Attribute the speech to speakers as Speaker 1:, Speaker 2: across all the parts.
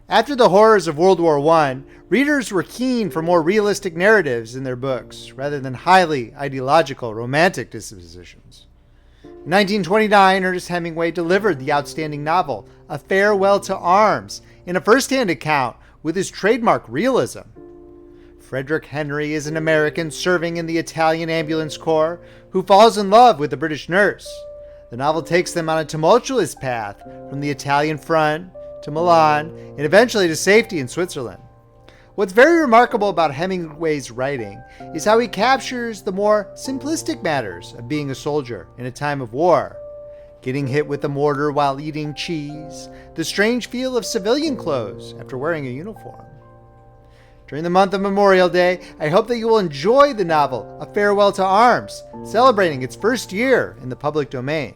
Speaker 1: After the horrors of World War I, readers were keen for more realistic narratives in their books, rather than highly ideological romantic dispositions. In 1929, Ernest Hemingway delivered the outstanding novel, A Farwell to Arms, in a first-hand account with his trademark realism. Frederic Henry is an American serving in the Italian Ambulance Corps who falls in love with a British nurse. The novel takes them on a tumultuous path from the Italian front to Milan and eventually to safety in Switzerland. What's very remarkable about Hemingway's writing is how he captures the more simplistic matters of being a soldier in a time of war. Getting hit with a mortar while eating cheese, the strange feel of civilian clothes after wearing a uniform. During the month of Memorial Day, I hope that you will enjoy the novel A Farewell to Arms, celebrating its first year in the public domain.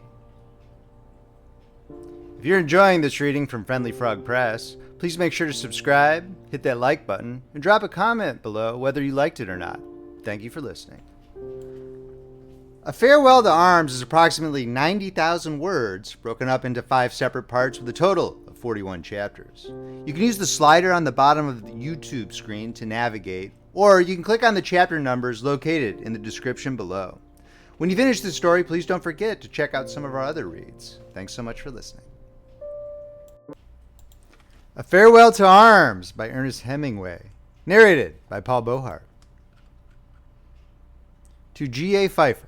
Speaker 1: If you're enjoying this reading from Friendly Frog Press, please make sure to subscribe, hit that like button, and drop a comment below whether you liked it or not. Thank you for listening. A Farewell to Arms is approximately 90,000 words broken up into 5 separate parts with a total of 41 chapters. You can use the slider on the bottom of the YouTube screen to navigate, or you can click on the chapter numbers located in the description below. When you finish the story, please don't forget to check out some of our other reads. Thanks so much for listening. A Farewell to Arms by Ernest Hemingway. Narrated by Paul Beauheart. To G.A. Pfeiffer.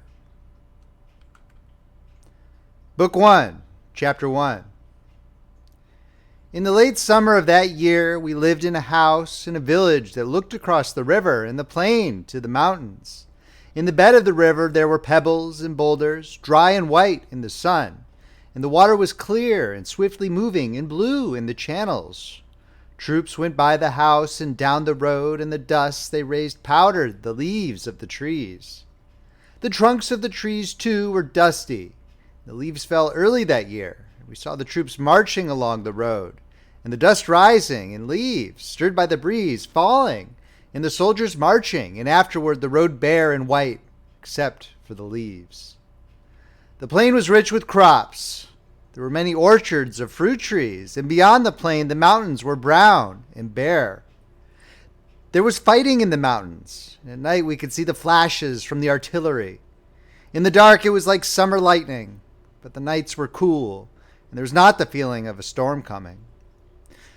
Speaker 1: Book 1, Chapter 1. In the late summer of that year, we lived in a house in a village that looked across the river and the plain to the mountains. In the bed of the river there were pebbles and boulders, dry and white in the sun, and the water was clear and swiftly moving and blue in the channels. Troops went by the house and down the road, and the dust they raised powdered the leaves of the trees. The trunks of the trees, too, were dusty. The leaves fell early that year, and we saw the troops marching along the road, and the dust rising, and leaves, stirred by the breeze, falling, and the soldiers marching, and afterward the road bare and white, except for the leaves. The plain was rich with crops. There were many orchards of fruit trees, and beyond the plain the mountains were brown and bare. There was fighting in the mountains, and at night we could see the flashes from the artillery. In the dark it was like summer lightning, but the nights were cool, and there was not the feeling of a storm coming.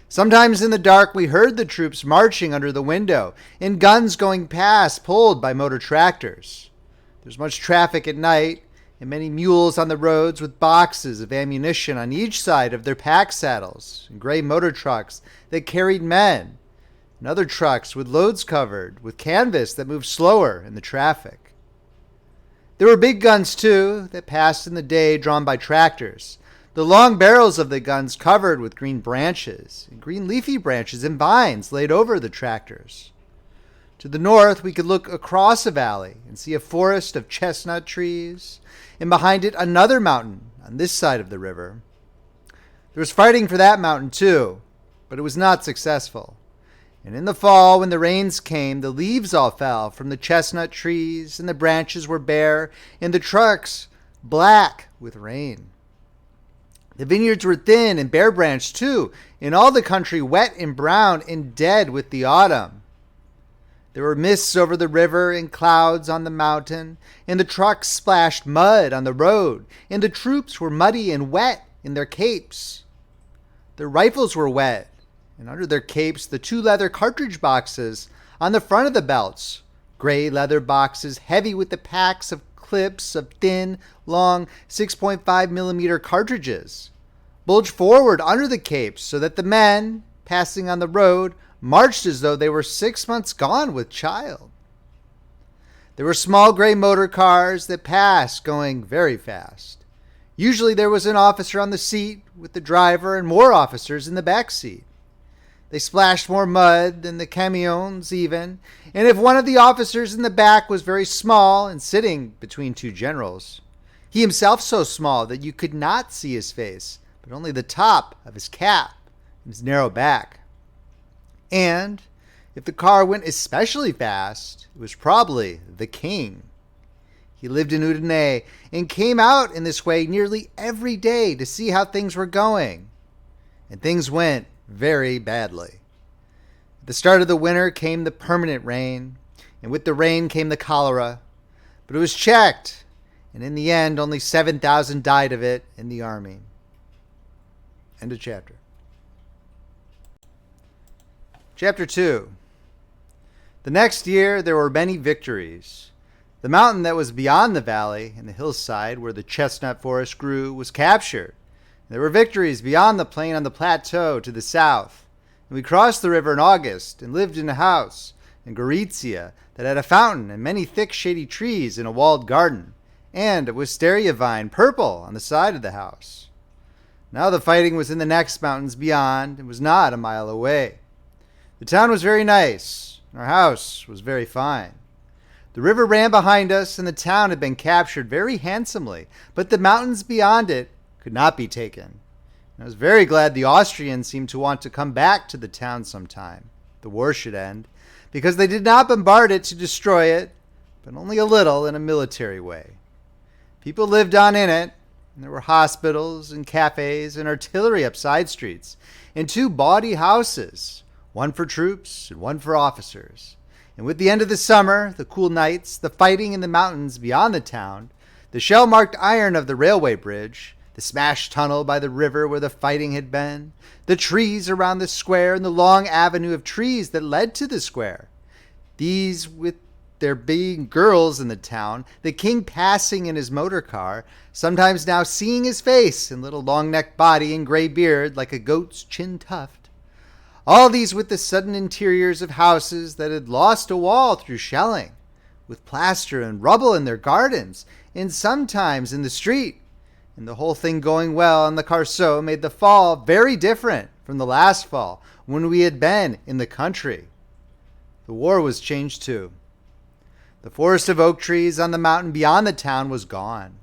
Speaker 1: Sometimes in the dark we heard the troops marching under the window, and guns going past pulled by motor tractors. There was much traffic at night, and many mules on the roads with boxes of ammunition on each side of their pack saddles, and gray motor trucks that carried men, and other trucks with loads covered with canvas that moved slower in the traffic. There were big guns, too, that passed in the day drawn by tractors, the long barrels of the guns covered with green branches, and green leafy branches and vines laid over the tractors. To the north, we could look across a valley and see a forest of chestnut trees, and behind it another mountain on this side of the river. There was fighting for that mountain, too, but it was not successful. And in the fall, when the rains came, the leaves all fell from the chestnut trees, and the branches were bare, and the trucks black with rain. The vineyards were thin and bare-branched too, and all the country wet and brown and dead with the autumn. There were mists over the river and clouds on the mountain, and the trucks splashed mud on the road, and the troops were muddy and wet in their capes. Their rifles were wet, and under their capes the 2 leather cartridge boxes on the front of the belts, gray leather boxes heavy with the packs of clips of thin, long 6.5 millimeter cartridges, bulged forward under the capes so that the men, passing on the road, marched as though they were 6 months gone with child. There were small gray motor cars that passed going very fast. Usually there was an officer on the seat with the driver and more officers in the back seat. They splashed more mud than the camions even, and if one of the officers in the back was very small and sitting between 2 generals, he himself so small that you could not see his face, but only the top of his cap and his narrow back. And if the car went especially fast, it was probably the king. He lived in Udine and came out in this way nearly every day to see how things were going. And things went very badly. At the start of the winter came the permanent rain, and with the rain came the cholera, but it was checked, and in the end only 7,000 died of it in the army. End of chapter. Chapter 2. The next year there were many victories. The mountain that was beyond the valley and the hillside where the chestnut forest grew was captured. There were victories beyond the plain on the plateau to the south. And we crossed the river in August and lived in a house in Gorizia that had a fountain and many thick shady trees in a walled garden, and a wisteria vine purple on the side of the house. Now the fighting was in the next mountains beyond and was not a mile away. The town was very nice, and our house was very fine. The river ran behind us, and the town had been captured very handsomely, but the mountains beyond it could not be taken. I was very glad the Austrians seemed to want to come back to the town sometime. The war should end, because they did not bombard it to destroy it, but only a little in a military way. People lived on in it, and there were hospitals and cafes and artillery up side streets, and 2 bawdy houses, one for troops and one for officers. And with the end of the summer, the cool nights, the fighting in the mountains beyond the town, the shell-marked iron of the railway bridge, the smashed tunnel by the river where the fighting had been, the trees around the square and the long avenue of trees that led to the square. These, with there being girls in the town, the king passing in his motor car, sometimes now seeing his face and little long-necked body and gray beard like a goat's chin tuft. All these with the sudden interiors of houses that had lost a wall through shelling, with plaster and rubble in their gardens, and sometimes in the street. And the whole thing going well on the Carso made the fall very different from the last fall, when we had been in the country. The war was changed too. The forest of oak trees on the mountain beyond the town was gone.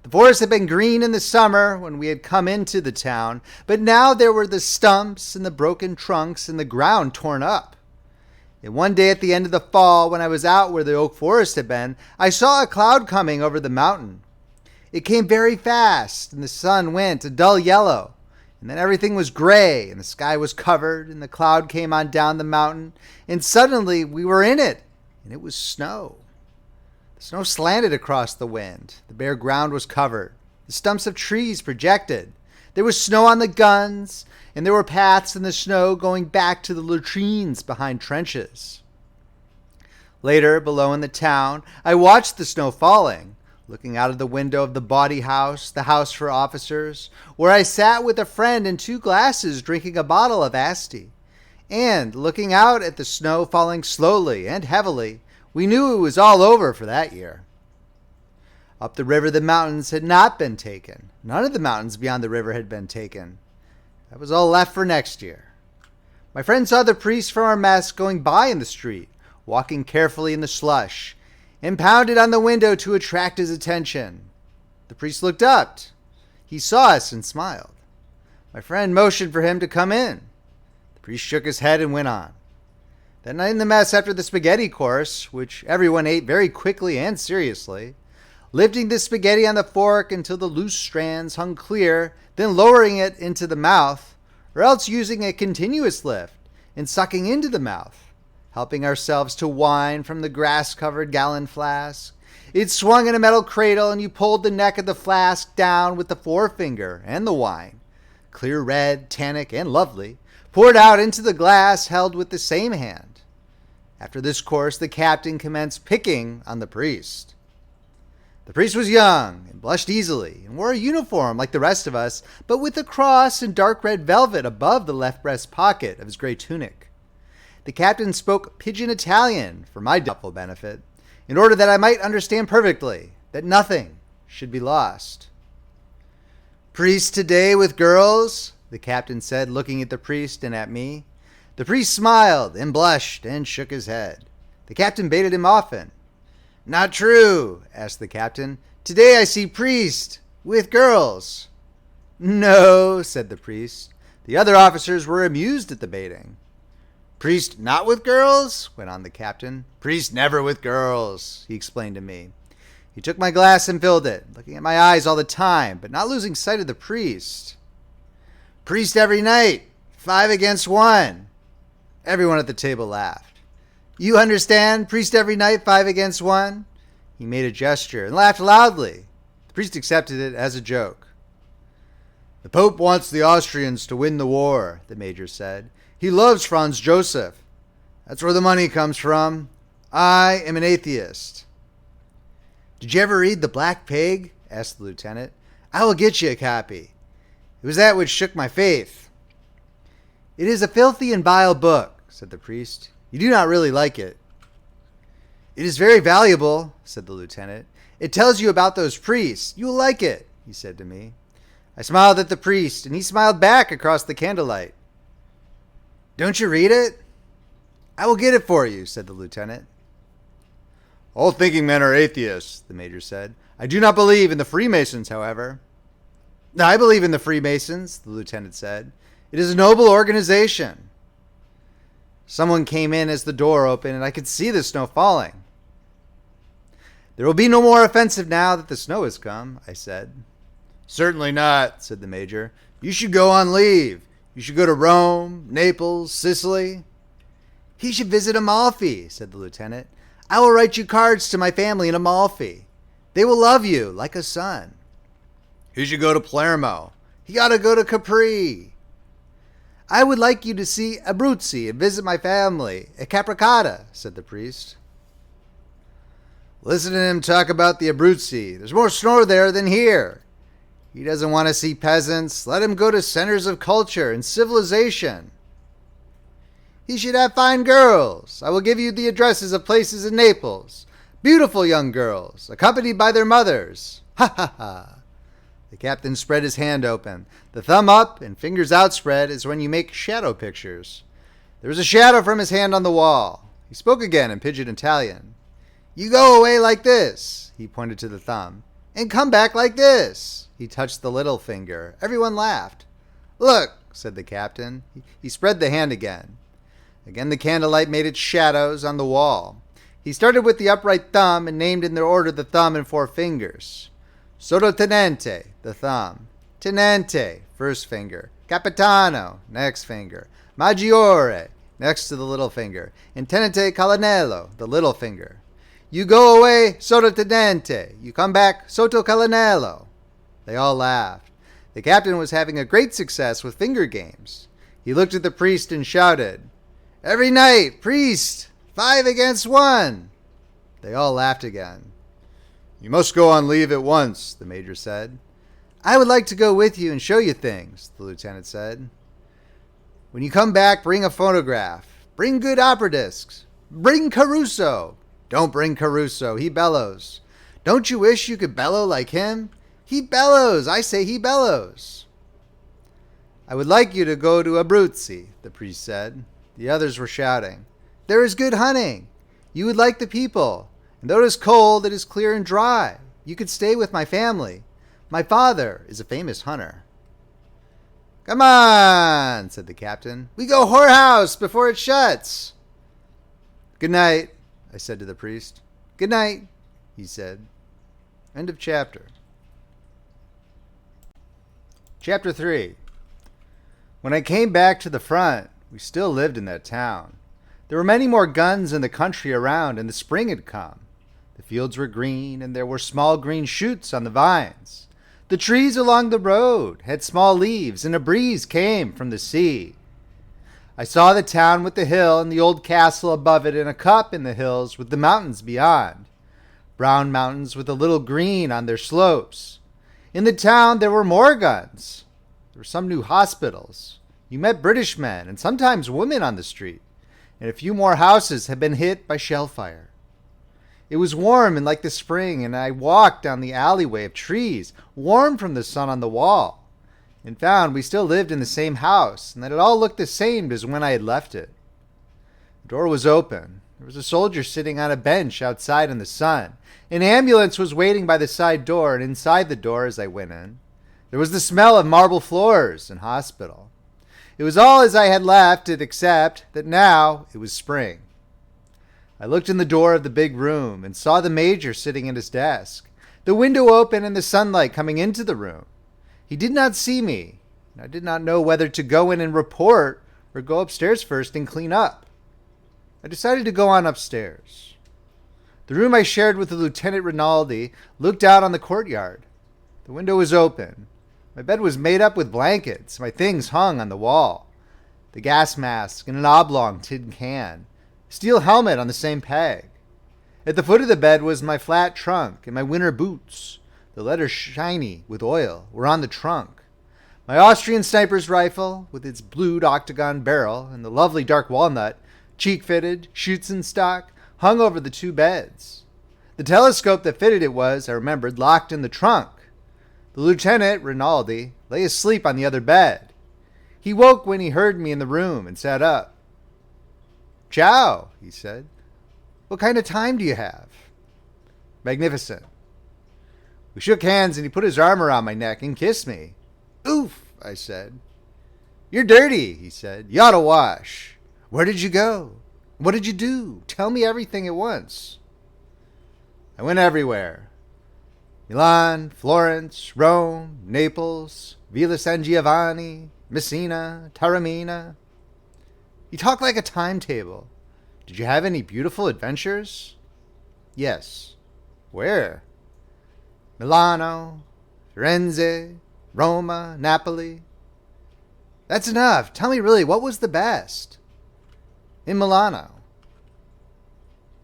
Speaker 1: The forest had been green in the summer when we had come into the town, but now there were the stumps and the broken trunks and the ground torn up. And one day at the end of the fall, when I was out where the oak forest had been, I saw a cloud coming over the mountain. It came very fast, and the sun went a dull yellow, and then everything was gray, and the sky was covered, and the cloud came on down the mountain, and suddenly we were in it, and it was snow. The snow slanted across the wind. The bare ground was covered. The stumps of trees projected. There was snow on the guns, and there were paths in the snow going back to the latrines behind trenches. Later, below in the town, I watched the snow falling, looking out of the window of the bawdy house, the house for officers, where I sat with a friend in 2 glasses drinking a bottle of Asti. And, looking out at the snow falling slowly and heavily, we knew it was all over for that year. Up the river the mountains had not been taken. None of the mountains beyond the river had been taken. That was all left for next year. My friend saw the priest from our mess going by in the street, walking carefully in the slush, and pounded on the window to attract his attention. The priest looked up. He saw us and smiled. My friend motioned for him to come in. The priest shook his head and went on. That night in the mess after the spaghetti course, which everyone ate very quickly and seriously, lifting the spaghetti on the fork until the loose strands hung clear, then lowering it into the mouth, or else using a continuous lift and sucking into the mouth, helping ourselves to wine from the grass-covered gallon flask. It swung in a metal cradle, and you pulled the neck of the flask down with the forefinger, and the wine, clear red, tannic, and lovely, poured out into the glass held with the same hand. After this course, the captain commenced picking on the priest. The priest was young and blushed easily and wore a uniform like the rest of us, but with a cross and dark red velvet above the left breast pocket of his gray tunic. The captain spoke pidgin Italian for my doubtful benefit, in order that I might understand perfectly that nothing should be lost. "Priest today with girls?" the captain said, looking at the priest and at me. The priest smiled and blushed and shook his head. The captain baited him often. "Not true," asked the captain. "Today I see priest with girls." "No," said the priest. The other officers were amused at the baiting. "Priest not with girls?" went on the captain. "Priest never with girls," he explained to me. He took my glass and filled it, looking at my eyes all the time, but not losing sight of the priest. "Priest every night, 5 against 1. Everyone at the table laughed. You understand? Priest every night, 5 against 1. He made a gesture and laughed loudly. The priest accepted it as a joke. The Pope wants the Austrians to win the war, the major said. He loves Franz Joseph. That's where the money comes from. I am an atheist. Did you ever read The Black Pig? Asked the lieutenant. I will get you a copy. It was that which shook my faith. It is a filthy and vile book, said the priest. You do not really like it. It is very valuable, said the lieutenant. It tells you about those priests. You will like it, he said to me. I smiled at the priest, and he smiled back across the candlelight. Don't you read it? I will get it for you, said the lieutenant. All thinking men are atheists, the major said. I do not believe in the Freemasons, however. I believe in the Freemasons, the lieutenant said. It is a noble organization. Someone came in as the door opened, and I could see the snow falling. There will be no more offensive now that the snow has come, I said. Certainly not, said the major. You should go on leave. You should go to Rome, Naples, Sicily. He should visit Amalfi, said the lieutenant. I will write you cards to my family in Amalfi. They will love you like a son. He should go to Palermo. He ought to go to Capri. I would like you to see Abruzzi and visit my family at Capricata, said the priest. Listen to him talk about the Abruzzi. There's more snow there than here. He doesn't want to see peasants. Let him go to centers of culture and civilization. He should have fine girls. I will give you the addresses of places in Naples. Beautiful young girls, accompanied by their mothers. Ha ha ha. The captain spread his hand open. The thumb up and fingers outspread is when you make shadow pictures. There was a shadow from his hand on the wall. He spoke again in pidgin Italian. You go away like this, he pointed to the thumb, and come back like this. He touched the little finger. Everyone laughed. Look, said the captain. He spread the hand again. Again the candlelight made its shadows on the wall. He started with the upright thumb and named in their order the thumb and 4 fingers. Sottotenente, the thumb. Tenente, first finger. Capitano, next finger. Maggiore, next to the little finger. And tenente colonnello, the little finger. You go away, sottotenente. You come back, sotto colonnello. They all laughed. The captain was having a great success with finger games. He looked at the priest and shouted, Every night, priest, 5 against 1. They all laughed again. You must go on leave at once, the major said. I would like to go with you and show you things, the lieutenant said. When you come back, bring a phonograph. Bring good opera discs. Bring Caruso. Don't bring Caruso. He bellows. Don't you wish you could bellow like him? He bellows. I say he bellows. I would like you to go to Abruzzi, the priest said. The others were shouting. There is good hunting. You would like the people. And though it is cold, it is clear and dry. You could stay with my family. My father is a famous hunter. Come on, said the captain. We go whorehouse before it shuts. Good night, I said to the priest. Good night, he said. End of chapter. Chapter 3. When I came back to the front, we still lived in that town. There were many more guns in the country around, and the spring had come. The fields were green, and there were small green shoots on the vines. The trees along the road had small leaves, and a breeze came from the sea. I saw the town with the hill and the old castle above it, and a cup in the hills with the mountains beyond. Brown mountains with a little green on their slopes. In the town there were more guns. There were some new hospitals. You met British men and sometimes women on the street, and a few more houses had been hit by shell fire. It was warm and like the spring, and I walked down the alleyway of trees, warm from the sun on the wall, and found we still lived in the same house, and that it all looked the same as when I had left it. The door was open. There was a soldier sitting on a bench outside in the sun. An ambulance was waiting by the side door, and inside the door as I went in, there was the smell of marble floors and hospital. It was all as I had left it, except that now it was spring. I looked in the door of the big room and saw the major sitting at his desk, the window open and the sunlight coming into the room. He did not see me. and I did not know whether to go in and report or go upstairs first and clean up. I decided to go on upstairs. The room I shared with the Lieutenant Rinaldi looked out on the courtyard. The window was open. My bed was made up with blankets. My things hung on the wall. The gas mask in an oblong tin can. Steel helmet on the same peg. At the foot of the bed was my flat trunk and my winter boots. The letters, shiny with oil, were on the trunk. My Austrian sniper's rifle, with its blued octagon barrel and the lovely dark walnut, cheek-fitted, shoots in stock, hung over the two beds. The telescope that fitted it was, I remembered, locked in the trunk. The Lieutenant, Rinaldi, lay asleep on the other bed. He woke when he heard me in the room and sat up. "Ciao," he said. "What kind of time do you have?" "Magnificent." We shook hands and he put his arm around my neck and kissed me. "Oof," I said. "You're dirty," he said. "You ought to wash. Where did you go? What did you do? Tell me everything at once." I went everywhere. Milan, Florence, Rome, Naples, Villa San Giovanni, Messina, Taormina. You talk like a timetable. Did you have any beautiful adventures? Yes. Where? Milano, Firenze, Roma, Napoli. That's enough. Tell me really, what was the best? In Milano.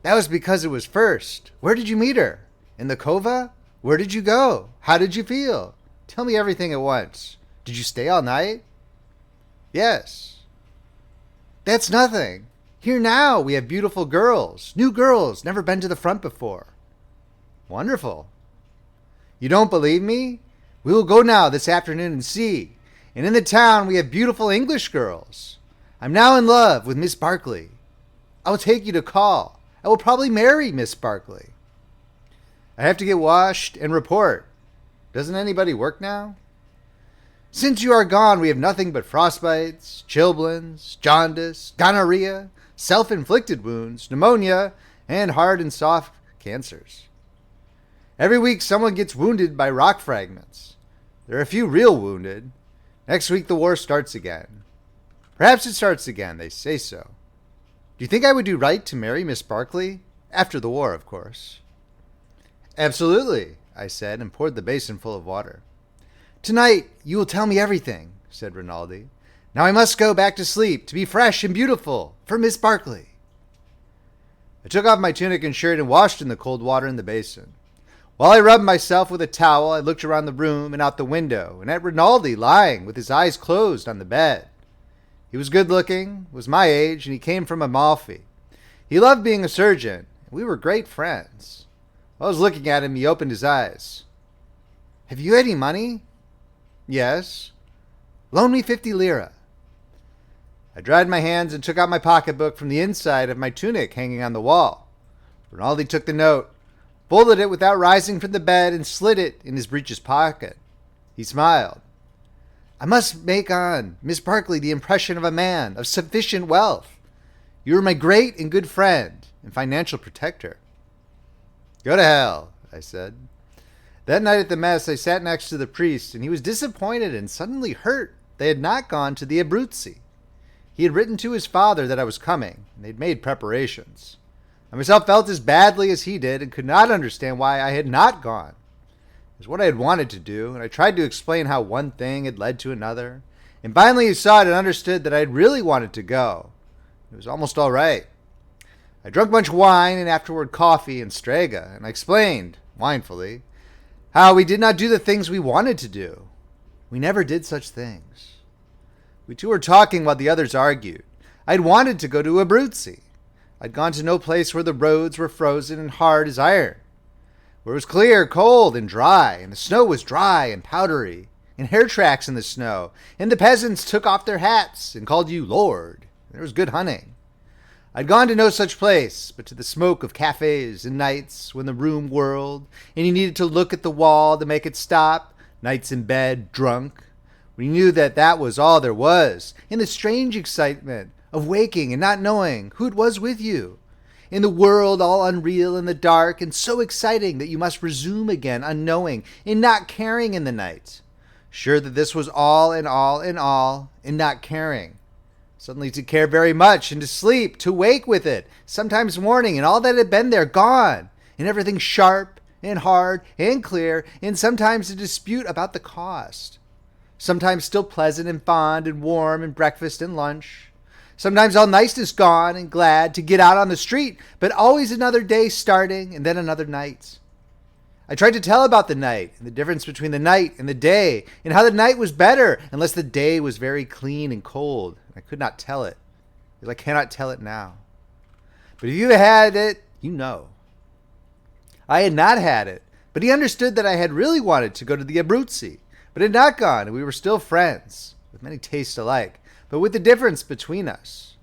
Speaker 1: That was because it was first. Where did you meet her? In the Cova? Where did you go? How did you feel? Tell me everything at once. Did you stay all night? Yes. That's nothing. Here now we have beautiful girls. New girls, never been to the front before. Wonderful. You don't believe me? We will go now this afternoon and see. And in the town we have beautiful English girls. I'm now in love with Miss Barclay. I will take you to call. I will probably marry Miss Barclay. I have to get washed and report. Doesn't anybody work now? Since you are gone, we have nothing but frostbites, chilblains, jaundice, gonorrhea, self-inflicted wounds, pneumonia, and hard and soft cancers. Every week someone gets wounded by rock fragments. There are a few real wounded. Next week the war starts again. Perhaps it starts again, they say so. Do you think I would do right to marry Miss Barclay? After the war, of course. Absolutely, I said, and poured the basin full of water. Tonight you will tell me everything, said Rinaldi. Now I must go back to sleep, to be fresh and beautiful, for Miss Barclay. I took off my tunic and shirt and washed in the cold water in the basin. While I rubbed myself with a towel, I looked around the room and out the window, and at Rinaldi lying with his eyes closed on the bed. He was good-looking, was my age, and he came from Amalfi. He loved being a surgeon, and we were great friends. While I was looking at him, he opened his eyes. Have you any money? Yes. Loan me 50 lira. I dried my hands and took out my pocketbook from the inside of my tunic hanging on the wall. Rinaldi took the note, folded it without rising from the bed, and slid it in his breeches pocket. He smiled. I must make on Miss Barclay the impression of a man of sufficient wealth. You are my great and good friend and financial protector. Go to hell, I said. That night at the mess, I sat next to the priest, and he was disappointed and suddenly hurt they had not gone to the Abruzzi. He had written to his father that I was coming, and they'd made preparations. I myself felt as badly as he did and could not understand why I had not gone. It was what I had wanted to do, and I tried to explain how one thing had led to another. And finally he saw it and understood that I had really wanted to go. It was almost all right. I drank much wine and afterward coffee and strega, and I explained, winefully, how we did not do the things we wanted to do. We never did such things. We two were talking while the others argued. I had wanted to go to Abruzzi. I'd gone to no place where the roads were frozen and hard as iron, where it was clear, cold, and dry, and the snow was dry and powdery, and hair tracks in the snow, and the peasants took off their hats and called you Lord, and there was good hunting. I'd gone to no such place, but to the smoke of cafes and nights when the room whirled, and you needed to look at the wall to make it stop, nights in bed, drunk, when you knew that that was all there was, in the strange excitement of waking and not knowing who it was with you, in the world all unreal in the dark and so exciting that you must resume again unknowing and not caring in the night. sure that this was all and all and all, and not caring. Suddenly to care very much, and to sleep, to wake with it, sometimes morning, and all that had been there gone, and everything sharp and hard and clear, and sometimes a dispute about the cost. Sometimes still pleasant and fond and warm and breakfast and lunch. Sometimes all niceness gone and glad to get out on the street, but always another day starting and then another night. I tried to tell about the night and the difference between the night and the day, and how the night was better unless the day was very clean and cold. I could not tell it, because I cannot tell it now. But if you had it, you know. I had not had it, but he understood that I had really wanted to go to the Abruzzi, but had not gone, and we were still friends, with many tastes alike, but with the difference between us.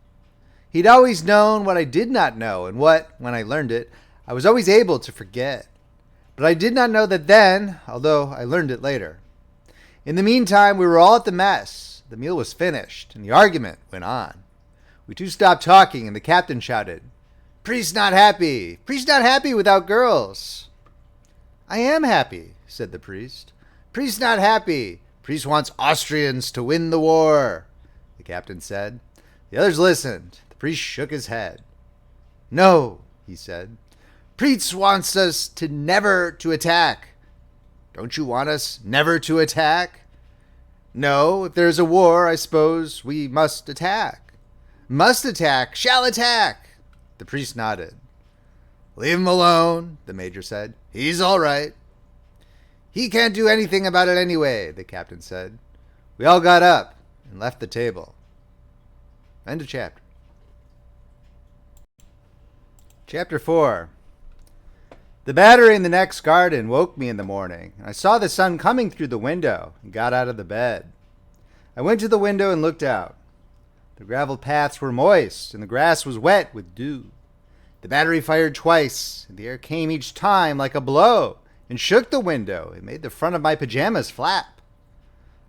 Speaker 1: He'd always known what I did not know, and what, when I learned it, I was always able to forget. But I did not know that then, although I learned it later. In the meantime, we were all at the mess. The meal was finished, and the argument went on. We two stopped talking, and the captain shouted, "Priest not happy! Priest not happy without girls!" "I am happy," said the priest. "Priest not happy! Priest wants Austrians to win the war," the captain said. The others listened. The priest shook his head. "No," he said. "Priest wants us to never to attack." "Don't you want us never to attack?" "No, if there's a war, I suppose we must attack." "Must attack, shall attack." The priest nodded. "Leave him alone," the major said. "He's all right." "He can't do anything about it anyway," the captain said. We all got up and left the table. End of chapter. Chapter 4. The battery in the next garden woke me in the morning, and I saw the sun coming through the window and got out of the bed. I went to the window and looked out. The gravel paths were moist, and the grass was wet with dew. The battery fired twice, and the air came each time like a blow, and shook the window and made the front of my pajamas flap.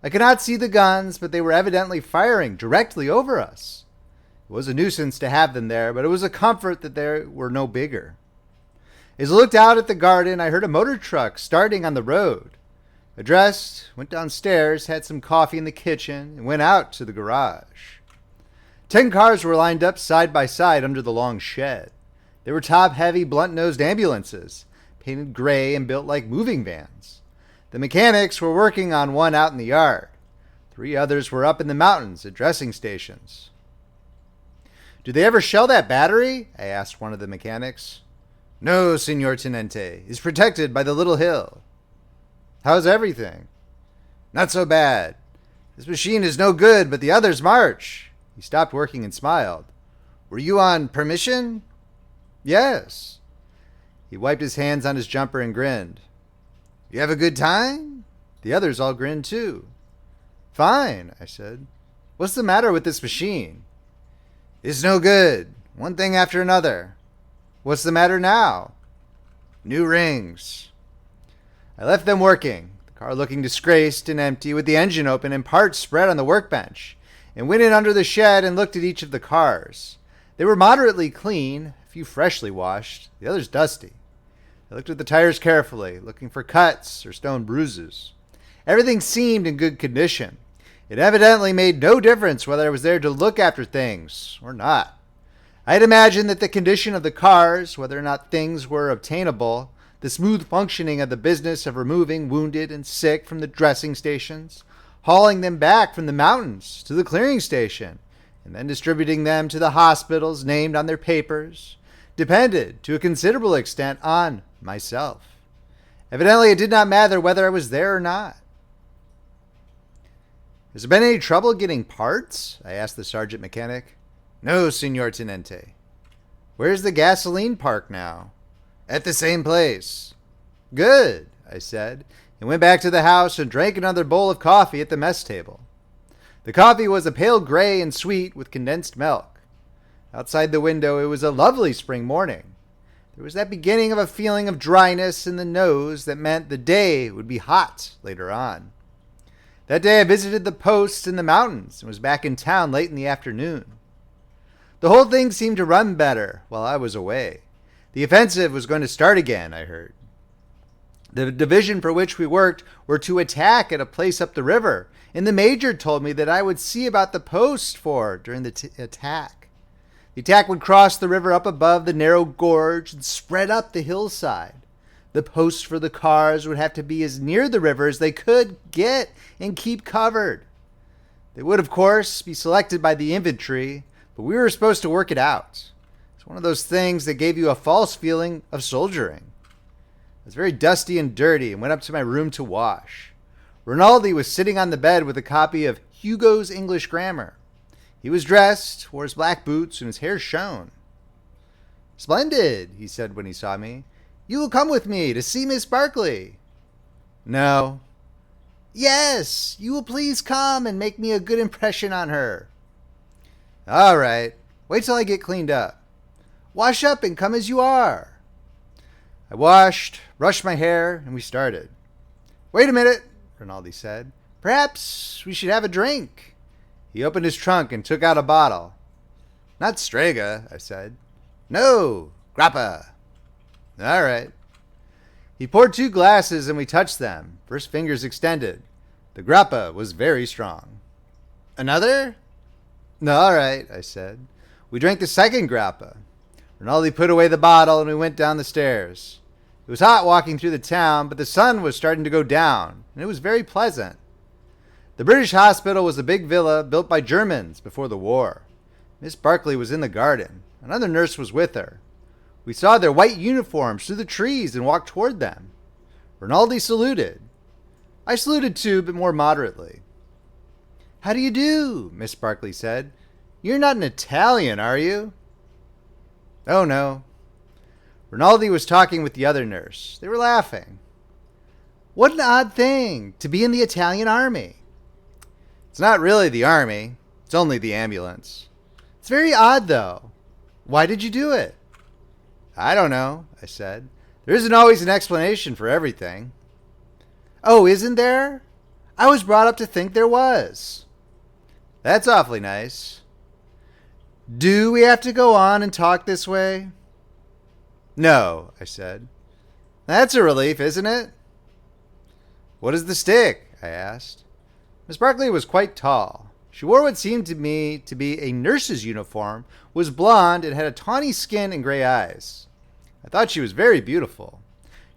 Speaker 1: I could not see the guns, but they were evidently firing directly over us. It was a nuisance to have them there, but it was a comfort that they were no bigger. As I looked out at the garden, I heard a motor truck starting on the road. I dressed, went downstairs, had some coffee in the kitchen, and went out to the garage. 10 cars were lined up side by side under the long shed. They were top-heavy, blunt-nosed ambulances, painted gray and built like moving vans. The mechanics were working on one out in the yard. 3 others were up in the mountains at dressing stations. "Do they ever shell that battery?" I asked one of the mechanics. "No, Signor Tenente. It's protected by the little hill." "How's everything?" "Not so bad. This machine is no good, but the others march." He stopped working and smiled. "Were you on permission?" "Yes." He wiped his hands on his jumper and grinned. "You have a good time?" The others all grinned too. "Fine," I said. "What's the matter with this machine?" "It's no good. One thing after another." "What's the matter now?" "New rings." I left them working, the car looking disgraced and empty, with the engine open and parts spread on the workbench, and went in under the shed and looked at each of the cars. They were moderately clean, a few freshly washed, the others dusty. I looked at the tires carefully, looking for cuts or stone bruises. Everything seemed in good condition. It evidently made no difference whether I was there to look after things or not. I had imagined that the condition of the cars, whether or not things were obtainable, the smooth functioning of the business of removing wounded and sick from the dressing stations, hauling them back from the mountains to the clearing station, and then distributing them to the hospitals named on their papers, depended to a considerable extent on myself. Evidently, it did not matter whether I was there or not. "Has there been any trouble getting parts?" I asked the sergeant mechanic. "No, Signor Tenente." "Where's the gasoline park now?" "At the same place." "Good," I said, and went back to the house and drank another bowl of coffee at the mess table. The coffee was a pale gray and sweet with condensed milk. Outside the window it was a lovely spring morning. There was that beginning of a feeling of dryness in the nose that meant the day would be hot later on. That day I visited the post in the mountains and was back in town late in the afternoon. The whole thing seemed to run better while I was away. The offensive was going to start again, I heard. The division for which we worked were to attack at a place up the river, and the major told me that I would see about the post for during the attack. The attack would cross the river up above the narrow gorge and spread up the hillside. The posts for the cars would have to be as near the river as they could get and keep covered. They would, of course, be selected by the infantry, but we were supposed to work it out. It's one of those things that gave you a false feeling of soldiering. I was very dusty and dirty and went up to my room to wash. Rinaldi was sitting on the bed with a copy of Hugo's English Grammar. He was dressed, wore his black boots, and his hair shone. "Splendid," he said when he saw me. "You will come with me to see Miss Barclay." "No." "Yes, you will please come and make me a good impression on her." "All right. Wait till I get cleaned up. Wash up and come as you are." I washed, brushed my hair, and we started. "Wait a minute," Rinaldi said. "Perhaps we should have a drink." He opened his trunk and took out a bottle. "Not Strega," I said. "No, grappa." "All right." He poured 2 glasses and we touched them, first fingers extended. The grappa was very strong. "Another?" "No, all right," I said. We drank the second grappa. Rinaldi put away the bottle and we went down the stairs. It was hot walking through the town, but the sun was starting to go down, and it was very pleasant. The British hospital was a big villa built by Germans before the war. Miss Barclay was in the garden. Another nurse was with her. We saw their white uniforms through the trees and walked toward them. Rinaldi saluted. I saluted too, but more moderately. "How do you do?" Miss Barclay said. "You're not an Italian, are you?" "Oh, no." Rinaldi was talking with the other nurse. They were laughing. "What an odd thing, to be in the Italian army." "It's not really the army. It's only the ambulance." "It's very odd, though. Why did you do it?" "I don't know," I said. "There isn't always an explanation for everything." "Oh, isn't there? I was brought up to think there was." "That's awfully nice." "Do we have to go on and talk this way?" "No," I said. "That's a relief, isn't it?" "What is the stick?" I asked. Miss Barclay was quite tall. She wore what seemed to me to be a nurse's uniform, was blonde, and had a tawny skin and gray eyes. I thought she was very beautiful.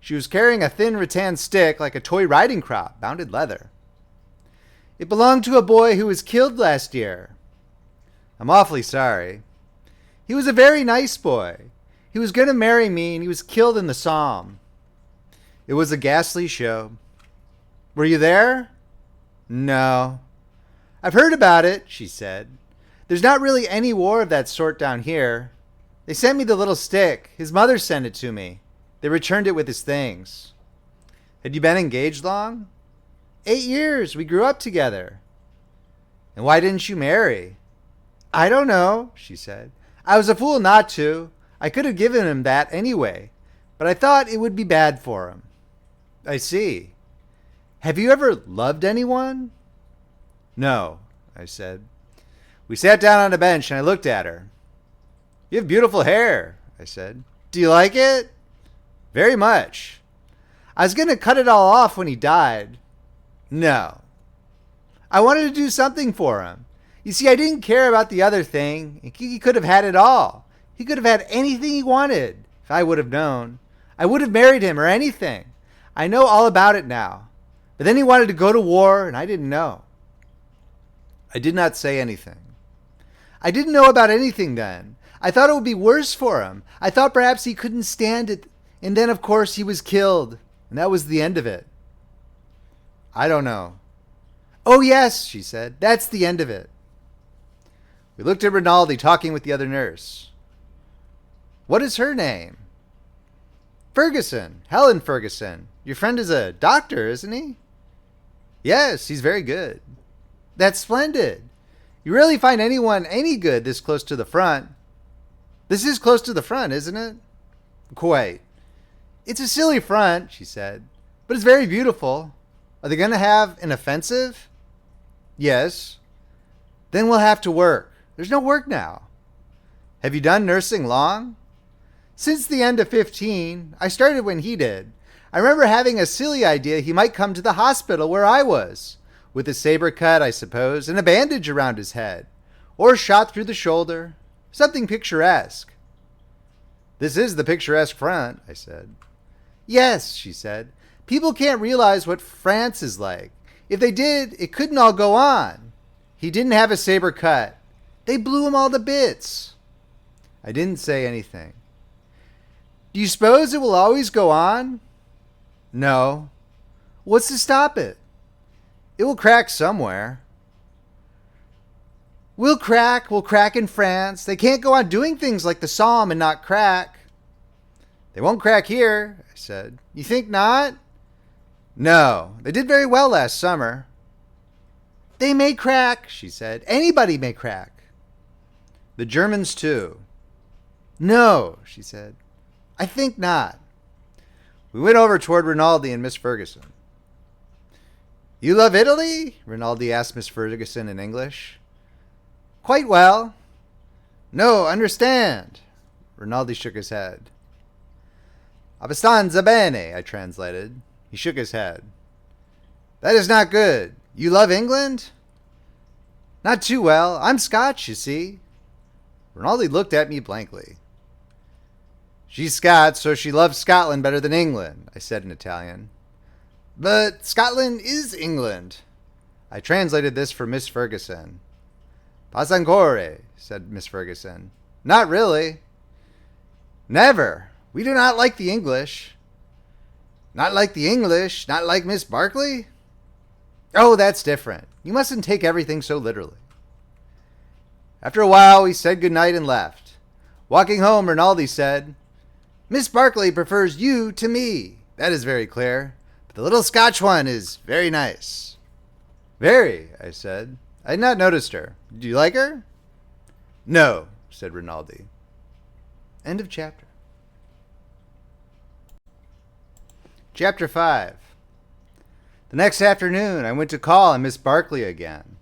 Speaker 1: She was carrying a thin rattan stick like a toy riding crop, bound in leather. "It belonged to a boy who was killed last year." "I'm awfully sorry." "He was a very nice boy. He was going to marry me, and he was killed in the Somme." It was a ghastly show. "Were you there?" "No." "I've heard about it," she said. "There's not really any war of that sort down here. They sent me the little stick. His mother sent it to me. They returned it with his things." "Had you been engaged long?" 8 years. We grew up together." "And why didn't you marry?" "I don't know," she said. "I was a fool not to. I could have given him that anyway, but I thought it would be bad for him." "I see. Have you ever loved anyone?" "No," I said. We sat down on a bench and I looked at her. "You have beautiful hair," I said. "Do you like it?" "Very much." "I was going to cut it all off when he died." "No." "I wanted to do something for him. You see, I didn't care about the other thing. He could have had it all. He could have had anything he wanted, if I would have known. I would have married him or anything. I know all about it now. But then he wanted to go to war, and I didn't know." I did not say anything. I didn't know about anything then. I thought it would be worse for him. I thought perhaps he couldn't stand it. And then, of course, he was killed. And that was the end of it. "I don't know." "Oh, yes," she said. "That's the end of it." We looked at Rinaldi talking with the other nurse. "What is her name?" "Ferguson. Helen Ferguson. Your friend is a doctor, isn't he?" "Yes, he's very good." "That's splendid. You rarely find anyone any good this close to the front." "This is close to the front, isn't it?" "Quite." "It's a silly front," she said, "but it's very beautiful. Are they going to have an offensive?" "Yes." "Then we'll have to work. There's no work now." "Have you done nursing long?" "Since the end of 15. I started when he did. I remember having a silly idea he might come to the hospital where I was, with a saber cut, I suppose, and a bandage around his head, or shot through the shoulder, something picturesque. This is the picturesque front, I said. Yes, she said. People can't realize what France is like. If they did, it couldn't all go on. He didn't have a saber cut. They blew him all to bits. I didn't say anything. Do you suppose it will always go on? No. What's to stop it? It will crack somewhere. We'll crack in France. They can't go on doing things like the Somme and not crack. They won't crack here, I said. You think not? No, they did very well last summer. They may crack, she said. Anybody may crack. The Germans too. No, she said. I think not. We went over toward Rinaldi and Miss Ferguson. You love Italy? Rinaldi asked Miss Ferguson in English. Quite well. No, understand. Rinaldi shook his head. Abbastanza bene, I translated. He shook his head. That is not good. You love England? Not too well. I'm Scotch, you see. Rinaldi looked at me blankly. She's Scots, so she loves Scotland better than England, I said in Italian. But Scotland is England. I translated this for Miss Ferguson. Pas ancora, said Miss Ferguson. Not really. Never. We do not like the English. Not like the English? Not like Miss Barclay? Oh, that's different. You mustn't take everything so literally. After a while, we said goodnight and left. Walking home, Rinaldi said, Miss Barclay prefers you to me. That is very clear. But the little Scotch one is very nice. Very, I said. I had not noticed her. Do you like her? No, said Rinaldi. End of chapter. Chapter 5. The next afternoon, I went to call on Miss Barclay again.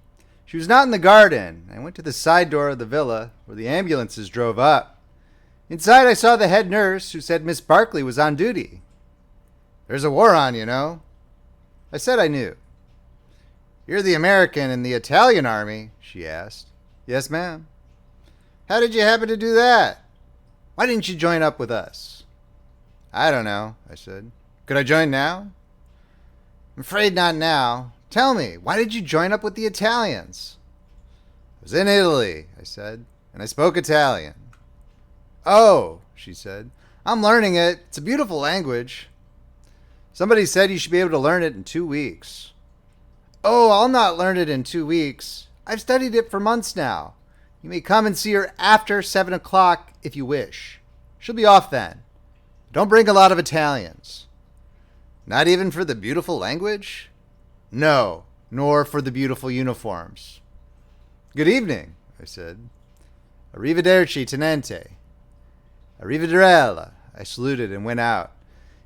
Speaker 1: She was not in the garden. I went to the side door of the villa, where the ambulances drove up. Inside, I saw the head nurse, who said Miss Barclay was on duty. There's a war on, you know. I said I knew. You're the American in the Italian army, she asked. Yes, ma'am. How did you happen to do that? Why didn't you join up with us? I don't know, I said. Could I join now? I'm afraid not now. Tell me, why did you join up with the Italians? I was in Italy, I said, and I spoke Italian. Oh, she said, I'm learning it. It's a beautiful language. Somebody said you should be able to learn it in 2 weeks. Oh, I'll not learn it in 2 weeks. I've studied it for months now. You may come and see her after 7 o'clock if you wish. She'll be off then. Don't bring a lot of Italians. Not even for the beautiful language? No, nor for the beautiful uniforms. Good evening, I said. Arrivederci, tenente. Arrivederella. I saluted and went out.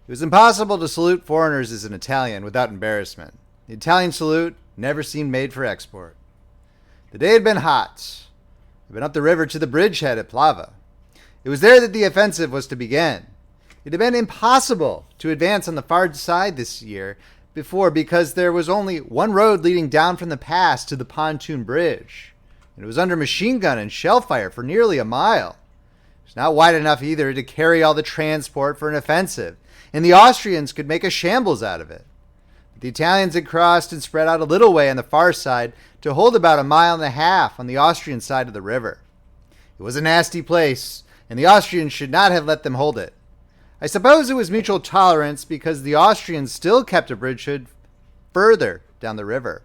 Speaker 1: It was impossible to salute foreigners as an Italian without embarrassment. The Italian salute never seemed made for export. The day had been hot. I'd been up the river to the bridgehead at Plava. It was there that the offensive was to begin. It had been impossible to advance on the far side this year before because there was only one road leading down from the pass to the pontoon bridge, and it was under machine gun and shell fire for nearly a mile. It was not wide enough either to carry all the transport for an offensive, and the Austrians could make a shambles out of it. But the Italians had crossed and spread out a little way on the far side to hold about 1.5 miles on the Austrian side of the river. It was a nasty place, and the Austrians should not have let them hold it. I suppose it was mutual tolerance because the Austrians still kept a bridgehead further down the river.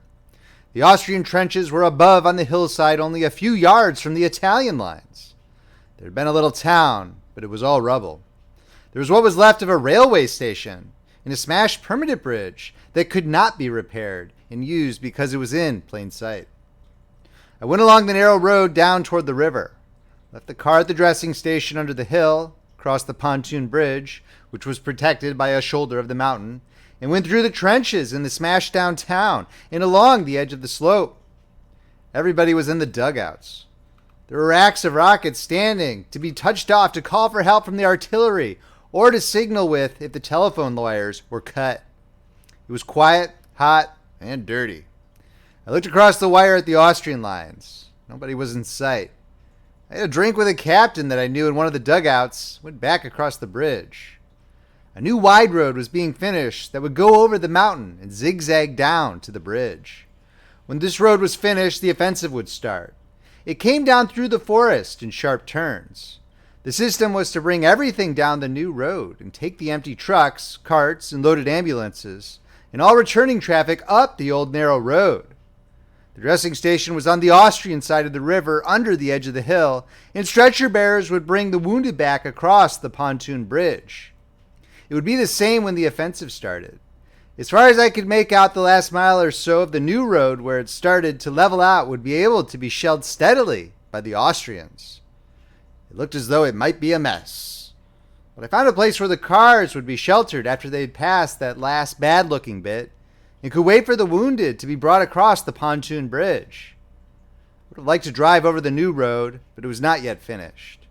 Speaker 1: The Austrian trenches were above on the hillside only a few yards from the Italian lines. There had been a little town, but it was all rubble. There was what was left of a railway station and a smashed permanent bridge that could not be repaired and used because it was in plain sight. I went along the narrow road down toward the river, left the car at the dressing station under the hill, crossed the pontoon bridge, which was protected by a shoulder of the mountain, and went through the trenches in the smashed down town and along the edge of the slope. Everybody was in the dugouts. There were racks of rockets standing to be touched off to call for help from the artillery or to signal with if the telephone wires were cut. It was quiet, hot, and dirty. I looked across the wire at the Austrian lines. Nobody was in sight. I had a drink with a captain that I knew in one of the dugouts, went back across the bridge. A new wide road was being finished that would go over the mountain and zigzag down to the bridge. When this road was finished, the offensive would start. It came down through the forest in sharp turns. The system was to bring everything down the new road and take the empty trucks, carts, and loaded ambulances, and all returning traffic up the old narrow road. The dressing station was on the Austrian side of the river under the edge of the hill, and stretcher bearers would bring the wounded back across the pontoon bridge. It would be the same when the offensive started. As far as I could make out, the last mile or so of the new road where it started to level out would be able to be shelled steadily by the Austrians. It looked as though it might be a mess. But I found a place where the cars would be sheltered after they'd passed that last bad-looking bit and could wait for the wounded to be brought across the pontoon bridge. I would have liked to drive over the new road, but it was not yet finished.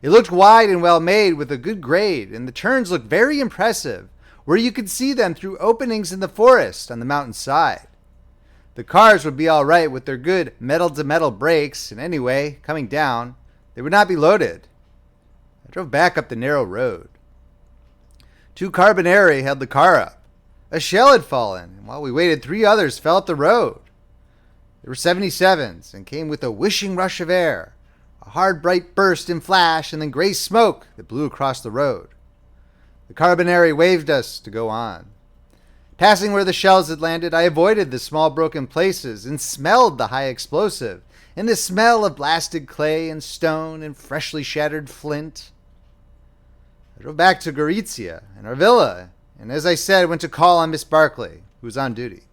Speaker 1: It looked wide and well made with a good grade, and the turns looked very impressive, where you could see them through openings in the forest on the mountain side. The cars would be all right with their good metal-to-metal brakes, and anyway, coming down, they would not be loaded. I drove back up the narrow road. 2 Carbonari held the car up. A shell had fallen, and while we waited, 3 others fell up the road. They were 77s and came with a whishing rush of air, a hard bright burst and flash, and then gray smoke that blew across the road. The Carbonari waved us to go on. Passing where the shells had landed, I avoided the small broken places and smelled the high explosive and the smell of blasted clay and stone and freshly shattered flint. I drove back to Gorizia and our villa, and as I said, went to call on Miss Barclay, who was on duty.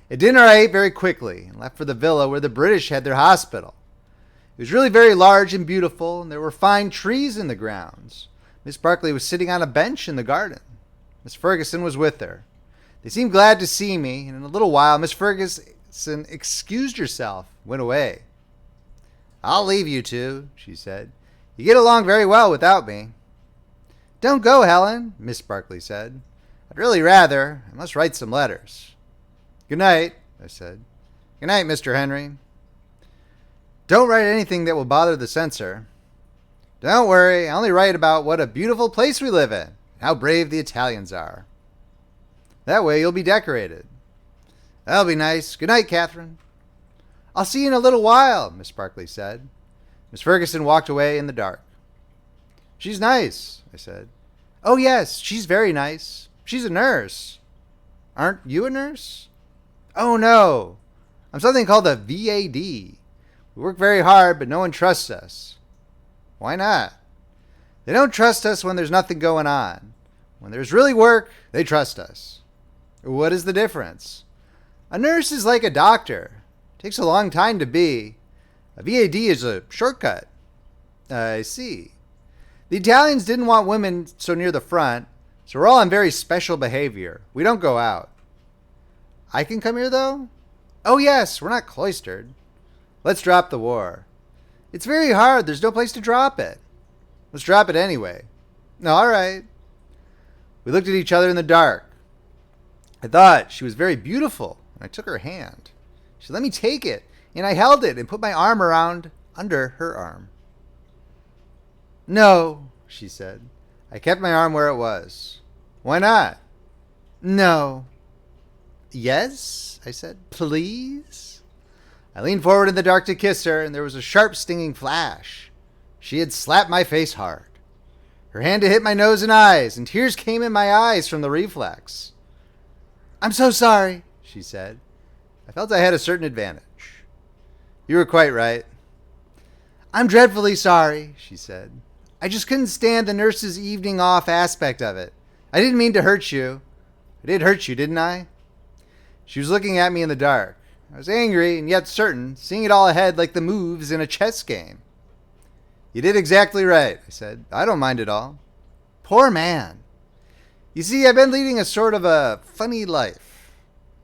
Speaker 1: At dinner, I ate very quickly and left for the villa where the British had their hospital. It was really very large and beautiful, and there were fine trees in the grounds. Miss Barclay was sitting on a bench in the garden. Miss Ferguson was with her. They seemed glad to see me, and in a little while Miss Ferguson excused herself, went away. "I'll leave you two," she said. "You get along very well without me." "Don't go, Helen," Miss Barclay said. "I'd really rather. I must write some letters." "Good night," I said. "Good night, Mr. Henry." "Don't write anything that will bother the censor." "Don't worry, I only write about what a beautiful place we live in, and how brave the Italians are." "That way you'll be decorated." "That'll be nice. Good night, Catherine." "I'll see you in a little while," Miss Barclay said. Miss Ferguson walked away in the dark. "She's nice," I said. "Oh, yes, she's very nice. She's a nurse." "Aren't you a nurse?" "Oh, no. I'm something called a VAD. We work very hard, but no one trusts us." "Why not?" "They don't trust us when there's nothing going on. When there's really work, they trust us." "What is the difference?" "A nurse is like a doctor. It takes a long time to be. A VAD is a shortcut." "I see. The Italians didn't want women so near the front, so we're all on very special behavior. We don't go out." "I can come here, though?" "Oh, yes, we're not cloistered." "Let's drop the war." "It's very hard. There's no place to drop it." "Let's drop it anyway." "All right." We looked at each other in the dark. I thought she was very beautiful, and I took her hand. She let me take it, and I held it and put my arm around under her arm. "No," she said. I kept my arm where it was. "Why not?" "No." "Yes," I said. "Please." I leaned forward in the dark to kiss her, and there was a sharp, stinging flash. She had slapped my face hard. Her hand had hit my nose and eyes, and tears came in my eyes from the reflex. "I'm so sorry," she said. I felt I had a certain advantage. "You were quite right." "I'm dreadfully sorry," she said. "I just couldn't stand the nurse's evening off aspect of it. I didn't mean to hurt you. I did hurt you, didn't I?" She was looking at me in the dark. I was angry and yet certain, seeing it all ahead like the moves in a chess game. "You did exactly right," I said. "I don't mind at all." "Poor man. You see, I've been leading a sort of a funny life.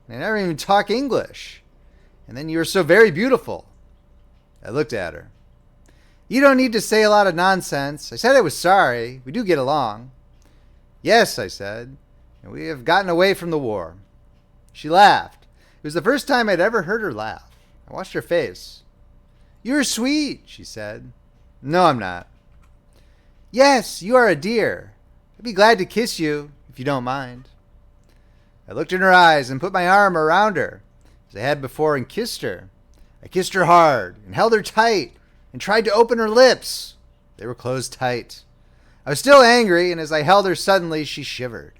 Speaker 1: I never even talk English. And then you were so very beautiful." I looked at her. You don't need to say a lot of nonsense. I said I was sorry. We do get along. Yes, I said, and we have gotten away from the war. She laughed. It was the first time I'd ever heard her laugh. I watched her face. You're sweet, she said. No, I'm not. Yes, you are a dear. I'd be glad to kiss you, if you don't mind. I looked in her eyes and put my arm around her, as I had before, and kissed her. I kissed her hard and held her tight and tried to open her lips. They were closed tight. I was still angry, and as I held her suddenly, she shivered.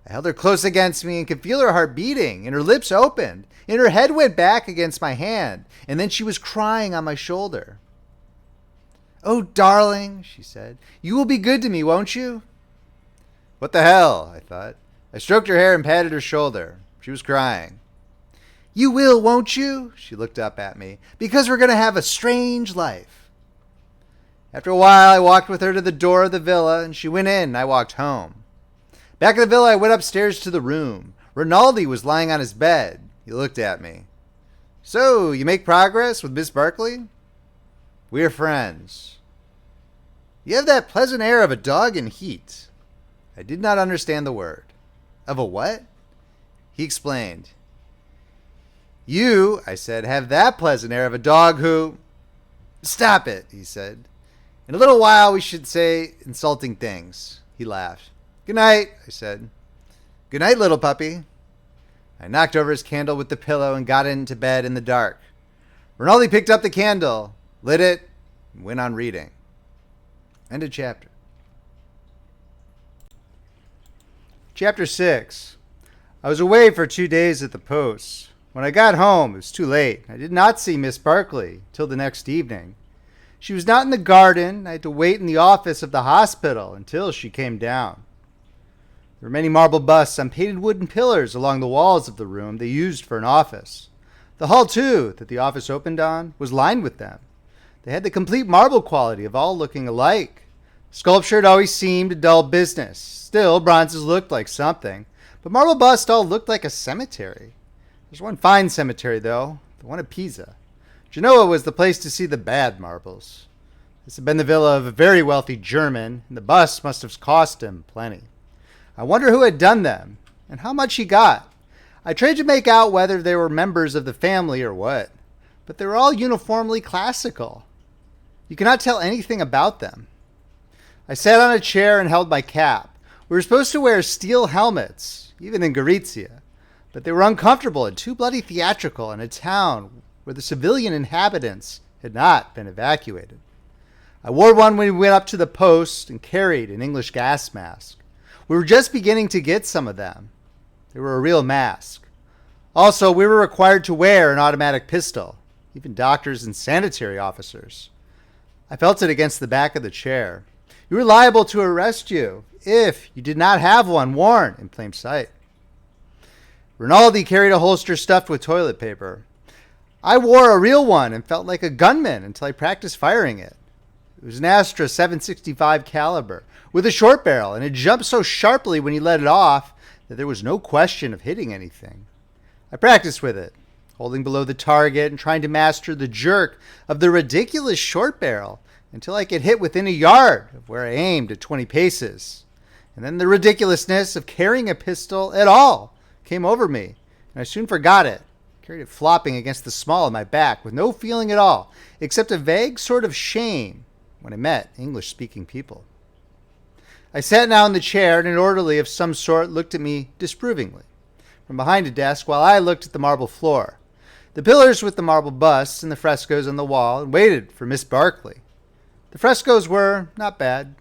Speaker 1: I held her close against me and could feel her heart beating, and her lips opened, and her head went back against my hand, and then she was crying on my shoulder. Oh, darling, she said, you will be good to me, won't you? What the hell, I thought. I stroked her hair and patted her shoulder. She was crying. You will, won't you? She looked up at me. Because we're going to have a strange life. After a while, I walked with her to the door of the villa, and she went in, and I walked home. Back at the villa, I went upstairs to the room. Rinaldi was lying on his bed. He looked at me. So, you make progress with Miss Barkley? We're friends. You have that pleasant air of a dog in heat. I did not understand the word. Of a what? He explained. You, I said, have that pleasant air of a dog who... Stop it, he said. In a little while we should say insulting things. He laughed. Good night, I said. Good night, little puppy. I knocked over his candle with the pillow and got into bed in the dark. Rinaldi picked up the candle, lit it, and went on reading. End of chapter. Chapter 6. I was away for 2 days at the post. When I got home, it was too late. I did not see Miss Barkley till the next evening. She was not in the garden. I had to wait in the office of the hospital until she came down. There were many marble busts on painted wooden pillars along the walls of the room they used for an office. The hall, too, that the office opened on, was lined with them. They had the complete marble quality of all looking alike. Sculpture had always seemed a dull business. Still, bronzes looked like something. But marble busts all looked like a cemetery. There's one fine cemetery, though, the one at Pisa. Genoa was the place to see the bad marbles. This had been the villa of a very wealthy German, and the busts must have cost him plenty. I wonder who had done them, and how much he got. I tried to make out whether they were members of the family or what, but they were all uniformly classical. You cannot tell anything about them. I sat on a chair and held my cap. We were supposed to wear steel helmets, even in Gorizia, but they were uncomfortable and too bloody theatrical in a town where the civilian inhabitants had not been evacuated. I wore one when we went up to the post and carried an English gas mask. We were just beginning to get some of them. They were a real mask. Also, we were required to wear an automatic pistol, even doctors and sanitary officers. I felt it against the back of the chair. You were liable to arrest you if you did not have one worn in plain sight. Rinaldi carried a holster stuffed with toilet paper. I wore a real one and felt like a gunman until I practiced firing it. It was an Astra 765 caliber with a short barrel, and it jumped so sharply when he let it off that there was no question of hitting anything. I practiced with it, holding below the target and trying to master the jerk of the ridiculous short barrel until I could hit within a yard of where I aimed at 20 paces. And then the ridiculousness of carrying a pistol at all came over me, and I soon forgot it. I carried it flopping against the small of my back with no feeling at all, except a vague sort of shame when I met English-speaking people. I sat now in the chair, and an orderly of some sort looked at me disapprovingly from behind a desk while I looked at the marble floor, the pillars with the marble busts and the frescoes on the wall, and waited for Miss Barkley. The frescoes were not bad.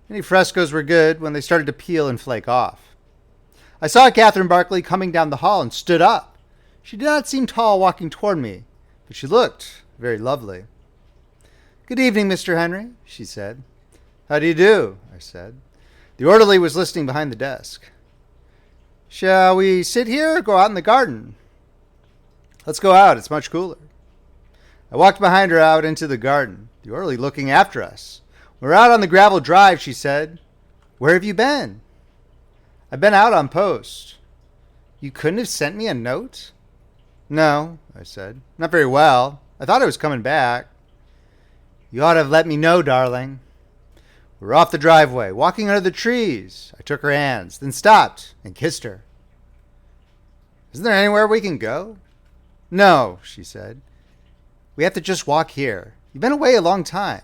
Speaker 1: Any frescoes were good when they started to peel and flake off. I saw Catherine Barkley coming down the hall and stood up. She did not seem tall walking toward me, but she looked very lovely. Good evening, Mr. Henry, she said. How do you do? I said. The orderly was listening behind the desk. Shall we sit here or go out in the garden? Let's go out. It's much cooler. I walked behind her out into the garden, the orderly looking after us. We're out on the gravel drive, she said. Where have you been? I've been out on post. You couldn't have sent me a note? No, I said. Not very well. I thought I was coming back. You ought to have let me know, darling. We were off the driveway, walking under the trees. I took her hands, then stopped and kissed her. Isn't there anywhere we can go? No, she said. We have to just walk here. You've been away a long time.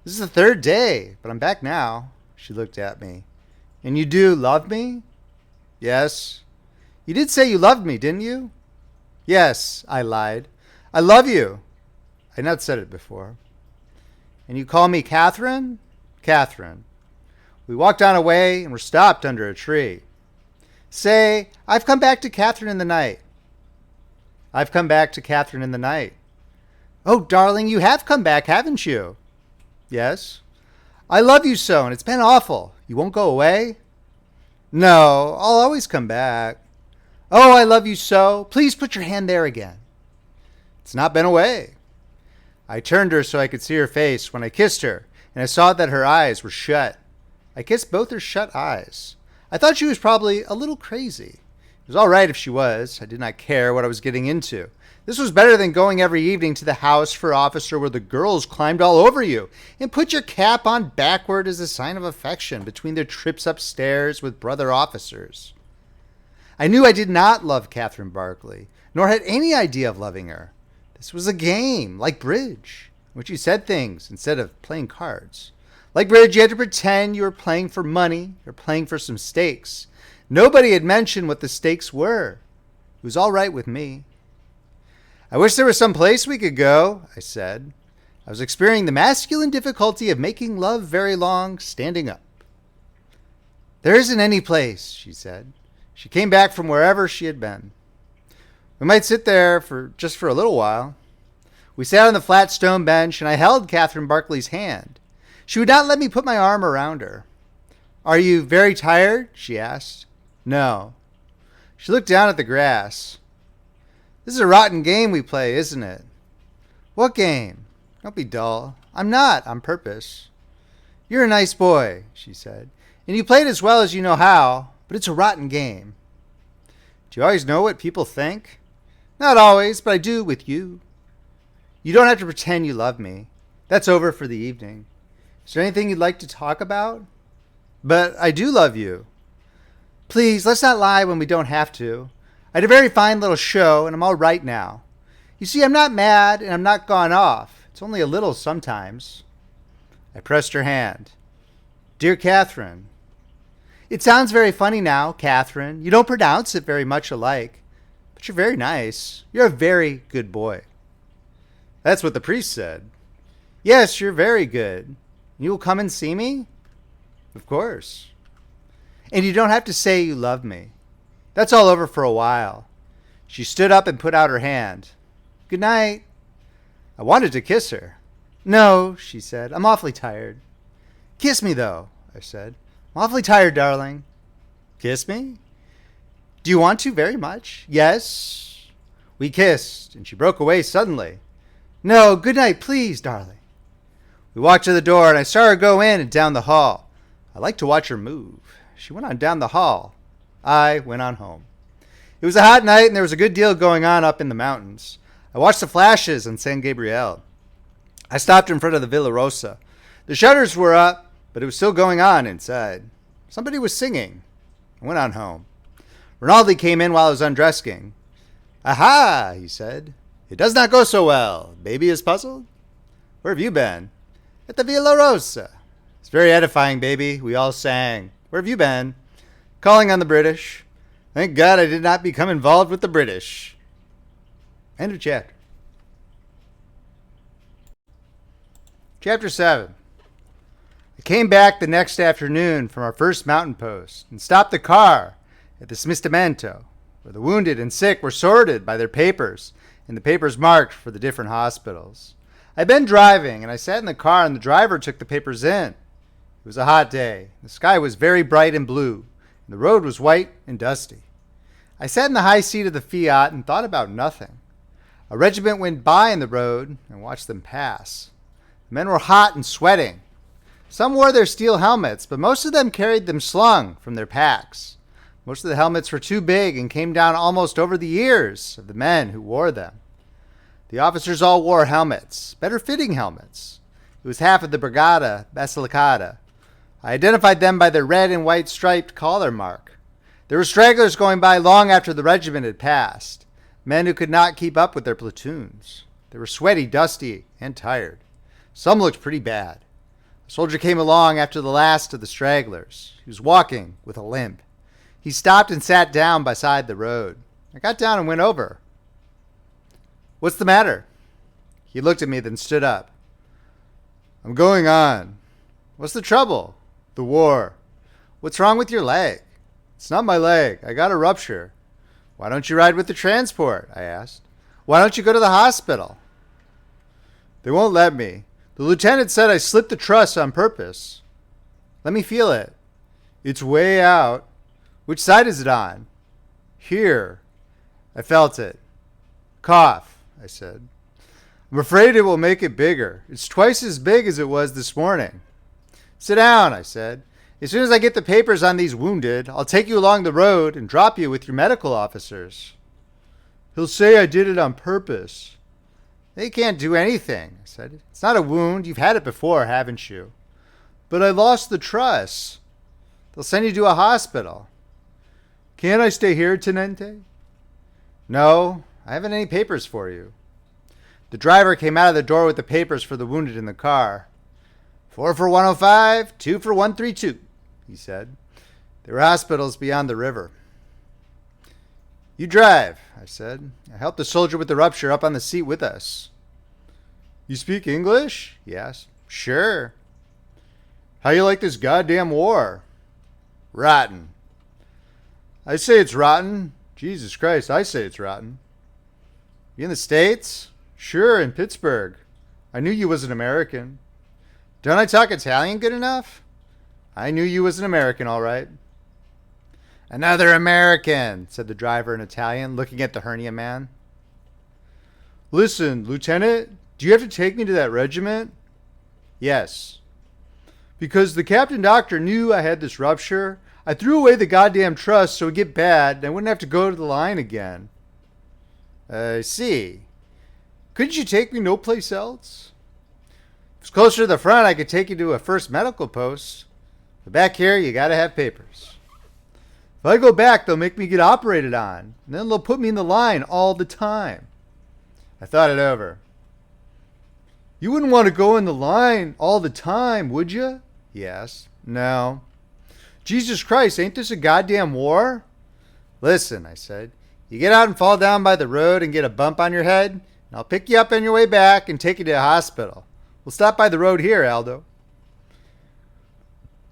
Speaker 1: This is the third day, but I'm back now. She looked at me. And you do love me? Yes. You did say you loved me, didn't you? Yes, I lied. I love you. I'd not said it before. And you call me Catherine? Catherine. We walked on away and were stopped under a tree. Say, I've come back to Catherine in the night. I've come back to Catherine in the night. Oh, darling, you have come back, haven't you? Yes. I love you so, and it's been awful. You won't go away? No, I'll always come back. Oh, I love you so. Please put your hand there again. It's not been away. I turned her so I could see her face when I kissed her, and I saw that her eyes were shut. I kissed both her shut eyes. I thought she was probably a little crazy. It was all right if she was. I did not care what I was getting into. This was better than going every evening to the house for officer where the girls climbed all over you and put your cap on backward as a sign of affection between their trips upstairs with brother officers. I knew I did not love Catherine Barclay, nor had any idea of loving her. This was a game, like bridge, in which you said things instead of playing cards. Like bridge, you had to pretend you were playing for money or playing for some stakes. Nobody had mentioned what the stakes were. It was all right with me. I wish there was some place we could go, I said. I was experiencing the masculine difficulty of making love very long, standing up. There isn't any place, she said. She came back from wherever she had been. We might sit there just for a little while. We sat on the flat stone bench, and I held Catherine Barclay's hand. She would not let me put my arm around her. Are you very tired? She asked. No. She looked down at the grass. This is a rotten game we play, isn't it? What game? Don't be dull. I'm not, on purpose. You're a nice boy, she said, and you played as well as you know how, but it's a rotten game. Do you always know what people think? Not always, but I do with you. You don't have to pretend you love me. That's over for the evening. Is there anything you'd like to talk about? But I do love you. Please, let's not lie when we don't have to. I had a very fine little show, and I'm all right now. You see, I'm not mad, and I'm not gone off. It's only a little sometimes. I pressed her hand. Dear Catherine. It sounds very funny now, Catherine. You don't pronounce it very much alike. But you're very nice. You're a very good boy. That's what the priest said. Yes, you're very good. You will come and see me? Of course. And you don't have to say you love me. That's all over for a while. She stood up and put out her hand. Good night. I wanted to kiss her. No, she said. I'm awfully tired. Kiss me, though, I said. I'm awfully tired, darling. Kiss me? Do you want to very much? Yes. We kissed, and she broke away suddenly. No, good night, please, darling. We walked to the door, and I saw her go in and down the hall. I liked to watch her move. She went on down the hall. I went on home. It was a hot night, and there was a good deal going on up in the mountains. I watched the flashes on San Gabriel. I stopped in front of the Villa Rosa. The shutters were up, but it was still going on inside. Somebody was singing. I went on home. Rinaldi came in while I was undressing. Aha, he said. It does not go so well. Baby is puzzled? Where have you been? At the Villa Rosa. It's very edifying, baby. We all sang. Where have you been? Calling on the British. Thank God I did not become involved with the British. End of chapter. Chapter 7. I came back the next afternoon from our first mountain post and stopped the car at the smistamento, where the wounded and sick were sorted by their papers and the papers marked for the different hospitals. I'd been driving, and I sat in the car, and the driver took the papers in. It was a hot day. The sky was very bright and blue, and the road was white and dusty. I sat in the high seat of the Fiat and thought about nothing. A regiment went by in the road and watched them pass. The men were hot and sweating. Some wore their steel helmets, but most of them carried them slung from their packs. Most of the helmets were too big and came down almost over the ears of the men who wore them. The officers all wore helmets, better-fitting helmets. It was half of the Brigata Basilicata. I identified them by their red and white striped collar mark. There were stragglers going by long after the regiment had passed, men who could not keep up with their platoons. They were sweaty, dusty, and tired. Some looked pretty bad. A soldier came along after the last of the stragglers. He was walking with a limp. He stopped and sat down beside the road. I got down and went over. "What's the matter?" He looked at me, then stood up. "I'm going on." "What's the trouble?" "The war." "What's wrong with your leg?" "It's not my leg. I got a rupture." "Why don't you ride with the transport?" I asked. "Why don't you go to the hospital?" "They won't let me. The lieutenant said I slipped the truss on purpose." "Let me feel it." "It's way out." "Which side is it on?" "Here." I felt it. "Cough," I said. "I'm afraid it will make it bigger. It's twice as big as it was this morning." "Sit down," I said. "As soon as I get the papers on these wounded, I'll take you along the road and drop you with your medical officers." "He'll say I did it on purpose." "They can't do anything," I said. "It's not a wound. You've had it before, haven't you?" "But I lost the truss." "They'll send you to a hospital." "Can't I stay here, Tenente?" "No, I haven't any papers for you." The driver came out of the door with the papers for the wounded in the car. 4 for 105, 2 for 132, he said. There were hospitals beyond the river. "You drive," I said. I helped the soldier with the rupture up on the seat with us. "You speak English?" he asked. "Sure." "How you like this goddamn war?" "Rotten." "I say it's rotten." "Jesus Christ, I say it's rotten." "You in the States?" "Sure, in Pittsburgh." "I knew you was an American." "Don't I talk Italian good enough?" "I knew you was an American, all right." "Another American," said the driver in Italian, looking at the hernia man. "Listen, Lieutenant, do you have to take me to that regiment?" "Yes." "Because the captain doctor knew I had this rupture. I threw away the goddamn truss so it'd get bad and I wouldn't have to go to the line again." "I see. Couldn't you take me no place else?" "If it's closer to the front, I could take you to a first medical post. But back here, you gotta have papers." "If I go back, they'll make me get operated on. And then they'll put me in the line all the time." I thought it over. "You wouldn't want to go in the line all the time, would you?" he asked. "No." "Jesus Christ, ain't this a goddamn war?" "Listen," I said. "You get out and fall down by the road and get a bump on your head, and I'll pick you up on your way back and take you to a hospital. We'll stop by the road here, Aldo."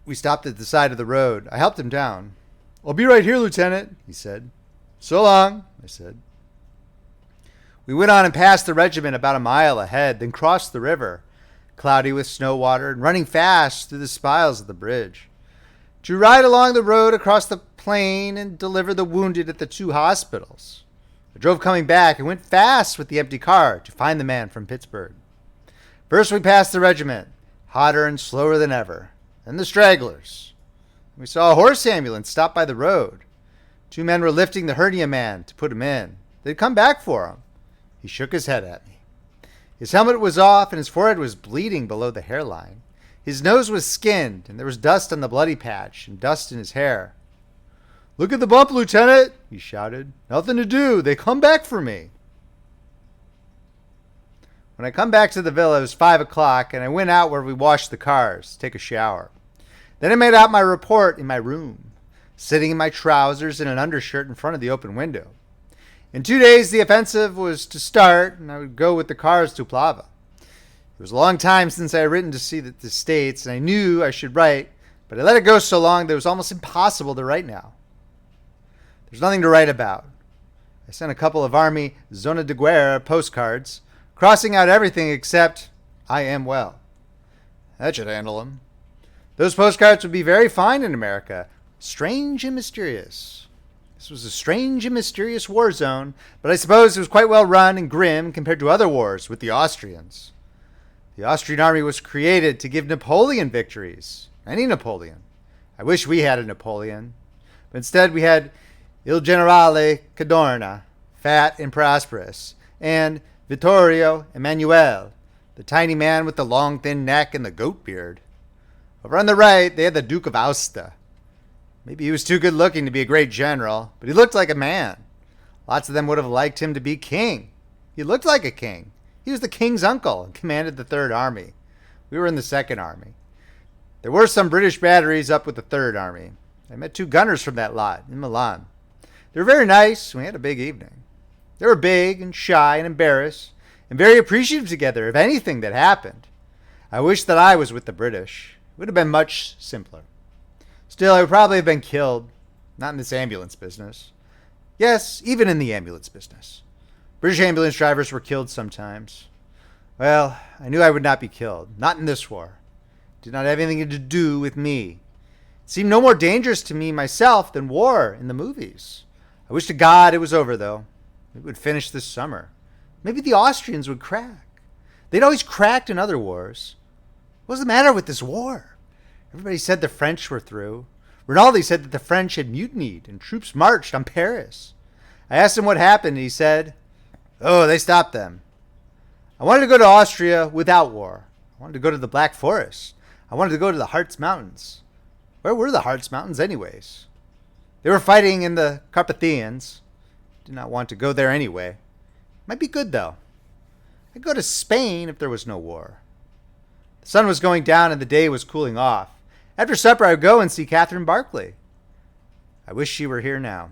Speaker 1: We stopped at the side of the road. I helped him down. "I'll be right here, Lieutenant," he said. "So long," I said. We went on and passed the regiment about a mile ahead, then crossed the river, cloudy with snow water, and running fast through the spiles of the bridge. To ride along the road across the plain and deliver the wounded at the 2 hospitals. I drove coming back and went fast with the empty car to find the man from Pittsburgh. First we passed the regiment, hotter and slower than ever, then the stragglers. We saw a horse ambulance stop by the road. 2 men were lifting the hernia man to put him in. They'd come back for him. He shook his head at me. His helmet was off and his forehead was bleeding below the hairline. His nose was skinned and there was dust on the bloody patch and dust in his hair. "Look at the bump, Lieutenant," he shouted. "Nothing to do. They come back for me." When I come back to the villa, it was 5 o'clock, and I went out where we washed the cars, take a shower. Then I made out my report in my room, sitting in my trousers and an undershirt in front of the open window. In 2 days, the offensive was to start, and I would go with the cars to Plava. It was a long time since I had written to see the States, and I knew I should write, but I let it go so long that it was almost impossible to write now. There's nothing to write about. I sent a couple of Army Zona de Guerra postcards, crossing out everything except, "I am well." That should handle them. Those postcards would be very fine in America. Strange and mysterious. This was a strange and mysterious war zone, but I suppose it was quite well run and grim compared to other wars with the Austrians. The Austrian army was created to give Napoleon victories. Any Napoleon. I wish we had a Napoleon. But instead we had Il Generale Cadorna, fat and prosperous, and Vittorio Emanuele, the tiny man with the long thin neck and the goat beard. Over on the right, they had the Duke of Aosta. Maybe he was too good looking to be a great general, but he looked like a man. Lots of them would have liked him to be king. He looked like a king. He was the king's uncle and commanded the Third Army. We were in the Second Army. There were some British batteries up with the Third Army. I met 2 gunners from that lot in Milan. They were very nice, and we had a big evening. They were big and shy and embarrassed, and very appreciative together of anything that happened. I wish that I was with the British. It would have been much simpler. Still, I would probably have been killed. Not in this ambulance business. Yes, even in the ambulance business. British ambulance drivers were killed sometimes. Well, I knew I would not be killed. Not in this war. It did not have anything to do with me. It seemed no more dangerous to me myself than war in the movies. I wish to God it was over, though. It would finish this summer. Maybe the Austrians would crack. They'd always cracked in other wars. What's the matter with this war? Everybody said the French were through. Rinaldi said that the French had mutinied and troops marched on Paris. I asked him what happened, and he said, "Oh, they stopped them." I wanted to go to Austria without war. I wanted to go to the Black Forest. I wanted to go to the Harz Mountains. Where were the Harz Mountains anyways? They were fighting in the Carpathians. Did not want to go there anyway. Might be good, though. I'd go to Spain if there was no war. The sun was going down and the day was cooling off. After supper, I would go and see Catherine Barclay. I wish she were here now.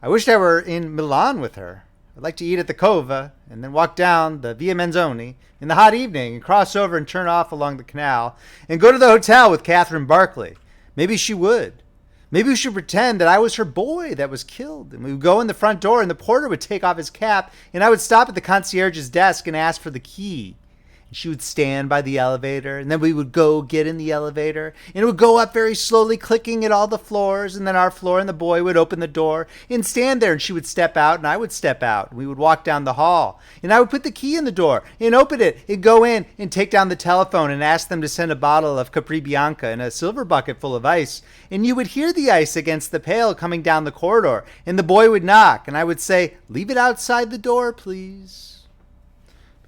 Speaker 1: I wished I were in Milan with her. I'd like to eat at the Cova and then walk down the Via Menzoni in the hot evening and cross over and turn off along the canal and go to the hotel with Catherine Barclay. Maybe she would. Maybe we should pretend that I was her boy that was killed, and we would go in the front door and the porter would take off his cap and I would stop at the concierge's desk and ask for the key. She would stand by the elevator, and then we would go get in the elevator, and it would go up very slowly, clicking at all the floors, and then our floor, and the boy would open the door and stand there, and she would step out, and I would step out, and we would walk down the hall, and I would put the key in the door and open it and go in and take down the telephone and ask them to send a bottle of Capri Bianca and a silver bucket full of ice, and you would hear the ice against the pail coming down the corridor, and the boy would knock, and I would say, "Leave it outside the door, please."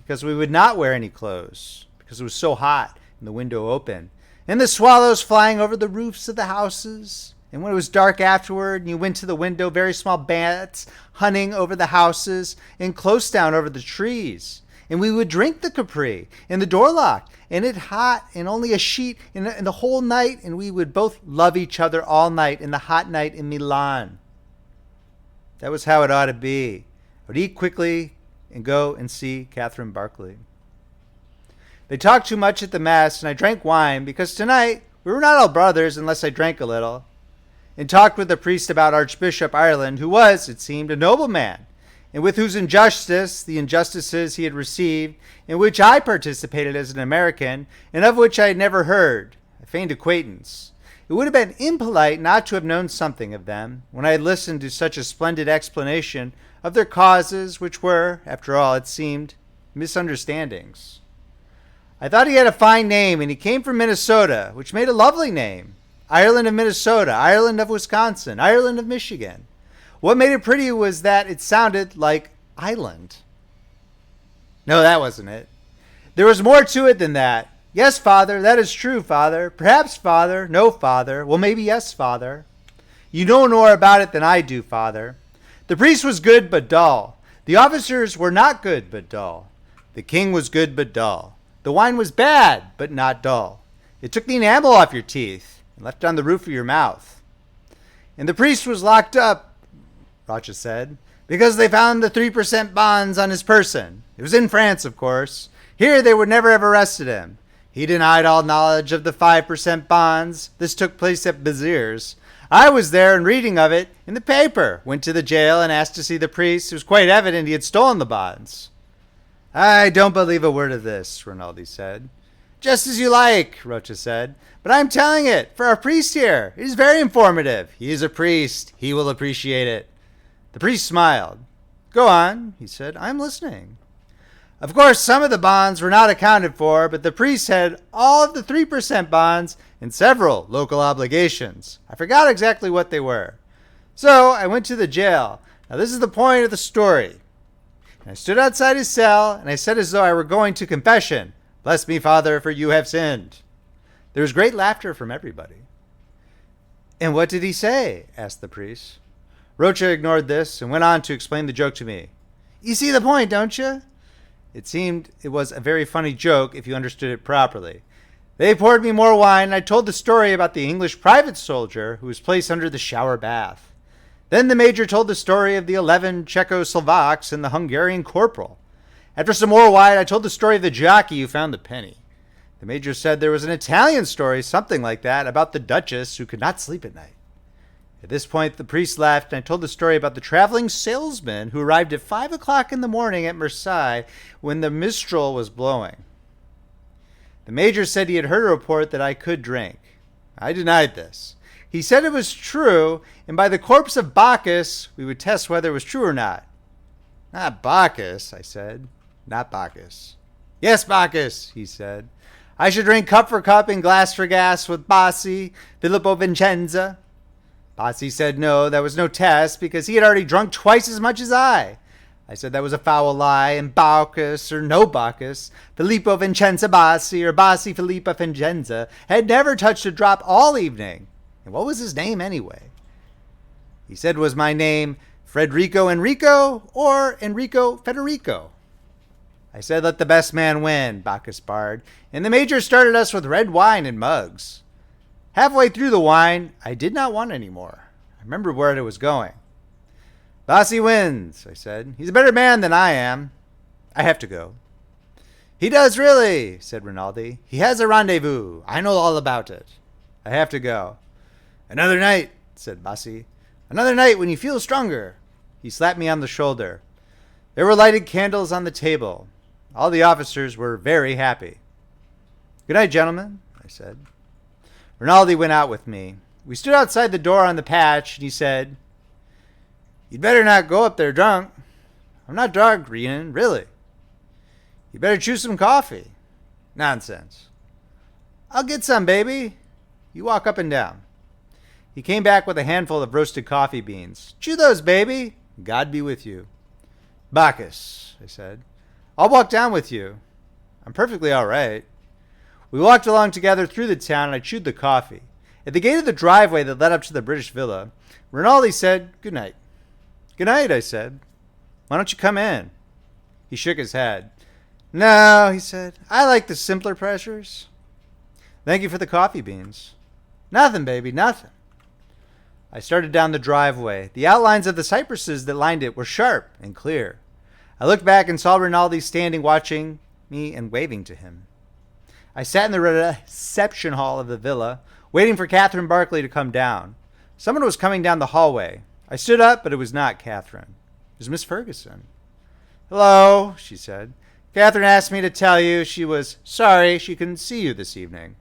Speaker 1: Because we would not wear any clothes, because it was so hot and the window open, and the swallows flying over the roofs of the houses. And when it was dark afterward and you went to the window, very small bats hunting over the houses and close down over the trees. And we would drink the Capri and the door locked and it hot and only a sheet and the whole night, and we would both love each other all night in the hot night in Milan. That was how it ought to be. I would eat quickly and go and see Catherine Barclay. They talked too much at the Mass, and I drank wine, because tonight we were not all brothers unless I drank a little, and talked with the priest about Archbishop Ireland, who was, it seemed, a noble man, and with whose injustice, the injustices he had received, in which I participated as an American, and of which I had never heard, I feigned acquaintance. It would have been impolite not to have known something of them, when I had listened to such a splendid explanation of their causes, which were, after all, it seemed, misunderstandings. I thought he had a fine name, and he came from Minnesota, which made a lovely name. Ireland of Minnesota, Ireland of Wisconsin, Ireland of Michigan. What made it pretty was that it sounded like island. No, that wasn't it. There was more to it than that. Yes, Father, that is true, Father. Perhaps, Father. No, Father. Well, maybe yes, Father. You know more about it than I do, Father. The priest was good but dull. The officers were not good but dull. The king was good but dull. The wine was bad but not dull. It took the enamel off your teeth and left it on the roof of your mouth. And the priest was locked up, Rocha said, because they found the 3% bonds on his person. It was in France, of course. Here they would never have arrested him. He denied all knowledge of the 5% bonds. This took place at Béziers. I was there and reading of it in the paper. Went to the jail and asked to see the priest. It was quite evident he had stolen the bonds. I don't believe a word of this, Rinaldi said. Just as you like, Rocha said. But I'm telling it, for our priest here. It is very informative. He is a priest. He will appreciate it. The priest smiled. Go on, he said. I'm listening. Of course, some of the bonds were not accounted for, but the priest had all of the 3% bonds and several local obligations. I forgot exactly what they were. So I went to the jail. Now this is the point of the story. And I stood outside his cell, and I said as though I were going to confession, "Bless me, Father, for you have sinned." There was great laughter from everybody. "And what did he say?" asked the priest. Rocha ignored this and went on to explain the joke to me. "You see the point, don't you?" It seemed it was a very funny joke if you understood it properly. They poured me more wine, and I told the story about the English private soldier who was placed under the shower bath. Then the major told the story of the 11 Czechoslovaks and the Hungarian corporal. After some more wine, I told the story of the jockey who found the penny. The major said there was an Italian story, something like that, about the duchess who could not sleep at night. At this point, the priest laughed, and I told the story about the traveling salesman who arrived at 5 o'clock in the morning at Marseille when the Mistral was blowing. The major said he had heard a report that I could drink. I denied this. He said it was true, and by the corpse of Bacchus, we would test whether it was true or not. "Not Bacchus," I said. "Not Bacchus." "Yes, Bacchus," he said. "I should drink cup for cup and glass for glass with Bassi, Filippo Vincenza." Bassi said no, that was no test, because he had already drunk twice as much as I. I said that was a foul lie, and Bacchus, or no Bacchus, Filippo Vincenza Bassi, or Bassi Filippo Vincenza, had never touched a drop all evening. And what was his name anyway? He said was my name Frederico Enrico, or Enrico Federico. I said let the best man win, Bacchus barred, and the major started us with red wine and mugs. Halfway through the wine, I did not want any more. I remembered where it was going. "Bassi wins," I said. "He's a better man than I am. I have to go." "He does really," said Rinaldi. "He has a rendezvous. I know all about it. I have to go." "Another night," said Bassi. "Another night when you feel stronger." He slapped me on the shoulder. There were lighted candles on the table. All the officers were very happy. "Good night, gentlemen," I said. Rinaldi went out with me. We stood outside the door on the patch, and he said, "You'd better not go up there drunk." "I'm not drunk, Renan, really." "You'd better chew some coffee." "Nonsense." "I'll get some, baby." You walk up and down. He came back with a handful of roasted coffee beans. "Chew those, baby. God be with you." "Bacchus," I said. "I'll walk down with you. I'm perfectly all right." We walked along together through the town, and I chewed the coffee. At the gate of the driveway that led up to the British villa, Rinaldi said, "Good night." "Good night," I said. "Why don't you come in?" He shook his head. "No," he said. "I like the simpler pleasures." "Thank you for the coffee beans." "Nothing, baby, nothing." I started down the driveway. The outlines of the cypresses that lined it were sharp and clear. I looked back and saw Rinaldi standing watching me and waving to him. I sat in the reception hall of the villa, waiting for Catherine Barclay to come down. Someone was coming down the hallway. I stood up, but it was not Catherine. It was Miss Ferguson. "Hello," she said. "Catherine asked me to tell you she was sorry she couldn't see you this evening."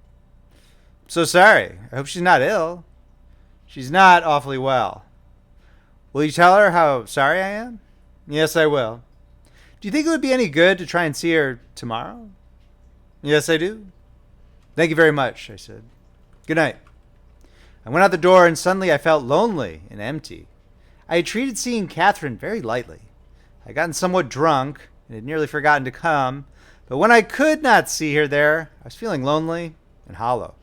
Speaker 1: "I'm so sorry. I hope she's not ill." "She's not awfully well." "Will you tell her how sorry I am?" "Yes, I will." "Do you think it would be any good to try and see her tomorrow?" "Yes, I do." "Thank you very much," I said. "Good night." I went out the door, and suddenly I felt lonely and empty. I had treated seeing Catherine very lightly. I had gotten somewhat drunk, and had nearly forgotten to come, but when I could not see her there, I was feeling lonely and hollow.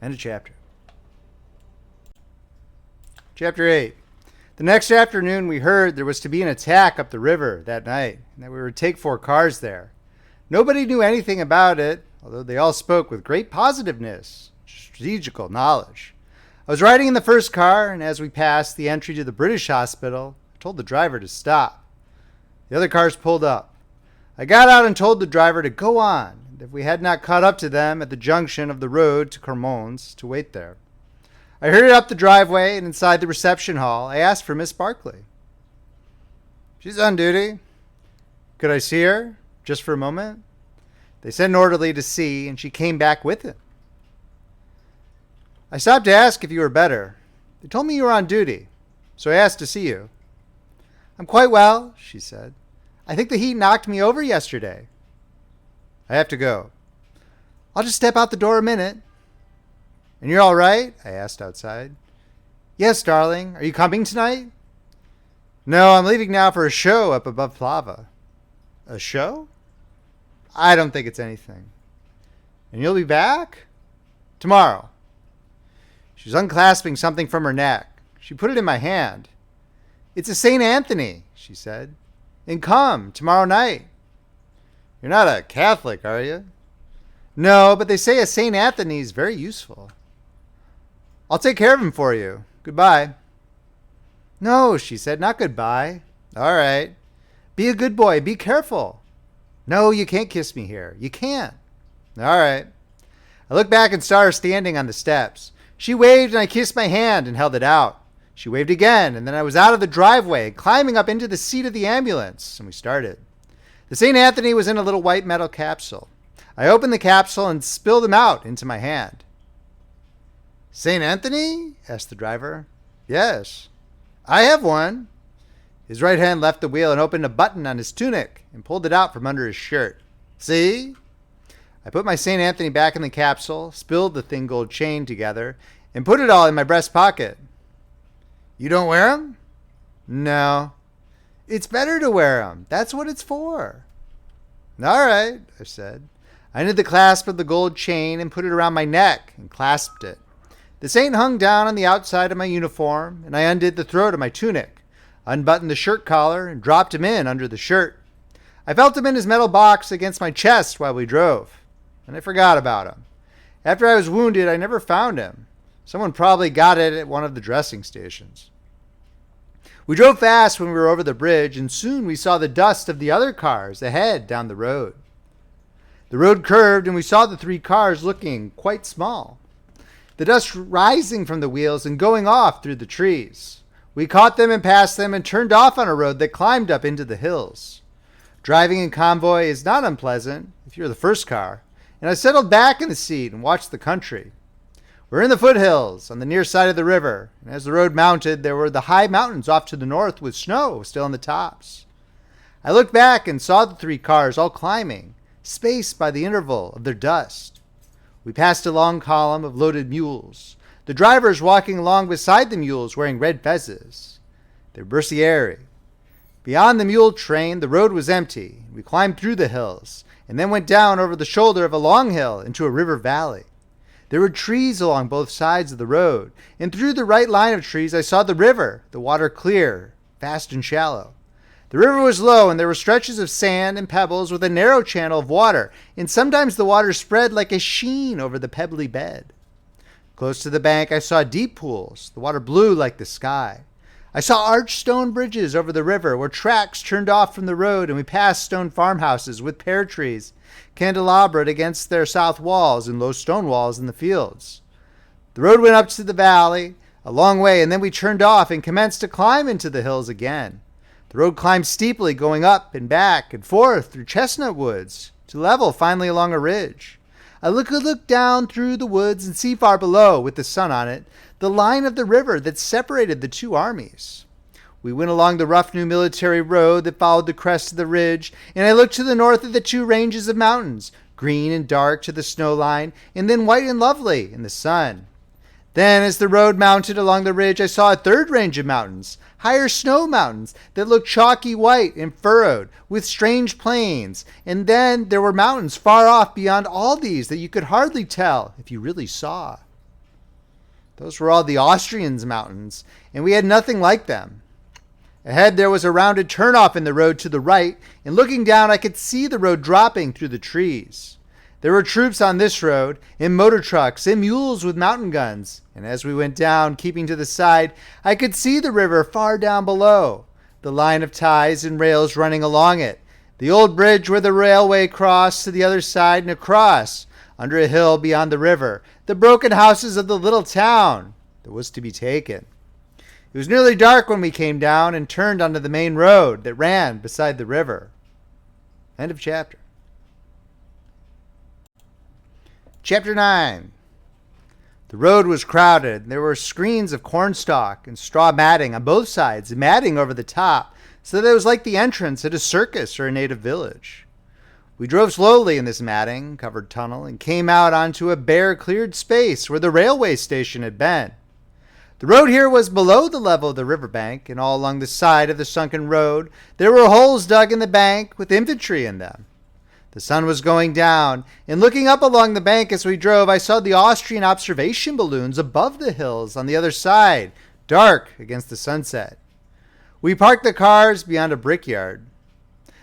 Speaker 1: End of chapter. Chapter 8. The next afternoon we heard there was to be an attack up the river that night, and that we were to take 4 cars there. Nobody knew anything about it, although they all spoke with great positiveness, strategical knowledge. I was riding in the first car, and as we passed the entry to the British hospital, I told the driver to stop. The other cars pulled up. I got out and told the driver to go on, and if we had not caught up to them at the junction of the road to Cormons, to wait there. I hurried up the driveway, and inside the reception hall, I asked for Miss Barclay. "She's on duty." "Could I see her, just for a moment?" They sent an orderly to see, and she came back with him. "I stopped to ask if you were better. They told me you were on duty, so I asked to see you." "I'm quite well," she said. "I think the heat knocked me over yesterday." "I have to go." "I'll just step out the door a minute." "And you're all right?" I asked outside. "Yes, darling. Are you coming tonight?" No, I'm leaving now for a show up above Plava. A show? I don't think it's anything. And you'll be back? Tomorrow. She was unclasping something from her neck. She put it in my hand. It's a St. Anthony, she said. And come, tomorrow night. You're not a Catholic, are you? No, but they say a St. Anthony's very useful. I'll take care of him for you. Goodbye. No, she said, not goodbye. All right. Be a good boy. Be careful. No, you can't kiss me here. You can't. All right. I looked back and saw her standing on the steps. She waved and I kissed my hand and held it out. She waved again, and then I was out of the driveway, climbing up into the seat of the ambulance, and we started. The St. Anthony was in a little white metal capsule. I opened the capsule and spilled him out into my hand. St. Anthony? Asked the driver. Yes. I have one. His right hand left the wheel and opened a button on his tunic and pulled it out from under his shirt. See? I put my St. Anthony back in the capsule, spilled the thin gold chain together, and put it all in my breast pocket. You don't wear 'em? No. It's better to wear 'em. That's what it's for. All right, I said. I undid the clasp of the gold chain and put it around my neck and clasped it. The saint hung down on the outside of my uniform, and I undid the throat of my tunic, unbuttoned the shirt collar, and dropped him in under the shirt. I felt him in his metal box against my chest while we drove, and I forgot about him. After I was wounded, I never found him. Someone probably got it at one of the dressing stations. We drove fast when we were over the bridge, and soon we saw the dust of the other cars ahead down the road. The road curved, and we saw the 3 cars looking quite small, the dust rising from the wheels and going off through the trees. We caught them and passed them and turned off on a road that climbed up into the hills. Driving in convoy is not unpleasant if you're the first car, and I settled back in the seat and watched the country. We're in the foothills on the near side of the river, and as the road mounted, there were the high mountains off to the north with snow still on the tops. I looked back and saw the 3 cars all climbing, spaced by the interval of their dust. We passed a long column of loaded mules, the drivers walking along beside the mules wearing red fezzes. They were bursieri. Beyond the mule train, the road was empty. We climbed through the hills, and then went down over the shoulder of a long hill into a river valley. There were trees along both sides of the road, and through the right line of trees I saw the river, the water clear, fast and shallow. The river was low, and there were stretches of sand and pebbles with a narrow channel of water, and sometimes the water spread like a sheen over the pebbly bed. Close to the bank I saw deep pools, the water blue like the sky. I saw arched stone bridges over the river where tracks turned off from the road, and we passed stone farmhouses with pear trees candelabraed against their south walls and low stone walls in the fields. The road went up to the valley a long way, and then we turned off and commenced to climb into the hills again. The road climbed steeply, going up and back and forth through chestnut woods to level finally along a ridge. I could look down through the woods and see far below, with the sun on it, the line of the river that separated the 2 armies. We went along the rough new military road that followed the crest of the ridge, and I looked to the north at the 2 ranges of mountains, green and dark to the snow line, and then white and lovely in the sun. Then, as the road mounted along the ridge, I saw a 3rd range of mountains, higher snow mountains that looked chalky white and furrowed, with strange plains, and then there were mountains far off beyond all these that you could hardly tell if you really saw. Those were all the Austrians' mountains, and we had nothing like them. Ahead there was a rounded turnoff in the road to the right, and looking down I could see the road dropping through the trees. There were troops on this road, and motor trucks, and mules with mountain guns, and as we went down, keeping to the side, I could see the river far down below, the line of ties and rails running along it, the old bridge where the railway crossed to the other side and across, under a hill beyond the river, the broken houses of the little town that was to be taken. It was nearly dark when we came down and turned onto the main road that ran beside the river. End of chapter. Chapter 9. The road was crowded. There were screens of cornstalk and straw matting on both sides, matting over the top, so that it was like the entrance at a circus or a native village. We drove slowly in this matting-covered tunnel and came out onto a bare, cleared space where the railway station had been. The road here was below the level of the riverbank, and all along the side of the sunken road there were holes dug in the bank with infantry in them. The sun was going down, and looking up along the bank as we drove, I saw the Austrian observation balloons above the hills on the other side, dark against the sunset. We parked the cars beyond a brickyard.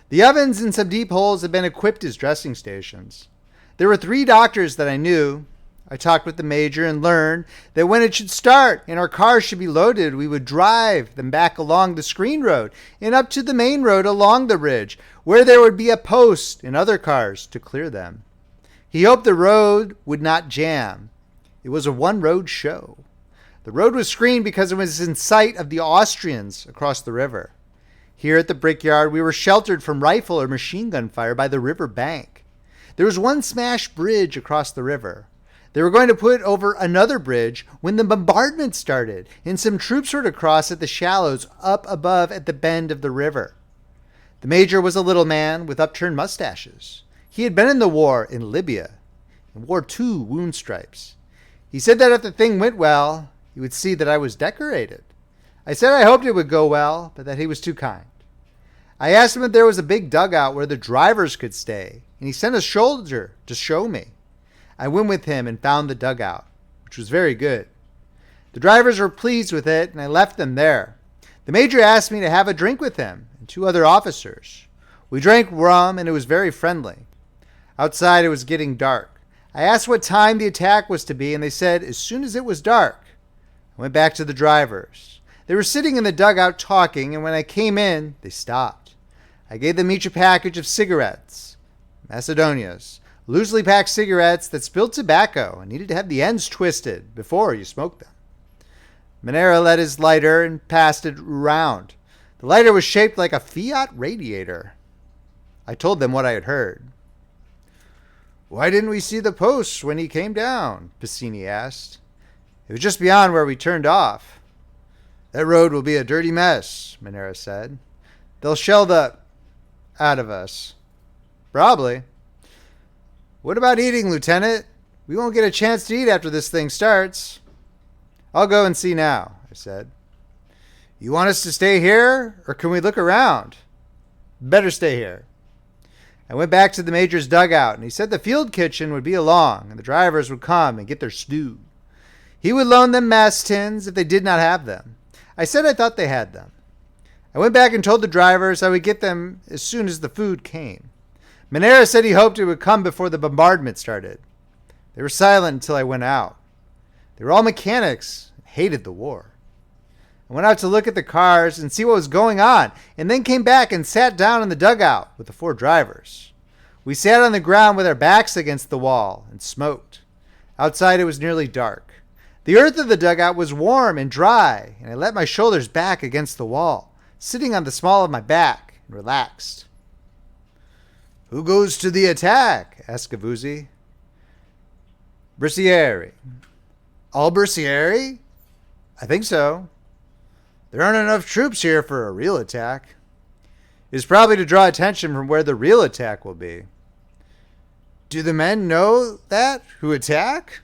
Speaker 1: The ovens in some deep holes had been equipped as dressing stations. There were 3 doctors that I knew. I talked with the major and learned that when it should start and our cars should be loaded, we would drive them back along the screen road and up to the main road along the ridge, where there would be a post and other cars to clear them. He hoped the road would not jam. It was a one-road show. The road was screened because it was in sight of the Austrians across the river. Here at the brickyard, we were sheltered from rifle or machine gun fire by the river bank. There was one smashed bridge across the river. They were going to put over another bridge when the bombardment started, and some troops were to cross at the shallows up above at the bend of the river. The major was a little man with upturned mustaches. He had been in the war in Libya and wore 2 wound stripes. He said that if the thing went well, he would see that I was decorated. I said I hoped it would go well, but that he was too kind. I asked him if there was a big dugout where the drivers could stay, and he sent a soldier to show me. I went with him and found the dugout, which was very good. The drivers were pleased with it, and I left them there. The major asked me to have a drink with him and 2 other officers. We drank rum, and it was very friendly. Outside, it was getting dark. I asked what time the attack was to be, and they said as soon as it was dark. I went back to the drivers. They were sitting in the dugout talking, and when I came in, they stopped. I gave them each a package of cigarettes, Macedonias, loosely packed cigarettes that spilled tobacco and needed to have the ends twisted before you smoked them. Manera lit his lighter and passed it around. The lighter was shaped like a Fiat radiator. I told them what I had heard. "Why didn't we see the posts when he came down?" Piscini asked. "It was just beyond where we turned off." "That road will be a dirty mess," Manera said. "They'll shell the out of us." "Probably." "What about eating, Lieutenant? We won't get a chance to eat after this thing starts." "I'll go and see now," I said. "You want us to stay here, or can we look around?" "Better stay here." I went back to the major's dugout, and he said the field kitchen would be along, and the drivers would come and get their stew. He would loan them mess tins if they did not have them. I said I thought they had them. I went back and told the drivers I would get them as soon as the food came. Manera said he hoped it would come before the bombardment started. They were silent until I went out. They were all mechanics and hated the war. I went out to look at the cars and see what was going on, and then came back and sat down in the dugout with the 4 drivers. We sat on the ground with our backs against the wall and smoked. Outside it was nearly dark. The earth of the dugout was warm and dry, and I let my shoulders back against the wall, sitting on the small of my back, and relaxed. "Who goes to the attack?" asked Gavuzzi. "Bersieri." "All Bersieri?" "I think so. There aren't enough troops here for a real attack." "It is probably to draw attention from where the real attack will be." "Do the men know that, who attack?"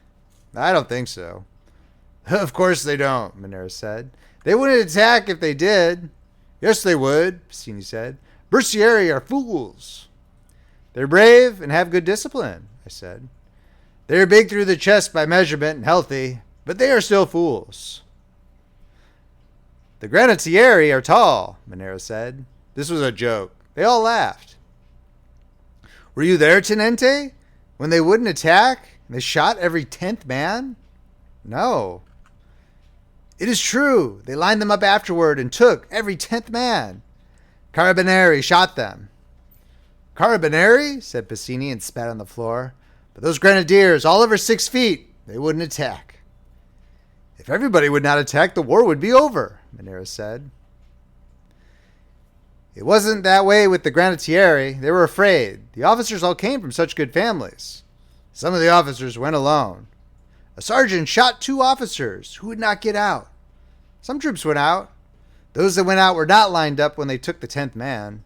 Speaker 1: "I don't think so." "Of course they don't," Manera said. "They wouldn't attack if they did." "Yes, they would," Piscini said. "Bersieri are fools." "They're brave and have good discipline," I said. "They're big through the chest by measurement and healthy, but they are still fools." "The Granatieri are tall," Manera said. This was a joke. They all laughed. "Were you there, Tenente, when they wouldn't attack and they shot every 10th man?" "No." "It is true. They lined them up afterward and took every 10th man. Carabinieri shot them." "Carabinieri?" said Piscini and spat on the floor. "But those grenadiers, all over 6 feet, they wouldn't attack." "If everybody would not attack, the war would be over," Manera said. "It wasn't that way with the Granatieri. They were afraid. The officers all came from such good families. Some of the officers went alone. A sergeant shot 2 officers who would not get out. Some troops went out. Those that went out were not lined up when they took the 10th man."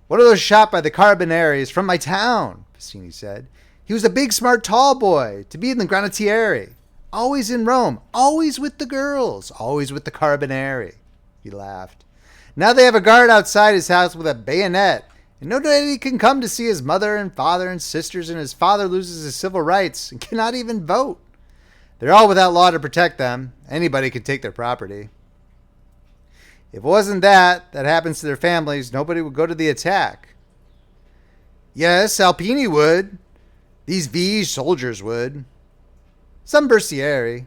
Speaker 1: "One of those shot by the Carabinieri is from my town," Piscini said. "He was a big, smart, tall boy to be in the Granatieri. Always in Rome. Always with the girls. Always with the Carbonari. He laughed. Now they have a guard outside his house with a bayonet, and nobody can come to see his mother and father and sisters, and his father loses his civil rights and cannot even vote. They're all without law to protect them. Anybody can take their property. If it wasn't that happens to their families, nobody would go to the attack. Yes, Alpini would. These Vige soldiers would. Some Bercieri.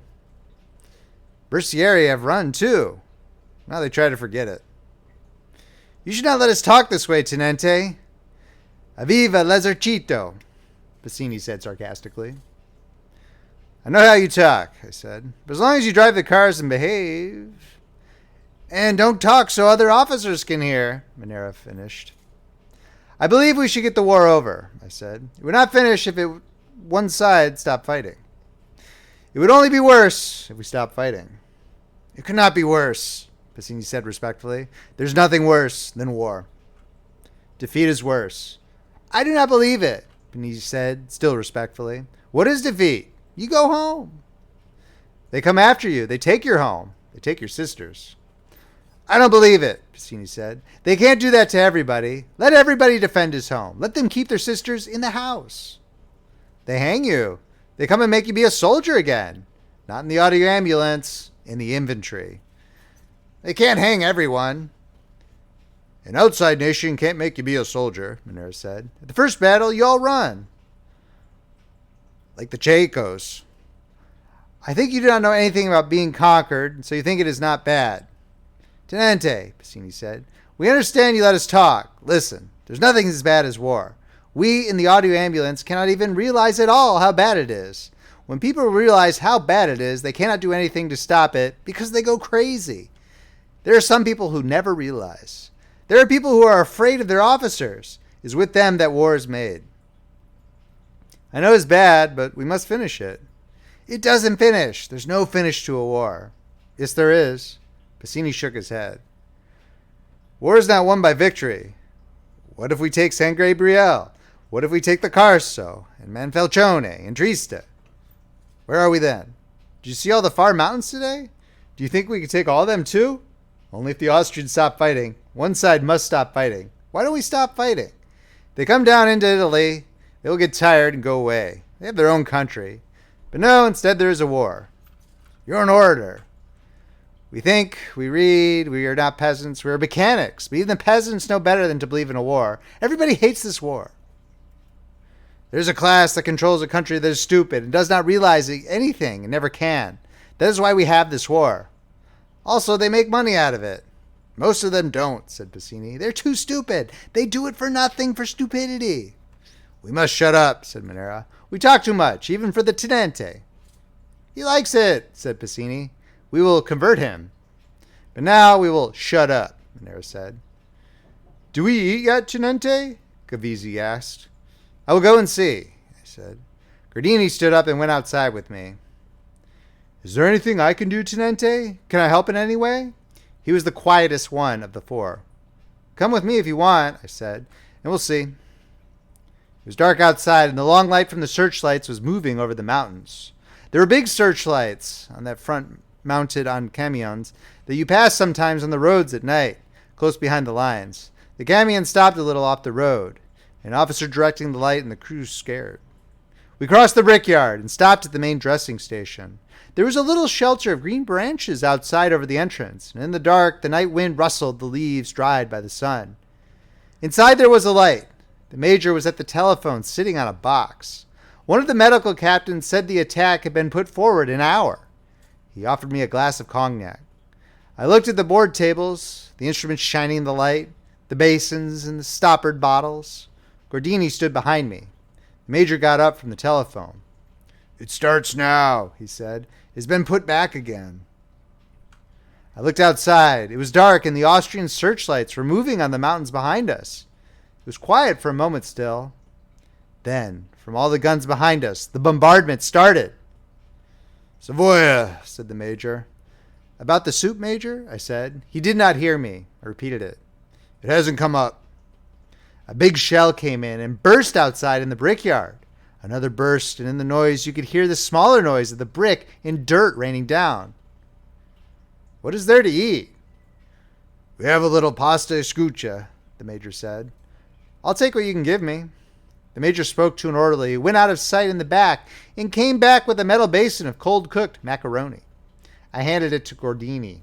Speaker 1: Bercieri have run, too. Now they try to forget it. You should not let us talk this way, Tenente. Aviva l'esercito, Pacini said sarcastically. I know how you talk, I said. But as long as you drive the cars and behave. And don't talk so other officers can hear, Manera finished. I believe we should get the war over, I said. It would not finish if one side stopped fighting. It would only be worse if we stopped fighting. It could not be worse, Pacini said respectfully. There's nothing worse than war. Defeat is worse. I do not believe it, Pacini said, still respectfully. What is defeat? You go home. They come after you. They take your home. They take your sisters. I don't believe it, Pacini said. They can't do that to everybody. Let everybody defend his home. Let them keep their sisters in the house. They hang you. They come and make you be a soldier again. Not in the audio ambulance, in the infantry. They can't hang everyone. An outside nation can't make you be a soldier, Manera said. At the first battle, you all run. Like the Chacos. I think you do not know anything about being conquered, so you think it is not bad. Tenente, Pacini said, we understand you let us talk. Listen, there's nothing as bad as war. We in the audio ambulance cannot even realize at all how bad it is. When people realize how bad it is, they cannot do anything to stop it because they go crazy. There are some people who never realize. There are people who are afraid of their officers. It is with them that war is made. I know it's bad, but we must finish it. It doesn't finish. There's no finish to a war. Yes, there is. Pacini shook his head. War is not won by victory. What if we take San Gabriel? What if we take the Carso and Manfalcione and Trieste? Where are we then? Did you see all the far mountains today? Do you think we could take all of them too? Only if the Austrians stop fighting. One side must stop fighting. Why don't we stop fighting? They come down into Italy. They will get tired and go away. They have their own country. But no, instead there is a war. You're an orator. We think, we read, we are not peasants, we are mechanics. But even the peasants know better than to believe in a war. Everybody hates this war. There's a class that controls a country that is stupid and does not realize anything and never can. That is why we have this war. Also, they make money out of it. Most of them don't, said Pacini. They're too stupid. They do it for nothing, for stupidity. We must shut up, said Manera. We talk too much, even for the Tenente. He likes it, said Pacini. We will convert him. But now we will shut up, Manera said. Do we eat yet, Tenente? Gavizzi asked. I will go and see, I said. Gardini stood up and went outside with me. Is there anything I can do, Tenente? Can I help in any way? He was the quietest one of the four. Come with me if you want, I said, and we'll see. It was dark outside, and the long light from the searchlights was moving over the mountains. There were big searchlights on that front mounted on camions that you pass sometimes on the roads at night, close behind the lines. The camion stopped a little off the road, an officer directing the light and the crew scared. We crossed the brickyard and stopped at the main dressing station. There was a little shelter of green branches outside over the entrance, and in the dark the night wind rustled the leaves dried by the sun. Inside there was a light. The major was at the telephone sitting on a box. One of the medical captains said the attack had been put forward an hour. He offered me a glass of cognac. I looked at the board tables, the instruments shining in the light, the basins and the stoppered bottles. Gordini stood behind me. The major got up from the telephone. It starts now, he said. It has been put back again. I looked outside. It was dark and the Austrian searchlights were moving on the mountains behind us. It was quiet for a moment still. Then, from all the guns behind us, the bombardment started. Savoia, said the major. About the soup, Major? I said. He did not hear me. I repeated it. It hasn't come up. A big shell came in and burst outside in the brickyard. Another burst, and in the noise you could hear the smaller noise of the brick and dirt raining down. "What is there to eat?" "We have a little pasta escucha," the major said. "I'll take what you can give me." The major spoke to an orderly who went out of sight in the back and came back with a metal basin of cold-cooked macaroni. I handed it to Gordini.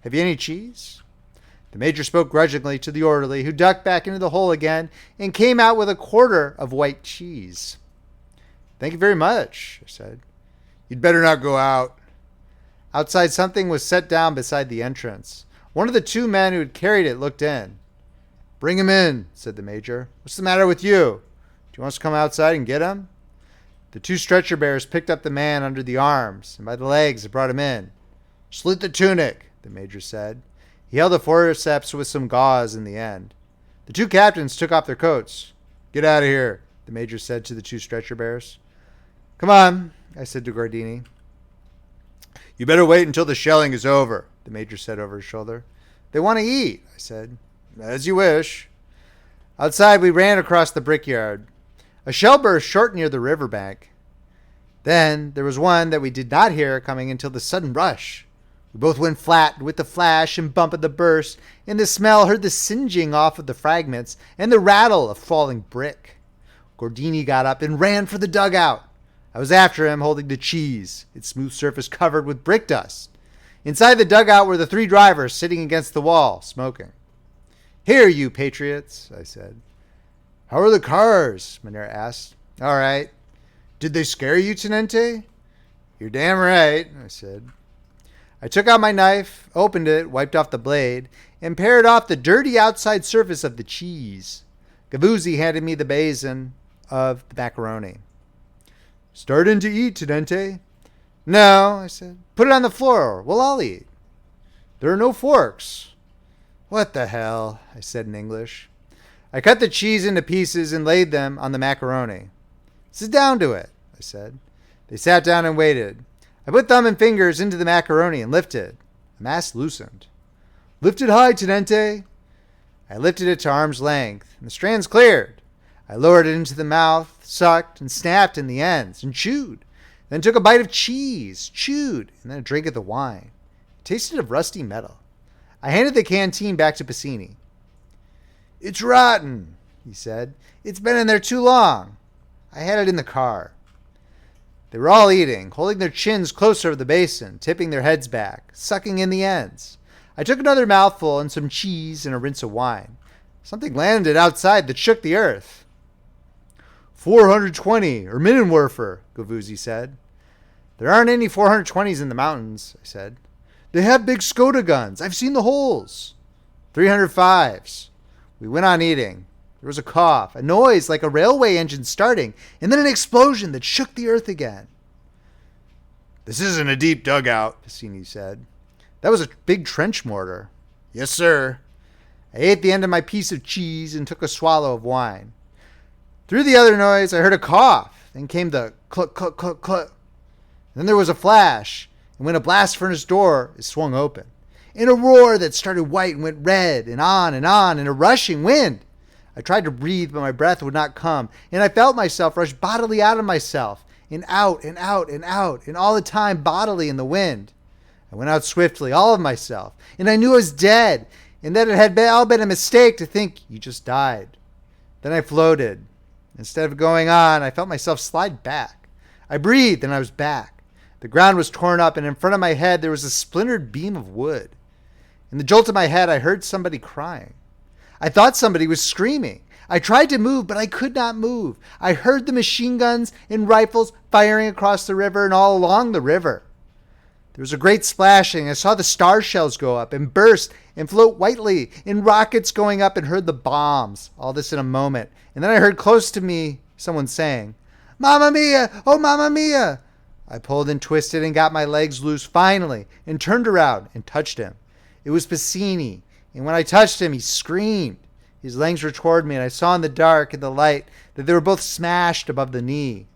Speaker 1: "Have you any cheese?" The major spoke grudgingly to the orderly, who ducked back into the hole again and came out with a quarter of white cheese. "Thank you very much," I said. "You'd better not go out." Outside, something was set down beside the entrance. One of the two men who had carried it looked in. "Bring him in," said the major. "What's the matter with you? Do you want us to come outside and get him?" The two stretcher bearers picked up the man under the arms, and by the legs and brought him in. "Slit the tunic," the major said. He held a forceps with some gauze in the end. The two captains took off their coats. "Get out of here," the major said to the two stretcher bearers. "Come on," I said to Gordini. "You better wait until the shelling is over," the major said over his shoulder. "They want to eat," I said. "As you wish." Outside, we ran across the brickyard. A shell burst short near the riverbank. Then there was one that we did not hear coming until the sudden rush. We both went flat with the flash and bump of the burst, and the smell heard the singeing off of the fragments and the rattle of falling brick. Gordini got up and ran for the dugout. I was after him, holding the cheese, its smooth surface covered with brick dust. Inside the dugout were the three drivers sitting against the wall, smoking. "Here, you patriots," I said. "How are the cars?" Mynheer asked. "All right." "Did they scare you, Tenente?" "You're damn right," I said. I took out my knife, opened it, wiped off the blade, and pared off the dirty outside surface of the cheese. Gavuzzi handed me the basin of the macaroni. "Starting to eat, Tenente?" "No," I said. "Put it on the floor. We'll all eat." "There are no forks." "What the hell?" I said in English. I cut the cheese into pieces and laid them on the macaroni. "Sit down to it," I said. They sat down and waited. I put thumb and fingers into the macaroni and lifted. The mass loosened. "Lift it high, Tenente." I lifted it to arm's length, and the strands cleared. I lowered it into the mouth, sucked, and snapped in the ends, and chewed. Then took a bite of cheese, chewed, and then a drink of the wine. It tasted of rusty metal. I handed the canteen back to Pacini. "It's rotten," he said. "It's been in there too long." I had it in the car. They were all eating, holding their chins closer to the basin, tipping their heads back, sucking in the ends. I took another mouthful and some cheese and a rinse of wine. Something landed outside that shook the earth. 420, or Minenwerfer, Gavuzzi said. "There aren't any 420s in the mountains," I said. "They have big Skoda guns. I've seen the holes." 305s. We went on eating. There was a cough, a noise like a railway engine starting, and then an explosion that shook the earth again. "This isn't a deep dugout," Pacini said. "That was a big trench mortar." "Yes, sir." I ate the end of my piece of cheese and took a swallow of wine. Through the other noise, I heard a cough. Then came the cluck, cluck, cluck, cluck. Then there was a flash, and when a blast furnace door is swung open, and a roar that started white and went red, and on, and a rushing wind. I tried to breathe, but my breath would not come, and I felt myself rush bodily out of myself, and out, and out, and out, and all the time bodily in the wind. I went out swiftly, all of myself, and I knew I was dead, and that it had all been a mistake to think you just died. Then I floated. Instead of going on, I felt myself slide back. I breathed, and I was back. The ground was torn up, and in front of my head there was a splintered beam of wood. In the jolt of my head, I heard somebody crying. I thought somebody was screaming. I tried to move, but I could not move. I heard the machine guns and rifles firing across the river and all along the river. There was a great splashing. I saw the star shells go up and burst and float whitely, and rockets going up, and heard the bombs. All this in a moment. And then I heard close to me someone saying, "Mamma mia! Oh, mamma mia!" I pulled and twisted and got my legs loose finally and turned around and touched him. It was Pacini, and when I touched him, he screamed. His legs were toward me, and I saw in the dark and the light that they were both smashed above the knee.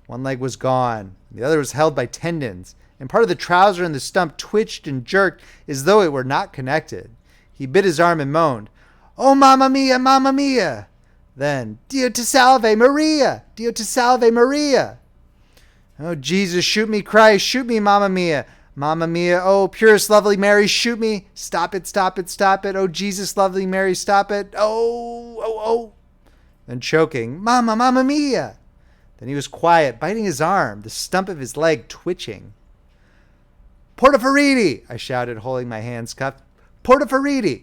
Speaker 1: One leg was gone. The other was held by tendons, and part of the trouser and the stump twitched and jerked as though it were not connected. He bit his arm and moaned, "Oh, mamma mia, mamma mia!" Then, Dio ti salve Maria! Dio ti salve Maria! Oh, Jesus, shoot me, Christ, shoot me, Mamma Mia! Mamma Mia, oh, purest lovely Mary, shoot me! Stop it, stop it, stop it! Oh, Jesus, lovely Mary, stop it! Oh, oh, oh! Then choking, Mamma Mia! Then he was quiet, biting his arm, the stump of his leg twitching. Porta Feriti! I shouted, holding my hands cuffed. Porta Feriti!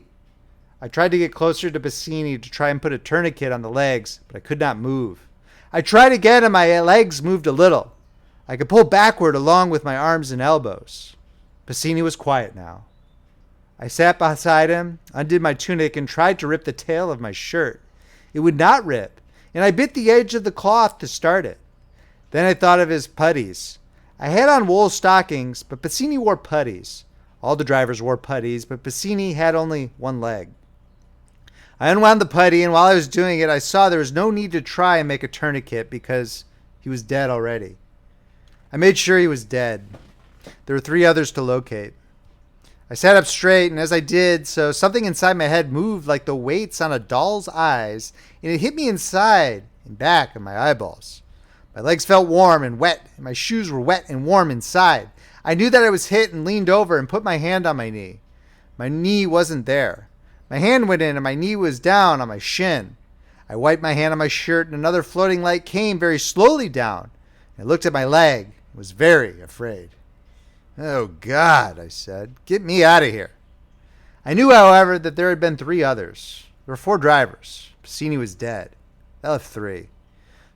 Speaker 1: I tried to get closer to Bassini to try and put a tourniquet on the legs, but I could not move. I tried again and my legs moved a little. I could pull backward along with my arms and elbows. Bassini was quiet now. I sat beside him, undid my tunic, and tried to rip the tail of my shirt. It would not rip, and I bit the edge of the cloth to start it. Then I thought of his puttees. I had on wool stockings, but Bassini wore puttees. All the drivers wore puttees, but Bassini had only one leg. I unwound the putty, and while I was doing it, I saw there was no need to try and make a tourniquet because he was dead already. I made sure he was dead. There were 3 others to locate. I sat up straight, and as I did so, something inside my head moved like the weights on a doll's eyes, and it hit me inside and back of my eyeballs. My legs felt warm and wet, and my shoes were wet and warm inside. I knew that I was hit and leaned over and put my hand on my knee. My knee wasn't there. My hand went in and my knee was down on my shin. I wiped my hand on my shirt and another floating light came very slowly down. I looked at my leg and was very afraid. Oh, God, I said. Get me out of here. I knew, however, that there had been 3 others. There were 4 drivers. Bassini was dead. That left 3.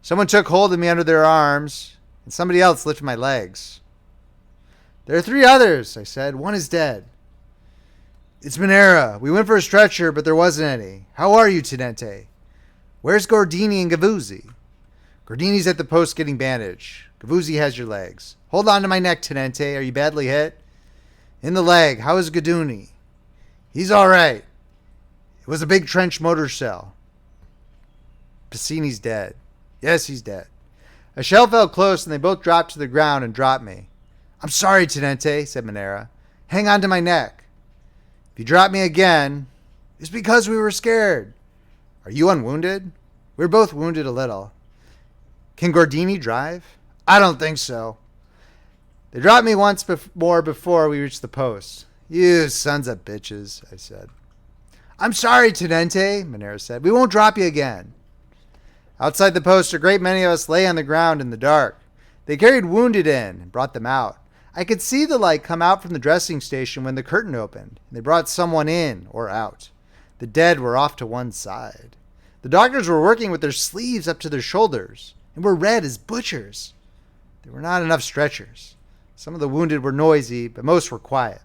Speaker 1: Someone took hold of me under their arms and somebody else lifted my legs. There are 3 others, I said. 1 is dead. It's Manera. We went for a stretcher, but there wasn't any. How are you, Tenente? Where's Gordini and Gavuzzi? Gordini's at the post getting bandaged. Gavuzzi has your legs. Hold on to my neck, Tenente. Are you badly hit? In the leg. How is Gaduni? He's all right. It was a big trench motor shell. Bassini's dead. Yes, he's dead. A shell fell close, and they both dropped to the ground and dropped me. I'm sorry, Tenente, said Manera. Hang on to my neck. If you drop me again, it's because we were scared. Are you unwounded? We're both wounded a little. Can Gordini drive? I don't think so. They dropped me once more before we reached the post. You sons of bitches, I said. I'm sorry, Tenente, Manera said. We won't drop you again. Outside the post, a great many of us lay on the ground in the dark. They carried wounded in and brought them out. I could see the light come out from the dressing station when the curtain opened, and they brought someone in or out. The dead were off to one side. The doctors were working with their sleeves up to their shoulders and were red as butchers. There were not enough stretchers. Some of the wounded were noisy, but most were quiet.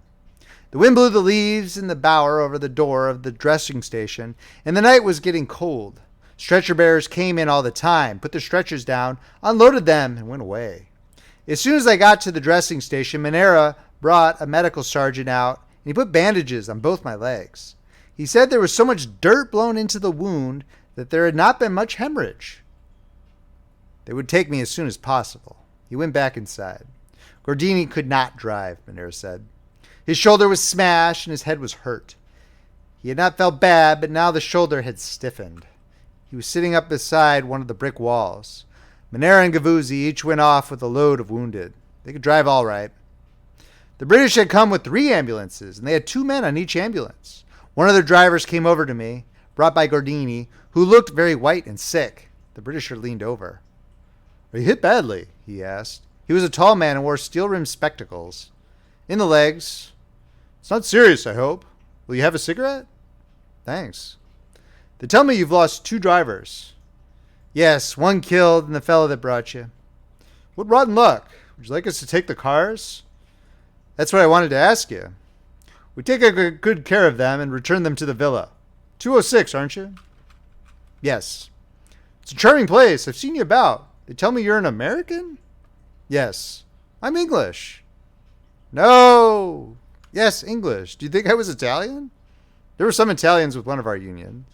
Speaker 1: The wind blew the leaves in the bower over the door of the dressing station, and the night was getting cold. Stretcher bearers came in all the time, put their stretchers down, unloaded them, and went away. As soon as I got to the dressing station, Manera brought a medical sergeant out, and he put bandages on both my legs. He said there was so much dirt blown into the wound that there had not been much hemorrhage. They would take me as soon as possible. He went back inside. Gordini could not drive, Manera said. His shoulder was smashed and his head was hurt. He had not felt bad, but now the shoulder had stiffened. He was sitting up beside one of the brick walls. Manera and Gavuzzi each went off with a load of wounded. They could drive all right. The British had come with 3 ambulances, and they had 2 men on each ambulance. One of their drivers came over to me, brought by Gordini, who looked very white and sick. The Britisher leaned over. Are you hit badly? He asked. He was a tall man and wore steel-rimmed spectacles. In the legs. It's not serious, I hope. Will you have a cigarette? Thanks. They tell me you've lost 2 drivers. Yes, 1 killed and the fellow that brought you. What rotten luck. Would you like us to take the cars? That's what I wanted to ask you. We take good care of them and return them to the villa. 206, aren't you? Yes. It's a charming place. I've seen you about. They tell me you're an American? Yes. I'm English. No. Yes, English. Do you think I was Italian? There were some Italians with one of our unions.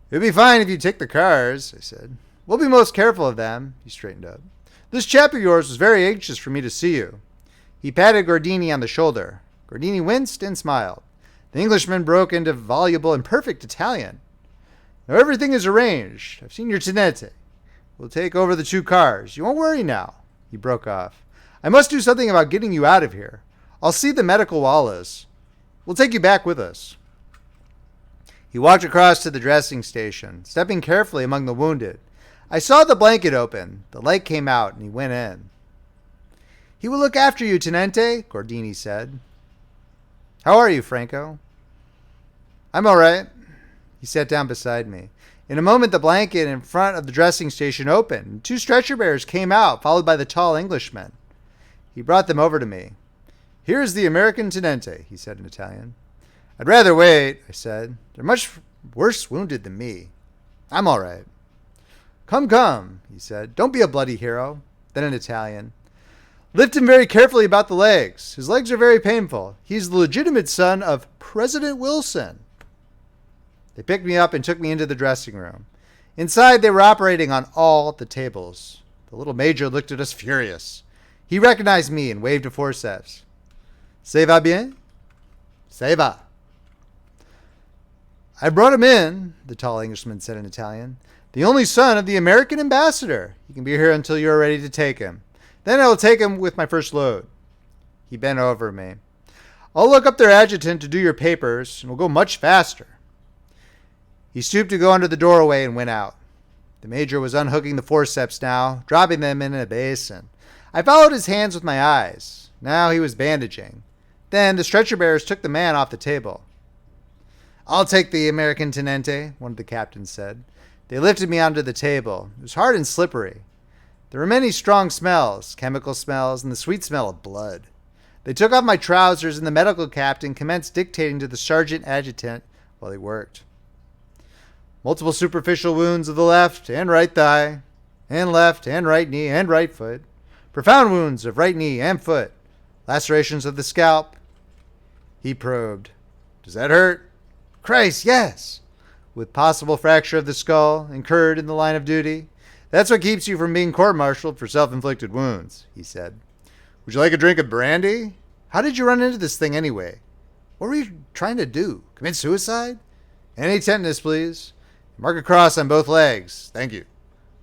Speaker 1: It would be fine if you take the cars, I said. We'll be most careful of them. He straightened up. This chap of yours was very anxious for me to see you. He patted Gordini on the shoulder. Gordini winced and smiled. The Englishman broke into voluble and perfect Italian. Now everything is arranged. I've seen your tenente. We'll take over the 2 cars. You won't worry now." He broke off. "I must do something about getting you out of here. I'll see the medical wallas. We'll take you back with us." He walked across to the dressing station, stepping carefully among the wounded. I saw the blanket open. The light came out, and he went in. "He will look after you, Tenente," Gordini said. "How are you, Franco?" "I'm all right." He sat down beside me. In a moment, the blanket in front of the dressing station opened, and 2 stretcher bearers came out, followed by the tall Englishman. He brought them over to me. "Here is the American Tenente," he said in Italian. "I'd rather wait," I said. "They're much worse wounded than me." "I'm all right." "Come, come," he said. "Don't be a bloody hero." Then in Italian, "Lift him very carefully about the legs. His legs are very painful. He's the legitimate son of President Wilson." They picked me up and took me into the dressing room. Inside, they were operating on all the tables. The little major looked at us furious. He recognized me and waved a forceps. "Ça va bien?" "Ça va." "I brought him in," the tall Englishman said in Italian. "The only son of the American ambassador. He can be here until you are ready to take him. Then I will take him with my first load." He bent over me. "I'll look up their adjutant to do your papers, and we'll go much faster." He stooped to go under the doorway and went out. The major was unhooking the forceps now, dropping them in a basin. I followed his hands with my eyes. Now he was bandaging. Then the stretcher bearers took the man off the table. "I'll take the American Tenente," one of the captains said. They lifted me onto the table. It was hard and slippery. There were many strong smells, chemical smells, and the sweet smell of blood. They took off my trousers, and the medical captain commenced dictating to the sergeant adjutant while he worked. "Multiple superficial wounds of the left and right thigh, and left and right knee and right foot. Profound wounds of right knee and foot. Lacerations of the scalp." He probed. "Does that hurt?" "Christ, yes." "With possible fracture of the skull incurred in the line of duty. That's what keeps you from being court-martialed for self-inflicted wounds," he said. "Would you like a drink of brandy? How did you run into this thing anyway? What were you trying to do? Commit suicide? Any tetanus, please. Mark a cross on both legs. Thank you.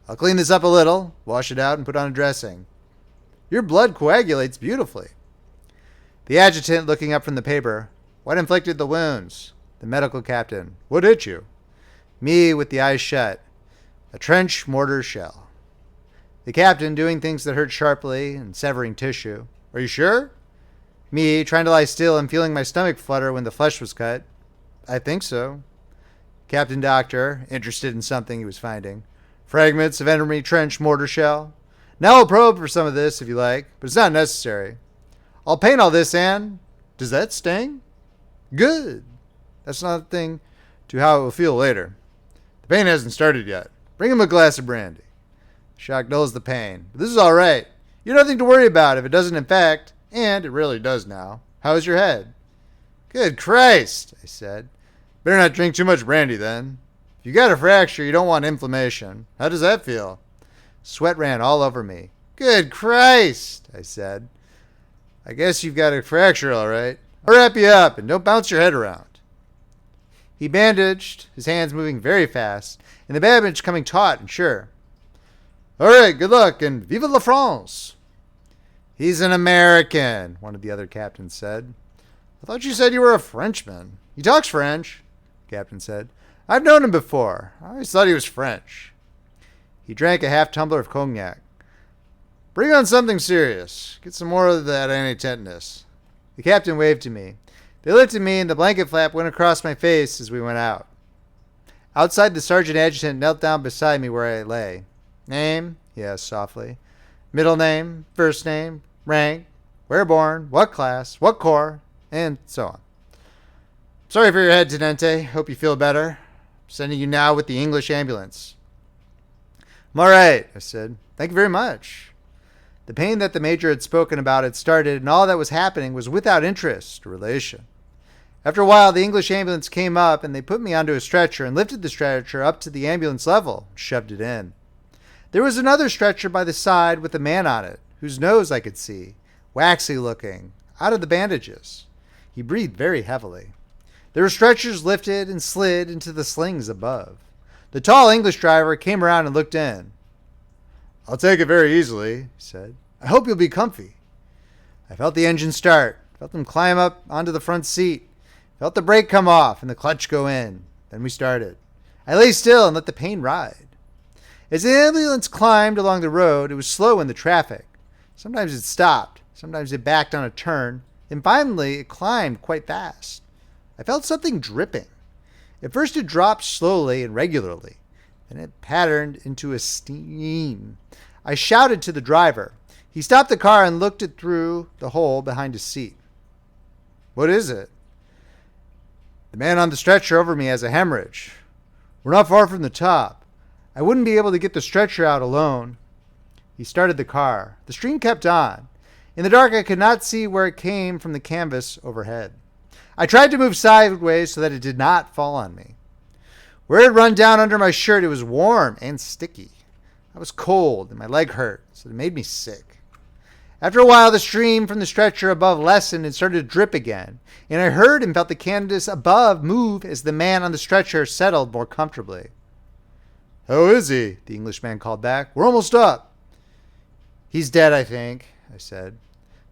Speaker 1: I'll clean this up a little, wash it out, and put on a dressing. Your blood coagulates beautifully." The adjutant, looking up from the paper. "What inflicted the wounds?" The medical captain. "What hit you?" Me, with the eyes shut. "A trench mortar shell." The captain, doing things that hurt sharply and severing tissue. "Are you sure?" Me, trying to lie still and feeling my stomach flutter when the flesh was cut. "I think so." Captain Doctor, interested in something he was finding. "Fragments of enemy trench mortar shell. Now I'll probe for some of this if you like, but it's not necessary. I'll paint all this, and does that sting?" "Good. That's nothing to how it will feel later. The pain hasn't started yet. Bring him a glass of brandy. The shock dulls the pain, but this is all right. You have nothing to worry about if it doesn't infect, and it really does now. How is your head?" "Good Christ," I said. "Better not drink too much brandy then. If you got a fracture, you don't want inflammation. How does that feel?" Sweat ran all over me. "Good Christ," I said. "I guess you've got a fracture all right. I'll wrap you up and don't bounce your head around." He bandaged, his hands moving very fast, and the bandage coming taut and sure. "All right, good luck, and vive la France." "He's an American," one of the other captains said. "I thought you said you were a Frenchman." "He talks French," the captain said. "I've known him before. I always thought he was French." He drank a half tumbler of cognac. "Bring on something serious. Get some more of that anti-tetanus." The captain waved to me. They lifted me, and the blanket flap went across my face as we went out. Outside, the sergeant adjutant knelt down beside me where I lay. "Name?" he asked softly. "Middle name, first name, rank, where born, what class, what corps," and so on. "Sorry for your head, Tenente. Hope you feel better. I'm sending you now with the English ambulance." "I'm all right," I said. "Thank you very much." The pain that the major had spoken about had started, and all that was happening was without interest or relation. After a while, the English ambulance came up, and they put me onto a stretcher and lifted the stretcher up to the ambulance level and shoved it in. There was another stretcher by the side with a man on it, whose nose I could see, waxy looking, out of the bandages. He breathed very heavily. There were stretchers lifted and slid into the slings above. The tall English driver came around and looked in. "I'll take it very easily," he said. "I hope you'll be comfy." I felt the engine start, felt him climb up onto the front seat, felt the brake come off and the clutch go in. Then we started. I lay still and let the pain ride. As the ambulance climbed along the road, it was slow in the traffic. Sometimes it stopped, sometimes it backed on a turn, and finally it climbed quite fast. I felt something dripping. At first it dropped slowly and regularly, then it patterned into a stream. I shouted to the driver. He stopped the car and looked it through the hole behind his seat. "What is it?" "The man on the stretcher over me has a hemorrhage. We're not far from the top. I wouldn't be able to get the stretcher out alone." He started the car. The stream kept on. In the dark, I could not see where it came from the canvas overhead. I tried to move sideways so that it did not fall on me. Where it had run down under my shirt, it was warm and sticky. I was cold and my leg hurt, so it made me sick. After a while, the stream from the stretcher above lessened and started to drip again, and I heard and felt the canvas above move as the man on the stretcher settled more comfortably. "How is he?" the Englishman called back. "We're almost up." "He's dead, I think," I said.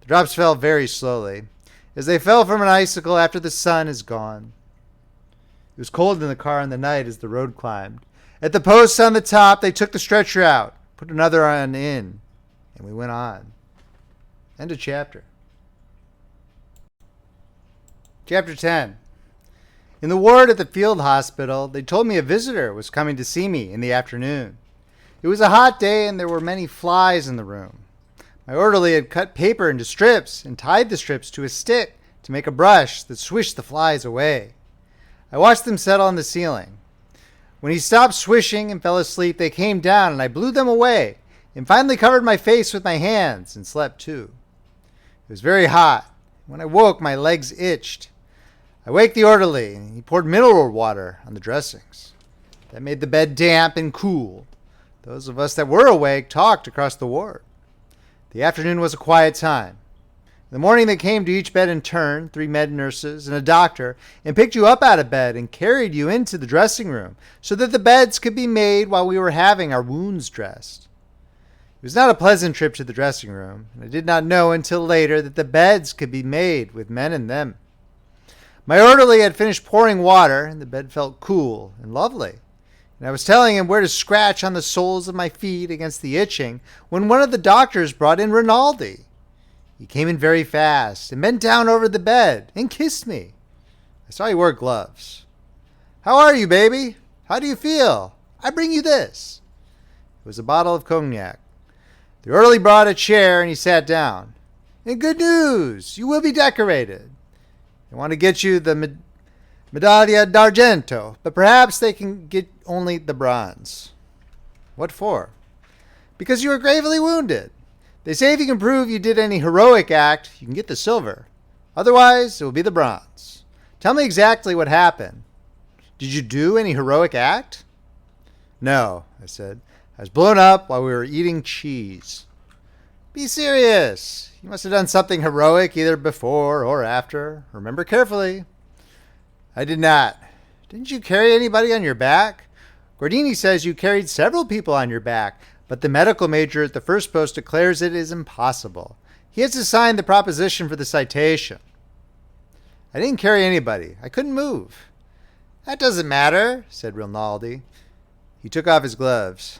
Speaker 1: The drops fell very slowly, as they fell from an icicle after the sun is gone. It was cold in the car in the night as the road climbed. At the posts on the top, they took the stretcher out, put another on in, and we went on. End of chapter. Chapter 10. In the ward at the field hospital, they told me a visitor was coming to see me in the afternoon. It was a hot day and there were many flies in the room. My orderly had cut paper into strips and tied the strips to a stick to make a brush that swished the flies away. I watched them settle on the ceiling. When he stopped swishing and fell asleep, they came down and I blew them away and finally covered my face with my hands and slept too. It was very hot. When I woke, my legs itched. I waked the orderly and he poured mineral water on the dressings. That made the bed damp and cool. Those of us that were awake talked across the ward. The afternoon was a quiet time. In the morning they came to each bed in turn, 3 med nurses and a doctor, and picked you up out of bed and carried you into the dressing room so that the beds could be made while we were having our wounds dressed. It was not a pleasant trip to the dressing room, and I did not know until later that the beds could be made with men in them. My orderly had finished pouring water, and the bed felt cool and lovely. And I was telling him where to scratch on the soles of my feet against the itching when one of the doctors brought in Rinaldi. He came in very fast and bent down over the bed and kissed me. I saw he wore gloves. "How are you, baby? How do you feel? I bring you this." It was a bottle of cognac. The orderly brought a chair and he sat down. "And good news, you will be decorated. They want to get you the Medaglia d'Argento, but perhaps they can get only the bronze." "What for?" "Because you were gravely wounded. They say if you can prove you did any heroic act, you can get the silver. Otherwise, it will be the bronze. Tell me exactly what happened. Did you do any heroic act?" "No," I said. "I was blown up while we were eating cheese." "Be serious. You must have done something heroic either before or after. Remember carefully." "I did not." "Didn't you carry anybody on your back?" "Gordini says you carried several people on your back, but the medical major at the first post declares it is impossible. He has to sign the proposition for the citation." "I didn't carry anybody. I couldn't move." "That doesn't matter," said Rinaldi. He took off his gloves.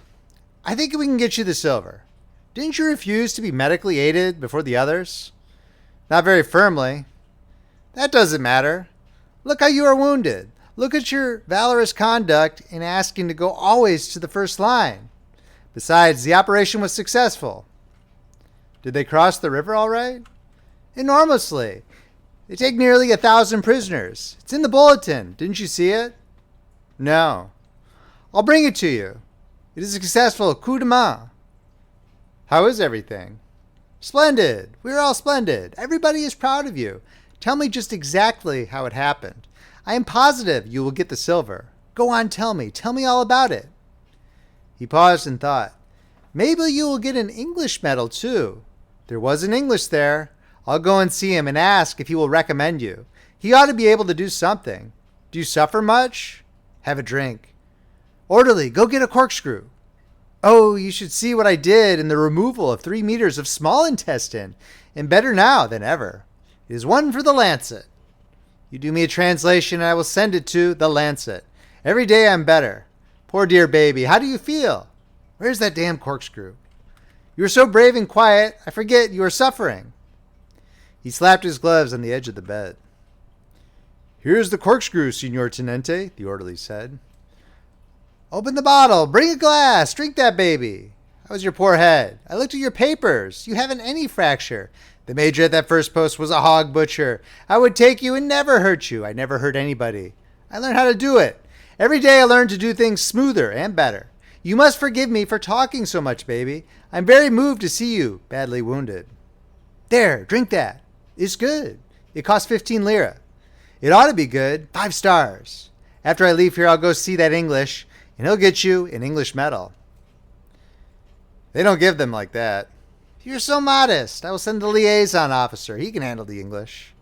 Speaker 1: "I think we can get you the silver. Didn't you refuse to be medically aided before the others?" "Not very firmly." "That doesn't matter. Look how you are wounded. Look at your valorous conduct in asking to go always to the first line. Besides, the operation was successful." "Did they cross the river all right?" "Enormously. They take nearly 1,000 prisoners. It's in the bulletin. Didn't you see it?" "No." "I'll bring it to you. It is a successful coup de main." "How is everything?" "Splendid. We are all splendid. Everybody is proud of you. Tell me just exactly how it happened. I am positive you will get the silver. Go on, tell me. Tell me all about it." He paused and thought. "Maybe you will get an English medal, too. There was an English there. I'll go and see him and ask if he will recommend you. He ought to be able to do something. Do you suffer much? Have a drink." Orderly, go get a corkscrew. Oh, you should see what I did in the removal of 3 meters of small intestine, and better now than ever. It is one for the Lancet. You do me a translation and I will send it to the Lancet. Every day I'm better. Poor dear baby, how do you feel? Where's that damn corkscrew? You are so brave and quiet, I forget you are suffering. He slapped his gloves on the edge of the bed. Here's the corkscrew, Signor Tenente, the orderly said. Open the bottle, bring a glass, drink that baby. How's your poor head? I looked at your papers. You haven't any fracture. The major at that first post was a hog butcher. I would take you and never hurt you. I never hurt anybody. I learned how to do it. Every day I learn to do things smoother and better. You must forgive me for talking so much, baby. I'm very moved to see you badly wounded. There, drink that. It's good. It costs 15 lira. It ought to be good. 5 stars. After I leave here, I'll go see that English, and he'll get you an English medal. They don't give them like that. You're so modest. I will send the liaison officer. He can handle the English.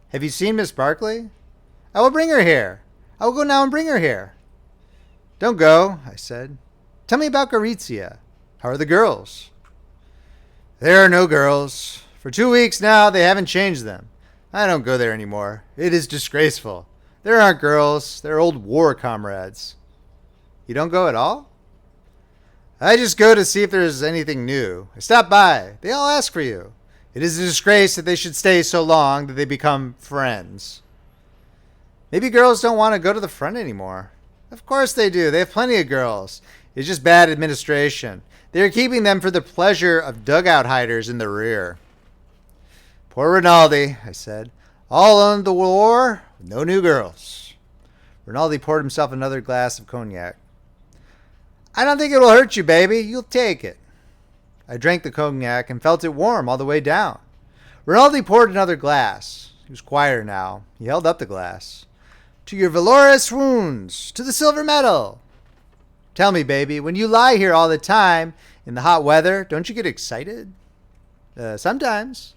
Speaker 1: Have you seen Miss Barclay? I will bring her here. I will go now and bring her here. Don't go, I said. Tell me about Gorizia. How are the girls? There are no girls. For 2 weeks now, they haven't changed them. I don't go there anymore. It is disgraceful. There aren't girls. They're old war comrades. You don't go at all? I just go to see if there's anything new. I stop by. They all ask for you. It is a disgrace that they should stay so long that they become friends. Maybe girls don't want to go to the front anymore. Of course they do. They have plenty of girls. It's just bad administration. They are keeping them for the pleasure of dugout hiders in the rear. Poor Rinaldi, I said. All on the war, no new girls. Rinaldi poured himself another glass of cognac. I don't think it will hurt you, baby. You'll take it. I drank the cognac and felt it warm all the way down. Rinaldi poured another glass. He was quieter now. He held up the glass. To your valorous wounds, to the silver medal. Tell me, baby, when you lie here all the time in the hot weather, don't you get excited? Sometimes.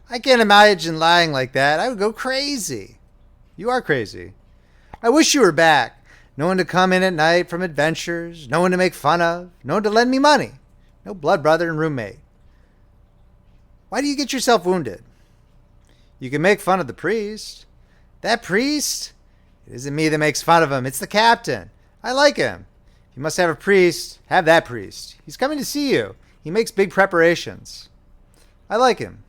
Speaker 1: I can't imagine lying like that. I would go crazy. You are crazy. I wish you were back. No one to come in at night from adventures. No one to make fun of. No one to lend me money. No blood brother and roommate. Why do you get yourself wounded? You can make fun of the priest. That priest? It isn't me that makes fun of him. It's the captain. I like him. If you must have a priest, have that priest. He's coming to see you. He makes big preparations. I like him.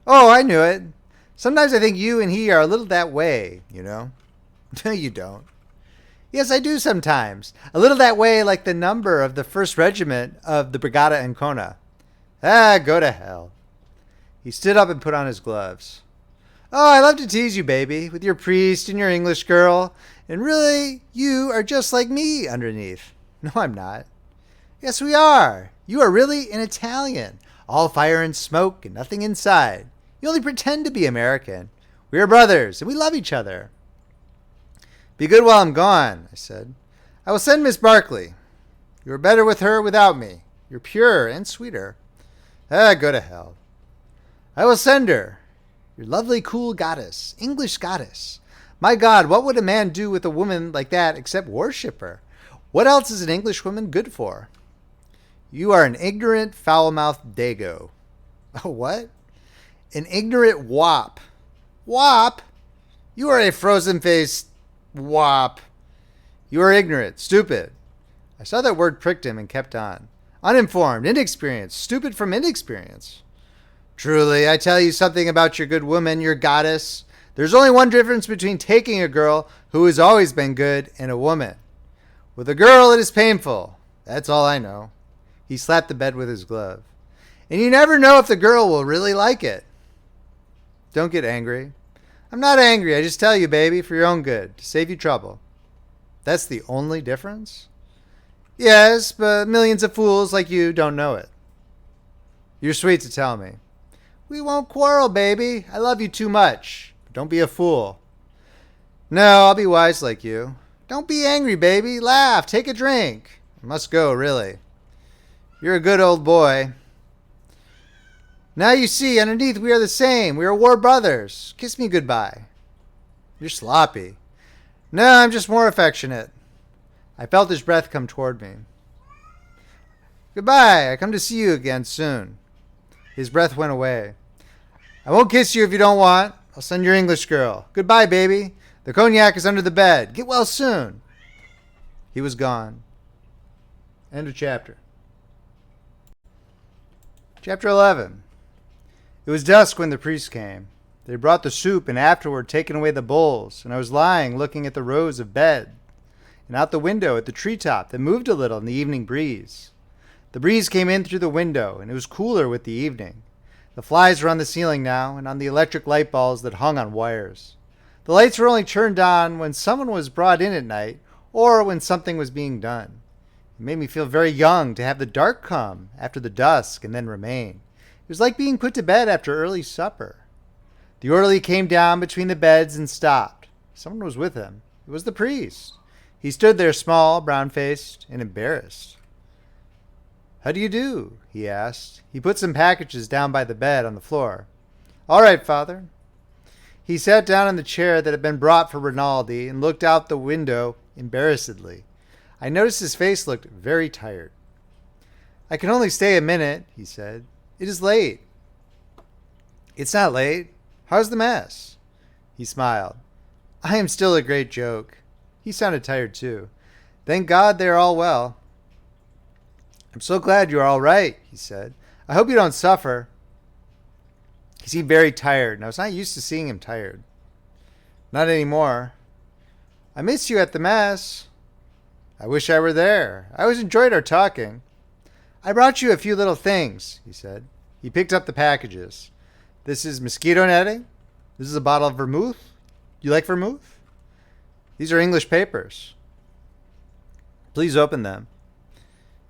Speaker 1: Oh, I knew it. Sometimes I think you and he are a little that way, you know. No, you don't. Yes, I do sometimes. A little that way like the number of the 1st Regiment of the Brigata Ancona. Ah, go to hell. He stood up and put on his gloves. Oh, I love to tease you, baby, with your priest and your English girl. And really, you are just like me underneath. No, I'm not. Yes, we are. You are really an Italian. All fire and smoke and nothing inside. You only pretend to be American. We are brothers and we love each other. Be good while I'm gone, I said. I will send Miss Barclay. You are better with her without me. You're purer and sweeter. Ah, go to hell. I will send her. Your lovely, cool goddess. English goddess. My God, what would a man do with a woman like that except worship her? What else is an Englishwoman good for? You are an ignorant, foul-mouthed dago. Oh, what? An ignorant wop. Wop? You are a frozen-faced wop. You are ignorant, stupid. I saw that word pricked him and kept on. Uninformed, inexperienced, stupid from inexperience. Truly, I tell you something about your good woman, your goddess. There's only one difference between taking a girl who has always been good and a woman. With a girl, it is painful. That's all I know. He slapped the bed with his glove. And you never know if the girl will really like it. Don't get angry. I'm not angry. I just tell you, baby, for your own good, to save you trouble. That's the only difference? Yes, but millions of fools like you don't know it. You're sweet to tell me. We won't quarrel, baby. I love you too much. But don't be a fool. No, I'll be wise like you. Don't be angry, baby. Laugh. Take a drink. I must go, really. You're a good old boy. Now you see, underneath we are the same. We are war brothers. Kiss me goodbye. You're sloppy. No, I'm just more affectionate. I felt his breath come toward me. Goodbye. I come to see you again soon. His breath went away. I won't kiss you if you don't want. I'll send your English girl. Goodbye, baby. The cognac is under the bed. Get well soon. He was gone. End of chapter. Chapter 11. It was dusk when the priest came. They brought the soup and afterward taken away the bowls, and I was lying looking at the rows of beds and out the window at the treetop that moved a little in the evening breeze. The breeze came in through the window, and it was cooler with the evening. The flies were on the ceiling now and on the electric light balls that hung on wires. The lights were only turned on when someone was brought in at night or when something was being done. It made me feel very young to have the dark come after the dusk and then remain. It was like being put to bed after early supper. The orderly came down between the beds and stopped. Someone was with him. It was the priest. He stood there small, brown-faced, and embarrassed. How do you do? He asked. He put some packages down by the bed on the floor. All right, Father. He sat down in the chair that had been brought for Rinaldi and looked out the window embarrassedly. I noticed his face looked very tired. I can only stay a minute, he said. It is late. It's not late. How's the Mass? He smiled. I am still a great joke. He sounded tired too. Thank God they are all well. I'm so glad you are all right, he said. I hope you don't suffer. He seemed very tired, and I was not used to seeing him tired. Not anymore. I miss you at the Mass. I wish I were there. I always enjoyed our talking. I brought you a few little things, he said. He picked up the packages. This is mosquito netting. This is a bottle of vermouth. You like vermouth? These are English papers. Please open them.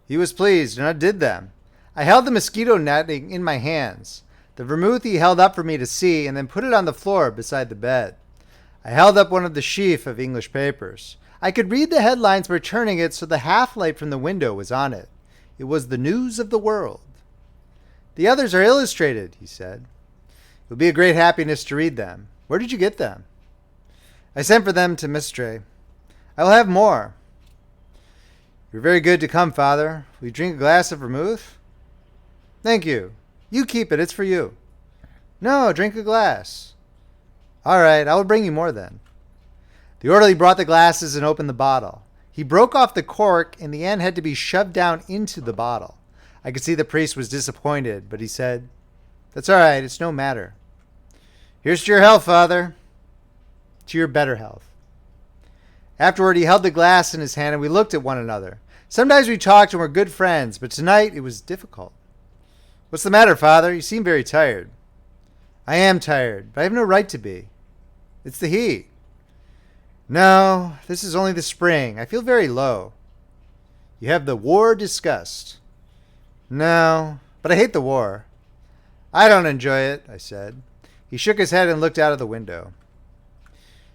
Speaker 1: He was pleased, and undid them. I held the mosquito netting in my hands. The vermouth he held up for me to see, and then put it on the floor beside the bed. I held up one of the sheaf of English papers. I could read the headlines by turning it so the half-light from the window was on it. It was the news of the world. The others are illustrated, he said. It will be a great happiness to read them. Where did you get them? I sent for them to Mestre. I will have more. You're very good to come, Father. Will you drink a glass of vermouth? Thank you. You keep it. It's for you. No, drink a glass. All right, I will bring you more then. The orderly brought the glasses and opened the bottle. He broke off the cork, and the end had to be shoved down into the bottle. I could see the priest was disappointed, but he said, That's all right. It's no matter. Here's to your health, Father. To your better health. Afterward, he held the glass in his hand, and we looked at one another. Sometimes we talked and were good friends, but tonight it was difficult. What's the matter, Father? You seem very tired. I am tired, but I have no right to be. It's the heat. No, this is only the spring. I feel very low. You have the war disgust. No, but I hate the war. I don't enjoy it, I said. He shook his head and looked out of the window.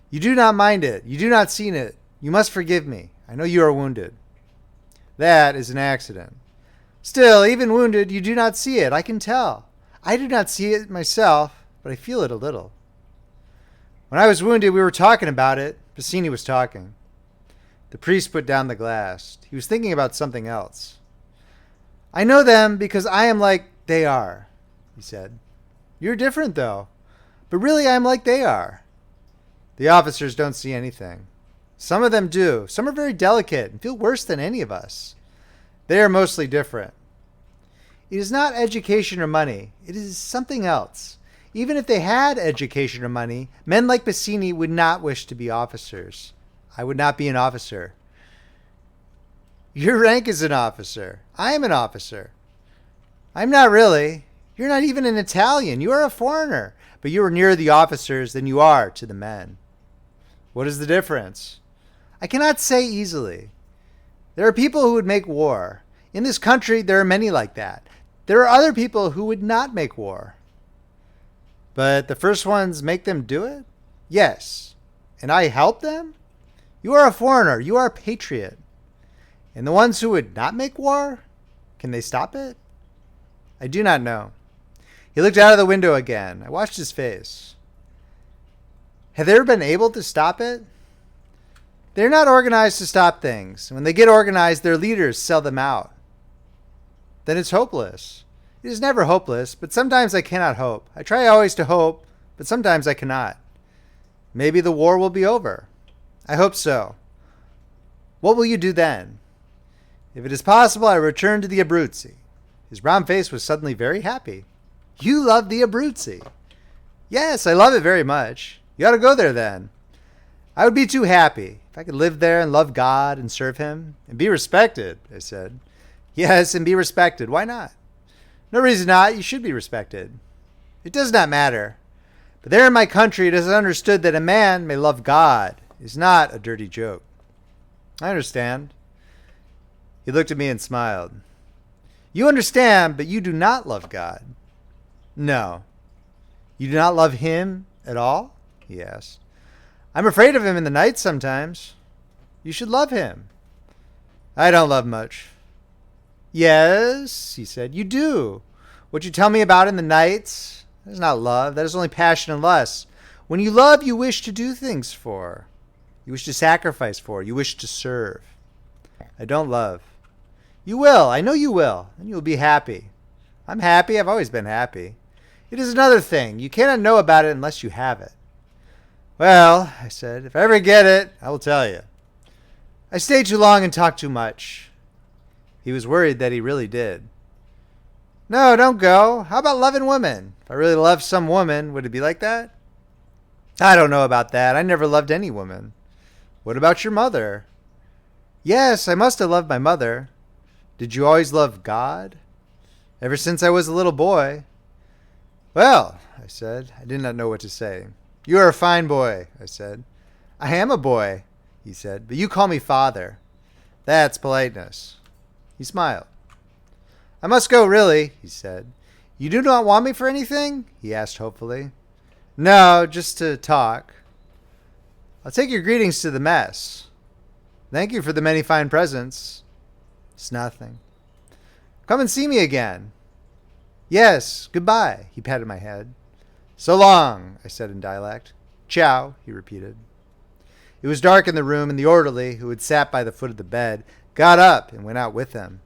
Speaker 1: You do not mind it. You do not see it. You must forgive me. I know you are wounded. That is an accident. Still, even wounded, you do not see it. I can tell. I do not see it myself, but I feel it a little. When I was wounded, we were talking about it. Bassini was talking. The priest put down the glass. He was thinking about something else. I know them because I am like they are, he said. You're different, though. But really, I am like they are. The officers don't see anything. Some of them do. Some are very delicate and feel worse than any of us. They are mostly different. It is not education or money. It is something else. Even if they had education or money, men like Bassini would not wish to be officers. I would not be an officer. Your rank is an officer. I am an officer. I'm not really. You're not even an Italian. You are a foreigner. But you are nearer the officers than you are to the men. What is the difference? I cannot say easily. There are people who would make war. In this country, there are many like that. There are other people who would not make war. But the first ones make them do it? Yes. And I help them? You are a foreigner. You are a patriot. And the ones who would not make war? Can they stop it? I do not know. He looked out of the window again. I watched his face. Have they ever been able to stop it? They're not organized to stop things. When they get organized, their leaders sell them out. Then it's hopeless. It is never hopeless, but sometimes I cannot hope. I try always to hope, but sometimes I cannot. Maybe the war will be over. I hope so. What will you do then? If it is possible, I return to the Abruzzi. His brown face was suddenly very happy. You love the Abruzzi? Yes, I love it very much. You ought to go there then. I would be too happy if I could live there and love God and serve him and be respected, I said. Yes, and be respected. Why not? No reason not. You should be respected. It does not matter. But there in my country it is understood that a man may love God is not a dirty joke. I understand. He looked at me and smiled. You understand, but you do not love God. No. You do not love him at all? He asked. I'm afraid of him in the night sometimes. You should love him. I don't love much. Yes, he said, you do. What you tell me about in the nights, that is not love. That is only passion and lust. When you love, you wish to do things for. You wish to sacrifice for. You wish to serve. I don't love. You will. I know you will. And you will be happy. I'm happy. I've always been happy. It is another thing. You cannot know about it unless you have it. Well, I said, if I ever get it, I will tell you. I stay too long and talk too much. He was worried that he really did. No, don't go. How about loving women? If I really loved some woman, would it be like that? I don't know about that. I never loved any woman. What about your mother? Yes, I must have loved my mother. Did you always love God? Ever since I was a little boy. Well, I said, I did not know what to say. You are a fine boy, I said. I am a boy, he said, but you call me father. That's politeness. He smiled. I must go, really, he said. You do not want me for anything? He asked hopefully. No, just to talk. I'll take your greetings to the mess. Thank you for the many fine presents. It's nothing. Come and see me again. Yes, goodbye, he patted my head. So long, I said in dialect. Ciao, he repeated. It was dark in the room, and the orderly, who had sat by the foot of the bed, got up and went out with him.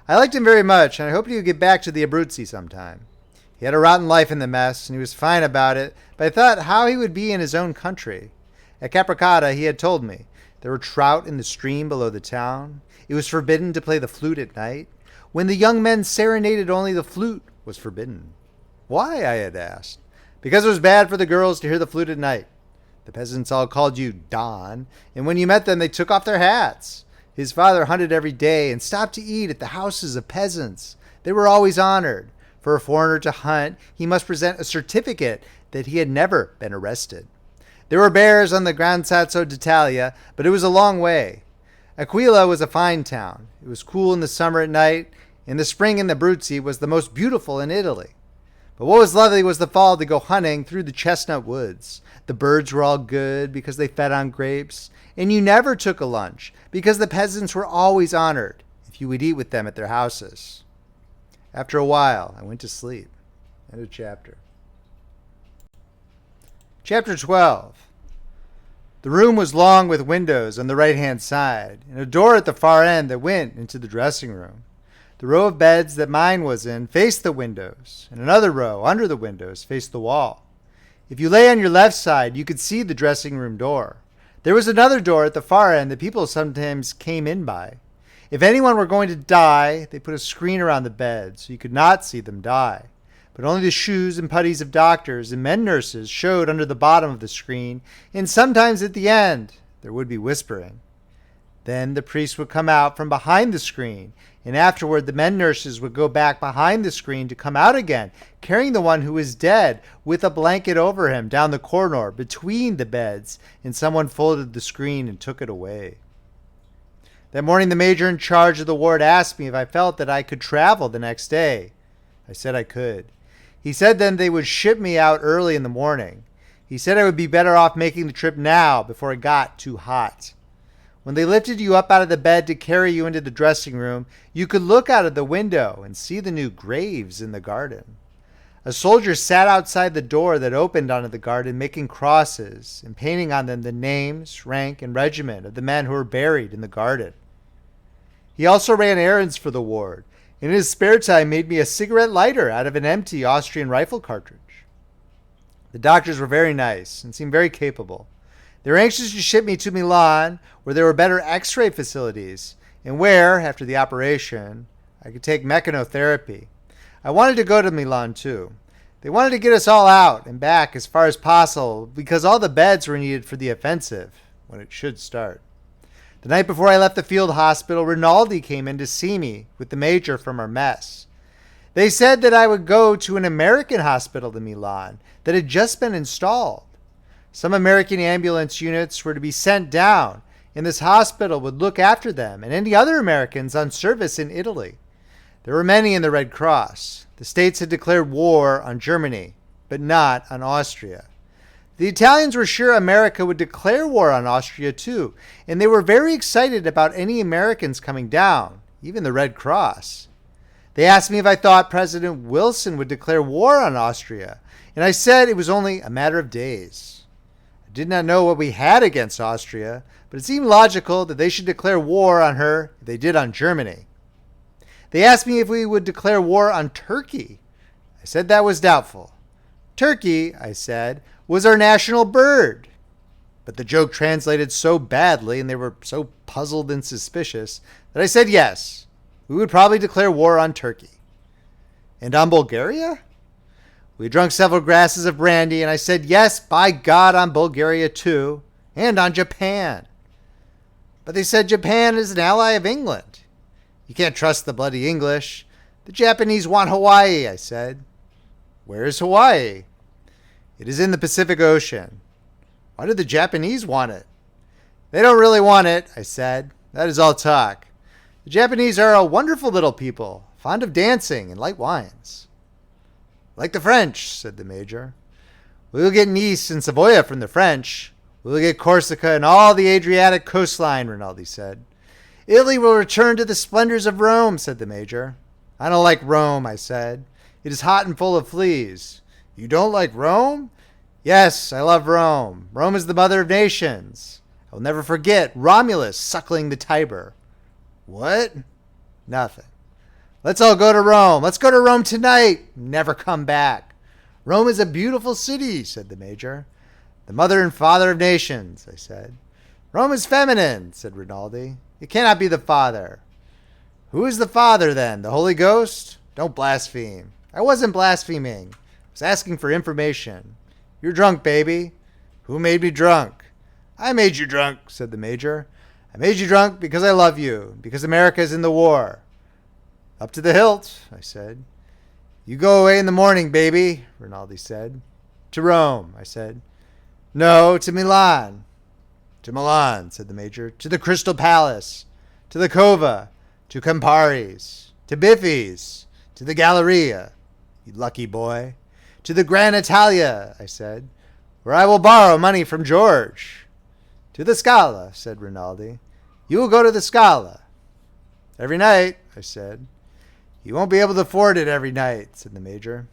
Speaker 1: I liked him very much, and I hoped he would get back to the Abruzzi sometime. He had a rotten life in the mess, and he was fine about it, but I thought how he would be in his own country. At Capricata, he had told me, there were trout in the stream below the town. It was forbidden to play the flute at night. When the young men serenaded, only the flute was forbidden. Why, I had asked. Because it was bad for the girls to hear the flute at night. The peasants all called you Don, and when you met them, they took off their hats. His father hunted every day and stopped to eat at the houses of peasants. They were always honored. For a foreigner to hunt, he must present a certificate that he had never been arrested. There were bears on the Gran Sasso d'Italia, but it was a long way. Aquila was a fine town. It was cool in the summer at night. In the spring in the Abruzzi was the most beautiful in Italy. But what was lovely was the fall to go hunting through the chestnut woods. The birds were all good because they fed on grapes. And you never took a lunch because the peasants were always honored if you would eat with them at their houses. After a while, I went to sleep. End of chapter. Chapter 12. The room was long with windows on the right-hand side and a door at the far end that went into the dressing room. The row of beds that mine was in faced the windows, and another row under the windows faced the wall. If you lay on your left side, you could see the dressing room door. There was another door at the far end that people sometimes came in by. If anyone were going to die, they put a screen around the bed so you could not see them die. But only the shoes and puttees of doctors and men nurses showed under the bottom of the screen, and sometimes at the end there would be whispering. Then the priest would come out from behind the screen, and afterward the men nurses would go back behind the screen to come out again, carrying the one who was dead with a blanket over him down the corridor between the beds, and someone folded the screen and took it away. That morning the major in charge of the ward asked me if I felt that I could travel the next day. I said I could. He said then they would ship me out early in the morning. He said I would be better off making the trip now before it got too hot. When they lifted you up out of the bed to carry you into the dressing room, you could look out of the window and see the new graves in the garden. A soldier sat outside the door that opened onto the garden, making crosses and painting on them the names, rank, and regiment of the men who were buried in the garden. He also ran errands for the ward, and in his spare time made me a cigarette lighter out of an empty Austrian rifle cartridge. The doctors were very nice and seemed very capable. They were anxious to ship me to Milan, where there were better x-ray facilities, and where, after the operation, I could take mechanotherapy. I wanted to go to Milan too. They wanted to get us all out and back as far as possible because all the beds were needed for the offensive, when it should start. The night before I left the field hospital, Rinaldi came in to see me with the major from our mess. They said that I would go to an American hospital in Milan that had just been installed. Some American ambulance units were to be sent down, and this hospital would look after them and any other Americans on service in Italy. There were many in the Red Cross. The States had declared war on Germany, but not on Austria. The Italians were sure America would declare war on Austria too, and they were very excited about any Americans coming down, even the Red Cross. They asked me if I thought President Wilson would declare war on Austria, and I said it was only a matter of days. I did not know what we had against Austria, but it seemed logical that they should declare war on her if they did on Germany. They asked me if we would declare war on Turkey. I said that was doubtful. Turkey, I said, was our national bird. But the joke translated so badly and they were so puzzled and suspicious that I said yes, we would probably declare war on Turkey. And on Bulgaria? We drank several glasses of brandy and I said yes, by God, on Bulgaria too, and on Japan. But they said Japan is an ally of England. You can't trust the bloody English. The Japanese want Hawaii, I said. Where is Hawaii? It is in the Pacific Ocean. Why do the Japanese want it? They don't really want it, I said. That is all talk. The Japanese are a wonderful little people, fond of dancing and light wines. Like the French, said the major. We will get Nice and Savoia from the French. We will get Corsica and all the Adriatic coastline, Rinaldi said. Italy will return to the splendors of Rome, said the major. I don't like Rome, I said. It is hot and full of fleas. You don't like Rome? Yes, I love Rome. Rome is the mother of nations. I will never forget Romulus suckling the Tiber. What? Nothing. Let's all go to Rome. Let's go to Rome tonight. Never come back. Rome is a beautiful city, said the major. The mother and father of nations, I said. Rome is feminine, said Rinaldi. It cannot be the father. Who is the father then? The Holy Ghost? Don't blaspheme. I wasn't blaspheming. I was asking for information. You're drunk, baby. Who made me drunk? I made you drunk, said the major. I made you drunk because I love you, because America is in the war. Up to the hilt, I said. You go away in the morning, baby, Rinaldi said. To Rome, I said. No, to Milan. To Milan, said the major. To the Crystal Palace. To the Cova. To Campari's. To Biffy's. To the Galleria. You lucky boy. To the Grand Italia, I said, where I will borrow money from George. To the Scala, said Rinaldi. You will go to the Scala. Every night, I said. You won't be able to afford it every night, said the major.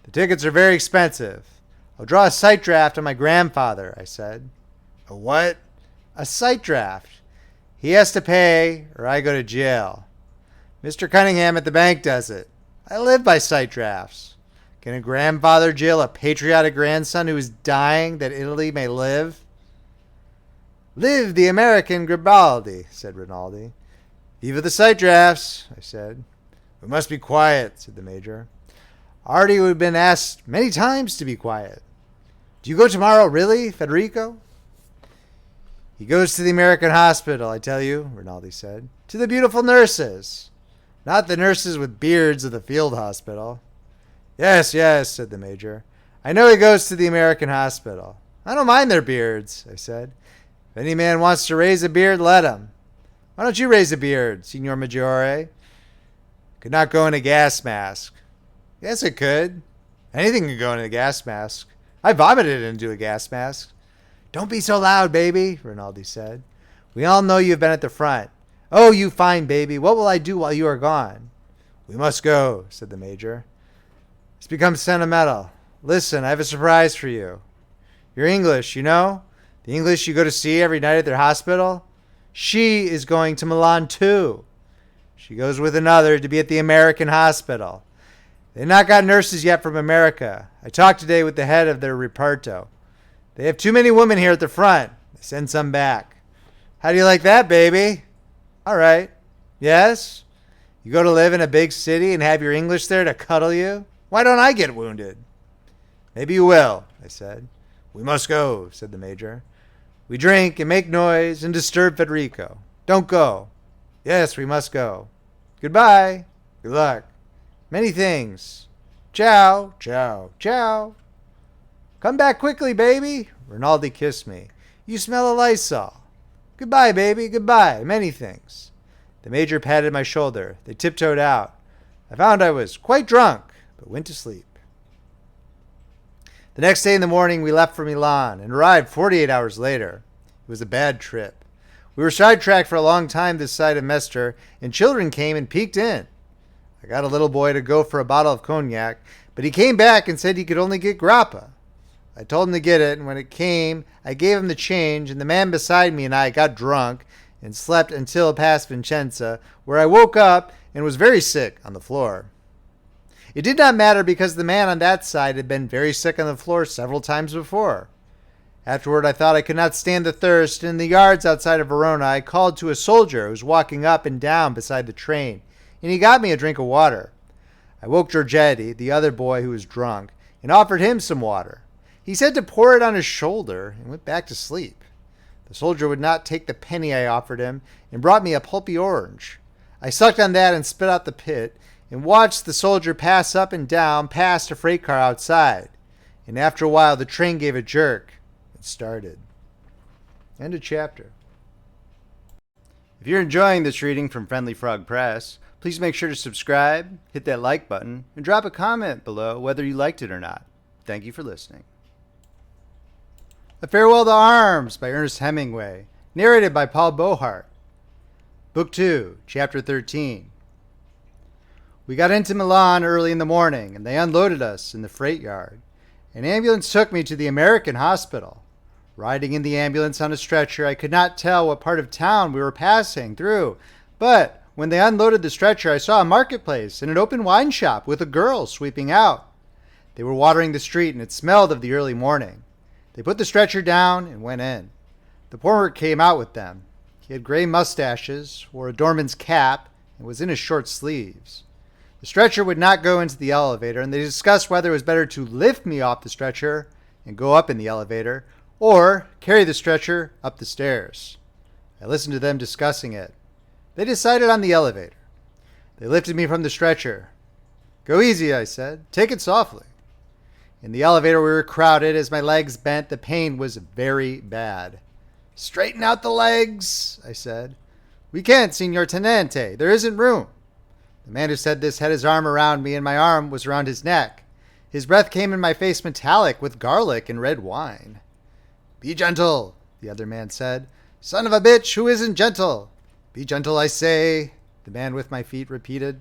Speaker 1: The tickets are very expensive. I'll draw a sight draft on my grandfather, I said. A what? A sight draft. He has to pay, or I go to jail. Mr. Cunningham at the bank does it. I live by sight drafts. Can a grandfather jail a patriotic grandson who is dying that Italy may live? Live the American Garibaldi, said Rinaldi. Viva the sight drafts, I said. We must be quiet, said the major. Already we've been asked many times to be quiet. Do you go tomorrow, really, Federico? He goes to the American hospital, I tell you, Rinaldi said. To the beautiful nurses. Not the nurses with beards of the field hospital. Yes, yes, said the major. I know he goes to the American hospital. I don't mind their beards, I said. If any man wants to raise a beard, let him. Why don't you raise a beard, Signor Maggiore? Could not go in a gas mask. Yes, it could. Anything can go in a gas mask. I vomited into a gas mask. Don't be so loud, baby, Rinaldi said. We all know you've been at the front. Oh, you fine baby. What will I do while you are gone? We must go, said the major. He's become sentimental. Listen, I have a surprise for you. You're English, you know? The English you go to see every night at their hospital? She is going to Milan too. She goes with another to be at the American hospital. They've not got nurses yet from America. I talked today with the head of their reparto. They have too many women here at the front. They send some back. How do you like that, baby? All right. Yes? You go to live in a big city and have your English there to cuddle you? Why don't I get wounded? Maybe you will, I said. We must go, said the major. We drink and make noise and disturb Federico. Don't go. Yes, we must go. Goodbye. Good luck. Many things. Ciao, ciao, ciao. Come back quickly, baby. Rinaldi kissed me. You smell of Lysol. Goodbye, baby, goodbye. Many things. The major patted my shoulder. They tiptoed out. I found I was quite drunk, but went to sleep. The next day in the morning, we left for Milan and arrived 48 hours later. It was a bad trip. We were sidetracked for a long time this side of Mestre, and children came and peeked in. I got a little boy to go for a bottle of cognac, but he came back and said he could only get grappa. I told him to get it, and when it came, I gave him the change, and the man beside me and I got drunk and slept until past Vicenza, where I woke up and was very sick on the floor. It did not matter because the man on that side had been very sick on the floor several times before. Afterward, I thought I could not stand the thirst, and in the yards outside of Verona, I called to a soldier who was walking up and down beside the train, and he got me a drink of water. I woke Giorgetti, the other boy who was drunk, and offered him some water. He said to pour it on his shoulder and went back to sleep. The soldier would not take the penny I offered him and brought me a pulpy orange. I sucked on that and spit out the pit and watched the soldier pass up and down past a freight car outside. And after a while, the train gave a jerk and started. End of chapter. If you're enjoying this reading from Friendly Frog Press, please make sure to subscribe, hit that like button, and drop a comment below whether you liked it or not. Thank you for listening. A Farewell to Arms by Ernest Hemingway, narrated by Paul Beauheart. Book 2, Chapter 13. We got into Milan early in the morning, and they unloaded us in the freight yard. An ambulance took me to the American hospital. Riding in the ambulance on a stretcher, I could not tell what part of town we were passing through, but when they unloaded the stretcher, I saw a marketplace and an open wine shop with a girl sweeping out. They were watering the street, and it smelled of the early morning. They put the stretcher down and went in. The porter came out with them. He had gray mustaches, wore a doorman's cap, and was in his short sleeves. The stretcher would not go into the elevator, and they discussed whether it was better to lift me off the stretcher and go up in the elevator, or carry the stretcher up the stairs. I listened to them discussing it. They decided on the elevator. They lifted me from the stretcher. Go easy, I said. Take it softly. In the elevator, we were crowded. As my legs bent, the pain was very bad. Straighten out the legs, I said. We can't, Signor Tenente. There isn't room. The man who said this had his arm around me, and my arm was around his neck. His breath came in my face metallic with garlic and red wine. Be gentle, the other man said. Son of a bitch, who isn't gentle? Be gentle, I say, the man with my feet repeated.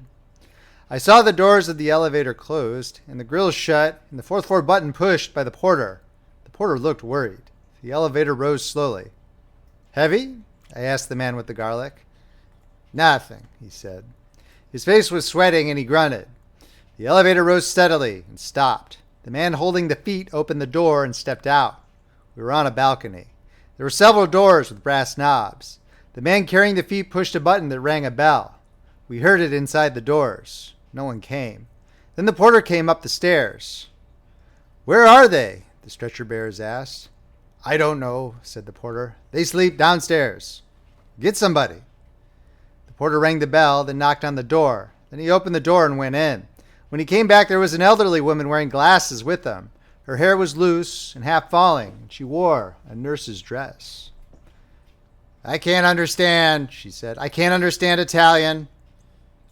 Speaker 1: I saw the doors of the elevator closed, and the grill shut, and the fourth floor button pushed by the porter. The porter looked worried. The elevator rose slowly. Heavy? I asked the man with the garlic. Nothing, he said. His face was sweating, and he grunted. The elevator rose steadily and stopped. The man holding the feet opened the door and stepped out. We were on a balcony. There were several doors with brass knobs. The man carrying the feet pushed a button that rang a bell. We heard it inside the doors. No one came. Then the porter came up the stairs. Where are they? The stretcher bearers asked. I don't know, said the porter. They sleep downstairs. Get somebody. The porter rang the bell, then knocked on the door. Then he opened the door and went in. When he came back, there was an elderly woman wearing glasses with them. Her hair was loose and half falling, and she wore a nurse's dress. I can't understand, she said. I can't understand Italian.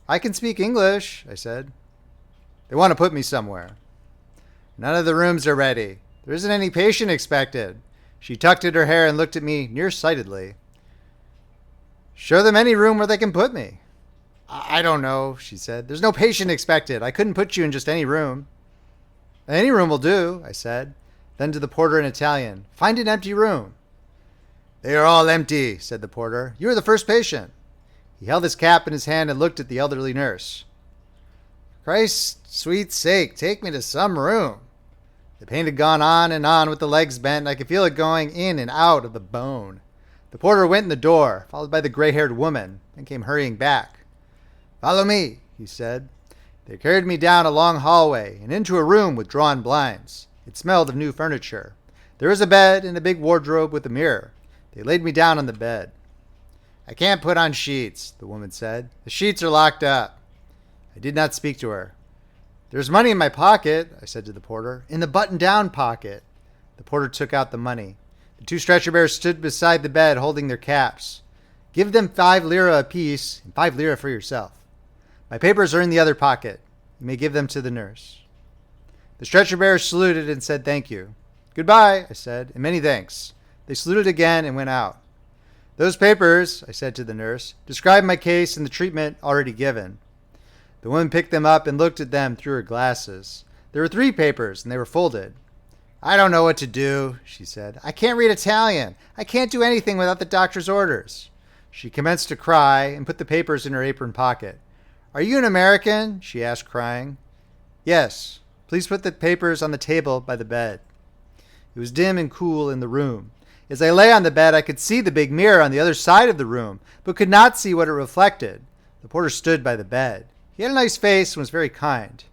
Speaker 1: I can speak English, I said. They want to put me somewhere. None of the rooms are ready. There isn't any patient expected. She tucked in her hair and looked at me nearsightedly. Show them any room where they can put me. I don't know, she said. There's no patient expected. I couldn't put you in just any room. Any room will do, I said. Then to the porter in Italian, find an empty room. They are all empty, said the porter. You are the first patient. He held his cap in his hand and looked at the elderly nurse. For Christ's sweet sake, take me to some room. The pain had gone on and on with the legs bent, and I could feel it going in and out of the bone. The porter went in the door, followed by the gray-haired woman, and came hurrying back. Follow me, he said. They carried me down a long hallway and into a room with drawn blinds. It smelled of new furniture. There was a bed and a big wardrobe with a mirror. They laid me down on the bed. I can't put on sheets, the woman said. The sheets are locked up. I did not speak to her. There's money in my pocket, I said to the porter. In the button-down pocket. The porter took out the money. The two stretcher bearers stood beside the bed holding their caps. Give them 5 lira apiece and 5 lira for yourself. My papers are in the other pocket. You may give them to the nurse. The stretcher bearers saluted and said thank you. Goodbye, I said, and many thanks. They saluted again and went out. Those papers, I said to the nurse, describe my case and the treatment already given. The woman picked them up and looked at them through her glasses. There were 3 papers, and they were folded. I don't know what to do, she said. I can't read Italian. I can't do anything without the doctor's orders. She commenced to cry and put the papers in her apron pocket. Are you an American? She asked, crying. Yes. Please put the papers on the table by the bed. It was dim and cool in the room. As I lay on the bed, I could see the big mirror on the other side of the room, but could not see what it reflected. The porter stood by the bed. He had a nice face and was very kind.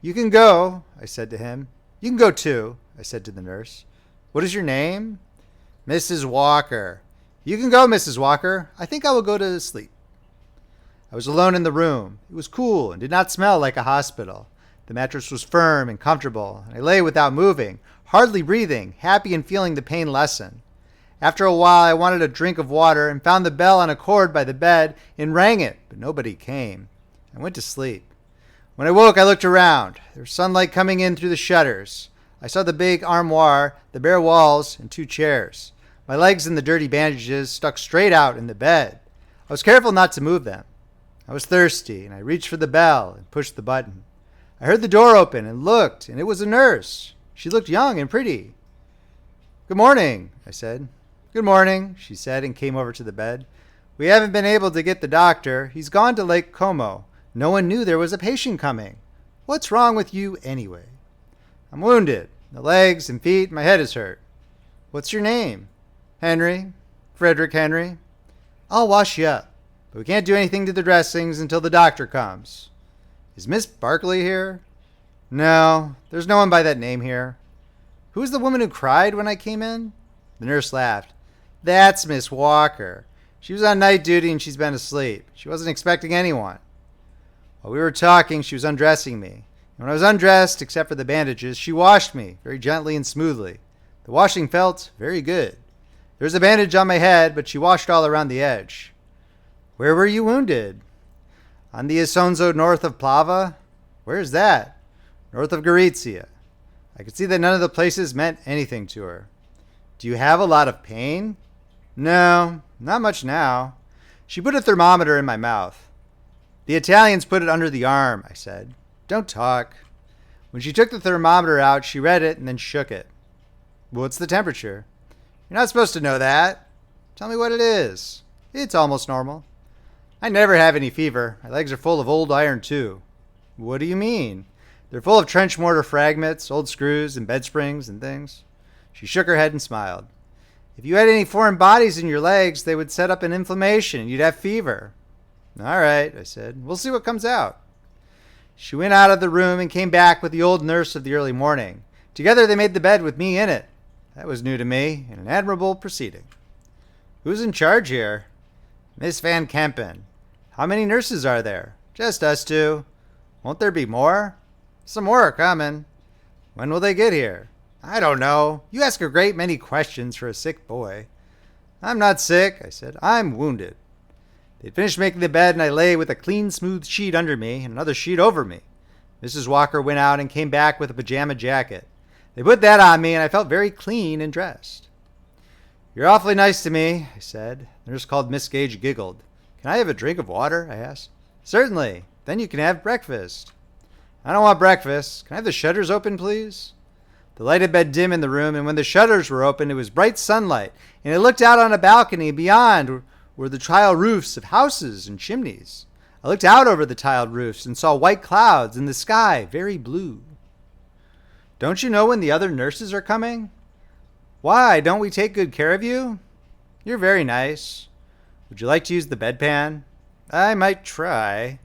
Speaker 1: You can go, I said to him. You can go too, I said to the nurse. What is your name? Mrs. Walker. You can go, Mrs. Walker. I think I will go to sleep. I was alone in the room. It was cool and did not smell like a hospital. The mattress was firm and comfortable, and I lay without moving, hardly breathing, happy and feeling the pain lessen. After a while, I wanted a drink of water and found the bell on a cord by the bed and rang it, but nobody came. I went to sleep. When I woke, I looked around. There was sunlight coming in through the shutters. I saw the big armoire, the bare walls, and 2 chairs. My legs in the dirty bandages stuck straight out in the bed. I was careful not to move them. I was thirsty, and I reached for the bell and pushed the button. I heard the door open and looked, and it was a nurse. She looked young and pretty. Good morning, I said. Good morning, she said, and came over to the bed. We haven't been able to get the doctor. He's gone to Lake Como. No one knew there was a patient coming. What's wrong with you anyway? I'm wounded. The legs and feet, my head is hurt. What's your name? Henry. Frederic Henry. I'll wash you up, but we can't do anything to the dressings until the doctor comes. Is Miss Barkley here? No, there's no one by that name here. Who was the woman who cried when I came in? The nurse laughed. That's Miss Walker. She was on night duty and she's been asleep. She wasn't expecting anyone. While we were talking, she was undressing me. And when I was undressed, except for the bandages, she washed me very gently and smoothly. The washing felt very good. There was a bandage on my head, but she washed all around the edge. Where were you wounded? On the Isonzo north of Plava? Where is that? North of Gorizia. I could see that none of the places meant anything to her. Do you have a lot of pain? No, not much now. She put a thermometer in my mouth. The Italians put it under the arm, I said. Don't talk. When she took the thermometer out, she read it and then shook it. What's the temperature? You're not supposed to know that. Tell me what it is. It's almost normal. I never have any fever. My legs are full of old iron, too. What do you mean? They're full of trench mortar fragments, old screws, and bed springs and things. She shook her head and smiled. If you had any foreign bodies in your legs, they would set up an inflammation and you'd have fever. All right, I said. We'll see what comes out. She went out of the room and came back with the old nurse of the early morning. Together they made the bed with me in it. That was new to me and an admirable proceeding. Who's in charge here? Miss Van Kempen. How many nurses are there? Just us 2. Won't there be more? Some more are coming. When will they get here? I don't know. You ask a great many questions for a sick boy. I'm not sick, I said. I'm wounded. They'd finished making the bed and I lay with a clean, smooth sheet under me and another sheet over me. Mrs. Walker went out and came back with a pajama jacket. They put that on me and I felt very clean and dressed. You're awfully nice to me, I said. The nurse called Miss Gage giggled. Can I have a drink of water? I asked. Certainly. Then you can have breakfast. I don't want breakfast. Can I have the shutters open, please? The light had been dim in the room, and when the shutters were open, it was bright sunlight, and it looked out on a balcony. Beyond were the tiled roofs of houses and chimneys. I looked out over the tiled roofs and saw white clouds and the sky very blue. Don't you know when the other nurses are coming? Why, don't we take good care of you? You're very nice. Would you like to use the bedpan? I might try.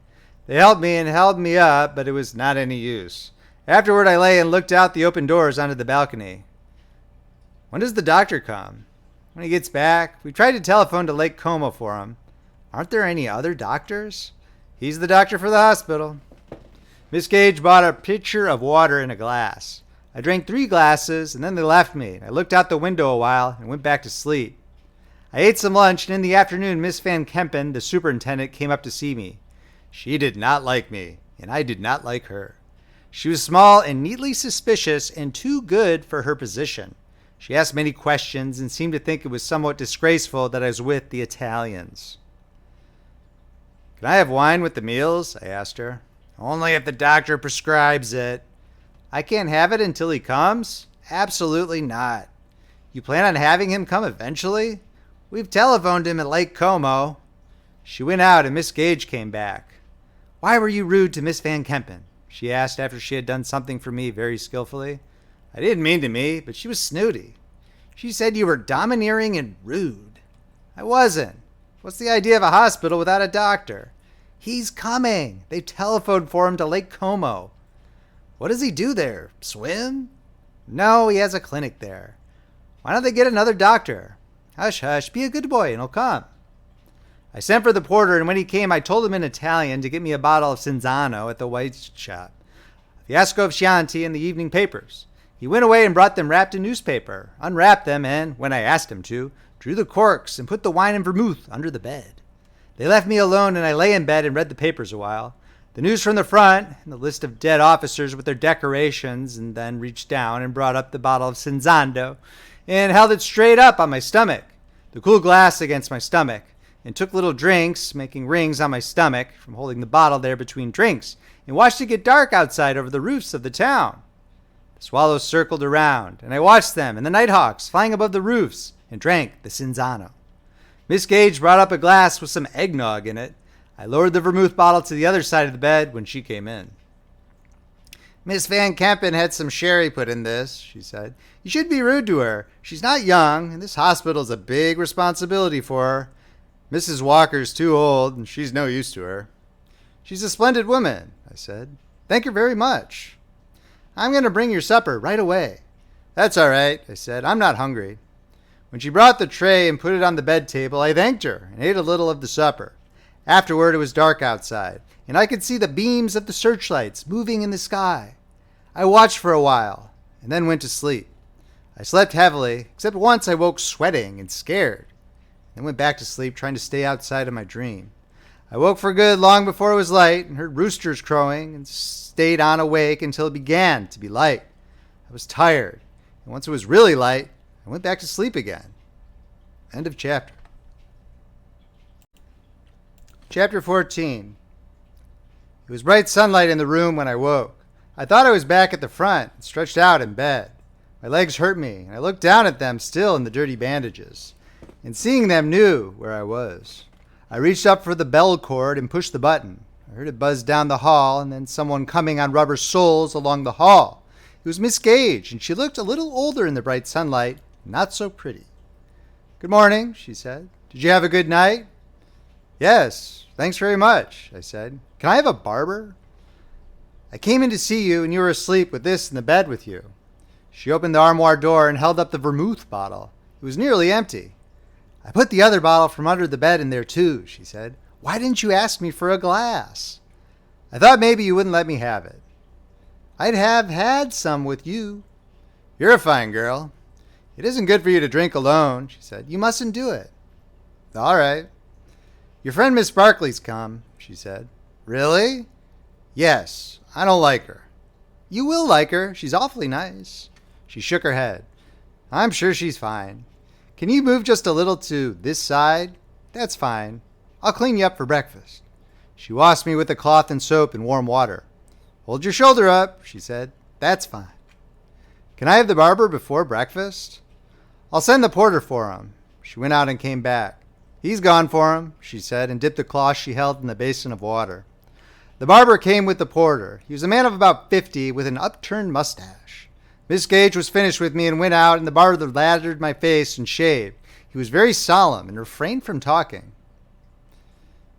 Speaker 1: They helped me and held me up, but it was not any use. Afterward, I lay and looked out the open doors onto the balcony. When does the doctor come? When he gets back. We tried to telephone to Lake Como for him. Aren't there any other doctors? He's the doctor for the hospital. Miss Gage bought a pitcher of water in a glass. I drank 3 glasses, and then they left me. I looked out the window a while and went back to sleep. I ate some lunch, and in the afternoon, Miss Van Kempen, the superintendent, came up to see me. She did not like me, and I did not like her. She was small and neatly suspicious and too good for her position. She asked many questions and seemed to think it was somewhat disgraceful that I was with the Italians. Can I have wine with the meals? I asked her. Only if the doctor prescribes it. I can't have it until he comes? Absolutely not. You plan on having him come eventually? We've telephoned him at Lake Como. She went out and Miss Gage came back. Why were you rude to Miss Van Kempen? She asked after she had done something for me very skillfully. I didn't mean to me, but she was snooty. She said you were domineering and rude. I wasn't. What's the idea of a hospital without a doctor? He's coming. They telephoned for him to Lake Como. What does he do there? Swim? No, he has a clinic there. Why don't they get another doctor? Hush, hush, be a good boy and he'll come. I sent for the porter, and when he came, I told him in Italian to get me a bottle of Cinzano at the white shop, a fiasco of Chianti, and the evening papers. He went away and brought them wrapped in newspaper, unwrapped them, and, when I asked him to, drew the corks and put the wine and vermouth under the bed. They left me alone, and I lay in bed and read the papers a while. The news from the front, and the list of dead officers with their decorations, and then reached down and brought up the bottle of Cinzano and held it straight up on my stomach, the cool glass against my stomach, and took little drinks, making rings on my stomach from holding the bottle there between drinks, and watched it get dark outside over the roofs of the town. The swallows circled around, and I watched them and the nighthawks flying above the roofs, and drank the Cinzano. Miss Gage brought up a glass with some eggnog in it. I lowered the vermouth bottle to the other side of the bed when she came in. Miss Van Kempen had some sherry put in this, she said. You should be rude to her. She's not young, and this hospital's a big responsibility for her. Mrs. Walker's too old, and she's no use to her. She's a splendid woman, I said. Thank her very much. I'm going to bring your supper right away. That's all right, I said. I'm not hungry. When she brought the tray and put it on the bed table, I thanked her and ate a little of the supper. Afterward, it was dark outside, and I could see the beams of the searchlights moving in the sky. I watched for a while, and then went to sleep. I slept heavily, except once I woke sweating and scared. Then went back to sleep, trying to stay outside of my dream. I woke for good long before it was light and heard roosters crowing and stayed on awake until it began to be light. I was tired, and once it was really light, I went back to sleep again. End of chapter. Chapter 14. It was bright sunlight in the room when I woke. I thought I was back at the front and stretched out in bed. My legs hurt me, and I looked down at them still in the dirty bandages, and seeing them knew where I was. I reached up for the bell cord and pushed the button. I heard it buzz down the hall, and then someone coming on rubber soles along the hall. It was Miss Gage, and she looked a little older in the bright sunlight, not so pretty. Good morning, she said. Did you have a good night? Yes, thanks very much, I said. Can I have a barber? I came in to see you, and you were asleep with this in the bed with you. She opened the armoire door and held up the vermouth bottle. It was nearly empty. I put the other bottle from under the bed in there too, she said. Why didn't you ask me for a glass? I thought maybe you wouldn't let me have it. I'd have had some with you. You're a fine girl. It isn't good for you to drink alone, she said. You mustn't do it. All right. Your friend Miss Barclay's come, she said. Really? Yes, I don't like her. You will like her. She's awfully nice. She shook her head. I'm sure she's fine. Can you move just a little to this side? That's fine. I'll clean you up for breakfast. She washed me with a cloth and soap and warm water. Hold your shoulder up, she said. That's fine. Can I have the barber before breakfast? I'll send the porter for him. She went out and came back. He's gone for him, she said, and dipped the cloth she held in the basin of water. The barber came with the porter. He was a man of about 50 with an upturned mustache. Miss Gage was finished with me and went out, and the barber lathered my face and shaved. He was very solemn and refrained from talking.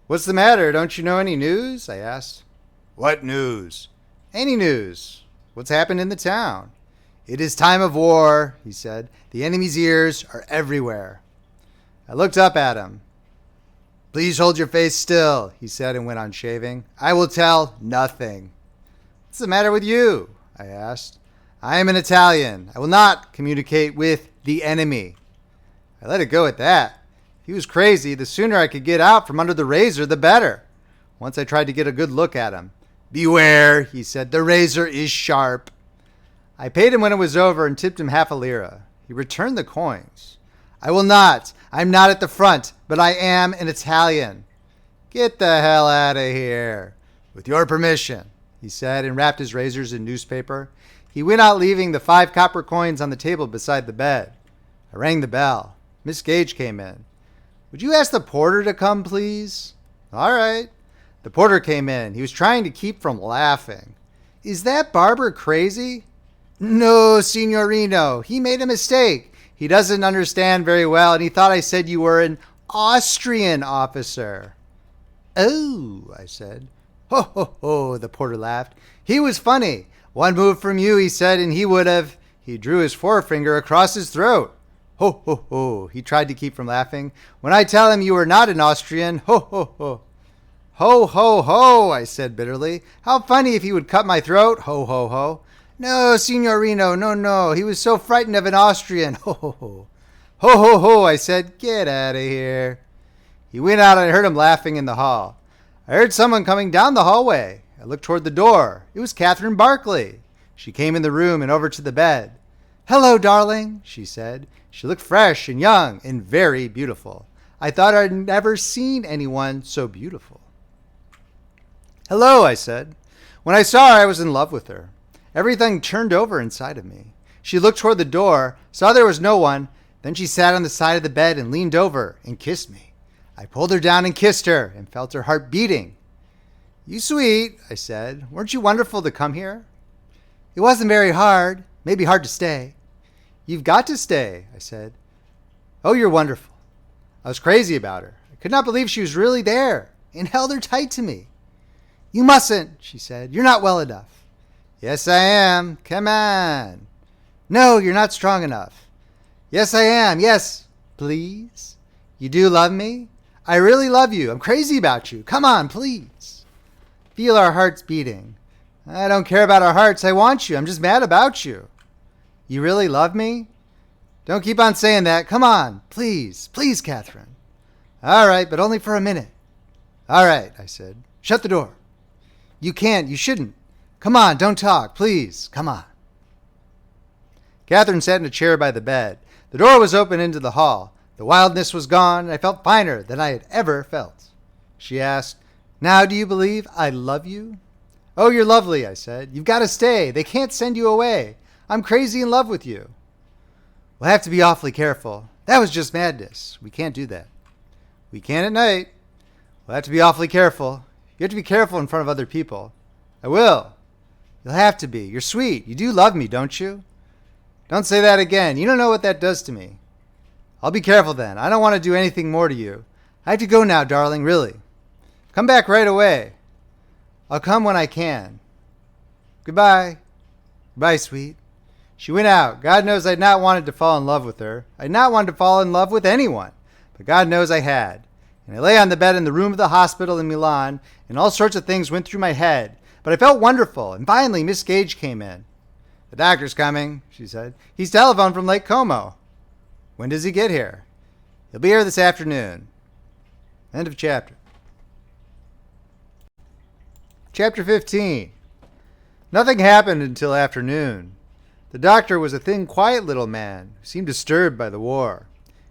Speaker 1: What's the matter? Don't you know any news? I asked. What news? Any news. What's happened in the town? It is time of war, he said. The enemy's ears are everywhere. I looked up at him. Please hold your face still, he said, and went on shaving. I will tell nothing. What's the matter with you? I asked. I am an Italian. I will not communicate with the enemy. I let it go at that. He was crazy. The sooner I could get out from under the razor, the better. Once I tried to get a good look at him. Beware, he said. The razor is sharp. I paid him when it was over and tipped him half a lira. He returned the coins. I will not. I'm not at the front, but I am an Italian. Get the hell out of here. With your permission, he said, and wrapped his razors in newspaper. He went out, leaving the 5 copper coins on the table beside the bed. I rang the bell. Miss Gage came in. Would you ask the porter to come, please? All right. The porter came in. He was trying to keep from laughing. Is that barber crazy? No, signorino. He made a mistake. He doesn't understand very well, and he thought I said you were an Austrian officer. Oh, I said. Ho, ho, ho, the porter laughed. He was funny. One move from you, he said, and he would have. He drew his forefinger across his throat. Ho, ho, ho, he tried to keep from laughing. When I tell him you are not an Austrian, ho, ho, ho. Ho, ho, ho, I said bitterly. How funny if he would cut my throat, ho, ho, ho. No, signorino, no, no. He was so frightened of an Austrian, ho, ho, ho. Ho, ho, ho, I said. Get out of here. He went out and I heard him laughing in the hall. I heard someone coming down the hallway. I looked toward the door. It was Catherine Barclay. She came in the room and over to the bed. Hello, darling, she said. She looked fresh and young and very beautiful. I thought I'd never seen anyone so beautiful. Hello, I said. When I saw her, I was in love with her. Everything turned over inside of me. She looked toward the door, saw there was no one. Then she sat on the side of the bed and leaned over and kissed me. I pulled her down and kissed her and felt her heart beating. You sweet, I said. Weren't you wonderful to come here? It wasn't very hard. Maybe hard to stay. You've got to stay, I said. Oh, you're wonderful. I was crazy about her. I could not believe she was really there and held her tight to me. You mustn't, she said. You're not well enough. Yes, I am. Come on. No, you're not strong enough. Yes, I am. Yes, please. You do love me? I really love you. I'm crazy about you. Come on, please. Feel our hearts beating. I don't care about our hearts. I want you. I'm just mad about you. You really love me? Don't keep on saying that. Come on, please. Please, Catherine. All right, but only for a minute. All right, I said. Shut the door. You can't. You shouldn't. Come on, don't talk. Please, come on. Catherine sat in a chair by the bed. The door was open into the hall. The wildness was gone, and I felt finer than I had ever felt. She asked, Now do you believe I love you? Oh, you're lovely, I said. You've got to stay. They can't send you away. I'm crazy in love with you. We'll have to be awfully careful. That was just madness. We can't do that. We can at night. We'll have to be awfully careful. You have to be careful in front of other people. I will. You'll have to be. You're sweet. You do love me, don't you? Don't say that again. You don't know what that does to me. I'll be careful then. I don't want to do anything more to you. I have to go now, darling, really. Come back right away. I'll come when I can. Goodbye. Goodbye, sweet. She went out. God knows I'd not wanted to fall in love with her. I'd not wanted to fall in love with anyone. But God knows I had. And I lay on the bed in the room of the hospital in Milan, and all sorts of things went through my head. But I felt wonderful, and finally Miss Gage came in. The doctor's coming, she said. He's telephoned from Lake Como. When does he get here? He'll be here this afternoon. End of chapter. Chapter 15. Nothing happened until afternoon. The doctor was a thin, quiet little man who seemed disturbed by the war.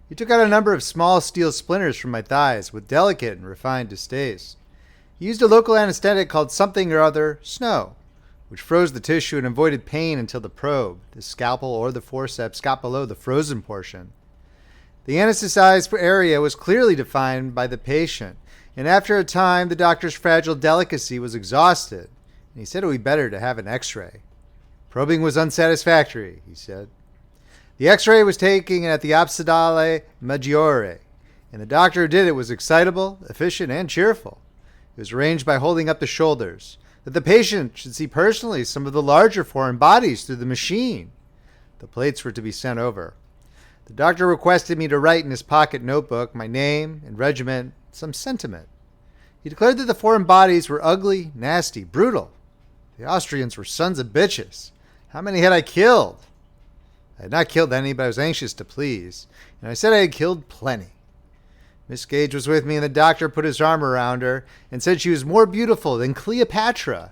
Speaker 1: He took out a number of small steel splinters from my thighs with delicate and refined distaste. He used a local anesthetic called something or other, snow. which froze the tissue and avoided pain until the probe, the scalpel or the forceps, got below the frozen portion. The anesthetized area was clearly defined by the patient, and after a time the doctor's fragile delicacy was exhausted, and he said it would be better to have an x-ray. Probing was unsatisfactory, he said. The x-ray was taken at the Ospedale Maggiore, and the doctor who did it was excitable, efficient, and cheerful. It was arranged by holding up the shoulders, that the patient should see personally some of the larger foreign bodies through the machine. The plates were to be sent over. The doctor requested me to write in his pocket notebook my name and regiment, some sentiment. He declared that the foreign bodies were ugly, nasty, brutal. The Austrians were sons of bitches. How many had I killed? I had not killed any, but I was anxious to please, and I said I had killed plenty. Miss Gage was with me, and the doctor put his arm around her and said she was more beautiful than Cleopatra.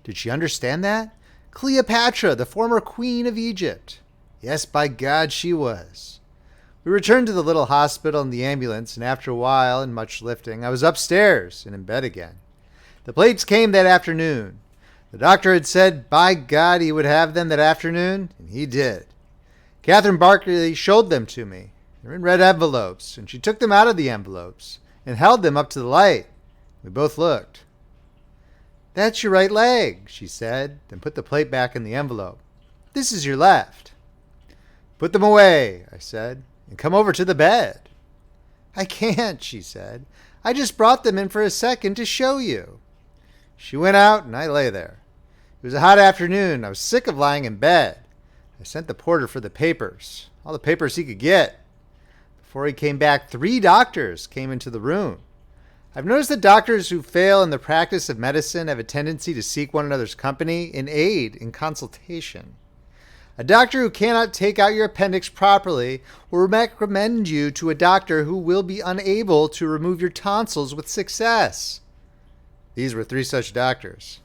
Speaker 1: Did she understand that? Cleopatra, the former queen of Egypt. Yes, by God, she was. We returned to the little hospital in the ambulance, and after a while and much lifting, I was upstairs and in bed again. The plates came that afternoon. The doctor had said, by God, he would have them that afternoon, and he did. Catherine Barkley showed them to me. They're in red envelopes, and she took them out of the envelopes and held them up to the light. We both looked. That's your right leg, she said, then put the plate back in the envelope. This is your left. Put them away, I said, and come over to the bed. I can't, she said. I just brought them in for a second to show you. She went out, and I lay there. It was a hot afternoon. I was sick of lying in bed. I sent the porter for the papers, all the papers he could get. Before he came back, 3 doctors came into the room. I've noticed that doctors who fail in the practice of medicine have a tendency to seek one another's company and aid in consultation. A doctor who cannot take out your appendix properly will recommend you to a doctor who will be unable to remove your tonsils with success. These were 3 such doctors.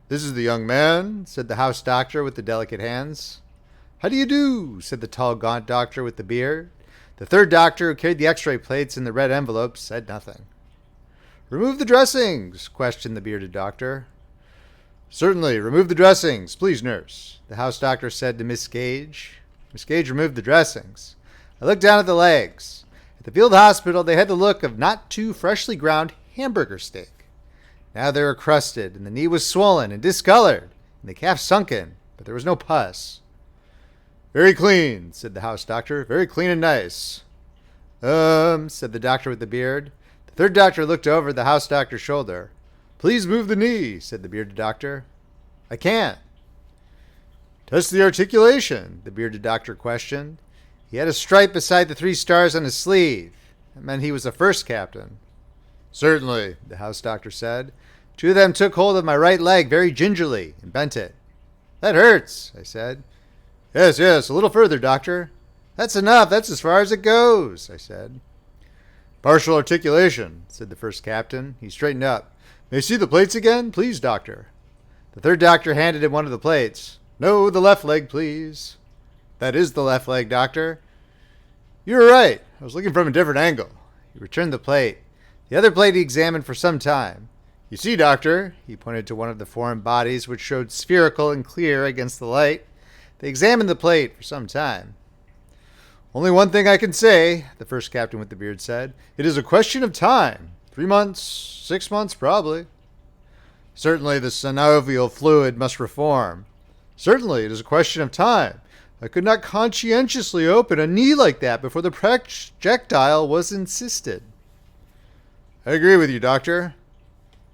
Speaker 1: This is the young man, said the house doctor with the delicate hands. How do you do, said the tall, gaunt doctor with the beard. The 3rd doctor, who carried the x-ray plates in the red envelopes, said nothing. Remove the dressings, questioned the bearded doctor. Certainly, remove the dressings, please, nurse, the house doctor said to Miss Gage. Miss Gage removed the dressings. I looked down at the legs. At the field hospital, they had the look of not too freshly ground hamburger steak. Now they were crusted, and the knee was swollen and discolored, and the calf sunken, but there was no pus. Very clean, said the house doctor. Very clean and nice. Said the doctor with the beard. The 3rd doctor looked over the house doctor's shoulder. Please move the knee, said the bearded doctor. I can't. Test the articulation, the bearded doctor questioned. He had a stripe beside the 3 stars on his sleeve. That meant he was a first captain. Certainly, the house doctor said. 2 of them took hold of my right leg very gingerly and bent it. That hurts, I said. Yes, a little further, doctor. That's enough. That's as far as it goes, I said. Partial articulation, said the first captain. He straightened up. May I see the plates again? Please, doctor. The 3rd doctor handed him one of the plates. No, the left leg, please. That is the left leg, doctor. You were right. I was looking from a different angle. He returned the plate. The other plate he examined for some time. You see, doctor, he pointed to one of the foreign bodies which showed spherical and clear against the light. They examined the plate for some time. Only one thing I can say, the first captain with the beard said. It is a question of time. 3 months, 6 months, probably. Certainly the synovial fluid must reform. Certainly it is a question of time. I could not conscientiously open a knee like that before the projectile was insisted. I agree with you, doctor.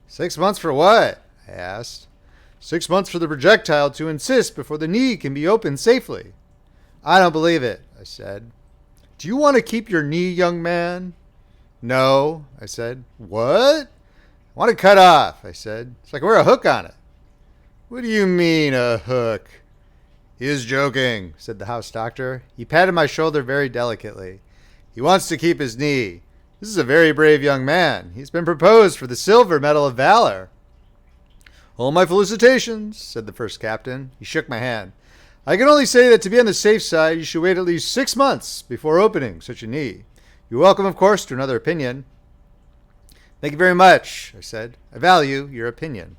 Speaker 1: 6 months for what? I asked. 6 months for the projectile to insist before the knee can be opened safely. I don't believe it, I said. Do you want to keep your knee, young man? No, I said. What? I want it cut off, I said, so I can wear a hook on it. What do you mean, a hook? He is joking, said the house doctor. He patted my shoulder very delicately. He wants to keep his knee. This is a very brave young man. He's been proposed for the Silver Medal of Valor. All my felicitations, said the first captain. He shook my hand. I can only say that to be on the safe side, you should wait at least 6 months before opening such a knee. You're welcome, of course, to another opinion. Thank you very much, I said. I value your opinion.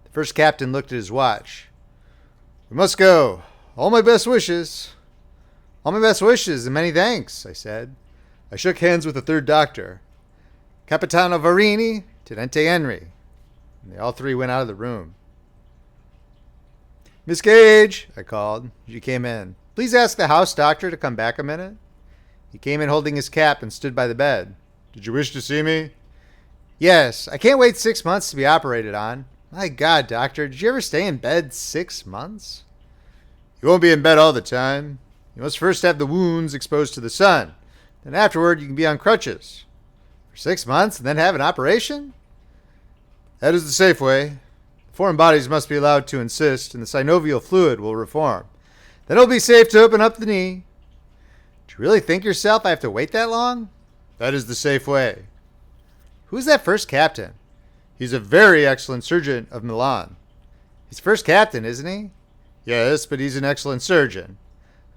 Speaker 1: The The first captain looked at his watch. "We must go. All my best wishes." "All my best wishes and many thanks," I said. I shook hands with the third doctor. "Capitano Varini, Tenente Henry." And they all three went out of the room. "Miss Gage," I called. She came in. "Please ask the house doctor to come back a minute." He came in holding his cap and stood by the bed. "Did you wish to see me?" "Yes. I can't wait 6 months to be operated on." "My God, doctor, did you ever stay in bed 6 months?" "You won't be in bed all the time. You must first have the wounds exposed to the sun. Then afterward you can be on crutches." "For 6 months and then have an operation?" "That is the safe way. The foreign bodies must be allowed to insist, and the synovial fluid will reform. Then it will be safe to open up the knee." "Do you really think yourself I have to wait that long?" "That is the safe way." "Who's that first captain?" "He's a very excellent surgeon of Milan." "He's first captain, isn't he?" "Yes, but he's an excellent surgeon."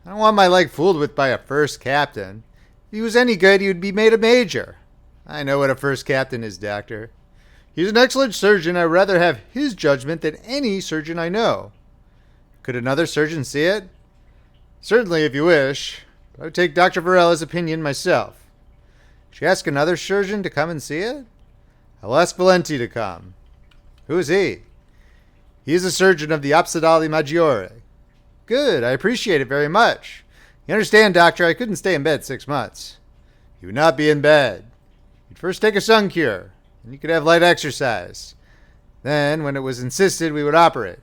Speaker 1: "I don't want my leg fooled with by a first captain. If he was any good, he would be made a major." "I know what a first captain is, doctor." "He's an excellent surgeon. I'd rather have his judgment than any surgeon I know." "Could another surgeon see it?" "Certainly, if you wish. But I would take Dr. Varela's opinion myself." "Should you ask another surgeon to come and see it?" "I will ask Valenti to come." "Who is he?" "He is a surgeon of the Ospedale Maggiore." "Good. I appreciate it very much. You understand, doctor, I couldn't stay in bed 6 months." "You would not be in bed. You'd first take a sun cure, and you could have light exercise. Then, when it was insisted, we would operate."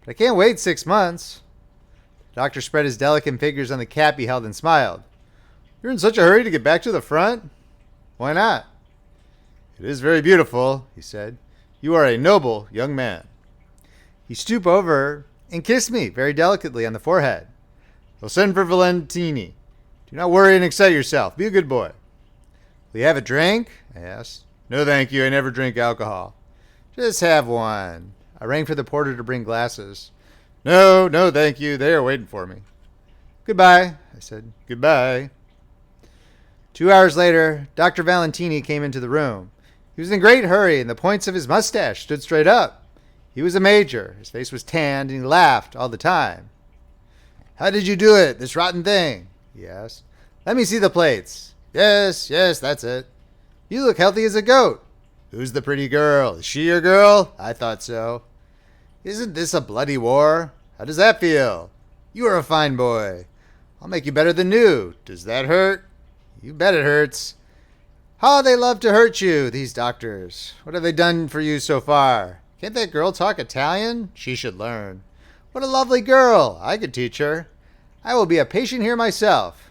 Speaker 1: "But I can't wait 6 months." The doctor spread his delicate fingers on the cap he held and smiled. "You're in such a hurry to get back to the front?" "Why not?" "It is very beautiful," he said. "You are a noble young man." He stooped over and kissed me very delicately on the forehead. "I'll send for Valentini. Do not worry and excite yourself. Be a good boy." "Will you have a drink?" I asked. "No, thank you. I never drink alcohol." "Just have one." I rang for the porter to bring glasses. "No, no, thank you. They are waiting for me." "Goodbye," I said. "Goodbye." 2 hours later, Dr. Valentini came into the room. He was in a great hurry, and the points of his mustache stood straight up. He was a major. His face was tanned, and he laughed all the time. "How did you do it, this rotten thing?" he asked. "Let me see the plates." Yes, that's it." "You look healthy as a goat." "Who's the pretty girl? Is she your girl?" "I thought so." "Isn't this a bloody war?" "How does that feel?" "You are a fine boy." "I'll make you better than new." "Does that hurt?" "You bet it hurts." "How they love to hurt you, these doctors. What have they done for you so far?" "Can't that girl talk Italian?" "She should learn." "What a lovely girl. I could teach her." "I will be a patient here myself."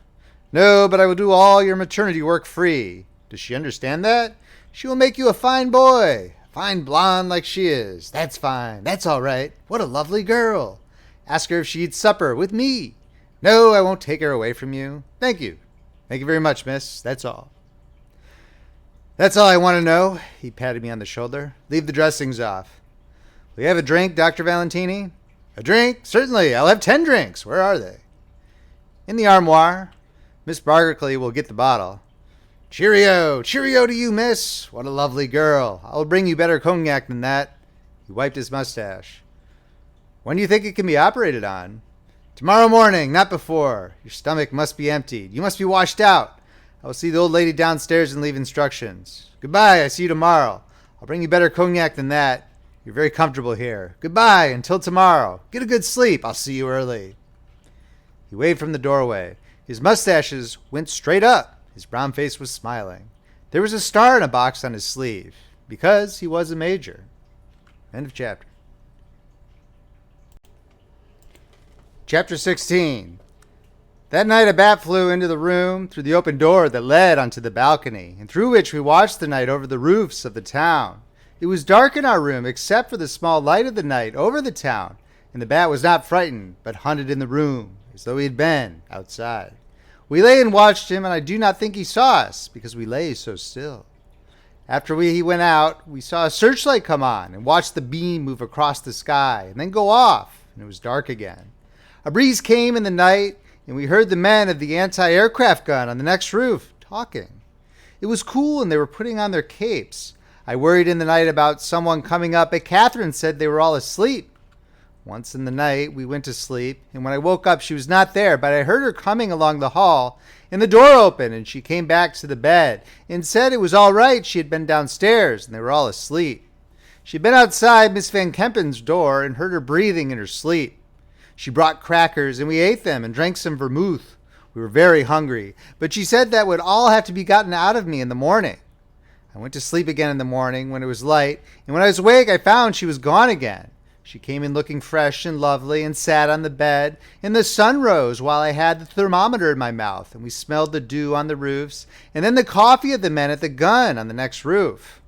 Speaker 1: "No, but I will do all your maternity work free." "Does she understand that?" "She will make you a fine boy. Fine blonde like she is." "That's fine. That's all right. What a lovely girl." "Ask her if she eats supper with me." "No, I won't take her away from you." "Thank you. Thank you very much, miss. That's all." "That's all I want to know." He patted me on the shoulder. "Leave the dressings off." "Will you have a drink, Dr. Valentini?" "A drink? Certainly. I'll have 10 drinks. Where are they?" "In the armoire. Miss Barkley will get the bottle." "Cheerio! Cheerio to you, miss. What a lovely girl. I will bring you better cognac than that." He wiped his mustache. "When do you think it can be operated on?" "Tomorrow morning, not before. Your stomach must be emptied. You must be washed out. I will see the old lady downstairs and leave instructions. Goodbye. I see you tomorrow. I'll bring you better cognac than that. You're very comfortable here. Goodbye. Until tomorrow. Get a good sleep. I'll see you early." He waved from the doorway. His mustaches went straight up. His brown face was smiling. There was a star in a box on his sleeve, because he was a major. End of chapter. Chapter 16. That night a bat flew into the room through the open door that led onto the balcony, and through which we watched the night over the roofs of the town. It was dark in our room except for the small light of the night over the town, and the bat was not frightened, but hunted in the room, as though he had been outside. We lay and watched him, and I do not think he saw us, because we lay so still. After he went out, we saw a searchlight come on, and watched the beam move across the sky, and then go off, and it was dark again. A breeze came in the night, and we heard the men of the anti-aircraft gun on the next roof talking. It was cool, and they were putting on their capes. I worried in the night about someone coming up, but Catherine said they were all asleep. Once in the night, we went to sleep, and when I woke up, she was not there, but I heard her coming along the hall, and the door opened, and she came back to the bed and said it was all right. She had been downstairs, and they were all asleep. She'd been outside Miss Van Kempen's door and heard her breathing in her sleep. She brought crackers, and we ate them and drank some vermouth. We were very hungry, but she said that would all have to be gotten out of me in the morning. I went to sleep again in the morning when it was light, and when I was awake, I found she was gone again. She came in looking fresh and lovely and sat on the bed, and the sun rose while I had the thermometer in my mouth, and we smelled the dew on the roofs, and then the coffee of the men at the gun on the next roof.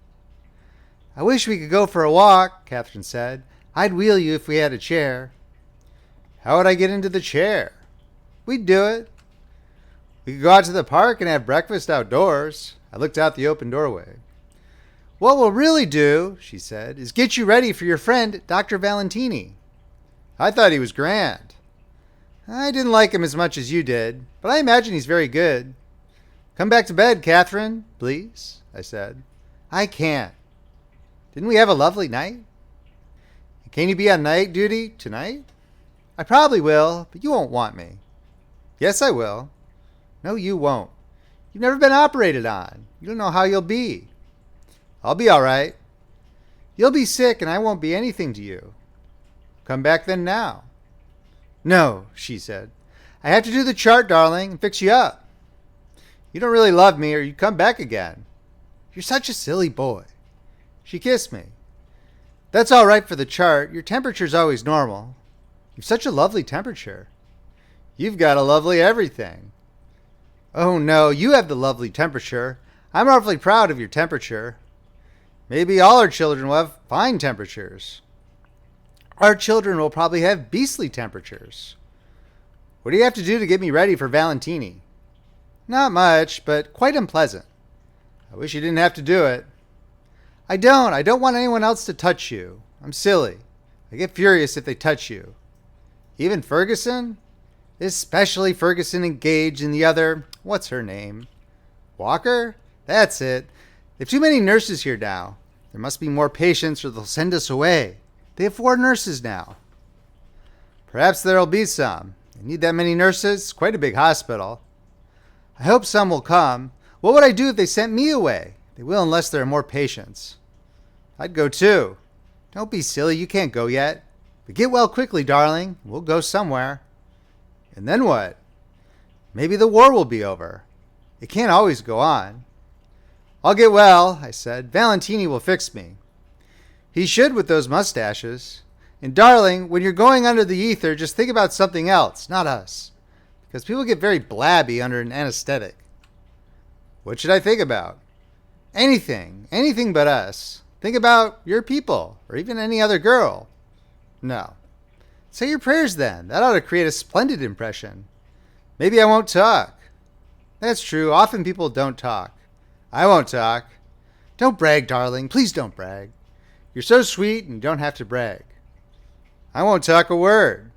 Speaker 1: I wish we could go for a walk, Catherine said. I'd wheel you if we had a chair. How would I get into the chair? We'd do it. We could go out to the park and have breakfast outdoors. I looked out the open doorway. What we'll really do, she said, is get you ready for your friend, Dr. Valentini. I thought he was grand. I didn't like him as much as you did, but I imagine he's very good. Come back to bed, Catherine, please, I said. I can't. Didn't we have a lovely night? Can you be on night duty tonight? I probably will, but you won't want me. Yes, I will. No, you won't. You've never been operated on. You don't know how you'll be. I'll be all right. You'll be sick and I won't be anything to you. Come back then now. No, she said. I have to do the chart, darling, and fix you up. You don't really love me or you'd come back again. You're such a silly boy. She kissed me. That's all right for the chart. Your temperature's always normal. You've such a lovely temperature. You've got a lovely everything. Oh no, you have the lovely temperature. I'm awfully proud of your temperature. Maybe all our children will have fine temperatures. Our children will probably have beastly temperatures. What do you have to do to get me ready for Valentini? Not much, but quite unpleasant. I wish you didn't have to do it. I don't want anyone else to touch you. I'm silly. I get furious if they touch you. Even Ferguson? Especially Ferguson and Gage and the other, what's her name? Walker? That's it. They have too many nurses here now. There must be more patients or they'll send us away. They have 4 nurses now. Perhaps there'll be some. They need that many nurses? It's quite a big hospital. I hope some will come. What would I do if they sent me away? They will unless there are more patients. I'd go too. Don't be silly. You can't go yet. But get well quickly, darling. We'll go somewhere. And then what? Maybe the war will be over. It can't always go on. I'll get well, I said. Valentini will fix me. He should with those mustaches. And darling, when you're going under the ether, just think about something else, not us. Because people get very blabby under an anesthetic. What should I think about? Anything but us. Think about your people, or even any other girl. No. Say your prayers then. That ought to create a splendid impression. Maybe I won't talk. That's true. Often people don't talk. I won't talk. Don't brag, darling. Please don't brag. You're so sweet and you don't have to brag. I won't talk a word.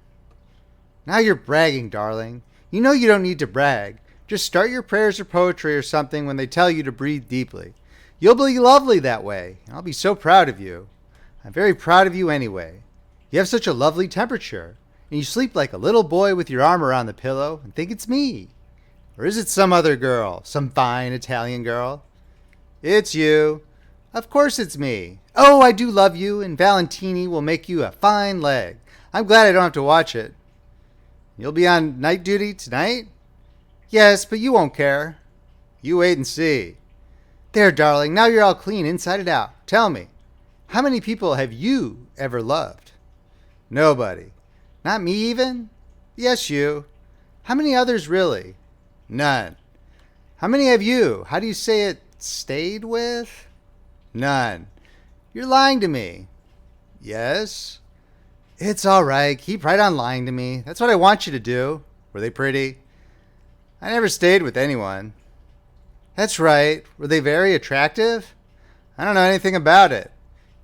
Speaker 1: Now you're bragging, darling. You know you don't need to brag. Just start your prayers or poetry or something when they tell you to breathe deeply. You'll be lovely that way. I'll be so proud of you. I'm very proud of you anyway. You have such a lovely temperature, and you sleep like a little boy with your arm around the pillow and think it's me. Or is it some other girl, some fine Italian girl? It's you. Of course it's me. Oh, I do love you, and Valentini will make you a fine leg. I'm glad I don't have to watch it. You'll be on night duty tonight? Yes, but you won't care. You wait and see. There, darling, now you're all clean inside and out. Tell me, how many people have you ever loved? Nobody. Not me even? Yes, you. How many others really? None. How many have you? How do you say it? Stayed with? None. You're lying to me. Yes. It's all right. Keep right on lying to me. That's what I want you to do. Were they pretty? I never stayed with anyone. That's right. Were they very attractive? I don't know anything about it.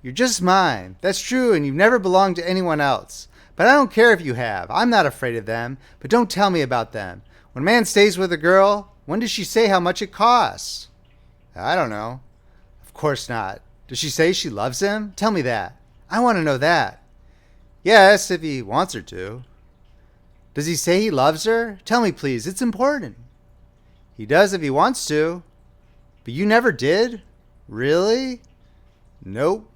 Speaker 1: You're just mine. That's true, and you've never belonged to anyone else. But I don't care if you have. I'm not afraid of them. But don't tell me about them. When a man stays with a girl, when does she say how much it costs? I don't know. Of course not. Does she say she loves him? Tell me that. I want to know that. Yes, if he wants her to. Does he say he loves her? Tell me, please. It's important. He does if he wants to. But you never did? Really? Nope.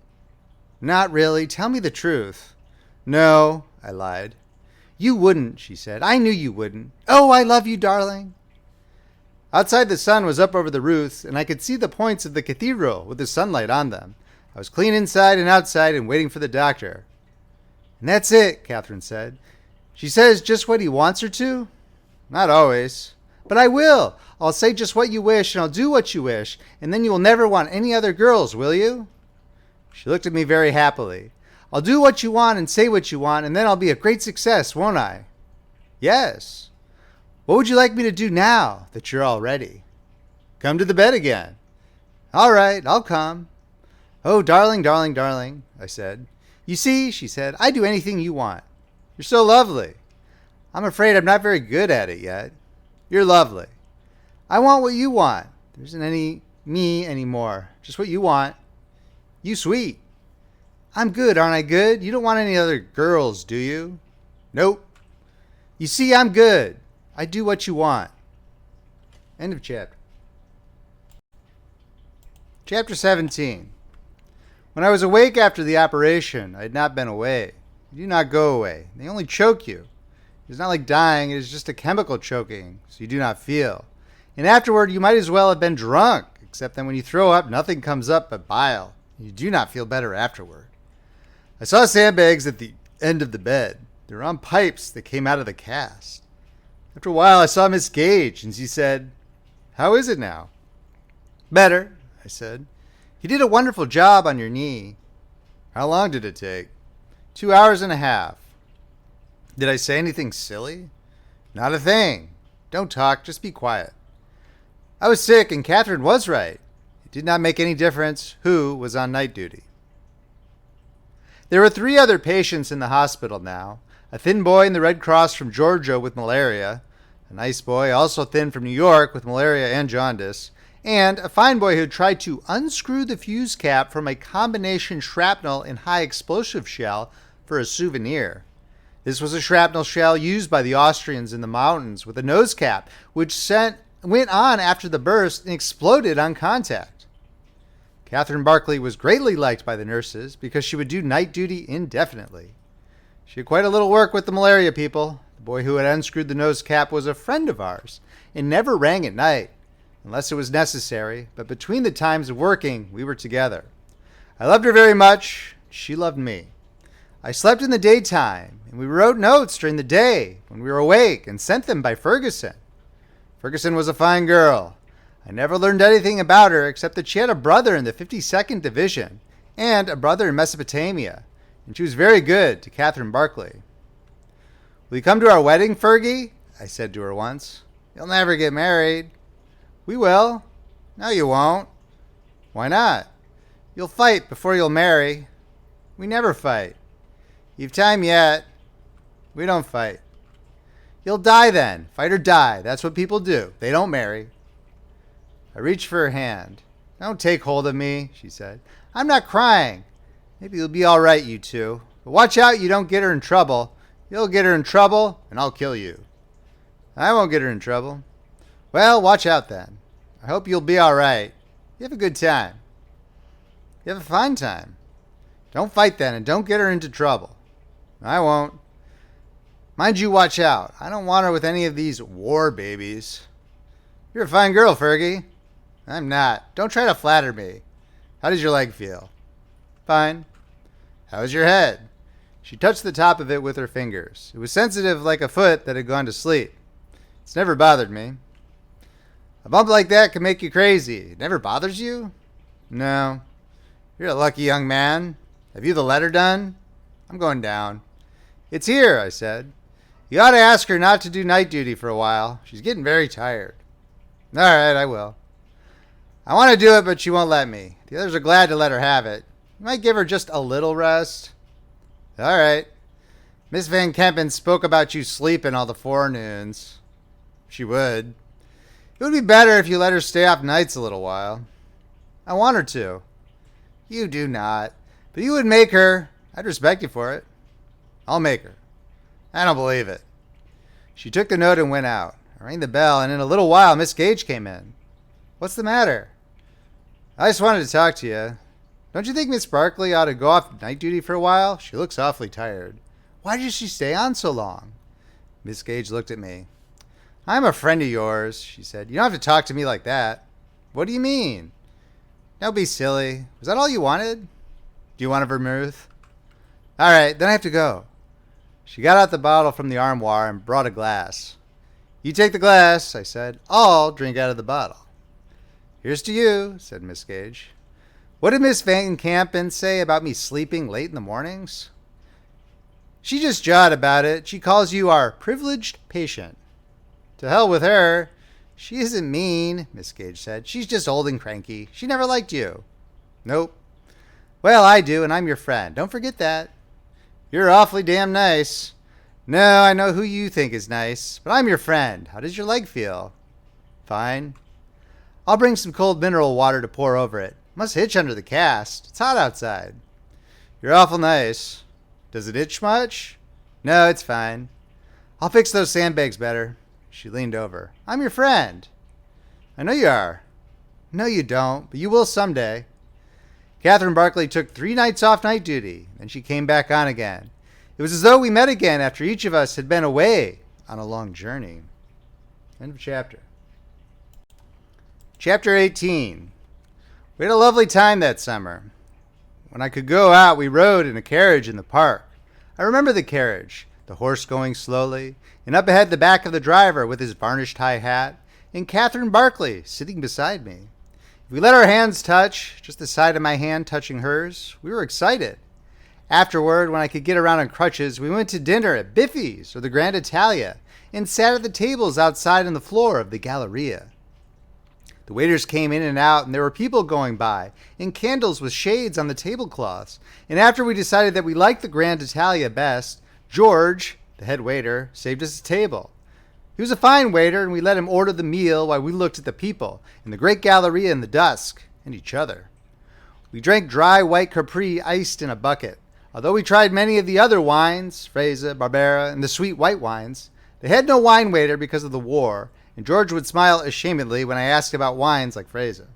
Speaker 1: Not really. Tell me the truth. No, I lied. You wouldn't, she said. I knew you wouldn't. Oh, I love you, darling. Outside, the sun was up over the roofs, and I could see the points of the cathedral with the sunlight on them. I was clean inside and outside and waiting for the doctor. And that's it, Catherine said. She says just what he wants her to? Not always. But I will. I'll say just what you wish, and I'll do what you wish, and then you will never want any other girls, will you? She looked at me very happily. I'll do what you want and say what you want, and then I'll be a great success, won't I? Yes. What would you like me to do now that you're all ready? Come to the bed again. All right, I'll come. Oh, darling, darling, darling, I said. You see, she said, I do anything you want. You're so lovely. I'm afraid I'm not very good at it yet. You're lovely. I want what you want. There isn't any me anymore. Just what you want. You sweet. I'm good, aren't I good? You don't want any other girls, do you? Nope. You see, I'm good. I do what you want. End of chapter. Chapter 17. When I was awake after the operation, I had not been away. You do not go away. They only choke you. It's not like dying. It is just a chemical choking, so you do not feel. And afterward, you might as well have been drunk, except that when you throw up, nothing comes up but bile. You do not feel better afterward. I saw sandbags at the end of the bed. They were on pipes that came out of the cast. After a while, I saw Miss Gage, and she said, How is it now? Better, I said. You did a wonderful job on your knee. How long did it take? 2 hours and a half. Did I say anything silly? Not a thing. Don't talk, just be quiet. I was sick, and Catherine was right. It did not make any difference who was on night duty. There were 3 other patients in the hospital now. A thin boy in the Red Cross from Georgia with malaria, a nice boy, also thin from New York with malaria and jaundice, and a fine boy who tried to unscrew the fuse cap from a combination shrapnel and high explosive shell for a souvenir. This was a shrapnel shell used by the Austrians in the mountains with a nose cap, which went on after the burst and exploded on contact. Catherine Barclay was greatly liked by the nurses because she would do night duty indefinitely. She had quite a little work with the malaria people. The boy who had unscrewed the nose cap was a friend of ours and never rang at night, unless it was necessary, but between the times of working, we were together. I loved her very much. She loved me. I slept in the daytime, and we wrote notes during the day when we were awake and sent them by Ferguson. Ferguson was a fine girl. I never learned anything about her except that she had a brother in the 52nd Division and a brother in Mesopotamia, and she was very good to Catherine Barclay. Will you come to our wedding, Fergie? I said to her once. You'll never get married. We will. No, you won't. Why not? You'll fight before you'll marry. We never fight. You've time yet. We don't fight. You'll die then. Fight or die. That's what people do. They don't marry. I reached for her hand. Don't take hold of me, she said. I'm not crying. Maybe you'll be all right, you two. But watch out you don't get her in trouble. You'll get her in trouble, and I'll kill you. I won't get her in trouble. Well, watch out then. I hope you'll be all right. You have a good time. You have a fine time. Don't fight then, and don't get her into trouble. I won't. Mind you, watch out. I don't want her with any of these war babies. You're a fine girl, Fergie. I'm not. Don't try to flatter me. How does your leg feel? Fine. How's your head? She touched the top of it with her fingers. It was sensitive like a foot that had gone to sleep. It's never bothered me. A bump like that can make you crazy. It never bothers you? No. You're a lucky young man. Have you the letter done? I'm going down. It's here, I said. You ought to ask her not to do night duty for a while. She's getting very tired. All right, I will. I want to do it, but she won't let me. The others are glad to let her have it. You might give her just a little rest. All right. Miss Van Kempen spoke about you sleeping all the forenoons. She would. It would be better if you let her stay off nights a little while. I want her to. You do not. But you would make her. I'd respect you for it. I'll make her. I don't believe it. She took the note and went out. I rang the bell, and in a little while, Miss Gage came in. What's the matter? I just wanted to talk to you. Don't you think Miss Barkley ought to go off night duty for a while? She looks awfully tired. Why did she stay on so long? Miss Gage looked at me. I'm a friend of yours, she said. You don't have to talk to me like that. What do you mean? Don't be silly. Was that all you wanted? Do you want a vermouth? All right, then I have to go. She got out the bottle from the armoire and brought a glass. You take the glass, I said. I'll drink out of the bottle. Here's to you, said Miss Gage. What did Miss Van Campen say about me sleeping late in the mornings? She just jawed about it. She calls you our privileged patient. To hell with her. She isn't mean, Miss Gage said. She's just old and cranky. She never liked you. Nope. Well, I do, and I'm your friend. Don't forget that. You're awfully damn nice. No, I know who you think is nice, but I'm your friend. How does your leg feel? Fine. I'll bring some cold mineral water to pour over it. Must hitch under the cast. It's hot outside. You're awful nice. Does it itch much? No, it's fine. I'll fix those sandbags better. She leaned over. I'm your friend. I know you are. No, you don't, but you will someday. Catherine Barkley took 3 nights off night duty, and she came back on again. It was as though we met again after each of us had been away on a long journey. End of chapter. Chapter 18. We had a lovely time that summer. When I could go out, we rode in a carriage in the park. I remember the carriage, the horse going slowly, and up ahead the back of the driver with his varnished high hat, and Catherine Barkley sitting beside me. If we let our hands touch, just the side of my hand touching hers, we were excited. Afterward, when I could get around on crutches, we went to dinner at Biffy's or the Grand Italia and sat at the tables outside on the floor of the Galleria. The waiters came in and out, and there were people going by, and candles with shades on the tablecloths. And after we decided that we liked the Grand Italia best, George, the head waiter, saved us a table. He was a fine waiter, and we let him order the meal while we looked at the people in the great Galleria in the dusk, and each other. We drank dry white Capri iced in a bucket. Although we tried many of the other wines, Freza, Barbera, and the sweet white wines, they had no wine waiter because of the war, and George would smile ashamedly when I asked about wines like Freza.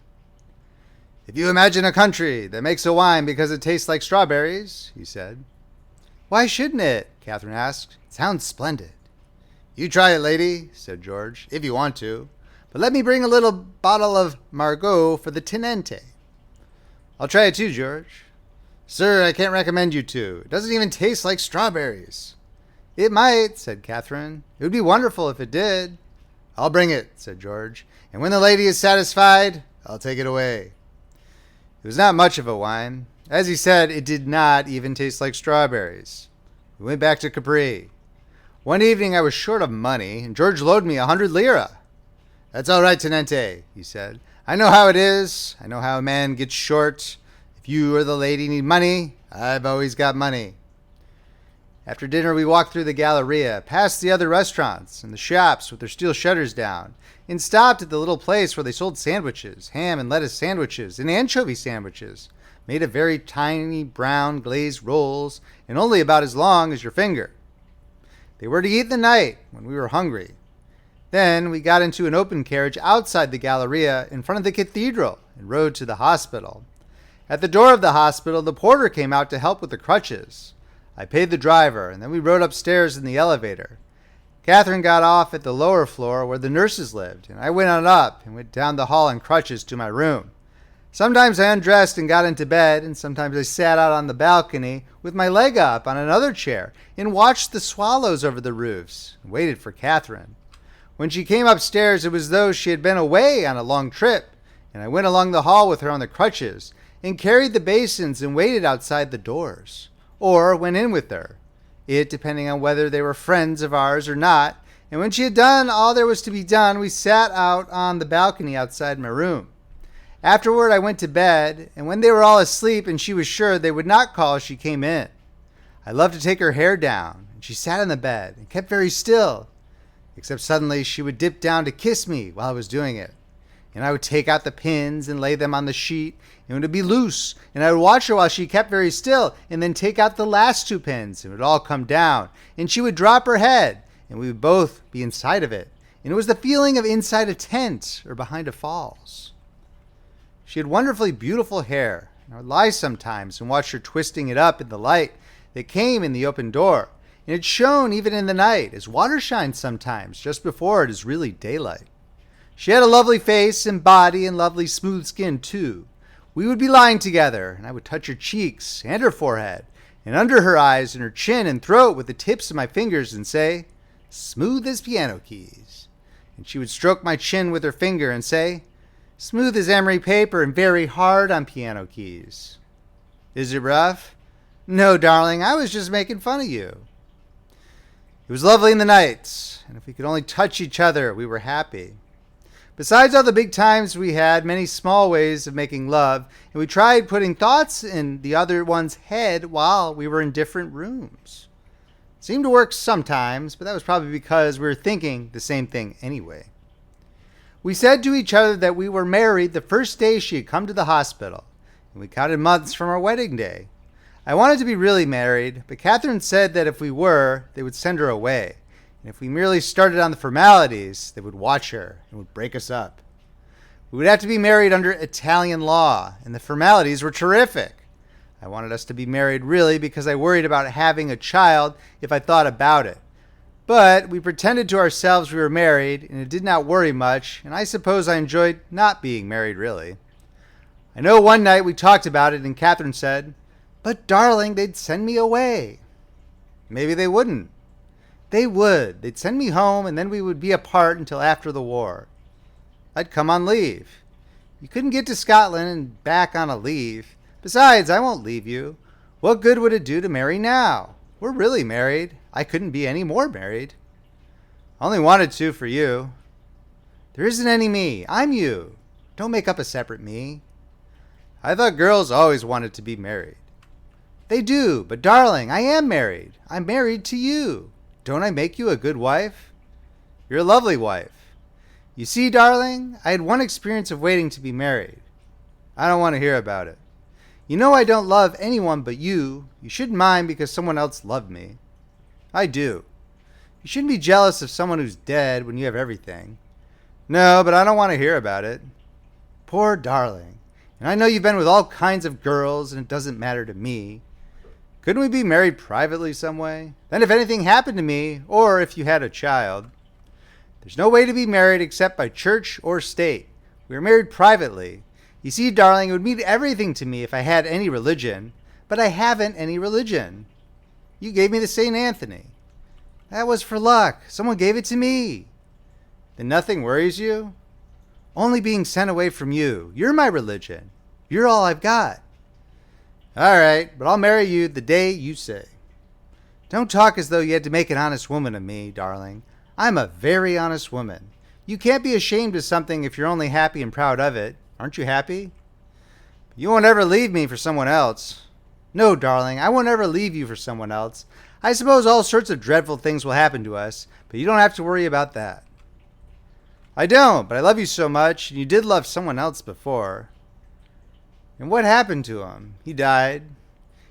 Speaker 1: If you imagine a country that makes a wine because it tastes like strawberries, he said. Why shouldn't it? Catherine asked. It sounds splendid. You try it, lady, said George, if you want to. But let me bring a little bottle of Margaux for the tenente. I'll try it too, George. Sir, I can't recommend you to. It doesn't even taste like strawberries. It might, said Catherine. It would be wonderful if it did. I'll bring it, said George, and when the lady is satisfied, I'll take it away. It was not much of a wine. As he said, it did not even taste like strawberries. We went back to Capri. One evening I was short of money, and George loaned me 100 lira. That's all right, Tenente, he said. I know how it is. I know how a man gets short. If you or the lady need money, I've always got money. After dinner, we walked through the Galleria, past the other restaurants and the shops with their steel shutters down, and stopped at the little place where they sold sandwiches, ham and lettuce sandwiches, and anchovy sandwiches, made of very tiny brown glazed rolls and only about as long as your finger. They were to eat in the night when we were hungry. Then we got into an open carriage outside the Galleria in front of the cathedral and rode to the hospital. At the door of the hospital, the porter came out to help with the crutches. I paid the driver, and then we rode upstairs in the elevator. Catherine got off at the lower floor where the nurses lived, and I went on up and went down the hall on crutches to my room. Sometimes I undressed and got into bed, and sometimes I sat out on the balcony with my leg up on another chair and watched the swallows over the roofs and waited for Catherine. When she came upstairs, it was as though she had been away on a long trip, and I went along the hall with her on the crutches and carried the basins and waited outside the doors, or went in with her, it depending on whether they were friends of ours or not. And when she had done all there was to be done, we sat out on the balcony outside my room. Afterward, I went to bed, and when they were all asleep and she was sure they would not call, she came in. I loved to take her hair down, and she sat on the bed and kept very still, except suddenly she would dip down to kiss me while I was doing it. And I would take out the pins and lay them on the sheet, and it would be loose. And I would watch her while she kept very still, and then take out the last 2 pins, and it would all come down. And she would drop her head, and we would both be inside of it. And it was the feeling of inside a tent or behind a falls. She had wonderfully beautiful hair, and I would lie sometimes and watch her twisting it up in the light that came in the open door. And it shone even in the night, as water shines sometimes, just before it is really daylight. She had a lovely face and body and lovely smooth skin too. We would be lying together, and I would touch her cheeks and her forehead, and under her eyes and her chin and throat with the tips of my fingers and say, "Smooth as piano keys." And she would stroke my chin with her finger and say, "Smooth as emery paper and very hard on piano keys." "Is it rough?" "No, darling, I was just making fun of you." It was lovely in the nights, and if we could only touch each other, we were happy. Besides all the big times, we had many small ways of making love, and we tried putting thoughts in the other one's head while we were in different rooms. It seemed to work sometimes, but that was probably because we were thinking the same thing anyway. We said to each other that we were married the first day she had come to the hospital, and we counted months from our wedding day. I wanted to be really married, but Catherine said that if we were, they would send her away. And if we merely started on the formalities, they would watch her and would break us up. We would have to be married under Italian law, and the formalities were terrific. I wanted us to be married really because I worried about having a child if I thought about it. But we pretended to ourselves we were married, and it did not worry much, and I suppose I enjoyed not being married really. I know one night we talked about it, and Catherine said, "But darling, they'd send me away." Maybe they wouldn't. They would. They'd send me home, and then we would be apart until after the war. I'd come on leave. You couldn't get to Scotland and back on a leave. Besides, I won't leave you. What good would it do to marry now? We're really married. I couldn't be any more married. I only wanted to for you. There isn't any me. I'm you. Don't make up a separate me. I thought girls always wanted to be married. They do, but darling, I am married. I'm married to you. Don't I make you a good wife? You're a lovely wife. You see, darling, I had one experience of waiting to be married. I don't want to hear about it. You know I don't love anyone but you. You shouldn't mind because someone else loved me. I do. You shouldn't be jealous of someone who's dead when you have everything. No, but I don't want to hear about it. Poor darling. And I know you've been with all kinds of girls, and it doesn't matter to me. Couldn't we be married privately some way? Then if anything happened to me, or if you had a child. There's no way to be married except by church or state. We are married privately. You see, darling, it would mean everything to me if I had any religion, but I haven't any religion. You gave me the St. Anthony. That was for luck. Someone gave it to me. Then nothing worries you? Only being sent away from you. You're my religion. You're all I've got. All right, but I'll marry you the day you say. Don't talk as though you had to make an honest woman of me, darling. I'm a very honest woman. You can't be ashamed of something if you're only happy and proud of it. Aren't you happy? You won't ever leave me for someone else. No, darling, I won't ever leave you for someone else. I suppose all sorts of dreadful things will happen to us, but you don't have to worry about that. I don't, but I love you so much, and you did love someone else before. And what happened to him? He died.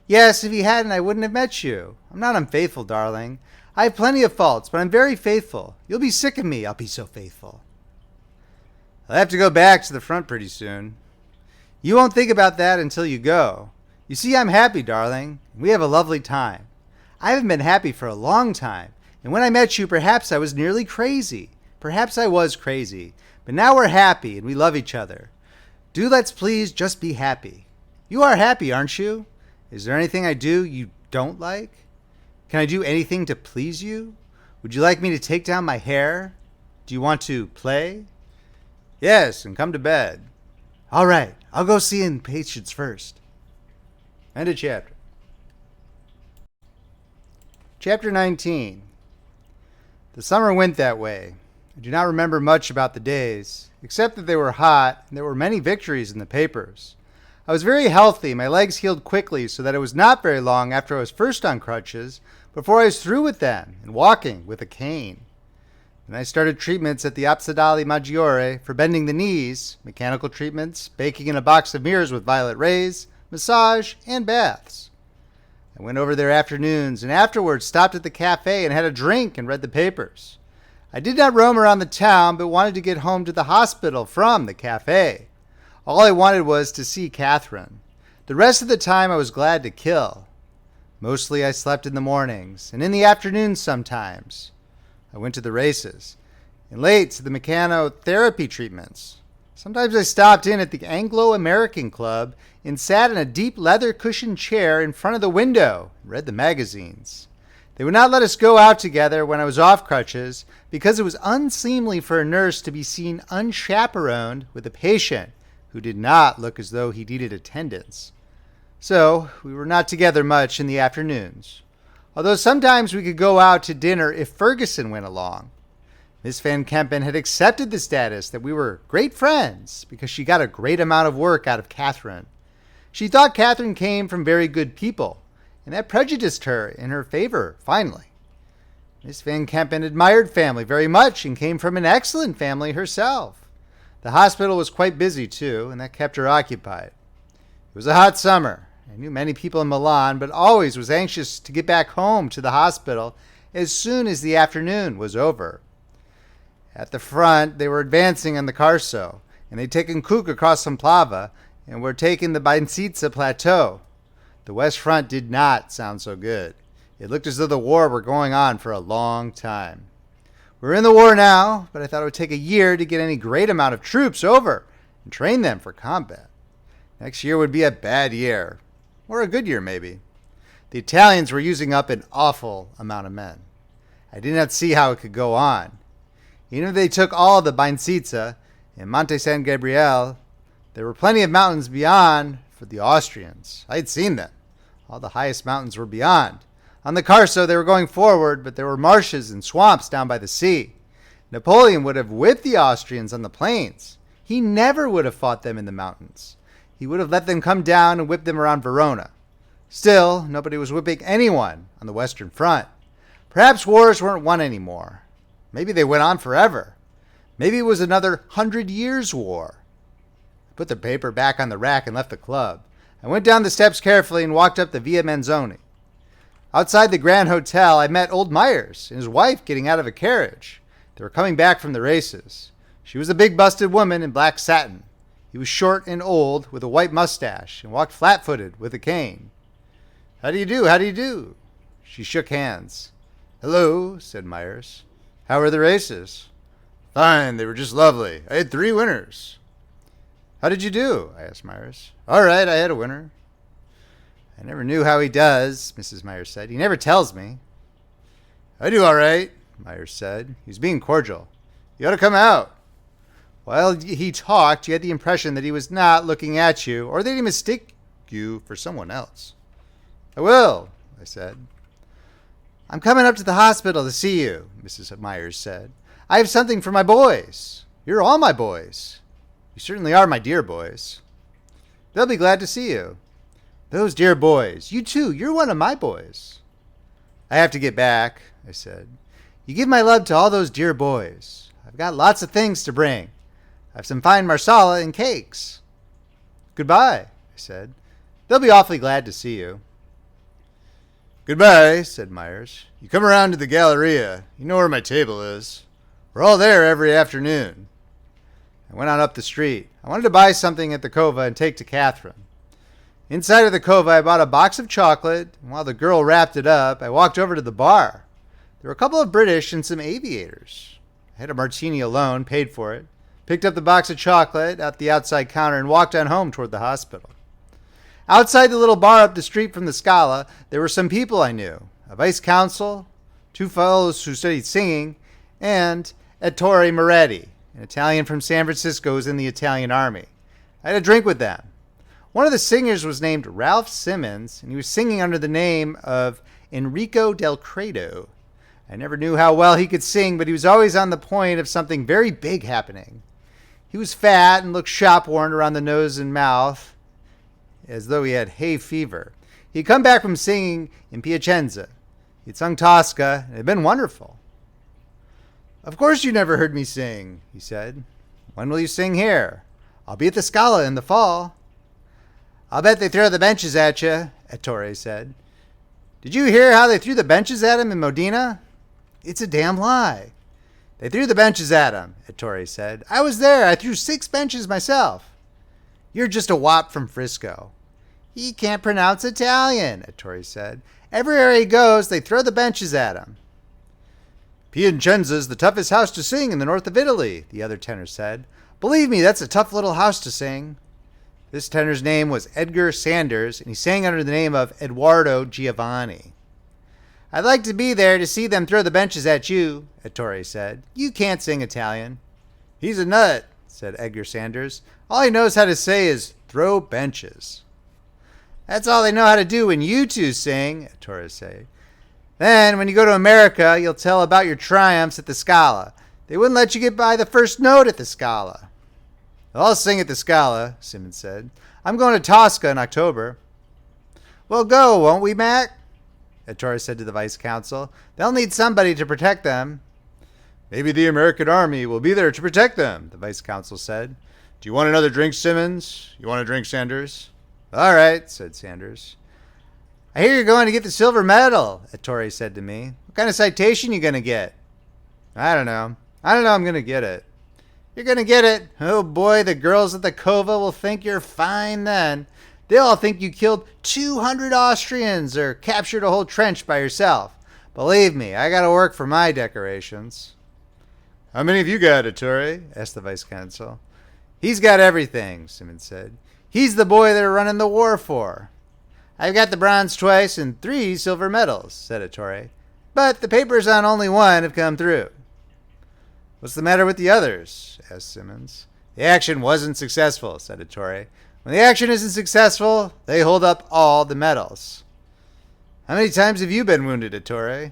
Speaker 1: Yes, if he hadn't, I wouldn't have met you. I'm not unfaithful, darling. I have plenty of faults, but I'm very faithful. You'll be sick of me, I'll be so faithful. I'll have to go back to the front pretty soon. You won't think about that until you go. You see, I'm happy, darling. We have a lovely time. I haven't been happy for a long time, and when I met you, perhaps I was nearly crazy. Perhaps I was crazy, but now we're happy and we love each other. Do let's please just be happy. You are happy, aren't you? Is there anything I do you don't like? Can I do anything to please you? Would you like me to take down my hair? Do you want to play? Yes, and come to bed. All right, I'll go see in patients first. End of chapter. Chapter 19. The summer went that way. I do not remember much about the days, except that they were hot and there were many victories in the papers. I was very healthy, my legs healed quickly so that it was not very long after I was first on crutches before I was through with them and walking with a cane. And I started treatments at the Ospedale Maggiore for bending the knees, mechanical treatments, baking in a box of mirrors with violet rays, massage, and baths. I went over there afternoons and afterwards stopped at the cafe and had a drink and read the papers. I did not roam around the town, but wanted to get home to the hospital from the cafe. All I wanted was to see Catherine. The rest of the time I was glad to kill. Mostly I slept in the mornings, and in the afternoons sometimes. I went to the races, and late to the mechanotherapy treatments. Sometimes I stopped in at the Anglo-American Club and sat in a deep leather-cushioned chair in front of the window and read the magazines. They would not let us go out together when I was off crutches because it was unseemly for a nurse to be seen unchaperoned with a patient who did not look as though he needed attendance. So we were not together much in the afternoons, although sometimes we could go out to dinner if Ferguson went along. Miss Van Kempen had accepted the status that we were great friends because she got a great amount of work out of Catherine. She thought Catherine came from very good people, and that prejudiced her in her favor, finally. Miss Van Kempen admired family very much and came from an excellent family herself. The hospital was quite busy, too, and that kept her occupied. It was a hot summer. I knew many people in Milan, but always was anxious to get back home to the hospital as soon as the afternoon was over. At the front, they were advancing on the Carso, and they'd taken Cook across some Plava, and were taking the Binsizza Plateau. The West Front did not sound so good. It looked as though the war were going on for a long time. We're in the war now, but I thought it would take a year to get any great amount of troops over and train them for combat. Next year would be a bad year. Or a good year, maybe. The Italians were using up an awful amount of men. I did not see how it could go on. Even if they took all the Binsizza and Monte San Gabriele, there were plenty of mountains beyond for the Austrians. I had seen them. All the highest mountains were beyond. On the Carso, they were going forward, but there were marshes and swamps down by the sea. Napoleon would have whipped the Austrians on the plains. He never would have fought them in the mountains. He would have let them come down and whip them around Verona. Still, nobody was whipping anyone on the Western Front. Perhaps wars weren't won anymore. Maybe they went on forever. Maybe it was another 100 Years' War. I put the paper back on the rack and left the club. I went down the steps carefully and walked up the Via Manzoni. Outside the Grand Hotel, I met old Myers and his wife getting out of a carriage. They were coming back from the races. She was a big busted woman in black satin. He was short and old, with a white mustache, and walked flat-footed with a cane. How do you do? How do you do? She shook hands. Hello, said Myers. How were the races? Fine, they were just lovely. I had 3 winners. How did you do? I asked Myers. All right, I had a winner. I never knew how he does, Mrs. Myers said. He never tells me. I do all right, Myers said. He was being cordial. You ought to come out. While he talked, you had the impression that he was not looking at you, or that he mistake you for someone else. I will, I said. I'm coming up to the hospital to see you, Mrs. Myers said. I have something for my boys. You're all my boys. You certainly are my dear boys. They'll be glad to see you. Those dear boys. You too. You're one of my boys. I have to get back, I said. You give my love to all those dear boys. I've got lots of things to bring. I have some fine marsala and cakes. Goodbye, I said. They'll be awfully glad to see you. Goodbye, said Myers. You come around to the Galleria. You know where my table is. We're all there every afternoon. I went on up the street. I wanted to buy something at the Cova and take to Catherine. Inside of the Cova, I bought a box of chocolate, and while the girl wrapped it up, I walked over to the bar. There were a couple of British and some aviators. I had a martini alone, paid for it, picked up the box of chocolate at the outside counter, and walked on home toward the hospital. Outside the little bar up the street from the Scala, there were some people I knew, a vice consul, 2 fellows who studied singing, and Ettore Moretti, an Italian from San Francisco who was in the Italian army. I had a drink with them. One of the singers was named Ralph Simmons, and he was singing under the name of Enrico del Credo. I never knew how well he could sing, but he was always on the point of something very big happening. He was fat and looked shop-worn around the nose and mouth, as though he had hay fever. He'd come back from singing in Piacenza. He'd sung Tosca, and it had been wonderful. Of course you never heard me sing, he said. When will you sing here? I'll be at the Scala in the fall. I'll bet they throw the benches at you, Ettore said. Did you hear how they threw the benches at him in Modena? It's a damn lie. They threw the benches at him, Ettore said. I was there. I threw 6 benches myself. You're just a wop from Frisco. He can't pronounce Italian, Ettore said. Everywhere he goes, they throw the benches at him. Piacenza's the toughest house to sing in the north of Italy, the other tenor said. Believe me, that's a tough little house to sing. This tenor's name was Edgar Sanders, and he sang under the name of Edoardo Giovanni. I'd like to be there to see them throw the benches at you, Ettore said. You can't sing Italian. He's a nut, said Edgar Sanders. All he knows how to say is throw benches. That's all they know how to do when you two sing, Ettore said. Then, when you go to America, you'll tell about your triumphs at the Scala. They wouldn't let you get by the first note at the Scala. I'll sing at the Scala, Simmons said. I'm going to Tosca in October. We'll go, won't we, Mac? Ettore said to the vice consul. They'll need somebody to protect them. Maybe the American army will be there to protect them, the vice consul said. Do you want another drink, Simmons? You want a drink, Sanders? All right, said Sanders. I hear you're going to get the silver medal, Ettore said to me. What kind of citation you going to get? I don't know. I'm going to get it. You're going to get it. Oh boy, the girls at the Cova will think you're fine then. They'll all think you killed 200 Austrians or captured a whole trench by yourself. Believe me, I got to work for my decorations. How many have you got, Ettore? Asked the vice consul. He's got everything, Simmons said. He's the boy they're running the war for. I've got the bronze twice and 3 silver medals, said Ettore. But the papers on only one have come through. What's the matter with the others? Asked Simmons. The action wasn't successful, said Ettore. When the action isn't successful, they hold up all the medals. How many times have you been wounded, Ettore?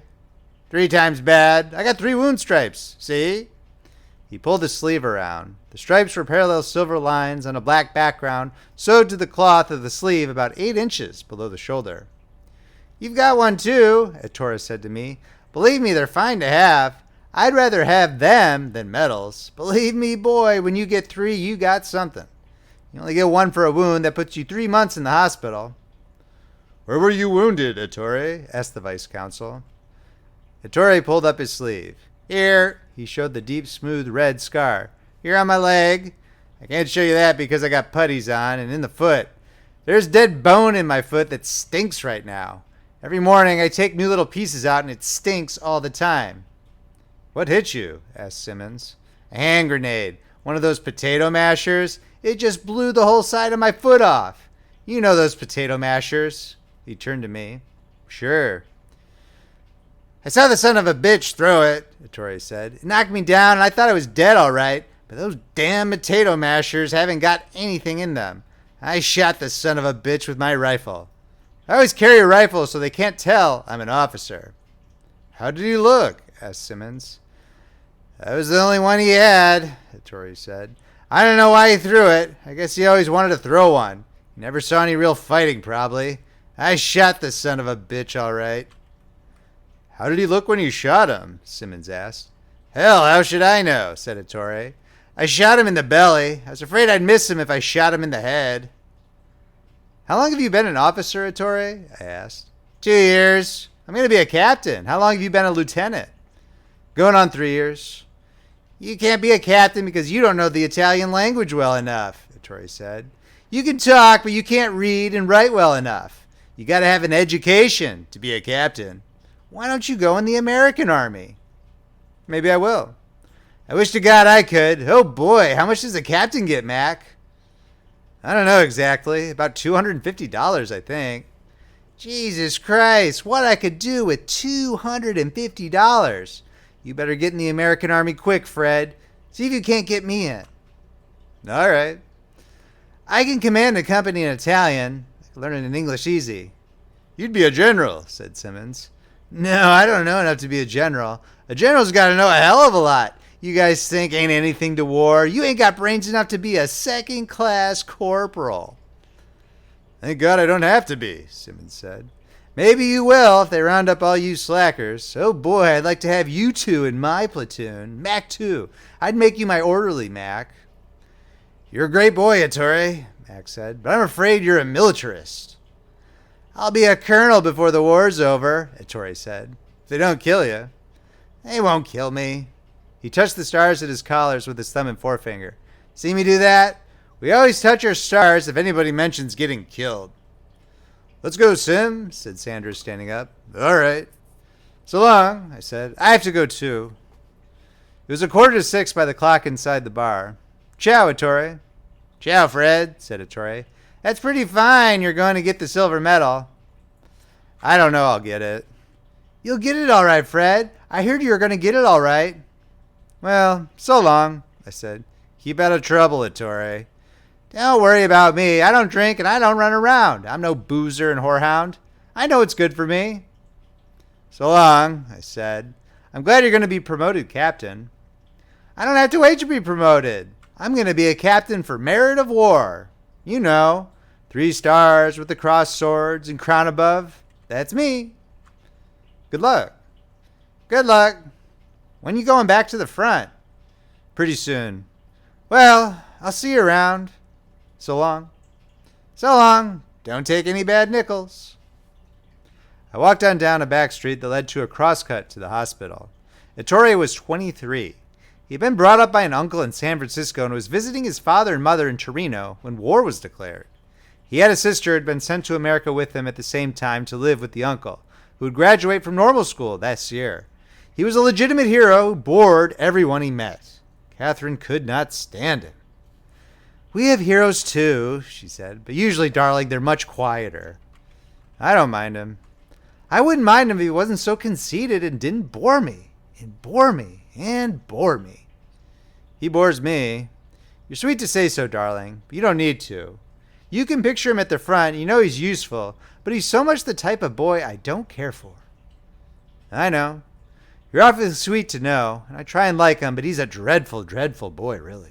Speaker 1: 3 times bad. I got 3 wound stripes. See? He pulled his sleeve around. The stripes were parallel silver lines on a black background sewed to the cloth of the sleeve about 8 inches below the shoulder. You've got one too, Ettore said to me. Believe me, they're fine to have. I'd rather have them than medals. Believe me, boy, when you get 3, you got something. You only get 1 for a wound that puts you 3 months in the hospital. Where were you wounded, Ettore? Asked the vice consul. Ettore pulled up his sleeve. Here, he showed the deep, smooth, red scar. Here on my leg. I can't show you that because I got putties on, and in the foot. There's dead bone in my foot that stinks right now. Every morning I take new little pieces out and it stinks all the time. What hit you? Asked Simmons. A hand grenade. One of those potato mashers. It just blew the whole side of my foot off. You know those potato mashers. He turned to me. Sure. I saw the son of a bitch throw it, Ettore said. It knocked me down and I thought I was dead all right, but those damn potato mashers haven't got anything in them. I shot the son of a bitch with my rifle. I always carry a rifle so they can't tell I'm an officer. How did he look? Asked Simmons. That was the only one he had, Ettore said. I don't know why he threw it. I guess he always wanted to throw one. He never saw any real fighting, probably. I shot the son of a bitch, all right. How did he look when you shot him? Simmons asked. Hell, how should I know? Said Ettore. I shot him in the belly. I was afraid I'd miss him if I shot him in the head. How long have you been an officer, Ettore? I asked. 2 years. I'm going to be a captain. How long have you been a lieutenant? Going on 3 years. You can't be a captain because you don't know the Italian language well enough, Ettore said. You can talk, but you can't read and write well enough. You got to have an education to be a captain. Why don't you go in the American army? Maybe I will. I wish to God I could. Oh boy, how much does a captain get, Mac? I don't know exactly. About $250, I think. Jesus Christ, what I could do with $250. You better get in the American army quick, Fred. See if you can't get me in. All right. I can command a company in Italian. I can learn it in English easy. You'd be a general, said Simmons. No, I don't know enough to be a general. A general's got to know a hell of a lot. You guys think ain't anything to war. You ain't got brains enough to be a second-class corporal. Thank God I don't have to be, Simmons said. Maybe you will if they round up all you slackers. Oh boy, I'd like to have you two in my platoon. Mac 2. I'd make you my orderly, Mac. You're a great boy, Ettore, Mac said, but I'm afraid you're a militarist. I'll be a colonel before the war's over, Ettore said. If they don't kill you. They won't kill me. He touched the stars at his collars with his thumb and forefinger. See me do that? We always touch our stars if anybody mentions getting killed. Let's go, Sim, said Sanders, standing up. All right. So long, I said. I have to go, too. It was 6:15 by the clock inside the bar. Ciao, Ettore. Ciao, Fred, said Ettore. That's pretty fine. You're going to get the silver medal. I don't know I'll get it. You'll get it all right, Fred. I heard you were going to get it all right. Well, so long, I said. Keep out of trouble, Ettore. Don't worry about me. I don't drink and I don't run around. I'm no boozer and whorehound. I know what's good for me. So long, I said. I'm glad you're going to be promoted captain. I don't have to wait to be promoted. I'm going to be a captain for merit of war. You know, 3 stars with the crossed swords and crown above. That's me. Good luck. Good luck. When you going back to the front? Pretty soon. Well, I'll see you around. So long. So long. Don't take any bad nickels. I walked on down a back street that led to a crosscut to the hospital. Ettore was 23. He'd been brought up by an uncle in San Francisco and was visiting his father and mother in Torino when war was declared. He had a sister who had been sent to America with him at the same time to live with the uncle, who would graduate from normal school that year. He was a legitimate hero who bored everyone he met. Catherine could not stand him. We have heroes too, she said, but usually, darling, they're much quieter. I don't mind him. I wouldn't mind him if he wasn't so conceited and didn't bore me, and bore me, and bore me. He bores me. You're sweet to say so, darling, but you don't need to. You can picture him at the front, you know he's useful, but he's so much the type of boy I don't care for. I know. You're awfully sweet to know, and I try and like him, but he's a dreadful, dreadful boy, really.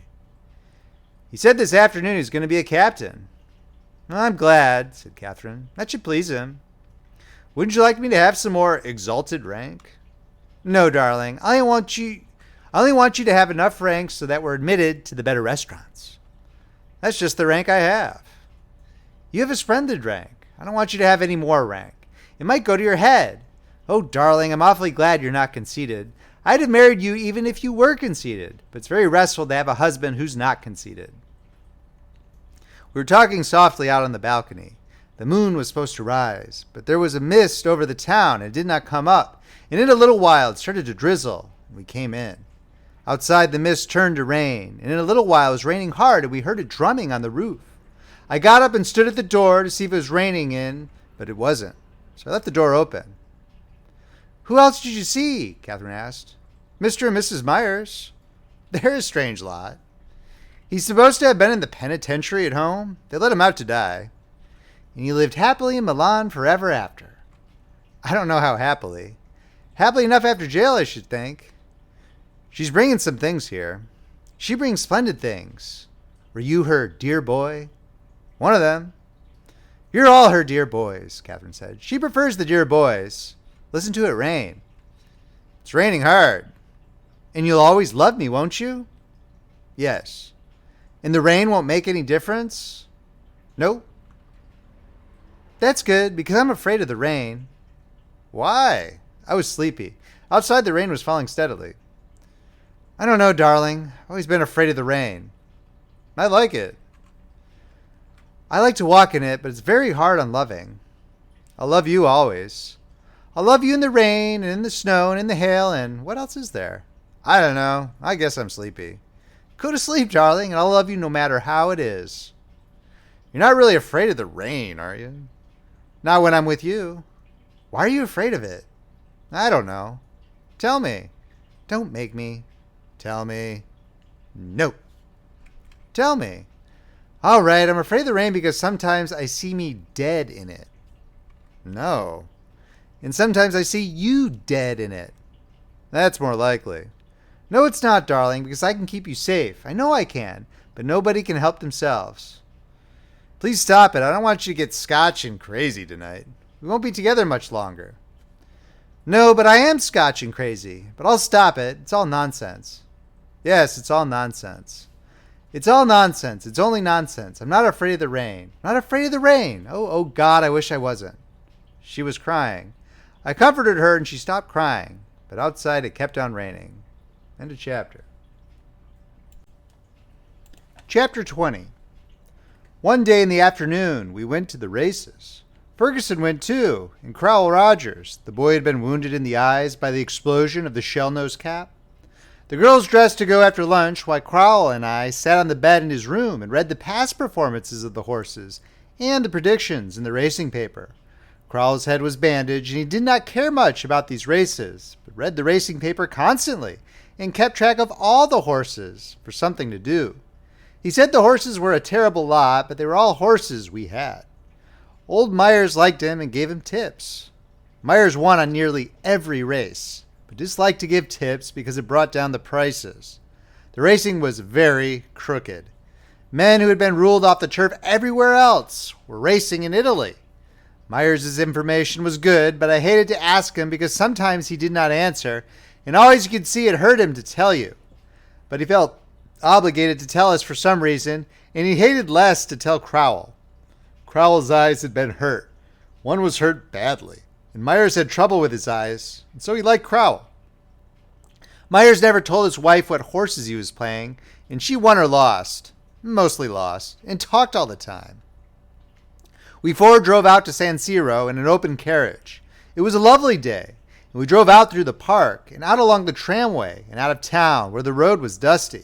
Speaker 1: He said this afternoon he's going to be a captain. Well, I'm glad, said Catherine. That should please him. Wouldn't you like me to have some more exalted rank? No, darling. I only want you to have enough rank so that we're admitted to the better restaurants. That's just the rank I have. You have a splendid rank. I don't want you to have any more rank. It might go to your head. Oh, darling, I'm awfully glad you're not conceited. I'd have married you even if you were conceited, but it's very restful to have a husband who's not conceited. We were talking softly out on the balcony. The moon was supposed to rise, but there was a mist over the town and it did not come up, and in a little while it started to drizzle, and we came in. Outside the mist turned to rain, and in a little while it was raining hard, and we heard it drumming on the roof. I got up and stood at the door to see if it was raining in, but it wasn't, so I left the door open. Who else did you see? Catherine asked. Mr. and Mrs. Myers. They're a strange lot. He's supposed to have been in the penitentiary at home. They let him out to die. And he lived happily in Milan forever after. I don't know how happily. Happily enough after jail, I should think. She's bringing some things here. She brings splendid things. Were you her dear boy? One of them. You're all her dear boys, Catherine said. She prefers the dear boys. Listen to it rain. It's raining hard. And you'll always love me, won't you? Yes. And the rain won't make any difference? Nope. That's good, because I'm afraid of the rain. Why? I was sleepy. Outside the rain was falling steadily. I don't know, darling. I've always been afraid of the rain. I like it. I like to walk in it, but it's very hard on loving. I'll love you always. I'll love you in the rain, and in the snow, and in the hail, and what else is there? I don't know. I guess I'm sleepy. Go to sleep, darling, and I'll love you no matter how it is. You're not really afraid of the rain, are you? Not when I'm with you. Why are you afraid of it? I don't know. Tell me. Don't make me. Tell me. No. Tell me. All right, I'm afraid of the rain because sometimes I see me dead in it. No. And sometimes I see you dead in it. That's more likely. No, it's not, darling, because I can keep you safe. I know I can, but nobody can help themselves. Please stop it. I don't want you to get scotch and crazy tonight. We won't be together much longer. No, but I am Scotch and crazy. But I'll stop it. It's all nonsense. Yes, it's all nonsense. It's all nonsense. It's only nonsense. I'm not afraid of the rain. Not afraid of the rain. Oh God, I wish I wasn't. She was crying. I comforted her and she stopped crying. But outside it kept on raining. End of chapter. Chapter 20. One day in the afternoon, we went to the races. Ferguson went too, and Crowell Rogers. The boy had been wounded in the eyes by the explosion of the shell-nosed cap. The girls dressed to go after lunch, while Crowell and I sat on the bed in his room and read the past performances of the horses and the predictions in the racing paper. Crowell's head was bandaged, and he did not care much about these races, but read the racing paper constantly and kept track of all the horses for something to do. He said the horses were a terrible lot, but they were all horses we had. Old Myers liked him and gave him tips. Myers won on nearly every race, but disliked to give tips because it brought down the prices. The racing was very crooked. Men who had been ruled off the turf everywhere else were racing in Italy. Myers' information was good, but I hated to ask him because sometimes he did not answer, and always you could see it hurt him to tell you. But he felt obligated to tell us for some reason, and he hated less to tell Crowell. Crowell's eyes had been hurt. One was hurt badly, and Myers had trouble with his eyes, and so he liked Crowell. Myers never told his wife what horses he was playing, and she won or lost, mostly lost, and talked all the time. We four drove out to San Siro in an open carriage. It was a lovely day, and we drove out through the park and out along the tramway and out of town where the road was dusty.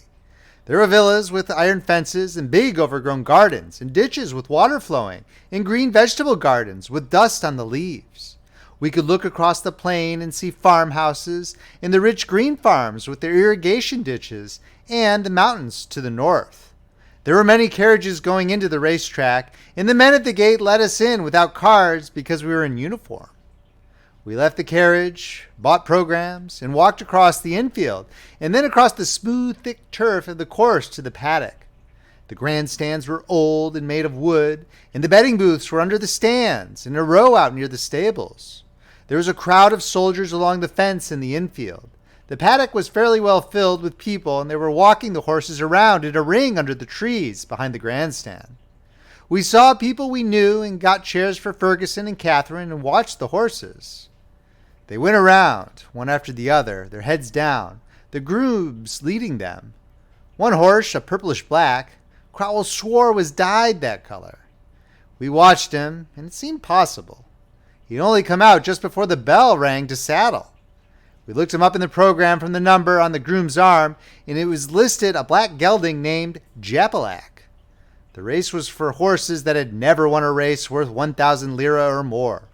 Speaker 1: There were villas with iron fences and big overgrown gardens and ditches with water flowing and green vegetable gardens with dust on the leaves. We could look across the plain and see farmhouses and the rich green farms with their irrigation ditches and the mountains to the north. There were many carriages going into the racetrack, and the men at the gate let us in without cards because we were in uniform. We left the carriage, bought programs, and walked across the infield, and then across the smooth, thick turf of the course to the paddock. The grandstands were old and made of wood, and the betting booths were under the stands, in a row out near the stables. There was a crowd of soldiers along the fence in the infield. The paddock was fairly well filled with people, and they were walking the horses around in a ring under the trees behind the grandstand. We saw people we knew and got chairs for Ferguson and Catherine and watched the horses. They went around, one after the other, their heads down, the grooms leading them. One horse, a purplish black, Crowell swore was dyed that color. We watched him, and it seemed possible. He'd only come out just before the bell rang to saddle. We looked him up in the program from the number on the groom's arm, and it was listed a black gelding named Japalac. The race was for horses that had never won a race worth 1,000 lira or more.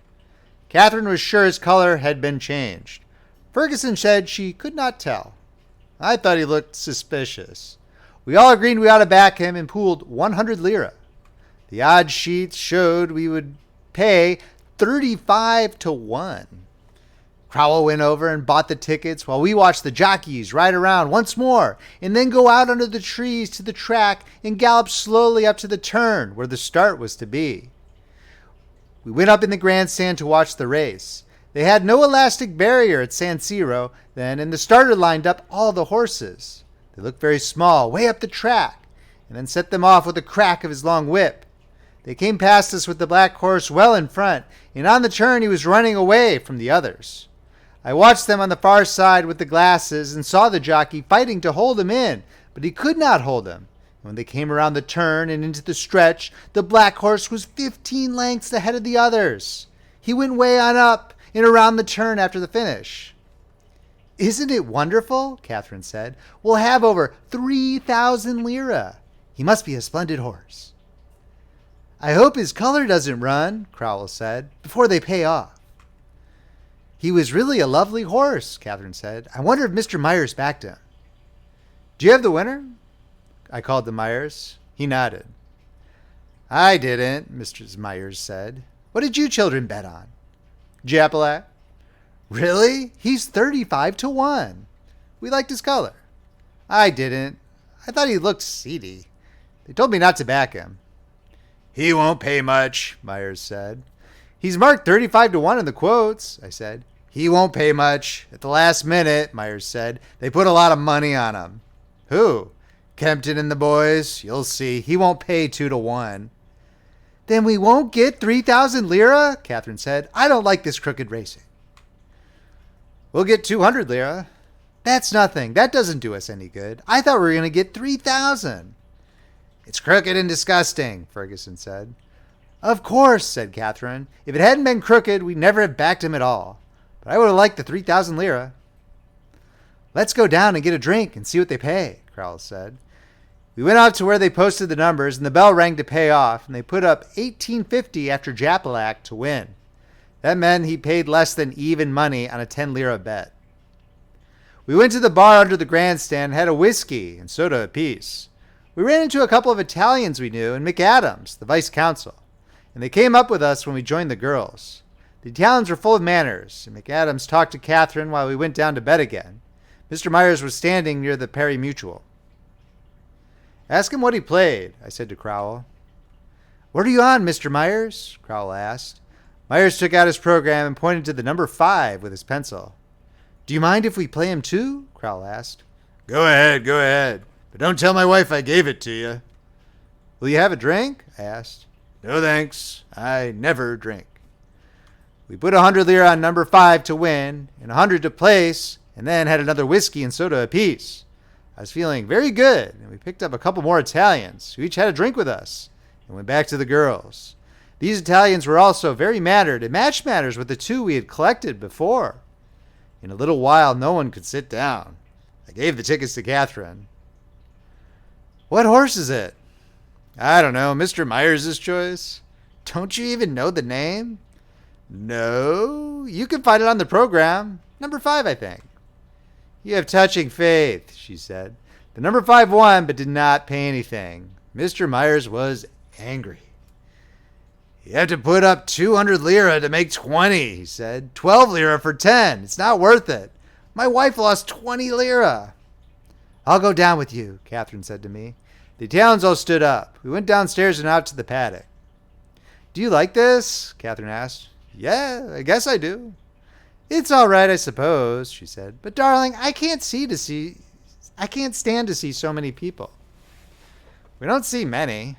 Speaker 1: Catherine was sure his color had been changed. Ferguson said she could not tell. I thought he looked suspicious. We all agreed we ought to back him and pooled 100 lira. The odds sheets showed we would pay 35 to 1. Crowell went over and bought the tickets while we watched the jockeys ride around once more and then go out under the trees to the track and gallop slowly up to the turn where the start was to be. We went up in the grandstand to watch the race. They had no elastic barrier at San Siro then, and the starter lined up all the horses. They looked very small, way up the track, and then set them off with a crack of his long whip. They came past us with the black horse well in front, and on the turn he was running away from the others. I watched them on the far side with the glasses and saw the jockey fighting to hold him in, but he could not hold him. When they came around the turn and into the stretch, the black horse was 15 lengths ahead of the others. He went way on up and around the turn after the finish. "Isn't it wonderful?" Catherine said. "We'll have over 3,000 lira. He must be a splendid horse." "I hope his color doesn't run," Crowell said, "before they pay off." "He was really a lovely horse," Catherine said. "I wonder if Mr. Myers backed him." "Do you have the winner?" I called to Myers. He nodded. "I didn't," Mr. Myers said. "What did you children bet on?" "Japalac." "Really? He's 35 to 1. We liked his color." "I didn't. I thought he looked seedy. They told me not to back him." "He won't pay much," Myers said. He's marked 35 to 1 in the quotes, I said. He won't pay much. At the last minute, Myers said. They put a lot of money on him. Who? Kempton and the boys. You'll see. He won't pay 2 to 1. Then we won't get 3,000 lira? Catherine said. I don't like this crooked racing. We'll get 200 lira. That's nothing. That doesn't do us any good. I thought we were going to get 3,000. It's crooked and disgusting, Ferguson said. Of course, said Catherine. If it hadn't been crooked, we'd never have backed him at all. But I would have liked the 3,000 lira. Let's go down and get a drink and see what they pay, Crowell said. We went out to where they posted the numbers, and the bell rang to pay off, and they put up $18.50 after Japalac to win. That meant he paid less than even money on a 10 lira bet. We went to the bar under the grandstand and had a whiskey and soda apiece. We ran into a couple of Italians we knew and McAdams, the vice consul, and they came up with us when we joined the girls. The Italians were full of manners, and McAdams talked to Catherine while we went down to bed again. Mr. Myers was standing near the Perry Mutual. Ask him what he played, I said to Crowell. What are you on, Mr. Myers? Crowell asked. Myers took out his program and pointed to the number 5 with his pencil. Do you mind if we play him too? Crowell asked. Go ahead. But don't tell my wife I gave it to you. Will you have a drink? I asked. No thanks. I never drink. We put 100 lira on number 5 to win and 100 to place, and then had another whiskey and soda apiece. I was feeling very good, and we picked up a couple more Italians who each had a drink with us and went back to the girls. These Italians were also very mannered and matched manners with the 2 we had collected before. In a little while, no one could sit down. I gave the tickets to Catherine. What horse is it? I don't know, Mr. Myers' choice. Don't you even know the name? No, you can find it on the program. Number 5, I think. You have touching faith, she said. The number 5 won, but did not pay anything. Mr. Myers was angry. You have to put up 200 lira to make 20, he said. 12 lira for 10. It's not worth it. My wife lost 20 lira. I'll go down with you, Catherine said to me. The Italians all stood up. We went downstairs and out to the paddock. Do you like this? Catherine asked. Yeah, I guess I do. It's all right, I suppose, she said. But, darling, I can't stand to see so many people. We don't see many.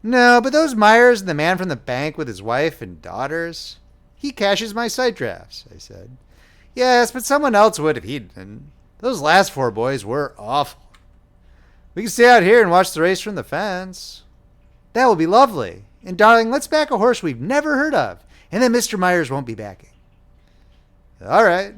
Speaker 1: No, but those Myers and the man from the bank with his wife and daughters, he cashes my sight drafts, I said. Yes, but someone else would if he didn't. Those last 4 boys were awful. We can stay out here and watch the race from the fence. That will be lovely. And, darling, let's back a horse we've never heard of, and then Mr. Myers won't be backing. All right.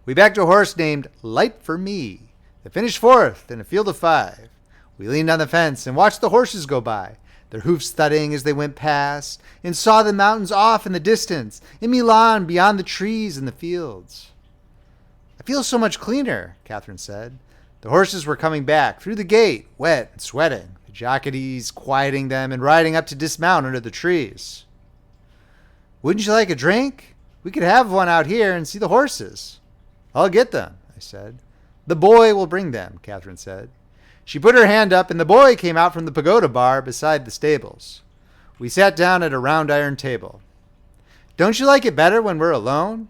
Speaker 1: We backed a horse named Light for Me that finished 4th in a field of 5. We leaned on the fence and watched the horses go by, their hoofs thudding as they went past, and saw the mountains off in the distance, in Milan beyond the trees and the fields. I feel so much cleaner, Catherine said. The horses were coming back through the gate, wet and sweating, the jockeys quieting them and riding up to dismount under the trees. Wouldn't you like a drink? We could have one out here and see the horses. I'll get them, I said. The boy will bring them, Catherine said. She put her hand up, and the boy came out from the pagoda bar beside the stables. We sat down at a round iron table. Don't you like it better when we're alone?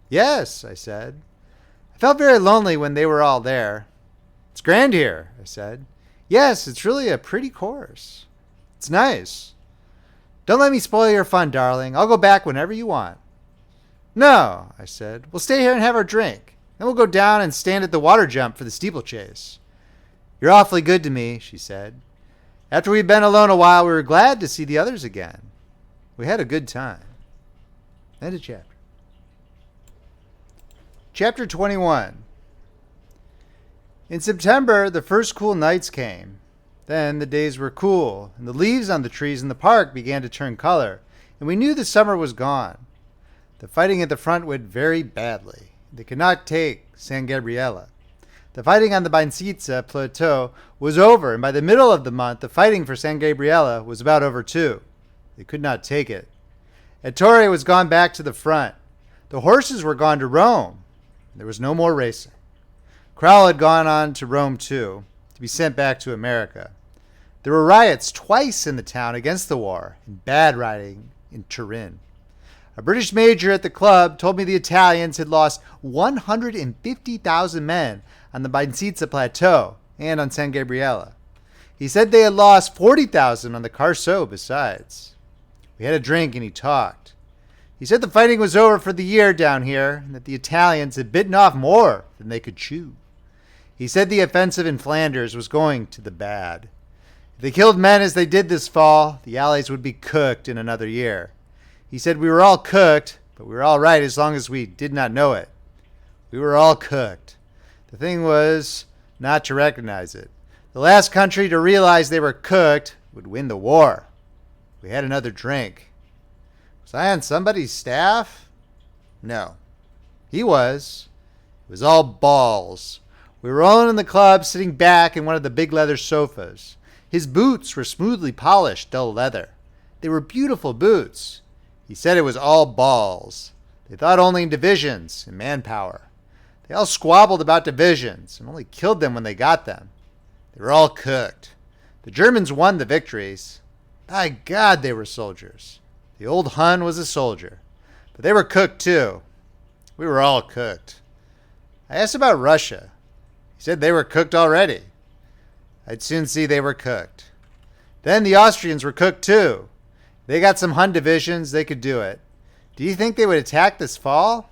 Speaker 1: Yes, I said. I felt very lonely when they were all there. It's grand here, I said. Yes, it's really a pretty course. It's nice. Don't let me spoil your fun, darling. I'll go back whenever you want. No, I said. We'll stay here and have our drink. Then we'll go down and stand at the water jump for the steeplechase. You're awfully good to me, she said. After we'd been alone a while, we were glad to see the others again. We had a good time. End of chapter. Chapter 21. In September, the first cool nights came. Then the days were cool, and the leaves on the trees in the park began to turn color, and we knew the summer was gone. The fighting at the front went very badly. They could not take San Gabriele. The fighting on the Bansitsa plateau was over, and by the middle of the month, the fighting for San Gabriele was about over too. They could not take it. Ettore was gone back to the front. The horses were gone to Rome. There was no more racing. Crowell had gone on to Rome too, to be sent back to America. There were riots twice in the town against the war, and bad riding in Turin. A British major at the club told me the Italians had lost 150,000 men on the Binsizza Plateau and on San Gabriele. He said they had lost 40,000 on the Carso besides. We had a drink and he talked. He said the fighting was over for the year down here and that the Italians had bitten off more than they could chew. He said the offensive in Flanders was going to the bad. If they killed men as they did this fall, the Allies would be cooked in another year. He said we were all cooked, but we were all right as long as we did not know it. We were all cooked. The thing was not to recognize it. The last country to realize they were cooked would win the war. We had another drink. Was I on somebody's staff? No. He was. It was all balls. We were alone in the club, sitting back in one of the big leather sofas. His boots were smoothly polished, dull leather. They were beautiful boots. He said it was all balls. They thought only in divisions and manpower. They all squabbled about divisions and only killed them when they got them. They were all cooked. The Germans won the victories. By God, they were soldiers. The old Hun was a soldier. But they were cooked too. We were all cooked. I asked about Russia. He said they were cooked already. I'd soon see they were cooked. Then the Austrians were cooked too. They got some Hun divisions, they could do it. Do you think they would attack this fall?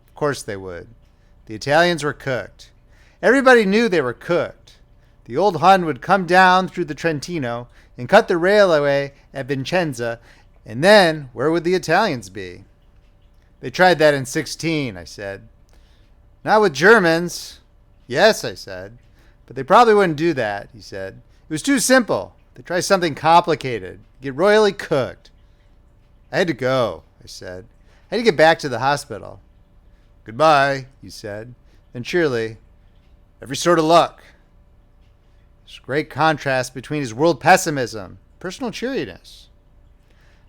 Speaker 1: Of course they would. The Italians were cooked. Everybody knew they were cooked. The old Hun would come down through the Trentino and cut the railway at Vicenza, and then where would the Italians be? They tried that in 16, I said. Not with Germans. Yes, I said. But they probably wouldn't do that, he said. It was too simple. They tried something complicated. Get royally cooked. I had to go, I said. I had to get back to the hospital. Goodbye, he said. Then cheerily, every sort of luck. There's a great contrast between his world pessimism, personal cheeriness.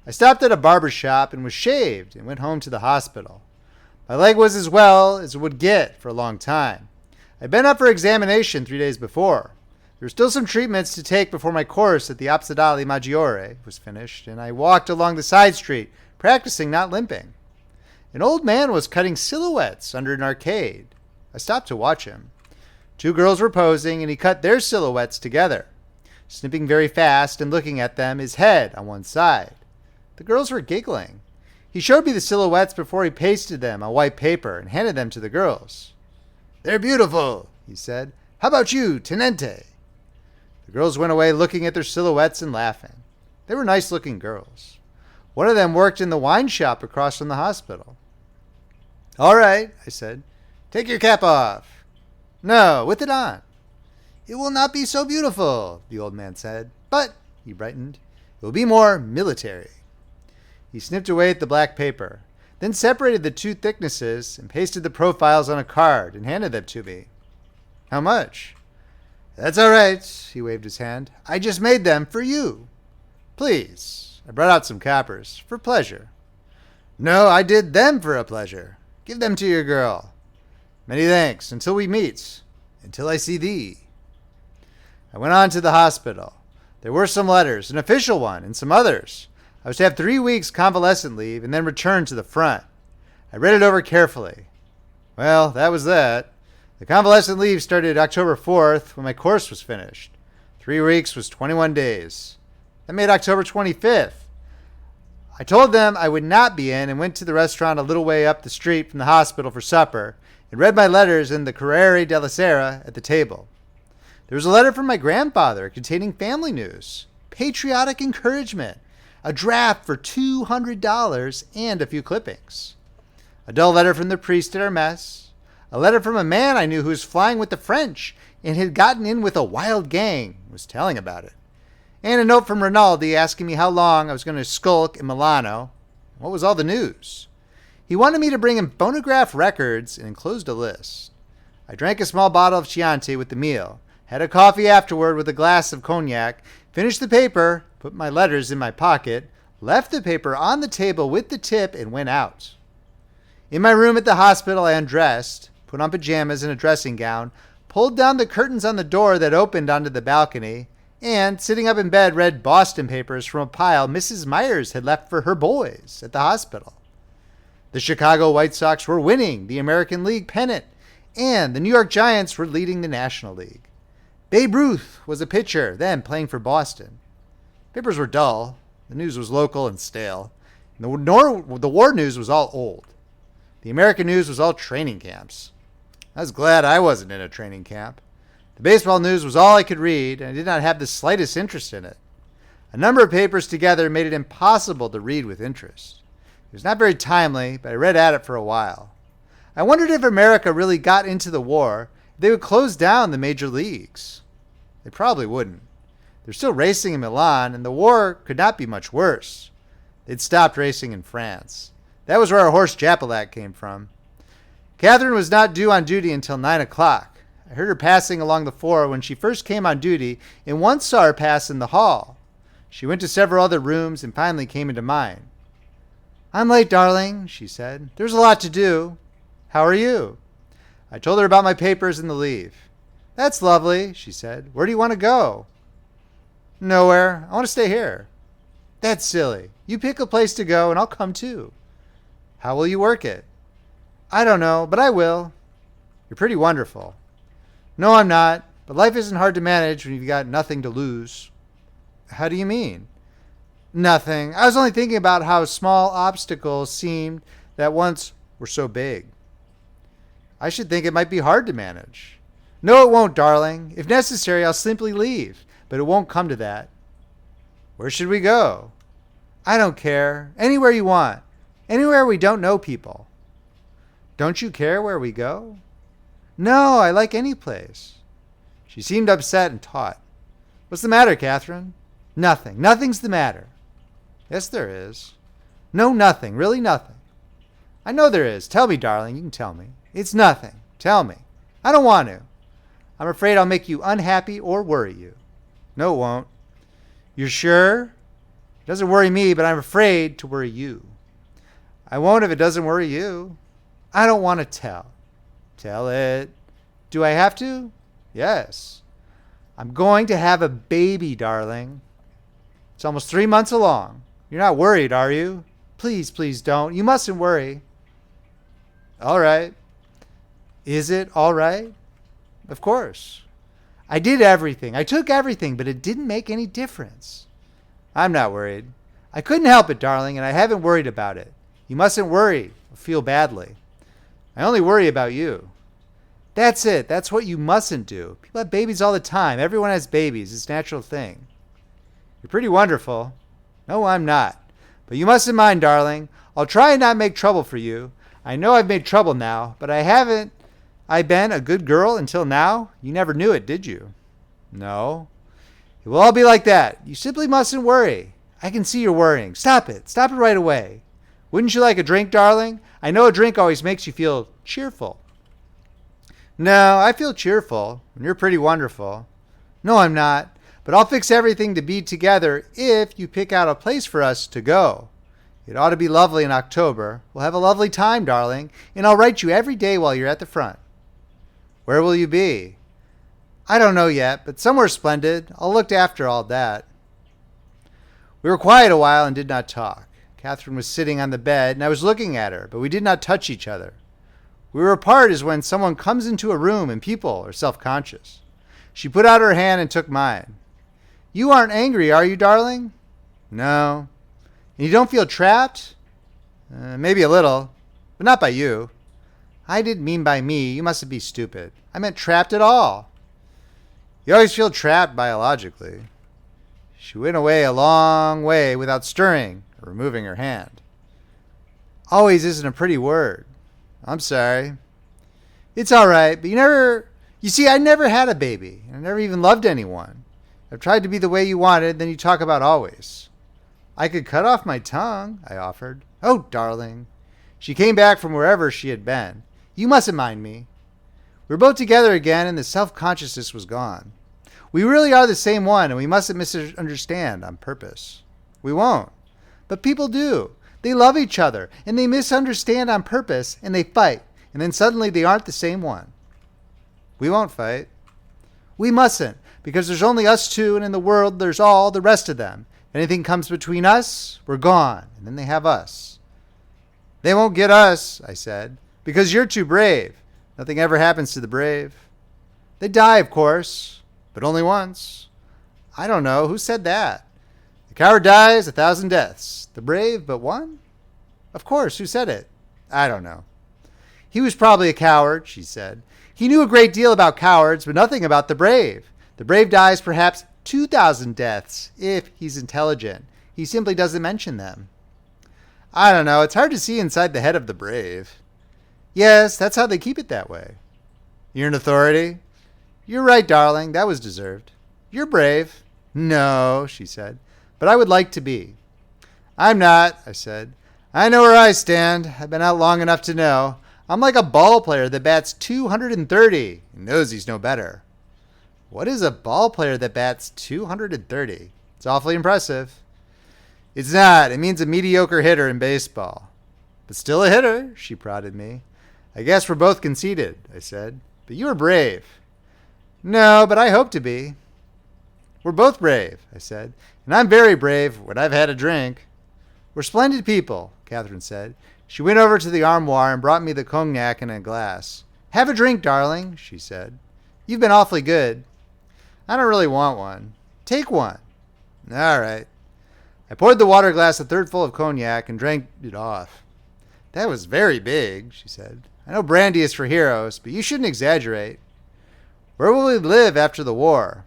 Speaker 1: I stopped at a barber shop and was shaved and went home to the hospital. My leg was as well as it would get for a long time. I'd been up for examination 3 days before. There were still some treatments to take before my course at the Ospedale Maggiore was finished, and I walked along the side street, practicing not limping. An old man was cutting silhouettes under an arcade. I stopped to watch him. 2 girls were posing, and he cut their silhouettes together, snipping very fast and looking at them, his head on one side. The girls were giggling. He showed me the silhouettes before he pasted them on white paper and handed them to the girls. They're beautiful, he said. How about you, Tenente? The girls went away looking at their silhouettes and laughing. They were nice-looking girls. One of them worked in the wine shop across from the hospital. All right, I said. Take your cap off. No, with it on. It will not be so beautiful, the old man said. But, he brightened, it will be more military. He snipped away at the black paper, then separated the 2 thicknesses and pasted the profiles on a card and handed them to me. How much? That's all right, he waved his hand. I just made them for you. Please. I brought out some coppers, for pleasure. No, I did them for a pleasure. Give them to your girl. Many thanks. Until we meet. Until I see thee. I went on to the hospital. There were some letters, an official one, and some others. I was to have 3 weeks convalescent leave and then return to the front. I read it over carefully. Well, that was that. The convalescent leave started October 4th when my course was finished. 3 weeks was 21 days. That made October 25th. I told them I would not be in and went to the restaurant a little way up the street from the hospital for supper and read my letters in the Corriere della Sera at the table. There was a letter from my grandfather containing family news, patriotic encouragement, a draft for $200 and a few clippings. A dull letter from the priest at our mess. A letter from a man I knew who was flying with the French and had gotten in with a wild gang and was telling about it. And a note from Rinaldi asking me how long I was going to skulk in Milano. What was all the news? He wanted me to bring him phonograph records and enclosed a list. I drank a small bottle of Chianti with the meal, had a coffee afterward with a glass of cognac, finished the paper, put my letters in my pocket, left the paper on the table with the tip, and went out. In my room at the hospital, I undressed, put on pajamas and a dressing gown, pulled down the curtains on the door that opened onto the balcony, and, sitting up in bed, read Boston papers from a pile Mrs. Myers had left for her boys at the hospital. The Chicago White Sox were winning the American League pennant, and the New York Giants were leading the National League. Babe Ruth was a pitcher, then playing for Boston. Papers were dull, the news was local and stale, and the war news was all old. The American news was all training camps. I was glad I wasn't in a training camp. The baseball news was all I could read, and I did not have the slightest interest in it. A number of papers together made it impossible to read with interest. It was not very timely, but I read at it for a while. I wondered if America really got into the war, if they would close down the major leagues. They probably wouldn't. They're still racing in Milan, and the war could not be much worse. They'd stopped racing in France. That was where our horse Japalac came from. Catherine was not due on duty until 9 o'clock. I heard her passing along the floor when she first came on duty, and once saw her pass in the hall. She went to several other rooms and finally came into mine. "I'm late, darling," she said. "There's a lot to do. How are you?" I told her about my papers and the leave. "That's lovely," she said. "Where do you want to go?" "Nowhere. I want to stay here." "That's silly. You pick a place to go and I'll come too." "How will you work it?" "I don't know, but I will." "You're pretty wonderful." "No, I'm not. But life isn't hard to manage when you've got nothing to lose." "How do you mean?" "Nothing. I was only thinking about how small obstacles seemed that once were so big." "I should think it might be hard to manage." "No, it won't, darling. If necessary, I'll simply leave. But it won't come to that." "Where should we go?" "I don't care. Anywhere you want. Anywhere we don't know people." "Don't you care where we go?" "No, I like any place." She seemed upset and taut. "What's the matter, Catherine?" "Nothing. Nothing's the matter." "Yes, there is." "No, nothing. Really nothing." "I know there is. Tell me, darling. You can tell me." "It's nothing. Tell me." "I don't want to." "I'm afraid I'll make you unhappy or worry you." "No, it won't." "You're sure?" "It doesn't worry me, but I'm afraid to worry you." "I won't if it doesn't worry you." "I don't want to tell." "Tell it." "Do I have to?" "Yes." "I'm going to have a baby, darling." "It's almost 3 months along. You're not worried, are you?" "Please, please don't. You mustn't worry." "All right." "Is it all right?" "Of course." "I did everything. I took everything, but it didn't make any difference." "I'm not worried." "I couldn't help it, darling, and I haven't worried about it. You mustn't worry or feel badly." "I only worry about you." "That's it. That's what you mustn't do. People have babies all the time. Everyone has babies. It's a natural thing." "You're pretty wonderful." "No, I'm not. But you mustn't mind, darling. I'll try and not make trouble for you. I know I've made trouble now, but haven't I been a good girl until now? You never knew it, did you?" "No." "It will all be like that. You simply mustn't worry. I can see you're worrying. Stop it. Stop it right away. Wouldn't you like a drink, darling? I know a drink always makes you feel cheerful." "No, I feel cheerful, and you're pretty wonderful." "No, I'm not. But I'll fix everything to be together if you pick out a place for us to go. It ought to be lovely in October. We'll have a lovely time, darling, and I'll write you every day while you're at the front." "Where will you be?" "I don't know yet, but somewhere splendid. I'll look after all that." We were quiet a while and did not talk. Catherine was sitting on the bed, and I was looking at her, but we did not touch each other. We were apart as when someone comes into a room and people are self-conscious. She put out her hand and took mine. "You aren't angry, are you, darling?" "No." "And you don't feel trapped?" Maybe a little, but not by you." "I didn't mean by me. You mustn't be stupid. I meant trapped at all." "You always feel trapped biologically." She went away a long way without stirring or removing her hand. "Always isn't a pretty word." "I'm sorry." "It's all right, but you see, I never had a baby. I never even loved anyone. I've tried to be the way you wanted, then you talk about always." "I could cut off my tongue," I offered. "Oh, darling." She came back from wherever she had been. "You mustn't mind me." We were both together again, and the self-consciousness was gone. We really are the same one, and we mustn't misunderstand on purpose. We won't. But people do. They love each other, and they misunderstand on purpose, and they fight, and then suddenly they aren't the same one. We won't fight. We mustn't. because there's only us two, and in the world there's all the rest of them. If anything comes between us, we're gone, and then they have us. They won't get us, I said, because you're too brave. Nothing ever happens to the brave. They die, of course, but only once. I don't know. Who said that? The coward dies 1,000 deaths. The brave, but one? Of course. Who said it? I don't know. He was probably a coward, she said. He knew a great deal about cowards, but nothing about the brave. The brave dies perhaps 2,000 deaths if he's intelligent. He simply doesn't mention them. I don't know. It's hard to see inside the head of the brave. Yes, that's how they keep it that way. You're an authority? You're right, darling. That was deserved. You're brave. No, she said, but I would like to be. I'm not, I said. I know where I stand. I've been out long enough to know. I'm like a ball player that bats 230 and knows he's no better. What is a ball player that bats 230? It's awfully impressive. It's not. It means a mediocre hitter in baseball. But still a hitter, she prodded me. I guess we're both conceited, I said. But you are brave. No, but I hope to be. We're both brave, I said. And I'm very brave when I've had a drink. We're splendid people, Catherine said. She went over to the armoire and brought me the cognac in a glass. Have a drink, darling, she said. You've been awfully good. I don't really want one. Take one. All right. I poured the water glass a third full of cognac and drank it off. That was very big, she said. I know brandy is for heroes, but you shouldn't exaggerate. Where will we live after the war?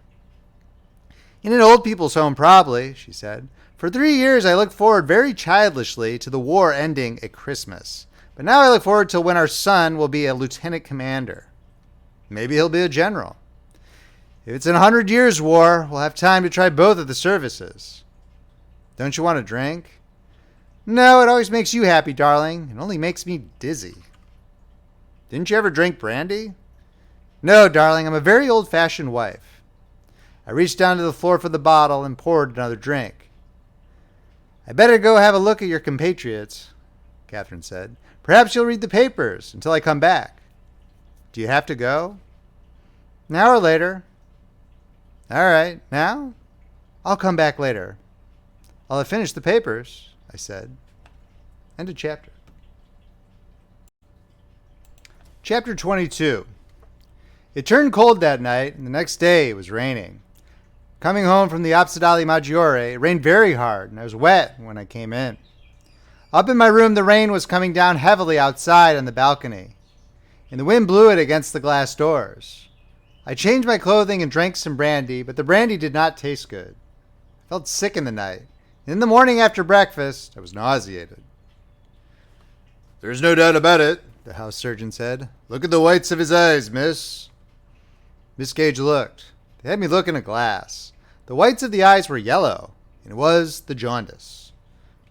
Speaker 1: In an old people's home, probably, she said. For 3 years, I looked forward very childishly to the war ending at Christmas. But now I look forward to when our son will be a lieutenant commander. Maybe he'll be a general. If it's a 100 years war, we'll have time to try both of the services. Don't you want a drink? No, it always makes you happy, darling. It only makes me dizzy. Didn't you ever drink brandy? No, darling, I'm a very old-fashioned wife. I reached down to the floor for the bottle and poured another drink. I better go have a look at your compatriots, Catherine said. Perhaps you'll read the papers until I come back. Do you have to go? An hour later. All right, now? I'll come back later. I'll have finished the papers, I said. End of chapter. Chapter 22. It turned cold that night, and the next day it was raining. Coming home from the Ospedale Maggiore, it rained very hard, and I was wet when I came in. Up in my room, the rain was coming down heavily outside on the balcony, and the wind blew it against the glass doors. I changed my clothing and drank some brandy, but the brandy did not taste good. I felt sick in the night, and in the morning after breakfast, I was nauseated. There's no doubt about it, the house surgeon said. Look at the whites of his eyes, miss. Miss Gage looked. They had me look in a glass. The whites of the eyes were yellow, and it was the jaundice.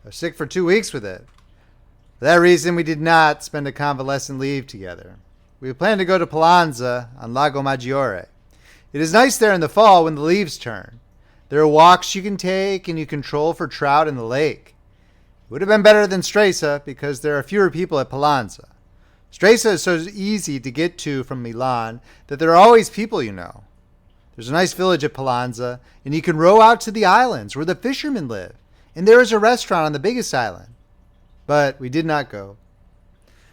Speaker 1: I was sick for 2 weeks with it. For that reason, we did not spend a convalescent leave together. We had planned to go to Palanza on Lago Maggiore. It is nice there in the fall when the leaves turn. There are walks you can take, and you can troll for trout in the lake. It would have been better than Stresa because there are fewer people at Palanza. Stresa is so easy to get to from Milan that there are always people you know. There's a nice village at Palanza, and you can row out to the islands where the fishermen live, and there is a restaurant on the biggest island. But we did not go.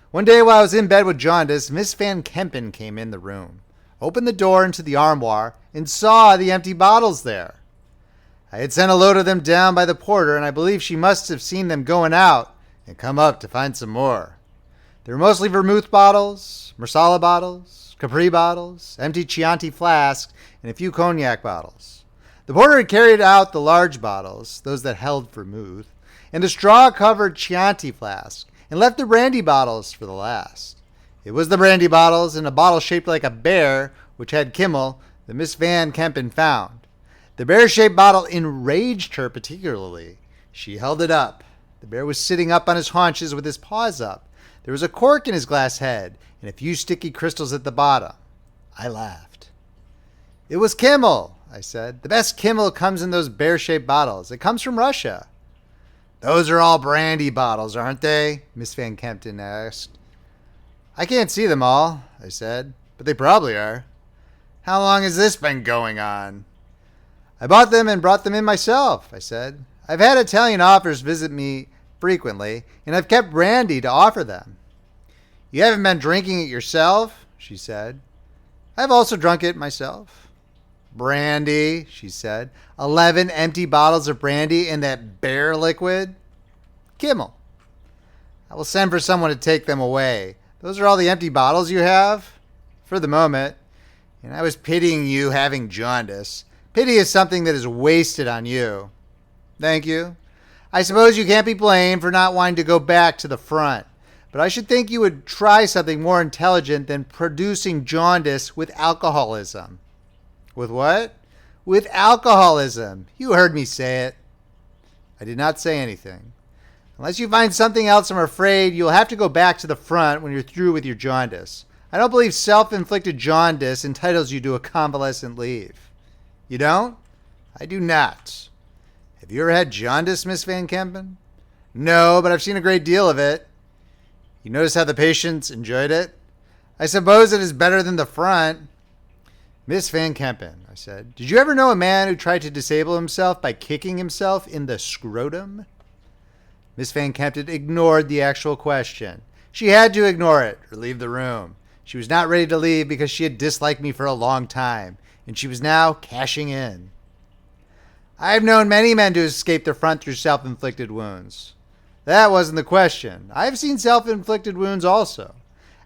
Speaker 1: One day while I was in bed with jaundice, Miss Van Kempen came in the room, opened the door into the armoire, and saw the empty bottles there. I had sent a load of them down by the porter, and I believe she must have seen them going out and come up to find some more. They were mostly vermouth bottles, Marsala bottles, Capri bottles, empty Chianti flasks, and a few cognac bottles. The porter had carried out the large bottles, those that held vermouth, and the straw-covered Chianti flask, and left the brandy bottles for the last. It was the brandy bottles and a bottle shaped like a bear, which had Kimmel, that Miss Van Kempen found. The bear-shaped bottle enraged her particularly. She held it up. The bear was sitting up on his haunches with his paws up. There was a cork in his glass head and a few sticky crystals at the bottom. I laughed. It was Kimmel, I said. The best Kimmel comes in those bear-shaped bottles. It comes from Russia. Those are all brandy bottles, aren't they? Miss Van Kempen asked. I can't see them all, I said, but they probably are. How long has this been going on? I bought them and brought them in myself, I said. I've had Italian authors visit me frequently, and I've kept brandy to offer them. You haven't been drinking it yourself, she said. I've also drunk it myself. Brandy, she said. 11 empty bottles of brandy in that bear liquid? Kimmel. I will send for someone to take them away. Those are all the empty bottles you have? For the moment. And I was pitying you having jaundice. Pity is something that is wasted on you. Thank you. I suppose you can't be blamed for not wanting to go back to the front, but I should think you would try something more intelligent than producing jaundice with alcoholism. With what? With alcoholism. You heard me say it. I did not say anything. Unless you find something else, I'm afraid you'll have to go back to the front when you're through with your jaundice. I don't believe self-inflicted jaundice entitles you to a convalescent leave. You don't? I do not. Have you ever had jaundice, Miss Van Kempen? No, but I've seen a great deal of it. You notice how the patients enjoyed it? I suppose it is better than the front. Miss Van Kempen, I said, did you ever know a man who tried to disable himself by kicking himself in the scrotum? Miss Van Kempen ignored the actual question. She had to ignore it or leave the room. She was not ready to leave because she had disliked me for a long time, and she was now cashing in. I have known many men to escape the front through self-inflicted wounds. That wasn't the question. I have seen self-inflicted wounds also.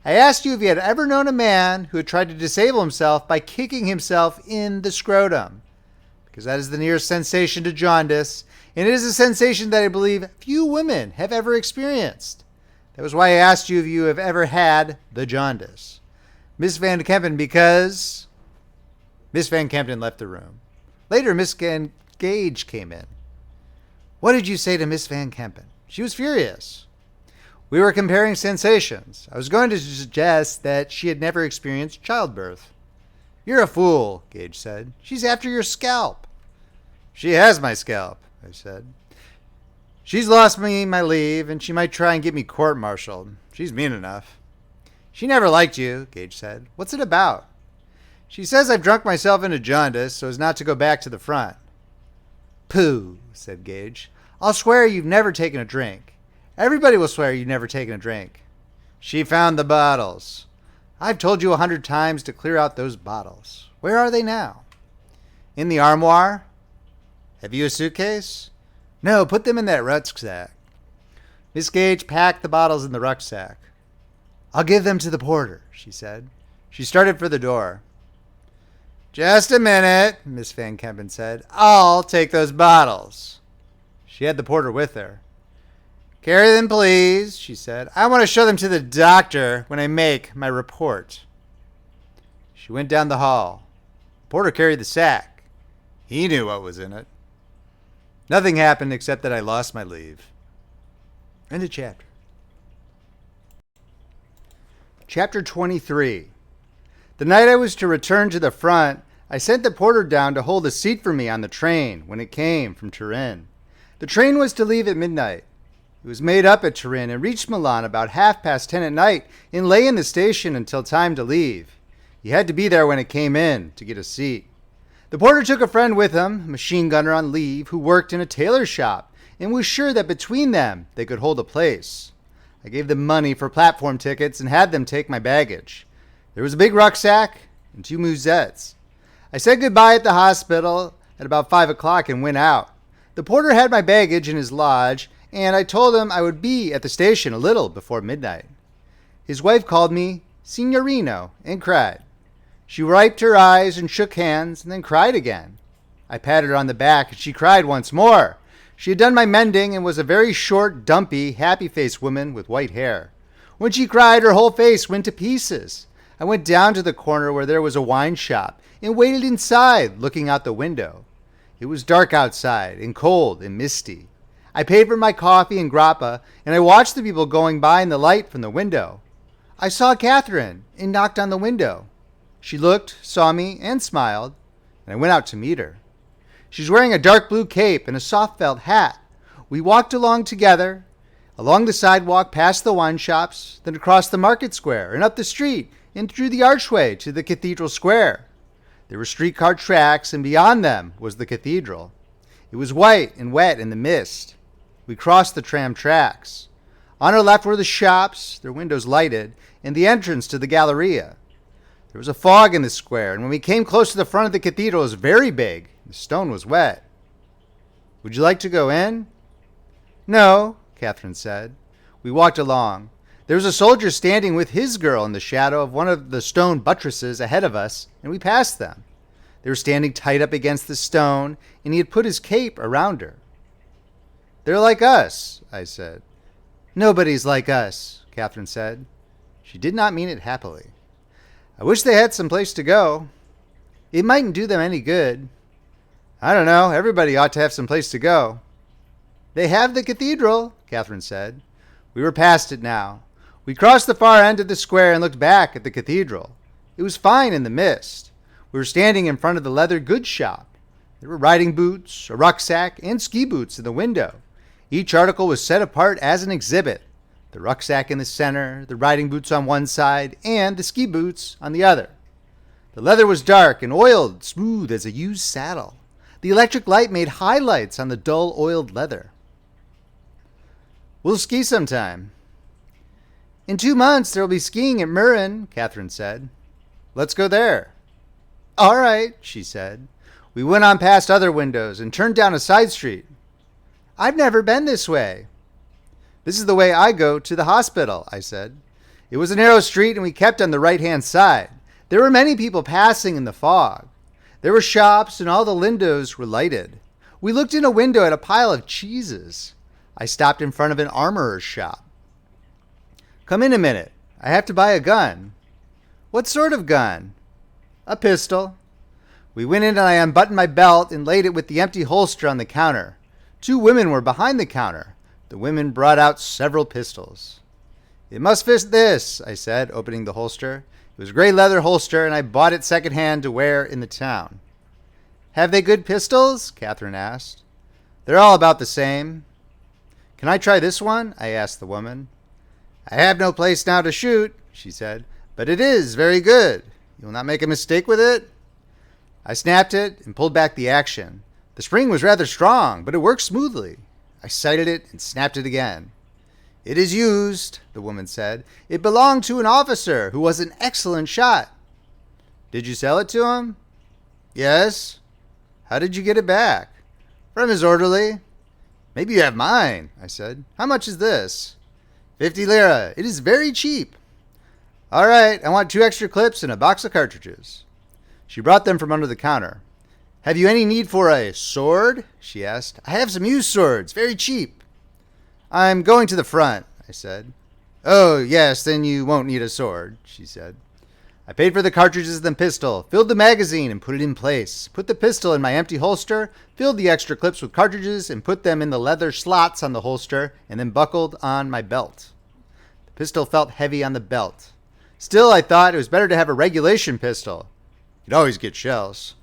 Speaker 1: I asked you if you had ever known a man who had tried to disable himself by kicking himself in the scrotum, because that is the nearest sensation to jaundice, and it is a sensation that I believe few women have ever experienced. That was why I asked you if you have ever had the jaundice. Miss Van Kempen, because... Miss Van Kempen left the room. Later, Miss Gage came in. What did you say to Miss Van Kempen? She was furious. We were comparing sensations. I was going to suggest that she had never experienced childbirth. You're a fool, Gage said. She's after your scalp. She has my scalp, I said. She's lost me my leave, and she might try and get me court-martialed. She's mean enough. She never liked you, Gage said. What's it about? She says I've drunk myself into jaundice so as not to go back to the front. Pooh, said Gage. I'll swear you've never taken a drink. Everybody will swear you've never taken a drink. She found the bottles. I've told you 100 times to clear out those bottles. Where are they now? In the armoire. Have you a suitcase? No, put them in that rucksack. Miss Gage packed the bottles in the rucksack. I'll give them to the porter, she said. She started for the door. Just a minute, Miss Van Kempen said. I'll take those bottles. She had the porter with her. Carry them, please, she said. I want to show them to the doctor when I make my report. She went down the hall. The porter carried the sack. He knew what was in it. Nothing happened except that I lost my leave. End of chapter. Chapter 23. The night I was to return to the front, I sent the porter down to hold a seat for me on the train when it came from Turin. The train was to leave at midnight. It was made up at Turin and reached Milan about 10:30 at night and lay in the station until time to leave. You had to be there when it came in to get a seat. The porter took a friend with him, a machine gunner on leave, who worked in a tailor shop and was sure that between them they could hold a place. I gave them money for platform tickets and had them take my baggage. There was a big rucksack and 2 musettes. I said goodbye at the hospital at about 5 o'clock and went out. The porter had my baggage in his lodge, and I told him I would be at the station a little before midnight. His wife called me Signorino and cried. She wiped her eyes and shook hands and then cried again. I patted her on the back and she cried once more. She had done my mending and was a very short, dumpy, happy-faced woman with white hair. When she cried, her whole face went to pieces. I went down to the corner where there was a wine shop and waited inside, looking out the window. It was dark outside and cold and misty. I paid for my coffee and grappa, and I watched the people going by in the light from the window. I saw Catherine and knocked on the window. She looked, saw me, and smiled, and I went out to meet her. She's wearing a dark blue cape and a soft felt hat. We walked along together, along the sidewalk past the wine shops, then across the market square and up the street and through the archway to the cathedral square. There were streetcar tracks, and beyond them was the cathedral. It was white and wet in the mist. We crossed the tram tracks. On our left were the shops, their windows lighted, and the entrance to the Galleria. There was a fog in the square, and when we came close to the front of the cathedral, it was very big. The stone was wet. "Would you like to go in?" "No," Catherine said. We walked along. There was a soldier standing with his girl in the shadow of one of the stone buttresses ahead of us, and we passed them. They were standing tight up against the stone, and he had put his cape around her. "They're like us," I said. "Nobody's like us," Catherine said. She did not mean it happily. "I wish they had some place to go." "It mightn't do them any good." "I don't know. Everybody ought to have some place to go." "They have the cathedral," Catherine said. We were past it now. We crossed the far end of the square and looked back at the cathedral. It was fine in the mist. We were standing in front of the leather goods shop. There were riding boots, a rucksack, and ski boots in the window. Each article was set apart as an exhibit. The rucksack in the center, the riding boots on one side, and the ski boots on the other. The leather was dark and oiled, smooth as a used saddle. The electric light made highlights on the dull oiled leather. "We'll ski sometime." "In 2 months there will be skiing at Milan," Catherine said. "Let's go there." "All right," she said. We went on past other windows and turned down a side street. "I've never been this way." "This is the way I go to the hospital," I said. It was a narrow street and we kept on the right-hand side. There were many people passing in the fog. There were shops and all the windows were lighted. We looked in a window at a pile of cheeses. I stopped in front of an armorer's shop. "Come in a minute. I have to buy a gun." "What sort of gun?" "A pistol." We went in and I unbuttoned my belt and laid it with the empty holster on the counter. 2 women were behind the counter. The women brought out several pistols. "It must fit this," I said, opening the holster. It was a gray leather holster, and I bought it secondhand to wear in the town. "Have they good pistols?" Catherine asked. "They're all about the same." "Can I try this one?" I asked the woman. "I have no place now to shoot," she said, "but it is very good. You will not make a mistake with it?" I snapped it and pulled back the action. The spring was rather strong, but it worked smoothly. I sighted it and snapped it again. "It is used," the woman said. "It belonged to an officer who was an excellent shot." "Did you sell it to him?" "Yes." "How did you get it back?" "From his orderly." "Maybe you have mine," I said. "How much is this?" 50 lira. It is very cheap." "All right, I want 2 extra clips and a box of cartridges." She brought them from under the counter. "Have you any need for a sword?" she asked. "I have some used swords, very cheap." "I'm going to the front," I said. "Oh, yes, then you won't need a sword," she said. I paid for the cartridges and the pistol, filled the magazine and put it in place, put the pistol in my empty holster, filled the extra clips with cartridges and put them in the leather slots on the holster, and then buckled on my belt. The pistol felt heavy on the belt. Still, I thought it was better to have a regulation pistol. You could always get shells.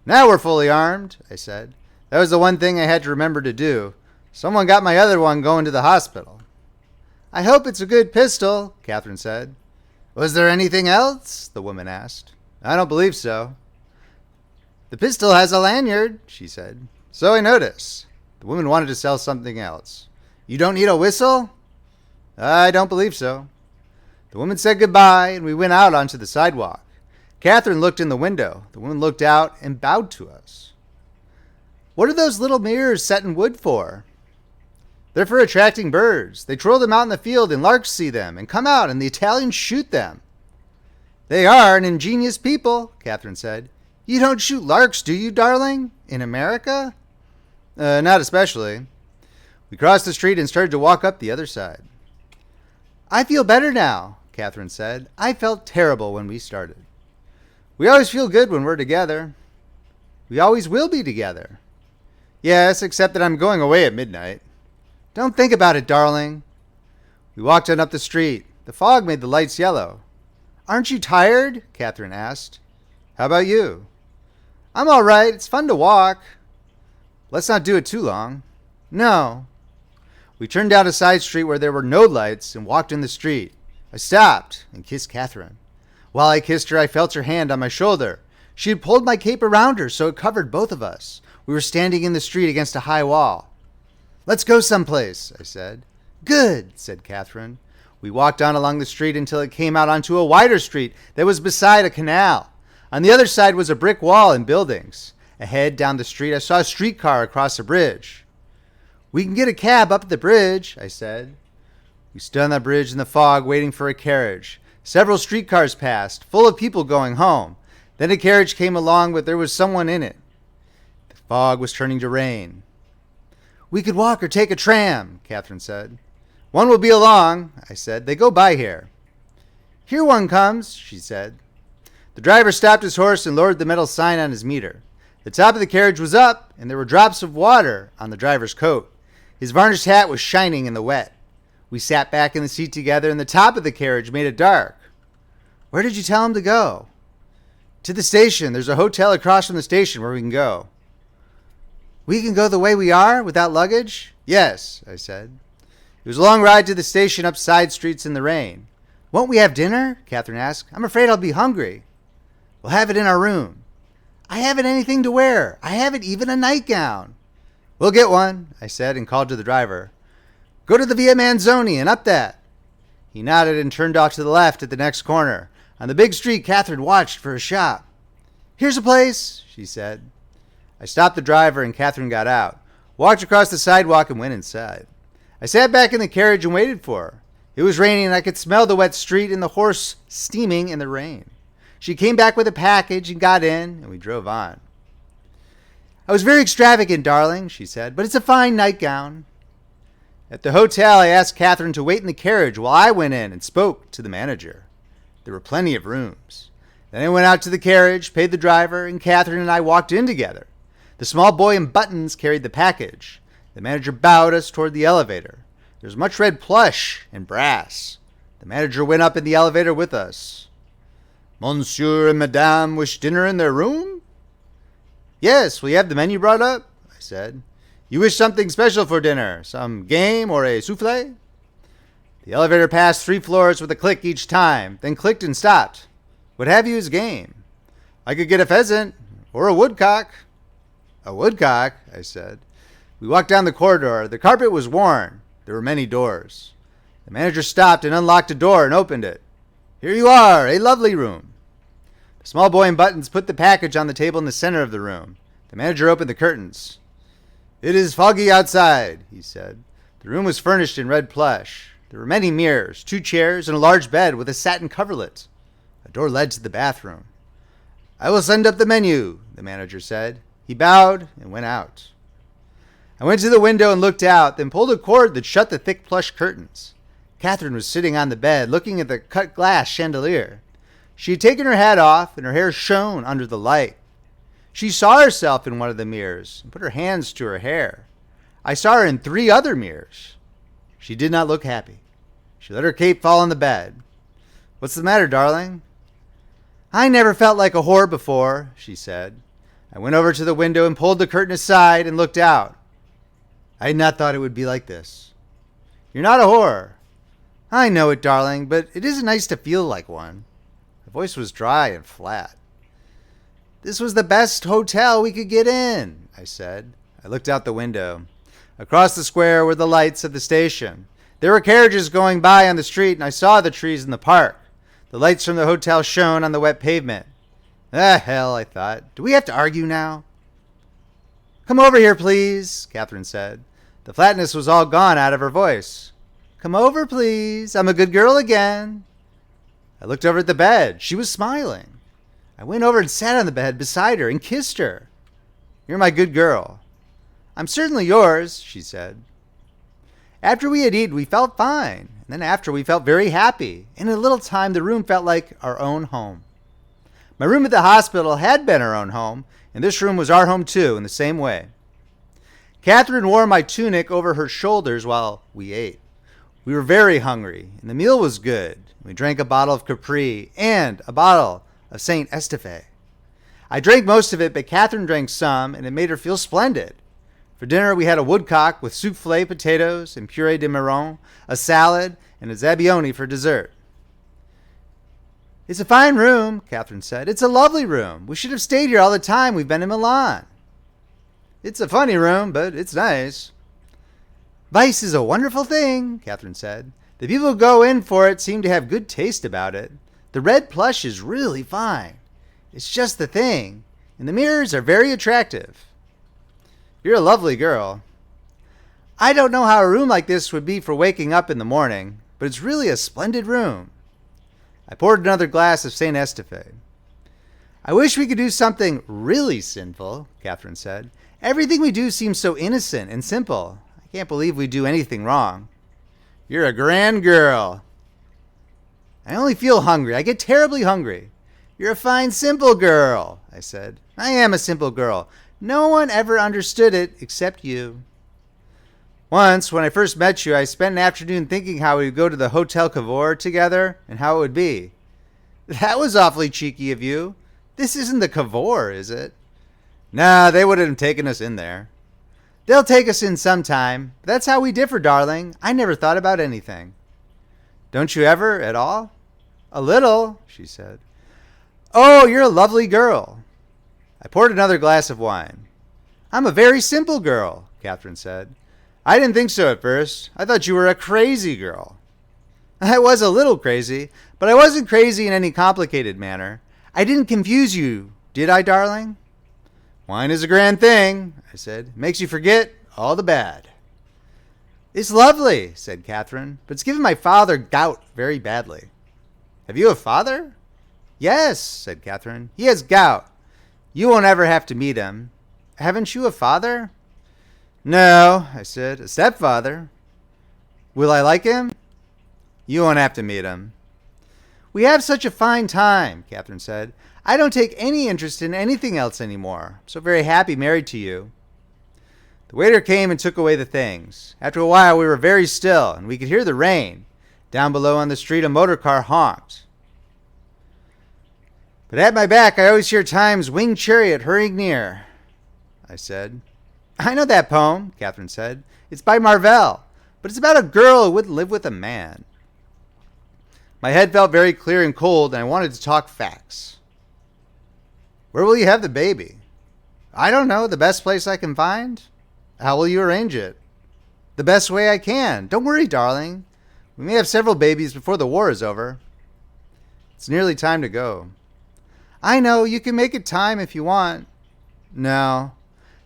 Speaker 1: "Now we're fully armed," I said. That was the one thing I had to remember to do. Someone got my other one going to the hospital. "I hope it's a good pistol," Catherine said. "Was there anything else?" the woman asked. "I don't believe so." "The pistol has a lanyard," she said. "So I noticed." The woman wanted to sell something else. "You don't need a whistle?" "I don't believe so." The woman said goodbye, and we went out onto the sidewalk. Catherine looked in the window. The woman looked out and bowed to us. "What are those little mirrors set in wood for?" "They're for attracting birds. They twirl them out in the field and larks see them and come out and the Italians shoot them." "They are an ingenious people," Catherine said. "You don't shoot larks, do you, darling? In America?" Not especially." We crossed the street and started to walk up the other side. "I feel better now," Catherine said. "I felt terrible when we started." "We always feel good when we're together." "We always will be together." "Yes, except that I'm going away at midnight." "Don't think about it, darling." We walked on up the street. The fog made the lights yellow. "Aren't you tired?" Catherine asked. "How about you?" "I'm all right. It's fun to walk." "Let's not do it too long." "No." We turned down a side street where there were no lights and walked in the street. I stopped and kissed Catherine. While I kissed her, I felt her hand on my shoulder. She had pulled my cape around her so it covered both of us. We were standing in the street against a high wall. "Let's go someplace," I said. "Good," said Catherine. We walked on along the street until it came out onto a wider street that was beside a canal. On the other side was a brick wall and buildings. Ahead, down the street, I saw a streetcar across a bridge. "We can get a cab up at the bridge," I said. We stood on the bridge in the fog waiting for a carriage. Several streetcars passed, full of people going home. Then a carriage came along, but there was someone in it. The fog was turning to rain. "We could walk or take a tram," Catherine said. "One will be along," I said. "They go by here." "Here one comes," she said. The driver stopped his horse and lowered the metal sign on his meter. The top of the carriage was up, and there were drops of water on the driver's coat. His varnished hat was shining in the wet. We sat back in the seat together, and the top of the carriage made it dark. "Where did you tell him to go?" "To the station. There's a hotel across from the station where we can go." "We can go the way we are, without luggage?" "Yes," I said. It was a long ride to the station up side streets in the rain. "Won't we have dinner?" Catherine asked. "I'm afraid I'll be hungry." "We'll have it in our room." "I haven't anything to wear. I haven't even a nightgown." "We'll get one," I said, and called to the driver. "Go to the Via Manzoni and up that." He nodded and turned off to the left at the next corner. On the big street, Catherine watched for a shop. "Here's a place," she said. I stopped the driver and Catherine got out, walked across the sidewalk and went inside. I sat back in the carriage and waited for her. It was raining and I could smell the wet street and the horse steaming in the rain. She came back with a package and got in, and we drove on. "I was very extravagant, darling," she said, "but it's a fine nightgown." At the hotel, I asked Catherine to wait in the carriage while I went in and spoke to the manager. There were plenty of rooms. Then I went out to the carriage, paid the driver, and Catherine and I walked in together. The small boy in buttons carried the package. The manager bowed us toward the elevator. There was much red plush and brass. The manager went up in the elevator with us. "Monsieur and Madame wish dinner in their room?" "Yes, will you have the menu brought up?" I said. "You wish something special for dinner? Some game or a souffle?" The elevator passed 3 floors with a click each time, then clicked and stopped. "What have you as game?" "I could get a pheasant or a woodcock." "A woodcock?" I said. We walked down the corridor. The carpet was worn. There were many doors. The manager stopped and unlocked a door and opened it. "Here you are, a lovely room." The small boy in buttons put the package on the table in the center of the room. The manager opened the curtains. "It is foggy outside," he said. The room was furnished in red plush. There were many mirrors, 2 chairs, and a large bed with a satin coverlet. A door led to the bathroom. "I will send up the menu," the manager said. He bowed and went out. I went to the window and looked out, then pulled a cord that shut the thick plush curtains. Catherine was sitting on the bed, looking at the cut glass chandelier. She had taken her hat off, and her hair shone under the light. She saw herself in one of the mirrors and put her hands to her hair. I saw her in 3 other mirrors. She did not look happy. She let her cape fall on the bed. "What's the matter, darling?" "I never felt like a whore before," she said. I went over to the window and pulled the curtain aside and looked out. I had not thought it would be like this. "You're not a whore." "I know it, darling, but it isn't nice to feel like one." Her voice was dry and flat. "This was the best hotel we could get in," I said. I looked out the window. Across the square were the lights of the station. There were carriages going by on the street, and I saw the trees in the park. The lights from the hotel shone on the wet pavement. "Ah, hell," I thought. "Do we have to argue now?" "Come over here, please," Catherine said. The flatness was all gone out of her voice. "Come over, please. I'm a good girl again." I looked over at the bed. She was smiling. I went over and sat on the bed beside her and kissed her. "You're my good girl." "I'm certainly yours," she said. After we had eaten, we felt fine. And then after, we felt very happy. In a little time, the room felt like our own home. My room at the hospital had been our own home, and this room was our home too, in the same way. Catherine wore my tunic over her shoulders while we ate. We were very hungry, and the meal was good. We drank a bottle of Capri and a bottle of Saint Estèphe. I drank most of it, but Catherine drank some, and it made her feel splendid. For dinner, we had a woodcock with soufflé potatoes and purée de marron, a salad, and a zabaione for dessert. It's a fine room, Catherine said. It's a lovely room. We should have stayed here all the time we've been in Milan. It's a funny room, but it's nice. Vice is a wonderful thing, Catherine said. The people who go in for it seem to have good taste about it. The red plush is really fine. It's just the thing. And the mirrors are very attractive. You're a lovely girl. I don't know how a room like this would be for waking up in the morning, but it's really a splendid room. I poured another glass of St. Estèphe. I wish we could do something really sinful, Catherine said. Everything we do seems so innocent and simple. I can't believe we do anything wrong. You're a grand girl. I only feel hungry. I get terribly hungry. You're a fine, simple girl, I said. I am a simple girl. No one ever understood it except you. Once, when I first met you, I spent an afternoon thinking how we would go to the Hotel Cavour together and how it would be. That was awfully cheeky of you. This isn't the Cavour, is it? Nah, they wouldn't have taken us in there. They'll take us in sometime. That's how we differ, darling. I never thought about anything. Don't you ever, at all? A little, she said. Oh, you're a lovely girl. I poured another glass of wine. I'm a very simple girl, Catherine said. I didn't think so at first. I thought you were a crazy girl. I was a little crazy, but I wasn't crazy in any complicated manner. I didn't confuse you, did I, darling? Wine is a grand thing, I said. It makes you forget all the bad. It's lovely, said Catherine, but it's given my father gout very badly. Have you a father? Yes, said Catherine. He has gout. You won't ever have to meet him. Haven't you a father? No, I said. A stepfather. Will I like him? You won't have to meet him. We have such a fine time, Catherine said. I don't take any interest in anything else anymore. I'm so very happy married to you. The waiter came and took away the things. After a while, we were very still, and we could hear the rain. Down below on the street, a motor car honked. But at my back, I always hear Time's winged chariot hurrying near, I said. I know that poem, Catherine said. It's by Marvell, but it's about a girl who wouldn't live with a man. My head felt very clear and cold, and I wanted to talk facts. Where will you have the baby? I don't know. The best place I can find? How will you arrange it? The best way I can. Don't worry, darling. We may have several babies before the war is over. It's nearly time to go. I know. You can make it time if you want. No.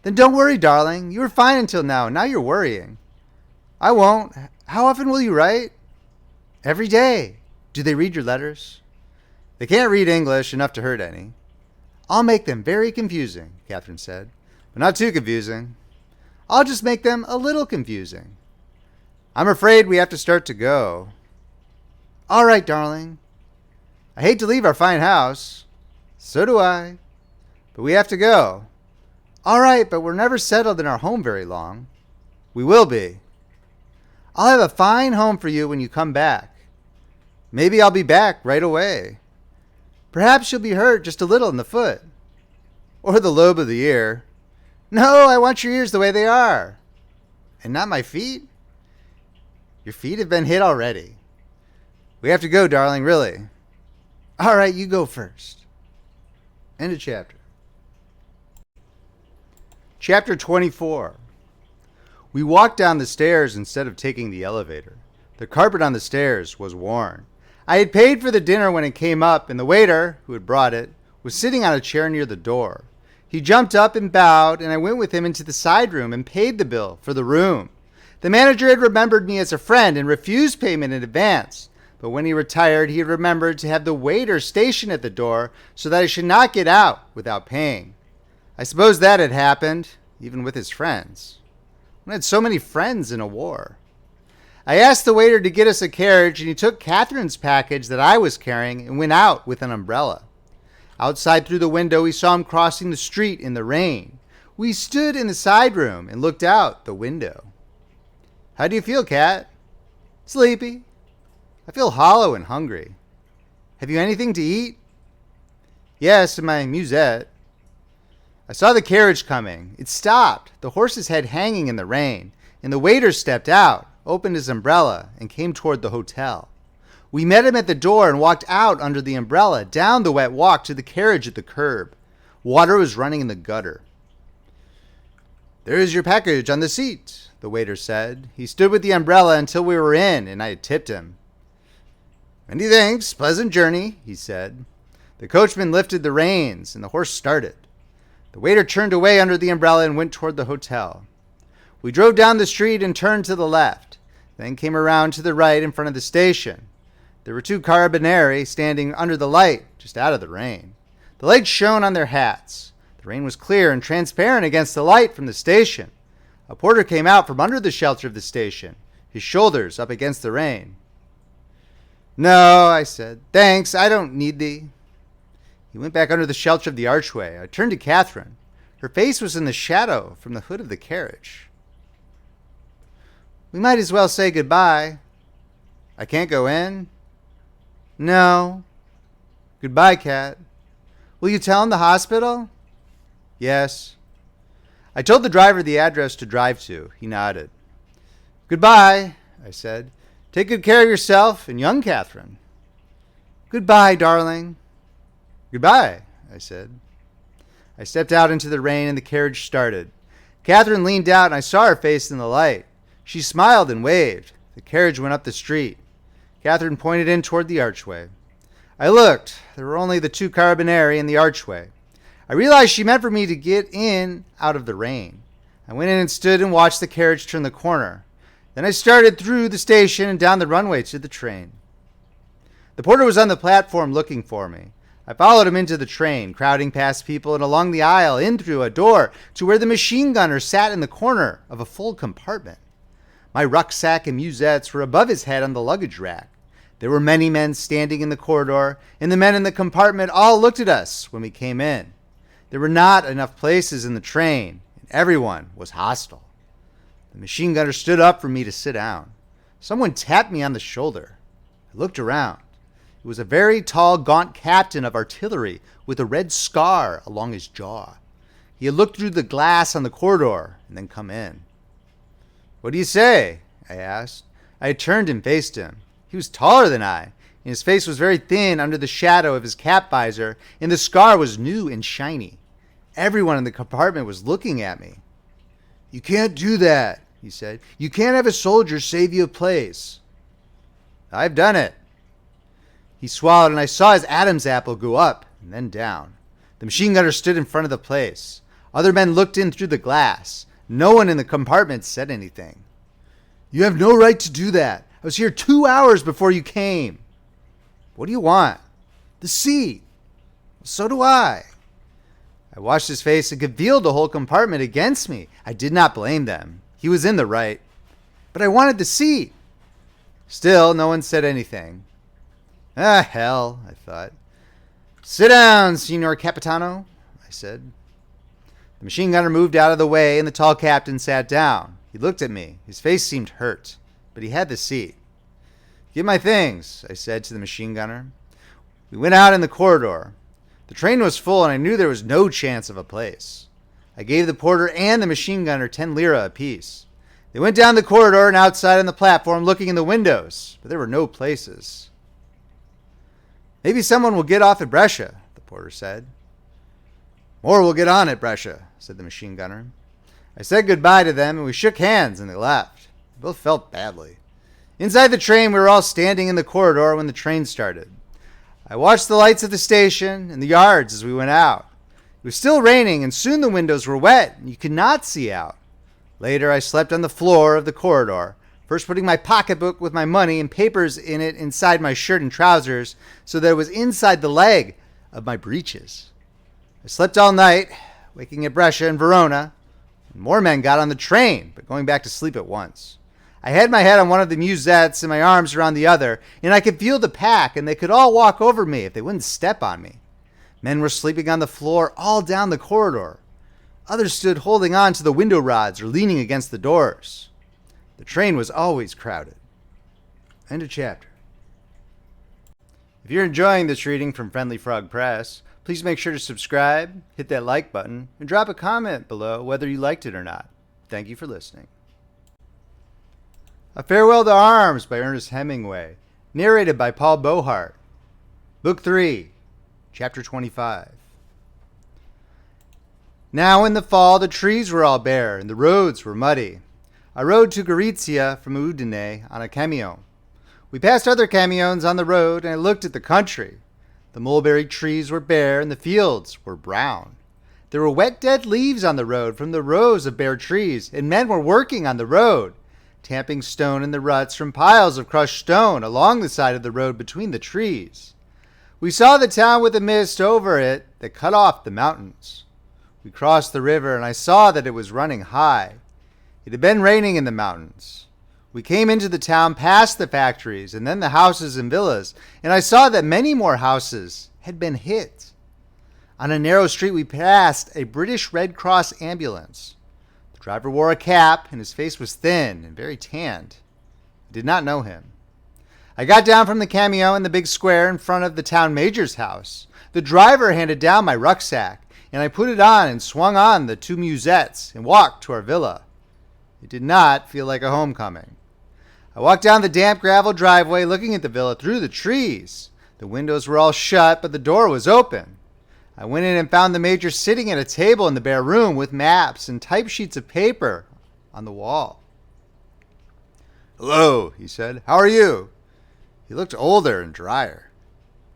Speaker 1: Then don't worry, darling. You were fine until now. Now you're worrying. I won't. How often will you write? Every day. Do they read your letters? They can't read English enough to hurt any. I'll make them very confusing, Catherine said. But not too confusing. I'll just make them a little confusing. I'm afraid we have to start to go. All right, darling. I hate to leave our fine house. So do I. But we have to go. All right, but we're never settled in our home very long. We will be. I'll have a fine home for you when you come back. Maybe I'll be back right away. Perhaps you'll be hurt just a little in the foot. Or the lobe of the ear. No, I want your ears the way they are. And not my feet? Your feet have been hit already. We have to go, darling, really. All right, you go first. End of chapter. Chapter 24. We walked down the stairs instead of taking the elevator. The carpet on the stairs was worn. I had paid for the dinner when it came up, and the waiter, who had brought it, was sitting on a chair near the door. He jumped up and bowed, and I went with him into the side room and paid the bill for the room. The manager had remembered me as a friend and refused payment in advance, but when he retired, he had remembered to have the waiter stationed at the door so that I should not get out without paying. I suppose that had happened, even with his friends. One had so many friends in a war. I asked the waiter to get us a carriage, and he took Catherine's package that I was carrying and went out with an umbrella. Outside through the window, we saw him crossing the street in the rain. We stood in the side room and looked out the window. How do you feel, Cat? Sleepy. I feel hollow and hungry. Have you anything to eat? Yes, in my musette. I saw the carriage coming. It stopped, the horse's head hanging in the rain, and the waiter stepped out, opened his umbrella, and came toward the hotel. We met him at the door and walked out under the umbrella, down the wet walk to the carriage at the curb. Water was running in the gutter. "There is your package on the seat," the waiter said. He stood with the umbrella until we were in, and I had tipped him. "Many thanks. Pleasant journey," he said. The coachman lifted the reins, and the horse started. The waiter turned away under the umbrella and went toward the hotel. We drove down the street and turned to the left, then came around to the right in front of the station. There were two carabinieri standing under the light, just out of the rain. The light shone on their hats. The rain was clear and transparent against the light from the station. A porter came out from under the shelter of the station, his shoulders up against the rain. "No," I said. "Thanks, I don't need thee." He went back under the shelter of the archway. I turned to Catherine. Her face was in the shadow from the hood of the carriage. "We might as well say goodbye." "I can't go in?" "No." "Goodbye, Cat." "Will you tell him the hospital?" "Yes." I told the driver the address to drive to. He nodded. "Goodbye," I said. "Take good care of yourself and young Catherine." "Goodbye, darling." "Goodbye," I said. I stepped out into the rain and the carriage started. Catherine leaned out and I saw her face in the light. She smiled and waved. The carriage went up the street. Catherine pointed in toward the archway. I looked. There were only the two carabinieri in the archway. I realized she meant for me to get in out of the rain. I went in and stood and watched the carriage turn the corner. Then I started through the station and down the runway to the train. The porter was on the platform looking for me. I followed him into the train, crowding past people and along the aisle, in through a door to where the machine gunner sat in the corner of a full compartment. My rucksack and musettes were above his head on the luggage rack. There were many men standing in the corridor, and the men in the compartment all looked at us when we came in. There were not enough places in the train, and everyone was hostile. The machine gunner stood up for me to sit down. Someone tapped me on the shoulder. I looked around. It was a very tall, gaunt captain of artillery with a red scar along his jaw. He had looked through the glass on the corridor and then come in. "What do you say?" I asked. I had turned and faced him. He was taller than I, and his face was very thin under the shadow of his cap visor, and the scar was new and shiny. Everyone in the compartment was looking at me. "You can't do that," he said. "You can't have a soldier save you a place." "I've done it." He swallowed, and I saw his Adam's apple go up and then down. The machine gunner stood in front of the place. Other men looked in through the glass. No one in the compartment said anything. "You have no right to do that. I was here 2 hours before you came." "What do you want?" "The seat." "So do I." I watched his face and could feel the whole compartment against me. I did not blame them. He was in the right. But I wanted the seat. Still, no one said anything. "Ah, hell," I thought. "Sit down, Signor Capitano," I said. The machine gunner moved out of the way and the tall captain sat down. He looked at me. His face seemed hurt, but he had the seat. "Get my things," I said to the machine gunner. We went out in the corridor. The train was full and I knew there was no chance of a place. I gave the porter and the machine gunner 10 lira apiece. They went down the corridor and outside on the platform looking in the windows, but there were no places. "Maybe someone will get off at Brescia," the porter said. "More will get on at Brescia," said the machine gunner. I said goodbye to them and we shook hands and they left. They both felt badly. Inside the train, we were all standing in the corridor when the train started. I watched the lights of the station and the yards as we went out. It was still raining and soon the windows were wet and you could not see out. Later, I slept on the floor of the corridor, first putting my pocketbook with my money and papers in it inside my shirt and trousers so that it was inside the leg of my breeches. I slept all night, waking at Brescia and Verona. More men got on the train, but going back to sleep at once. I had my head on one of the musettes and my arms around the other, and I could feel the pack, and they could all walk over me if they wouldn't step on me. Men were sleeping on the floor all down the corridor. Others stood holding on to the window rods or leaning against the doors. The train was always crowded. End of chapter. If you're enjoying this reading from Friendly Frog Press, please make sure to subscribe, hit that like button, and drop a comment below whether you liked it or not. Thank you for listening. A Farewell to Arms by Ernest Hemingway. Narrated by Paul Beauheart. Book 3, Chapter 25. Now in the fall the trees were all bare and the roads were muddy. I rode to Gorizia from Udine on a camion. We passed other camions on the road and I looked at the country. The mulberry trees were bare and the fields were brown. There were wet dead leaves on the road from the rows of bare trees, and men were working on the road, tamping stone in the ruts from piles of crushed stone along the side of the road between the trees. We saw the town with a mist over it that cut off the mountains. We crossed the river and I saw that it was running high. It had been raining in the mountains. We came into the town past the factories and then the houses and villas, and I saw that many more houses had been hit. On a narrow street we passed a British Red Cross ambulance. The driver wore a cap and his face was thin and very tanned. I did not know him. I got down from the camion in the big square in front of the town major's house. The driver handed down my rucksack, and I put it on and swung on the two musettes and walked to our villa. It did not feel like a homecoming. I walked down the damp gravel driveway looking at the villa through the trees. The windows were all shut, but the door was open. I went in and found the major sitting at a table in the bare room with maps and type sheets of paper on the wall. "Hello," he said. "How are you?" He looked older and drier.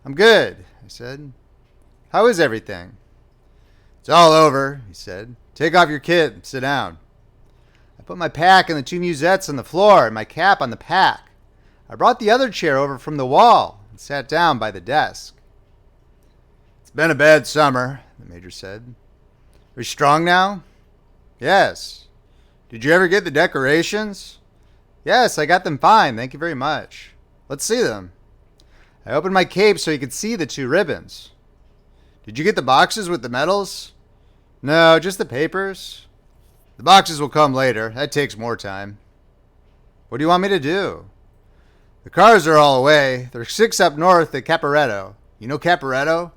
Speaker 1: "I'm good," I said. "How is everything?" "It's all over," he said. "Take off your kit and sit down." I put my pack and the two musettes on the floor and my cap on the pack. I brought the other chair over from the wall and sat down by the desk. "It's been a bad summer," the major said. "Are you strong now?" "Yes." "Did you ever get the decorations?" "Yes, I got them fine, thank you very much." "Let's see them." I opened my cape so he could see the two ribbons. "Did you get the boxes with the medals?" "No, just the papers." "The boxes will come later. That takes more time." "What do you want me to do?" "The cars are all away. There are 6 up north at Caporetto. You know Caporetto?"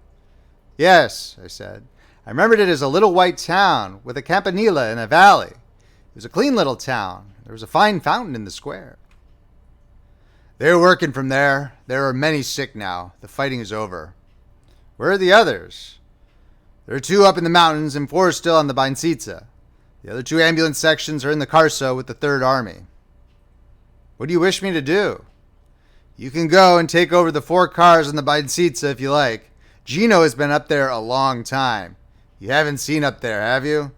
Speaker 1: "Yes," I said. I remembered it as a little white town with a campanile in a valley. It was a clean little town. There was a fine fountain in the square. "They're working from there. There are many sick now. The fighting is over." "Where are the others?" "There are 2 up in the mountains and 4 still on the Binsizza. The other 2 ambulance sections are in the Carso with the 3rd Army." "What do you wish me to do?" "You can go and take over the 4 cars on the Binsizza if you like. Gino has been up there a long time. You haven't seen up there, have you?"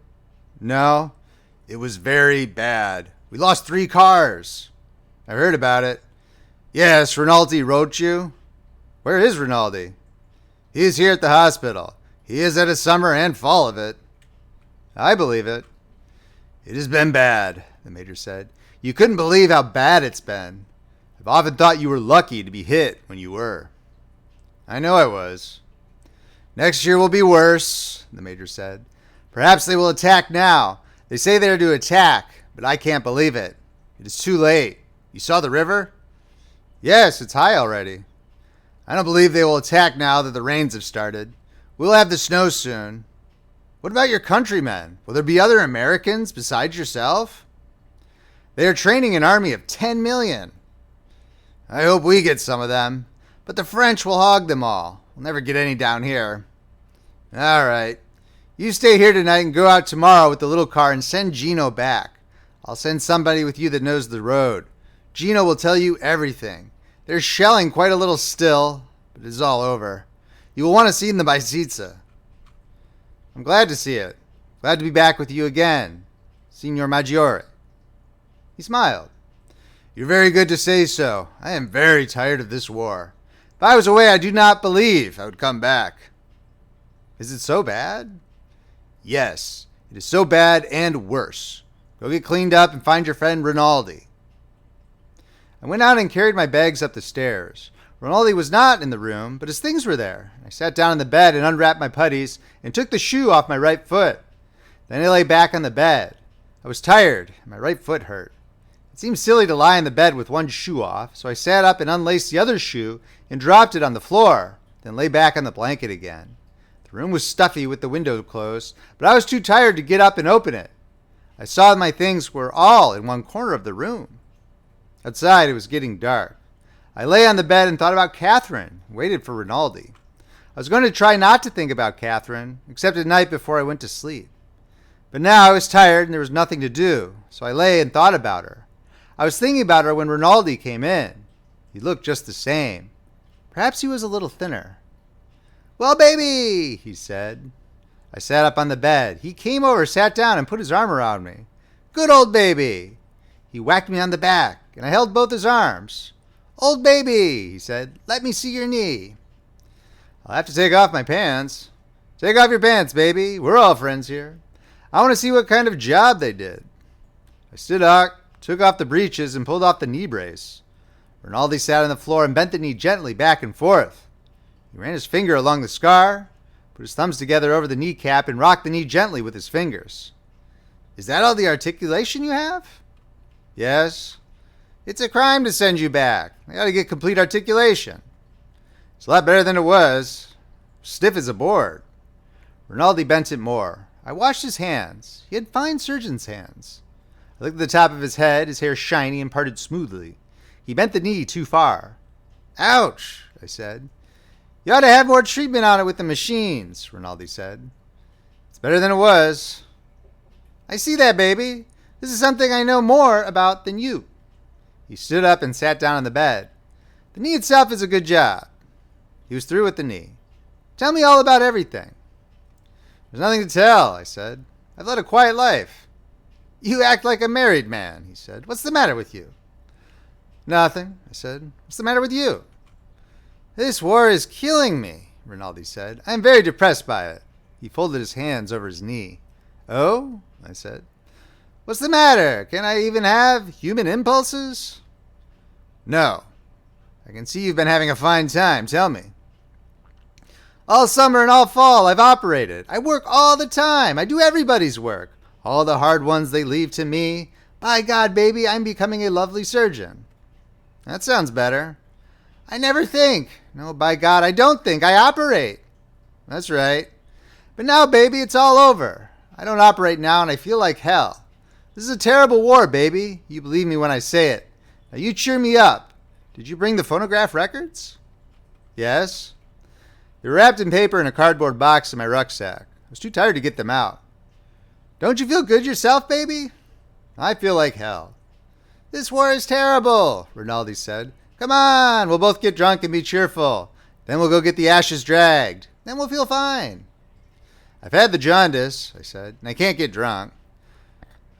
Speaker 1: "No." "It was very bad. We lost 3 cars." "I heard about it." "Yes, Rinaldi wrote you." "Where is Rinaldi?" "He is here at the hospital. He is at a summer and fall of it." "I believe it." "It has been bad," the major said. "You couldn't believe how bad it's been. I've often thought you were lucky to be hit when you were." "I know I was." "Next year will be worse," the major said. "Perhaps they will attack now. They say they are to attack, but I can't believe it. It is too late. You saw the river?" "Yes, it's high already." "I don't believe they will attack now that the rains have started. We'll have the snow soon." "What about your countrymen? Will there be other Americans besides yourself?" "They are training an army of 10 million. "I hope we get some of them. But the French will hog them all. We'll never get any down here." "All right. You stay here tonight and go out tomorrow with the little car and send Gino back. I'll send somebody with you that knows the road. Gino will tell you everything. They're shelling quite a little still, but it is all over. You will want to see the Binsizza." "I'm glad to see it. Glad to be back with you again, Signor Maggiore." He smiled. "You're very good to say so. I am very tired of this war. If I was away, I do not believe I would come back." "Is it so bad?" "Yes, it is so bad and worse. Go get cleaned up and find your friend Rinaldi." I went out and carried my bags up the stairs. Rinaldi was not in the room, but his things were there. I sat down on the bed and unwrapped my puttees and took the shoe off my right foot. Then I lay back on the bed. I was tired and my right foot hurt. It seemed silly to lie in the bed with one shoe off, so I sat up and unlaced the other shoe and dropped it on the floor, then lay back on the blanket again. The room was stuffy with the window closed, but I was too tired to get up and open it. I saw my things were all in one corner of the room. Outside it was getting dark. I lay on the bed and thought about Catherine, waited for Rinaldi. I was going to try not to think about Catherine, except at night before I went to sleep. But now I was tired and there was nothing to do, so I lay and thought about her. I was thinking about her when Rinaldi came in. He looked just the same. Perhaps he was a little thinner. "Well, baby," he said. I sat up on the bed. He came over, sat down, and put his arm around me. "Good old baby." He whacked me on the back, and I held both his arms. "Old baby," he said, "let me see your knee." "I'll have to take off my pants." "Take off your pants, baby. We're all friends here. I want to see what kind of job they did." I stood up, took off the breeches, and pulled off the knee brace. Rinaldi sat on the floor and bent the knee gently back and forth. He ran his finger along the scar, put his thumbs together over the kneecap, and rocked the knee gently with his fingers. "Is that all the articulation you have?" "Yes." "It's a crime to send you back. I got to get complete articulation." "It's a lot better than it was. Stiff as a board." Rinaldi bent it more. I watched his hands. He had fine surgeon's hands. I looked at the top of his head, his hair shiny and parted smoothly. He bent the knee too far. "Ouch," I said. "You ought to have more treatment on it with the machines," Rinaldi said. "It's better than it was." "I see that, baby. This is something I know more about than you." He stood up and sat down on the bed. "The knee itself is a good job." He was through with the knee. "Tell me all about everything." "There's nothing to tell," I said. "I've led a quiet life." "You act like a married man," he said. "What's the matter with you?" "Nothing," I said. "What's the matter with you?" "This war is killing me," Rinaldi said. "I am very depressed by it." He folded his hands over his knee. "Oh?" I said. "What's the matter? Can I even have human impulses?" "No." "I can see you've been having a fine time. Tell me." "All summer and all fall I've operated. I work all the time. I do everybody's work. All the hard ones they leave to me. By God, baby, I'm becoming a lovely surgeon." "That sounds better." "I never think. No, by God, I don't think. I operate." "That's right. But now, baby, it's all over. I don't operate now and I feel like hell. This is a terrible war, baby. You believe me when I say it. Now you cheer me up. Did you bring the phonograph records?" "Yes." "They were wrapped in paper in a cardboard box in my rucksack. I was too tired to get them out." "Don't you feel good yourself, baby?" "I feel like hell." "This war is terrible," Rinaldi said. "Come on, we'll both get drunk and be cheerful. Then we'll go get the ashes dragged. Then we'll feel fine." "I've had the jaundice," I said, "and I can't get drunk."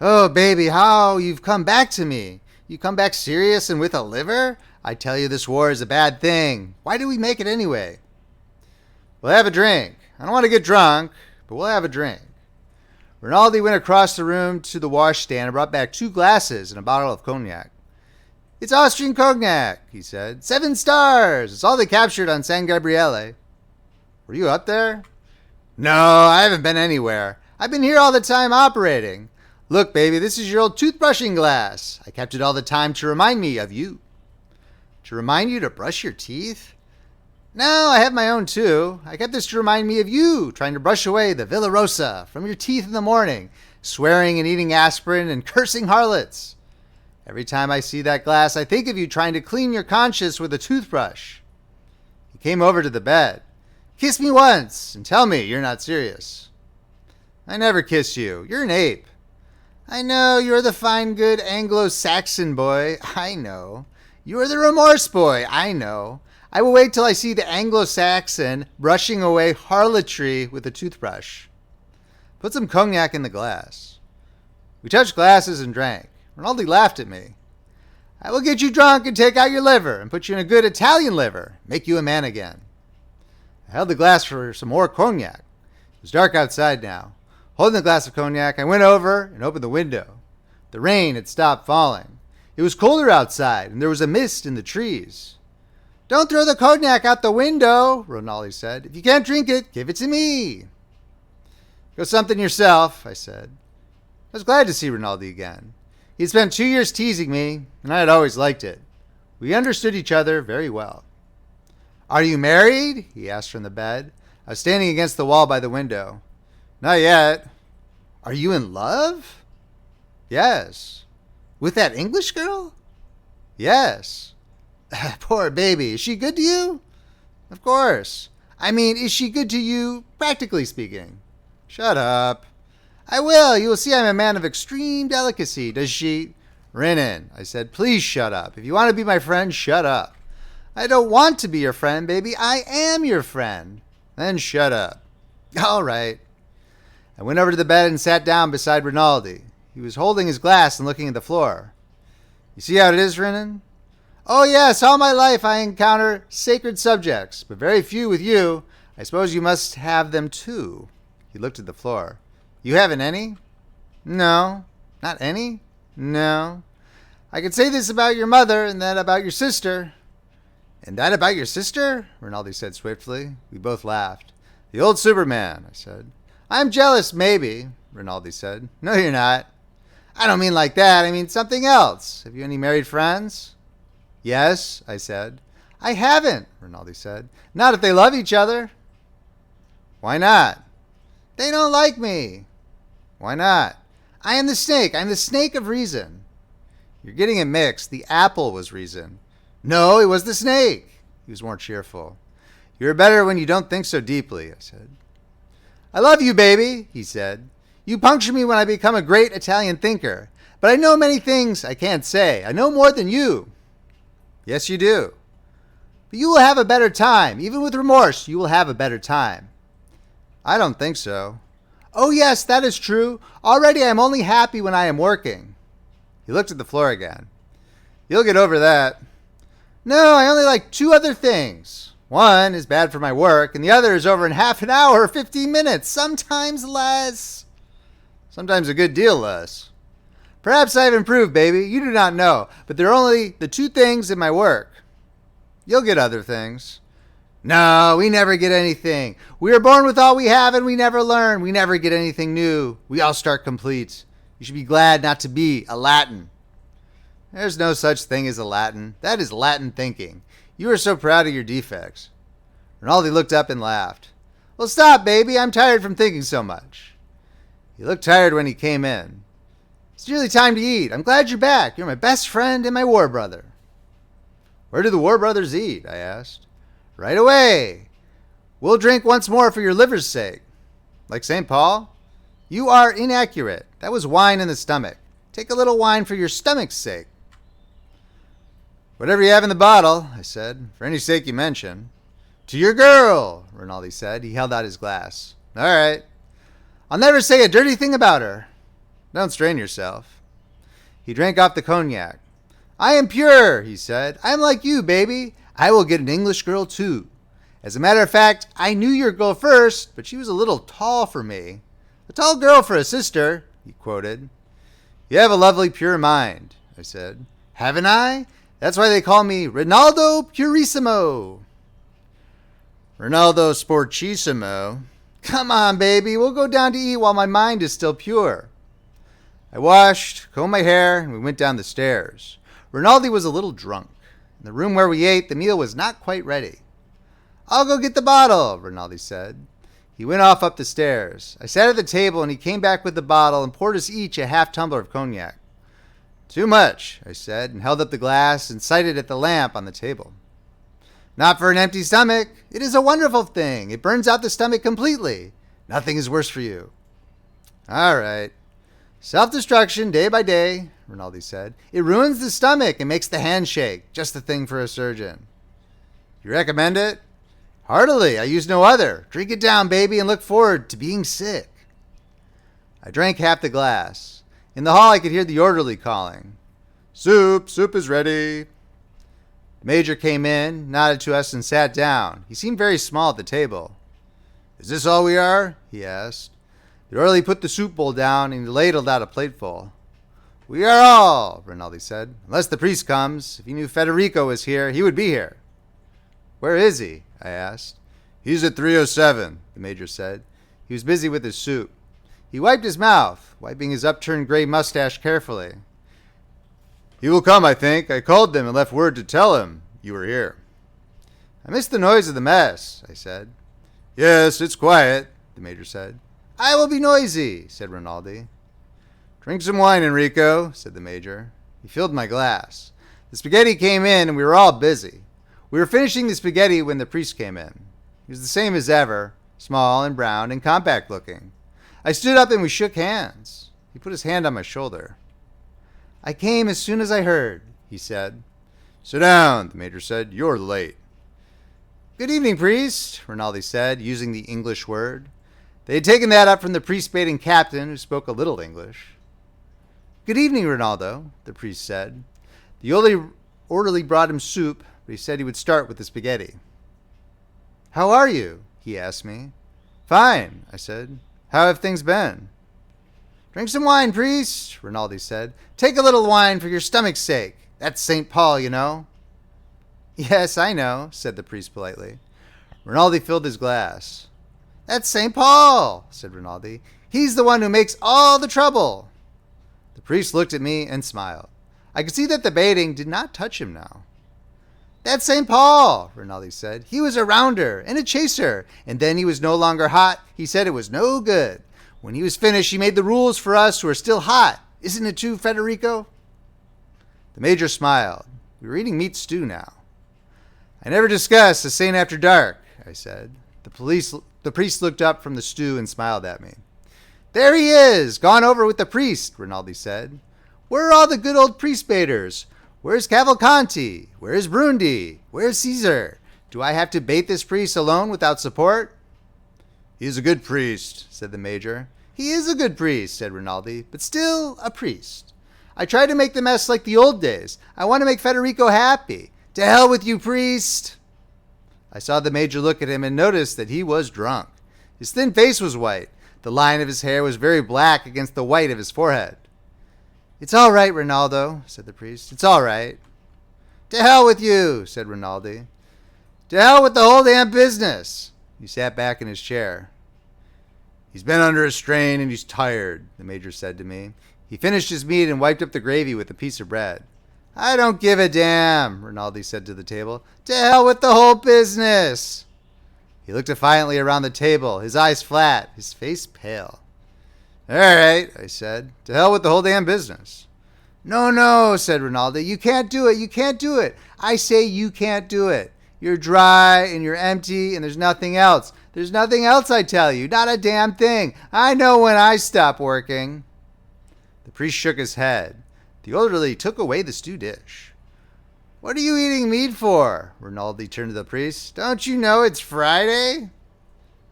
Speaker 1: "Oh, baby, how you've come back to me. You come back serious and with a liver? I tell you this war is a bad thing. Why do we make it anyway?" "We'll have a drink. I don't want to get drunk, but we'll have a drink." Rinaldi went across the room to the washstand and brought back 2 glasses and a bottle of cognac. "It's Austrian cognac," he said. 7 stars. It's all they captured on San Gabriele." "Were you up there?" "No, I haven't been anywhere. I've been here all the time operating. Look, baby, this is your old toothbrushing glass. I kept it all the time to remind me of you." "To remind you to brush your teeth?" "No, I have my own too. I kept this to remind me of you, trying to brush away the Villa Rosa from your teeth in the morning, swearing and eating aspirin and cursing harlots. Every time I see that glass, I think of you trying to clean your conscience with a toothbrush." He came over to the bed. "Kiss me once and tell me you're not serious." "I never kiss you. You're an ape." "I know. You're the fine, good Anglo-Saxon boy. I know. You're the remorse boy. I know. I will wait till I see the Anglo-Saxon brushing away harlotry with a toothbrush." Put some cognac in the glass. We touched glasses and drank. Rinaldi laughed at me. "I will get you drunk and take out your liver and put you in a good Italian liver, make you a man again." I held the glass for some more cognac. It was dark outside now. Holding the glass of cognac, I went over and opened the window. The rain had stopped falling. It was colder outside, and there was a mist in the trees. "Don't throw the cognac out the window," Rinaldi said. "If you can't drink it, give it to me." "Go something yourself," I said. I was glad to see Rinaldi again. He had spent 2 years teasing me, and I had always liked it. We understood each other very well. "Are you married?" he asked from the bed. I was standing against the wall by the window. "Not yet." "Are you in love?" "Yes." "With that English girl?" "Yes." Poor baby. Is she good to you? Of course. I mean, is she good to you, practically speaking? Shut up. I will. You will see I'm a man of extreme delicacy. Does she... Renan, I said, please shut up. If you want to be my friend, shut up. I don't want to be your friend, baby. I am your friend. Then shut up. All right. I went over to the bed and sat down beside Rinaldi. He was holding his glass and looking at the floor. You see how it is, Renan? Oh, yes, all my life I encounter sacred subjects, but very few with you. I suppose you must have them too. He looked at the floor. You haven't any? No. Not any? No. I could say this about your mother and that about your sister. And that about your sister? Rinaldi said swiftly. We both laughed. The old Superman, I said. I'm jealous, maybe, Rinaldi said. No, you're not. I don't mean like that. I mean something else. Have you any married friends? Yes, I said. I haven't, Rinaldi said. Not if they love each other. Why not? They don't like me. Why not? I am the snake. I'm the snake of reason. You're getting it mixed. The apple was reason. No, it was the snake. He was more cheerful. You're better when you don't think so deeply, I said. I love you, baby, he said. You puncture me when I become a great Italian thinker. But I know many things I can't say. I know more than you. Yes, you do. But you will have a better time. Even with remorse, you will have a better time. I don't think so. Oh, yes, that is true. Already I am only happy when I am working. He looked at the floor again. You'll get over that. No, I only like 2 other things. One is bad for my work, and the other is over in half an hour or 15 minutes, sometimes less. Sometimes a good deal less. Perhaps I have improved, baby. You do not know, but they're only the 2 things in my work. You'll get other things. No, we never get anything. We are born with all we have and we never learn. We never get anything new. We all start complete. You should be glad not to be a Latin. There's no such thing as a Latin. That is Latin thinking. You are so proud of your defects. Rinaldi looked up and laughed. Well, stop, baby. I'm tired from thinking so much. He looked tired when he came in. It's nearly time to eat. I'm glad you're back. You're my best friend and my war brother. Where do the war brothers eat? I asked. Right away. We'll drink once more for your liver's sake. Like St. Paul? You are inaccurate. That was wine in the stomach. Take a little wine for your stomach's sake. Whatever you have in the bottle, I said, for any sake you mention. To your girl, Rinaldi said. He held out his glass. All right. I'll never say a dirty thing about her. Don't strain yourself. He drank off the cognac. I am pure, he said. I am like you, baby. I will get an English girl, too. As a matter of fact, I knew your girl first, but she was a little tall for me. A tall girl for a sister, he quoted. You have a lovely, pure mind, I said. Haven't I? That's why they call me Rinaldo Purissimo. Rinaldo Sportissimo. Come on, baby. We'll go down to eat while my mind is still pure. I washed, combed my hair, and we went down the stairs. Rinaldi was a little drunk. In the room where we ate, the meal was not quite ready. I'll go get the bottle, Rinaldi said. He went off up the stairs. I sat at the table, and he came back with the bottle and poured us each a half tumbler of cognac. Too much, I said, and held up the glass and sighted at the lamp on the table. Not for an empty stomach. It is a wonderful thing. It burns out the stomach completely. Nothing is worse for you. All right. Self-destruction day by day, Rinaldi said. It ruins the stomach and makes the hand shake. Just the thing for a surgeon. You recommend it? Heartily. I use no other. Drink it down, baby, and look forward to being sick. I drank half the glass. In the hall, I could hear the orderly calling. Soup is ready. The major came in, nodded to us, and sat down. He seemed very small at the table. Is this all we are? He asked. The orderly put the soup bowl down and he ladled out a plateful. We are all, Rinaldi said, unless the priest comes. If he knew Federico was here, he would be here. Where is he? I asked. He's at 307, the major said. He was busy with his soup. He wiped his mouth, wiping his upturned gray mustache carefully. He will come, I think. I called them and left word to tell him you were here. I missed the noise of the mess, I said. Yes, it's quiet, the major said. I will be noisy, said Rinaldi. Drink some wine, Enrico, said the major. He filled my glass. The spaghetti came in and we were all busy. We were finishing the spaghetti when the priest came in. He was the same as ever, small and brown and compact looking. I stood up and we shook hands. He put his hand on my shoulder. "I came as soon as I heard," he said. "Sit down," the major said. "You're late." "Good evening, priest," Rinaldi said, using the English word. They had taken that up from the priest-baiting captain, who spoke a little English. "Good evening, Rinaldo," the priest said. The orderly brought him soup, but he said he would start with the spaghetti. "How are you?" he asked me. "Fine," I said. "How have things been?" "Drink some wine, priest," Rinaldi said. "Take a little wine for your stomach's sake. That's St. Paul, you know." "Yes, I know," said the priest politely. Rinaldi filled his glass. "That's St. Paul," said Rinaldi. "He's the one who makes all the trouble." The priest looked at me and smiled. I could see that the baiting did not touch him now. "That's St. Paul," Rinaldi said. "He was a rounder and a chaser, and then he was no longer hot. He said it was no good. When he was finished, he made the rules for us who are still hot. Isn't it true, Federico?" The major smiled. We were eating meat stew now. "I never discuss a saint after dark," I said. The priest looked up from the stew and smiled at me. "There he is, gone over with the priest," Rinaldi said. "Where are all the good old priest-baiters? Where's Cavalcanti? Where's Brundi? Where's Caesar? Do I have to bait this priest alone without support?" "He is a good priest," said the major. "He is a good priest," said Rinaldi, "but still a priest. I try to make the mess like the old days. I want to make Federico happy. To hell with you, priest!" I saw the major look at him and noticed that he was drunk. His thin face was white. The line of his hair was very black against the white of his forehead. "It's all right, Rinaldo," said the priest. "It's all right." "To hell with you," said Rinaldi. "To hell with the whole damn business." He sat back in his chair. "He's been under a strain and he's tired," the major said to me. He finished his meat and wiped up the gravy with a piece of bread. "I don't give a damn," Rinaldi said to the table. "To hell with the whole business." He looked defiantly around the table, his eyes flat, his face pale. "All right," I said. "To hell with the whole damn business." "No, no," said Rinaldi. "You can't do it. You can't do it. I say you can't do it. You're dry and you're empty and there's nothing else. There's nothing else, I tell you. Not a damn thing. I know when I stop working." The priest shook his head. The orderly took away the stew dish. "What are you eating meat for?" Rinaldi turned to the priest. "Don't you know it's Friday?"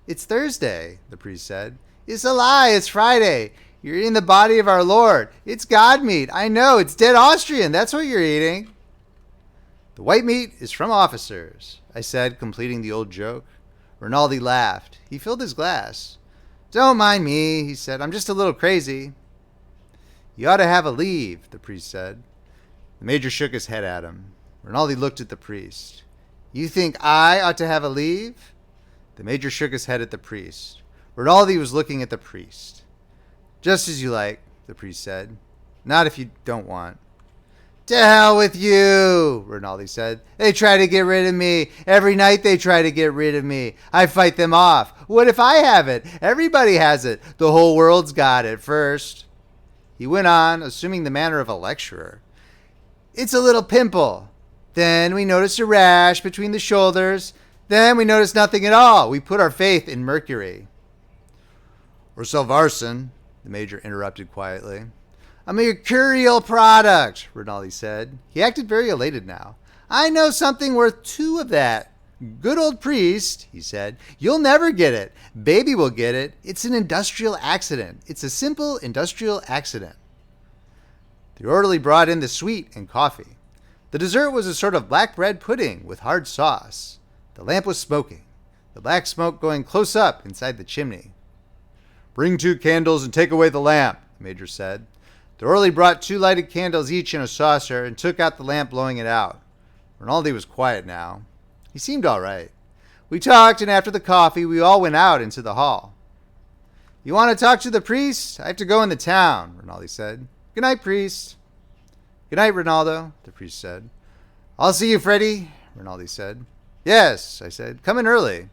Speaker 1: "It's Thursday," the priest said. "It's a lie. It's Friday. You're eating the body of our Lord. It's God meat. I know. It's dead Austrian. That's what you're eating." "The white meat is from officers," I said, completing the old joke. Rinaldi laughed. He filled his glass. "Don't mind me," he said. "I'm just a little crazy." "You ought to have a leave," the priest said. The major shook his head at him. Rinaldi looked at the priest. "You think I ought to have a leave?" The major shook his head at the priest. Rinaldi was looking at the priest. "Just as you like," the priest said. "Not if you don't want." "To hell with you," Rinaldi said. "They try to get rid of me. Every night they try to get rid of me. I fight them off. What if I have it? Everybody has it. The whole world's got it first." He went on, assuming the manner of a lecturer. "It's a little pimple. Then we notice a rash between the shoulders. Then we notice nothing at all. We put our faith in Mercury." "Or Salvarsan," the major interrupted quietly. "A mercurial product," Rinaldi said. He acted very elated now. "I know something worth 2 of that. Good old priest," he said. "You'll never get it. Baby will get it. It's an industrial accident. It's a simple industrial accident." The orderly brought in the sweet and coffee. The dessert was a sort of black bread pudding with hard sauce. The lamp was smoking, the black smoke going close up inside the chimney. "Bring 2 candles and take away the lamp," the major said. The orderly brought 2 lighted candles each in a saucer and took out the lamp, blowing it out. Rinaldi was quiet now. He seemed all right. We talked, and after the coffee, we all went out into the hall. "You want to talk to the priest? I have to go in the town," Rinaldi said. "Good night, priest." "Good night, Rinaldo," the priest said. "I'll see you, Freddie," Rinaldi said. "Yes," I said. "Come in early."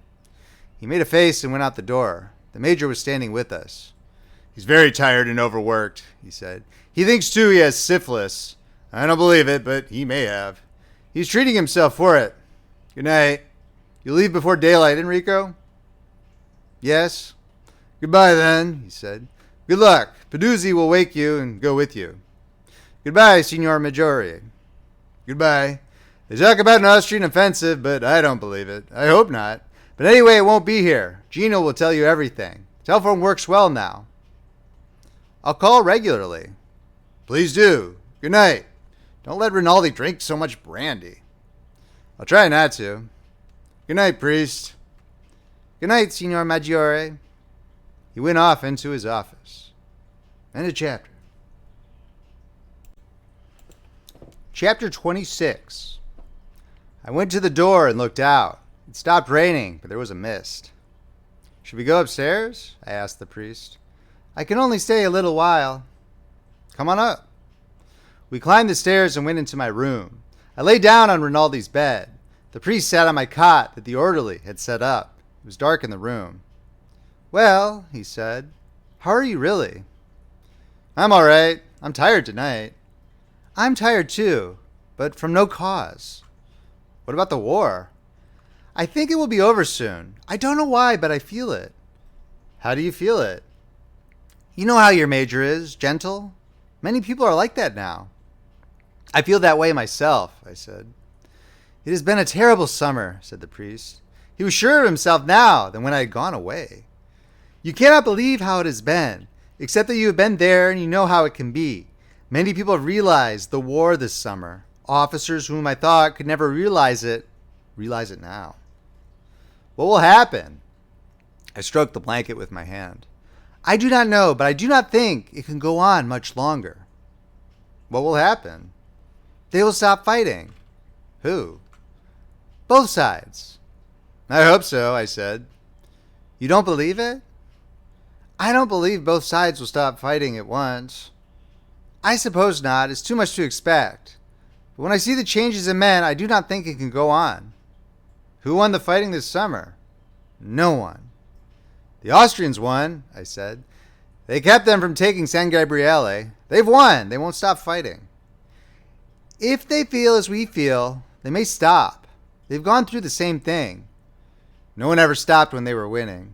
Speaker 1: He made a face and went out the door. The major was standing with us. "He's very tired and overworked," he said. "He thinks, too, he has syphilis. I don't believe it, but he may have. He's treating himself for it. Good night. You leave before daylight, Enrico? Yes. Goodbye, then, he said. Good luck. Peduzzi will wake you and go with you. Goodbye, Signor Maggiore. Goodbye. They talk about an Austrian offensive, but I don't believe it. I hope not. But anyway, it won't be here. Gino will tell you everything. Telephone works well now. I'll call regularly. Please do. Good night. Don't let Rinaldi drink so much brandy. I'll try not to. Good night, priest. Good night, Signor Maggiore. He went off into his office. End of chapter. Chapter 26. I went to the door and looked out. It stopped raining, but there was a mist. Should we go upstairs? I asked the priest. I can only stay a little while. Come on up. We climbed the stairs and went into my room. I lay down on Rinaldi's bed. The priest sat on my cot that the orderly had set up. It was dark in the room. Well, he said, how are you really? I'm all right. I'm tired tonight. I'm tired too, but from no cause. What about the war? I think it will be over soon. I don't know why, but I feel it. How do you feel it? You know how your major is, gentle? Many people are like that now. I feel that way myself, I said. It has been a terrible summer, said the priest. He was surer of himself now than when I had gone away. You cannot believe how it has been, except that you have been there and you know how it can be. Many people have realized the war this summer. Officers whom I thought could never realize it now. What will happen? I stroked the blanket with my hand. I do not know, but I do not think it can go on much longer. What will happen? They will stop fighting. Who? Both sides. I hope so, I said. You don't believe it? I don't believe both sides will stop fighting at once. I suppose not. It's too much to expect. But when I see the changes in men, I do not think it can go on. Who won the fighting this summer? No one. The Austrians won, I said. They kept them from taking San Gabriele. They've won. They won't stop fighting. If they feel as we feel, they may stop. They've gone through the same thing. No one ever stopped when they were winning.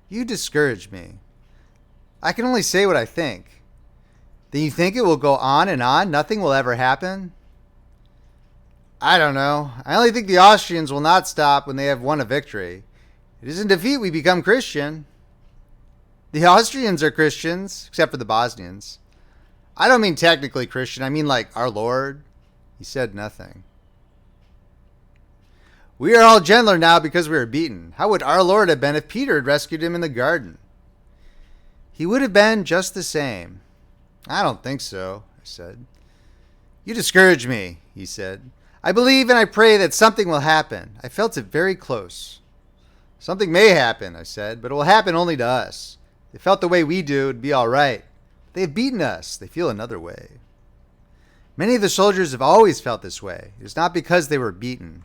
Speaker 1: You discourage me. I can only say what I think. Then you think it will go on and on? Nothing will ever happen? I don't know. I only think the Austrians will not stop when they have won a victory. It is in defeat we become Christian. The Austrians are Christians, except for the Bosnians. I don't mean technically Christian. I mean like our Lord. He said nothing. We are all gentler now because we are beaten. How would our Lord have been if Peter had rescued him in the garden? He would have been just the same. I don't think so, I said. You discourage me, he said. I believe and I pray that something will happen. I felt it very close. Something may happen, I said, but it will happen only to us. If they felt the way we do, it'd be all right. They have beaten us. They feel another way. Many of the soldiers have always felt this way. It is not because they were beaten.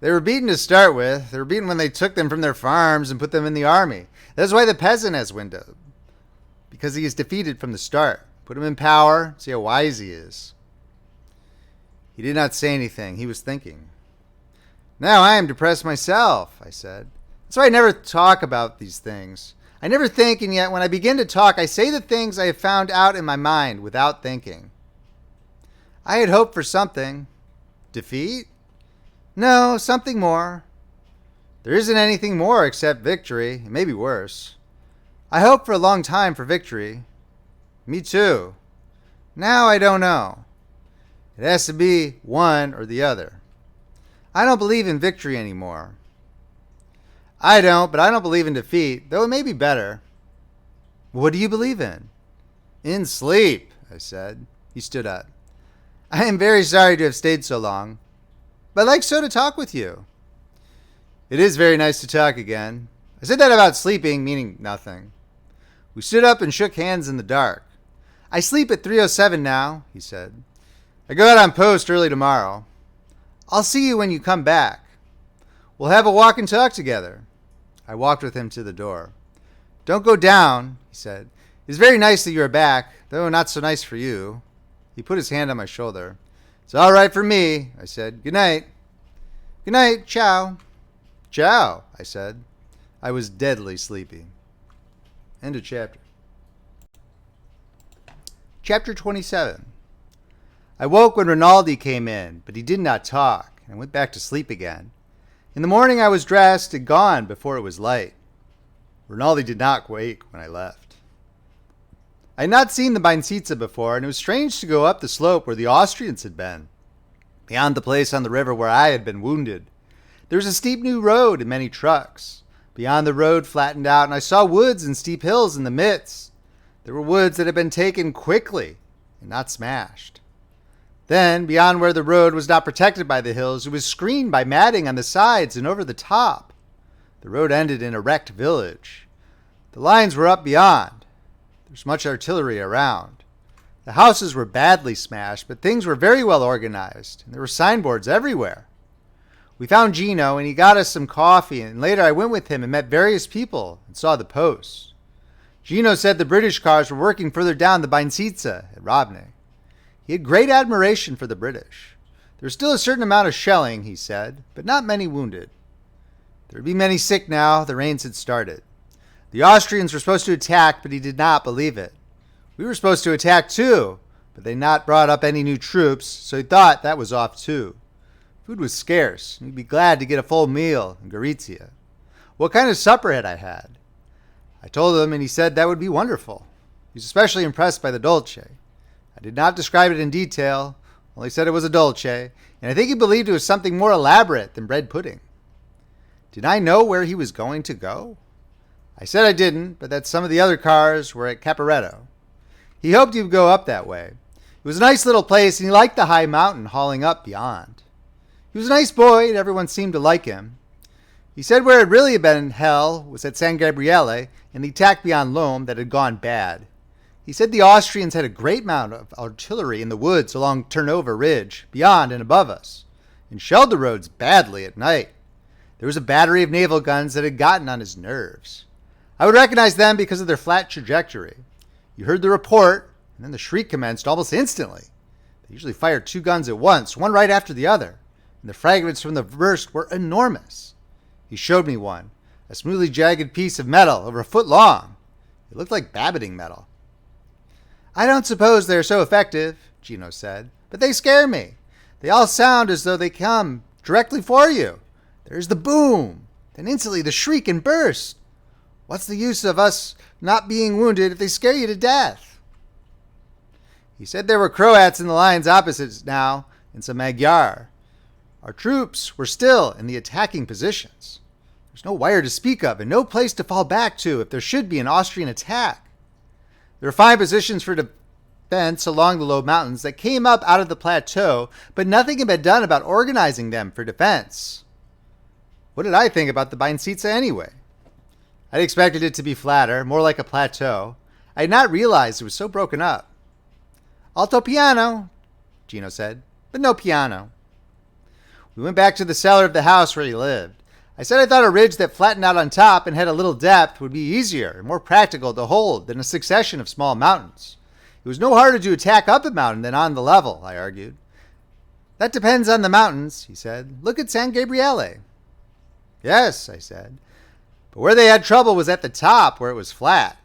Speaker 1: They were beaten to start with. They were beaten when they took them from their farms and put them in the army. That's why the peasant has window. Because he is defeated from the start. Put him in power, see how wise he is. He did not say anything. He was thinking. Now I am depressed myself, I said. That's why I never talk about these things. I never think, and yet when I begin to talk, I say the things I have found out in my mind without thinking. I had hoped for something. Defeat? No, something more. There isn't anything more except victory. It may be worse. I hoped for a long time for victory. Me too. Now I don't know. It has to be one or the other. I don't believe in victory anymore. I don't, but I don't believe in defeat, though it may be better. What do you believe in? In sleep, I said. He stood up. I am very sorry to have stayed so long, but I'd like so to talk with you. It is very nice to talk again. I said that about sleeping, meaning nothing. We stood up and shook hands in the dark. I sleep at 3:07 now, he said. I go out on post early tomorrow. I'll see you when you come back. We'll have a walk and talk together. I walked with him to the door. Don't go down, he said. It's very nice that you are back, though not so nice for you. He put his hand on my shoulder. It's all right for me, I said. Good night. Good night. Ciao. Ciao, I said. I was deadly sleepy. End of chapter. Chapter 27. I woke when Rinaldi came in, but he did not talk, and I went back to sleep again. In the morning I was dressed and gone before it was light. Rinaldi did not wake when I left. I had not seen the Beinsitza before, and it was strange to go up the slope where the Austrians had been, beyond the place on the river where I had been wounded. There was a steep new road and many trucks. Beyond the road flattened out, and I saw woods and steep hills in the midst. There were woods that had been taken quickly and not smashed. Then, beyond where the road was not protected by the hills, it was screened by matting on the sides and over the top. The road ended in a wrecked village. The lines were up beyond. There was much artillery around. The houses were badly smashed, but things were very well organized, and there were signboards everywhere. We found Gino, and he got us some coffee, and later I went with him and met various people and saw the post. Gino said the British cars were working further down the Beinsitza at Robne. He had great admiration for the British. There was still a certain amount of shelling, he said, but not many wounded. There would be many sick now. The rains had started. The Austrians were supposed to attack, but he did not believe it. We were supposed to attack too, but they had not brought up any new troops, so he thought that was off too. Food was scarce, and he'd be glad to get a full meal in Gorizia. What kind of supper had I had? I told him, and he said that would be wonderful. He was especially impressed by the dolce. I did not describe it in detail, only said it was a dolce, and I think he believed it was something more elaborate than bread pudding. Did I know where he was going to go? I said I didn't, but that some of the other cars were at Caporetto. He hoped he would go up that way. It was a nice little place, and he liked the high mountain hauling up beyond. He was a nice boy, and everyone seemed to like him. He said where it really had been hell was at San Gabriele, and the attack beyond Lomme that had gone bad. He said the Austrians had a great amount of artillery in the woods along Turnover Ridge, beyond and above us, and shelled the roads badly at night. There was a battery of naval guns that had gotten on his nerves. I would recognize them because of their flat trajectory. You heard the report, and then the shriek commenced almost instantly. They usually fired 2 guns at once, one right after the other, and the fragments from the burst were enormous. He showed me one, a smoothly jagged piece of metal over a foot long. It looked like babbiting metal. I don't suppose they're so effective, Gino said, but they scare me. They all sound as though they come directly for you. There's the boom, then instantly the shriek and burst. What's the use of us not being wounded if they scare you to death? He said there were Croats in the lines opposite now, and some Magyar. Our troops were still in the attacking positions. There's no wire to speak of and no place to fall back to if there should be an Austrian attack. There were 5 positions for defense along the low mountains that came up out of the plateau, but nothing had been done about organizing them for defense. What did I think about the Beinsitza anyway? I'd expected it to be flatter, more like a plateau. I had not realized it was so broken up. Alto piano, Gino said, but no piano. We went back to the cellar of the house where he lived. I said I thought a ridge that flattened out on top and had a little depth would be easier and more practical to hold than a succession of small mountains. It was no harder to attack up a mountain than on the level, I argued. That depends on the mountains, he said. Look at San Gabriele. Yes, I said. But where they had trouble was at the top where it was flat.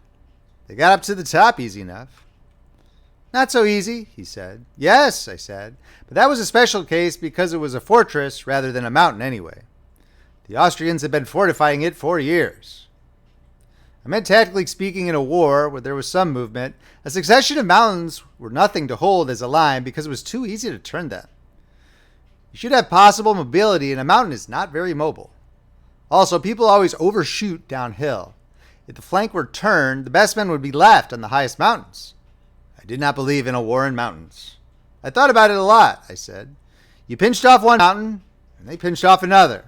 Speaker 1: They got up to the top easy enough. Not so easy, he said. Yes, I said, but that was a special case because it was a fortress rather than a mountain anyway. The Austrians had been fortifying it for years. I meant tactically speaking in a war where there was some movement, a succession of mountains were nothing to hold as a line because it was too easy to turn them. You should have possible mobility, and a mountain is not very mobile. Also, people always overshoot downhill. If the flank were turned, the best men would be left on the highest mountains. I did not believe in a war in mountains. I thought about it a lot, I said. You pinched off one mountain, and they pinched off another.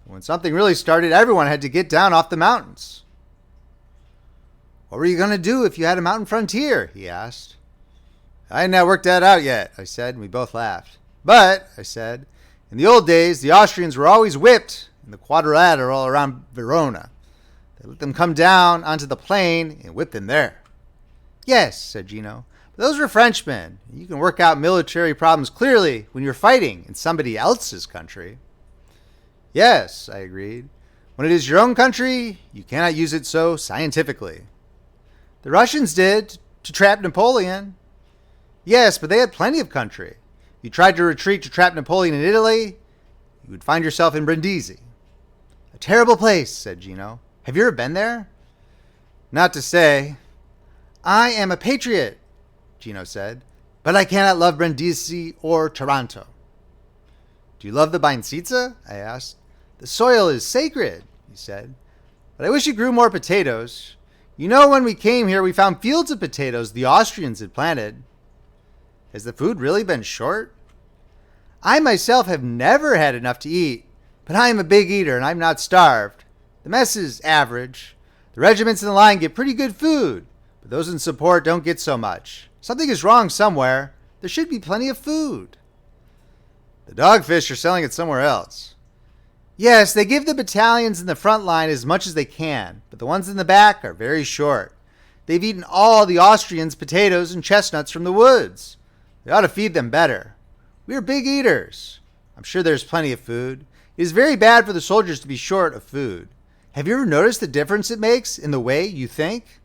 Speaker 1: When something really started, everyone had to get down off the mountains. What were you going to do if you had a mountain frontier? He asked. I had not worked that out yet, I said, and we both laughed. But, I said, in the old days, the Austrians were always whipped in the quadrilateral around Verona. They let them come down onto the plain and whip them there. Yes, said Gino, Those were Frenchmen. You can work out military problems clearly when you're fighting in somebody else's country. Yes, I agreed. When it is your own country, you cannot use it so scientifically. The Russians did, to trap Napoleon. Yes, but they had plenty of country. If you tried to retreat to trap Napoleon in Italy, you would find yourself in Brindisi. A terrible place, said Gino. Have you ever been there? Not to say. I am a patriot, Gino said, but I cannot love Brindisi or Taranto. Do you love the Beinsitza? I asked. The soil is sacred, he said, but I wish it grew more potatoes. You know, when we came here, we found fields of potatoes the Austrians had planted. Has the food really been short? I myself have never had enough to eat, but I am a big eater and I'm not starved. The mess is average. The regiments in the line get pretty good food, but those in support don't get so much. Something is wrong somewhere. There should be plenty of food. The dogfish are selling it somewhere else. Yes, they give the battalions in the front line as much as they can, but the ones in the back are very short. They've eaten all the Austrians' potatoes and chestnuts from the woods. They ought to feed them better. We are big eaters. I'm sure there's plenty of food. It is very bad for the soldiers to be short of food. Have you ever noticed the difference it makes in the way you think?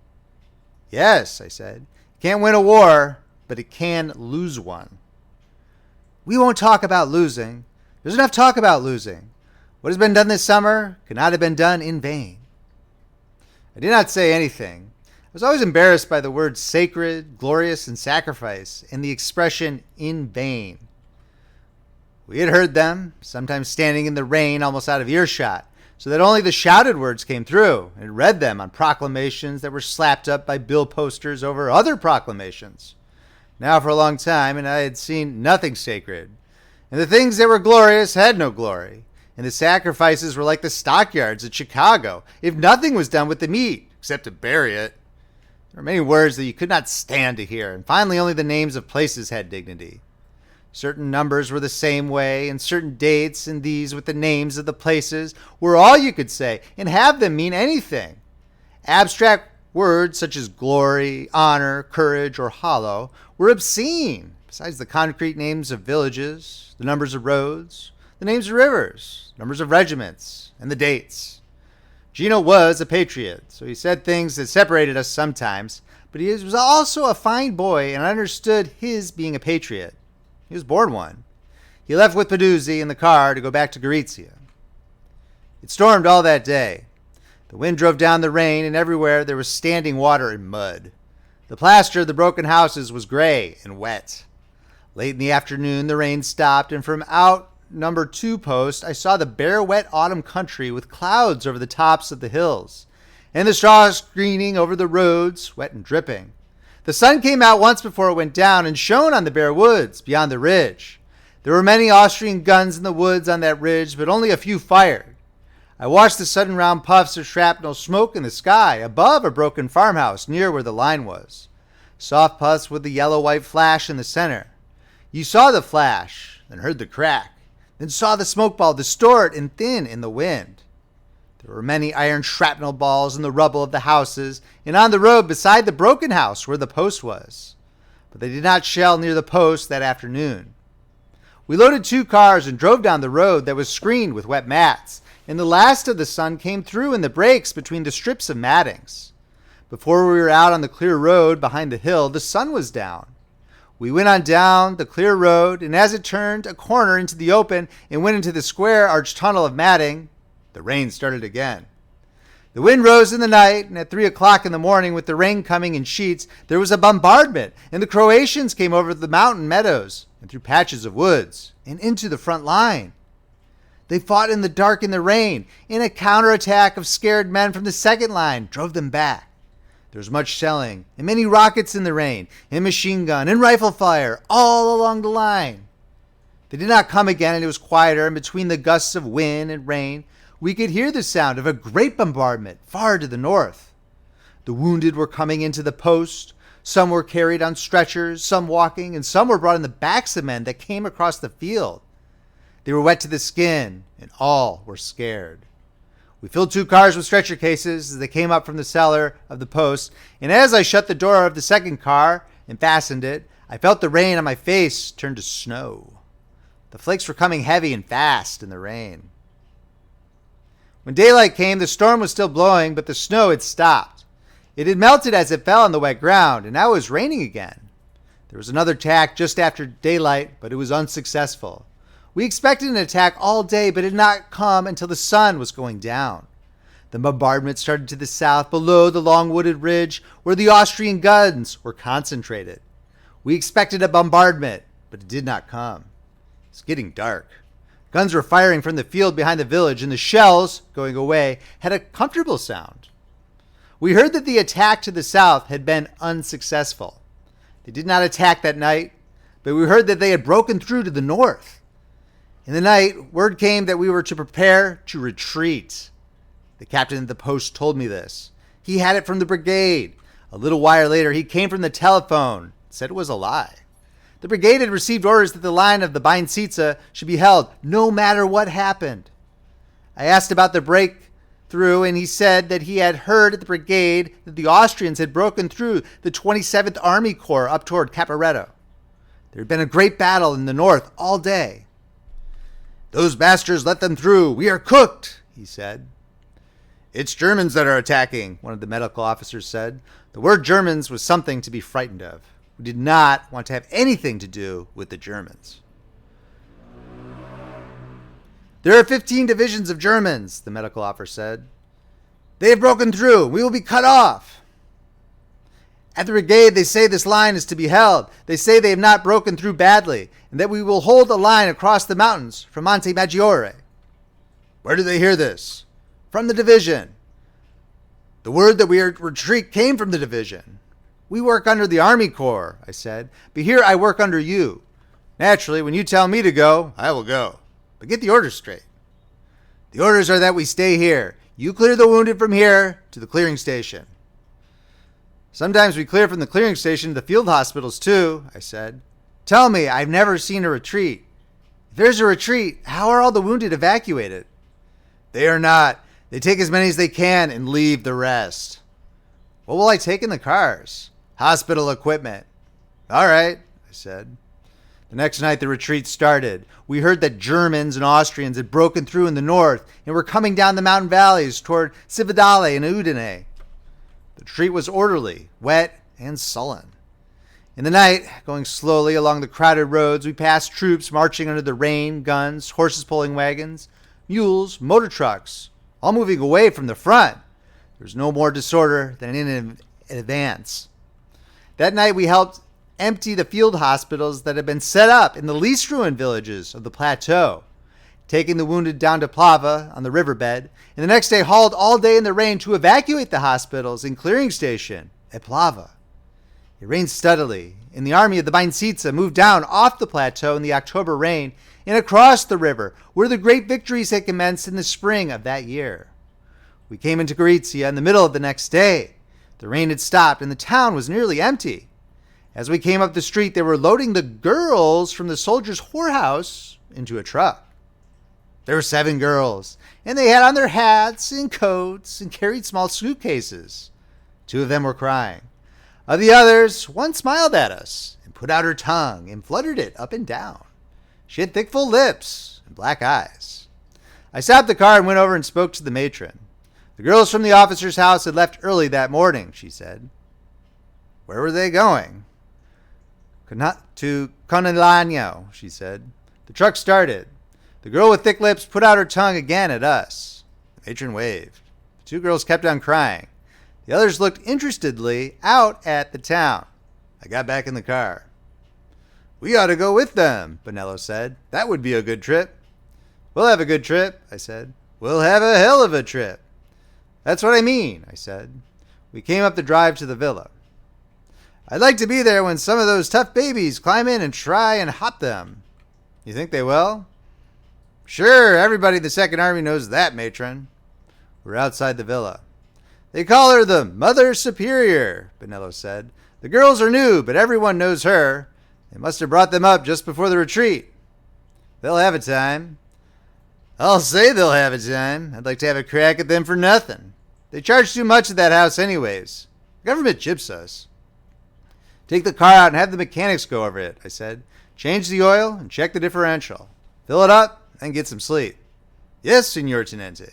Speaker 1: Yes, I said. It can't win a war, but it can lose one. We won't talk about losing. There's enough talk about losing. What has been done this summer could not have been done in vain. I did not say anything. I was always embarrassed by the words sacred, glorious, and sacrifice, and the expression in vain. We had heard them, sometimes standing in the rain almost out of earshot, so that only the shouted words came through, and read them on proclamations that were slapped up by bill posters over other proclamations. Now for a long time, and I had seen nothing sacred, and the things that were glorious had no glory, and the sacrifices were like the stockyards at Chicago, if nothing was done with the meat, except to bury it. There were many words that you could not stand to hear, and finally only the names of places had dignity. Certain numbers were the same way, and certain dates, and these with the names of the places were all you could say, and have them mean anything. Abstract words such as glory, honor, courage, or hollow were obscene, besides the concrete names of villages, the numbers of roads, the names of rivers, numbers of regiments, and the dates. Gino was a patriot, so he said things that separated us sometimes, but he was also a fine boy and understood his being a patriot. He was born one. He left with Peduzzi in the car to go back to Gorizia. It stormed all that day. The wind drove down the rain, and everywhere there was standing water and mud. The plaster of the broken houses was gray and wet. Late in the afternoon, the rain stopped, and from out number 2 post, I saw the bare, wet autumn country with clouds over the tops of the hills, and the straw screening over the roads, wet and dripping. The sun came out once before it went down and shone on the bare woods beyond the ridge. There were many Austrian guns in the woods on that ridge, but only a few fired. I watched the sudden round puffs of shrapnel smoke in the sky above a broken farmhouse near where the line was. Soft puffs with the yellow-white flash in the center. You saw the flash, then heard the crack, then saw the smoke ball distort and thin in the wind. There were many iron shrapnel balls in the rubble of the houses and on the road beside the broken house where the post was. But they did not shell near the post that afternoon. We loaded 2 cars and drove down the road that was screened with wet mats, and the last of the sun came through in the breaks between the strips of mattings. Before we were out on the clear road behind the hill, the sun was down. We went on down the clear road, and as it turned a corner into the open and went into the square arched tunnel of matting, the rain started again. The wind rose in the night, and at 3 o'clock in the morning, with the rain coming in sheets, there was a bombardment, and the Croatians came over the mountain meadows and through patches of woods and into the front line. They fought in the dark and the rain, and a counterattack of scared men from the second line drove them back. There was much shelling, and many rockets in the rain, and machine gun and rifle fire all along the line. They did not come again, and it was quieter, and between the gusts of wind and rain, we could hear the sound of a great bombardment far to the north. The wounded were coming into the post. Some were carried on stretchers, some walking, and some were brought in the backs of men that came across the field. They were wet to the skin, and all were scared. We filled 2 cars with stretcher cases as they came up from the cellar of the post, and as I shut the door of the second car and fastened it, I felt the rain on my face turn to snow. The flakes were coming heavy and fast in the rain. When daylight came, the storm was still blowing, but the snow had stopped. It had melted as it fell on the wet ground, and now it was raining again. There was another attack just after daylight, but it was unsuccessful. We expected an attack all day, but it did not come until the sun was going down. The bombardment started to the south, below the long wooded ridge where the Austrian guns were concentrated. We expected a bombardment, but it did not come. It was getting dark. Guns were firing from the field behind the village, and the shells, going away, had a comfortable sound. We heard that the attack to the south had been unsuccessful. They did not attack that night, but we heard that they had broken through to the north. In the night, word came that we were to prepare to retreat. The captain of the post told me this. He had it from the brigade. A little while later, he came from the telephone and said it was a lie. The brigade had received orders that the line of the Binsitsa should be held no matter what happened. I asked about the breakthrough, and he said that he had heard at the brigade that the Austrians had broken through the 27th Army Corps up toward Caporetto. There had been a great battle in the north all day. "Those bastards let them through. We are cooked," he said. "It's Germans that are attacking," one of the medical officers said. The word Germans was something to be frightened of. We did not want to have anything to do with the Germans. "There are 15 divisions of Germans," the medical officer said. "They have broken through. We will be cut off." At the brigade, they say this line is to be held. They say they have not broken through badly, and that we will hold a line across the mountains from Monte Maggiore. "Where do they hear this?" "From the division." "The word that we are to retreat came from the division." "We work under the Army Corps," I said, "but here I work under you. Naturally, when you tell me to go, I will go. But get the orders straight." "The orders are that we stay here. You clear the wounded from here to the clearing station." "Sometimes we clear from the clearing station to the field hospitals too," I said. "Tell me, I've never seen a retreat. If there's a retreat, how are all the wounded evacuated?" "They are not. They take as many as they can and leave the rest." "What will I take in the cars?" "Hospital equipment." "All right," I said. The next night the retreat started. We heard that Germans and Austrians had broken through in the north and were coming down the mountain valleys toward Cividale and Udine. The retreat was orderly, wet, and sullen. In the night, going slowly along the crowded roads, we passed troops marching under the rain, guns, horses pulling wagons, mules, motor trucks, all moving away from the front. There was no more disorder than in advance. That night we helped empty the field hospitals that had been set up in the least ruined villages of the plateau, taking the wounded down to Plava on the riverbed, and the next day hauled all day in the rain to evacuate the hospitals and clearing station at Plava. It rained steadily, and the army of the Binsitsa moved down off the plateau in the October rain and across the river, where the great victories had commenced in the spring of that year. We came into Gorizia in the middle of the next day. The rain had stopped, and the town was nearly empty. As we came up the street, they were loading the girls from the soldiers' whorehouse into a truck. There were 7 girls, and they had on their hats and coats and carried small suitcases. 2 of them were crying. Of the others, one smiled at us and put out her tongue and fluttered it up and down. She had thick, full lips and black eyes. I stopped the car and went over and spoke to the matron. The girls from the officer's house had left early that morning, she said. Where were they going? To Conegliano, she said. The truck started. The girl with thick lips put out her tongue again at us. The matron waved. The 2 girls kept on crying. The others looked interestedly out at the town. I got back in the car. We ought to go with them, Bonello said. That would be a good trip. We'll have a good trip, I said. We'll have a hell of a trip. That's what I mean, I said. We came up the drive to the villa. I'd like to be there when some of those tough babies climb in and try and hop them. You think they will? Sure, everybody in the Second Army knows that, matron. We're outside the villa. They call her the Mother Superior, Bonello said. The girls are new, but everyone knows her. They must have brought them up just before the retreat. They'll have a time. I'll say they'll have a time. I'd like to have a crack at them for nothing. They charge too much at that house anyways. The government gyps us. Take the car out and have the mechanics go over it, I said. Change the oil and check the differential. Fill it up and get some sleep. Yes, Signor Tenente.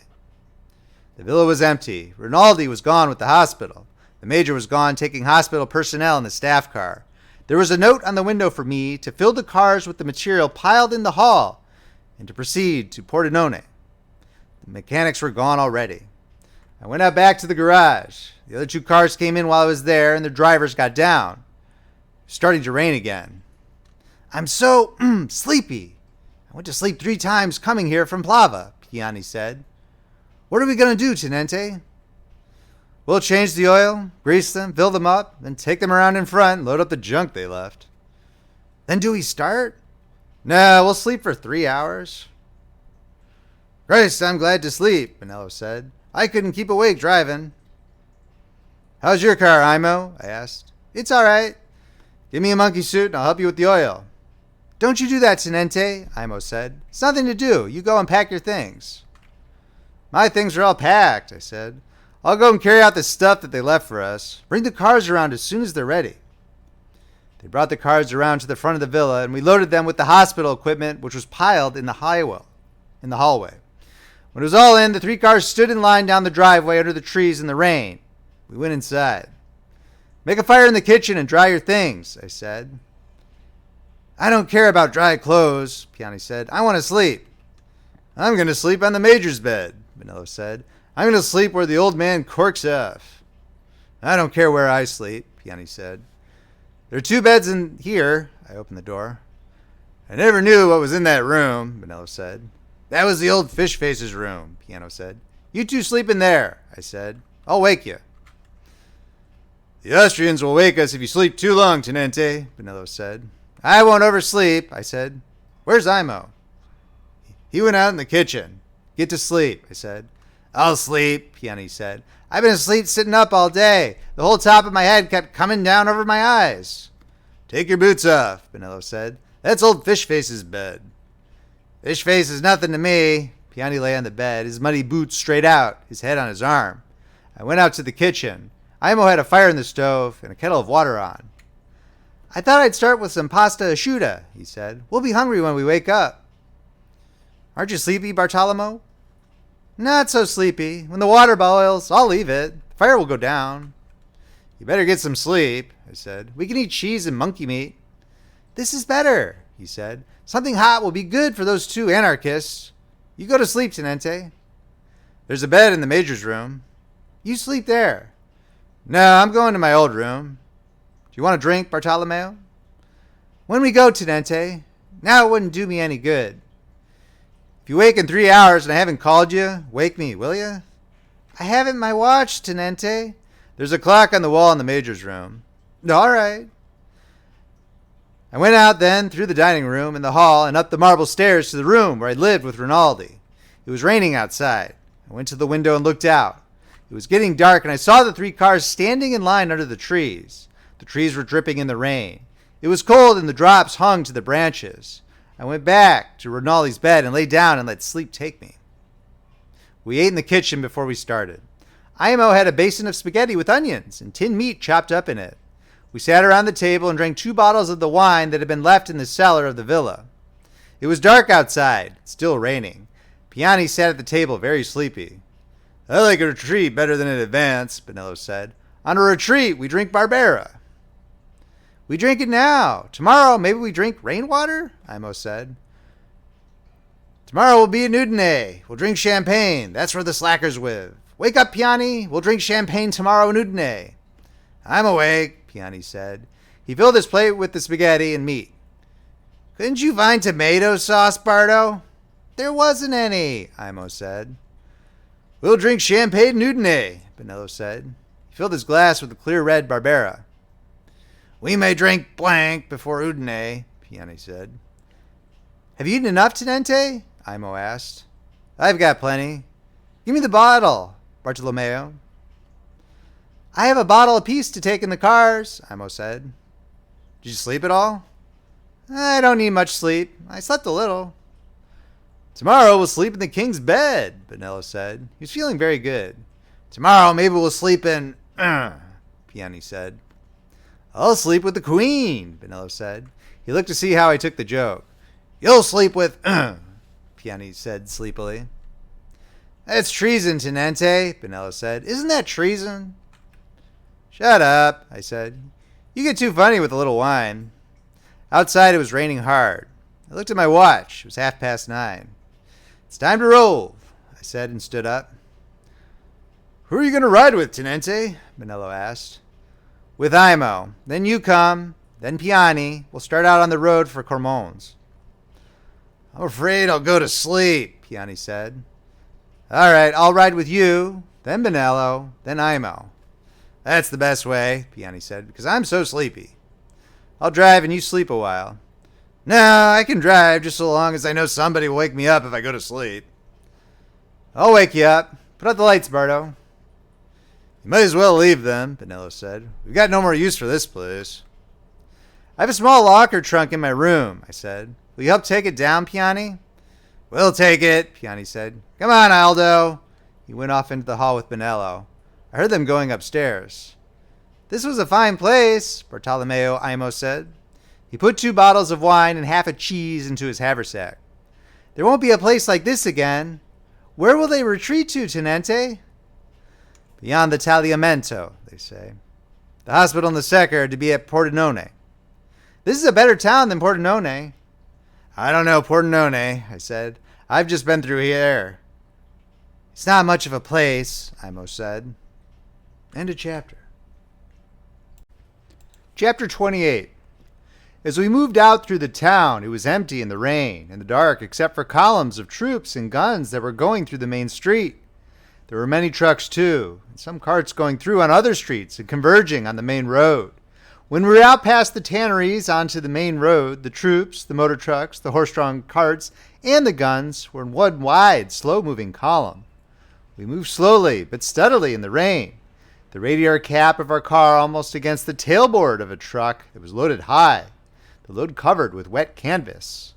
Speaker 1: The villa was empty. Rinaldi was gone with the hospital. The major was gone taking hospital personnel in the staff car. There was a note on the window for me to fill the cars with the material piled in the hall and to proceed to Pordenone. The mechanics were gone already. I went out back to the garage. The other 2 cars came in while I was there and their drivers got down. It was starting to rain again. I'm so sleepy. I went to sleep 3 times coming here from Plava, Piani said. What are we going to do, Tenente? We'll change the oil, grease them, fill them up, then take them around in front and load up the junk they left. Then do we start? No, we'll sleep for 3 hours. Christ, I'm glad to sleep, Benello said. I couldn't keep awake driving. How's your car, Imo? I asked. It's all right. Give me a monkey suit and I'll help you with the oil. Don't you do that, Tenente, Imo said. It's nothing to do. You go and pack your things. My things are all packed, I said. I'll go and carry out the stuff that they left for us. Bring the cars around as soon as they're ready. They brought the cars around to the front of the villa, and we loaded them with the hospital equipment, which was piled in the hallway. When it was all in, the 3 cars stood in line down the driveway under the trees in the rain. We went inside. Make a fire in the kitchen and dry your things, I said. I don't care about dry clothes, Piani said. I want to sleep. I'm going to sleep on the major's bed, Benello said. I'm going to sleep where the old man corks off. I don't care where I sleep, Piani said. There are 2 beds in here. I opened the door. I never knew what was in that room, Benello said. That was the old fish face's room, Piano said. You 2 sleep in there, I said. I'll wake you. The Austrians will wake us if you sleep too long, Tenente, Benello said. I won't oversleep, I said. Where's Imo? He went out in the kitchen. Get to sleep, I said. I'll sleep, Piani said. I've been asleep sitting up all day. The whole top of my head kept coming down over my eyes. Take your boots off, Benello said. That's old Fishface's bed. Fishface is nothing to me. Piani lay on the bed, his muddy boots straight out, his head on his arm. I went out to the kitchen. Imo had a fire in the stove and a kettle of water on. I thought I'd start with some pasta asciutta, he said. We'll be hungry when we wake up. Aren't you sleepy, Bartolomeo? Not so sleepy. When the water boils, I'll leave it. The fire will go down. You better get some sleep, I said. We can eat cheese and monkey meat. This is better, he said. Something hot will be good for those 2 anarchists. You go to sleep, Tenente. There's a bed in the major's room. You sleep there. No, I'm going to my old room. Do you want a drink, Bartolomeo? When we go, Tenente. Now it wouldn't do me any good. If you wake in 3 hours and I haven't called you, wake me, will you? I haven't my watch, Tenente. There's a clock on the wall in the major's room. All right. I went out then through the dining room and the hall and up the marble stairs to the room where I lived with Rinaldi. It was raining outside. I went to the window and looked out. It was getting dark and I saw the 3 cars standing in line under the trees. The trees were dripping in the rain. It was cold and the drops hung to the branches. I went back to Rinaldi's bed and lay down and let sleep take me. We ate in the kitchen before we started. Imo had a basin of spaghetti with onions and tinned meat chopped up in it. We sat around the table and drank 2 bottles of the wine that had been left in the cellar of the villa. It was dark outside, still raining. Piani sat at the table very sleepy. I like a retreat better than an advance, Benello said. On a retreat, we drink Barbera. We drink it now. Tomorrow, maybe we drink rainwater, Imo said. Tomorrow will be in Udine. We'll drink champagne. That's where the slackers live. Wake up, Piani. We'll drink champagne tomorrow in Udine. I'm awake, Piani said. He filled his plate with the spaghetti and meat. Couldn't you find tomato sauce, Bardo? There wasn't any, Imo said. We'll drink champagne in Udine, Benello said. He filled his glass with a clear red Barbera. We may drink blank before Udine, Piani said. Have you eaten enough, Tenente? Imo asked. I've got plenty. Give me the bottle, Bartolomeo. I have a bottle apiece to take in the cars, Imo said. Did you sleep at all? I don't need much sleep. I slept a little. Tomorrow we'll sleep in the king's bed, Benello said. He was feeling very good. Tomorrow maybe we'll sleep in... Piani said. I'll sleep with the queen, Bonello said. He looked to see how I took the joke. You'll sleep with, Piani said sleepily. That's treason, Tenente, Bonello said. Isn't that treason? Shut up, I said. You get too funny with a little wine. Outside it was raining hard. I looked at my watch. It was 9:30. It's time to roll, I said and stood up. Who are you going to ride with, Tenente? Bonello asked. With Imo. Then you come. Then Piani. We'll start out on the road for Cormons. I'm afraid I'll go to sleep, Piani said. All right, I'll ride with you, then Bonello, then Imo. That's the best way, Piani said, because I'm so sleepy. I'll drive and you sleep a while. No, I can drive just so long as I know somebody will wake me up if I go to sleep. I'll wake you up. Put out the lights, Bardo. You might as well leave them, Bonello said. We've got no more use for this place. I have a small locker trunk in my room, I said. Will you help take it down, Piani? We'll take it, Piani said. Come on, Aldo. He went off into the hall with Bonello. I heard them going upstairs. This was a fine place, Bartolomeo Imo said. He put 2 bottles of wine and half a cheese into his haversack. There won't be a place like this again. Where will they retreat to, Tenente? Beyond the Tagliamento, they say. The hospital and the Sec are to be at Pordenone. This is a better town than Pordenone. I don't know Pordenone, I said. I've just been through here. It's not much of a place, Imo said. End of chapter. Chapter 28. As we moved out through the town, it was empty in the rain and the dark except for columns of troops and guns that were going through the main street. There were many trucks too, and some carts going through on other streets and converging on the main road. When we were out past the tanneries onto the main road, the troops, the motor trucks, the horse-drawn carts, and the guns were in one wide, slow-moving column. We moved slowly but steadily in the rain, the radiator cap of our car almost against the tailboard of a truck that was loaded high, the load covered with wet canvas.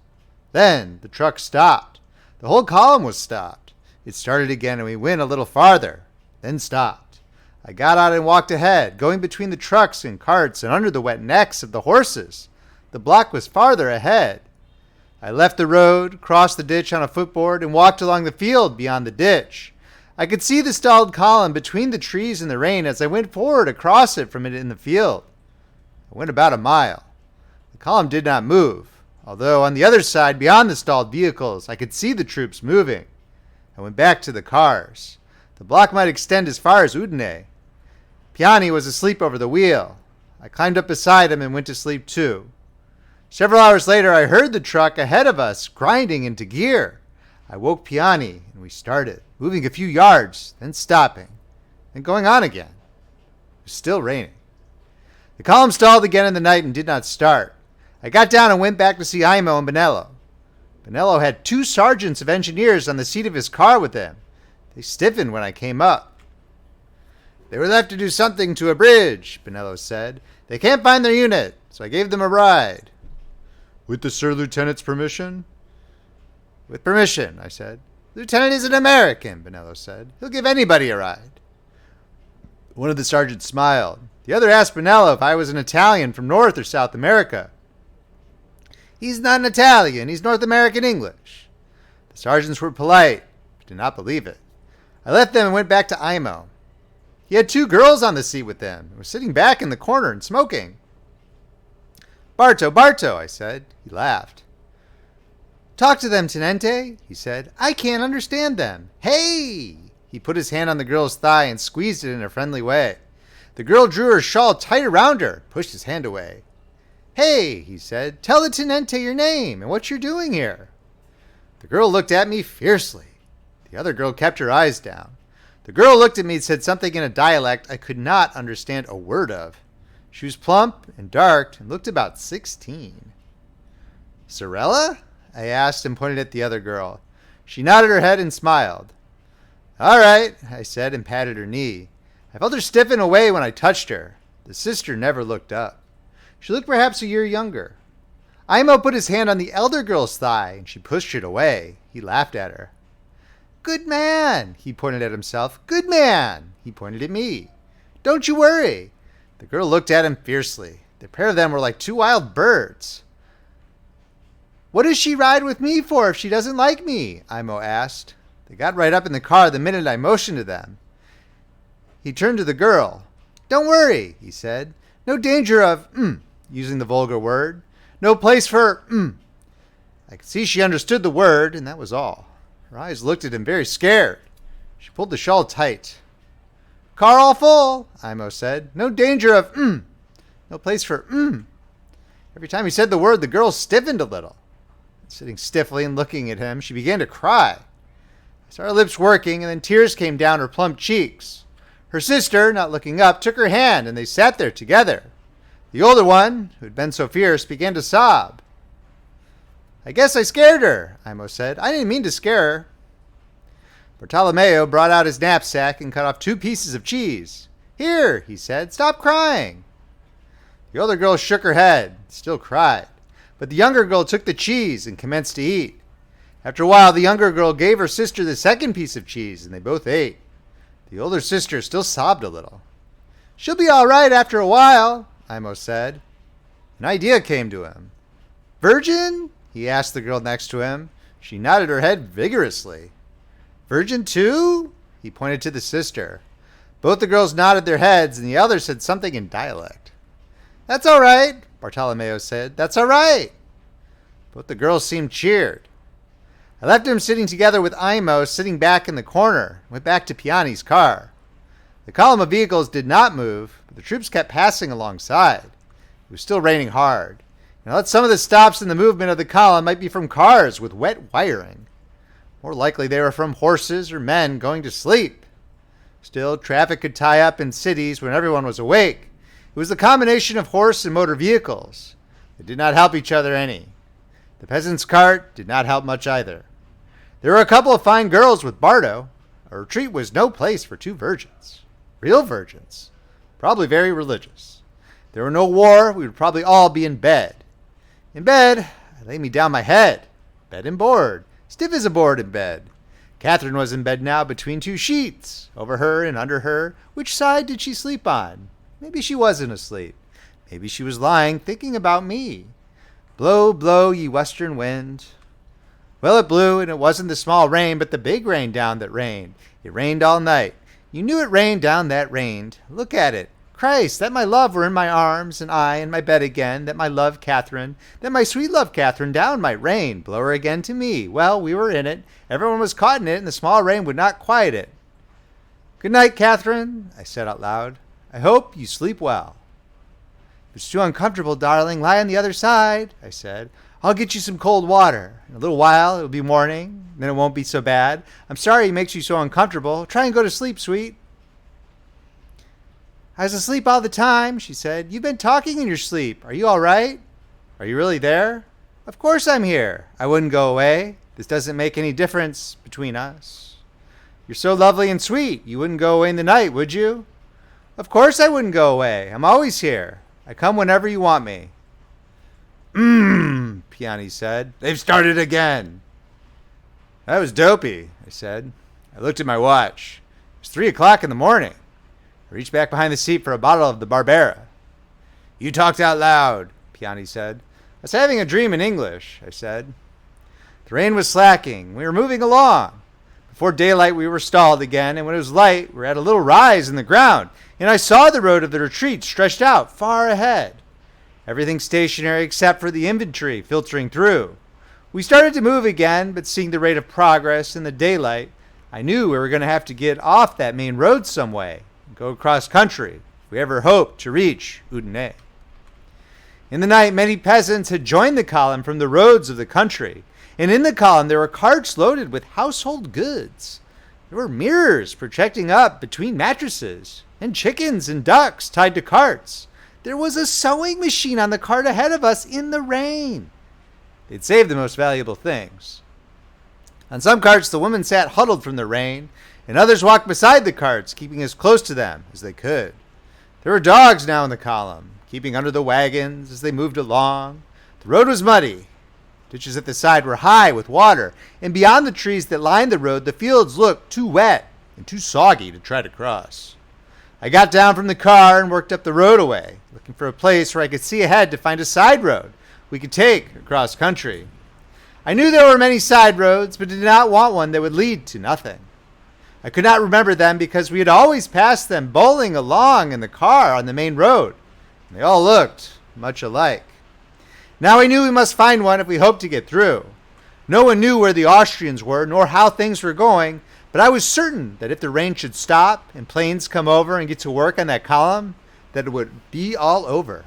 Speaker 1: Then the truck stopped. The whole column was stopped. It started again and we went a little farther, then stopped. I got out and walked ahead, going between the trucks and carts and under the wet necks of the horses. The block was farther ahead. I left the road, crossed the ditch on a footboard, and walked along the field beyond the ditch. I could see the stalled column between the trees in the rain as I went forward across it from it in the field. I went about a mile. The column did not move, although on the other side, beyond the stalled vehicles, I could see the troops moving. I went back to the cars. The block might extend as far as Udine. Piani was asleep over the wheel. I climbed up beside him and went to sleep too. Several hours later, I heard the truck ahead of us grinding into gear. I woke Piani and we started, moving a few yards, then stopping, then going on again. It was still raining. The column stalled again in the night and did not start. I got down and went back to see Imo and Bonello. Bonello had 2 sergeants of engineers on the seat of his car with him. They stiffened when I came up. They were left to do something to a bridge, Bonello said. They can't find their unit, so I gave them a ride. With the Sir Lieutenant's permission? With permission, I said. Lieutenant is an American, Bonello said. He'll give anybody a ride. One of the sergeants smiled. The other asked Bonello if I was an Italian from North or South America. He's not an Italian. He's North American English. The sergeants were polite, but did not believe it. I left them and went back to Imo. He had 2 girls on the seat with them and was sitting back in the corner and smoking. Barto, I said. He laughed. Talk to them, Tenente, he said. I can't understand them. Hey! He put his hand on the girl's thigh and squeezed it in a friendly way. The girl drew her shawl tight around her, pushed his hand away. Hey, he said, tell the Tenente your name and what you're doing here. The girl looked at me fiercely. The other girl kept her eyes down. The girl looked at me and said something in a dialect I could not understand a word of. She was plump and dark and looked about 16. Sorella? I asked and pointed at the other girl. She nodded her head and smiled. All right, I said and patted her knee. I felt her stiffen away when I touched her. The sister never looked up. She looked perhaps a year younger. Imo put his hand on the elder girl's thigh and she pushed it away. He laughed at her. Good man, he pointed at himself. Good man, he pointed at me. Don't you worry. The girl looked at him fiercely. The pair of them were like two wild birds. "What does she ride with me for if she doesn't like me?" Imo asked. They got right up in the car the minute I motioned to them. He turned to the girl. "Don't worry," he said. "No danger of, using the vulgar word. No place for, I could see she understood the word, and that was all. Her eyes looked at him very scared. She pulled the shawl tight. "Car all full," Imo said. "No danger of, No place for, Every time he said the word, the girl stiffened a little. Sitting stiffly and looking at him, she began to cry. I saw her lips working, and then tears came down her plump cheeks. Her sister, not looking up, took her hand, and they sat there together. The older one, who had been so fierce, began to sob. "I guess I scared her," Imo said. "I didn't mean to scare her." Bartolomeo brought out his knapsack and cut off 2 pieces of cheese. "Here," he said, "stop crying." The older girl shook her head, still cried. But the younger girl took the cheese and commenced to eat. After a while, the younger girl gave her sister the second piece of cheese, and they both ate. The older sister still sobbed a little. "She'll be all right after a while," Imo said. An idea came to him. "Virgin?" he asked the girl next to him. She nodded her head vigorously. "Virgin too?" He pointed to the sister. Both the girls nodded their heads, and the other said something in dialect. "That's all right," Bartolomeo said. "That's all right." Both the girls seemed cheered. I left them sitting together with Imo sitting back in the corner and went back to Piani's car. The column of vehicles did not move, but the troops kept passing alongside. It was still raining hard, and I thought some of the stops in the movement of the column might be from cars with wet wiring. More likely they were from horses or men going to sleep. Still, traffic could tie up in cities when everyone was awake. It was the combination of horse and motor vehicles. They did not help each other any. The peasant's cart did not help much either. There were a couple of fine girls with Bardo. A retreat was no place for 2 virgins. Real virgins. Probably very religious. If there were no war, we would probably all be in bed. In bed, I lay me down my head. Bed and board. Stiff as a board in bed. Catherine was in bed now between 2 sheets. Over her and under her. Which side did she sleep on? Maybe she wasn't asleep. Maybe she was lying, thinking about me. Blow, blow, ye western wind. Well, it blew, and it wasn't the small rain, but the big rain down that rained. It rained all night. You knew it rained down that rained. Look at it. Christ, that my love were in my arms, and I in my bed again, that my love Catherine, that my sweet love Catherine down might rain, blow her again to me. Well, we were in it. Everyone was caught in it, and the small rain would not quiet it. Good night, Catherine, I said out loud. I hope you sleep well. If it's too uncomfortable, darling, lie on the other side, I said. I'll get you some cold water. In a little while, it'll be morning. Then it won't be so bad. I'm sorry it makes you so uncomfortable. Try and go to sleep, sweet. I was asleep all the time, she said. You've been talking in your sleep. Are you all right? Are you really there? Of course I'm here. I wouldn't go away. This doesn't make any difference between us. You're so lovely and sweet. You wouldn't go away in the night, would you? Of course I wouldn't go away. I'm always here. I come whenever you want me. Piani said. They've started again. That was dopey, I said. I looked at my watch. It was 3 o'clock in the morning. I reached back behind the seat for a bottle of the Barbera. You talked out loud, Piani said. I was having a dream in English, I said. The rain was slacking. We were moving along. Before daylight we were stalled again, and when it was light we were at a little rise in the ground, and I saw the road of the retreat stretched out far ahead. Everything stationary except for the infantry filtering through. We started to move again, but seeing the rate of progress in the daylight, I knew we were going to have to get off that main road some way and go across country if we ever hoped to reach Udine. In the night, many peasants had joined the column from the roads of the country, and in the column there were carts loaded with household goods. There were mirrors projecting up between mattresses, and chickens and ducks tied to carts. There was a sewing machine on the cart ahead of us in the rain. They'd saved the most valuable things. On some carts, the women sat huddled from the rain, and others walked beside the carts, keeping as close to them as they could. There were dogs now in the column, keeping under the wagons as they moved along. The road was muddy. Ditches at the side were high with water, and beyond the trees that lined the road, the fields looked too wet and too soggy to try to cross. I got down from the car and worked up the road away, looking for a place where I could see ahead to find a side road we could take across country. I knew there were many side roads, but did not want one that would lead to nothing. I could not remember them because we had always passed them bowling along in the car on the main road. And they all looked much alike. Now I knew we must find one if we hoped to get through. No one knew where the Austrians were, nor how things were going, but I was certain that if the rain should stop and planes come over and get to work on that column, that it would be all over.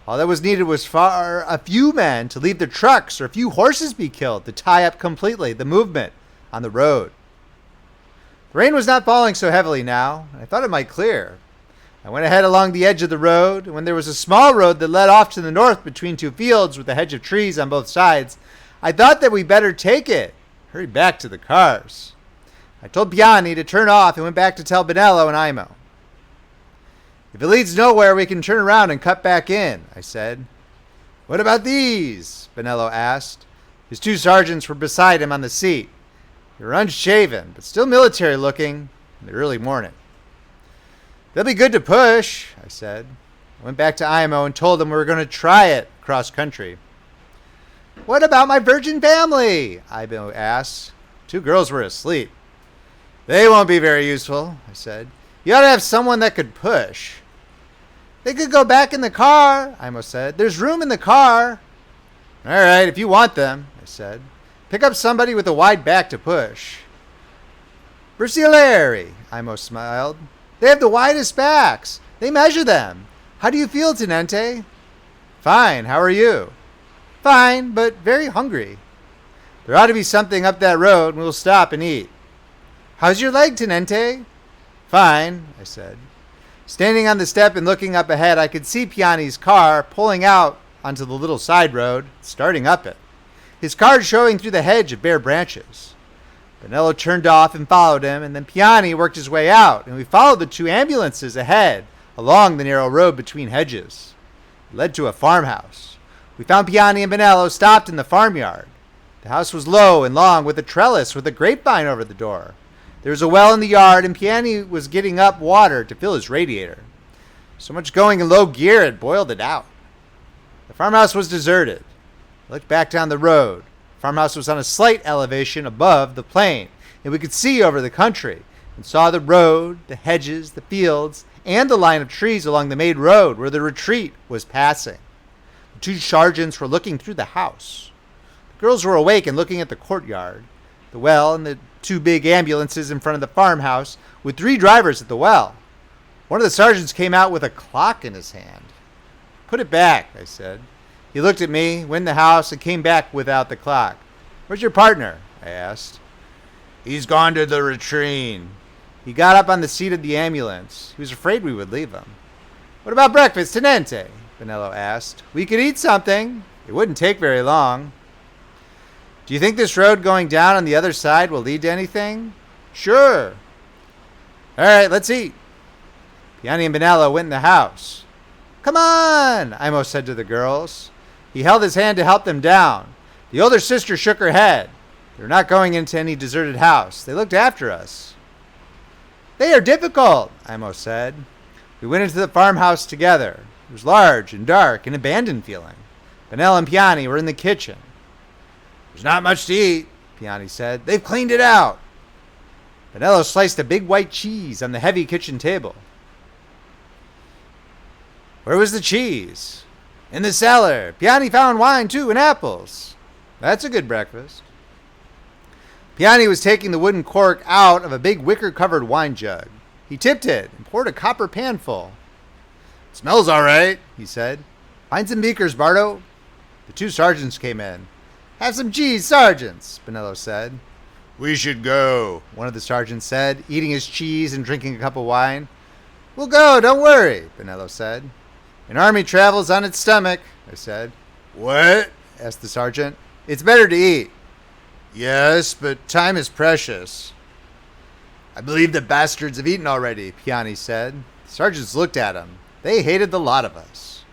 Speaker 1: All that was needed was for a few men to leave their trucks or a few horses be killed to tie up completely the movement on the road. The rain was not falling so heavily now. I thought it might clear. I went ahead along the edge of the road, and when there was a small road that led off to the north between two fields with a hedge of trees on both sides, I thought that we'd better take it. Hurried back to the cars. I told Piani to turn off and went back to tell Benello and Imo. If it leads nowhere, we can turn around and cut back in, I said. What about these? Benello asked. His two sergeants were beside him on the seat. They were unshaven, but still military looking in the early morning. They'll be good to push, I said. I went back to Imo and told them we were going to try it cross country. What about my virgin family? Imo asked. Two girls were asleep. They won't be very useful, I said. You ought to have someone that could push. They could go back in the car, Imo said. There's room in the car. All right, if you want them, I said. Pick up somebody with a wide back to push. Brasileri, Imo smiled. They have the widest backs. They measure them. How do you feel, Tenente? Fine, how are you? Fine, but very hungry. There ought to be something up that road, and we'll stop and eat. How's your leg, Tenente? Fine, I said. Standing on the step and looking up ahead, I could see Piani's car pulling out onto the little side road, starting up it. His car showing through the hedge of bare branches. Benello turned off and followed him, and then Piani worked his way out, and we followed the two ambulances ahead along the narrow road between hedges. It led to a farmhouse. We found Piani and Benello stopped in the farmyard. The house was low and long with a trellis with a grapevine over the door. There was a well in the yard, and Piani was getting up water to fill his radiator. So much going in low gear had boiled it out. The farmhouse was deserted. I looked back down the road. The farmhouse was on a slight elevation above the plain, and we could see over the country and saw the road, the hedges, the fields, and the line of trees along the main road where the retreat was passing. The two sergeants were looking through the house. The girls were awake and looking at the courtyard, the well, and the two big ambulances in front of the farmhouse with three drivers at the well. One of the sergeants came out with a clock in his hand. Put it back, I said. He looked at me, went in the house, and came back without the clock. Where's your partner? I asked. He's gone to the latrine. He got up on the seat of the ambulance. He was afraid we would leave him. What about breakfast, Tenente? Benello asked. We could eat something. It wouldn't take very long. Do you think this road going down on the other side will lead to anything? Sure. All right, let's eat. Piani and Benello went in the house. Come on, Imo said to the girls. He held his hand to help them down. The older sister shook her head. They were not going into any deserted house. They looked after us. They are difficult, Imo said. We went into the farmhouse together. It was large and dark and abandoned feeling. Benello and Piani were in the kitchen. There's not much to eat, Piani said. They've cleaned it out. Benello sliced a big white cheese on the heavy kitchen table. Where was the cheese? In the cellar. Piani found wine, too, and apples. That's a good breakfast. Piani was taking the wooden cork out of a big wicker-covered wine jug. He tipped it and poured a copper pan full. Smells all right, he said. Find some beakers, Bardo. The two sergeants came in. Have some cheese, sergeants, Benello said. We should go, one of the sergeants said, eating his cheese and drinking a cup of wine. We'll go, don't worry, Benello said. An army travels on its stomach, I said. What? Asked the sergeant. It's better to eat. Yes, but time is precious. I believe the bastards have eaten already, Piani said. The sergeants looked at him. They hated the lot of us.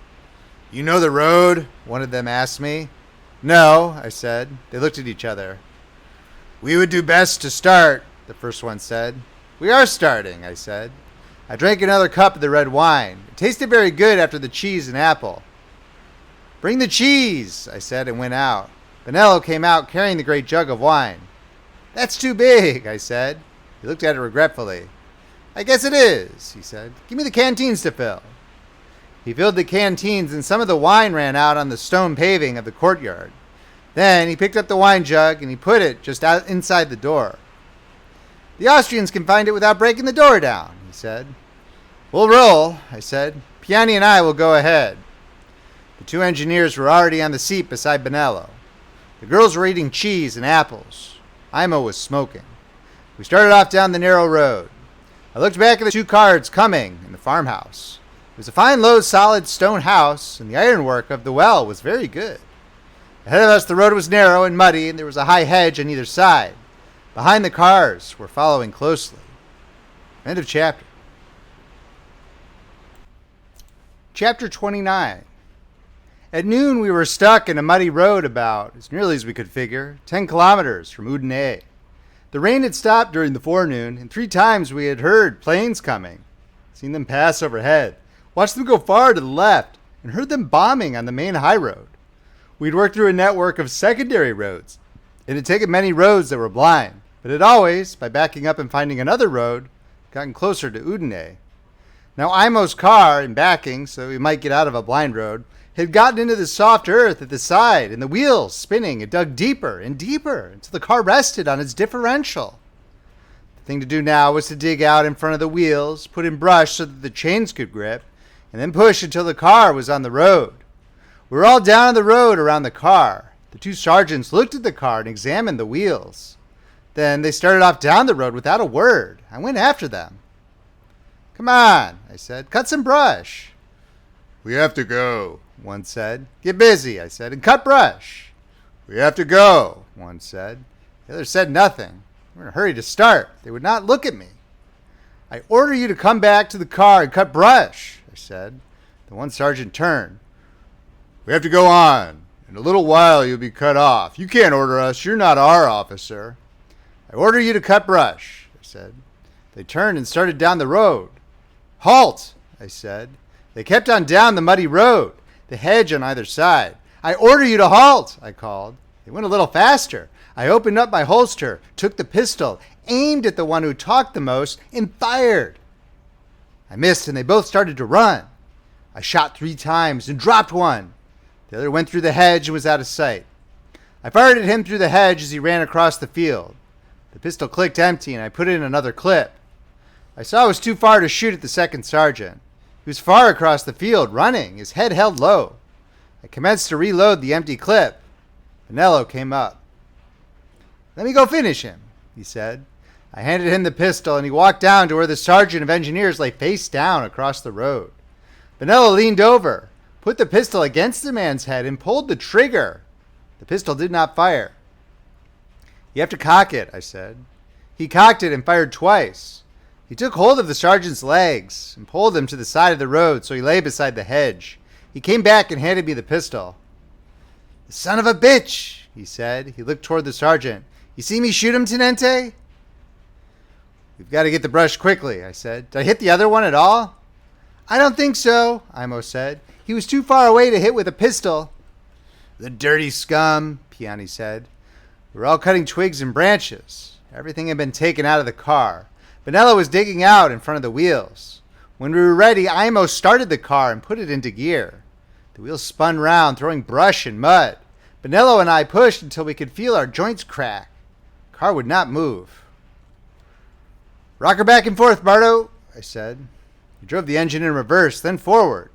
Speaker 1: You know the road? One of them asked me. No, I said. They looked at each other. We would do best to start, the first one said. We are starting, I said. I drank another cup of the red wine. It tasted very good after the cheese and apple. "Bring the cheese," I said, and went out. Benello came out carrying the great jug of wine. "That's too big," I said. He looked at it regretfully. "I guess it is," he said. "Give me the canteens to fill." He filled the canteens, and some of the wine ran out on the stone paving of the courtyard. Then he picked up the wine jug and he put it just out inside the door. "The Austrians can find it without breaking the door down," he said. "We'll roll," I said. "Piani and I will go ahead." The two engineers were already on the seat beside Benello. The girls were eating cheese and apples. Imo was smoking. We started off down the narrow road. I looked back at the two cars coming in the farmhouse. It was a fine, low, solid stone house, and the ironwork of the well was very good. Ahead of us, the road was narrow and muddy, and there was a high hedge on either side. Behind, the cars were following closely. End of chapter. Chapter 29. At noon, we were stuck in a muddy road about, as nearly as we could figure, 10 kilometers from Udine. The rain had stopped during the forenoon, and 3 times we had heard planes coming, seen them pass overhead, watched them go far to the left, and heard them bombing on the main high road. We'd worked through a network of secondary roads. It had taken many roads that were blind, but had always, by backing up and finding another road, gotten closer to Udine. Now Imo's car, in backing so we might get out of a blind road, had gotten into the soft earth at the side, and the wheels, spinning, had dug deeper and deeper until the car rested on its differential. The thing to do now was to dig out in front of the wheels, put in brush so that the chains could grip, and then push until the car was on the road. We were all down on the road around the car. The 2 sergeants looked at the car and examined the wheels. Then they started off down the road without a word. I went after them. "Come on," I said. "Cut some brush." "We have to go," one said. "Get busy," I said, "and cut brush." "We have to go," one said. The other said nothing. We were in a hurry to start. They would not look at me. "I order you to come back to the car and cut brush," I said. The one sergeant turned. "We have to go on. In a little while you'll be cut off. You can't order us. You're not our officer." "I order you to cut brush," I said. They turned and started down the road. "Halt," I said. They kept on down the muddy road, the hedge on either side. "I order you to halt," I called. They went a little faster. I opened up my holster, took the pistol, aimed at the one who talked the most, and fired. I missed, and they both started to run. I shot 3 times and dropped one. The other went through the hedge and was out of sight. I fired at him through the hedge as he ran across the field. The pistol clicked empty, and I put in another clip. I saw it was too far to shoot at the second sergeant. He was far across the field, running, his head held low. I commenced to reload the empty clip. Benello came up. "Let me go finish him," he said. I handed him the pistol, and he walked down to where the sergeant of engineers lay face down across the road. Benello leaned over, put the pistol against the man's head, and pulled the trigger. The pistol did not fire. "You have to cock it," I said. He cocked it and fired twice. He took hold of the sergeant's legs and pulled him to the side of the road so he lay beside the hedge. He came back and handed me the pistol. "The son of a bitch," he said. He looked toward the sergeant. "You see me shoot him, Tenente?" "We've got to get the brush quickly," I said. "Did I hit the other one at all?" "I don't think so," Imo said. "He was too far away to hit with a pistol." "The dirty scum," Piani said. We were all cutting twigs and branches. Everything had been taken out of the car. Benello was digging out in front of the wheels. When we were ready, Imo started the car and put it into gear. The wheels spun round, throwing brush and mud. Benello and I pushed until we could feel our joints crack. The car would not move. "Rock her back and forth, Bardo," I said. He drove the engine in reverse, then forward.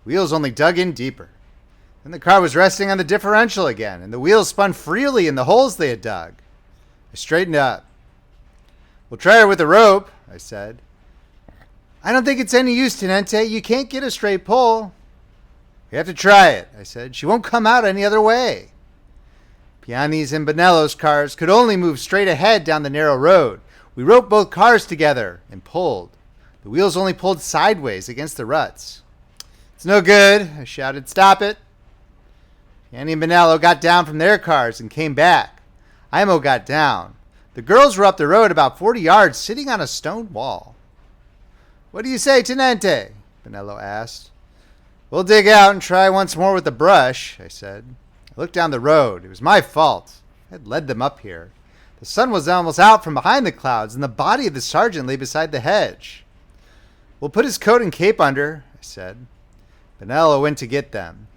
Speaker 1: The wheels only dug in deeper. Then the car was resting on the differential again, and the wheels spun freely in the holes they had dug. I straightened up. "We'll try her with a rope," I said. "I don't think it's any use, Tenente. You can't get a straight pull." "We have to try it," I said. "She won't come out any other way." Piani's and Benello's cars could only move straight ahead down the narrow road. We roped both cars together and pulled. The wheels only pulled sideways against the ruts. "It's no good," I shouted. "Stop it." Piani and Benello got down from their cars and came back. Imo got down. The girls were up the road about 40 yards, sitting on a stone wall. What do you say, Tenente? Benello asked. We'll dig out and try once more with the brush, I said. I looked down the road. It was my fault. I had led them up here. The sun was almost out from behind the clouds, and the body of the sergeant lay beside the hedge. We'll put his coat and cape under, I said. Benello went to get them.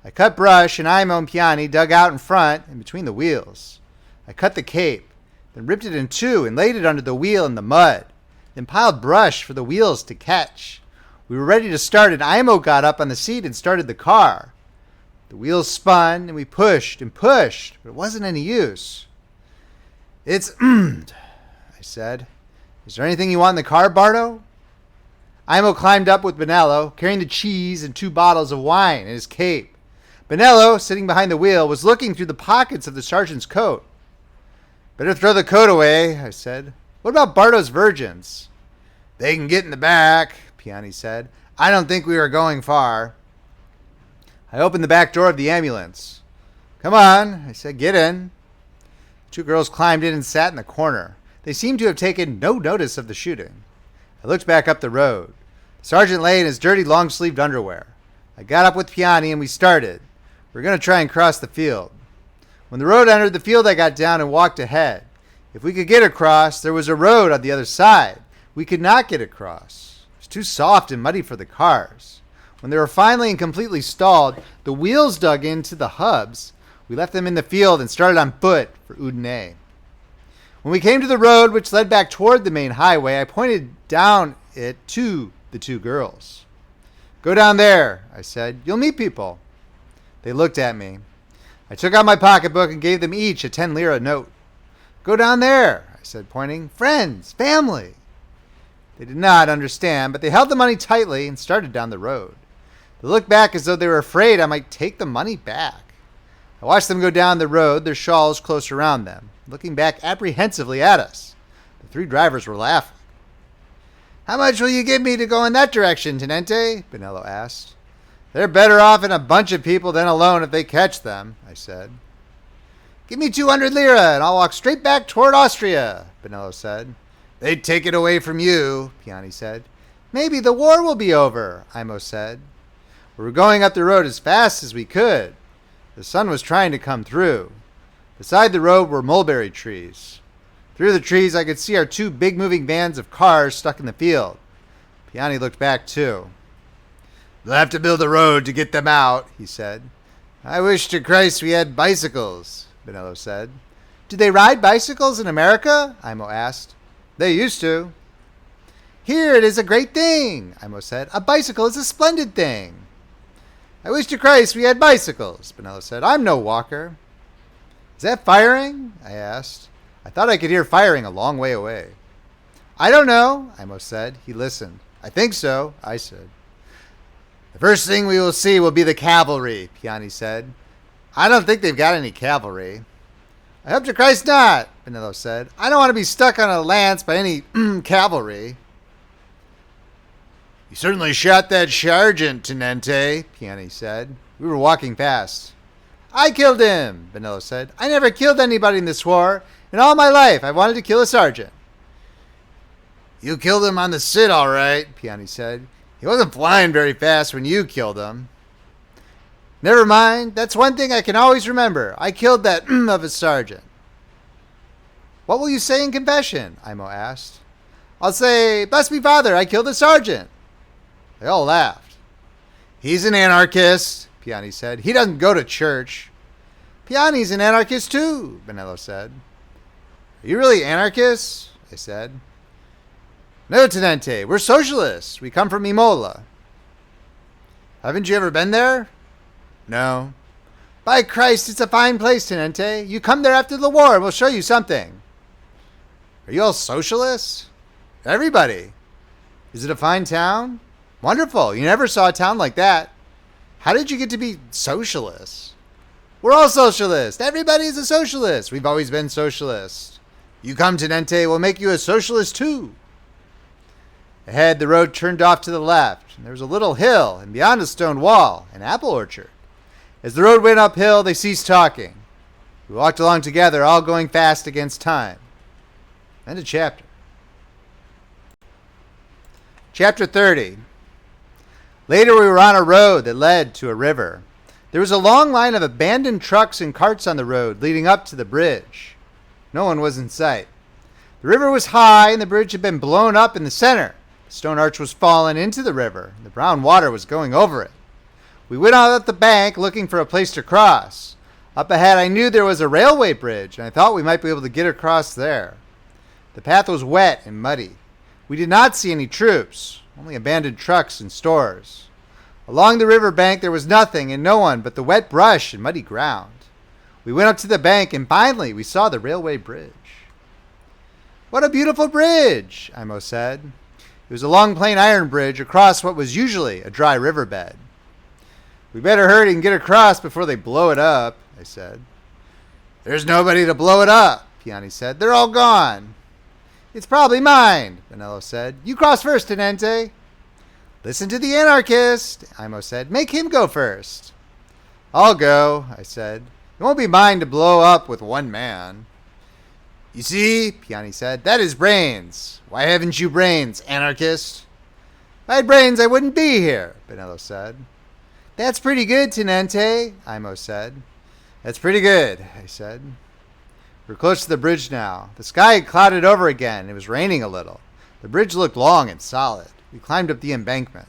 Speaker 1: I cut brush, and Imo and Piani dug out in front and between the wheels. I cut the cape, then ripped it in two and laid it under the wheel in the mud, then piled brush for the wheels to catch. We were ready to start, and Imo got up on the seat and started the car. The wheels spun, and we pushed and pushed, but it wasn't any use. It's I said. Is there anything you want in the car, Bardo? Imo climbed up with Benello, carrying the cheese and 2 bottles of wine in his cape. Benello, sitting behind the wheel, was looking through the pockets of the sergeant's coat. Better throw the coat away, I said. What about Bardo's virgins? They can get in the back, Piani said. I don't think we are going far. I opened the back door of the ambulance. Come on, I said, get in. 2 girls climbed in and sat in the corner. They seemed to have taken no notice of the shooting. I looked back up the road. The sergeant lay in his dirty long-sleeved underwear. I got up with Piani and we started. We were going to try and cross the field. When the road entered the field, I got down and walked ahead. If we could get across, there was a road on the other side. We could not get across. It was too soft and muddy for the cars. When they were finally and completely stalled, the wheels dug into the hubs. We left them in the field and started on foot for Udine. When we came to the road which led back toward the main highway, I pointed down it to the 2 girls. Go down there, I said. You'll meet people. They looked at me. I took out my pocketbook and gave them each a 10 lira note. Go down there, I said, pointing. Friends, family. They did not understand, but they held the money tightly and started down the road. They looked back as though they were afraid I might take the money back. I watched them go down the road, their shawls close around them, looking back apprehensively at us. The 3 drivers were laughing. How much will you give me to go in that direction, Tenente? Benello asked. They're better off in a bunch of people than alone if they catch them, I said. Give me 200 lira and I'll walk straight back toward Austria, Benello said. They'd take it away from you, Piani said. Maybe the war will be over, Imo said. We were going up the road as fast as we could. The sun was trying to come through. Beside the road were mulberry trees. Through the trees I could see our 2 big moving vans of cars stuck in the field. Piani looked back too. We'll have to build a road to get them out, he said. I wish to Christ we had bicycles, Benello said. Do they ride bicycles in America? Imo asked. They used to. Here it is a great thing, Imo said. A bicycle is a splendid thing. I wish to Christ we had bicycles, Benello said. I'm no walker. Is that firing? I asked. I thought I could hear firing a long way away. I don't know, Imo said. He listened. I think so, I said. The first thing we will see will be the cavalry, Piani said. I don't think they've got any cavalry. I hope to Christ not, Benello said. I don't want to be stuck on a lance by any cavalry. You certainly shot that sergeant, Tenente, Piani said. We were walking fast. I killed him, Benello said. I never killed anybody in this war. In all my life, I wanted to kill a sergeant. You killed him on the sit, all right, Piani said. He wasn't flying very fast when you killed him. Never mind. That's one thing I can always remember. I killed that of a sergeant. What will you say in confession? Imo asked. I'll say, bless me, father, I killed a sergeant. They all laughed. He's an anarchist, Piani said. He doesn't go to church. Piani's an anarchist too, Benello said. Are you really anarchists? I said. No, Tenente, we're socialists. We come from Imola. Haven't you ever been there? No. By Christ, it's a fine place, Tenente. You come there after the war and we'll show you something. Are you all socialists? Everybody. Is it a fine town? Wonderful. You never saw a town like that. How did you get to be socialists? We're all socialists. Everybody's a socialist. We've always been socialists. You come, Tenente, we'll make you a socialist too. Ahead, the road turned off to the left, and there was a little hill, and beyond a stone wall, an apple orchard. As the road went uphill, they ceased talking. We walked along together, all going fast against time. End of chapter. Chapter 30. Later we were on a road that led to a river. There was a long line of abandoned trucks and carts on the road leading up to the bridge. No one was in sight. The river was high and the bridge had been blown up in the center. The stone arch was fallen into the river. The brown water was going over it. We went out at the bank looking for a place to cross. Up ahead I knew there was a railway bridge and I thought we might be able to get across there. The path was wet and muddy. We did not see any troops, only abandoned trucks and stores. Along the river bank there was nothing and no one but the wet brush and muddy ground. We went up to the bank and finally we saw the railway bridge. "What a beautiful bridge," Imo said. It was a long plain iron bridge across what was usually a dry riverbed. "We better hurry and get across before they blow it up," I said. "There's nobody to blow it up," Piani said. "They're all gone." "It's probably mine," Vanello said. "You cross first, Tenente." "Listen to the anarchist," Imo said. "Make him go first." "I'll go," I said. "It won't be mine to blow up with one man." "You see," Piani said, "that is brains. Why haven't you brains, anarchist?" "If I had brains, I wouldn't be here," Vanello said. "That's pretty good, Tenente," Imo said. "That's pretty good," I said. We were close to the bridge now. The sky had clouded over again. It was raining a little. The bridge looked long and solid. We climbed up the embankment.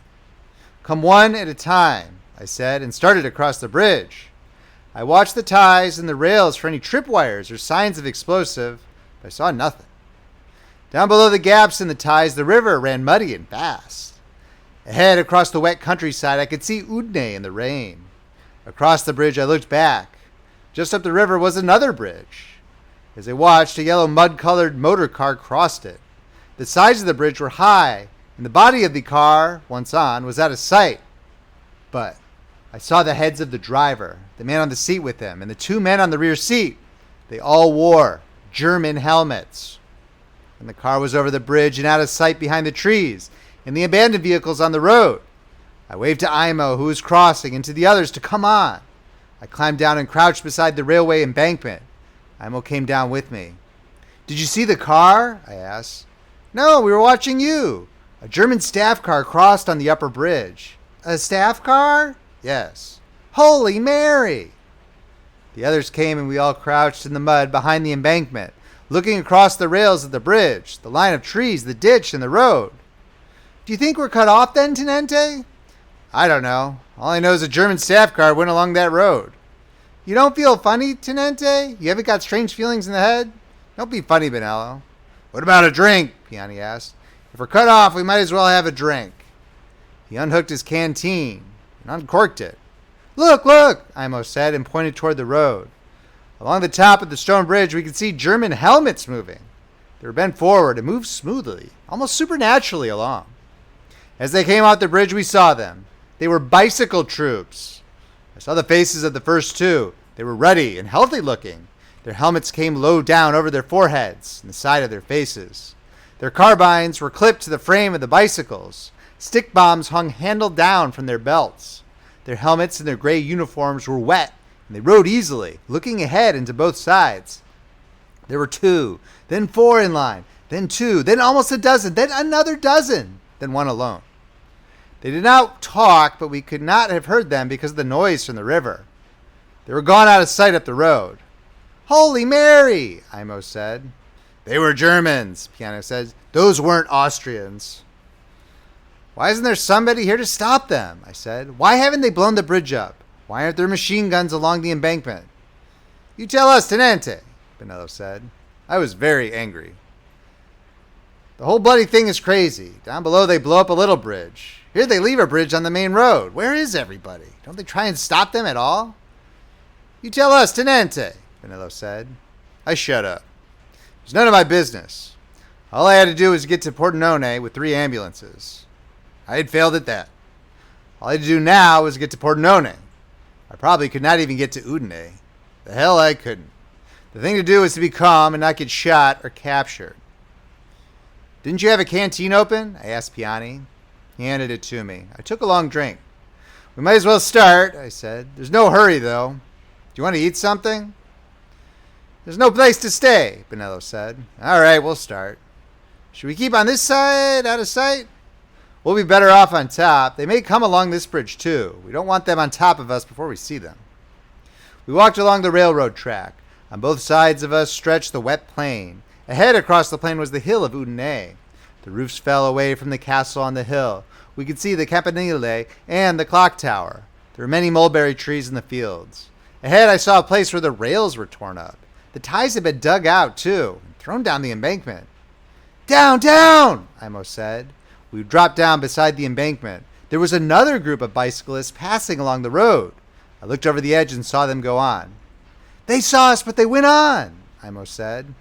Speaker 1: "Come one at a time," I said, and started across the bridge. I watched the ties and the rails for any tripwires or signs of explosive, but I saw nothing. Down below the gaps in the ties, the river ran muddy and fast. Ahead, across the wet countryside, I could see Udine in the rain. Across the bridge, I looked back. Just up the river was another bridge. As I watched, a yellow mud-colored motor car crossed it. The sides of the bridge were high, and the body of the car, once on, was out of sight. But I saw the heads of the driver, the man on the seat with him, and the two men on the rear seat. They all wore German helmets. When the car was over the bridge and out of sight behind the trees and the abandoned vehicles on the road, I waved to Imo, who was crossing, and to the others to come on. I climbed down and crouched beside the railway embankment. Imo came down with me. "Did you see the car?" I asked. "No, we were watching you. A German staff car crossed on the upper bridge." "A staff car?" "Yes." "Holy Mary!" The others came and we all crouched in the mud behind the embankment, looking across the rails of the bridge, the line of trees, the ditch, and the road. "Do you think we're cut off then, Tenente?" "I don't know. All I know is a German staff car went along that road." "You don't feel funny, Tenente? You haven't got strange feelings in the head?" "Don't be funny, Benello." "What about a drink?" Piani asked. "If we're cut off, we might as well have a drink." He unhooked his canteen and uncorked it. "Look, look," Imo said and pointed toward the road. Along the top of the stone bridge, we could see German helmets moving. They were bent forward and moved smoothly, almost supernaturally along. As they came out the bridge, we saw them. They were bicycle troops. I saw the faces of the first two. They were ruddy and healthy looking. Their helmets came low down over their foreheads and the side of their faces. Their carbines were clipped to the frame of the bicycles. Stick bombs hung handle down from their belts. Their helmets and their gray uniforms were wet, and they rode easily, looking ahead and to both sides. There were 2, then 4 in line, then 2, then almost a dozen, then another dozen, then one alone. They did not talk, but we could not have heard them because of the noise from the river. They were gone out of sight up the road. "Holy Mary!" Imo said. "They were Germans," Piano said. "Those weren't Austrians." "Why isn't there somebody here to stop them?" I said. "Why haven't they blown the bridge up? Why aren't there machine guns along the embankment?" "You tell us, Tenente," Benello said. I was very angry. "The whole bloody thing is crazy. Down below they blow up a little bridge. Here they leave a bridge on the main road. Where is everybody? Don't they try and stop them at all?" "You tell us, Tenente," Benello said. I shut up. It was none of my business. All I had to do was get to Pordenone with 3 ambulances. I had failed at that. All I had to do now was get to Pordenone. I probably could not even get to Udine. The hell I couldn't. The thing to do was to be calm and not get shot or captured. "Didn't you have a canteen open?" I asked Piani. He handed it to me. I took a long drink. "We might as well start," I said. "There's no hurry, though. Do you want to eat something?" "There's no place to stay," Benello said. "All right, we'll start. Should we keep on this side, out of sight?" We'll be better off on top. They may come along this bridge too. We don't want them on top of us before we see them. We walked along the railroad track. On both sides of us stretched the wet plain. Ahead across the plain was the hill of Udine. The roofs fell away from the castle on the hill. We could see the campanile and the clock tower. There were many mulberry trees in the fields. Ahead I saw a place where the rails were torn up. The ties had been dug out too, and thrown down the embankment. Down, down, Imo said. We dropped down beside the embankment. There was another group of bicyclists passing along the road. I looked over the edge and saw them go on. They saw us, but they went on, Imo said.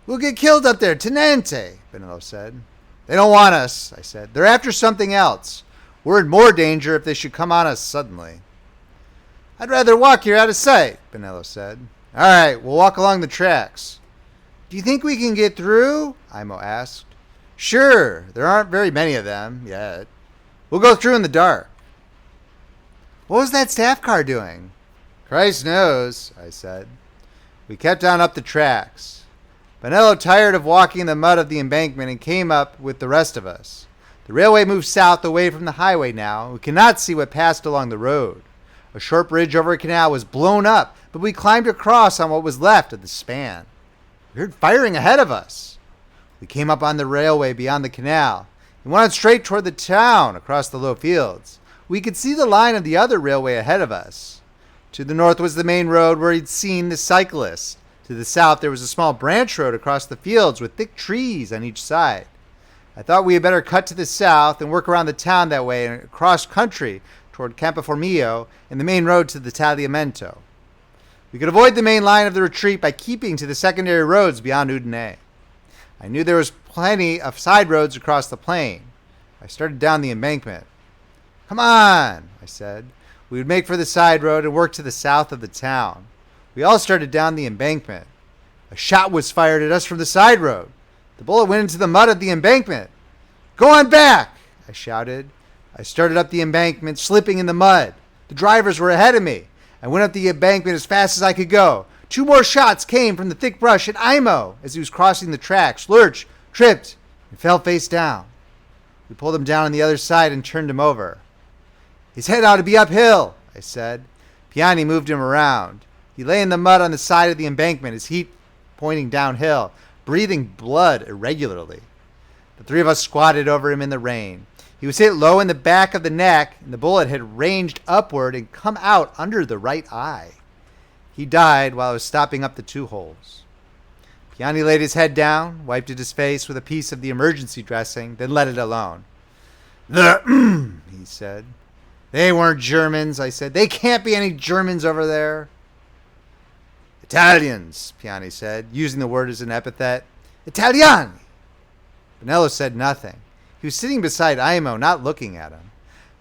Speaker 1: We'll get killed up there, tenente, Benello said. They don't want us, I said. They're after something else. We're in more danger if they should come on us suddenly. I'd rather walk here out of sight, Benello said. All right, we'll walk along the tracks. Do you think we can get through? Imo asked. Sure, there aren't very many of them yet. We'll go through in the dark. What was that staff car doing? Christ knows, I said. We kept on up the tracks. Benello tired of walking in the mud of the embankment and came up with the rest of us. The railway moved south away from the highway now. We could not see what passed along the road. A short bridge over a canal was blown up, but we climbed across on what was left of the span. We heard firing ahead of us. We came up on the railway beyond the canal and went on straight toward the town across the low fields. We could see the line of the other railway ahead of us. To the north was the main road where he'd seen the cyclists. To the south there was a small branch road across the fields with thick trees on each side. I thought we had better cut to the south and work around the town that way and across country toward Campoformio and the main road to the Tagliamento. We could avoid the main line of the retreat by keeping to the secondary roads beyond Udine. I knew there was plenty of side roads across the plain. I started down the embankment. Come on, I said. We would make for the side road and work to the south of the town. We all started down the embankment. A shot was fired at us from the side road. The bullet went into the mud of the embankment. Go on back, I shouted. I started up the embankment, slipping in the mud. The drivers were ahead of me. I went up the embankment as fast as I could go. 2 more shots came from the thick brush at Imo as he was crossing the tracks, lurched, tripped, and fell face down. We pulled him down on the other side and turned him over. His head ought to be uphill, I said. Piani moved him around. He lay in the mud on the side of the embankment, his heat pointing downhill, breathing blood irregularly. The 3 of us squatted over him in the rain. He was hit low in the back of the neck, and the bullet had ranged upward and come out under the right eye. He died while I was stopping up the 2 holes. Piani laid his head down, wiped at his face with a piece of the emergency dressing, then let it alone. He said. They weren't Germans, I said. They can't be any Germans over there. Italians, Piani said, using the word as an epithet. Italiani. Benello said nothing. He was sitting beside Imo, not looking at him.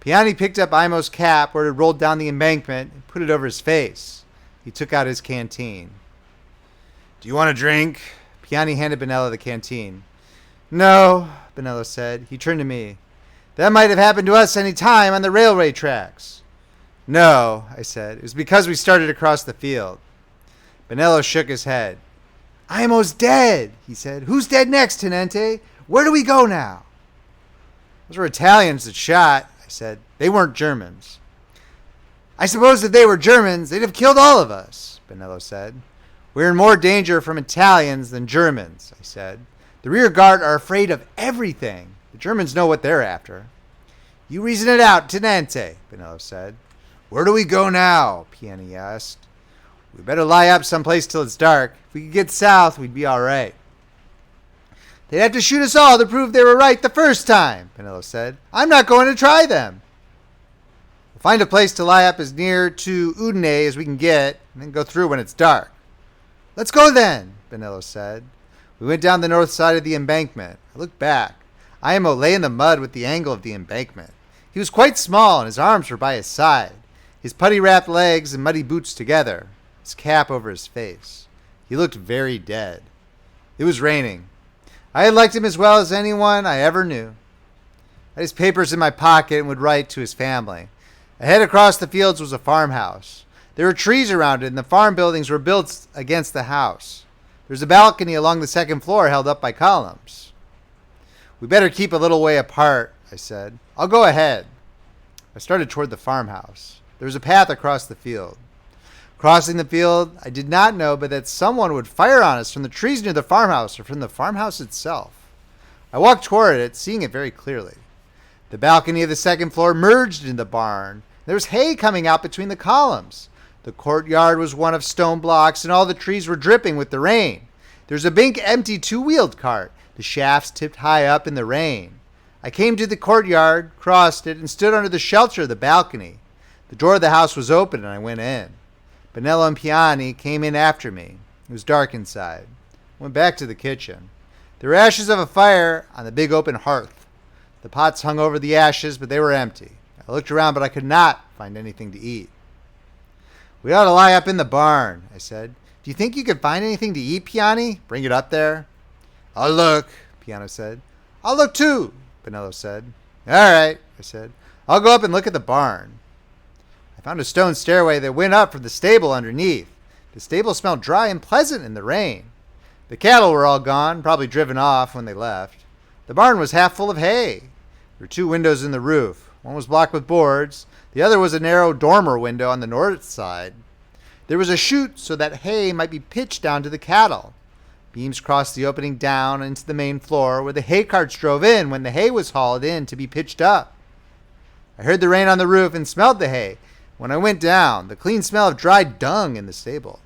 Speaker 1: Piani picked up Imo's cap where it had rolled down the embankment and put it over his face. He took out his canteen. Do you want a drink? Piani handed Benello the canteen. No, Benello said. He turned to me. That might have happened to us any time on the railway tracks. No, I said. It was because we started across the field. Benello shook his head. Imo's dead, he said. Who's dead next, Tenente? Where do we go now? Those were Italians that shot, I said. They weren't Germans. I suppose if they were Germans, they'd have killed all of us, Benello said. We're in more danger from Italians than Germans, I said. The rear guard are afraid of everything. The Germans know what they're after. You reason it out, Tenente, Benello said. Where do we go now? Piani asked. We better lie up someplace till it's dark. If we could get south, we'd be all right. They'd have to shoot us all to prove they were right the first time, Benello said. I'm not going to try them. We'll find a place to lie up as near to Udine as we can get, and then go through when it's dark. Let's go then, Benello said. We went down the north side of the embankment. I looked back. Imo lay in the mud with the angle of the embankment. He was quite small, and his arms were by his side, his putty-wrapped legs and muddy boots together, his cap over his face. He looked very dead. It was raining. I had liked him as well as anyone I ever knew. I had his papers in my pocket and would write to his family. Ahead across the fields was a farmhouse. There were trees around it, and the farm buildings were built against the house. There was a balcony along the second floor held up by columns. We better keep a little way apart, I I said. I'll go ahead. I started toward the farmhouse. There was a path across the field. Crossing the field, I did not know but that someone would fire on us from the trees near the farmhouse or from the farmhouse itself. I walked toward it, seeing it very clearly. The balcony of the second floor merged into the barn. There was hay coming out between the columns. The courtyard was one of stone blocks, and all the trees were dripping with the rain. There was a big empty two-wheeled cart, the shafts tipped high up in the rain. I came to the courtyard, crossed it, and stood under the shelter of the balcony. The door of the house was open, and I went in. Benello and Piani came in after me. It was dark inside. I went back to the kitchen. There were ashes of a fire on the big open hearth. The pots hung over the ashes, but they were empty. I looked around, but I could not find anything to eat. We ought to lie up in the barn, I said. Do you think you could find anything to eat, Piani? Bring it up there. I'll look, Piano said. I'll look too, Benello said. All right, I said. I'll go up and look at the barn. I found a stone stairway that went up from the stable underneath. The stable smelled dry and pleasant in the rain. The cattle were all gone, probably driven off when they left. The barn was half full of hay. There were 2 windows in the roof. One was blocked with boards. The other was a narrow dormer window on the north side. There was a chute so that hay might be pitched down to the cattle. Beams crossed the opening down into the main floor where the hay carts drove in when the hay was hauled in to be pitched up. I heard the rain on the roof and smelled the hay. When I went down, the clean smell of dried dung in the stable.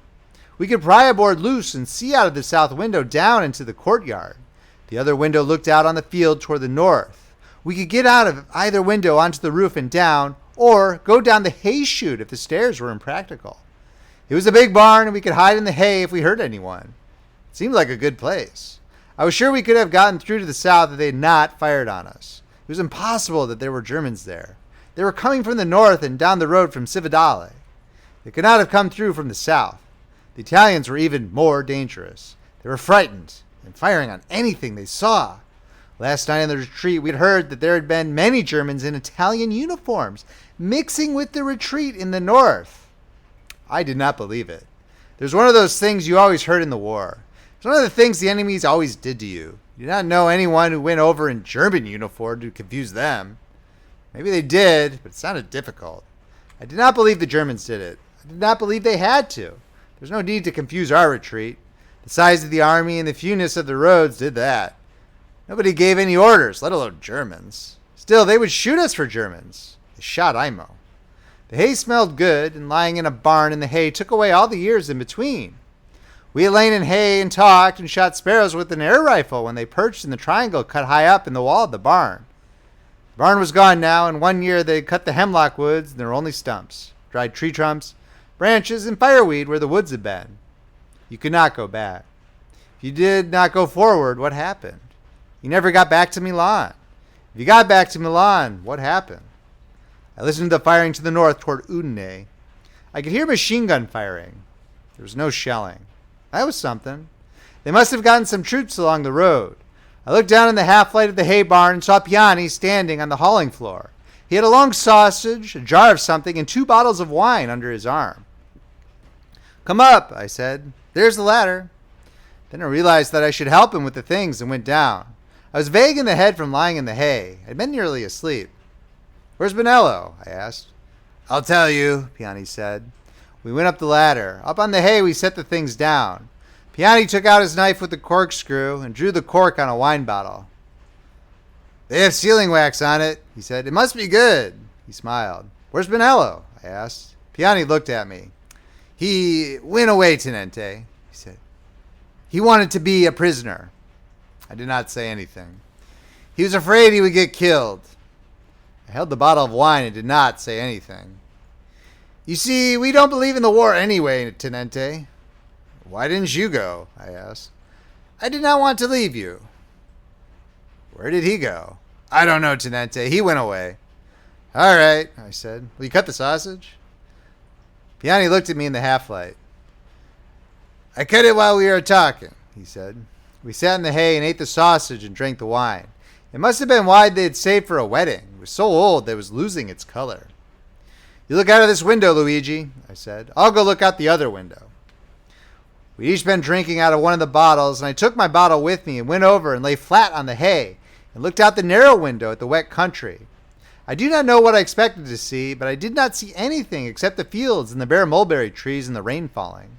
Speaker 1: We could pry a board loose and see out of the south window down into the courtyard. The other window looked out on the field toward the north. We could get out of either window onto the roof and down, or go down the hay chute if the stairs were impractical. It was a big barn, and we could hide in the hay if we heard anyone. It seemed like a good place. I was sure we could have gotten through to the south if they had not fired on us. It was impossible that there were Germans there. They were coming from the north and down the road from Cividale. They could not have come through from the south. The Italians were even more dangerous. They were frightened and firing on anything they saw. Last night in the retreat, we'd heard that there had been many Germans in Italian uniforms mixing with the retreat in the north. I did not believe it. There's one of those things you always heard in the war. It's one of the things the enemies always did to you. You did not know anyone who went over in German uniform to confuse them. Maybe they did, but it sounded difficult. I did not believe the Germans did it. I did not believe they had to. There's no need to confuse our retreat. The size of the army and the fewness of the roads did that. Nobody gave any orders, let alone Germans. Still, they would shoot us for Germans. They shot Imo. The hay smelled good, and lying in a barn in the hay took away all the years in between. We had lain in hay and talked and shot sparrows with an air rifle when they perched in the triangle cut high up in the wall of the barn. The barn was gone now, and 1 year they had cut the hemlock woods, and there were only stumps, dried tree trunks, branches, and fireweed where the woods had been. You could not go back. If you did not go forward, what happened? You never got back to Milan. If you got back to Milan, what happened? I listened to the firing to the north toward Udine. I could hear machine gun firing. There was no shelling. That was something. They must have gotten some troops along the road. I looked down in the half-light of the hay barn and saw Piani standing on the hauling floor. He had a long sausage, a jar of something, and 2 bottles of wine under his arm. Come up, I said. There's the ladder. Then I realized that I should help him with the things and went down. I was vague in the head from lying in the hay. I'd been nearly asleep. Where's Benello? I asked. I'll tell you, Piani said. We went up the ladder. Up on the hay we set the things down. Piani took out his knife with the corkscrew and drew the cork on a wine bottle. They have sealing wax on it, he said. It must be good. He smiled. Where's Benello? I asked. Piani looked at me. He went away, Tenente, he said. He wanted to be a prisoner. I did not say anything. He was afraid he would get killed. I held the bottle of wine and did not say anything. You see, we don't believe in the war anyway, Tenente. Why didn't you go? I asked. I did not want to leave you. Where did he go? I don't know, Tenente. He went away. All right, I said. Will you cut the sausage? Piani looked at me in the half-light. I cut it while we were talking, he said. We sat in the hay and ate the sausage and drank the wine. It must have been wine they had saved for a wedding. It was so old that it was losing its color. You look out of this window, Luigi, I said. I'll go look out the other window. We'd each been drinking out of one of the bottles, and I took my bottle with me and went over and lay flat on the hay. and looked out the narrow window at the wet country. I do not know what I expected to see, but I did not see anything except the fields and the bare mulberry trees and the rain falling.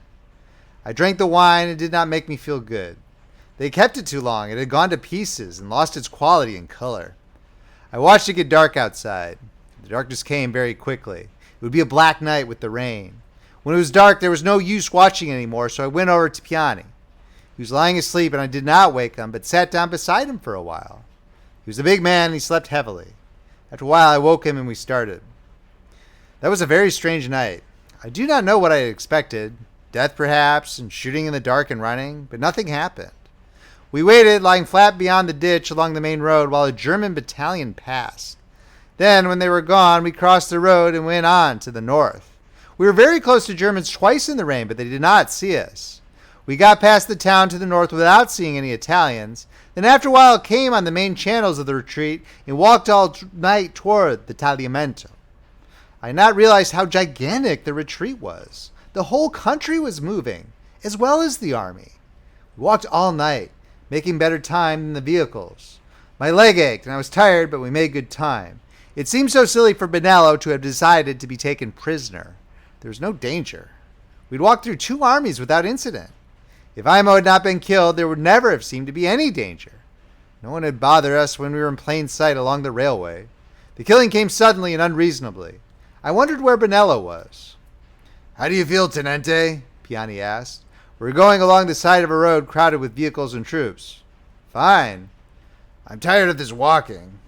Speaker 1: I drank the wine and it did not make me feel good. They kept it too long. It had gone to pieces and lost its quality and color. I watched it get dark outside. The darkness came very quickly. It would be a black night with the rain. When it was dark, there was no use watching anymore, so I went over to Piani. He was lying asleep, and I did not wake him, but sat down beside him for a while. He was a big man, and he slept heavily. After a while, I woke him, and we started. That was a very strange night. I do not know what I had expected. Death, perhaps, and shooting in the dark and running, but nothing happened. We waited, lying flat beyond the ditch along the main road, while a German battalion passed. Then, when they were gone, we crossed the road and went on to the north. We were very close to Germans twice in the rain, but they did not see us. We got past the town to the north without seeing any Italians. Then after a while came on the main channels of the retreat and walked all night toward the Tagliamento. I had not realized how gigantic the retreat was. The whole country was moving, as well as the army. We walked all night, making better time than the vehicles. My leg ached and I was tired, but we made good time. It seemed so silly for Bonello to have decided to be taken prisoner. There was no danger. We'd walked through 2 armies without incident. If Imo had not been killed, there would never have seemed to be any danger. No one had bothered us when we were in plain sight along the railway. The killing came suddenly and unreasonably. I wondered where Bonello was. "How do you feel, Tenente?" Piani asked. "We were going along the side of a road crowded with vehicles and troops." "Fine. I'm tired of this walking."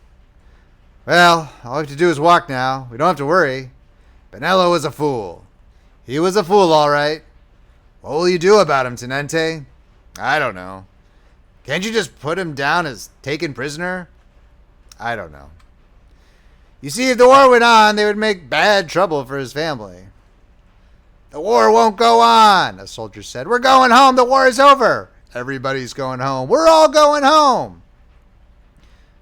Speaker 1: "Well, all we have to do is walk now. We don't have to worry. Bonello was a fool." "He was a fool, all right." "What will you do about him, Tenente?" "I don't know." "Can't you just put him down as taken prisoner?" "I don't know." "You see, if the war went on, they would make bad trouble for his family." "The war won't go on," a soldier said. "We're going home. The war is over." "Everybody's going home." "We're all going home."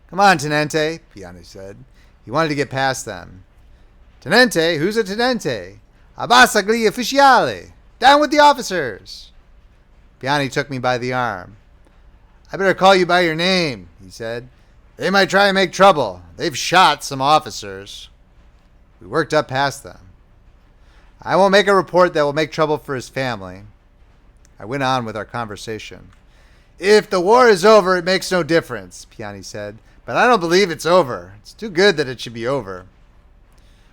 Speaker 1: "Come on, Tenente," Piani said. He wanted to get past them. "Tenente? Who's a tenente?" "Abbassa gli ufficiali." "Down with the officers." Piani took me by the arm. "I better call you by your name," he said. "They might try and make trouble. They've shot some officers." We worked up past them. "I won't make a report that will make trouble for his family." I went on with our conversation. "If the war is over, it makes no difference," Piani said. "But I don't believe it's over. It's too good that it should be over."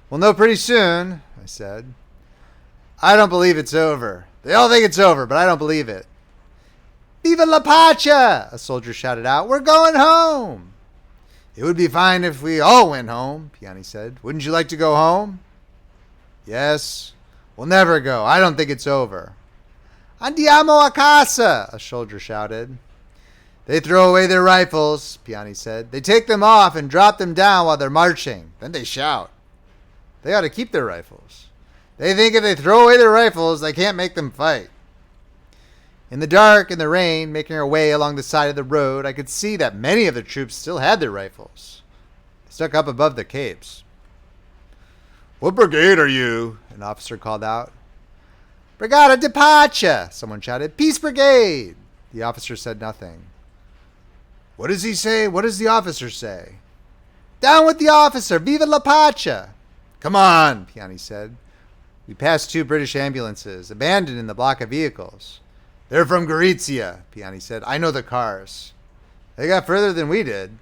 Speaker 1: "We'll know pretty soon," I said. "I don't believe it's over. They all think it's over, but I don't believe it." "Viva la pace!" a soldier shouted out. "We're going home." "It would be fine if we all went home," Piani said. "Wouldn't you like to go home?" "Yes." "We'll never go. I don't think it's over." "Andiamo a casa!" a soldier shouted. "They throw away their rifles," Piani said. "They take them off and drop them down while they're marching. Then they shout. They ought to keep their rifles. They think if they throw away their rifles, they can't make them fight." In the dark and the rain, making our way along the side of the road, I could see that many of the troops still had their rifles. They stuck up above their capes. "What brigade are you?" an officer called out. "Brigata di Pace," someone shouted. "Peace Brigade." The officer said nothing. "What does he say? What does the officer say?" "Down with the officer! Viva la pace!" "Come on," Piani said. We passed 2 British ambulances, abandoned in the block of vehicles. "They're from Gorizia," Piani said. "I know the cars." "They got further than we did."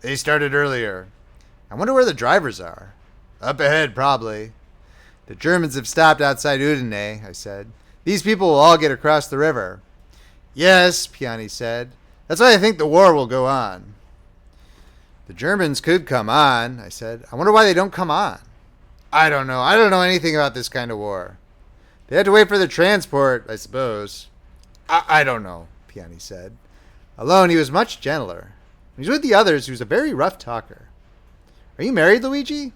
Speaker 1: "They started earlier." "I wonder where the drivers are." "Up ahead, probably." "The Germans have stopped outside Udine," I said. "These people will all get across the river." "Yes," Piani said. "That's why I think the war will go on." "The Germans could come on," I said. "I wonder why they don't come on." "I don't know. I don't know anything about this kind of war." "They had to wait for the transport, I suppose." I don't know," Piani said. Alone, he was much gentler. When he was with the others, he was a very rough talker. "Are you married, Luigi?"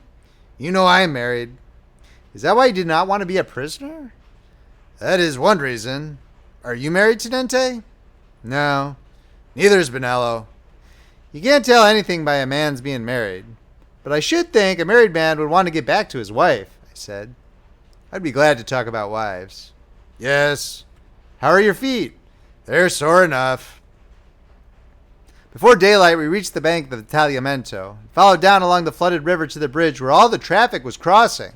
Speaker 1: "You know I am married." "Is that why you did not want to be a prisoner?" "That is one reason." "Are you married, Tenente?" "No. Neither is Bonello." "You can't tell anything by a man's being married. But I should think a married man would want to get back to his wife," I said. "I'd be glad to talk about wives." "Yes." "How are your feet?" "They're sore enough." Before daylight, we reached the bank of the Tagliamento and followed down along the flooded river to the bridge where all the traffic was crossing.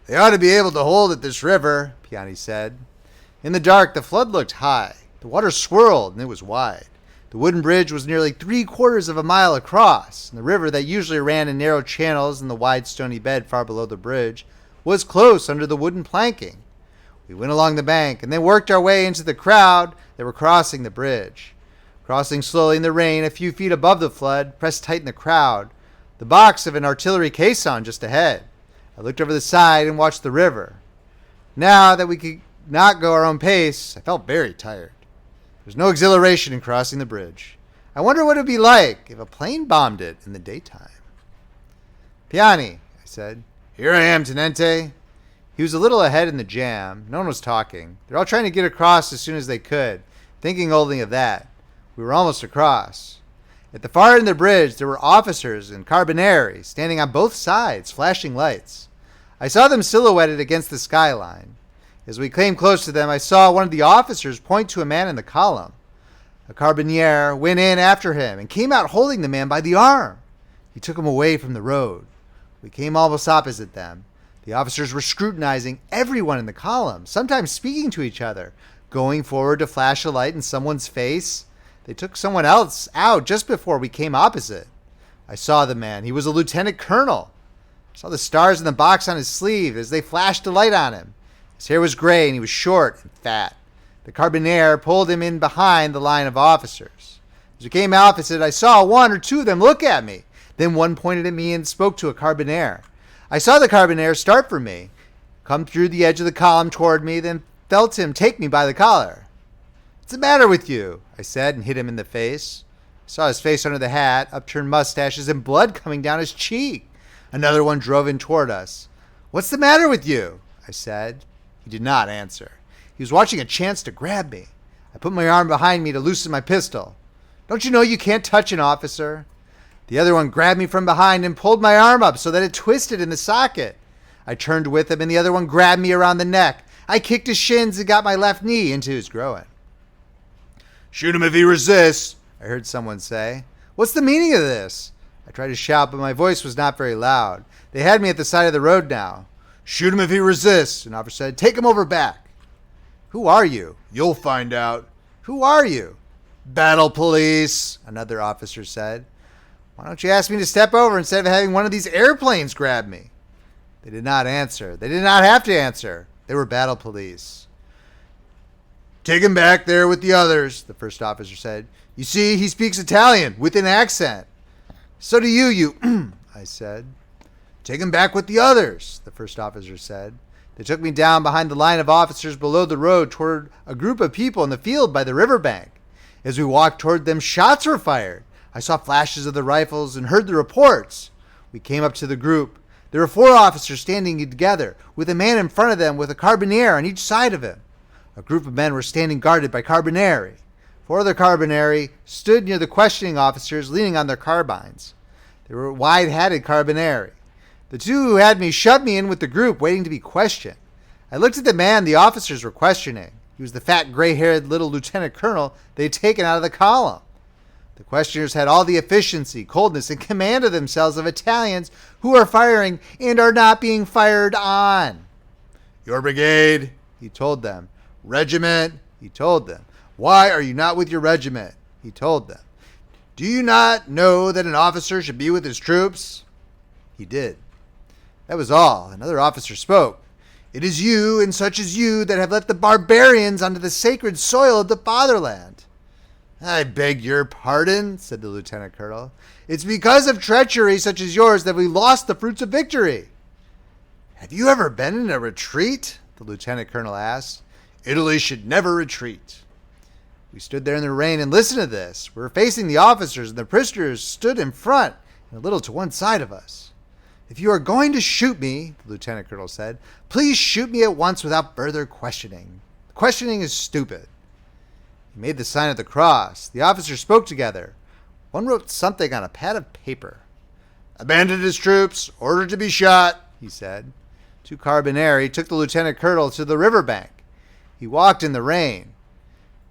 Speaker 1: "They ought to be able to hold at this river," Piani said. In the dark, the flood looked high. The water swirled, and it was wide. The wooden bridge was nearly 3/4 of a mile across, and the river that usually ran in narrow channels in the wide stony bed far below the bridge was close under the wooden planking. We went along the bank and then worked our way into the crowd that were crossing the bridge. Crossing slowly in the rain a few feet above the flood, pressed tight in the crowd, the box of an artillery caisson just ahead. I looked over the side and watched the river. Now that we could not go our own pace, I felt very tired. There was no exhilaration in crossing the bridge. I wonder what it would be like if a plane bombed it in the daytime. "Piani," I said. "Here I am, Tenente." He was a little ahead in the jam. No one was talking. They're all trying to get across as soon as they could, thinking only of that. We were almost across. At the far end of the bridge, there were officers and carabinieri standing on both sides, flashing lights. I saw them silhouetted against the skyline. As we came close to them, I saw one of the officers point to a man in the column. A carabinieri went in after him and came out holding the man by the arm. He took him away from the road. We came almost opposite them. The officers were scrutinizing everyone in the column, sometimes speaking to each other, going forward to flash a light in someone's face. They took someone else out just before we came opposite. I saw the man. He was a lieutenant colonel. I saw the stars in the box on his sleeve as they flashed a light on him. His hair was gray and he was short and fat. The carabinieri pulled him in behind the line of officers. As we came opposite, I saw one or two of them look at me. Then one pointed at me and spoke to a carabinieri. I saw the carabinieri start for me, come through the edge of the column toward me, then felt him take me by the collar. "What's the matter with you?" I said and hit him in the face. I saw his face under the hat, upturned mustaches, and blood coming down his cheek. Another one drove in toward us. "What's the matter with you?" I said. He did not answer. He was watching a chance to grab me. I put my arm behind me to loosen my pistol. "Don't you know you can't touch an officer?" The other one grabbed me from behind and pulled my arm up so that it twisted in the socket. I turned with him and the other one grabbed me around the neck. I kicked his shins and got my left knee into his groin. "Shoot him if he resists," I heard someone say. "What's the meaning of this?" I tried to shout, but my voice was not very loud. They had me at the side of the road now. "Shoot him if he resists," an officer said. "Take him over back." "Who are you?" "You'll find out." "Who are you?" "Battle police," another officer said. "Why don't you ask me to step over instead of having one of these airplanes grab me?" They did not answer. They did not have to answer. They were battle police. "Take him back there with the others," the first officer said. "You see, he speaks Italian with an accent." "So do you, I said. "Take him back with the others," the first officer said. They took me down behind the line of officers below the road toward a group of people in the field by the riverbank. As we walked toward them, shots were fired. I saw flashes of the rifles and heard the reports. We came up to the group. There were 4 officers standing together, with a man in front of them with a carabinieri on each side of him. A group of men were standing guarded by carabinieri. 4 other carabinieri stood near the questioning officers, leaning on their carbines. They were wide-hatted carabinieri. The 2 who had me shoved me in with the group, waiting to be questioned. I looked at the man the officers were questioning. He was the fat, gray-haired little lieutenant colonel they had taken out of the column. The questioners had all the efficiency, coldness, and command of themselves of Italians who are firing and are not being fired on. "Your brigade," he told them. "Regiment," he told them. "Why are you not with your regiment?" he told them. "Do you not know that an officer should be with his troops?" He did. That was all. Another officer spoke. "It is you and such as you that have let the barbarians onto the sacred soil of the fatherland." "I beg your pardon," said the lieutenant colonel. "It's because of treachery such as yours that we lost the fruits of victory." "Have you ever been in a retreat?" the lieutenant colonel asked. "Italy should never retreat." We stood there in the rain and listened to this. We were facing the officers, and the prisoners stood in front and a little to one side of us. "If you are going to shoot me," the lieutenant colonel said, "please shoot me at once without further questioning. Questioning is stupid." He made the sign of the cross. The officers spoke together. One wrote something on a pad of paper. "Abandoned his troops, ordered to be shot," he said. 2 carabinieri took the lieutenant colonel to the riverbank. He walked in the rain.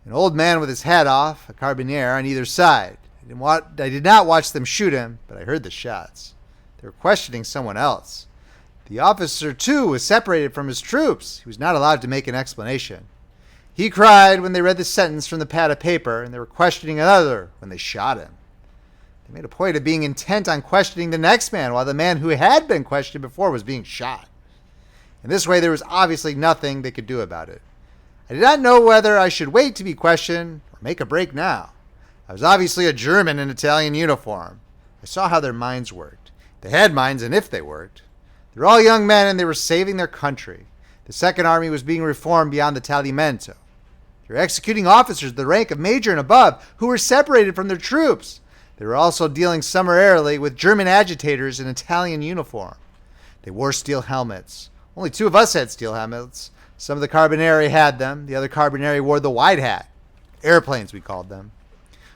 Speaker 1: An old man with his hat off, a carabinier on either side. I did not watch them shoot him, but I heard the shots. They were questioning someone else. The officer, too, was separated from his troops. He was not allowed to make an explanation. He cried when they read the sentence from the pad of paper, and they were questioning another when they shot him. They made a point of being intent on questioning the next man, while the man who had been questioned before was being shot. In this way, there was obviously nothing they could do about it. I did not know whether I should wait to be questioned or make a break now. I was obviously a German in Italian uniform. I saw how their minds worked. They had minds, and if they worked. They were all young men, and they were saving their country. The Second Army was being reformed beyond the Tagliamento. They were executing officers of the rank of major and above who were separated from their troops. They were also dealing summarily with German agitators in Italian uniform. They wore steel helmets. Only 2 of us had steel helmets. Some of the carabinieri had them. The other carabinieri wore the wide hat. Airplanes, we called them.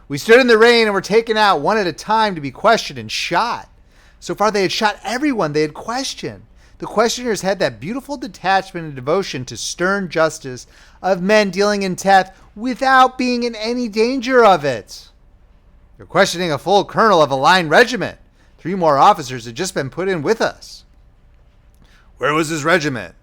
Speaker 1: We stood in the rain and were taken out one at a time to be questioned and shot. So far they had shot everyone they had questioned. The questioners had that beautiful detachment and devotion to stern justice of men dealing in death without being in any danger of it. They're questioning a full colonel of a line regiment. 3 more officers had just been put in with us. Where was his regiment?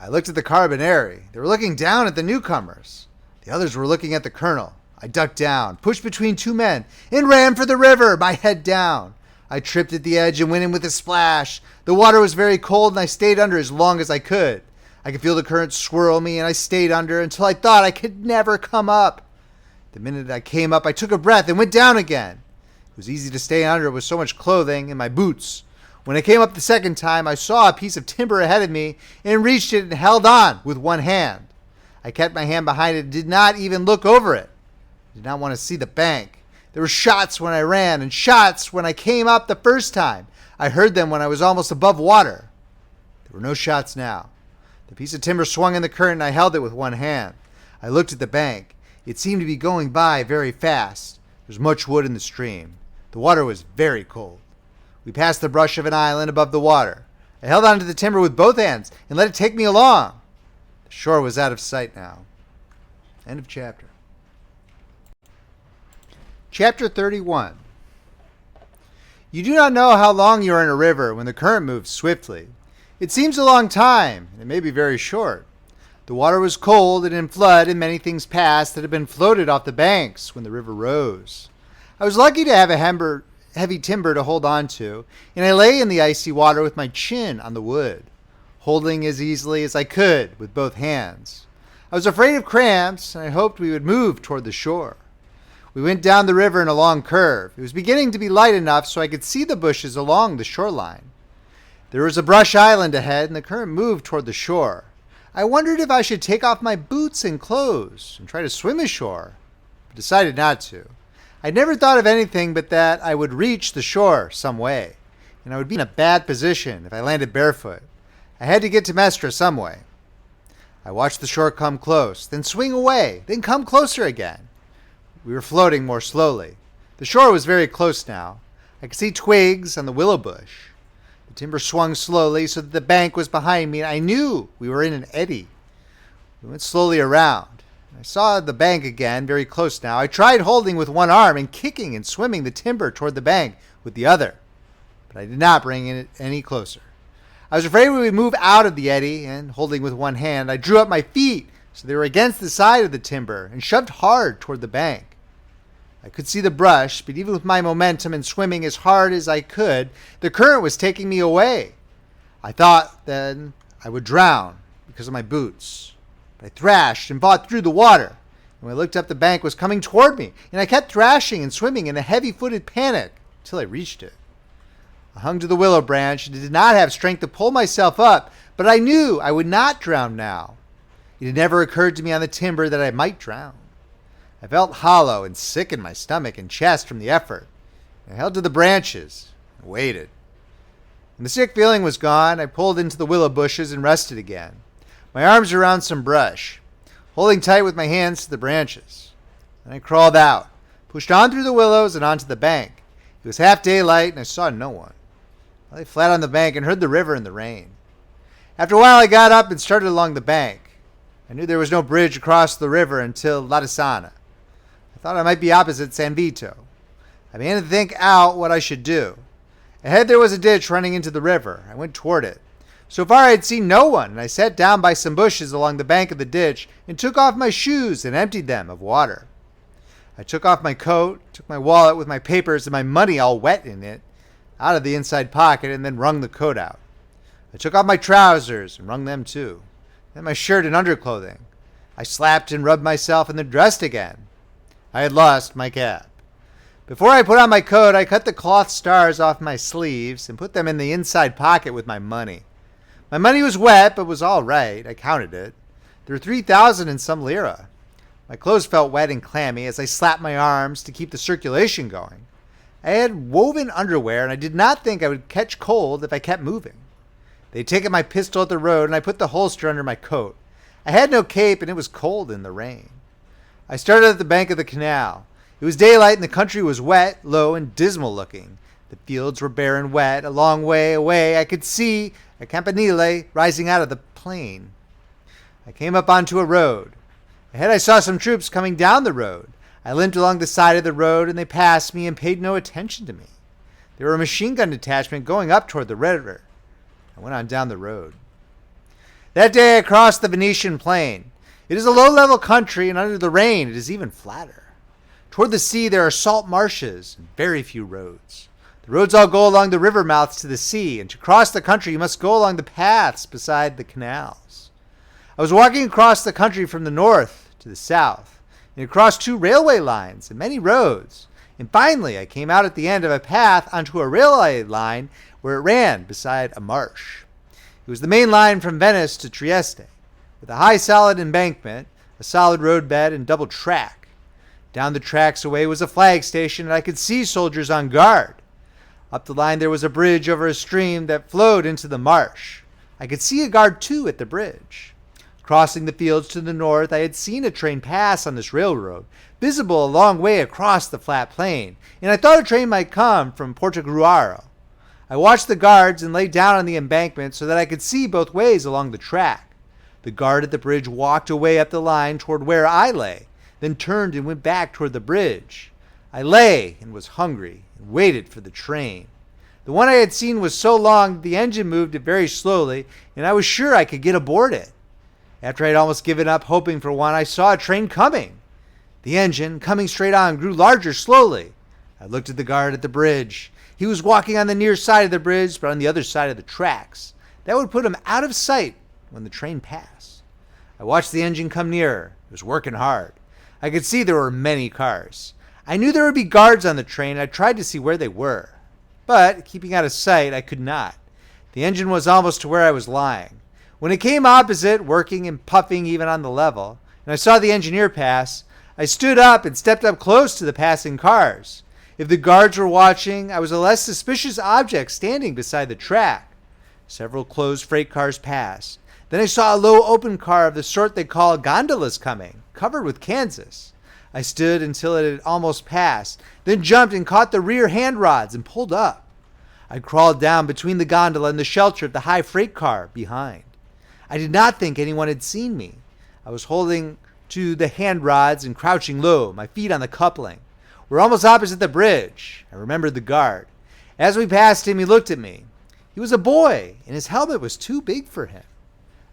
Speaker 1: I looked at the carabinieri. They were looking down at the newcomers. The others were looking at the colonel. I ducked down, pushed between 2 men, and ran for the river, my head down. I tripped at the edge and went in with a splash. The water was very cold, and I stayed under as long as I could. I could feel the current swirl me, and I stayed under until I thought I could never come up. The minute I came up, I took a breath and went down again. It was easy to stay under with so much clothing and my boots. When I came up the second time, I saw a piece of timber ahead of me and reached it and held on with one hand. I kept my hand behind it and did not even look over it. I did not want to see the bank. There were shots when I ran and shots when I came up the first time. I heard them when I was almost above water. There were no shots now. The piece of timber swung in the current and I held it with one hand. I looked at the bank. It seemed to be going by very fast. There was much wood in the stream. The water was very cold. We passed the brush of an island above the water. I held onto the timber with both hands and let it take me along. The shore was out of sight now. End of chapter. Chapter 31. You do not know how long you are in a river when the current moves swiftly. It seems a long time, and it may be very short. The water was cold and in flood, and many things passed that had been floated off the banks when the river rose. I was lucky to have a heavy timber to hold on to, and I lay in the icy water with my chin on the wood, holding as easily as I could with both hands. I was afraid of cramps, and I hoped we would move toward the shore. We went down the river in a long curve. It was beginning to be light enough so I could see the bushes along the shoreline. There was a brush island ahead, and the current moved toward the shore. I wondered if I should take off my boots and clothes and try to swim ashore, but decided not to. I'd never thought of anything but that I would reach the shore some way, and I would be in a bad position if I landed barefoot. I had to get to Mestra some way. I watched the shore come close, then swing away, then come closer again. We were floating more slowly. The shore was very close now. I could see twigs on the willow bush. The timber swung slowly so that the bank was behind me, and I knew we were in an eddy. We went slowly around. I saw the bank again, very close now. I tried holding with one arm and kicking and swimming the timber toward the bank with the other, but I did not bring it any closer. I was afraid we would move out of the eddy, and holding with one hand, I drew up my feet so they were against the side of the timber and shoved hard toward the bank. I could see the brush, but even with my momentum and swimming as hard as I could, the current was taking me away. I thought then I would drown because of my boots. But I thrashed and fought through the water. And when I looked up, the bank was coming toward me, and I kept thrashing and swimming in a heavy-footed panic until I reached it. I hung to the willow branch and did not have strength to pull myself up, but I knew I would not drown now. It had never occurred to me on the timber that I might drown. I felt hollow and sick in my stomach and chest from the effort. I held to the branches and waited. When the sick feeling was gone, I pulled into the willow bushes and rested again, my arms around some brush, holding tight with my hands to the branches. Then I crawled out, pushed on through the willows and onto the bank. It was half daylight and I saw no one. I lay flat on the bank and heard the river and the rain. After a while I got up and started along the bank. I knew there was no bridge across the river until Ladisana. I thought I might be opposite San Vito. I began to think out what I should do. Ahead there was a ditch running into the river. I went toward it. So far I had seen no one, and I sat down by some bushes along the bank of the ditch and took off my shoes and emptied them of water. I took off my coat, took my wallet with my papers and my money all wet in it out of the inside pocket, and then wrung the coat out. I took off my trousers and wrung them too, then my shirt and underclothing. I slapped and rubbed myself and then dressed again. I had lost my cap. Before I put on my coat, I cut the cloth stars off my sleeves and put them in the inside pocket with my money. My money was wet, but was all right. I counted it. There were 3,000 and some lira. My clothes felt wet and clammy as I slapped my arms to keep the circulation going. I had woven underwear, and I did not think I would catch cold if I kept moving. They had taken my pistol at the road, and I put the holster under my coat. I had no cape, and it was cold in the rain. I started at the bank of the canal. It was daylight, and the country was wet, low, and dismal looking. The fields were bare and wet. A long way away, I could see a campanile rising out of the plain. I came up onto a road. Ahead I saw some troops coming down the road. I limped along the side of the road, and they passed me and paid no attention to me. There were a machine gun detachment going up toward the river. I went on down the road. That day I crossed the Venetian plain. It is a low-level country, and under the rain it is even flatter. Toward the sea there are salt marshes and very few roads. The roads all go along the river mouths to the sea, and to cross the country you must go along the paths beside the canals. I was walking across the country from the north to the south, and across 2 railway lines and many roads, and finally I came out at the end of a path onto a railway line where it ran beside a marsh. It was the main line from Venice to Trieste, with a high solid embankment, a solid roadbed, and double track. Down the tracks away was a flag station, and I could see soldiers on guard. Up the line there was a bridge over a stream that flowed into the marsh. I could see a guard too at the bridge. Crossing the fields to the north, I had seen a train pass on this railroad, visible a long way across the flat plain, and I thought a train might come from Portogruaro. I watched the guards and lay down on the embankment so that I could see both ways along the track. The guard at the bridge walked away up the line toward where I lay, then turned and went back toward the bridge. I lay and was hungry and waited for the train. The one I had seen was so long that the engine moved it very slowly, and I was sure I could get aboard it. After I had almost given up hoping for one, I saw a train coming. The engine, coming straight on, grew larger slowly. I looked at the guard at the bridge. He was walking on the near side of the bridge, but on the other side of the tracks. That would put him out of sight when the train passed. I watched the engine come nearer. It was working hard. I could see there were many cars. I knew there would be guards on the train. I tried to see where they were. But, keeping out of sight, I could not. The engine was almost to where I was lying. When it came opposite, working and puffing even on the level, and I saw the engineer pass, I stood up and stepped up close to the passing cars. If the guards were watching, I was a less suspicious object standing beside the track. Several closed freight cars passed. Then I saw a low open car of the sort they call gondolas coming, covered with canvas. I stood until it had almost passed, then jumped and caught the rear hand rods and pulled up. I crawled down between the gondola and the shelter of the high freight car behind. I did not think anyone had seen me. I was holding to the hand rods and crouching low, my feet on the coupling. We were almost opposite the bridge. I remembered the guard. As we passed him, he looked at me. He was a boy, and his helmet was too big for him.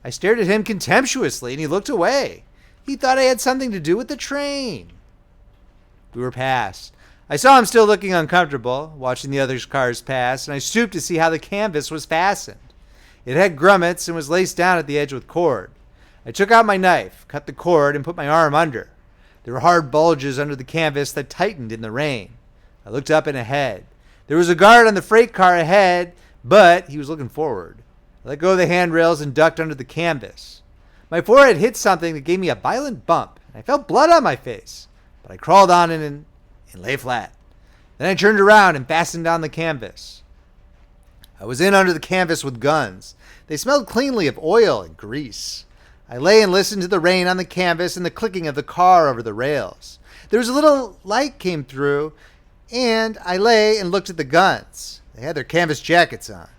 Speaker 1: I stared at him contemptuously, and he looked away. He thought I had something to do with the train. We were past. I saw him still looking uncomfortable, watching the other cars pass, and I stooped to see how the canvas was fastened. It had grummets and was laced down at the edge with cord. I took out my knife, cut the cord, and put my arm under. There were hard bulges under the canvas that tightened in the rain. I looked up and ahead. There was a guard on the freight car ahead, but he was looking forward. I let go of the handrails and ducked under the canvas. My forehead hit something that gave me a violent bump, and I felt blood on my face, but I crawled on it and lay flat. Then I turned around and fastened down the canvas. I was in under the canvas with guns. They smelled cleanly of oil and grease. I lay and listened to the rain on the canvas and the clicking of the car over the rails. There was a little light came through, and I lay and looked at the guns. They had their canvas jackets on.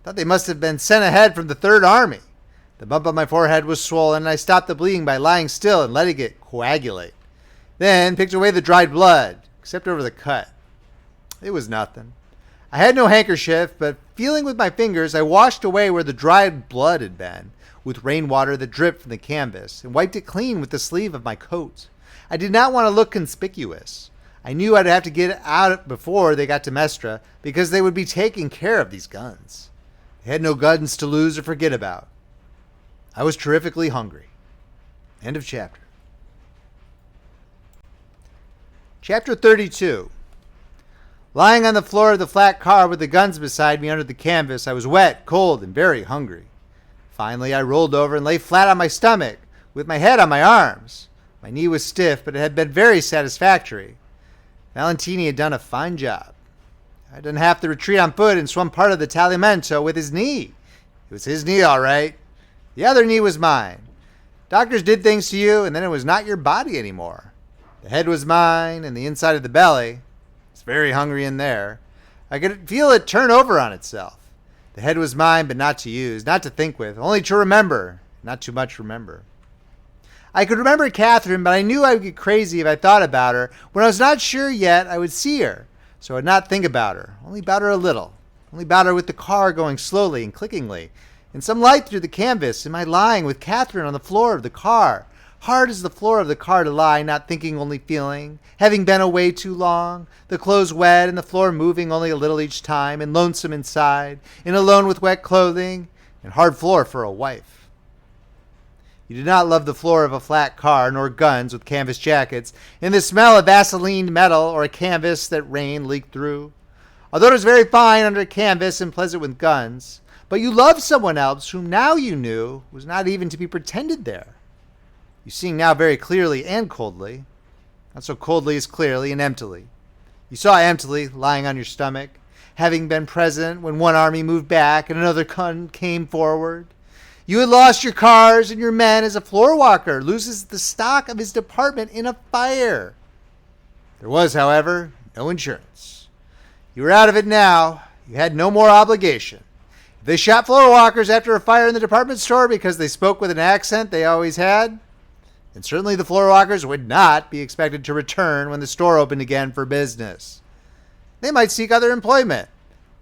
Speaker 1: Thought they must have been sent ahead from the Third Army. The bump on my forehead was swollen, and I stopped the bleeding by lying still and letting it coagulate. Then picked away the dried blood, except over the cut. It was nothing. I had no handkerchief, but feeling with my fingers, I washed away where the dried blood had been, with rainwater that dripped from the canvas, and wiped it clean with the sleeve of my coat. I did not want to look conspicuous. I knew I'd have to get out before they got to Mestra, because they would be taking care of these guns. They had no guns to lose or forget about. I was terrifically hungry. End of chapter. Chapter 32. Lying on the floor of the flat car with the guns beside me under the canvas, I was wet, cold, and very hungry. Finally, I rolled over and lay flat on my stomach, with my head on my arms. My knee was stiff, but it had been very satisfactory. Valentini had done a fine job. I had done half the retreat on foot and swum part of the Tagliamento with his knee. It was his knee, all right. The other knee was mine. Doctors did things to you, and then it was not your body anymore. The head was mine, and the inside of the belly. It's very hungry in there. I could feel it turn over on itself. The head was mine, but not to use, not to think with, only to remember, not too much remember. I could remember Catherine, but I knew I would get crazy if I thought about her. When I was not sure yet, I would see her, so I would not think about her, only about her a little, only about her with the car going slowly and clickingly, and some light through the canvas, and my lying with Catherine on the floor of the car. Hard as the floor of the car to lie, not thinking, only feeling, having been away too long, the clothes wet and the floor moving only a little each time, and lonesome inside, and alone with wet clothing, and hard floor for a wife. You did not love the floor of a flat car, nor guns with canvas jackets, and the smell of Vaseline metal or a canvas that rain leaked through. Although it was very fine under canvas and pleasant with guns, but you loved someone else whom now you knew was not even to be pretended there. You seeing now very clearly and coldly, not so coldly as clearly and emptily. You saw emptily, lying on your stomach, having been present when one army moved back and another came forward. You had lost your cars and your men as a floor walker loses the stock of his department in a fire. There was, however, no insurance. You were out of it now. You had no more obligation. If they shot floor walkers after a fire in the department store because they spoke with an accent they always had, and certainly the floor walkers would not be expected to return when the store opened again for business. They might seek other employment.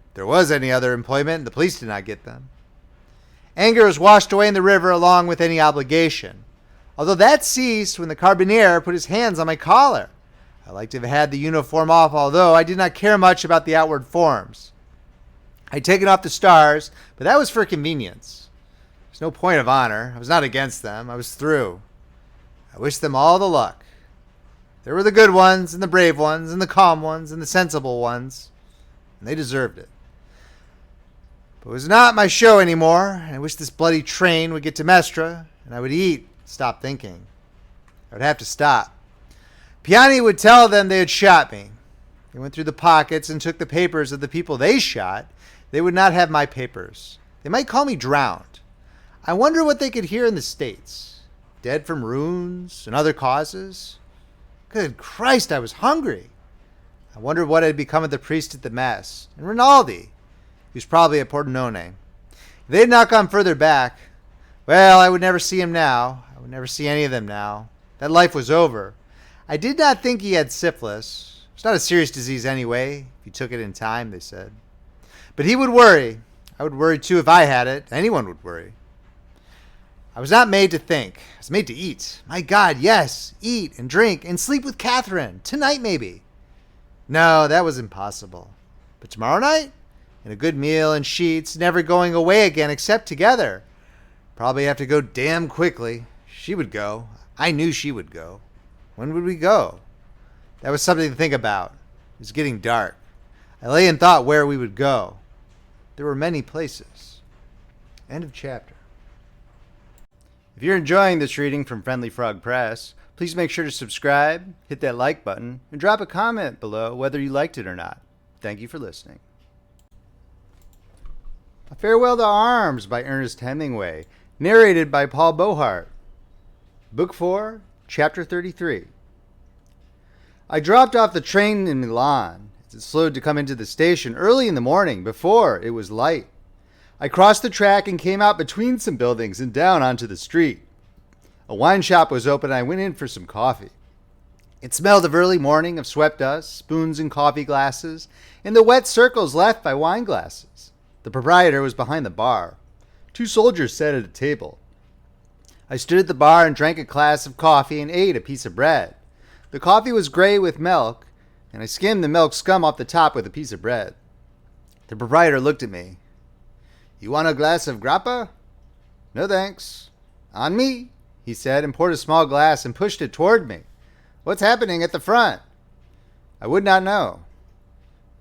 Speaker 1: If there was any other employment, the police did not get them. Anger was washed away in the river along with any obligation, although that ceased when the carbineer put his hands on my collar. I liked to have had the uniform off, although I did not care much about the outward forms. I had taken off the stars, but that was for convenience. There's no point of honor. I was not against them. I was through. I wished them all the luck. There were the good ones, and the brave ones, and the calm ones, and the sensible ones, and they deserved it. But it was not my show anymore, and I wished this bloody train would get to Mestra, and I would eat, stop thinking. I would have to stop. Piani would tell them they had shot me. They went through the pockets and took the papers of the people they shot. They would not have my papers. They might call me drowned. I wonder what they could hear in the States. Dead from wounds and other causes? Good Christ, I was hungry. I wondered what had become of the priest at the mess, and Rinaldi, who's probably at Pordenone. If they had not gone further back, well, I would never see him now. I would never see any of them now. That life was over. I did not think he had syphilis. It's not a serious disease anyway, if you took it in time, they said. But he would worry. I would worry too if I had it. Anyone would worry. I was not made to think. I was made to eat. My God, yes, eat and drink and sleep with Catherine. Tonight, maybe. No, that was impossible. But tomorrow night? And a good meal and sheets, never going away again except together. Probably have to go damn quickly. She would go. I knew she would go. When would we go? That was something to think about. It was getting dark. I lay and thought where we would go. There were many places. End of chapter. If you're enjoying this reading from Friendly Frog Press, please make sure to subscribe, hit that like button, and drop a comment below whether you liked it or not. Thank you for listening. A Farewell to Arms by Ernest Hemingway, narrated by Paul Beauheart. Book 4, Chapter 33. I dropped off the train in Milan as it slowed to come into the station early in the morning before it was light. I crossed the track and came out between some buildings and down onto the street. A wine shop was open and I went in for some coffee. It smelled of early morning, of swept dust, spoons and coffee glasses, and the wet circles left by wine glasses. The proprietor was behind the bar. 2 soldiers sat at a table. I stood at the bar and drank a glass of coffee and ate a piece of bread. The coffee was gray with milk, and I skimmed the milk scum off the top with a piece of bread. The proprietor looked at me. "You want a glass of grappa?" "No thanks." "On me," he said, and poured a small glass and pushed it toward me. "What's happening at the front?" I would not know.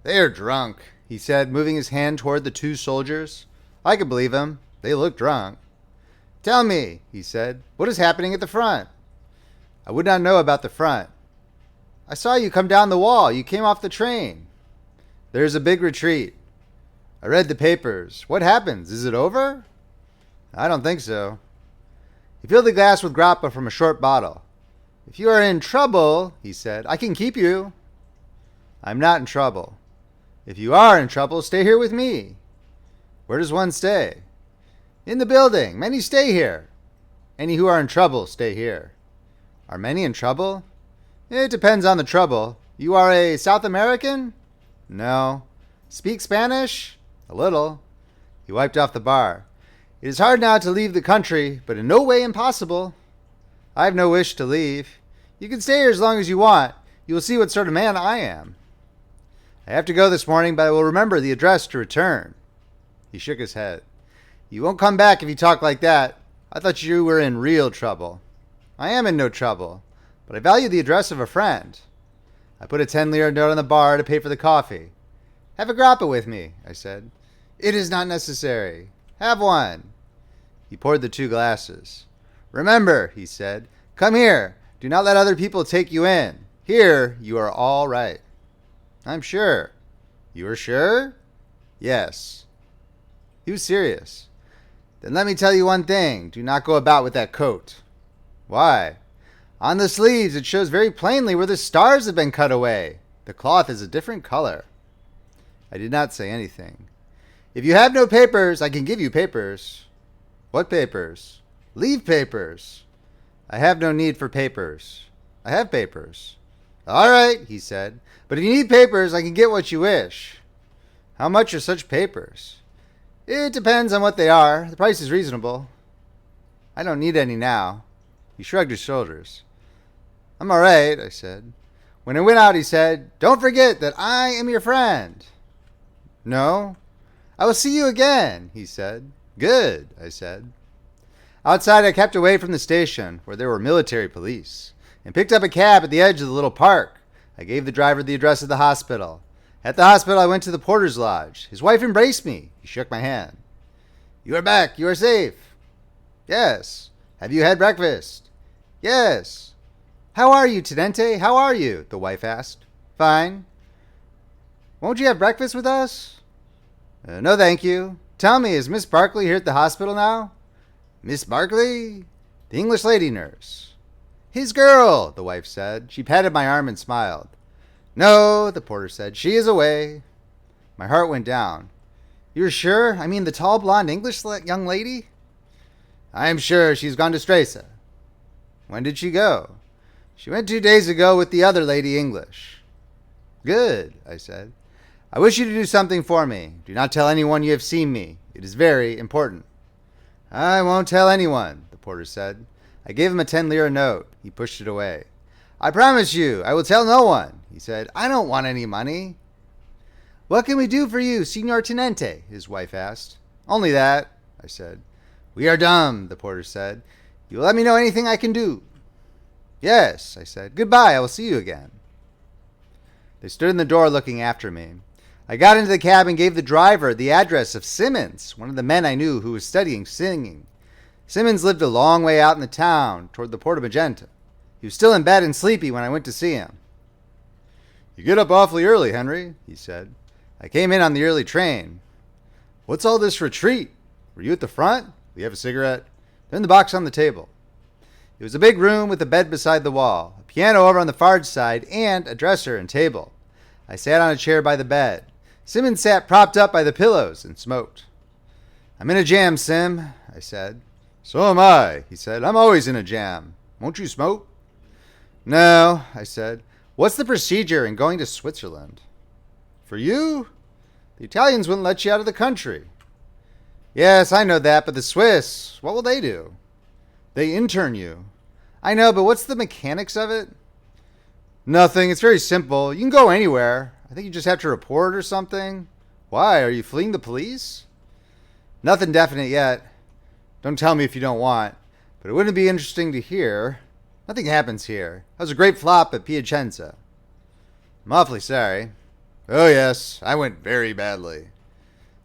Speaker 1: "They are drunk," he said, moving his hand toward the 2 soldiers. I could believe him. They looked drunk. "Tell me," he said, "what is happening at the front?" I would not know about the front. "I saw you come down the wall. You came off the train." "There's a big retreat." "I read the papers. What happens? Is it over?" "I don't think so." He filled the glass with grappa from a short bottle. "If you are in trouble," he said, "I can keep you." "I'm not in trouble." "If you are in trouble, stay here with me." "Where does one stay?" "In the building. Many stay here." "Any who are in trouble stay here." "Are many in trouble?" "It depends on the trouble. You are a South American?" "No." "Speak Spanish?" "A little." He wiped off the bar. "It is hard now to leave the country, but in no way impossible." "I have no wish to leave." "You can stay here as long as you want. You will see what sort of man I am." "I have to go this morning, but I will remember the address to return." He shook his head. "You won't come back if you talk like that. I thought you were in real trouble." "I am in no trouble, but I value the address of a friend." I put a 10-lira note on the bar to pay for the coffee. "Have a grappa with me," I said. "It is not necessary." "Have one." He poured the 2 glasses. "Remember," he said, "come here. Do not let other people take you in. Here you are all right." "I'm sure." "You are sure?" "Yes." He was serious. "Then let me tell you one thing. Do not go about with that coat." "Why?" "On the sleeves it shows very plainly where the stars have been cut away. The cloth is a different color." I did not say anything. "If you have no papers, I can give you papers." "What papers?" "Leave papers." "I have no need for papers." "I have papers." "All right," he said. "But if you need papers, I can get what you wish." "How much are such papers?" "It depends on what they are. The price is reasonable." "I don't need any now." He shrugged his shoulders. "I'm all right," I said. When I went out, he said, "Don't forget that I am your friend." "No." "I will see you again," he said. "Good," I said. Outside, I kept away from the station, where there were military police, and picked up a cab at the edge of the little park. I gave the driver the address of the hospital. At the hospital, I went to the porter's lodge. His wife embraced me. He shook my hand. "You are back. You are safe." "Yes." "Have you had breakfast?" "Yes." "How are you, Tenente? How are you?" the wife asked. "Fine." "Won't you have breakfast with us?" "No, thank you. Tell me, is Miss Barkley here at the hospital now?" "Miss Barkley?" "The English lady nurse." "His girl," the wife said. She patted my arm and smiled. "No," the porter said. "She is away." My heart went down. "You're sure? I mean the tall, blonde English young lady?" "I am sure she's gone to Stresa." "When did she go?" "She went 2 days ago with the other lady English." "Good," I said. "I wish you to do something for me. Do not tell anyone you have seen me. It is very important." "I won't tell anyone," the porter said. I gave him a 10-lira note. He pushed it away. "I promise you, I will tell no one," he said. "I don't want any money." "What can we do for you, Signor Tenente?" his wife asked. "Only that," I said. "We are dumb," the porter said. "You will let me know anything I can do." "Yes," I said. "Goodbye, I will see you again." They stood in the door looking after me. I got into the cab and gave the driver the address of Simmons, one of the men I knew who was studying singing. Simmons lived a long way out in the town, toward the Porta Magenta. He was still in bed and sleepy when I went to see him. "You get up awfully early, Henry," he said. "I came in on the early train." "What's all this retreat? Were you at the front? Will you have a cigarette?" "Turn the box on the table." It was a big room with a bed beside the wall, a piano over on the far side, and a dresser and table. I sat on a chair by the bed. Simmons sat propped up by the pillows and smoked. I'm in a jam, Sim, I said. So am I, he said. I'm always in a jam. Won't you smoke? No, I said. What's the procedure in going to Switzerland? For you? The Italians wouldn't let you out of the country. Yes, I know that, but the Swiss, what will they do? They intern you. I know, but what's the mechanics of it? Nothing. It's very simple. You can go anywhere. I think you just have to report or something. Why? Are you fleeing the police? Nothing definite yet. Don't tell me if you don't want. But it wouldn't be interesting to hear. Nothing happens here. That was a great flop at Piacenza. I'm awfully sorry. Oh yes, I went very badly.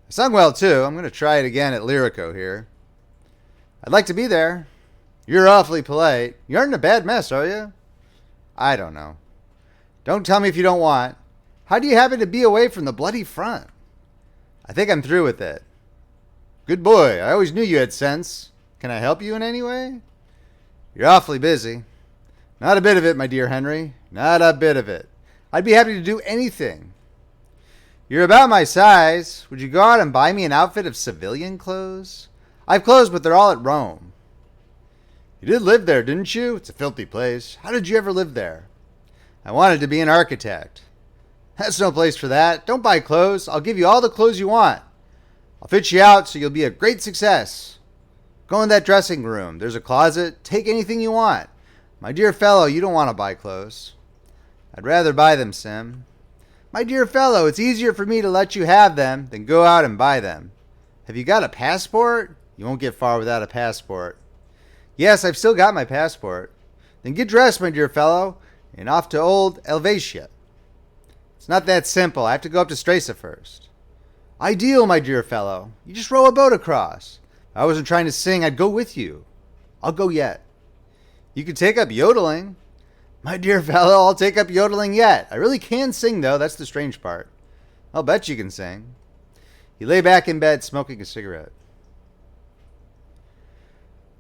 Speaker 1: I sung well too. I'm going to try it again at Lyrico here. I'd like to be there. You're awfully polite. You aren't in a bad mess, are you? I don't know. Don't tell me if you don't want. How do you happen to be away from the bloody front? I think I'm through with it. Good boy. I always knew you had sense. Can I help you in any way? You're awfully busy. Not a bit of it, my dear Henry. Not a bit of it. I'd be happy to do anything. You're about my size. Would you go out and buy me an outfit of civilian clothes? I've clothes, but they're all at Rome. You did live there, didn't you? It's a filthy place. How did you ever live there? I wanted to be an architect. That's no place for that. Don't buy clothes. I'll give you all the clothes you want. I'll fit you out so you'll be a great success. Go in that dressing room. There's a closet. Take anything you want. My dear fellow, you don't want to buy clothes. I'd rather buy them, Sim. My dear fellow, it's easier for me to let you have them than go out and buy them. Have you got a passport? You won't get far without a passport. Yes, I've still got my passport. Then get dressed, my dear fellow, and off to old Helvetia. It's not that simple. I have to go up to Stresa first. Ideal, my dear fellow. You just row a boat across. If I wasn't trying to sing, I'd go with you. I'll go yet. You could take up yodeling. My dear fellow, I'll take up yodeling yet. I really can sing, though. That's the strange part. I'll bet you can sing. He lay back in bed, smoking a cigarette.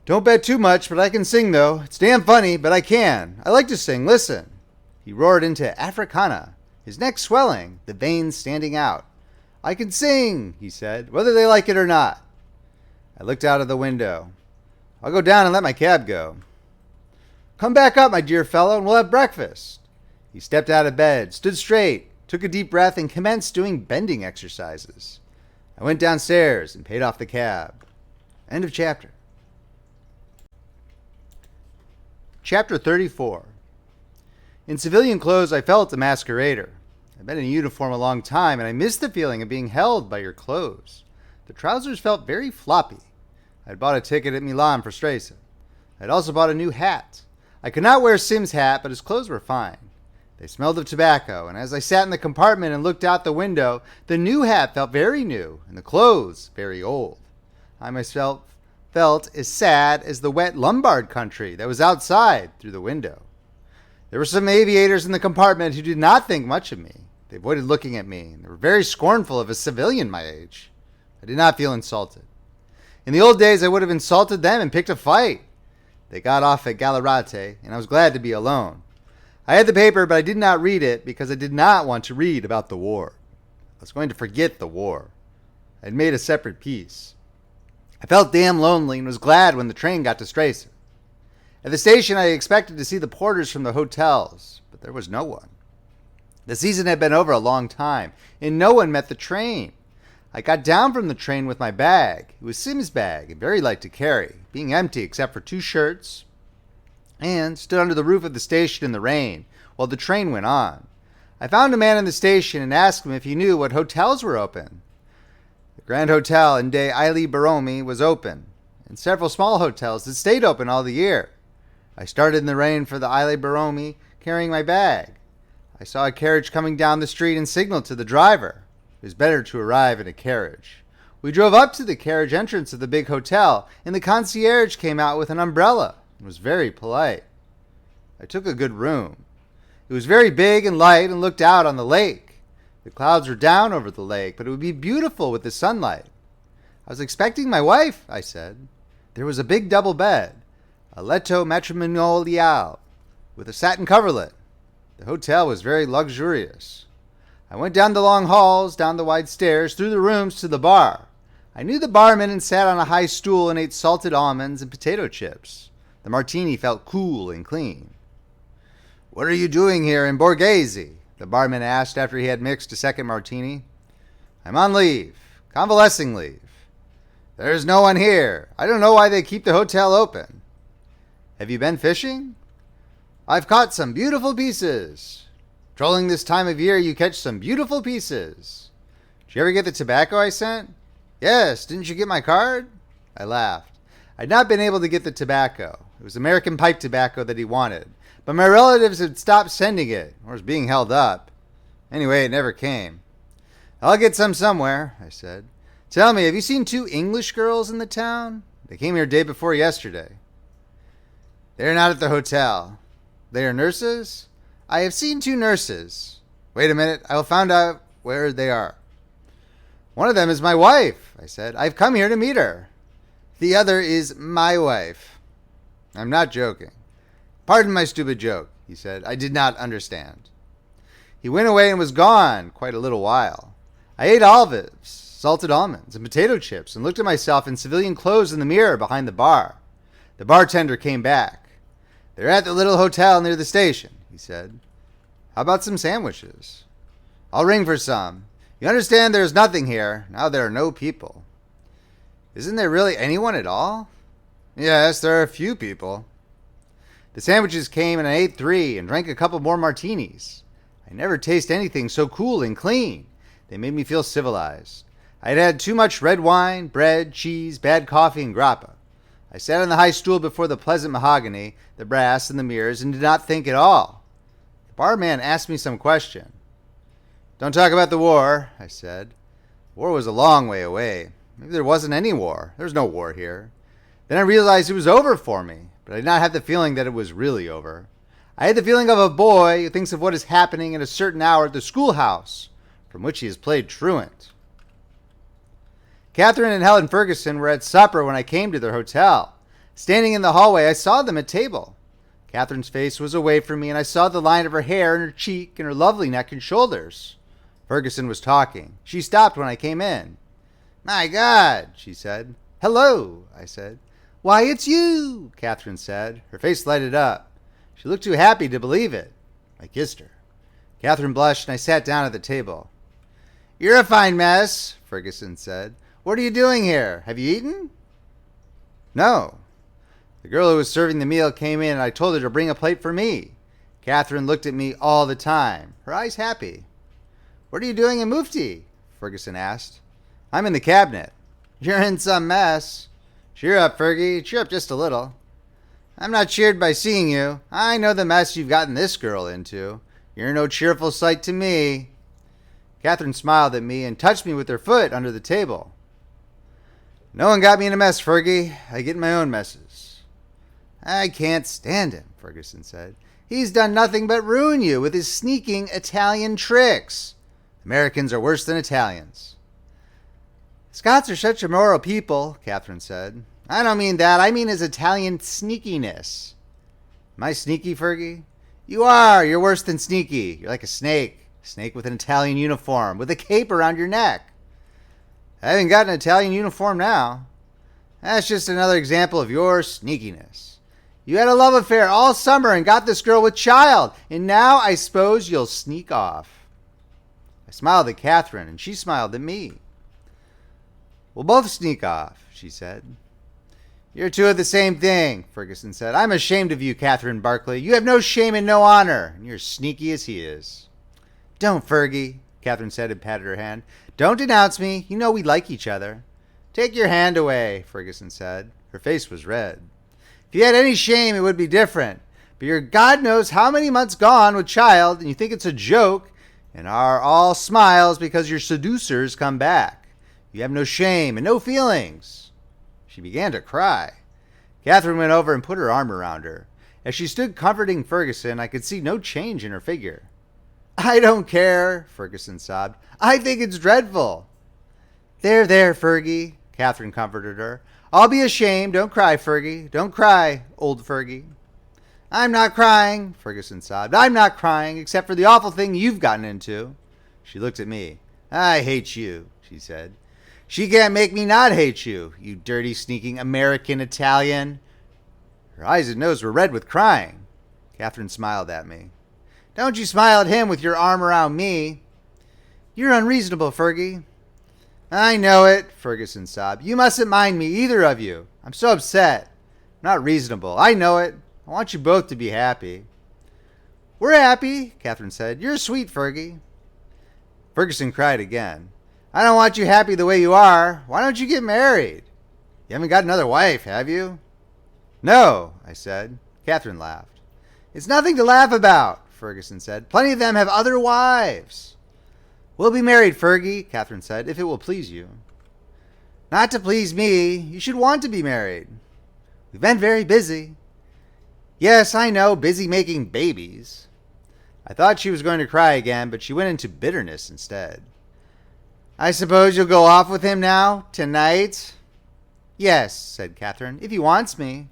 Speaker 1: Don't bet too much, but I can sing, though. It's damn funny, but I can. I like to sing. Listen. He roared into Africana, his neck swelling, the veins standing out. I can sing, he said, whether they like it or not. I looked out of the window. I'll go down and let my cab go. Come back up, my dear fellow, and we'll have breakfast. He stepped out of bed, stood straight, took a deep breath, and commenced doing bending exercises. I went downstairs and paid off the cab. End of chapter. Chapter 34. In civilian clothes, I felt a masquerader. I've been in uniform a long time, and I missed the feeling of being held by your clothes. The trousers felt very floppy. I had bought a ticket at Milan for Stresa. I had also bought a new hat. I could not wear Sim's hat, but his clothes were fine. They smelled of tobacco, and as I sat in the compartment and looked out the window, the new hat felt very new, and the clothes very old. I myself felt as sad as the wet Lombard country that was outside through the window. There were some aviators in the compartment who did not think much of me. They avoided looking at me, and they were very scornful of a civilian my age. I did not feel insulted. In the old days, I would have insulted them and picked a fight. They got off at Gallerate, and I was glad to be alone. I had the paper, but I did not read it because I did not want to read about the war. I was going to forget the war. I had made a separate piece. I felt damn lonely and was glad when the train got to Stresa. At the station, I expected to see the porters from the hotels, but there was no one. The season had been over a long time, and no one met the train. I got down from the train with my bag. It was Sim's bag, and very light to carry, being empty except for 2 shirts, and stood under the roof of the station in the rain while the train went on. I found a man in the station and asked him if he knew what hotels were open. The Grand Hotel in De Aili Baromi was open, and several small hotels had stayed open all the year. I started in the rain for the Aili Baromi, carrying my bag. I saw a carriage coming down the street and signaled to the driver. It was better to arrive in a carriage. We drove up to the carriage entrance of the big hotel, and the concierge came out with an umbrella and was very polite. I took a good room. It was very big and light and looked out on the lake. The clouds were down over the lake, but it would be beautiful with the sunlight. I was expecting my wife, I said. There was a big double bed, a letto matrimonial, with a satin coverlet. The hotel was very luxurious. I went down the long halls, down the wide stairs, through the rooms to the bar. I knew the barman and sat on a high stool and ate salted almonds and potato chips. The martini felt cool and clean. "What are you doing here in Borghese?" the barman asked after he had mixed a second martini. "I'm on leave. Convalescing leave. There's no one here. I don't know why they keep the hotel open." "Have you been fishing?" "I've caught some beautiful pieces." "Trolling this time of year, you catch some beautiful pieces." "Did you ever get the tobacco I sent?" "Yes. Didn't you get my card?" I laughed. I'd not been able to get the tobacco. It was American pipe tobacco that he wanted, but my relatives had stopped sending it, or was being held up. Anyway, it never came. "I'll get some somewhere," I said. "Tell me, have you seen 2 English girls in the town? They came here day before yesterday." "They're not at the hotel." "They are nurses?" "I have seen 2 nurses." "Wait a minute, I will find out where they are." "One of them is my wife," I said. "I've come here to meet her." "The other is my wife." "I'm not joking." "Pardon my stupid joke," he said. "I did not understand." He went away and was gone quite a little while. I ate olives, salted almonds, and potato chips, and looked at myself in civilian clothes in the mirror behind the bar. The bartender came back. "They're at the little hotel near the station," he said. "How about some sandwiches?" "I'll ring for some. You understand there is nothing here. Now there are no people." "Isn't there really anyone at all?" "Yes, there are a few people." The sandwiches came and I ate 3 and drank a couple more martinis. I never tasted anything so cool and clean. They made me feel civilized. I had had too much red wine, bread, cheese, bad coffee, and grappa. I sat on the high stool before the pleasant mahogany, the brass, and the mirrors, and did not think at all. The barman asked me some question. "Don't talk about the war," I said. The war was a long way away. Maybe there wasn't any war. There's no war here. Then I realized it was over for me, but I did not have the feeling that it was really over. I had the feeling of a boy who thinks of what is happening at a certain hour at the schoolhouse, from which he has played truant. Catherine and Helen Ferguson were at supper when I came to their hotel. Standing in the hallway, I saw them at table. Catherine's face was away from me, and I saw the line of her hair and her cheek and her lovely neck and shoulders. Ferguson was talking. She stopped when I came in. "My God," she said. "Hello," I said. "Why, it's you," Catherine said. Her face lighted up. She looked too happy to believe it. I kissed her. Catherine blushed, and I sat down at the table. "You're a fine mess," Ferguson said. "What are you doing here? Have you eaten?" "No." The girl who was serving the meal came in, and I told her to bring a plate for me. Catherine looked at me all the time, her eyes happy. "What are you doing in Mufti?" Ferguson asked. "I'm in the cabinet." "You're in some mess." "Cheer up, Fergie. Cheer up just a little." "I'm not cheered by seeing you. I know the mess you've gotten this girl into. You're no cheerful sight to me." Catherine smiled at me and touched me with her foot under the table. "No one got me in a mess, Fergie. I get in my own messes." "I can't stand him," Ferguson said. "He's done nothing but ruin you with his sneaking Italian tricks. Americans are worse than Italians." "Scots are such immoral people," Catherine said. "I don't mean that. I mean his Italian sneakiness." "Am I sneaky, Fergie?" "You are. You're worse than sneaky. You're like a snake. A snake with an Italian uniform, with a cape around your neck." "I haven't got an Italian uniform now." "That's just another example of your sneakiness. You had a love affair all summer and got this girl with child, and now I suppose you'll sneak off." I smiled at Catherine, and she smiled at me. "We'll both sneak off," she said. "You're two of the same thing," Ferguson said. "I'm ashamed of you, Catherine Barclay. You have no shame and no honor, and you're sneaky as he is." "Don't, Fergie," Catherine said and patted her hand. "Don't denounce me. You know we like each other." "Take your hand away," Ferguson said. Her face was red. "If you had any shame, it would be different. But you're God knows how many months gone with child, and you think it's a joke, and are all smiles because your seducers come back. You have no shame and no feelings." She began to cry. Catherine went over and put her arm around her. As she stood comforting Ferguson, I could see no change in her figure. "I don't care," Ferguson sobbed. "I think it's dreadful." There, Fergie," Catherine comforted her. "I'll be ashamed. Don't cry, Fergie. Don't cry, old Fergie." "I'm not crying," Ferguson sobbed. "I'm not crying, except for the awful thing you've gotten into." She looked at me. "I hate you," she said. She can't make me not hate you, you dirty, sneaking American Italian. Her eyes and nose were red with crying. Catherine smiled at me. Don't you smile at him with your arm around me. You're unreasonable, Fergie. I know it, Ferguson sobbed. You mustn't mind me, either of you. I'm so upset. I'm not reasonable. I know it. I want you both to be happy. We're happy, Catherine said. You're sweet, Fergie. Ferguson cried again. I don't want you happy the way you are. Why don't you get married? You haven't got another wife, have you? No, I said. Catherine laughed. It's nothing to laugh about, Ferguson said. Plenty of them have other wives. We'll be married, Fergie, Catherine said, if it will please you. Not to please me. You should want to be married. We've been very busy. Yes, I know, busy making babies. I thought she was going to cry again, but she went into bitterness instead. I suppose you'll go off with him now, tonight? Yes, said Catherine, if he wants me.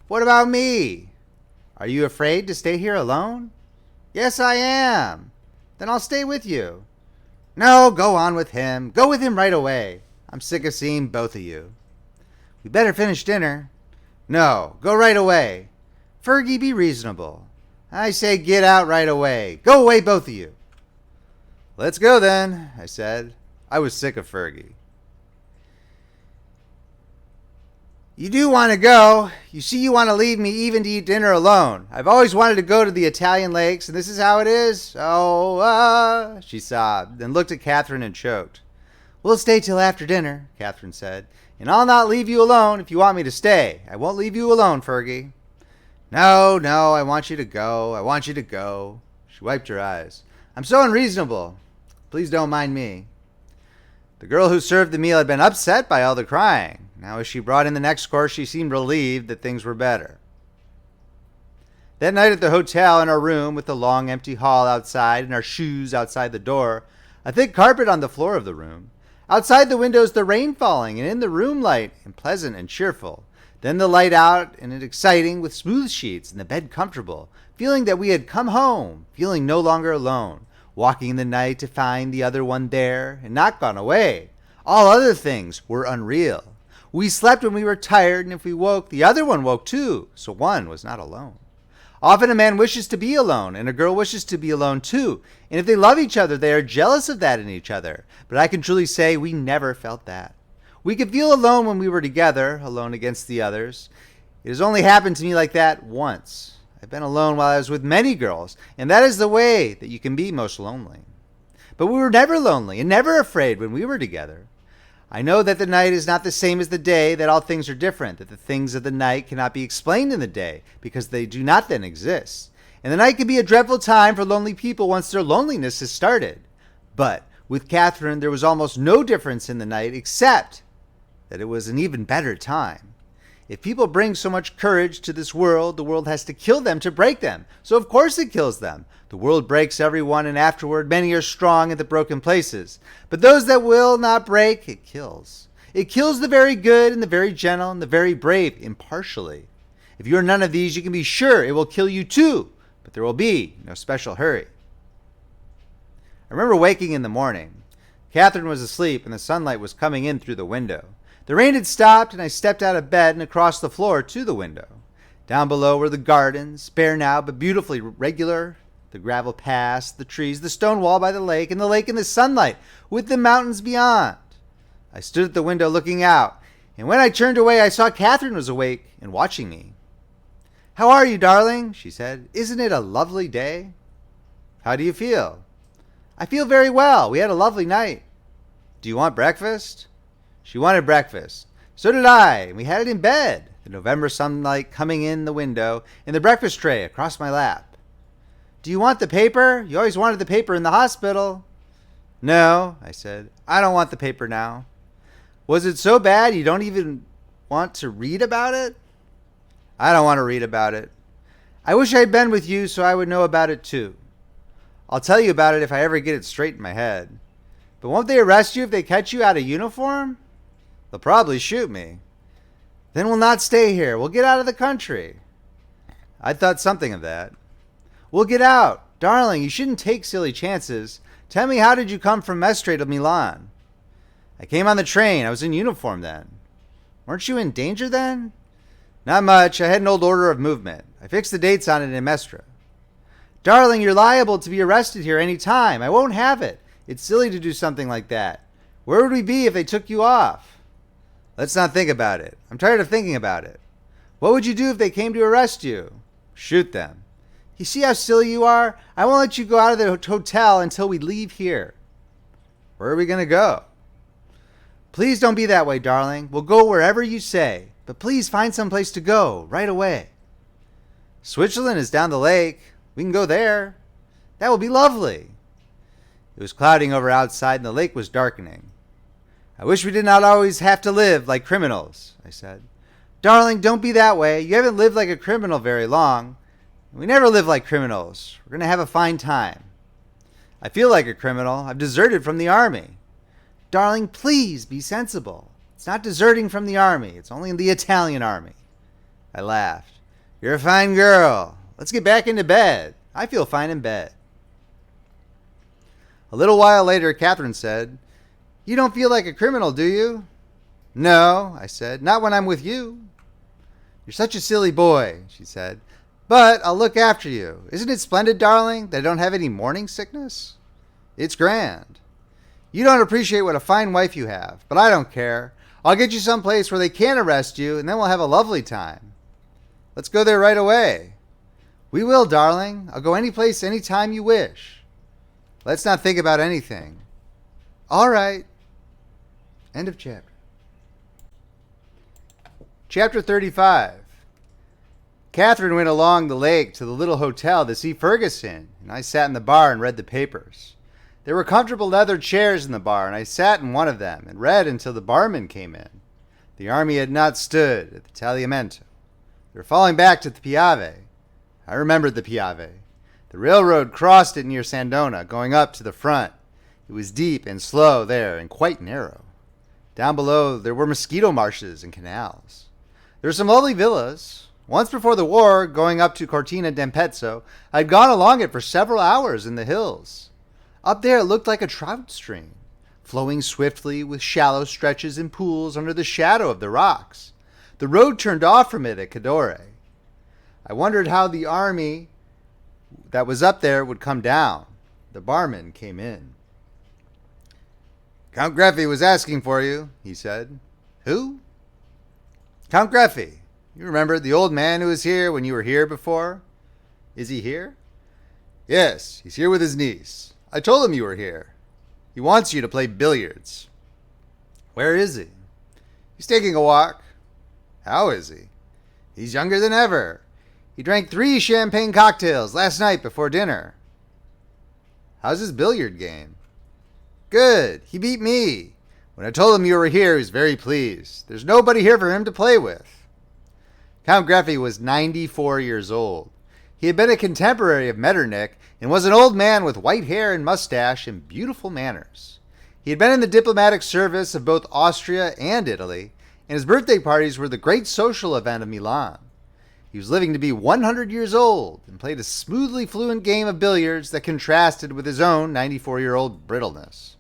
Speaker 1: What about me? Are you afraid to stay here alone? Yes, I am. Then I'll stay with you. No, go on with him. Go with him right away. I'm sick of seeing both of you. We better finish dinner. No, go right away. Fergie, be reasonable. I say get out right away. Go away, both of you. Let's go then, I said. I was sick of Fergie. You do want to go. You see, you want to leave me even to eat dinner alone. I've always wanted to go to the Italian lakes, and this is how it is. Oh, she sobbed, then looked at Catherine and choked. We'll stay till after dinner, Catherine said, and I'll not leave you alone if you want me to stay. I won't leave you alone, Fergie. No, I want you to go. I want you to go. She wiped her eyes. I'm so unreasonable. Please don't mind me. The girl who served the meal had been upset by all the crying. Now as she brought in the next course, she seemed relieved that things were better. That night at the hotel, in our room with the long empty hall outside and our shoes outside the door, a thick carpet on the floor of the room, outside the windows the rain falling, and in the room light and pleasant and cheerful, then the light out and it exciting with smooth sheets and the bed comfortable, feeling that we had come home, feeling no longer alone, walking in the night to find the other one there and not gone away. All other things were unreal. We slept when we were tired, and if we woke, the other one woke too, so one was not alone. Often a man wishes to be alone, and a girl wishes to be alone too, and if they love each other, they are jealous of that in each other. But I can truly say we never felt that. We could feel alone when we were together, alone against the others. It has only happened to me like that once. I've been alone while I was with many girls, and that is the way that you can be most lonely. But we were never lonely and never afraid when we were together. I know that the night is not the same as the day, that all things are different, that the things of the night cannot be explained in the day, because they do not then exist. And the night can be a dreadful time for lonely people once their loneliness has started. But with Catherine, there was almost no difference in the night, except that it was an even better time. If people bring so much courage to this world, the world has to kill them to break them. So of course it kills them. The world breaks everyone, and afterward many are strong at the broken places. But those that will not break, it kills. It kills the very good and the very gentle and the very brave impartially. If you are none of these, you can be sure it will kill you too, but there will be no special hurry. I remember waking in the morning. Catherine was asleep and the sunlight was coming in through the window. The rain had stopped, and I stepped out of bed and across the floor to the window. Down below were the gardens, bare now but beautifully regular, the gravel paths, the trees, the stone wall by the lake in the sunlight, with the mountains beyond. I stood at the window looking out, and when I turned away I saw Catherine was awake and watching me. How are you, darling? She said. Isn't it a lovely day? How do you feel? I feel very well. We had a lovely night. Do you want breakfast? She wanted breakfast. So did I, and we had it in bed, the November sunlight coming in the window, and the breakfast tray across my lap. Do you want the paper? You always wanted the paper in the hospital. No, I said. I don't want the paper now. Was it so bad you don't even want to read about it? I don't want to read about it. I wish I had been with you so I would know about it too. I'll tell you about it if I ever get it straight in my head. But won't they arrest you if they catch you out of uniform? They'll probably shoot me. Then we'll not stay here. We'll get out of the country. I thought something of that. We'll get out. Darling, you shouldn't take silly chances. Tell me, how did you come from Mestre to Milan? I came on the train. I was in uniform then. Weren't you in danger then? Not much. I had an old order of movement. I fixed the dates on it in Mestra. Darling, you're liable to be arrested here any time. I won't have it. It's silly to do something like that. Where would we be if they took you off? Let's not think about it. I'm tired of thinking about it. What would you do if they came to arrest you? Shoot them. You see how silly you are? I won't let you go out of the hotel until we leave here. Where are we going to go? Please don't be that way, darling. We'll go wherever you say. But please find some place to go right away. Switzerland is down the lake. We can go there. That will be lovely. It was clouding over outside and the lake was darkening. I wish we did not always have to live like criminals, I said. Darling, don't be that way. You haven't lived like a criminal very long. We never live like criminals. We're going to have a fine time. I feel like a criminal. I've deserted from the army. Darling, please be sensible. It's not deserting from the army. It's only in the Italian army. I laughed. You're a fine girl. Let's get back into bed. I feel fine in bed. A little while later, Catherine said, You don't feel like a criminal, do you? No, I said. Not when I'm with you. You're such a silly boy, she said. But I'll look after you. Isn't it splendid, darling, that I don't have any morning sickness? It's grand. You don't appreciate what a fine wife you have, but I don't care. I'll get you someplace where they can't arrest you, and then we'll have a lovely time. Let's go there right away. We will, darling. I'll go any place, any time you wish. Let's not think about anything. All right. End of chapter. Chapter 35. Catherine went along the lake to the little hotel to see Ferguson, and I sat in the bar and read the papers. There were comfortable leather chairs in the bar, and I sat in one of them and read until the barman came in. The army had not stood at the Tagliamento. They were falling back to the Piave. I remembered the Piave. The railroad crossed it near Sandona, going up to the front. It was deep and slow there and quite narrow. Down below, there were mosquito marshes and canals. There were some lovely villas. Once before the war, going up to Cortina d'Ampezzo, I had gone along it for several hours in the hills. Up there it looked like a trout stream, flowing swiftly with shallow stretches and pools under the shadow of the rocks. The road turned off from it at Cadore. I wondered how the army that was up there would come down. The barman came in. Count Greffi was asking for you, he said. Who? Count Greffi. You remember the old man who was here when you were here before? Is he here? Yes, he's here with his niece. I told him you were here. He wants you to play billiards. Where is he? He's taking a walk. How is he? He's younger than ever. He drank 3 champagne cocktails last night before dinner. How's his billiard game? Good. He beat me. When I told him you were here, he was very pleased. There's nobody here for him to play with. Count Greffi was 94 years old. He had been a contemporary of Metternich and was an old man with white hair and mustache and beautiful manners. He had been in the diplomatic service of both Austria and Italy, and his birthday parties were the great social event of Milan. He was living to be 100 years old and played a smoothly fluent game of billiards that contrasted with his own 94-year-old brittleness.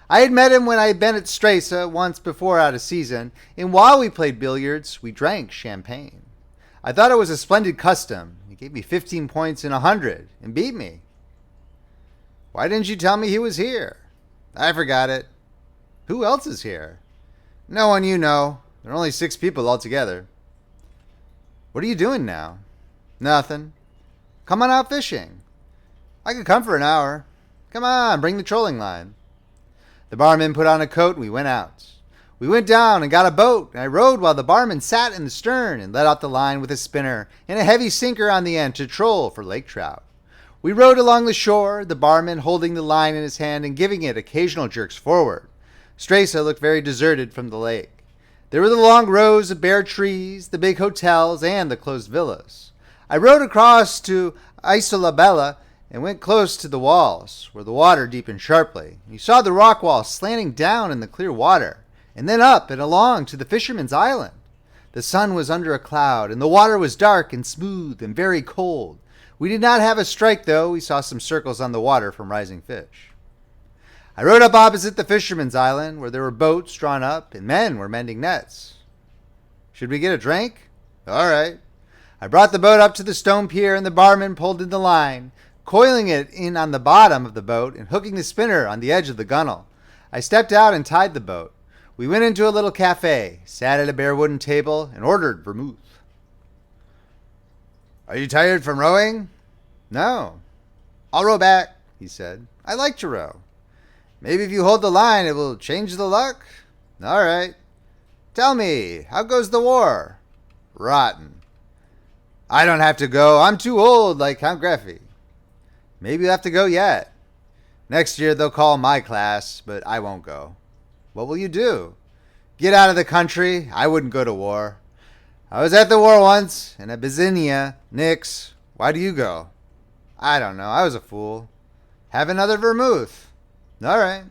Speaker 1: I had met him when I had been at Stresa once before out of season, and while we played billiards, we drank champagne. I thought it was a splendid custom. He gave me 15 points in 100 and beat me. Why didn't you tell me he was here? I forgot it. Who else is here? No one you know. There are only 6 people altogether. What are you doing now? Nothing. Come on out fishing. I could come for an hour. Come on, bring the trolling line. The barman put on a coat and we went out. We went down and got a boat, and I rowed while the barman sat in the stern and let out the line with a spinner and a heavy sinker on the end to troll for lake trout. We rowed along the shore, the barman holding the line in his hand and giving it occasional jerks forward. Stresa looked very deserted from the lake. There were the long rows of bare trees, the big hotels, and the closed villas. I rowed across to Isola Bella and went close to the walls, where the water deepened sharply. You saw the rock wall slanting down in the clear water, and then up and along to the fisherman's island. The sun was under a cloud, and the water was dark and smooth and very cold. We did not have a strike, though. We saw some circles on the water from rising fish. I rode up opposite the fisherman's island, where there were boats drawn up and men were mending nets. Should we get a drink? All right. I brought the boat up to the stone pier, and the barman pulled in the line, coiling it in on the bottom of the boat and hooking the spinner on the edge of the gunwale. I stepped out and tied the boat. We went into a little cafe, sat at a bare wooden table, and ordered vermouth. Are you tired from rowing? No. I'll row back, he said. I like to row. Maybe if you hold the line, it will change the luck? All right. Tell me, how goes the war? Rotten. I don't have to go. I'm too old, like Count Greffy. Maybe you'll have to go yet. Next year they'll call my class, but I won't go. What will you do? Get out of the country? I wouldn't go to war. I was at the war once, and at Byzinia. Nix. Why do you go? I don't know. I was a fool. Have another vermouth. All right.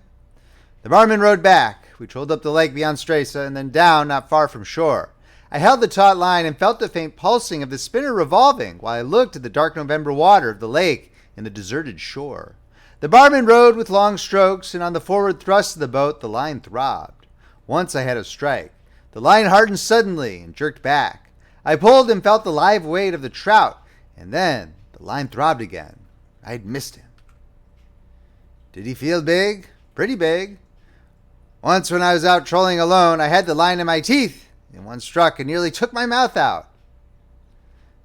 Speaker 1: The barman rowed back. We trolled up the lake beyond Stresa and then down not far from shore. I held the taut line and felt the faint pulsing of the spinner revolving while I looked at the dark November water of the lake and the deserted shore. The barman rowed with long strokes, and on the forward thrust of the boat the line throbbed. Once I had a strike. The line hardened suddenly and jerked back. I pulled and felt the live weight of the trout, and then the line throbbed again. I had missed him. Did he feel big? Pretty big. Once when I was out trolling alone, I had the line in my teeth, and one struck and nearly took my mouth out.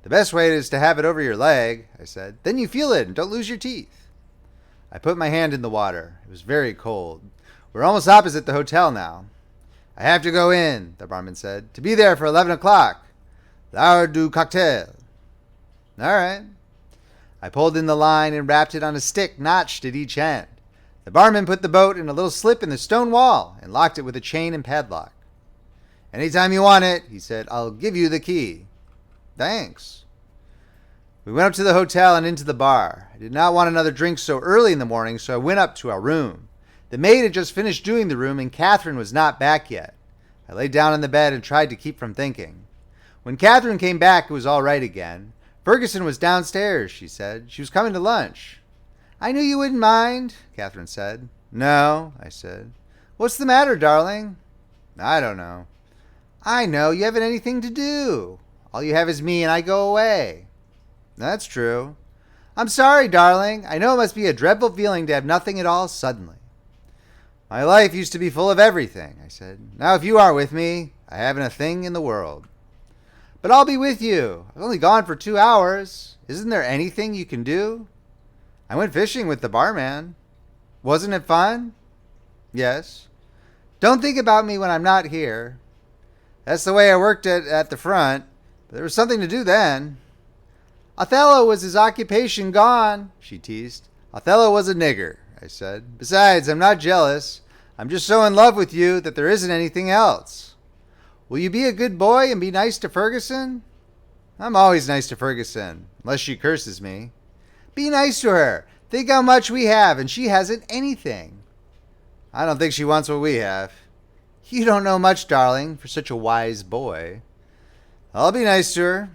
Speaker 1: The best way is to have it over your leg, I said. Then you feel it and don't lose your teeth. I put my hand in the water. It was very cold. We're almost opposite the hotel now. I have to go in, the barman said, to be there for 11 o'clock. L'heure du cocktail. All right. I pulled in the line and wrapped it on a stick notched at each end. The barman put the boat in a little slip in the stone wall and locked it with a chain and padlock. Anytime you want it, he said, I'll give you the key. Thanks. We went up to the hotel and into the bar. I did not want another drink so early in the morning, so I went up to our room. The maid had just finished doing the room, and Catherine was not back yet. I lay down on the bed and tried to keep from thinking. When Catherine came back, it was all right again. Ferguson was downstairs, she said. She was coming to lunch. I knew you wouldn't mind, Catherine said. No, I said. What's the matter, darling? I don't know. I know, you haven't anything to do. All you have is me and I go away. That's true. I'm sorry, darling. I know it must be a dreadful feeling to have nothing at all suddenly. My life used to be full of everything, I said. Now if you are with me, I haven't a thing in the world. But I'll be with you. I've only gone for 2 hours. Isn't there anything you can do? I went fishing with the barman. Wasn't it fun? Yes. Don't think about me when I'm not here. That's the way I worked at the front. But there was something to do then. Othello was his occupation gone, she teased. Othello was a nigger, I said. Besides, I'm not jealous. I'm just so in love with you that there isn't anything else. Will you be a good boy and be nice to Ferguson? I'm always nice to Ferguson, unless she curses me. Be nice to her. Think how much we have, and she hasn't anything. I don't think she wants what we have. You don't know much, darling, for such a wise boy. I'll be nice to her.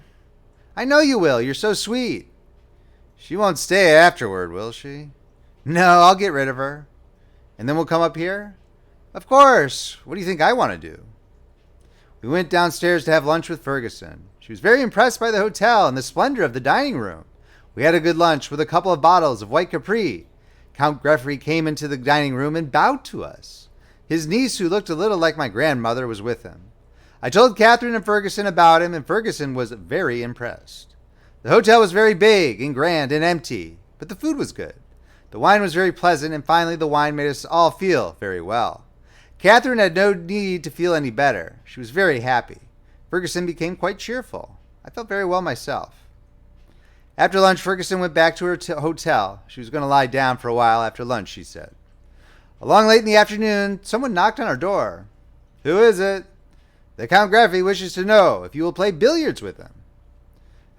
Speaker 1: I know you will. You're so sweet. She won't stay afterward, will she? No, I'll get rid of her. And then we'll come up here? Of course. What do you think I want to do? We went downstairs to have lunch with Ferguson. She was very impressed by the hotel and the splendor of the dining room. We had a good lunch with a couple of bottles of white Capri. Count Greffy came into the dining room and bowed to us. His niece, who looked a little like my grandmother, was with him. I told Catherine and Ferguson about him, and Ferguson was very impressed. The hotel was very big and grand and empty, but the food was good. The wine was very pleasant, and finally the wine made us all feel very well. Catherine had no need to feel any better. She was very happy. Ferguson became quite cheerful. I felt very well myself. After lunch, Ferguson went back to her hotel. She was going to lie down for a while after lunch, she said. Along late in the afternoon, someone knocked on our door. Who is it? The Count Greffy wishes to know if you will play billiards with him.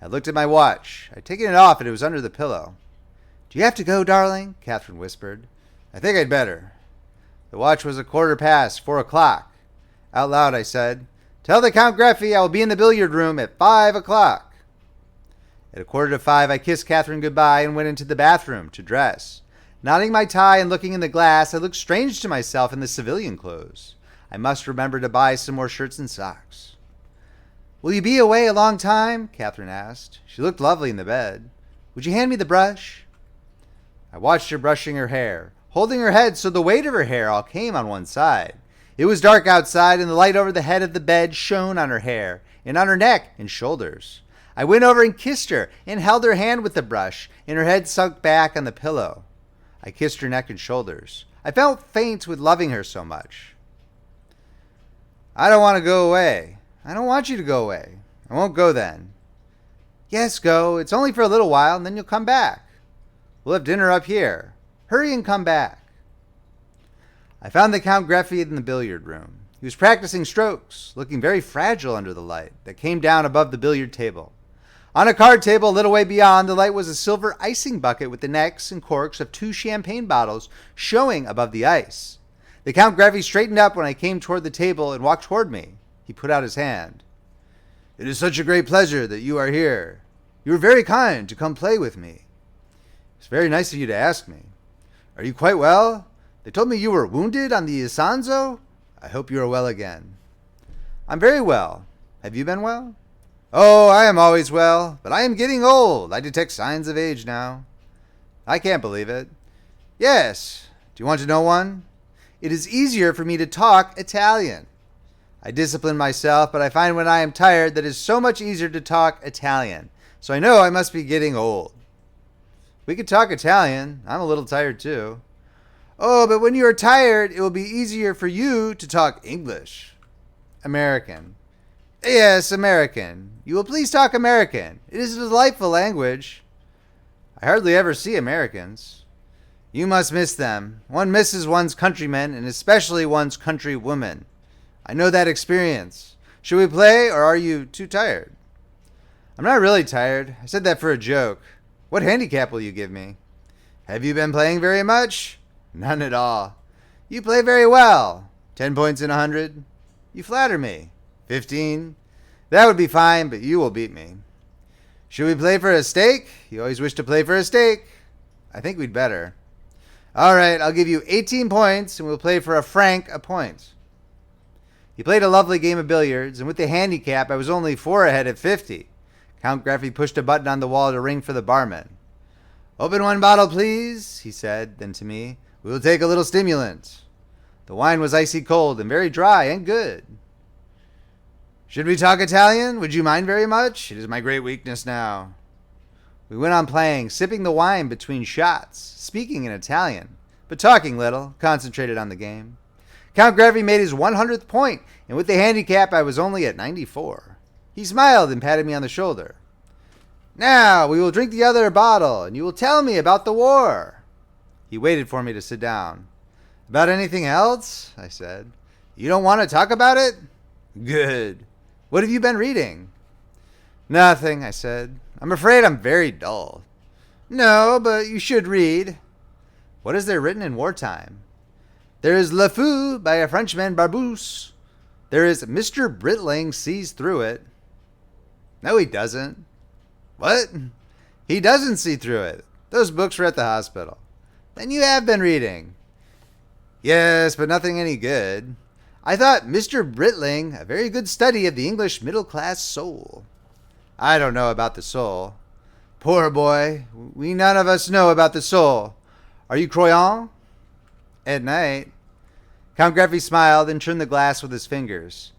Speaker 1: I looked at my watch. I'd taken it off and it was under the pillow. Do you have to go, darling? Catherine whispered. I think I'd better. The watch was 4 o'clock. Out loud I said, Tell the Count Greffy I will be in the billiard room at 5 o'clock. At 5:15, I kissed Catherine goodbye and went into the bathroom to dress. Knotting my tie and looking in the glass, I looked strange to myself in the civilian clothes. I must remember to buy some more shirts and socks. "Will you be away a long time?" Catherine asked. She looked lovely in the bed. "Would you hand me the brush?" I watched her brushing her hair, holding her head so the weight of her hair all came on one side. It was dark outside, and the light over the head of the bed shone on her hair, and on her neck and shoulders. I went over and kissed her, and held her hand with the brush, and her head sunk back on the pillow. I kissed her neck and shoulders. I felt faint with loving her so much. "I don't want to go away." "I don't want you to go away." "I won't go then." "Yes, go. It's only for a little while, and then you'll come back." "We'll have dinner up here. Hurry and come back." I found the Count Greffy in the billiard room. He was practicing strokes, looking very fragile under the light that came down above the billiard table. On a card table a little way beyond the light was a silver icing bucket with the necks and corks of 2 champagne bottles showing above the ice. The Count Greffy straightened up when I came toward the table and walked toward me. He put out his hand. "It is such a great pleasure that you are here. You were very kind to come play with me." "It's very nice of you to ask me." "Are you quite well? They told me you were wounded on the Isonzo. I hope you are well again." "I'm very well. Have you been well?" "Oh, I am always well, but I am getting old. I detect signs of age now." "I can't believe it." "Yes. Do you want to know one? It is easier for me to talk Italian. I discipline myself, but I find when I am tired that it is so much easier to talk Italian. So I know I must be getting old." "We could talk Italian. I'm a little tired too." "Oh, but when you are tired, it will be easier for you to talk English." "American." "Yes, American. You will please talk American. It is a delightful language." "I hardly ever see Americans." "You must miss them. One misses one's countrymen, and especially one's countrywomen. I know that experience. Should we play, or are you too tired?" "I'm not really tired. I said that for a joke. What handicap will you give me?" "Have you been playing very much?" "None at all." "You play very well." 10 points in 100. "You flatter me." 15. "That would be fine, but you will beat me." "Should we play for a stake? You always wish to play for a stake." "I think we'd better." "All right, I'll give you 18 points, and we'll play for a franc a point." He played a lovely game of billiards, and with the handicap, I was only 4 ahead at 50. Count Greffy pushed a button on the wall to ring for the barman. "Open one bottle, please," he said. Then to me, "We will take a little stimulant." The wine was icy cold and very dry and good. "Should we talk Italian? Would you mind very much? It is my great weakness now." We went on playing, sipping the wine between shots, speaking in Italian, but talking little, concentrated on the game. Count Greffy made his 100th point, and with the handicap I was only at 94. He smiled and patted me on the shoulder. "Now we will drink the other bottle, and you will tell me about the war." He waited for me to sit down. "About anything else?" I said. "You don't want to talk about it?" "Good. What have you been reading?" "Nothing," I said. "I'm afraid I'm very dull." "No, but you should read." "What is there written in wartime?" "There is Le Feu by a Frenchman, Barbus. There is Mr. Britling Sees Through It." "No, he doesn't." "What?" "He doesn't see through it. Those books were at the hospital." "Then you have been reading." "Yes, but nothing any good. I thought Mr. Britling a very good study of the English middle-class soul." "I don't know about the soul." "Poor boy. We none of us know about the soul. Are you croyant?" "At night." Count Greffy smiled and turned the glass with his fingers.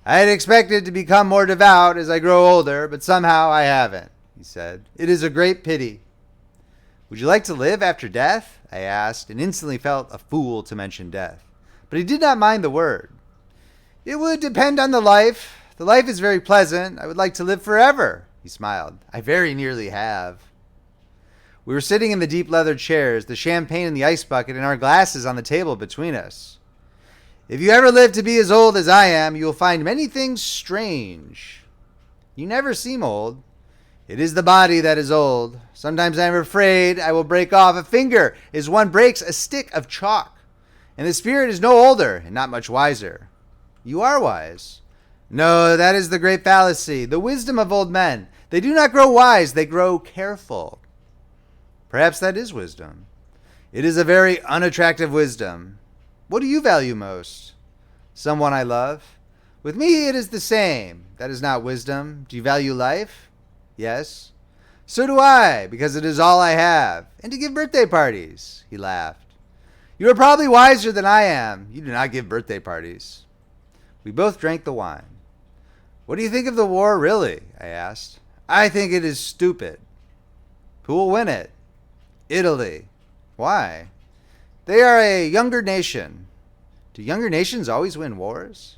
Speaker 1: "I had expected to become more devout as I grow older, but somehow I haven't," he said. "It is a great pity." "Would you like to live after death?" I asked, and instantly felt a fool to mention death. But he did not mind the word. "It would depend on the life. The life is very pleasant. I would like to live forever," he smiled. "I very nearly have." We were sitting in the deep leather chairs, the champagne in the ice bucket, and our glasses on the table between us. "If you ever live to be as old as I am, you will find many things strange." "You never seem old." "It is the body that is old. Sometimes I am afraid I will break off a finger as one breaks a stick of chalk. And the spirit is no older and not much wiser." "You are wise." "No, that is the great fallacy, the wisdom of old men. They do not grow wise, they grow careful." "Perhaps that is wisdom." It is a very unattractive wisdom. What do you value most? Someone I love. With me it is the same. That is not wisdom. Do you value life? Yes. So do I, because it is all I have. And to give birthday parties. He laughed. You are probably wiser than I am. You do not give birthday parties. We both drank the wine. What do you think of the war, really? I asked. I think it is stupid. Who will win it? Italy. Why? They are a younger nation. Do younger nations always win wars?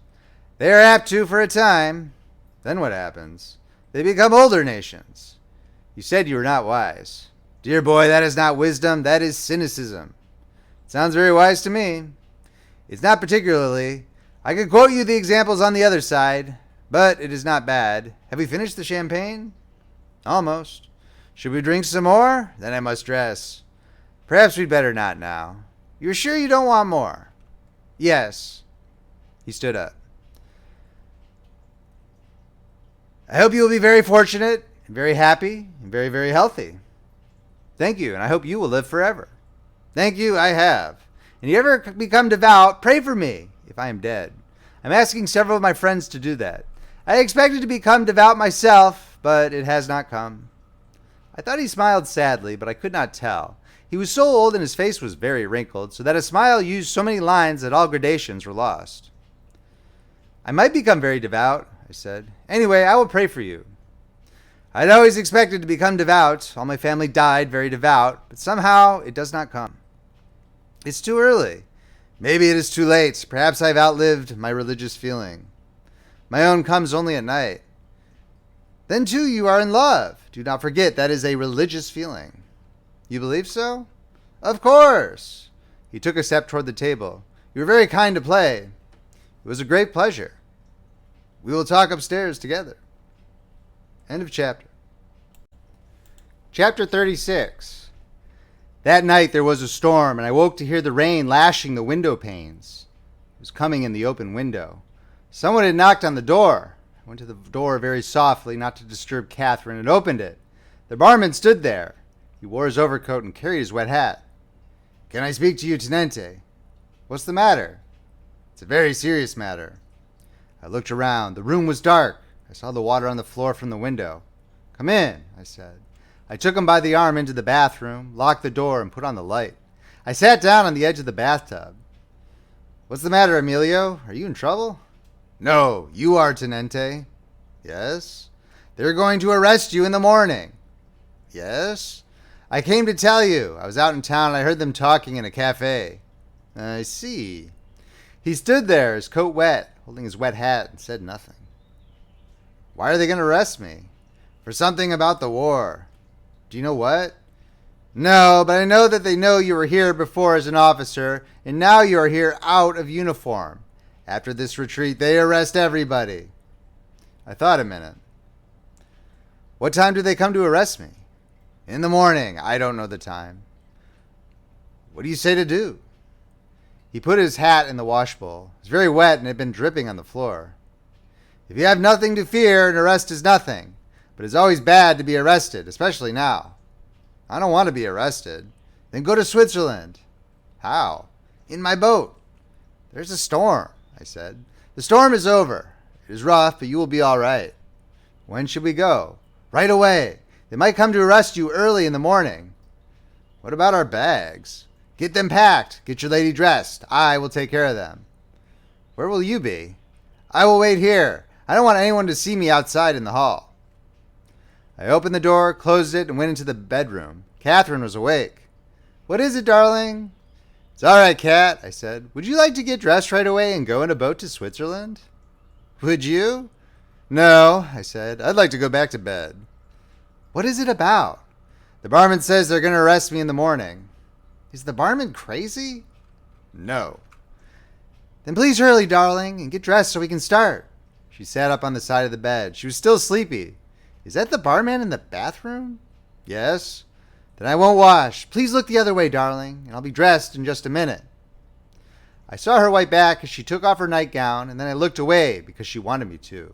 Speaker 1: They are apt to for a time. Then what happens? They become older nations. You said you were not wise. Dear boy, that is not wisdom, that is cynicism. It sounds very wise to me. It's not particularly. I could quote you the examples on the other side, but it is not bad. Have we finished the champagne? Almost. Should we drink some more? Then I must dress. Perhaps we'd better not now. You're sure you don't want more? Yes. He stood up. I hope you will be very fortunate and very happy and very, very healthy. Thank you, and I hope you will live forever. Thank you, I have. And you ever become devout, pray for me if I am dead. I'm asking several of my friends to do that. I expected to become devout myself, but it has not come. I thought he smiled sadly, but I could not tell. He was so old and his face was very wrinkled, so that a smile used so many lines that all gradations were lost. I might become very devout, I said. Anyway, I will pray for you. I'd always expected to become devout. All my family died very devout, but somehow it does not come. It's too early. Maybe it is too late. Perhaps I've outlived my religious feeling. My own comes only at night. Then too you are in love. Do not forget that is a religious feeling. You believe so? Of course. He took a step toward the table. You were very kind to play. It was a great pleasure. We will talk upstairs together. End of chapter. Chapter 36. That night there was a storm, and I woke to hear the rain lashing the window panes. It was coming in the open window. Someone had knocked on the door. I went to the door very softly, not to disturb Catherine, and opened it. The barman stood there. He wore his overcoat and carried his wet hat. Can I speak to you, Tenente? What's the matter? It's a very serious matter. I looked around. The room was dark. I saw the water on the floor from the window. Come in, I said. I took him by the arm into the bathroom, locked the door, and put on the light. I sat down on the edge of the bathtub. What's the matter, Emilio? Are you in trouble? No, you are, Tenente. Yes? They're going to arrest you in the morning. Yes? I came to tell you. I was out in town and I heard them talking in a cafe. I see. He stood there, his coat wet, holding his wet hat, and said nothing. Why are they going to arrest me? For something about the war. Do you know what? No, but I know that they know you were here before as an officer, and now you are here out of uniform. After this retreat, they arrest everybody. I thought a minute. What time do they come to arrest me? In the morning. I don't know the time. What do you say to do? He put his hat in the wash bowl. It was very wet and had been dripping on the floor. If you have nothing to fear, an arrest is nothing. But it's always bad to be arrested, especially now. I don't want to be arrested. Then go to Switzerland. How? In my boat. There's a storm, I said. The storm is over. It is rough, but you will be all right. When should we go? Right away. They might come to arrest you early in the morning. What about our bags? Get them packed. Get your lady dressed. I will take care of them. Where will you be? I will wait here. I don't want anyone to see me outside in the hall. I opened the door, closed it, and went into the bedroom. Catherine was awake. What is it, darling? It's all right, Cat, I said. Would you like to get dressed right away and go in a boat to Switzerland? Would you? No, I said. I'd like to go back to bed. What is it about? The barman says they're going to arrest me in the morning. Is the barman crazy? No. Then please hurry, darling, and get dressed so we can start. She sat up on the side of the bed. She was still sleepy. Is that the barman in the bathroom? Yes. Then I won't wash. Please look the other way, darling, and I'll be dressed in just a minute. I saw her white back as she took off her nightgown, and then I looked away because she wanted me to.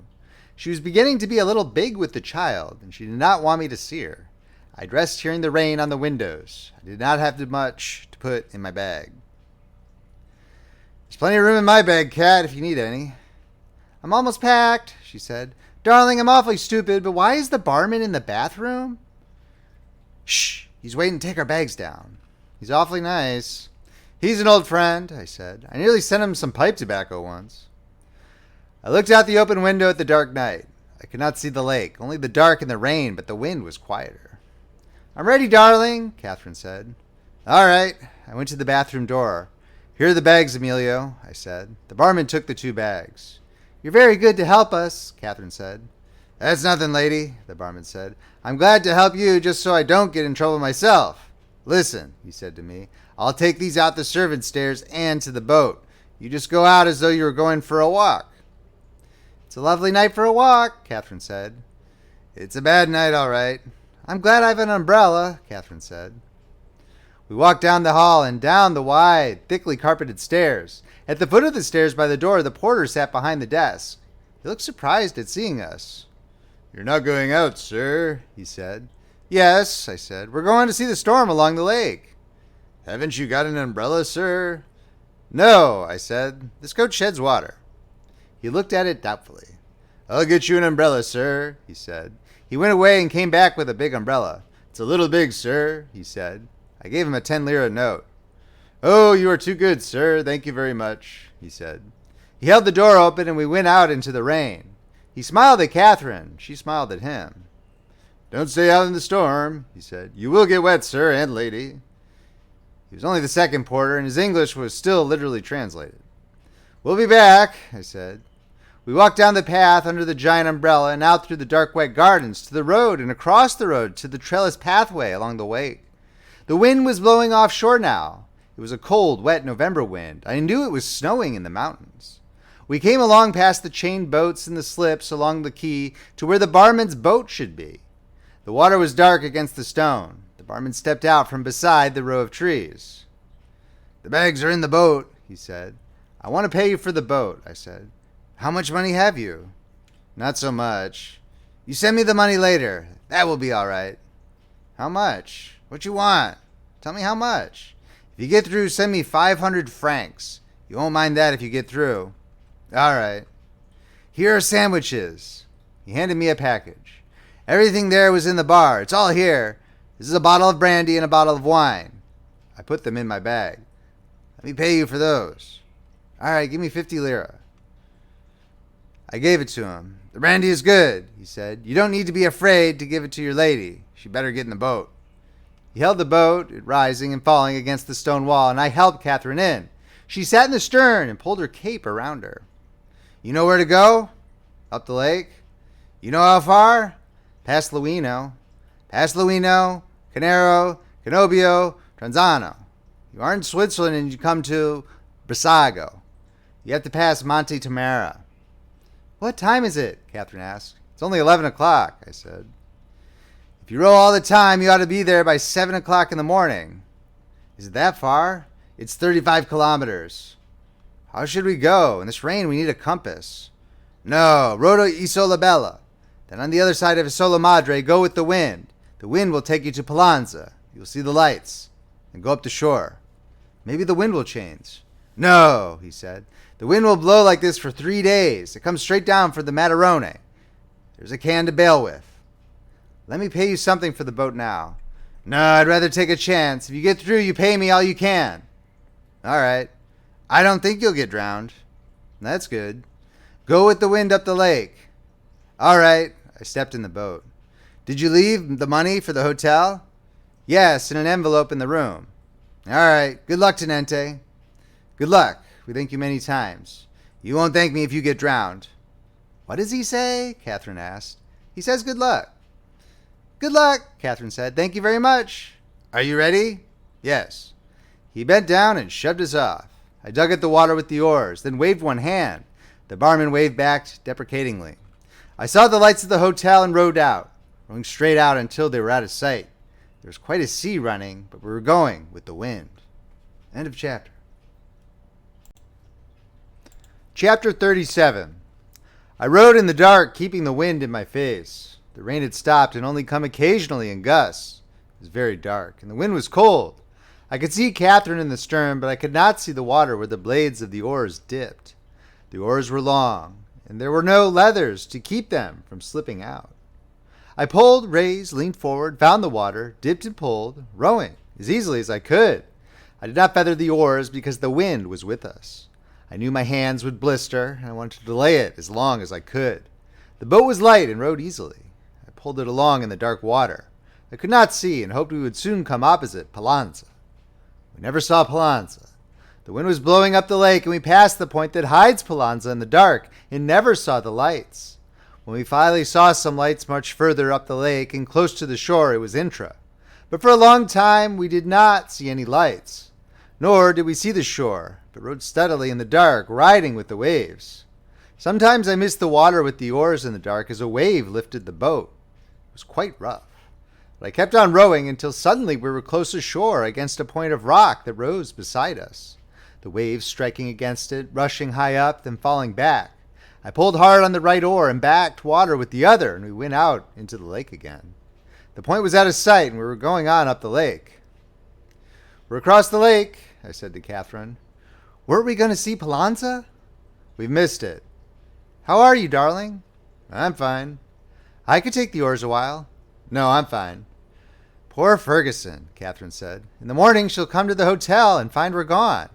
Speaker 1: She was beginning to be a little big with the child, and she did not want me to see her. I dressed hearing the rain on the windows. I did not have much to put in my bag. There's plenty of room in my bag, Cat, if you need any. I'm almost packed, she said. Darling, I'm awfully stupid, but why is the barman in the bathroom? Shh, he's waiting to take our bags down. He's awfully nice. He's an old friend, I said. I nearly sent him some pipe tobacco once. I looked out the open window at the dark night. I could not see the lake, only the dark and the rain, but the wind was quieter. I'm ready, darling, Catherine said. All right. I went to the bathroom door. Here are the bags, Emilio, I said. The barman took the 2 bags. You're very good to help us, Catherine said. That's nothing, lady, the barman said. I'm glad to help you just so I don't get in trouble myself. Listen, he said to me, I'll take these out the servants' stairs and to the boat. You just go out as though you were going for a walk. It's a lovely night for a walk, Catherine said. It's a bad night, all right. I'm glad I have an umbrella, Catherine said. We walked down the hall and down the wide, thickly carpeted stairs. At the foot of the stairs by the door, the porter sat behind the desk. He looked surprised at seeing us. You're not going out, sir, he said. Yes, I said. We're going to see the storm along the lake. Haven't you got an umbrella, sir? No, I said. This coat sheds water. He looked at it doubtfully. I'll get you an umbrella, sir, he said. He went away and came back with a big umbrella. It's a little big, sir, he said. I gave him a 10 lira note. Oh, you are too good, sir. Thank you very much, he said. He held the door open and we went out into the rain. He smiled at Catherine. She smiled at him. Don't stay out in the storm, he said. You will get wet, sir and lady. He was only the second porter and his English was still literally translated. We'll be back, I said. We walked down the path under the giant umbrella and out through the dark wet gardens to the road and across the road to the trellis pathway along the lake. The wind was blowing offshore now. It was a cold, wet November wind. I knew it was snowing in the mountains. We came along past the chained boats and the slips along the quay to where the barman's boat should be. The water was dark against the stone. The barman stepped out from beside the row of trees. The bags are in the boat, he said. I want to pay you for the boat, I said. How much money have you? Not so much. You send me the money later. That will be all right. How much? What you want? Tell me how much. If you get through, send me 500 francs. You won't mind that if you get through. All right. Here are sandwiches. He handed me a package. Everything there was in the bar. It's all here. This is a bottle of brandy and a bottle of wine. I put them in my bag. Let me pay you for those. All right, give me 50 lira. I gave it to him. The brandy is good, he said. You don't need to be afraid to give it to your lady. She'd better get in the boat. He held the boat, it rising and falling against the stone wall, and I helped Catherine in. She sat in the stern and pulled her cape around her. You know where to go? Up the lake. You know how far? Past Luino. Past Luino, Canero, Canobio, Tranzano. You are in Switzerland and you come to Brissago. You have to pass Monte Tamara. What time is it? Catherine asked. It's only 11 o'clock, I said. If you row all the time, you ought to be there by 7 o'clock in the morning. Is it that far? It's 35 kilometers. How should we go? In this rain, we need a compass. No, Rodo Isola Bella. Then on the other side of Isola Madre, go with the wind. The wind will take you to Palanza. You'll see the lights. And go up the shore. Maybe the wind will change. No, he said. The wind will blow like this for 3 days. It comes straight down for the Matarone. There's a can to bail with. Let me pay you something for the boat now. No, I'd rather take a chance. If you get through, you pay me all you can. All right. I don't think you'll get drowned. That's good. Go with the wind up the lake. All right. I stepped in the boat. Did you leave the money for the hotel? Yes, in an envelope in the room. All right. Good luck, Tenente. Good luck. We thank you many times. You won't thank me if you get drowned. What does he say? Catherine asked. He says good luck. Good luck, Catherine said. Thank you very much. Are you ready? Yes. He bent down and shoved us off. I dug at the water with the oars, then waved one hand. The barman waved back deprecatingly. I saw the lights of the hotel and rowed out, rowing straight out until they were out of sight. There was quite a sea running, but we were going with the wind. End of chapter. Chapter 37. I rowed in the dark, keeping the wind in my face. The rain had stopped and only come occasionally in gusts. was very dark, and the wind was cold. I could see Catherine in the stern, but I could not see the water where the blades of the oars dipped. The oars were long, and there were no leathers to keep them from slipping out. I pulled, raised, leaned forward, found the water, dipped and pulled, rowing as easily as I could. I did not feather the oars because the wind was with us. I knew my hands would blister, and I wanted to delay it as long as I could. The boat was light and rowed easily. I pulled it along in the dark water. I could not see and hoped we would soon come opposite Palanza. We never saw Palanza. The wind was blowing up the lake, and we passed the point that hides Palanza in the dark and never saw the lights. When we finally saw some lights much further up the lake and close to the shore, it was Intra. But for a long time we did not see any lights, nor did we see the shore, but rode steadily in the dark, riding with the waves. Sometimes I missed the water with the oars in the dark as a wave lifted the boat. It was quite rough. But I kept on rowing until suddenly we were close ashore against a point of rock that rose beside us. The waves striking against it, rushing high up, then falling back. I pulled hard on the right oar and backed water with the other, and we went out into the lake again. The point was out of sight, and we were going on up the lake. "We're across the lake," I said to Catherine. "Weren't we going to see Palanza?" "We've missed it." "How are you, darling?" "I'm fine." "I could take the oars a while." "No, I'm fine." "Poor Ferguson," Catherine said. "In the morning she'll come to the hotel and find we're gone."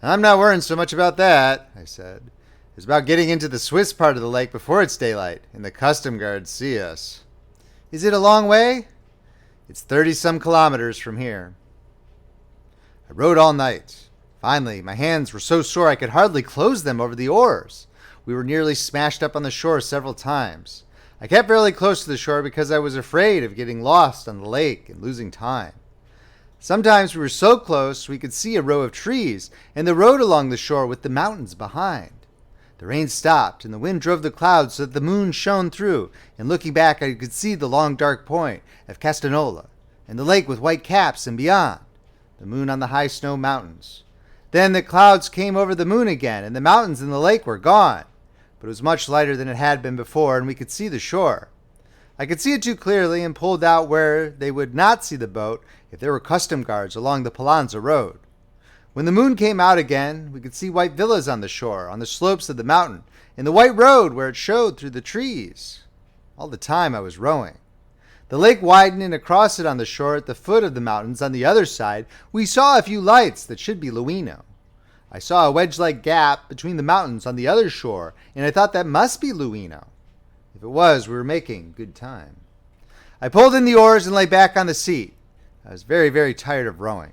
Speaker 1: "I'm not worrying so much about that," I said. "It's about getting into the Swiss part of the lake before it's daylight, and the custom guards see us." "Is it a long way?" "It's 30-some kilometers from here." I rowed all night. Finally, my hands were so sore I could hardly close them over the oars. We were nearly smashed up on the shore several times. I kept fairly close to the shore because I was afraid of getting lost on the lake and losing time. Sometimes we were so close we could see a row of trees and the road along the shore with the mountains behind. The rain stopped and the wind drove the clouds so that the moon shone through, and looking back I could see the long dark point of Castanola and the lake with white caps, and beyond, the moon on the high snow mountains. Then the clouds came over the moon again, and the mountains and the lake were gone, but it was much lighter than it had been before, and we could see the shore. I could see it too clearly and pulled out where they would not see the boat if there were custom guards along the Palanza road. When the moon came out again, we could see white villas on the shore, on the slopes of the mountain, and the white road where it showed through the trees. All the time I was rowing. The lake widened, and across it on the shore at the foot of the mountains on the other side, we saw a few lights that should be Luino. I saw a wedge-like gap between the mountains on the other shore, and I thought that must be Luino. If it was, we were making good time. I pulled in the oars and lay back on the seat. I was very, very tired of rowing.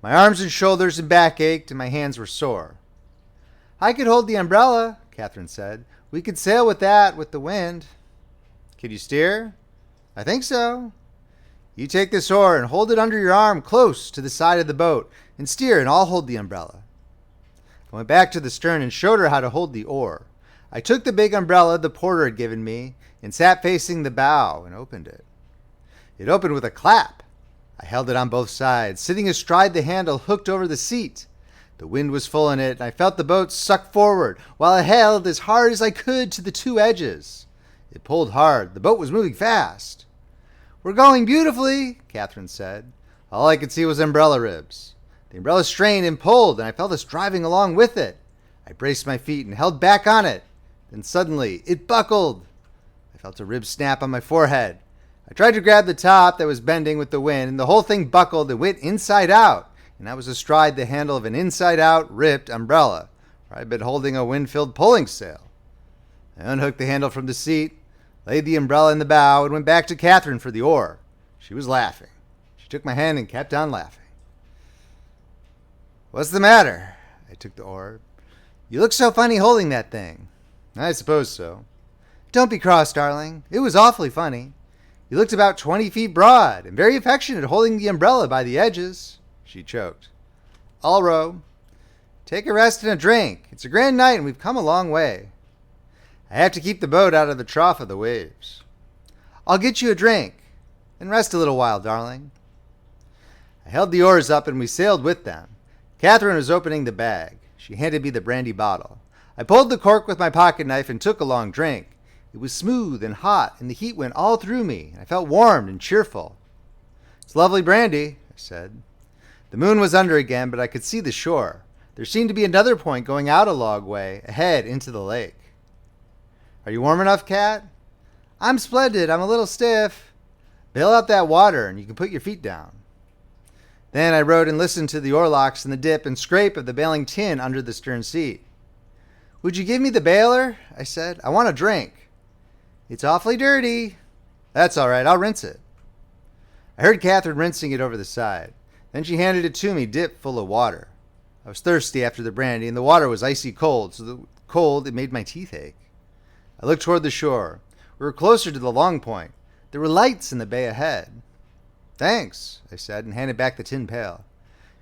Speaker 1: My arms and shoulders and back ached, and my hands were sore. "I could hold the umbrella," Catherine said. "We could sail with that, with the wind." "Could you steer?" "I think so." "You take this oar and hold it under your arm close to the side of the boat, and steer, and I'll hold the umbrella." I went back to the stern and showed her how to hold the oar. I took the big umbrella the porter had given me and sat facing the bow and opened it. It opened with a clap. I held it on both sides, sitting astride the handle hooked over the seat. The wind was full in it, and I felt the boat suck forward while I held as hard as I could to the two edges. It pulled hard. The boat was moving fast. "We're going beautifully," Catherine said. All I could see was umbrella ribs. The umbrella strained and pulled, and I felt us driving along with it. I braced my feet and held back on it. Then suddenly, it buckled. I felt a rib snap on my forehead. I tried to grab the top that was bending with the wind, and the whole thing buckled and went inside out, and I was astride the handle of an inside-out, ripped umbrella, where I had been holding a wind-filled pulling sail. I unhooked the handle from the seat, laid the umbrella in the bow, and went back to Catherine for the oar. She was laughing. She took my hand and kept on laughing. "What's the matter?" I took the oar. "You look so funny holding that thing." "I suppose so." "Don't be cross, darling. It was awfully funny. You looked about 20 feet broad and very affectionate holding the umbrella by the edges." She choked. "I'll row." "Take a rest and a drink. It's a grand night and we've come a long way." "I have to keep the boat out of the trough of the waves." "I'll get you a drink. And rest a little while, darling." I held the oars up and we sailed with them. Catherine was opening the bag. She handed me the brandy bottle. I pulled the cork with my pocket knife and took a long drink. It was smooth and hot, and the heat went all through me, and I felt warmed and cheerful. It's lovely brandy, I said. The moon was under again, but I could see the shore. There seemed to be another point going out a log way ahead into the lake. Are you warm enough, Cat? I'm splendid. I'm a little stiff. Bail out that water and you can put your feet down. Then I rowed and listened to the oarlocks and the dip and scrape of the bailing tin under the stern seat. Would you give me the bailer? I said. I want a drink. It's awfully dirty. That's all right. I'll rinse it. I heard Catherine rinsing it over the side. Then she handed it to me, dipped full of water. I was thirsty after the brandy, and the water was icy cold, so the cold it made my teeth ache. I looked toward the shore. We were closer to the long point. There were lights in the bay ahead. Thanks, I said, and handed back the tin pail.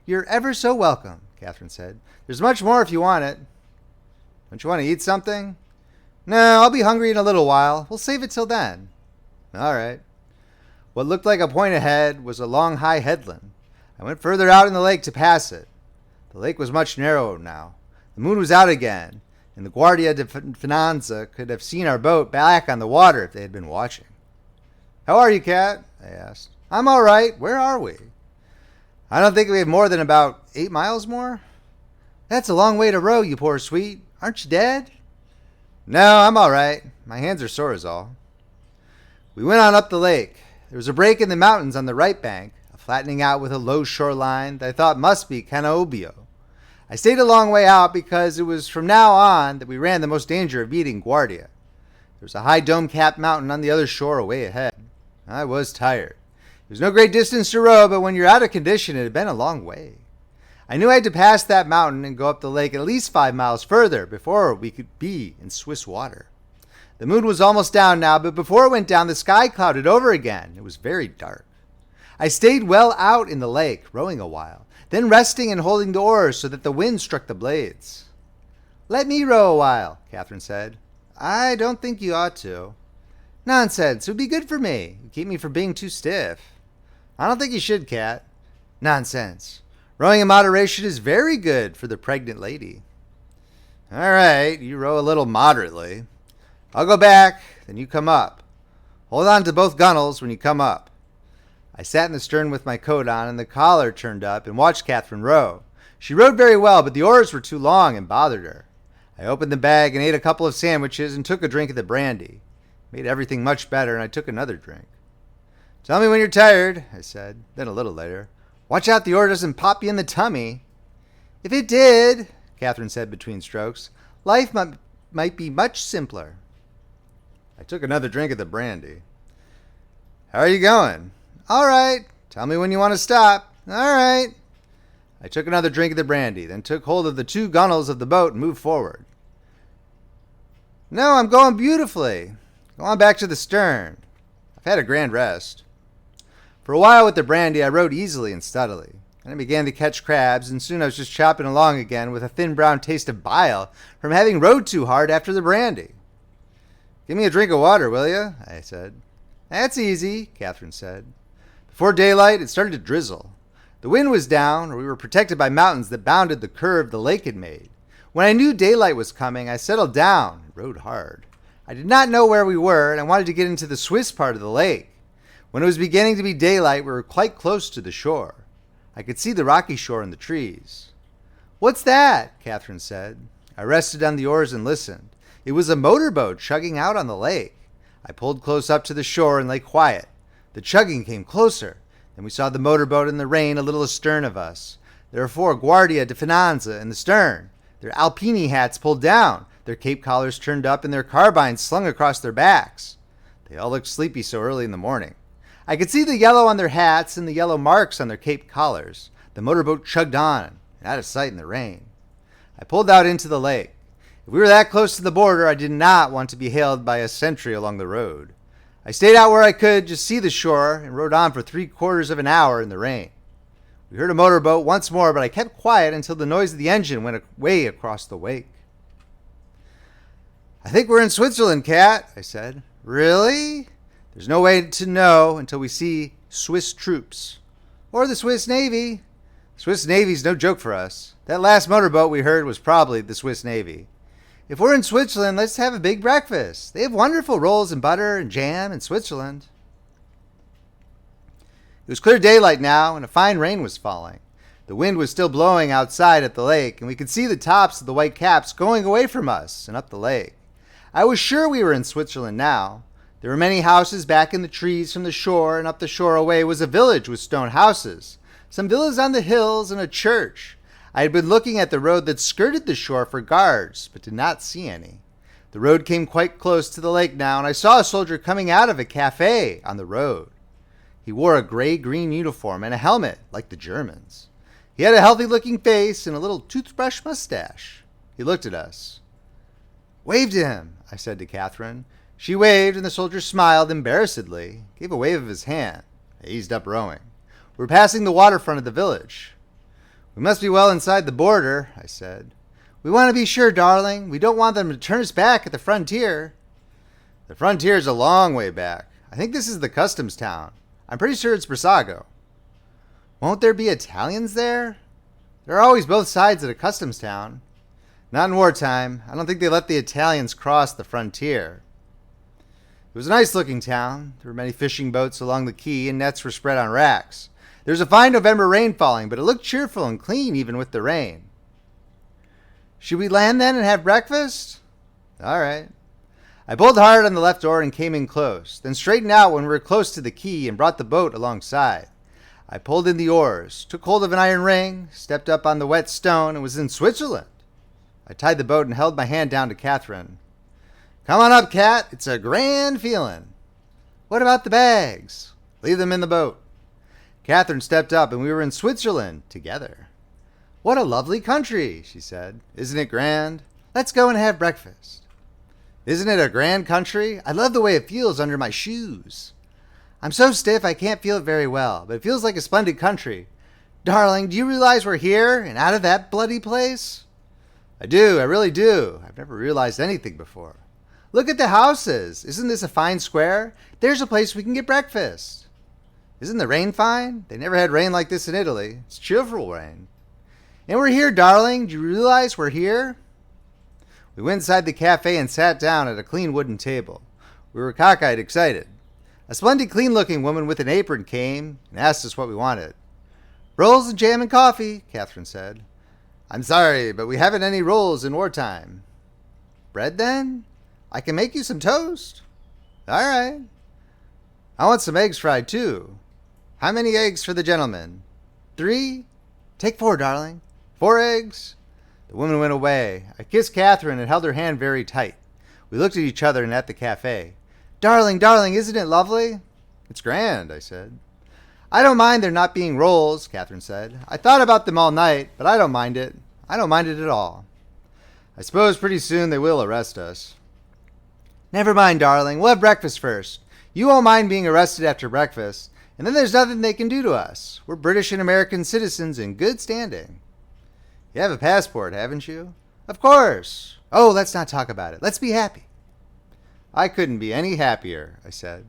Speaker 1: You're ever so welcome, Catherine said. There's much more if you want it. Don't you want to eat something? No, I'll be hungry in a little while. We'll save it till then. All right. What looked like a point ahead was a long, high headland. I went further out in the lake to pass it. The lake was much narrower now. The moon was out again, and the Guardia di Finanza could have seen our boat back on the water if they had been watching. How are you, Cat? I asked. I'm all right. Where are we? I don't think we have more than about 8 miles more. That's a long way to row, you poor sweet. Aren't you dead? No, I'm all right. My hands are sore is all. We went on up the lake. There was a break in the mountains on the right bank, a flattening out with a low shoreline that I thought must be Canobbio. I stayed a long way out because it was from now on that we ran the most danger of meeting Guardia. There was a high dome-capped mountain on the other shore away ahead. I was tired. It was no great distance to row, but when you're out of condition, it had been a long way. I knew I had to pass that mountain and go up the lake at least 5 miles further before we could be in Swiss water. The moon was almost down now, but before it went down, the sky clouded over again. It was very dark. I stayed well out in the lake, rowing a while, then resting and holding the oars so that the wind struck the blades. Let me row a while, Catherine said. I don't think you ought to. Nonsense. It would be good for me. It would keep me from being too stiff. I don't think you should, Cat. Nonsense. Rowing in moderation is very good for the pregnant lady. All right, you row a little moderately. I'll go back, then you come up. Hold on to both gunwales when you come up. I sat in the stern with my coat on and the collar turned up and watched Catherine row. She rowed very well, but the oars were too long and bothered her. I opened the bag and ate a couple of sandwiches and took a drink of the brandy. It made everything much better, and I took another drink. Tell me when you're tired, I said, then a little later. Watch out the oar doesn't pop you in the tummy. If it did, Catherine said between strokes, life might be much simpler. I took another drink of the brandy. How are you going? All right. Tell me when you want to stop. All right. I took another drink of the brandy, then took hold of the 2 gunwales of the boat and moved forward. No, I'm going beautifully. Go on back to the stern. I've had a grand rest. For a while with the brandy, I rowed easily and steadily. Then I began to catch crabs, and soon I was just chopping along again with a thin brown taste of bile from having rowed too hard after the brandy. Give me a drink of water, will you? I said. That's easy, Catherine said. Before daylight, it started to drizzle. The wind was down, or we were protected by mountains that bounded the curve the lake had made. When I knew daylight was coming, I settled down and rowed hard. I did not know where we were, and I wanted to get into the Swiss part of the lake. When it was beginning to be daylight, we were quite close to the shore. I could see the rocky shore in the trees. What's that? Catherine said. I rested on the oars and listened. It was a motorboat chugging out on the lake. I pulled close up to the shore and lay quiet. The chugging came closer. Then we saw the motorboat in the rain a little astern of us. There were 4 Guardia di Finanza in the stern, their alpini hats pulled down, their cape collars turned up, and their carbines slung across their backs. They all looked sleepy so early in the morning. I could see the yellow on their hats and the yellow marks on their cape collars. The motorboat chugged on, and out of sight in the rain. I pulled out into the lake. If we were that close to the border, I did not want to be hailed by a sentry along the road. I stayed out where I could just see the shore and rowed on for 3/4 of an hour in the rain. We heard a motorboat once more, but I kept quiet until the noise of the engine went way across the wake. I think we're in Switzerland, Cat, I said. Really? There's no way to know until we see Swiss troops. Or the Swiss Navy. The Swiss Navy's no joke for us. That last motorboat we heard was probably the Swiss Navy. If we're in Switzerland, let's have a big breakfast. They have wonderful rolls and butter and jam in Switzerland. It was clear daylight now, and a fine rain was falling. The wind was still blowing outside at the lake, and we could see the tops of the white caps going away from us and up the lake. I was sure we were in Switzerland now. There were many houses back in the trees from the shore, and up the shore away was a village with stone houses, some villas on the hills, and a church. I had been looking at the road that skirted the shore for guards, but did not see any. The road came quite close to the lake now, and I saw a soldier coming out of a cafe on the road. He wore a gray-green uniform and a helmet, like the Germans. He had a healthy-looking face and a little toothbrush mustache. He looked at us. "Wave to him," I said to Catherine. She waved, and the soldier smiled embarrassedly, gave a wave of his hand. I eased up rowing. We were passing the waterfront of the village. "We must be well inside the border," I said. "We want to be sure, darling. We don't want them to turn us back at the frontier." "The frontier is a long way back. I think this is the customs town. I'm pretty sure it's Brissago." "Won't there be Italians there?" "There are always both sides at a customs town." "Not in wartime. I don't think they let the Italians cross the frontier." It was a nice-looking town. There were many fishing boats along the quay, and nets were spread on racks. There was a fine November rain falling, but it looked cheerful and clean even with the rain. "Should we land then and have breakfast?" "All right." I pulled hard on the left oar and came in close, then straightened out when we were close to the quay and brought the boat alongside. I pulled in the oars, took hold of an iron ring, stepped up on the wet stone, and was in Switzerland. I tied the boat and held my hand down to Catherine. "Come on up, Cat. It's a grand feeling." "What about the bags?" "Leave them in the boat." Catherine stepped up, and we were in Switzerland together. "What a lovely country," she said. "Isn't it grand? Let's go and have breakfast." "Isn't it a grand country? I love the way it feels under my shoes." "I'm so stiff I can't feel it very well, but it feels like a splendid country. Darling, do you realize we're here and out of that bloody place?" "I do, I really do. I've never realized anything before." "Look at the houses. Isn't this a fine square? There's a place we can get breakfast." "Isn't the rain fine? They never had rain like this in Italy. It's cheerful rain." "And we're here, darling. Do you realize we're here?" We went inside the cafe and sat down at a clean wooden table. We were cockeyed excited. A splendid, clean-looking woman with an apron came and asked us what we wanted. "Rolls and jam and coffee," Catherine said. "I'm sorry, but we haven't any rolls in wartime." "Bread, then? I can make you some toast." "All right." "I want some eggs fried, too." "How many eggs for the gentleman?" "3. Take 4, darling." "4 eggs." The woman went away. I kissed Catherine and held her hand very tight. We looked at each other and at the cafe. "Darling, darling, isn't it lovely?" "It's grand," I said. "I don't mind there not being rolls," Catherine said. "I thought about them all night, but I don't mind it. I don't mind it at all." "I suppose pretty soon they will arrest us." "Never mind, darling. We'll have breakfast first. You won't mind being arrested after breakfast, and then there's nothing they can do to us. We're British and American citizens in good standing." "You have a passport, haven't you?" "Of course." "Oh, let's not talk about it. Let's be happy." "I couldn't be any happier," I said.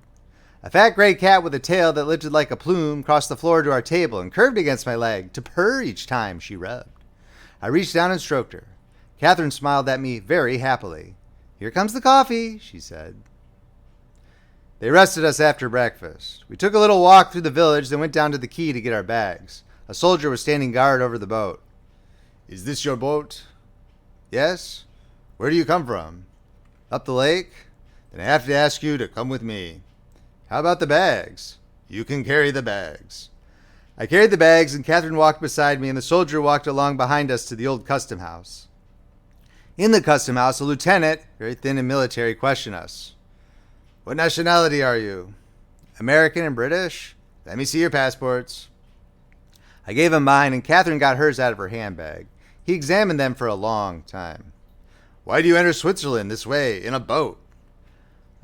Speaker 1: A fat gray cat with a tail that lifted like a plume crossed the floor to our table and curved against my leg to purr each time she rubbed. I reached down and stroked her. Catherine smiled at me very happily. "Here comes the coffee," she said. They rested us after breakfast. We took a little walk through the village, then went down to the quay to get our bags. A soldier was standing guard over the boat. "Is this your boat?" "Yes." "Where do you come from?" "Up the lake." "Then I have to ask you to come with me." "How about the bags?" "You can carry the bags." I carried the bags, and Catherine walked beside me, and the soldier walked along behind us to the old custom house. In the custom house, a lieutenant, very thin and military, questioned us. "What nationality are you?" "American and British." "Let me see your passports." I gave him mine, and Catherine got hers out of her handbag. He examined them for a long time. "Why do you enter Switzerland this way, in a boat?"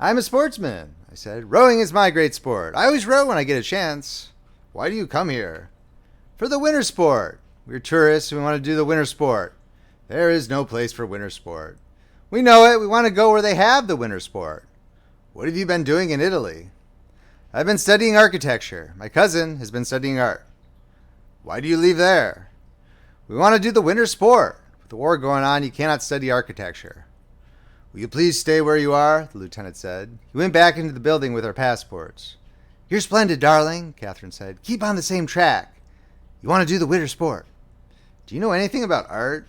Speaker 1: "I'm a sportsman," I said. "Rowing is my great sport. I always row when I get a chance." "Why do you come here?" "For the winter sport. We're tourists and we want to do the winter sport." "There is no place for winter sport." "We know it. We want to go where they have the winter sport." "What have you been doing in Italy?" "I've been studying architecture. My cousin has been studying art." "Why do you leave there?" "We want to do the winter sport. With the war going on, you cannot study architecture." "Will you please stay where you are?" the lieutenant said. He went back into the building with our passports. You're splendid, darling, Catherine said. Keep on the same track. You want to do the winter sport. Do you know anything about art?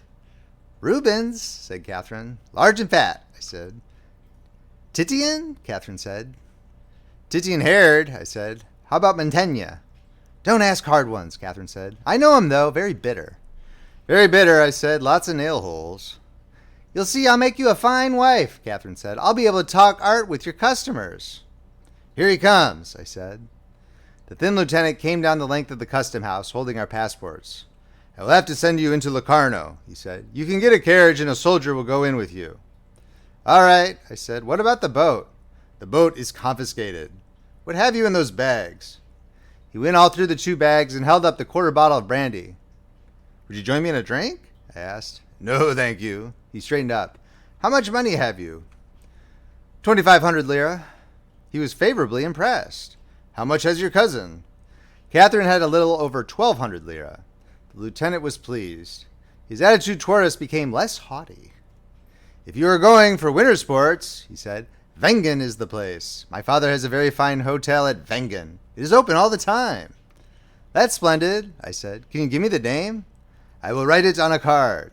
Speaker 1: Rubens, said Catherine. Large and fat, I said. Titian, Catherine said. Titian-haired, I said. How about Mantegna? Don't ask hard ones, Catherine said. I know him, though. Very bitter. Very bitter, I said. Lots of nail holes. You'll see I'll make you a fine wife, Catherine said. I'll be able to talk art with your customers. Here he comes, I said. The thin lieutenant came down the length of the custom house, holding our passports. I will have to send you into Locarno, he said. You can get a carriage and a soldier will go in with you. All right, I said. What about the boat? The boat is confiscated. What have you in those bags? He went all through the 2 bags and held up the quarter bottle of brandy. Would you join me in a drink? I asked. No, thank you. He straightened up. How much money have you? 2,500 lira. He was favorably impressed. How much has your cousin? Catherine had a little over 1,200 lira. The lieutenant was pleased. His attitude toward us became less haughty. If you are going for winter sports, he said, Wengen is the place. My father has a very fine hotel at Wengen. It is open all the time. That's splendid, I said. Can you give me the name? I will write it on a card.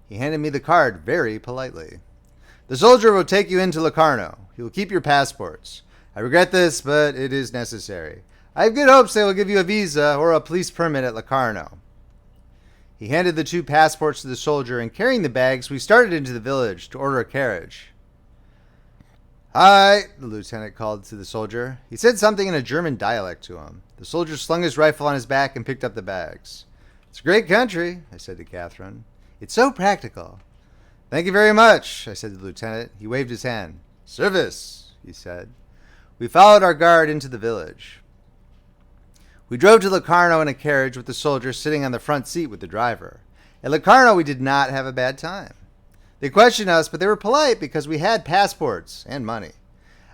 Speaker 1: He handed me the card very politely. The soldier will take you into Locarno. He will keep your passports. I regret this, but it is necessary. I have good hopes they will give you a visa or a police permit at Locarno. He handed the 2 passports to the soldier, and carrying the bags, we started into the village to order a carriage. Hi, the lieutenant called to the soldier. He said something in a German dialect to him. The soldier slung his rifle on his back and picked up the bags. It's a great country, I said to Catherine. It's so practical. Thank you very much, I said to the lieutenant. He waved his hand. Service, he said. We followed our guard into the village. We drove to Locarno in a carriage with the soldier sitting on the front seat with the driver. At Locarno, we did not have a bad time. They questioned us, but they were polite because we had passports and money.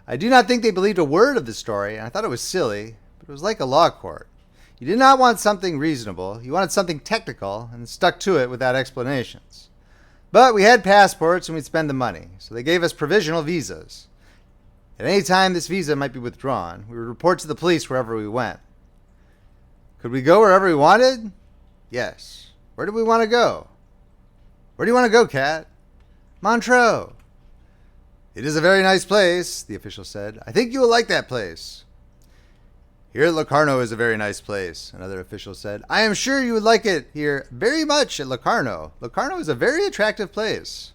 Speaker 1: I do not think they believed a word of the story, and I thought it was silly, but it was like a law court. You did not want something reasonable. You wanted something technical and stuck to it without explanations. But we had passports and we'd spend the money, so they gave us provisional visas. At any time this visa might be withdrawn, we would report to the police wherever we went. Could we go wherever we wanted? Yes. Where did we want to go? Where do you want to go, Cat? Montreux. It is a very nice place, the official said. I think you will like that place. Here at Locarno is a very nice place, another official said. I am sure you would like it here very much at Locarno. Locarno is a very attractive place.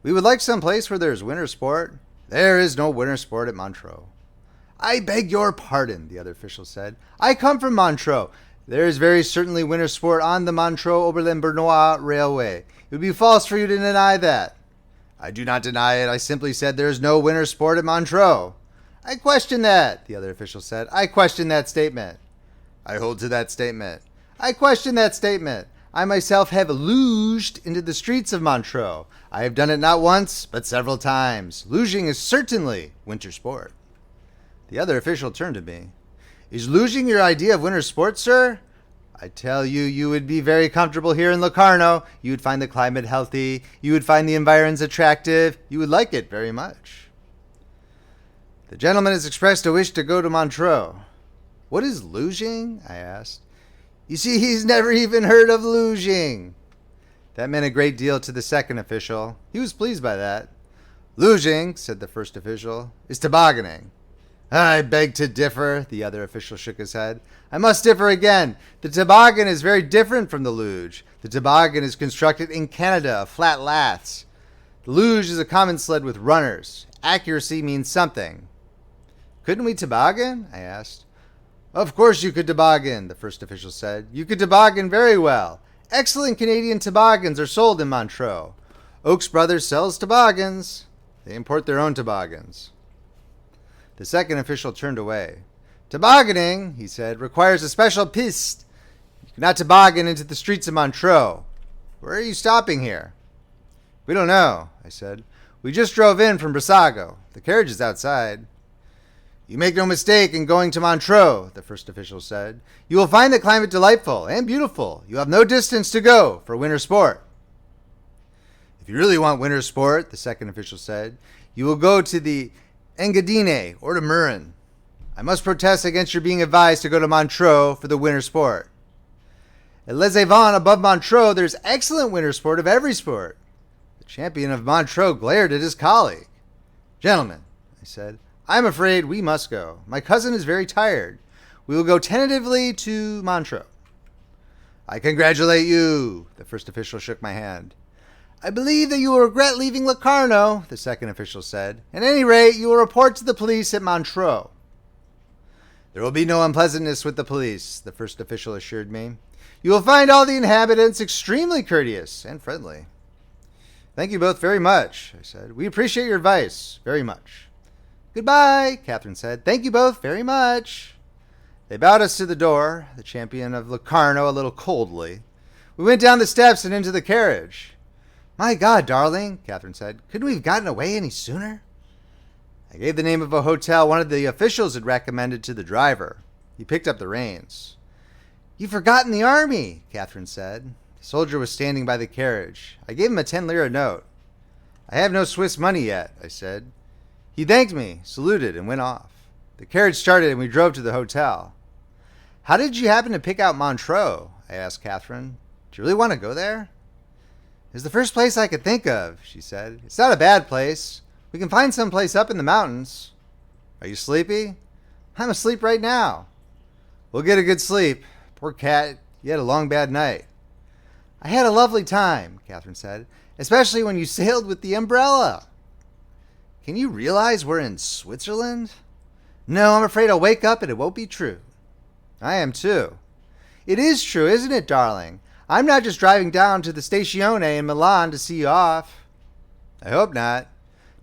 Speaker 1: We would like some place where there is winter sport. There is no winter sport at Montreux. I beg your pardon, the other official said. I come from Montreux. There is very certainly winter sport on the Montreux-Oberlin-Bernois Railway. It would be false for you to deny that. I do not deny it. I simply said there is no winter sport at Montreux. I question that, the other official said. I question that statement. I hold to that statement. I question that statement. I myself have luged into the streets of Montreux. I have done it not once, but several times. Luging is certainly winter sport. The other official turned to me. Is luging your idea of winter sport, sir? I tell you, you would be very comfortable here in Locarno. You would find the climate healthy. You would find the environs attractive. You would like it very much. The gentleman has expressed a wish to go to Montreux. What is luging? I asked. You see, he's never even heard of luging. That meant a great deal to the second official. He was pleased by that. Luging, said the first official, is tobogganing. I beg to differ, the other official shook his head. I must differ again. The toboggan is very different from the luge. The toboggan is constructed in Canada of flat laths. The luge is a common sled with runners. Accuracy means something. Couldn't we toboggan? I asked. Of course you could toboggan, the first official said. You could toboggan very well. Excellent Canadian toboggans are sold in Montreux. Oakes Brothers sells toboggans. They import their own toboggans. The second official turned away. Tobogganing, he said, requires a special piste. You cannot toboggan into the streets of Montreux. Where are you stopping here? We don't know, I said. We just drove in from Brissago. The carriage is outside. You make no mistake in going to Montreux, the first official said. You will find the climate delightful and beautiful. You have no distance to go for winter sport. If you really want winter sport, the second official said, you will go to the Engadine or to Murren. I must protest against your being advised to go to Montreux for the winter sport. At Les Avants above Montreux, there's excellent winter sport of every sport. The champion of Montreux glared at his colleague. Gentlemen, I said, I'm afraid we must go. My cousin is very tired. We will go tentatively to Montreux. I congratulate you. The first official shook my hand. I believe that you will regret leaving Locarno, the second official said. At any rate, you will report to the police at Montreux. There will be no unpleasantness with the police, the first official assured me. You will find all the inhabitants extremely courteous and friendly. Thank you both very much, I said. We appreciate your advice very much. Goodbye, Catherine said. Thank you both very much. They bowed us to the door, the champion of Locarno a little coldly. We went down the steps and into the carriage. My God, darling, Catherine said. Couldn't we have gotten away any sooner? I gave the name of a hotel one of the officials had recommended to the driver. He picked up the reins. You've forgotten the army, Catherine said. The soldier was standing by the carriage. I gave him a 10-lira note. I have no Swiss money yet, I said. He thanked me, saluted, and went off. The carriage started and we drove to the hotel. How did you happen to pick out Montreux? I asked Catherine. Do you really want to go there? It's the first place I could think of, she said. It's not a bad place. We can find some place up in the mountains. Are you sleepy? I'm asleep right now. We'll get a good sleep. Poor cat, you had a long bad night. I had a lovely time, Catherine said, especially when you sailed with the umbrella. Can you realize we're in Switzerland? No, I'm afraid I'll wake up and it won't be true. I am too. It is true, isn't it, darling? I'm not just driving down to the Stazione in Milan to see you off. I hope not.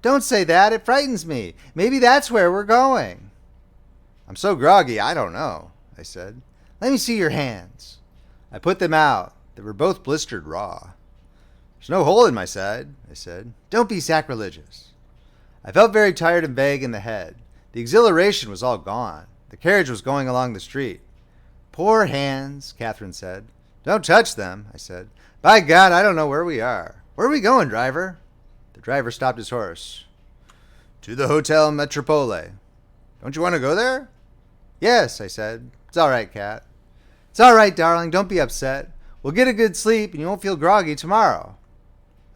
Speaker 1: Don't say that. It frightens me. Maybe that's where we're going. I'm so groggy, I don't know, I said. Let me see your hands. I put them out. They were both blistered raw. There's no hole in my side, I said. Don't be sacrilegious. I felt very tired and vague in the head. The exhilaration was all gone. The carriage was going along the street. Poor hands, Catherine said. Don't touch them, I said. By God, I don't know where we are. Where are we going, driver? The driver stopped his horse. To the Hotel Metropole. Don't you want to go there? Yes, I said. It's all right, Cat. It's all right, darling. Don't be upset. We'll get a good sleep and you won't feel groggy tomorrow.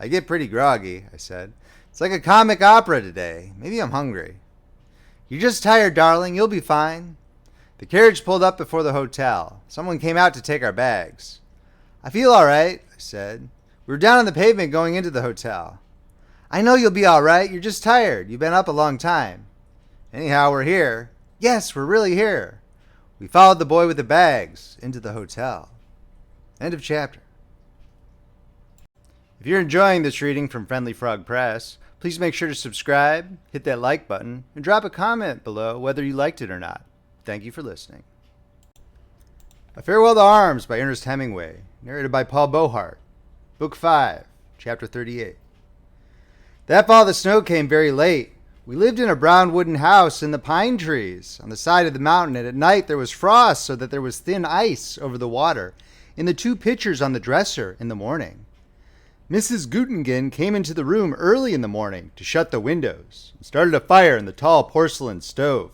Speaker 1: I get pretty groggy, I said. It's like a comic opera today. Maybe I'm hungry. You're just tired, darling. You'll be fine. The carriage pulled up before the hotel. Someone came out to take our bags. I feel all right, I said. We were down on the pavement going into the hotel. I know you'll be all right. You're just tired. You've been up a long time. Anyhow, we're here. Yes, we're really here. We followed the boy with the bags into the hotel. End of chapter. If you're enjoying this reading from Friendly Frog Press, please make sure to subscribe, hit that like button, and drop a comment below whether you liked it or not. Thank you for listening. A Farewell to Arms by Ernest Hemingway, narrated by Paul Beauheart. Book 5, Chapter 38. That fall the snow came very late. We lived in a brown wooden house in the pine trees on the side of the mountain, and at night there was frost so that there was thin ice over the water in the 2 pitchers on the dresser in the morning. Mrs. Gottingen came into the room early in the morning to shut the windows and started a fire in the tall porcelain stove.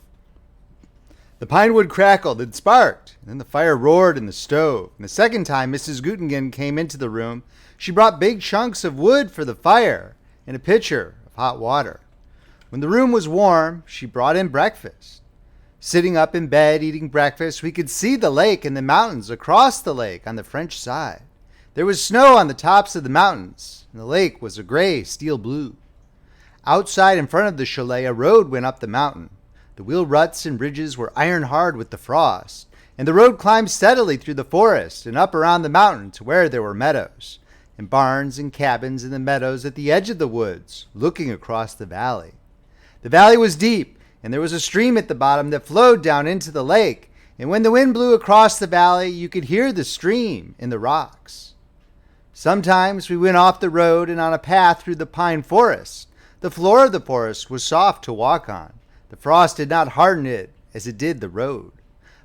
Speaker 1: The pine wood crackled and sparked, and then the fire roared in the stove. And the second time Mrs. Gottingen came into the room, she brought big chunks of wood for the fire and a pitcher of hot water. When the room was warm, she brought in breakfast. Sitting up in bed eating breakfast, we could see the lake and the mountains across the lake on the French side. There was snow on the tops of the mountains, and the lake was a gray steel blue. Outside in front of the chalet, a road went up the mountain. The wheel ruts and ridges were iron hard with the frost, and the road climbed steadily through the forest and up around the mountain to where there were meadows, and barns and cabins in the meadows at the edge of the woods, looking across the valley. The valley was deep, and there was a stream at the bottom that flowed down into the lake, and when the wind blew across the valley, you could hear the stream in the rocks. Sometimes we went off the road and on a path through the pine forest. The floor of the forest was soft to walk on. The frost did not harden it as it did the road.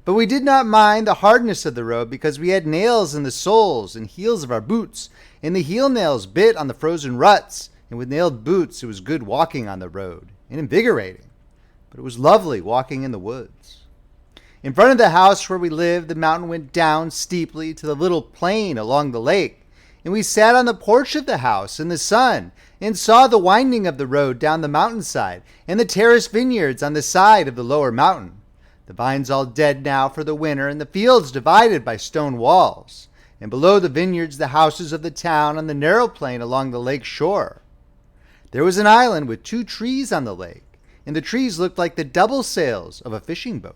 Speaker 1: But we did not mind the hardness of the road because we had nails in the soles and heels of our boots, and the heel nails bit on the frozen ruts, and with nailed boots it was good walking on the road and invigorating. but it was lovely walking in the woods. In front of the house where we lived, the mountain went down steeply to the little plain along the lake, and we sat on the porch of the house in the sun and saw the winding of the road down the mountainside and the terraced vineyards on the side of the lower mountain. The vines all dead now for the winter, and the fields divided by stone walls, and below the vineyards the houses of the town on the narrow plain along the lake shore. There was an island with 2 trees on the lake, and the trees looked like the double sails of a fishing boat.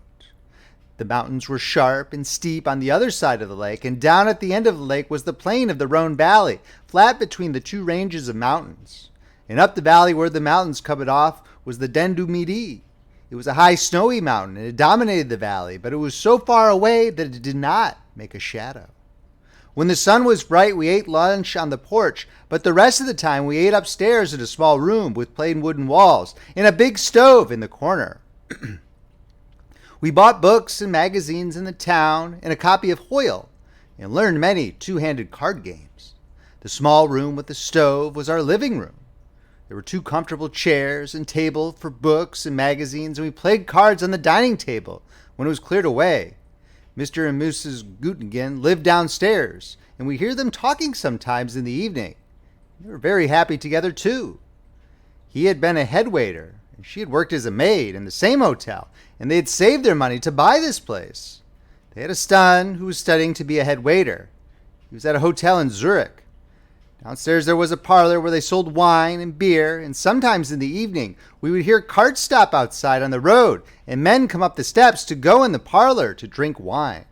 Speaker 1: The mountains were sharp and steep on the other side of the lake, and down at the end of the lake was the plain of the Rhone Valley, flat between the 2 ranges of mountains. And up the valley where the mountains cut it off was the Dent du Midi. It was a high snowy mountain, and it dominated the valley, but it was so far away that it did not make a shadow. When the sun was bright, we ate lunch on the porch, but the rest of the time we ate upstairs in a small room with plain wooden walls and a big stove in the corner. We bought books and magazines in the town and a copy of Hoyle, and learned many 2-handed card games. The small room with the stove was our living room. There were 2 comfortable chairs and table for books and magazines, and we played cards on the dining table when it was cleared away. Mr. and Mrs. Gottingen lived downstairs, and we hear them talking sometimes in the evening. They were very happy together, too. He had been a head waiter, and she had worked as a maid in the same hotel, and they had saved their money to buy this place. They had a son who was studying to be a head waiter. He was at a hotel in Zurich. Downstairs there was a parlor where they sold wine and beer, and sometimes in the evening we would hear carts stop outside on the road and men come up the steps to go in the parlor to drink wine.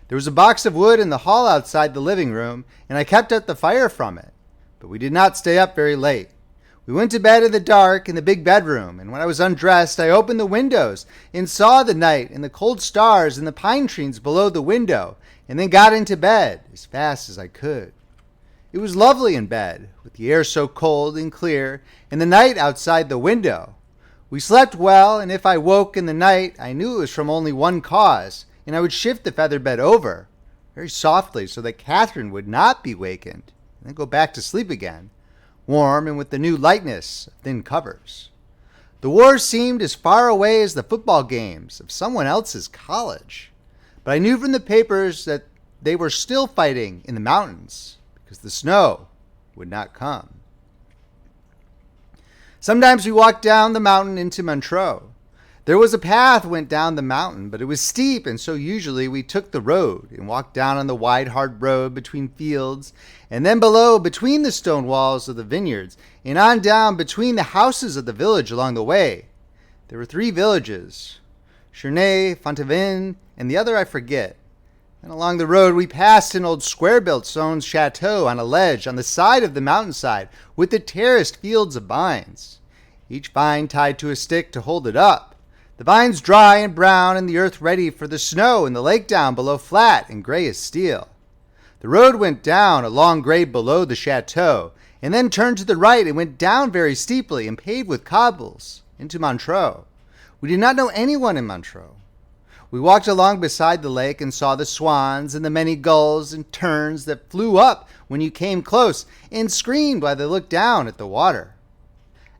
Speaker 1: There was a box of wood in the hall outside the living room, and I kept up the fire from it, but we did not stay up very late. We went to bed in the dark in the big bedroom, and when I was undressed I opened the windows and saw the night and the cold stars and the pine trees below the window, and then got into bed as fast as I could. It was lovely in bed, with the air so cold and clear, and the night outside the window. We slept well, and if I woke in the night, I knew it was from only one cause, and I would shift the feather bed over, very softly, so that Catherine would not be wakened, and then go back to sleep again, warm and with the new lightness of thin covers. The war seemed as far away as the football games of someone else's college, but I knew from the papers that they were still fighting in the mountains, because the snow would not come. Sometimes we walked down the mountain into Montreux. There was a path went down the mountain, but it was steep, and so usually we took the road and walked down on the wide, hard road between fields, and then below between the stone walls of the vineyards, and on down between the houses of the village along the way. There were 3 villages, Chernay, Fontevin, and the other I forget. And along the road we passed an old square-built stone chateau on a ledge on the side of the mountainside with the terraced fields of vines, each vine tied to a stick to hold it up. The vines dry and brown and the earth ready for the snow, and the lake down below flat and gray as steel. The road went down a long grade below the chateau, and then turned to the right and went down very steeply and paved with cobbles into Montreux. We did not know anyone in Montreux. We walked along beside the lake and saw the swans and the many gulls and terns that flew up when you came close and screamed while they looked down at the water.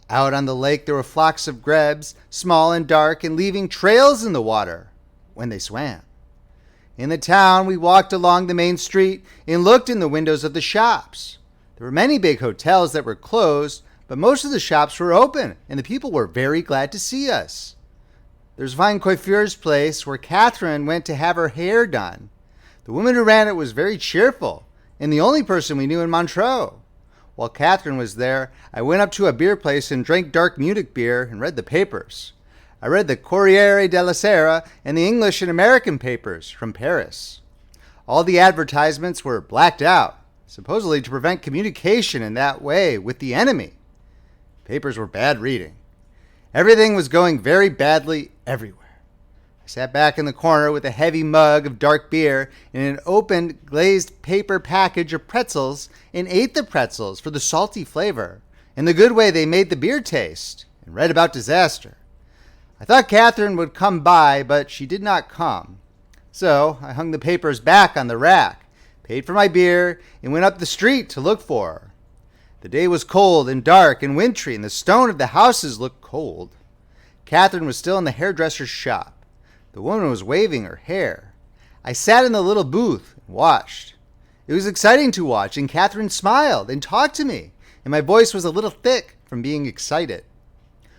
Speaker 1: Out on the lake there were flocks of grebes, small and dark, and leaving trails in the water when they swam. In the town we walked along the main street and looked in the windows of the shops. There were many big hotels that were closed, but most of the shops were open, and the people were very glad to see us. There's a fine coiffeur's place where Catherine went to have her hair done. The woman who ran it was very cheerful, and the only person we knew in Montreux. While Catherine was there, I went up to a beer place and drank dark Munich beer and read the papers. I read the Corriere della Sera and the English and American papers from Paris. All the advertisements were blacked out, supposedly to prevent communication in that way with the enemy. Papers were bad reading. Everything was going very badly everywhere. I sat back in the corner with a heavy mug of dark beer and an opened glazed paper package of pretzels and ate the pretzels for the salty flavor and the good way they made the beer taste, and read about disaster. I thought Catherine would come by, but she did not come. So I hung the papers back on the rack, paid for my beer, and went up the street to look for her. The day was cold and dark and wintry, and the stone of the houses looked cold. Catherine was still in the hairdresser's shop. The woman was waving her hair. I sat in the little booth and watched. It was exciting to watch, and Catherine smiled and talked to me, and my voice was a little thick from being excited.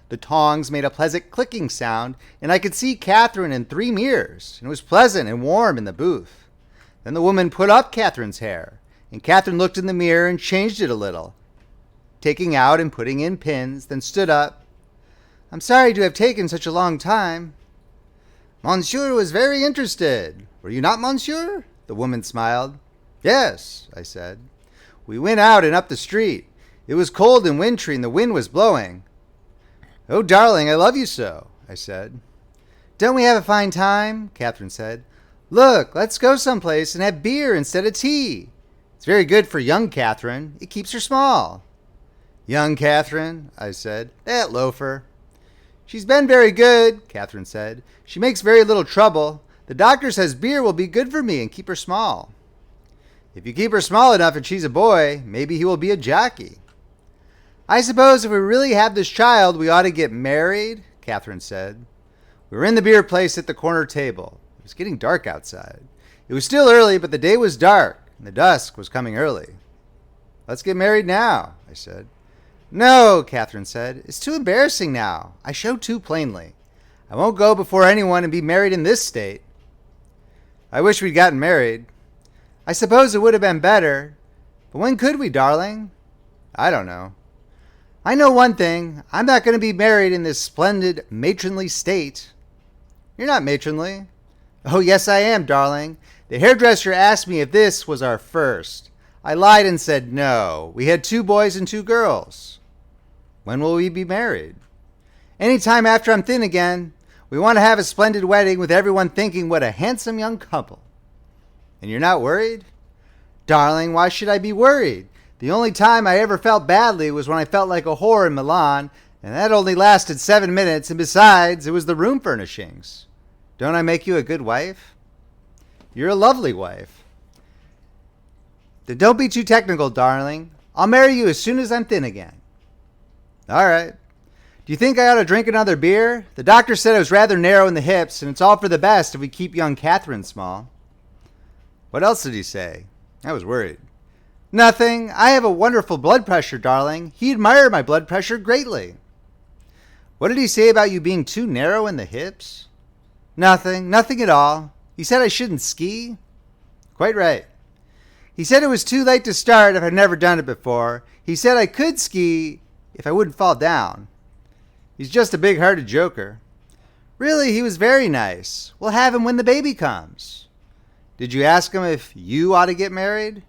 Speaker 1: The tongs made a pleasant clicking sound, and I could see Catherine in 3 mirrors, and it was pleasant and warm in the booth. Then the woman put up Catherine's hair, and Catherine looked in the mirror and changed it a little, taking out and putting in pins, then stood up. "I'm sorry to have taken such a long time." "Monsieur was very interested. Were you not, monsieur?" The woman smiled. "Yes," I said. We went out and up the street. It was cold and wintry, and the wind was blowing. "Oh, darling, I love you so," I said. "Don't we have a fine time?" Catherine said. "Look, let's go someplace and have beer instead of tea. It's very good for young Catherine. It keeps her small." "Young Catherine," I said. "That loafer." "She's been very good," Catherine said. "She makes very little trouble. The doctor says beer will be good for me and keep her small." "If you keep her small enough and she's a boy, maybe he will be a jockey." "I suppose if we really have this child, we ought to get married," Catherine said. We were in the beer place at the corner table. It was getting dark outside. It was still early, but the day was dark, and the dusk was coming early. "Let's get married now," I said. "No," Catherine said. "It's too embarrassing now. I show too plainly. I won't go before anyone and be married in this state." "I wish we'd gotten married." "I suppose it would have been better. But when could we, darling?" "I don't know." "I know one thing. I'm not going to be married in this splendid matronly state." "You're not matronly." "Oh, yes, I am, darling. The hairdresser asked me if this was our first. I lied and said no. We had 2 boys and 2 girls." "When will we be married?" "Any time after I'm thin again. We want to have a splendid wedding with everyone thinking what a handsome young couple." "And you're not worried?" "Darling, why should I be worried? The only time I ever felt badly was when I felt like a whore in Milan, and that only lasted 7 minutes, and besides, it was the room furnishings. Don't I make you a good wife?" "You're a lovely wife." "Then don't be too technical, darling. I'll marry you as soon as I'm thin again." "All right. Do you think I ought to drink another beer? The doctor said I was rather narrow in the hips, and it's all for the best if we keep young Catherine small." "What else did he say?" I was worried. "Nothing. I have a wonderful blood pressure, darling. He admired my blood pressure greatly." "What did he say about you being too narrow in the hips?" "Nothing. Nothing at all. He said I shouldn't ski." "Quite right." "He said it was too late to start if I'd never done it before. He said I could ski if I wouldn't fall down." "He's just a big-hearted joker." "Really, he was very nice. We'll have him when the baby comes." "Did you ask him if you ought to get married?"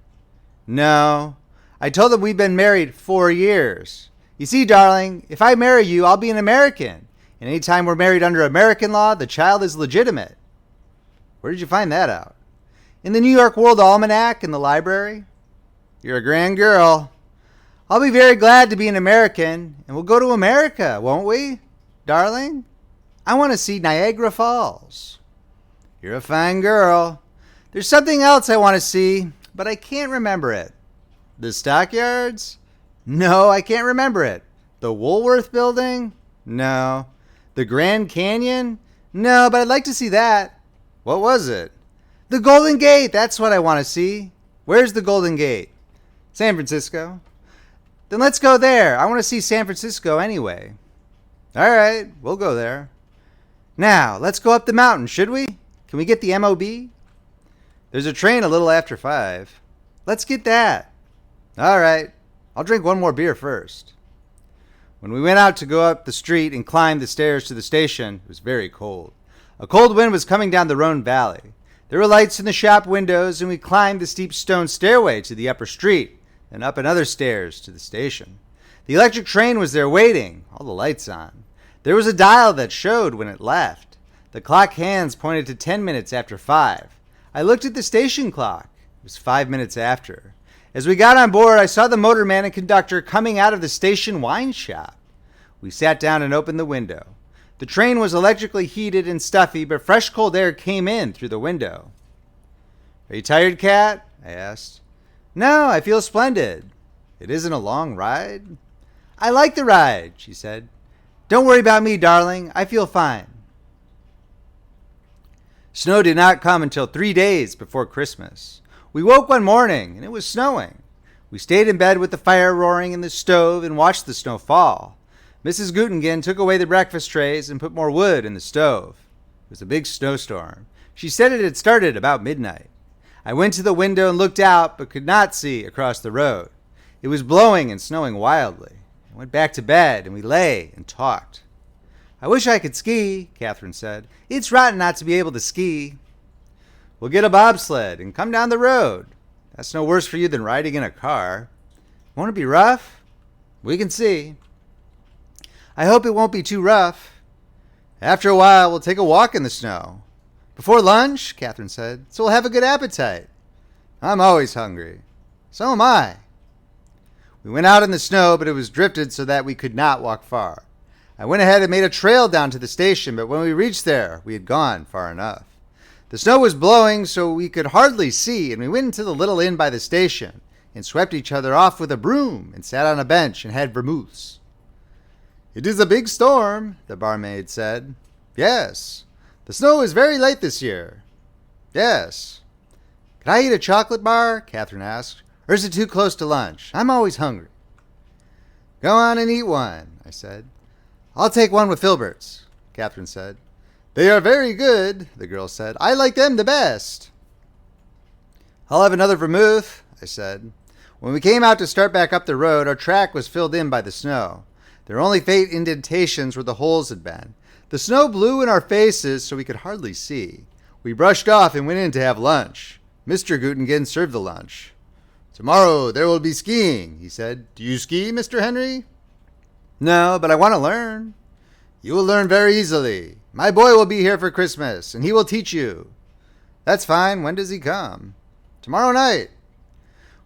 Speaker 1: "No. I told him we'd been married 4 years. You see, darling, if I marry you, I'll be an American. And any time we're married under American law, the child is legitimate." "Where did you find that out?" "In the New York World Almanac in the library." "You're a grand girl." "I'll be very glad to be an American, and we'll go to America, won't we, darling? I want to see Niagara Falls." "You're a fine girl." "There's something else I want to see, but I can't remember it." "The stockyards?" "No, I can't remember it." "The Woolworth Building?" "No." "The Grand Canyon?" "No, but I'd like to see that." "What was it?" "The Golden Gate, that's what I want to see." "Where's the Golden Gate?" "San Francisco." "Then let's go there. I want to see San Francisco anyway." "All right, we'll go there." "Now, let's go up the mountain, should we? Can we get the MOB?" "There's a train a little after 5. "Let's get that." "All right. I'll drink one more beer first." When we went out to go up the street and climb the stairs to the station, it was very cold. A cold wind was coming down the Rhone Valley. There were lights in the shop windows, and we climbed the steep stone stairway to the upper street, and up another stairs to the station. The electric train was there waiting, all the lights on. There was a dial that showed when it left. The clock hands pointed to 10 minutes after 5. I looked at the station clock. It was 5 minutes after. As we got on board, I saw the motorman and conductor coming out of the station wine shop. We sat down and opened the window. The train was electrically heated and stuffy, but fresh cold air came in through the window. "Are you tired, Cat?" I asked. "No, I feel splendid." "It isn't a long ride?" "I like the ride," she said. Don't worry about me, darling. I feel fine. Snow did not come until 3 days before Christmas. We woke one morning, and it was snowing. We stayed in bed with the fire roaring in the stove and watched the snow fall. Mrs. Gootingen took away the breakfast trays and put more wood in the stove. It was a big snowstorm. She said it had started about midnight. I went to the window and looked out, but could not see across the road. It was blowing and snowing wildly. I went back to bed, and we lay and talked. I wish I could ski, Catherine said. It's rotten not to be able to ski. We'll get a bobsled and come down the road. That's no worse for you than riding in a car. Won't it be rough? We can see. I hope it won't be too rough. After a while, we'll take a walk in the snow. Before lunch, Catherine said, so we'll have a good appetite. I'm always hungry. So am I. We went out in the snow, but it was drifted so that we could not walk far. I went ahead and made a trail down to the station, but when we reached there, we had gone far enough. The snow was blowing, so we could hardly see, and we went into the little inn by the station and swept each other off with a broom and sat on a bench and had vermouths. It is a big storm, the barmaid said. Yes. The snow is very late this year. Yes. Can I eat a chocolate bar? Catherine asked. Or is it too close to lunch? I'm always hungry. Go on and eat one, I said. I'll take one with filberts, Catherine said. They are very good, the girl said. I like them the best. I'll have another vermouth, I said. When we came out to start back up the road, our track was filled in by the snow. There were only faint indentations where the holes had been. The snow blew in our faces so we could hardly see. We brushed off and went in to have lunch. Mr. Gootingen served the lunch. Tomorrow there will be skiing, he said. Do you ski, Mr. Henry? No, but I want to learn. You will learn very easily. My boy will be here for Christmas, and he will teach you. That's fine. When does he come? Tomorrow night.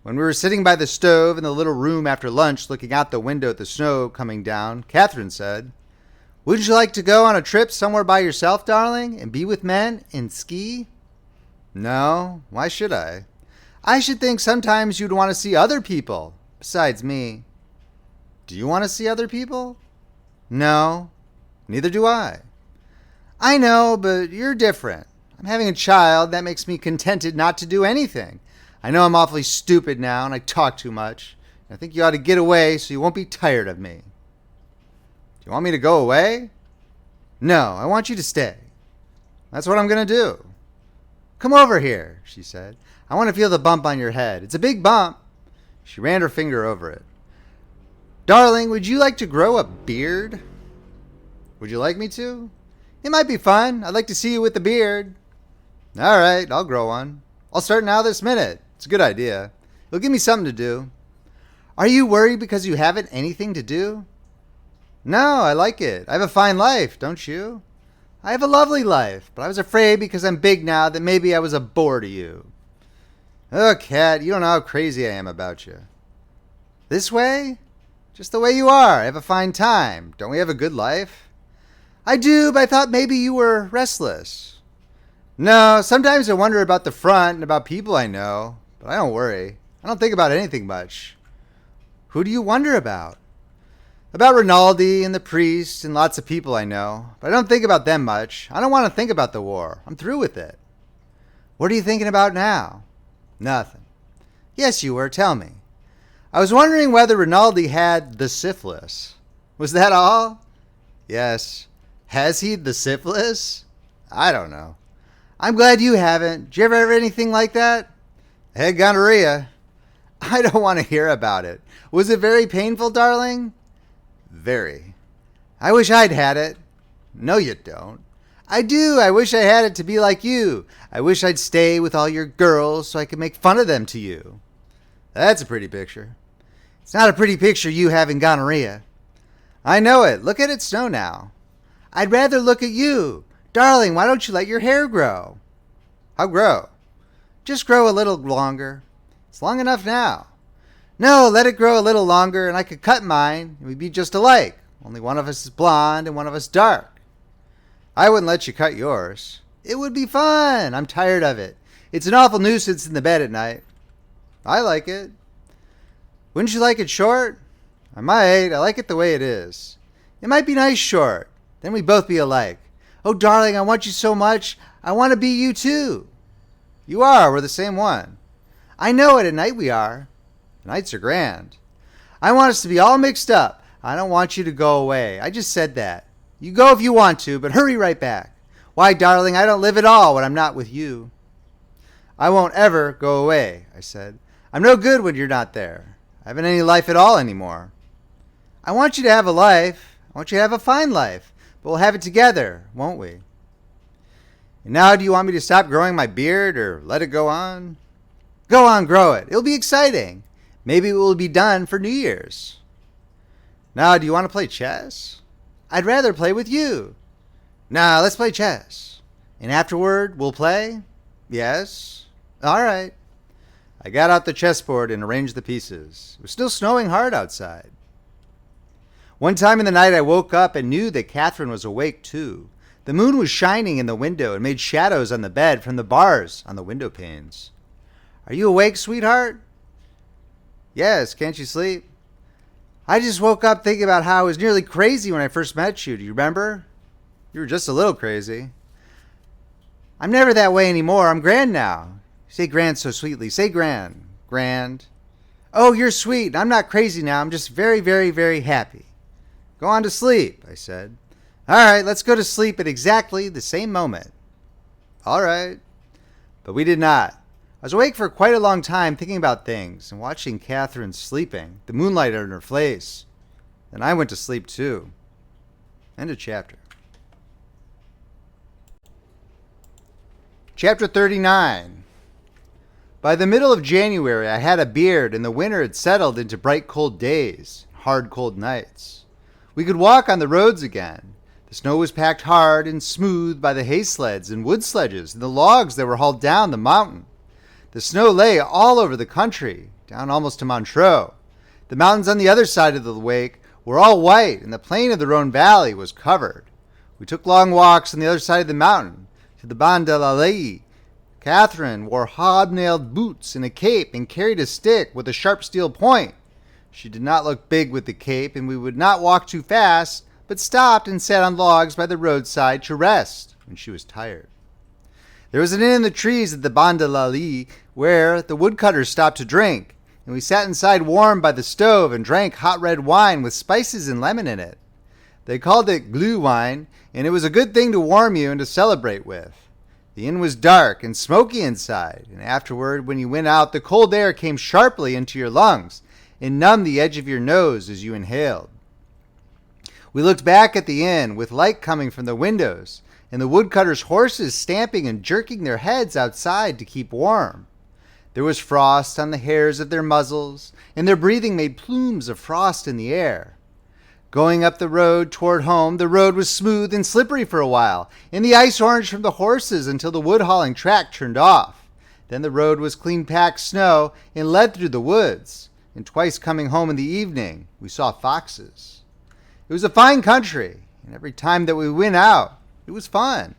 Speaker 1: When we were sitting by the stove in the little room after lunch looking out the window at the snow coming down, Catherine said, Wouldn't you like to go on a trip somewhere by yourself, darling, and be with men and ski? No, why should I? I should think sometimes you'd want to see other people, besides me. Do you want to see other people? No, neither do I. I know, but you're different. I'm having a child. That makes me contented not to do anything. I know I'm awfully stupid now, and I talk too much. I think you ought to get away so you won't be tired of me. Do you want me to go away? No, I want you to stay. That's what I'm going to do. Come over here, she said. I want to feel the bump on your head. It's a big bump. She ran her finger over it. Darling, would you like to grow a beard? Would you like me to? It might be fun. I'd like to see you with a beard. All right, I'll grow one. I'll start now this minute. It's a good idea. It'll give me something to do. Are you worried because you haven't anything to do? No, I like it. I have a fine life, don't you? I have a lovely life, but I was afraid because I'm big now that maybe I was a bore to you. Oh, Cat, you don't know how crazy I am about you. This way? Just the way you are. I have a fine time. Don't we have a good life? I do, but I thought maybe you were restless. No, sometimes I wonder about the front and about people I know, but I don't worry. I don't think about anything much. Who do you wonder about? About Rinaldi and the priest and lots of people I know, but I don't think about them much. I don't want to think about the war. I'm through with it. What are you thinking about now? Nothing. Yes, you were. Tell me. I was wondering whether Rinaldi had the syphilis. Was that all? Yes. Has he the syphilis? I don't know. I'm glad you haven't. Did you ever have anything like that? I had gonorrhea. I don't want to hear about it. Was it very painful, darling? Very. I wish I'd had it. No, you don't. I do. I wish I had it to be like you. I wish I'd stay with all your girls so I could make fun of them to you. That's a pretty picture. It's not a pretty picture, you having gonorrhea. I know it. Look at it snow now. I'd rather look at you. Darling, why don't you let your hair grow? How grow? Just grow a little longer. It's long enough now. No, let it grow a little longer and I could cut mine and we'd be just alike. Only one of us is blonde and one of us dark. I wouldn't let you cut yours. It would be fun. I'm tired of it. It's an awful nuisance in the bed at night. I like it. Wouldn't you like it short? I might. I like it the way it is. It might be nice short. Then we'd both be alike. Oh, darling, I want you so much. I want to be you too. You are. We're the same one. I know it. At night we are. The nights are grand. I want us to be all mixed up. I don't want you to go away. I just said that. You go if you want to, but hurry right back. Why, darling, I don't live at all when I'm not with you. I won't ever go away, I said. I'm no good when you're not there. I haven't any life at all anymore. I want you to have a life. I want you to have a fine life. But we'll have it together, won't we? And now do you want me to stop growing my beard or let it go on? Go on, grow it. It'll be exciting. Maybe it will be done for New Year's. Now, do you want to play chess? I'd rather play with you. Now, let's play chess. And afterward, we'll play? Yes. All right. I got out the chessboard and arranged the pieces. It was still snowing hard outside. One time in the night I woke up and knew that Catherine was awake too. The moon was shining in the window and made shadows on the bed from the bars on the window panes. Are you awake, sweetheart? Yes, can't you sleep? I just woke up thinking about how I was nearly crazy when I first met you. Do you remember? You were just a little crazy. I'm never that way anymore. I'm grand now. Say grand so sweetly. Say grand. Grand. Oh, you're sweet. I'm not crazy now. I'm just very, very, very happy. Go on to sleep, I said. All right, let's go to sleep at exactly the same moment. All right. But we did not. I was awake for quite a long time thinking about things and watching Catherine sleeping, the moonlight on her face. Then I went to sleep too. End of chapter. Chapter 39. By the middle of January, I had a beard, and the winter had settled into bright cold days, hard cold nights. We could walk on the roads again. The snow was packed hard and smooth by the hay sleds and wood sledges and the logs that were hauled down the mountain. The snow lay all over the country, down almost to Montreux. The mountains on the other side of the lake were all white, and the plain of the Rhone Valley was covered. We took long walks on the other side of the mountain, to the Ban de la Laie. Catherine wore hobnailed boots and a cape and carried a stick with a sharp steel point. She did not look big with the cape, and we would not walk too fast, but stopped and sat on logs by the roadside to rest when she was tired. There was an inn in the trees at the Ban de la Laie where the woodcutters stopped to drink, and we sat inside warm by the stove and drank hot red wine with spices and lemon in it. They called it glue wine, and it was a good thing to warm you and to celebrate with. The inn was dark and smoky inside, and afterward, when you went out, the cold air came sharply into your lungs and numbed the edge of your nose as you inhaled. We looked back at the inn with light coming from the windows, and the woodcutters' horses stamping and jerking their heads outside to keep warm. There was frost on the hairs of their muzzles, and their breathing made plumes of frost in the air. Going up the road toward home, the road was smooth and slippery for a while, and the ice orange from the horses until the wood hauling track turned off. Then the road was clean packed snow and led through the woods, and twice coming home in the evening, we saw foxes. It was a fine country, and every time that we went out, it was fun.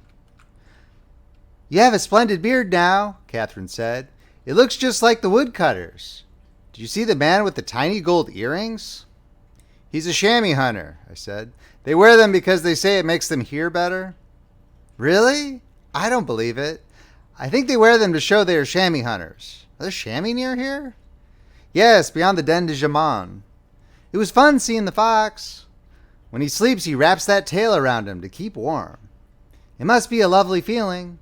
Speaker 1: You have a splendid beard now, Catherine said. It looks just like the woodcutters. Did you see the man with the tiny gold earrings? He's a chamois hunter, I said. They wear them because they say it makes them hear better. Really? I don't believe it. I think they wear them to show they are chamois hunters. Are there chamois near here? Yes, beyond the Den de Jamon. It was fun seeing the fox. When he sleeps, he wraps that tail around him to keep warm. It must be a lovely feeling.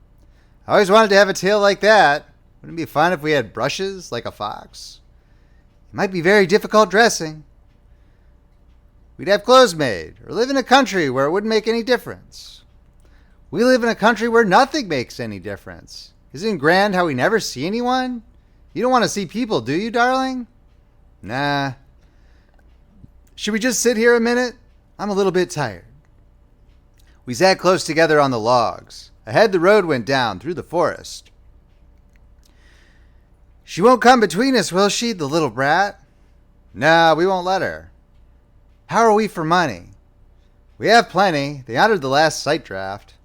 Speaker 1: I always wanted to have a tail like that. Wouldn't it be fun if we had brushes like a fox? It might be very difficult dressing. We'd have clothes made, or live in a country where it wouldn't make any difference. We live in a country where nothing makes any difference. Isn't it grand how we never see anyone? You don't want to see people, do you, darling? Nah. Should we just sit here a minute? I'm a little bit tired. We sat close together on the logs. Ahead the road went down through the forest. She won't come between us, will she, the little brat? No, we won't let her. How are we for money? We have plenty. They honored the last sight draft.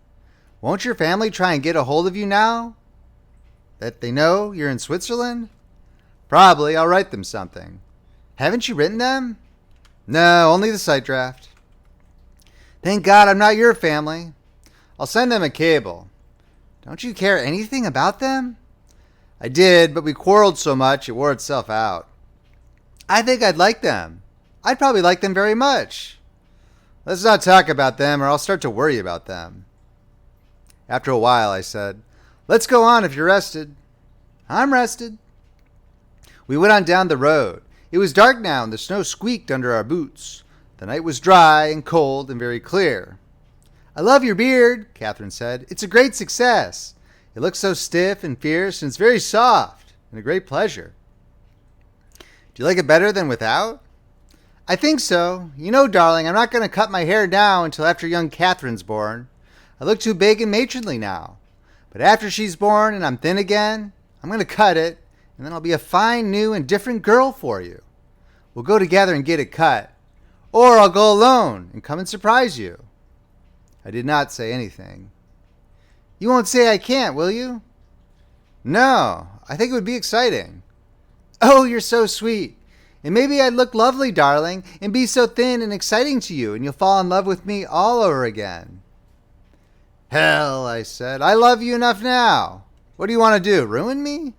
Speaker 1: Won't your family try and get a hold of you now? That they know you're in Switzerland? Probably. I'll write them something. Haven't you written them? No, only the sight draft. Thank God I'm not your family. I'll send them a cable. Don't you care anything about them? I did, but we quarreled so much it wore itself out. I think I'd like them. I'd probably like them very much. Let's not talk about them or I'll start to worry about them. After a while, I said, Let's go on if you're rested. I'm rested. We went on down the road. It was dark now and the snow squeaked under our boots. The night was dry and cold and very clear. I love your beard, Catherine said. It's a great success. It looks so stiff and fierce and it's very soft and a great pleasure. Do you like it better than without? I think so. You know, darling, I'm not going to cut my hair now until after young Catherine's born. I look too big and matronly now. But after she's born and I'm thin again, I'm going to cut it, and then I'll be a fine, new, and different girl for you. We'll go together and get it cut. Or I'll go alone and come and surprise you. I did not say anything. You won't say I can't, will you? No, I think it would be exciting. Oh, you're so sweet. And maybe I'd look lovely, darling, and be so thin and exciting to you, and you'll fall in love with me all over again. Hell, I said, I love you enough now. What do you want to do, ruin me?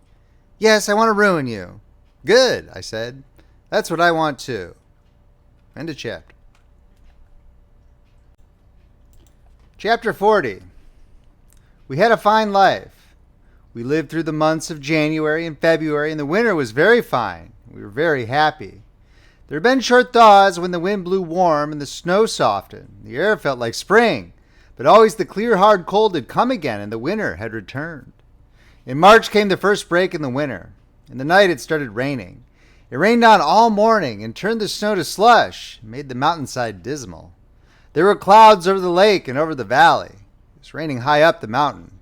Speaker 1: Yes, I want to ruin you. Good, I said. That's what I want too. End of chapter. Chapter 40. We had a fine life. We lived through the months of January and February, and the winter was very fine. We were very happy. There had been short thaws when the wind blew warm and the snow softened. The air felt like spring, but always the clear, hard cold had come again and the winter had returned. In March came the first break in the winter. In the night it started raining. It rained on all morning and turned the snow to slush and made the mountainside dismal. There were clouds over the lake and over the valley. It was raining high up the mountain.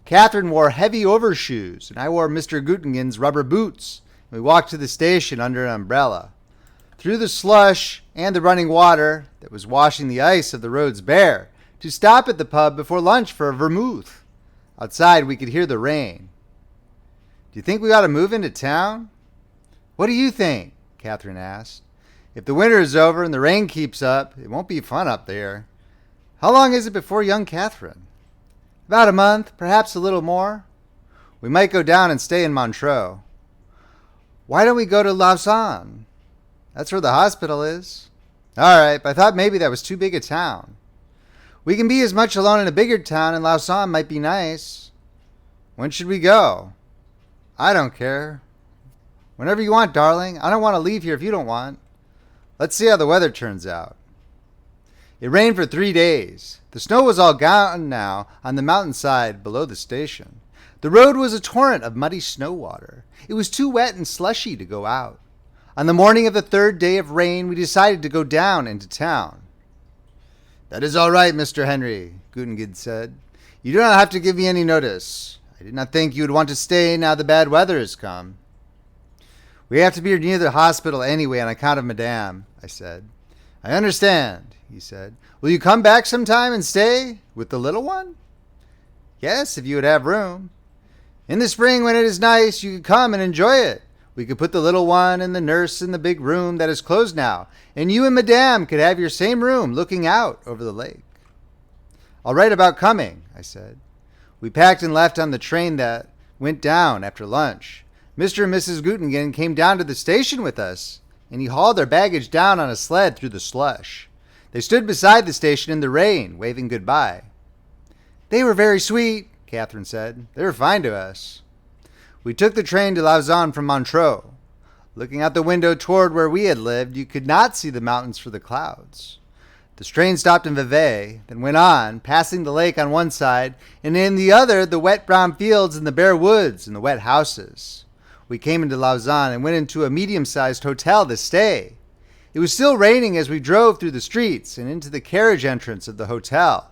Speaker 1: Catherine wore heavy overshoes and I wore Mr. Gutengen's rubber boots. We walked to the station under an umbrella. Through the slush and the running water that was washing the ice of the roads bare, to stop at the pub before lunch for a vermouth. Outside we could hear the rain. Do you think we ought to move into town? What do you think? Catherine asked. If the winter is over and the rain keeps up, it won't be fun up there. How long is it before young Catherine? About a month, perhaps a little more. We might go down and stay in Montreux. Why don't we go to Lausanne? That's where the hospital is. All right, but I thought maybe that was too big a town. We can be as much alone in a bigger town, and Lausanne might be nice. When should we go? I don't care. Whenever you want, darling. I don't want to leave here if you don't want. Let's see how the weather turns out. It rained for 3 days. The snow was all gone now on the mountainside below the station. The road was a torrent of muddy snow water. It was too wet and slushy to go out. On the morning of the 3rd day of rain, we decided to go down into town. That is all right, Mr. Henry, Gutengen said. You do not have to give me any notice. I did not think you would want to stay now the bad weather has come. We have to be near the hospital anyway on account of Madame, I said. I understand, he said. Will you come back sometime and stay with the little one? Yes, if you would have room. In the spring when it is nice, you could come and enjoy it. We could put the little one and the nurse in the big room that is closed now, and you and Madame could have your same room looking out over the lake. I'll write about coming, I said. We packed and left on the train that went down after lunch. Mr. and Mrs. Gutengen came down to the station with us, and he hauled their baggage down on a sled through the slush. They stood beside the station in the rain, waving goodbye. They were very sweet, Catherine said. They were fine to us. We took the train to Lausanne from Montreux. Looking out the window toward where we had lived, you could not see the mountains for the clouds. The train stopped in Vevey, then went on, passing the lake on one side, and in the other the wet brown fields and the bare woods and the wet houses. We came into Lausanne and went into a medium-sized hotel to stay. It was still raining as we drove through the streets and into the carriage entrance of the hotel.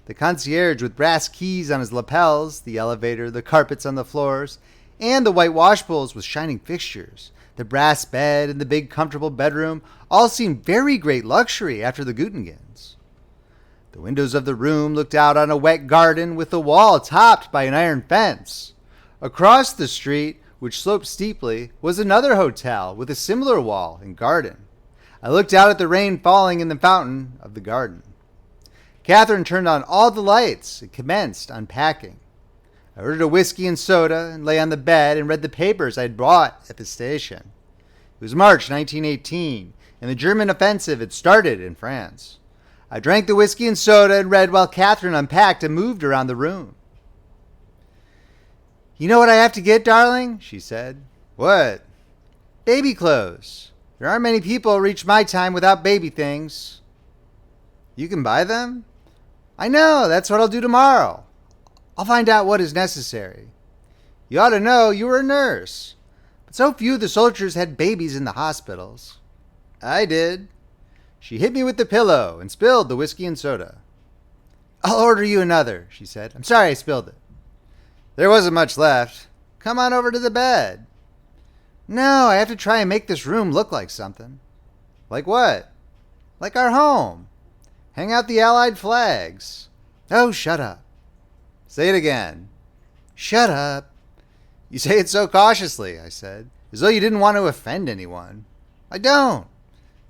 Speaker 1: The concierge with brass keys on his lapels, the elevator, the carpets on the floors, and the white washbowls with shining fixtures, the brass bed and the big comfortable bedroom all seemed very great luxury after the Gutengens. The windows of the room looked out on a wet garden with the wall topped by an iron fence. Across the street, which sloped steeply, was another hotel with a similar wall and garden. I looked out at the rain falling in the fountain of the garden. Catherine turned on all the lights and commenced unpacking. I ordered a whiskey and soda and lay on the bed and read the papers I'd bought at the station. It was March 1918, and the German offensive had started in France. I drank the whiskey and soda and read while Catherine unpacked and moved around the room. "You know what I have to get, darling?" she said. "What?" "Baby clothes. There aren't many people who reach my time without baby things." "You can buy them?" "I know. That's what I'll do tomorrow. I'll find out what is necessary. You ought to know you were a nurse. But so few of the soldiers had babies in the hospitals." "I did." She hit me with the pillow and spilled the whiskey and soda. "I'll order you another," she said. "I'm sorry I spilled it." "There wasn't much left. Come on over to the bed." "No, I have to try and make this room look like something." "Like what?" "Like our home. Hang out the Allied flags." "Oh, shut up." "Say it again." "Shut up." "You say it so cautiously," I said, "as though you didn't want to offend anyone." "I don't."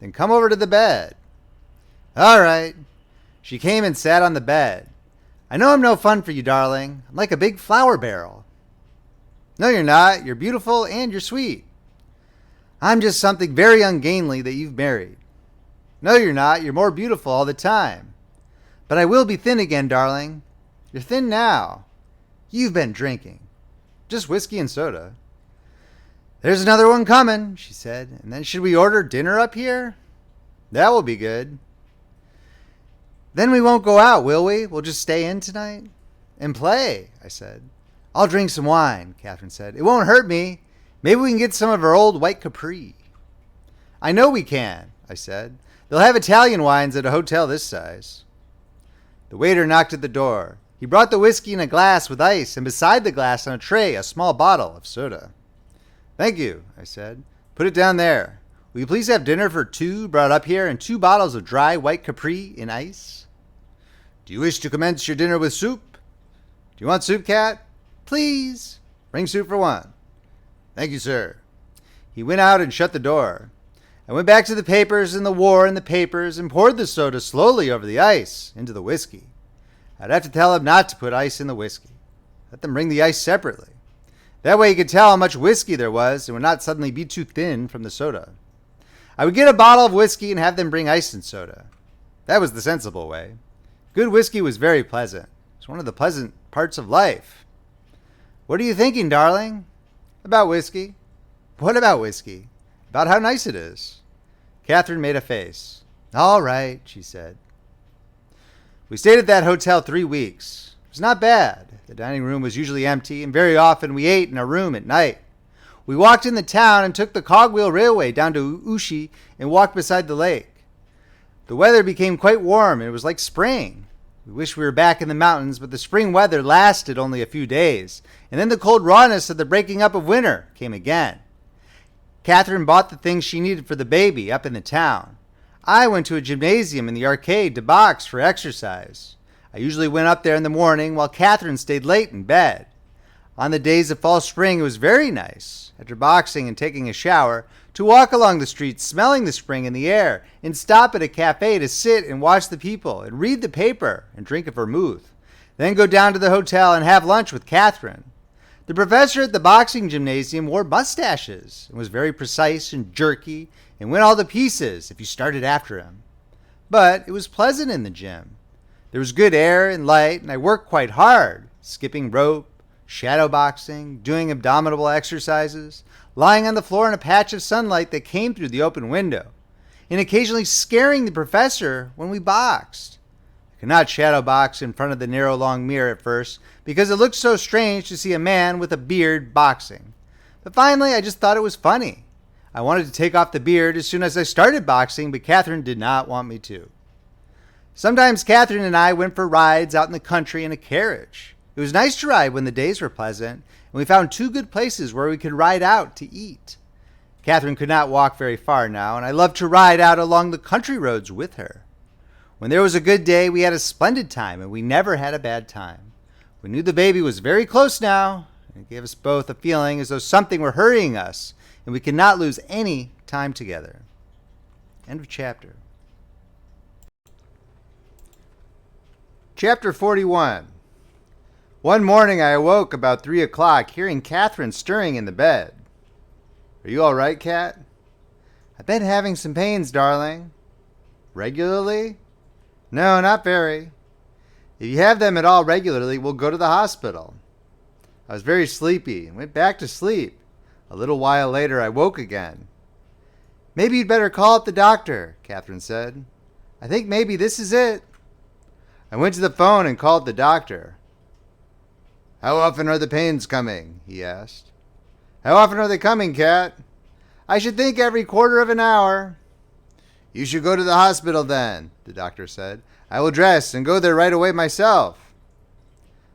Speaker 1: "Then come over to the bed." "All right." She came and sat on the bed. "I know I'm no fun for you, darling. I'm like a big flour barrel." "No, you're not. You're beautiful and you're sweet." "I'm just something very ungainly that you've married." "No, you're not. You're more beautiful all the time." "But I will be thin again, darling." "You're thin now." "You've been drinking." "Just whiskey and soda." "There's another one coming," she said. "And then should we order dinner up here?" "That will be good." "Then we won't go out, will we? We'll just stay in tonight?" "And play," I said. "I'll drink some wine," Catherine said. "It won't hurt me. Maybe we can get some of our old white Capri." "I know we can," I said. "They'll have Italian wines at a hotel this size." The waiter knocked at the door. He brought the whiskey in a glass with ice, and beside the glass on a tray a small bottle of soda. "Thank you," I said. "Put it down there. Will you please have dinner for two brought up here and 2 bottles of dry white Capri in ice?" "Do you wish to commence your dinner with soup?" "Do you want soup, Cat?" "Please." "Bring soup for one." "Thank you, sir." He went out and shut the door. I went back to the papers and the war and the papers and poured the soda slowly over the ice into the whiskey. I'd have to tell him not to put ice in the whiskey. Let them bring the ice separately. That way he could tell how much whiskey there was and would not suddenly be too thin from the soda. I would get a bottle of whiskey and have them bring ice and soda. That was the sensible way. Good whiskey was very pleasant. It's one of the pleasant parts of life. "What are you thinking, darling?" "About whiskey." "What about whiskey?" "About how nice it is." Catherine made a face. "All right," she said. We stayed at that hotel 3 weeks. It was not bad. The dining room was usually empty, and very often we ate in a room at night. We walked in the town and took the cogwheel railway down to Ushi and walked beside the lake. The weather became quite warm, and it was like spring. We wished we were back in the mountains, but the spring weather lasted only a few days, and then the cold rawness of the breaking up of winter came again. Catherine bought the things she needed for the baby up in the town. I went to a gymnasium in the arcade to box for exercise. I usually went up there in the morning while Catherine stayed late in bed. On the days of fall spring, it was very nice, after boxing and taking a shower, to walk along the streets smelling the spring in the air and stop at a cafe to sit and watch the people and read the paper and drink a vermouth. Then go down to the hotel and have lunch with Catherine. The professor at the boxing gymnasium wore mustaches and was very precise and jerky and went all to pieces if you started after him. But it was pleasant in the gym. There was good air and light, and I worked quite hard, skipping rope, shadow boxing, doing abdominal exercises, lying on the floor in a patch of sunlight that came through the open window, and occasionally scaring the professor when we boxed. I could not shadow box in front of the narrow long mirror at first because it looked so strange to see a man with a beard boxing. But finally I just thought it was funny. I wanted to take off the beard as soon as I started boxing, but Catherine did not want me to. Sometimes Catherine and I went for rides out in the country in a carriage. It was nice to ride when the days were pleasant, and we found 2 good places where we could ride out to eat. Catherine could not walk very far now, and I loved to ride out along the country roads with her. When there was a good day, we had a splendid time, and we never had a bad time. We knew the baby was very close now, and it gave us both a feeling as though something were hurrying us, and we could not lose any time together. End of chapter. Chapter 41. One morning I awoke about 3 o'clock hearing Catherine stirring in the bed. "Are you all right, Cat?" "I've been having some pains, darling." "Regularly?" "No, not very." "If you have them at all regularly, we'll go to the hospital." I was very sleepy and went back to sleep. A little while later I woke again. "Maybe you'd better call up the doctor," Catherine said. "I think maybe this is it." I went to the phone and called the doctor. "How often are the pains coming?" he asked. "How often are they coming, Cat?" "I should think every quarter of an hour." "You should go to the hospital then," the doctor said. "I will dress and go there right away myself."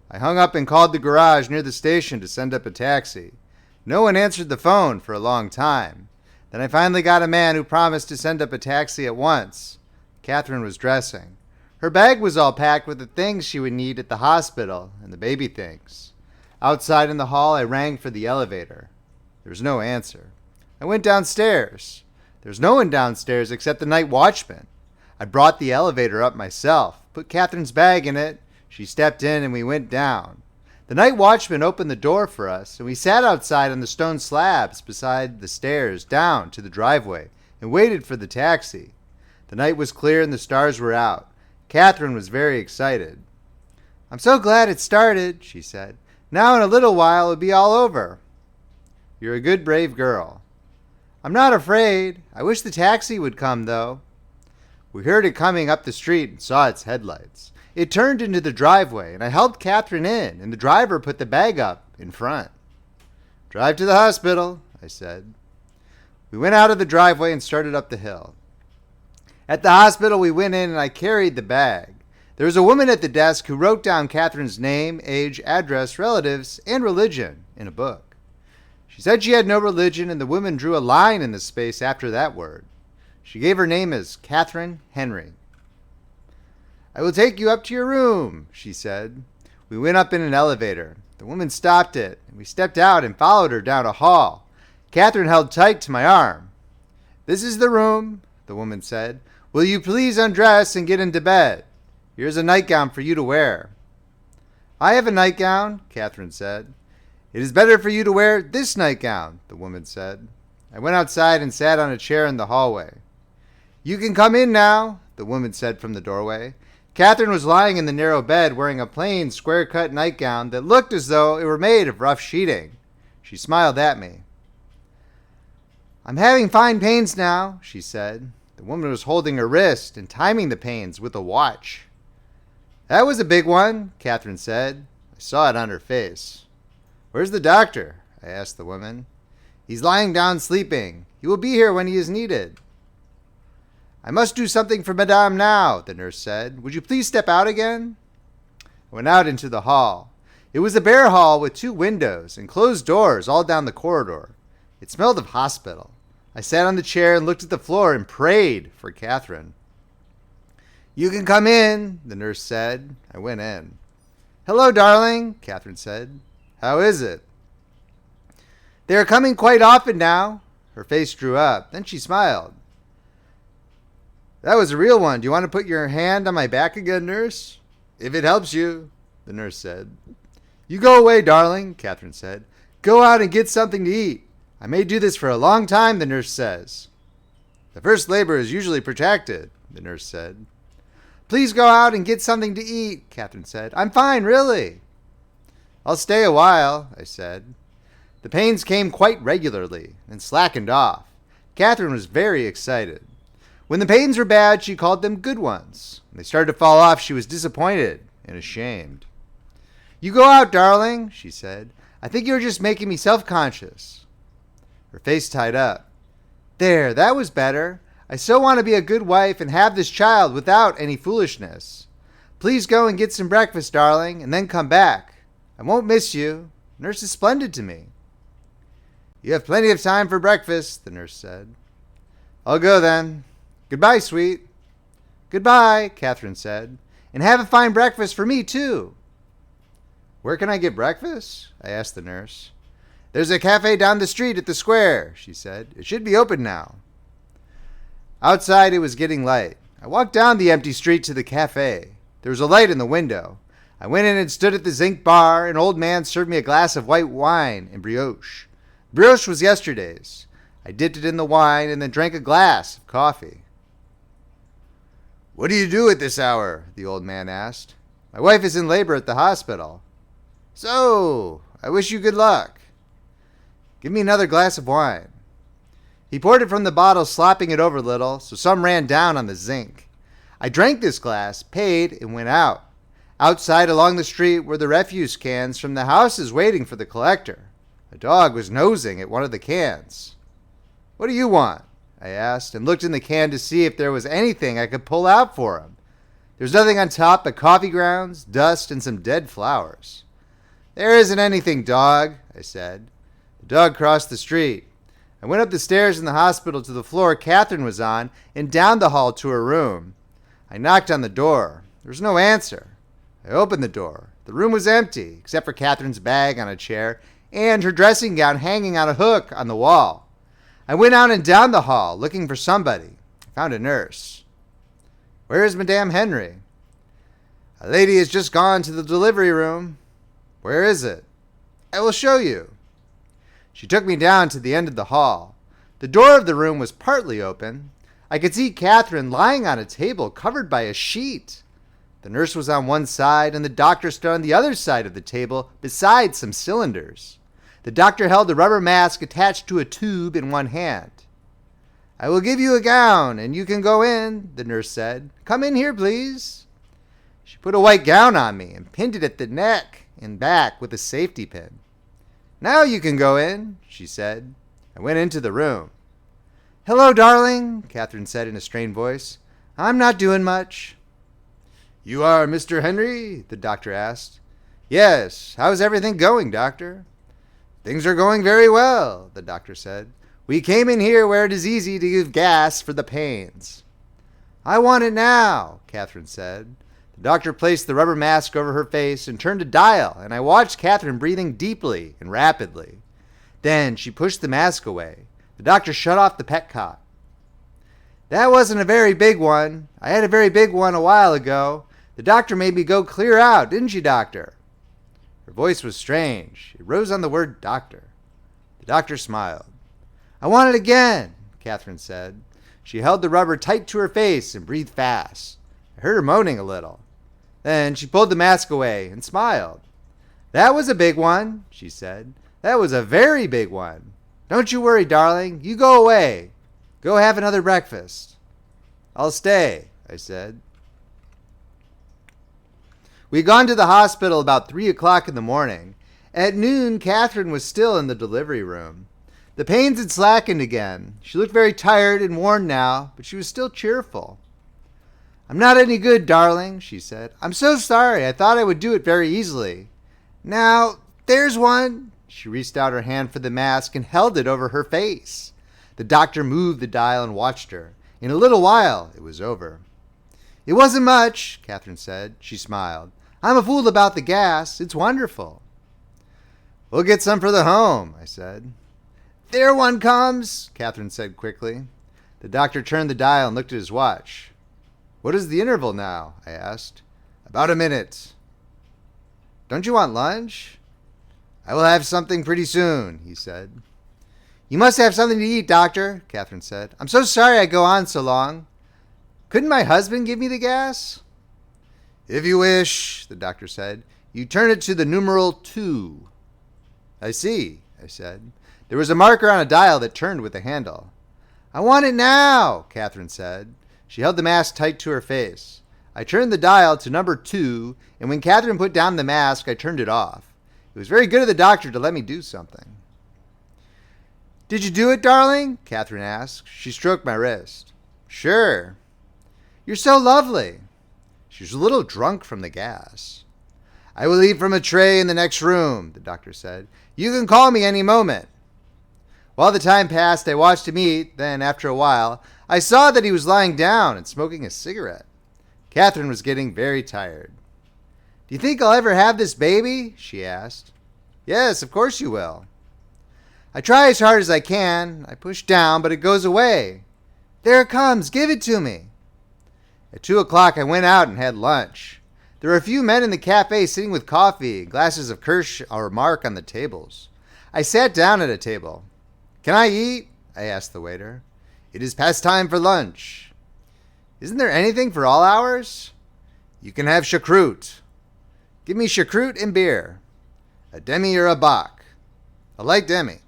Speaker 1: I hung up and called the garage near the station to send up a taxi. No one answered the phone for a long time. Then I finally got a man who promised to send up a taxi at once. Catherine was dressing. Her bag was all packed with the things she would need at the hospital and the baby things. Outside in the hall, I rang for the elevator. There was no answer. I went downstairs. There was no one downstairs except the night watchman. I brought the elevator up myself, put Catherine's bag in it. She stepped in and we went down. The night watchman opened the door for us, and we sat outside on the stone slabs beside the stairs down to the driveway and waited for the taxi. The night was clear and the stars were out. Catherine was very excited. "I'm so glad it started," she said. "Now in a little while it'll be all over." "You're a good, brave girl." "I'm not afraid. I wish the taxi would come, though." We heard it coming up the street and saw its headlights. It turned into the driveway, and I helped Catherine in, and the driver put the bag up in front. "Drive to the hospital," I said. We went out of the driveway and started up the hill. At the hospital, we went in and I carried the bag. There was a woman at the desk who wrote down Catherine's name, age, address, relatives, and religion in a book. She said she had no religion, and the woman drew a line in the space after that word. She gave her name as Frederic Henry. "I will take you up to your room," she said. We went up in an elevator. The woman stopped it, and we stepped out and followed her down a hall. Catherine held tight to my arm. "This is the room," the woman said. "Will you please undress and get into bed? Here's a nightgown for you to wear." "I have a nightgown," Catherine said. "It is better for you to wear this nightgown," the woman said. I went outside and sat on a chair in the hallway. "You can come in now," the woman said from the doorway. Catherine was lying in the narrow bed wearing a plain, square-cut nightgown that looked as though it were made of rough sheeting. She smiled at me. "I'm having fine pains now," she said. The woman was holding her wrist and timing the pains with a watch. "That was a big one," Catherine said. I saw it on her face. "Where's the doctor?" I asked the woman. "He's lying down sleeping. He will be here when he is needed." "I must do something for Madame now," the nurse said. "Would you please step out again?" I went out into the hall. It was a bare hall with 2 windows and closed doors all down the corridor. It smelled of hospital. I sat on the chair and looked at the floor and prayed for Catherine. "You can come in," the nurse said. I went in. "Hello, darling," Catherine said. "How is it?" "They are coming quite often now." Her face drew up. Then she smiled. "That was a real one. Do you want to put your hand on my back again, nurse?" "If it helps you," the nurse said. "You go away, darling," Catherine said. "Go out and get something to eat. I may do this for a long time," the nurse says. "The first labor is usually protracted," the nurse said. "Please go out and get something to eat," Catherine said. "I'm fine, really." "I'll stay a while," I said. The pains came quite regularly and slackened off. Catherine was very excited. When the pains were bad, she called them good ones. When they started to fall off, she was disappointed and ashamed. "You go out, darling," she said. "I think you're just making me self-conscious." Her face tied up. "There, that was better. I so want to be a good wife and have this child without any foolishness. Please go and get some breakfast, darling, and then come back. I won't miss you. Nurse is splendid to me." "You have plenty of time for breakfast," the nurse said. "I'll go then. Goodbye, sweet." "Goodbye," Catherine said. "And have a fine breakfast for me, too." "Where can I get breakfast?" I asked the nurse. "There's a cafe down the street at the square," she said. "It should be open now." Outside it was getting light. I walked down the empty street to the cafe. There was a light in the window. I went in and stood at the zinc bar. An old man served me a glass of white wine and brioche. Brioche was yesterday's. I dipped it in the wine and then drank a glass of coffee. "What do you do at this hour?" the old man asked. "My wife is in labor at the hospital." "So, I wish you good luck." "Give me another glass of wine." He poured it from the bottle, slopping it over a little, so some ran down on the zinc. I drank this glass, paid, and went out. Outside along the street were the refuse cans from the houses waiting for the collector. A dog was nosing at one of the cans. "What do you want?" I asked, and looked in the can to see if there was anything I could pull out for him. There was nothing on top but coffee grounds, dust, and some dead flowers. "There isn't anything, dog," I said. The dog crossed the street. I went up the stairs in the hospital to the floor Catherine was on and down the hall to her room. I knocked on the door. There was no answer. I opened the door. The room was empty, except for Catherine's bag on a chair and her dressing gown hanging on a hook on the wall. I went out and down the hall, looking for somebody. I found a nurse. "Where is Madame Henry?" "A lady has just gone to the delivery room." "Where is it?" "I will show you." She took me down to the end of the hall. The door of the room was partly open. I could see Catherine lying on a table covered by a sheet. The nurse was on one side and the doctor stood on the other side of the table beside some cylinders. The doctor held a rubber mask attached to a tube in one hand. "I will give you a gown and you can go in," the nurse said. "Come in here, please." She put a white gown on me and pinned it at the neck and back with a safety pin. "Now you can go in," she said. I went into the room. "Hello, darling," Catherine said in a strained voice. "I'm not doing much." "You are Mr. Henry?" the doctor asked. "Yes. How's everything going, doctor?" "Things are going very well," the doctor said. "We came in here where it is easy to give gas for the pains." "I want it now," Catherine said. The doctor placed the rubber mask over her face and turned a dial, and I watched Catherine breathing deeply and rapidly. Then she pushed the mask away. The doctor shut off the pet cot. "That wasn't a very big one. I had a very big one a while ago. The doctor made me go clear out, didn't you, doctor?" Her voice was strange. It rose on the word doctor. The doctor smiled. "I want it again," Catherine said. She held the rubber tight to her face and breathed fast. I heard her moaning a little. Then she pulled the mask away and smiled. "That was a big one," she said. "That was a very big one. Don't you worry, darling. You go away. Go have another breakfast." "I'll stay," I said. We had gone to the hospital about 3 o'clock in the morning. At noon, Catherine was still in the delivery room. The pains had slackened again. She looked very tired and worn now, but she was still cheerful. "I'm not any good, darling," she said. "I'm so sorry. I thought I would do it very easily. Now, there's one." She reached out her hand for the mask and held it over her face. The doctor moved the dial and watched her. In a little while, it was over. "It wasn't much," Catherine said. She smiled. "I'm a fool about the gas. It's wonderful." "We'll get some for the home," I said. "There one comes," Catherine said quickly. The doctor turned the dial and looked at his watch. "What is the interval now?" I asked. "About a minute." "Don't you want lunch?" "I will have something pretty soon," he said. "You must have something to eat, doctor," Catherine said. "I'm so sorry I go on so long. Couldn't my husband give me the gas?" "If you wish," the doctor said. "You turn it to the numeral 2. "I see," I said. There was a marker on a dial that turned with a handle. "I want it now," Catherine said. She held the mask tight to her face. I turned the dial to number 2, and when Catherine put down the mask, I turned it off. It was very good of the doctor to let me do something. "Did you do it, darling?" Catherine asked. She stroked my wrist. "Sure." "You're so lovely." She was a little drunk from the gas. "I will eat from a tray in the next room," the doctor said. "You can call me any moment." While the time passed, I watched him eat. Then, after a while, I saw that he was lying down and smoking a cigarette. Catherine was getting very tired. "Do you think I'll ever have this baby?" she asked. "Yes, of course you will." I try as hard as I can. I push down, but it goes away. "There it comes. Give it to me." At 2 o'clock, I went out and had lunch. There were a few men in the cafe sitting with coffee and glasses of Kirsch or Mark on the tables. I sat down at a table. "Can I eat?" I asked the waiter. "It is past time for lunch." "Isn't there anything for all hours?" "You can have choucroute." "Give me choucroute and beer." "A demi or a bock?" "A light demi."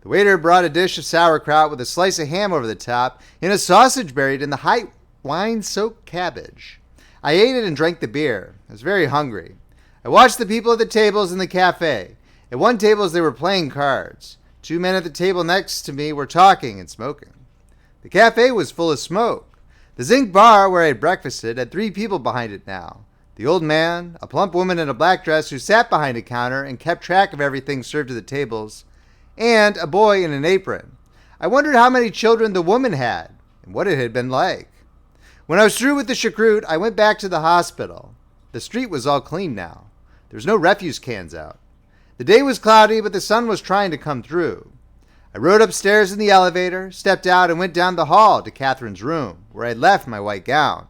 Speaker 1: The waiter brought a dish of sauerkraut with a slice of ham over the top and a sausage buried in the hot wine-soaked cabbage. I ate it and drank the beer. I was very hungry. I watched the people at the tables in the cafe. At one table they were playing cards. Two men at the table next to me were talking and smoking. The cafe was full of smoke. The zinc bar where I had breakfasted had 3 people behind it now. The old man, a plump woman in a black dress who sat behind a counter and kept track of everything served to the tables, and a boy in an apron. I wondered how many children the woman had and what it had been like. When I was through with the choucroute, I went back to the hospital. The street was all clean now. There was no refuse cans out. The day was cloudy, but the sun was trying to come through. I rode upstairs in the elevator, stepped out, and went down the hall to Catherine's room, where I had left my white gown.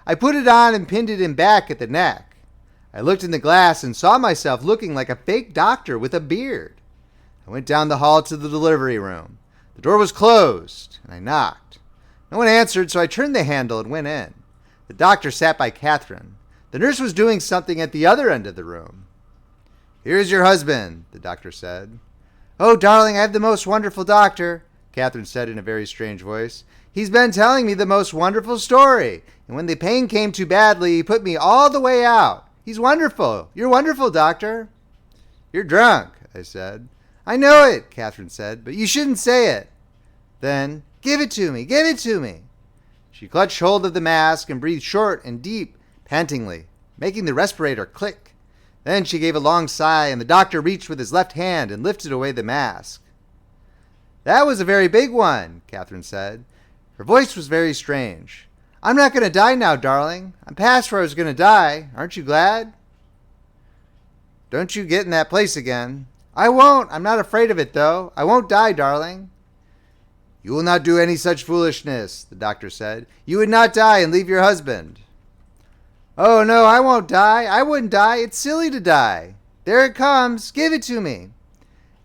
Speaker 1: I put it on and pinned it in back at the neck. I looked in the glass and saw myself looking like a fake doctor with a beard. I went down the hall to the delivery room. The door was closed, and I knocked. No one answered, so I turned the handle and went in. The doctor sat by Catherine. The nurse was doing something at the other end of the room. "Here's your husband," the doctor said. "Oh, darling, I have the most wonderful doctor," Catherine said in a very strange voice. "He's been telling me the most wonderful story, and when the pain came too badly, he put me all the way out. He's wonderful. You're wonderful, doctor." "You're drunk," I said. "I know it," Catherine said, "but you shouldn't say it." Then, "Give it to me, give it to me." She clutched hold of the mask and breathed short and deep, pantingly, making the respirator click. Then she gave a long sigh, and the doctor reached with his left hand and lifted away the mask. "That was a very big one," Catherine said. Her voice was very strange. "I'm not going to die now, darling. I'm past where I was going to die. Aren't you glad?" "Don't you get in that place again." "I won't. I'm not afraid of it, though. I won't die, darling." "You will not do any such foolishness," the doctor said. "You would not die and leave your husband." "Oh, no, I won't die. I wouldn't die. It's silly to die. There it comes. Give it to me."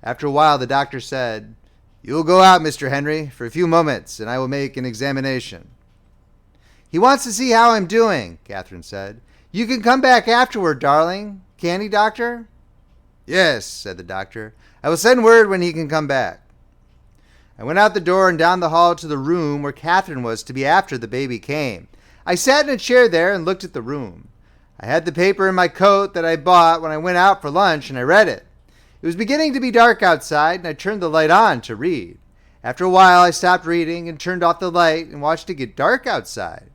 Speaker 1: After a while, the doctor said, "You will go out, Mr. Henry, for a few moments, and I will make an examination." "He wants to see how I'm doing," Catherine said. "You can come back afterward, darling. Can he, doctor?" "Yes," said the doctor. "I will send word when he can come back." I went out the door and down the hall to the room where Catherine was to be after the baby came. I sat in a chair there and looked at the room. I had the paper in my coat that I bought when I went out for lunch, and I read it. It was beginning to be dark outside, and I turned the light on to read. After a while, I stopped reading and turned off the light and watched it get dark outside.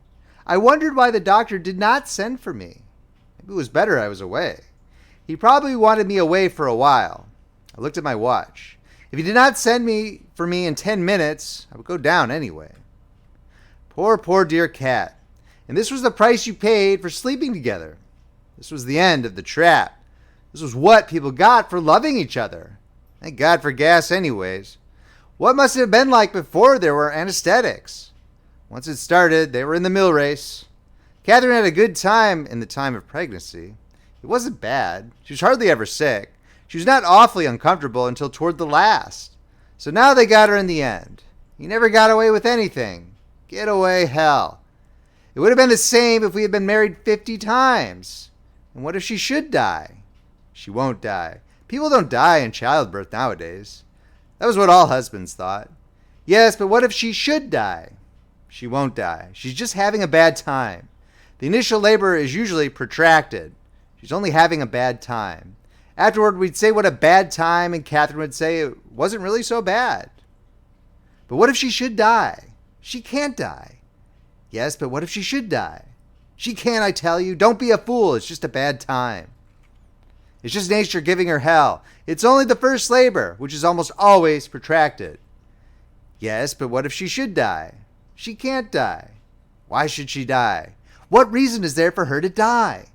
Speaker 1: I wondered why the doctor did not send for me. Maybe it was better I was away. He probably wanted me away for a while. I looked at my watch. If he did not send for me in 10 minutes, I would go down anyway. Poor, poor dear cat. And this was the price you paid for sleeping together. This was the end of the trap. This was what people got for loving each other. Thank God for gas anyways. What must it have been like before there were anesthetics? Once it started, they were in the mill race. Catherine had a good time in the time of pregnancy. It wasn't bad. She was hardly ever sick. She was not awfully uncomfortable until toward the last. So now they got her in the end. He never got away with anything. Get away, hell. It would have been the same if we had been married 50 times. And what if she should die? She won't die. People don't die in childbirth nowadays. That was what all husbands thought. Yes, but what if she should die? She won't die. She's just having a bad time. The initial labor is usually protracted. She's only having a bad time. Afterward, we'd say what a bad time, and Catherine would say it wasn't really so bad. But what if she should die? She can't die. Yes, but what if she should die? She can't, I tell you. Don't be a fool. It's just a bad time. It's just nature giving her hell. It's only the first labor, which is almost always protracted. Yes, but what if she should die? She can't die. Why should she die? What reason is there for her to die?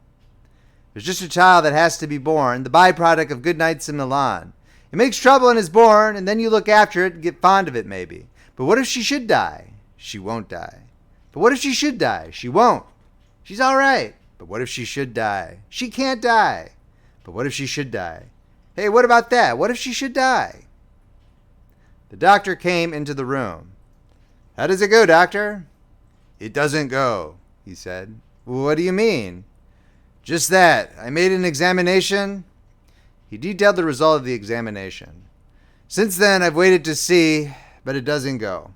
Speaker 1: There's just a child that has to be born, the byproduct of good nights in Milan. It makes trouble and is born, and then you look after it and get fond of it maybe. But what if she should die? She won't die. But what if she should die? She won't. She's all right. But what if she should die? She can't die. But what if she should die? Hey, what about that? What if she should die? The doctor came into the room. How does it go, doctor? It doesn't go, he said. Well, what do you mean? Just that. I made an examination. He detailed the result of the examination. Since then, I've waited to see, but it doesn't go.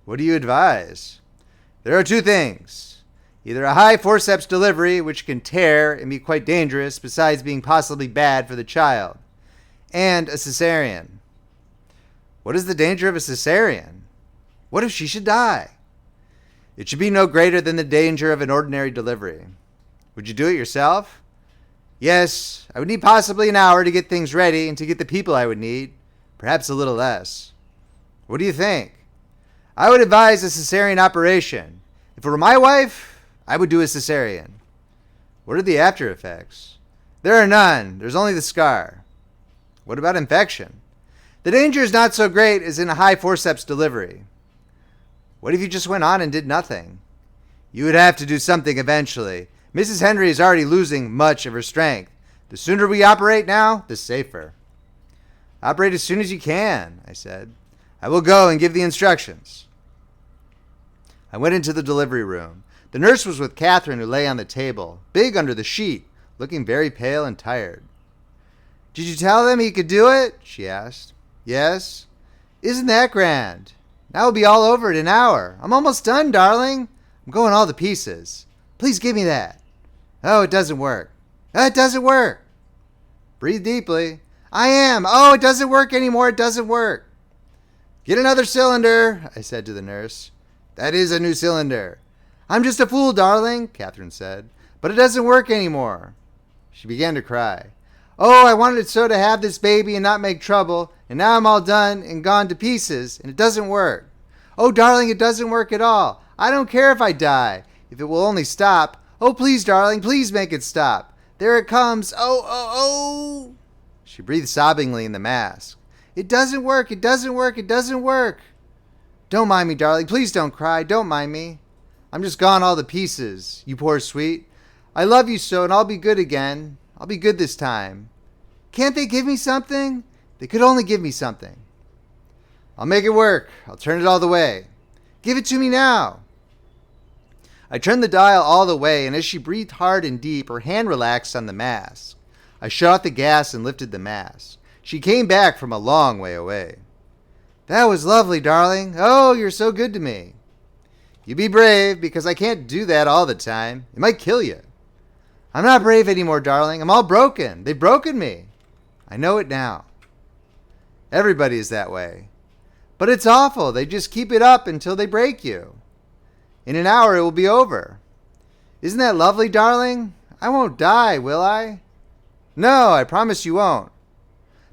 Speaker 1: What do you advise? There are two things. Either a high forceps delivery, which can tear and be quite dangerous, besides being possibly bad for the child, and a cesarean. What is the danger of a cesarean? What if she should die? It should be no greater than the danger of an ordinary delivery. Would you do it yourself? Yes, I would need possibly an hour to get things ready and to get the people I would need. Perhaps a little less. What do you think? I would advise a cesarean operation. If it were my wife, I would do a cesarean. What are the after effects? There are none. There's only the scar. What about infection? The danger is not so great as in a high forceps delivery. What if you just went on and did nothing? You would have to do something eventually. Mrs. Henry is already losing much of her strength. The sooner we operate now, the safer. Operate as soon as you can, I said. I will go and give the instructions. I went into the delivery room. The nurse was with Catherine, who lay on the table, big under the sheet, looking very pale and tired. Did you tell him he could do it? She asked. Yes. Isn't that grand? Now we'll be all over in an hour. I'm almost done, darling. I'm going all to pieces. Please give me that. Oh, it doesn't work. It doesn't work. Breathe deeply. I am. Oh, it doesn't work anymore. It doesn't work. Get another cylinder, I said to the nurse. That is a new cylinder. I'm just a fool, darling, Catherine said. But it doesn't work anymore. She began to cry. Oh, I wanted so to have this baby and not make trouble, and now I'm all done and gone to pieces, and it doesn't work. Oh, darling, it doesn't work at all. I don't care if I die, if it will only stop. Oh, please, darling, please make it stop. There it comes. Oh, oh, oh. She breathed sobbingly in the mask. It doesn't work, it doesn't work, it doesn't work. Don't mind me, darling. Please don't cry. Don't mind me. I'm just gone all to pieces, you poor sweet. I love you so, and I'll be good again. I'll be good this time. Can't they give me something? They could only give me something. I'll make it work. I'll turn it all the way. Give it to me now. I turned the dial all the way, and as she breathed hard and deep, her hand relaxed on the mask. I shut off the gas and lifted the mask. She came back from a long way away. That was lovely, darling. Oh, you're so good to me. You be brave, because I can't do that all the time. It might kill you. I'm not brave anymore, darling. I'm all broken. They've broken me. I know it now. Everybody is that way. But it's awful. They just keep it up until they break you. In an hour, it will be over. Isn't that lovely, darling? I won't die, will I? No, I promise you won't.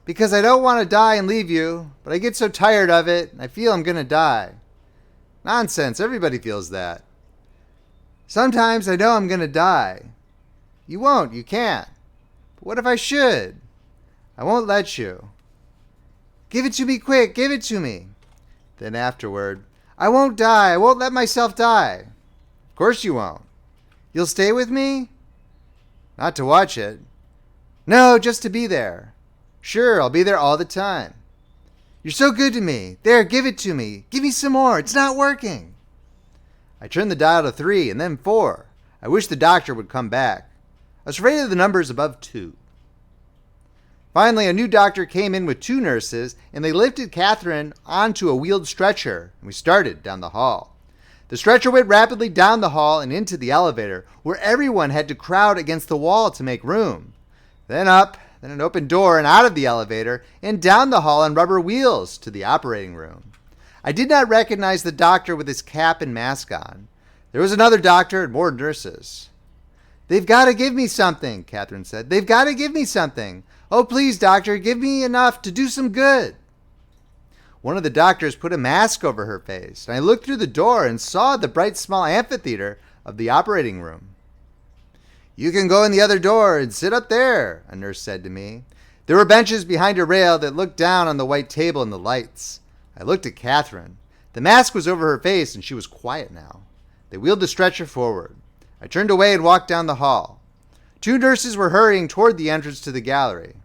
Speaker 1: Because I don't want to die and leave you, but I get so tired of it, I feel I'm going to die. Nonsense, everybody feels that. Sometimes I know I'm going to die. You won't, you can't. But what if I should? I won't let you. Give it to me quick, give it to me. Then afterward, I won't die, I won't let myself die. Of course you won't. You'll stay with me? Not to watch it. No, just to be there. Sure, I'll be there all the time. You're so good to me. There, give it to me. Give me some more. It's not working. I turned the dial to 3 and then 4. I wish the doctor would come back. I was afraid of the numbers above 2. Finally, a new doctor came in with 2 nurses, and they lifted Catherine onto a wheeled stretcher, and we started down the hall. The stretcher went rapidly down the hall and into the elevator, where everyone had to crowd against the wall to make room. Then up, then an open door and out of the elevator, and down the hall on rubber wheels to the operating room. I did not recognize the doctor with his cap and mask on. There was another doctor and more nurses. They've got to give me something, Catherine said. They've got to give me something. Oh, please, doctor, give me enough to do some good. One of the doctors put a mask over her face, and I looked through the door and saw the bright small amphitheater of the operating room. You can go in the other door and sit up there, a nurse said to me. There were benches behind a rail that looked down on the white table and the lights. I looked at Catherine. The mask was over her face, and she was quiet now. They wheeled the stretcher forward. I turned away and walked down the hall. 2 nurses were hurrying toward the entrance to the gallery.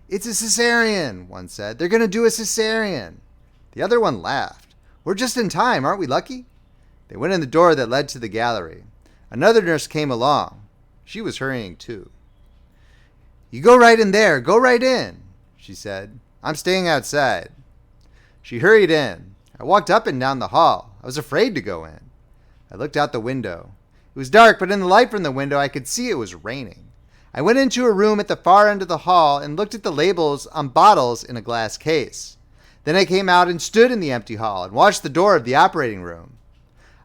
Speaker 1: "It's a cesarean," one said. "They're going to do a cesarean." The other one laughed. "We're just in time, aren't we lucky?" They went in the door that led to the gallery. Another nurse came along. She was hurrying too. "You go right in there. Go right in," she said. "I'm staying outside." She hurried in. I walked up and down the hall. I was afraid to go in. I looked out the window. It was dark, but in the light from the window I could see it was raining. I went into a room at the far end of the hall and looked at the labels on bottles in a glass case. Then I came out and stood in the empty hall and watched the door of the operating room.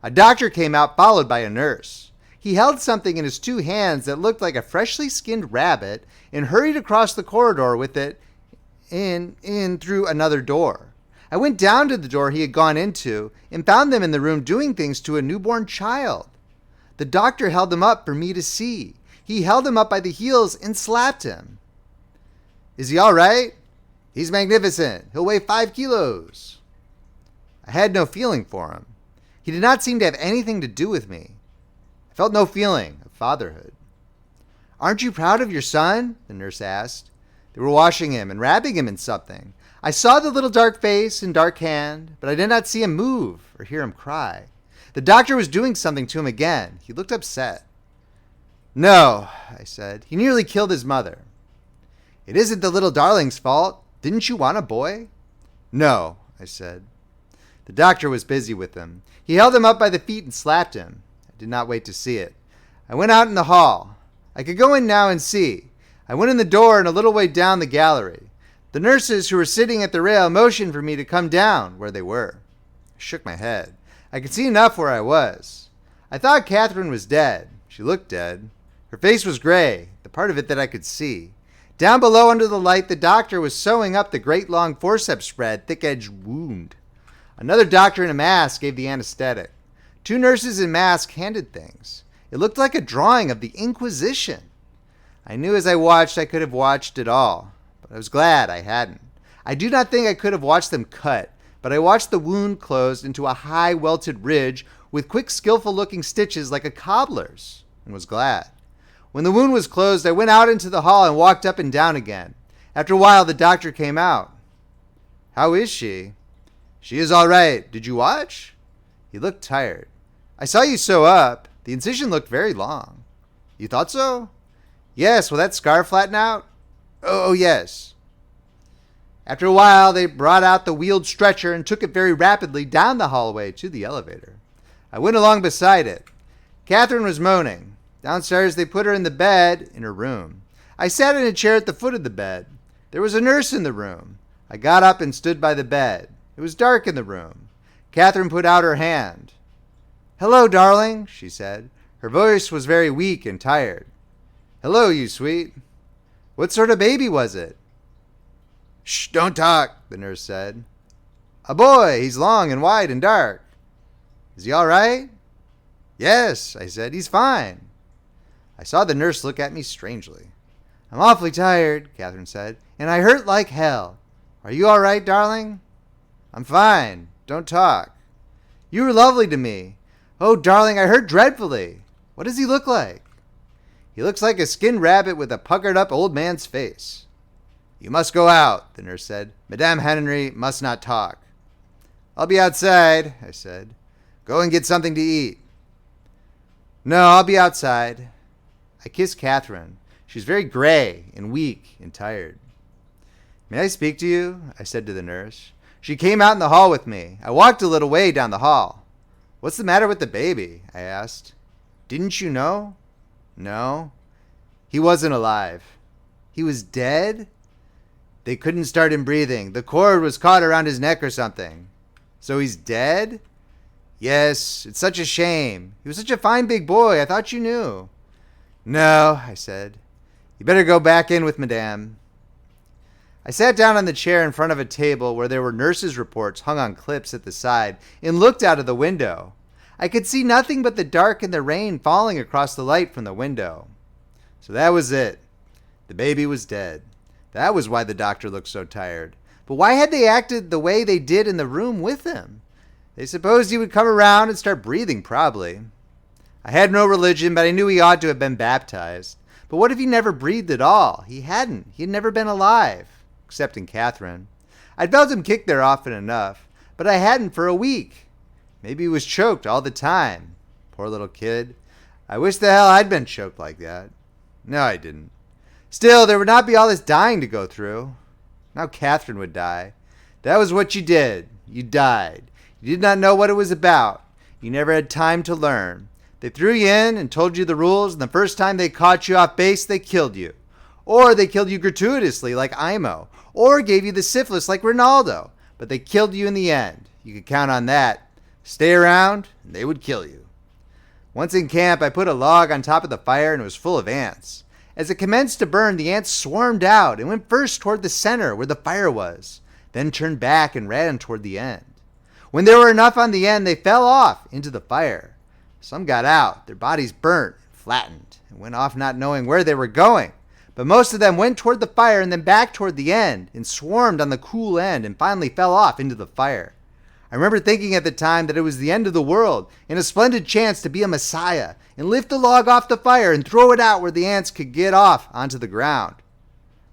Speaker 1: A doctor came out, followed by a nurse. He held something in his 2 hands that looked like a freshly skinned rabbit and hurried across the corridor with it in through another door. I went down to the door he had gone into and found them in the room doing things to a newborn child. The doctor held him up for me to see. He held him up by the heels and slapped him. "Is he all right?" "He's magnificent. He'll weigh 5 kilos. I had no feeling for him. He did not seem to have anything to do with me. I felt no feeling of fatherhood. "Aren't you proud of your son?" the nurse asked. They were washing him and wrapping him in something. I saw the little dark face and dark hand, but I did not see him move or hear him cry. The doctor was doing something to him again. He looked upset. "No," I said. "He nearly killed his mother." "It isn't the little darling's fault. Didn't you want a boy?" "No," I said. The doctor was busy with him. He held him up by the feet and slapped him. I did not wait to see it. I went out in the hall. I could go in now and see. I went in the door and a little way down the gallery. The nurses who were sitting at the rail motioned for me to come down where they were. I shook my head. I could see enough where I was. I thought Catherine was dead. She looked dead. Her face was gray, the part of it that I could see. Down below under the light, the doctor was sewing up the great long forceps spread, thick-edged wound. Another doctor in a mask gave the anesthetic. 2 nurses in masks handed things. It looked like a drawing of the Inquisition. I knew as I watched I could have watched it all, but I was glad I hadn't. I do not think I could have watched them cut, but I watched the wound closed into a high welted ridge with quick, skillful-looking stitches like a cobbler's, and was glad. When the wound was closed, I went out into the hall and walked up and down again. After a while, the doctor came out. "How is she?" "She is all right. Did you watch?" He looked tired. "I saw you sew up. The incision looked very long." "You thought so?" "Yes. Will that scar flatten out?" Oh, yes." After a while, they brought out the wheeled stretcher and took it very rapidly down the hallway to the elevator. I went along beside it. Catherine was moaning. Downstairs, they put her in the bed in her room. I sat in a chair at the foot of the bed. There was a nurse in the room. I got up and stood by the bed. It was dark in the room. Catherine put out her hand. "Hello, darling," she said. Her voice was very weak and tired. "Hello, you sweet. What sort of baby was it?" "Shh, don't talk," the nurse said. "A boy. He's long and wide and dark." "Is he all right?" "Yes," I said. "He's fine." I saw the nurse look at me strangely. "I'm awfully tired," Catherine said, "and I hurt like hell. Are you all right, darling?" "I'm fine. Don't talk." "You were lovely to me." "Oh, darling, I hurt dreadfully." "What does he look like?" "He looks like a skinned rabbit with a puckered up old man's face." "You must go out," the nurse said. "Madame Henry must not talk." "I'll be outside," I said. "Go and get something to eat." "No, I'll be outside." I kissed Catherine. She was very gray and weak and tired. "May I speak to you?" I said to the nurse. She came out in the hall with me. I walked a little way down the hall. "What's the matter with the baby?" I asked. "Didn't you know?" "No." "He wasn't alive." "He was dead?" "They couldn't start him breathing. The cord was caught around his neck or something." "So he's dead?" "Yes. It's such a shame. He was such a fine big boy. I thought you knew." "No," I said. "You better go back in with Madame." I sat down on the chair in front of a table where there were nurses' reports hung on clips at the side and looked out of the window. I could see nothing but the dark and the rain falling across the light from the window. So that was it. The baby was dead. That was why the doctor looked so tired. But why had they acted the way they did in the room with him? They supposed he would come around and start breathing, probably. I had no religion, but I knew he ought to have been baptized. But what if he never breathed at all? He hadn't. He had never been alive, except in Catherine. I'd felt him kick there often enough, but I hadn't for a week. Maybe he was choked all the time. Poor little kid. I wish the hell I'd been choked like that. No, I didn't. Still, there would not be all this dying to go through. Now Catherine would die. That was what you did. You died. You did not know what it was about. You never had time to learn. They threw you in and told you the rules, and the first time they caught you off base, they killed you. Or they killed you gratuitously like Imo. Or gave you the syphilis like Ronaldo. But they killed you in the end. You could count on that. Stay around, and they would kill you. Once in camp, I put a log on top of the fire, and it was full of ants. As it commenced to burn, the ants swarmed out and went first toward the center where the fire was, then turned back and ran toward the end. When there were enough on the end, they fell off into the fire. Some got out, their bodies burnt and flattened, and went off not knowing where they were going. But most of them went toward the fire and then back toward the end, and swarmed on the cool end and finally fell off into the fire. I remember thinking at the time that it was the end of the world and a splendid chance to be a messiah and lift the log off the fire and throw it out where the ants could get off onto the ground.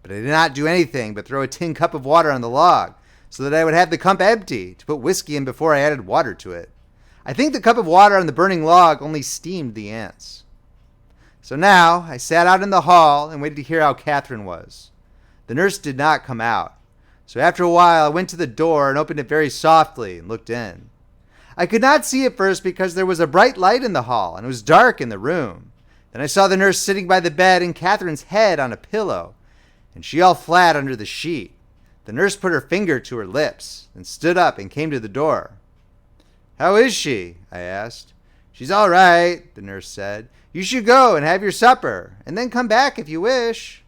Speaker 1: But I did not do anything but throw a tin cup of water on the log so that I would have the cup empty to put whiskey in before I added water to it. I think the cup of water on the burning log only steamed the ants. So now I sat out in the hall and waited to hear how Catherine was. The nurse did not come out. So after a while I went to the door and opened it very softly and looked in. I could not see at first because there was a bright light in the hall and it was dark in the room. Then I saw the nurse sitting by the bed and Catherine's head on a pillow, and she all flat under the sheet. The nurse put her finger to her lips and stood up and came to the door. "How is she?" I asked. "She's all right," the nurse said. "You should go and have your supper, and then come back if you wish."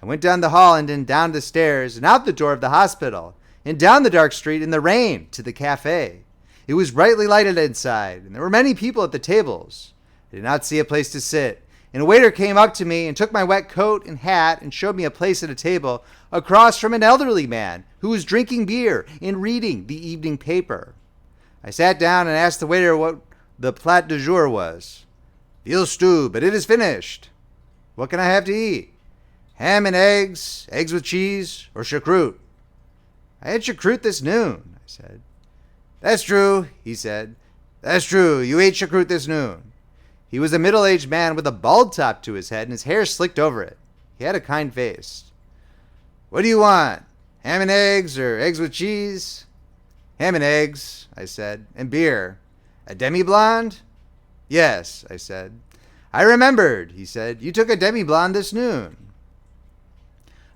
Speaker 1: I went down the hall and then down the stairs and out the door of the hospital and down the dark street in the rain to the cafe. It was brightly lighted inside, and there were many people at the tables. I did not see a place to sit, and a waiter came up to me and took my wet coat and hat and showed me a place at a table across from an elderly man who was drinking beer and reading the evening paper. I sat down and asked the waiter what the plat du jour was. "Veal stew, but it is finished." "What can I have to eat?" "Ham and eggs, eggs with cheese, or choucroute." "I had choucroute this noon," I said. "That's true," he said. "That's true, you ate choucroute this noon." He was a middle-aged man with a bald top to his head and his hair slicked over it. He had a kind face. "What do you want? Ham and eggs or eggs with cheese?" "Ham and eggs," I said, "and beer." "A demi-blonde?" "Yes," I said. "I remembered," he said. "You took a demi-blonde this noon."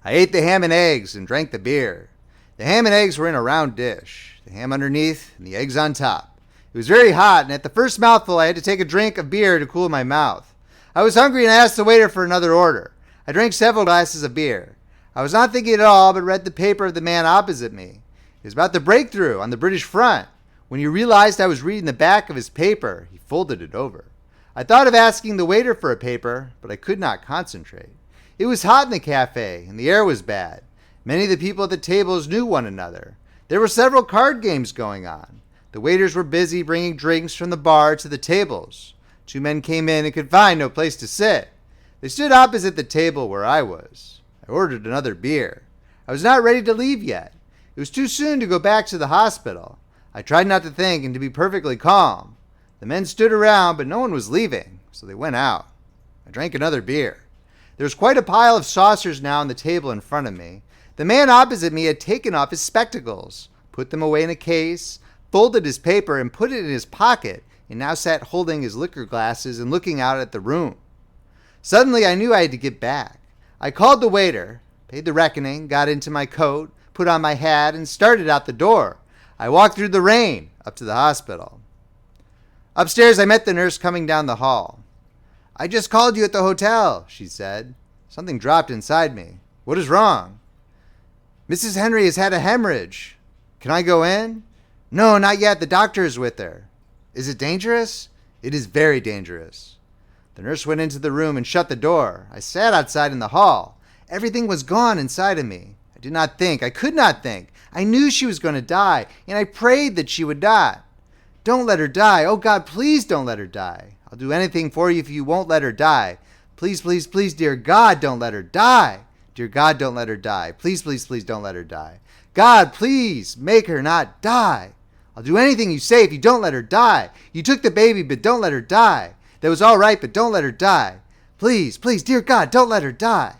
Speaker 1: I ate the ham and eggs and drank the beer. The ham and eggs were in a round dish, the ham underneath and the eggs on top. It was very hot, and at the first mouthful I had to take a drink of beer to cool my mouth. I was hungry and asked the waiter for another order. I drank several glasses of beer. I was not thinking at all, but read the paper of the man opposite me. It was about the breakthrough on the British front. When he realized I was reading the back of his paper, he folded it over. I thought of asking the waiter for a paper, but I could not concentrate. It was hot in the cafe, and the air was bad. Many of the people at the tables knew one another. There were several card games going on. The waiters were busy bringing drinks from the bar to the tables. Two men came in and could find no place to sit. They stood opposite the table where I was. I ordered another beer. I was not ready to leave yet. It was too soon to go back to the hospital. I tried not to think and to be perfectly calm. The men stood around, but no one was leaving, so they went out. I drank another beer. There was quite a pile of saucers now on the table in front of me. The man opposite me had taken off his spectacles, put them away in a case, folded his paper and put it in his pocket, and now sat holding his liquor glasses and looking out at the room. Suddenly I knew I had to get back. I called the waiter, paid the reckoning, got into my coat, put on my hat, and started out the door. I walked through the rain up to the hospital. Upstairs I met the nurse coming down the hall. "I just called you at the hotel," she said. Something dropped inside me. "What is wrong?" "Mrs. Henry has had a hemorrhage." "Can I go in?" "No, not yet. The doctor is with her." "Is it dangerous?" "It is very dangerous." The nurse went into the room and shut the door. I sat outside in the hall. Everything was gone inside of me. I did not think. I could not think. I knew she was going to die, and I prayed that she would not. "Don't let her die. Oh God, please don't let her die." I'll do anything for you if you won't let her die. Please, please, please, dear God, don't let her die. Dear God, don't let her die. Please, please, please, don't let her die. God, please, make her not die. I'll do anything you say if you don't let her die. You took the baby, but don't let her die. That was all right, but don't let her die. Please, please, dear God, don't let her die.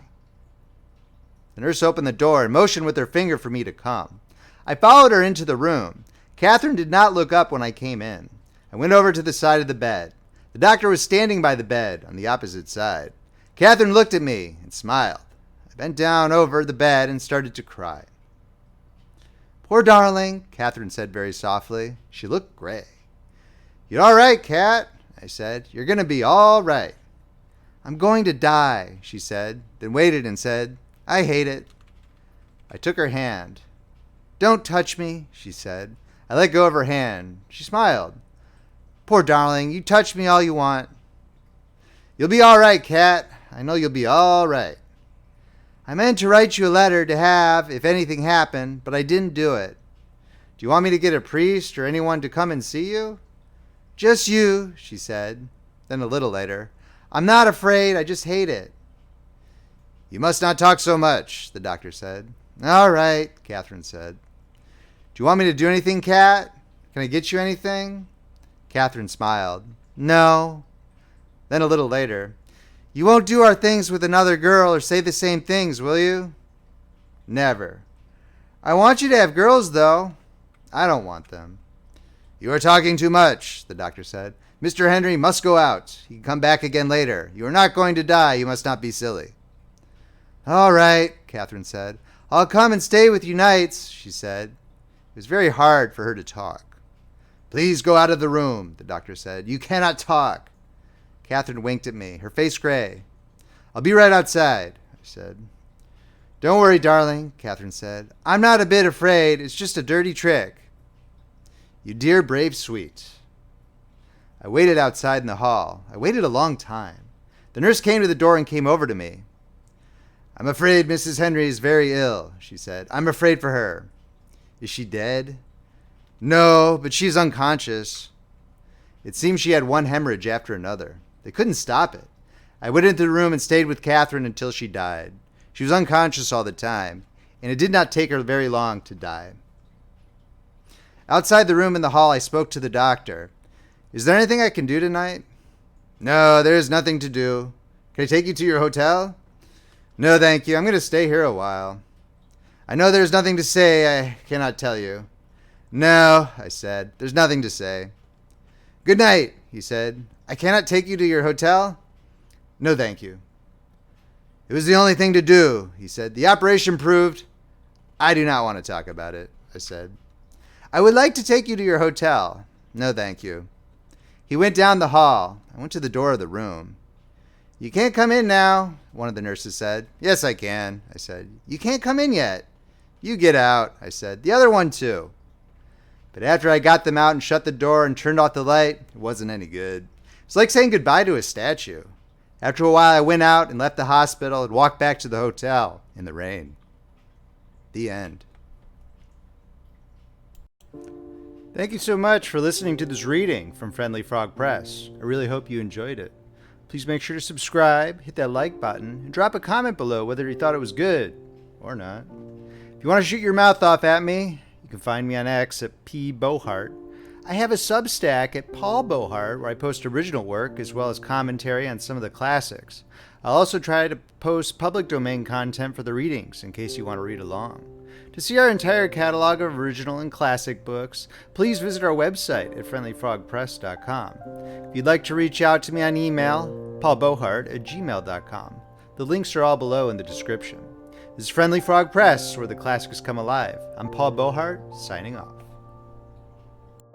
Speaker 1: The nurse opened the door and motioned with her finger for me to come. I followed her into the room. Catherine did not look up when I came in. I went over to the side of the bed. The doctor was standing by the bed on the opposite side. Catherine looked at me and smiled. I bent down over the bed and started to cry. Poor darling, Catherine said very softly. She looked gray. You're all right, Cat, I said. You're going to be all right. I'm going to die, she said, then waited and said, I hate it. I took her hand. Don't touch me, she said. I let go of her hand. She smiled. Poor darling, you touch me all you want. You'll be all right, Cat. I know you'll be all right. I meant to write you a letter to have, if anything happened, but I didn't do it. Do you want me to get a priest or anyone to come and see you? Just you, she said. Then a little later, I'm not afraid, I just hate it. You must not talk so much, the doctor said. All right, Catherine said. Do you want me to do anything, Cat? Can I get you anything? Catherine smiled. No. Then a little later, you won't do our things with another girl or say the same things, will you? Never. I want you to have girls, though. I don't want them. You are talking too much, the doctor said. Mr. Henry must go out. He can come back again later. You are not going to die. You must not be silly. All right, Catherine said. I'll come and stay with you nights, she said. It was very hard for her to talk. Please go out of the room, the doctor said. You cannot talk. Catherine winked at me, her face gray. I'll be right outside, I said. Don't worry, darling, Catherine said. I'm not a bit afraid. It's just a dirty trick. You dear, brave sweet. I waited outside in the hall. I waited a long time. The nurse came to the door and came over to me. I'm afraid Mrs. Henry is very ill, she said. I'm afraid for her. Is she dead? No, but she's unconscious. It seemed she had one hemorrhage after another. They couldn't stop it. I went into the room and stayed with Catherine until she died. She was unconscious all the time, and it did not take her very long to die. Outside the room in the hall, I spoke to the doctor. Is there anything I can do tonight? No, there is nothing to do. Can I take you to your hotel? No, thank you. I'm going to stay here a while. I know there's nothing to say. I cannot tell you. No, I said. There's nothing to say. Good night, he said. I cannot take you to your hotel? No, thank you. It was the only thing to do, he said. The operation proved. I do not want to talk about it, I said. I would like to take you to your hotel. No, thank you. He went down the hall. I went to the door of the room. You can't come in now, one of the nurses said. Yes, I can, I said. You can't come in yet. You get out, I said. The other one, too. But after I got them out and shut the door and turned off the light, it wasn't any good. It's like saying goodbye to a statue. After a while, I went out and left the hospital and walked back to the hotel in the rain. The end. Thank you so much for listening to this reading from Friendly Frog Press. I really hope you enjoyed it. Please make sure to subscribe, hit that like button, and drop a comment below whether you thought it was good or not. If you want to shoot your mouth off at me, you can find me on X at P. Beauheart. I have a Substack at Paul Beauheart where I post original work as well as commentary on some of the classics. I'll also try to post public domain content for the readings in case you want to read along. To see our entire catalog of original and classic books, please visit our website at friendlyfrogpress.com. If you'd like to reach out to me on email, paulbeauheart@gmail.com. The links are all below in the description. This is Friendly Frog Press, where the classics come alive. I'm Paul Beauheart, signing off.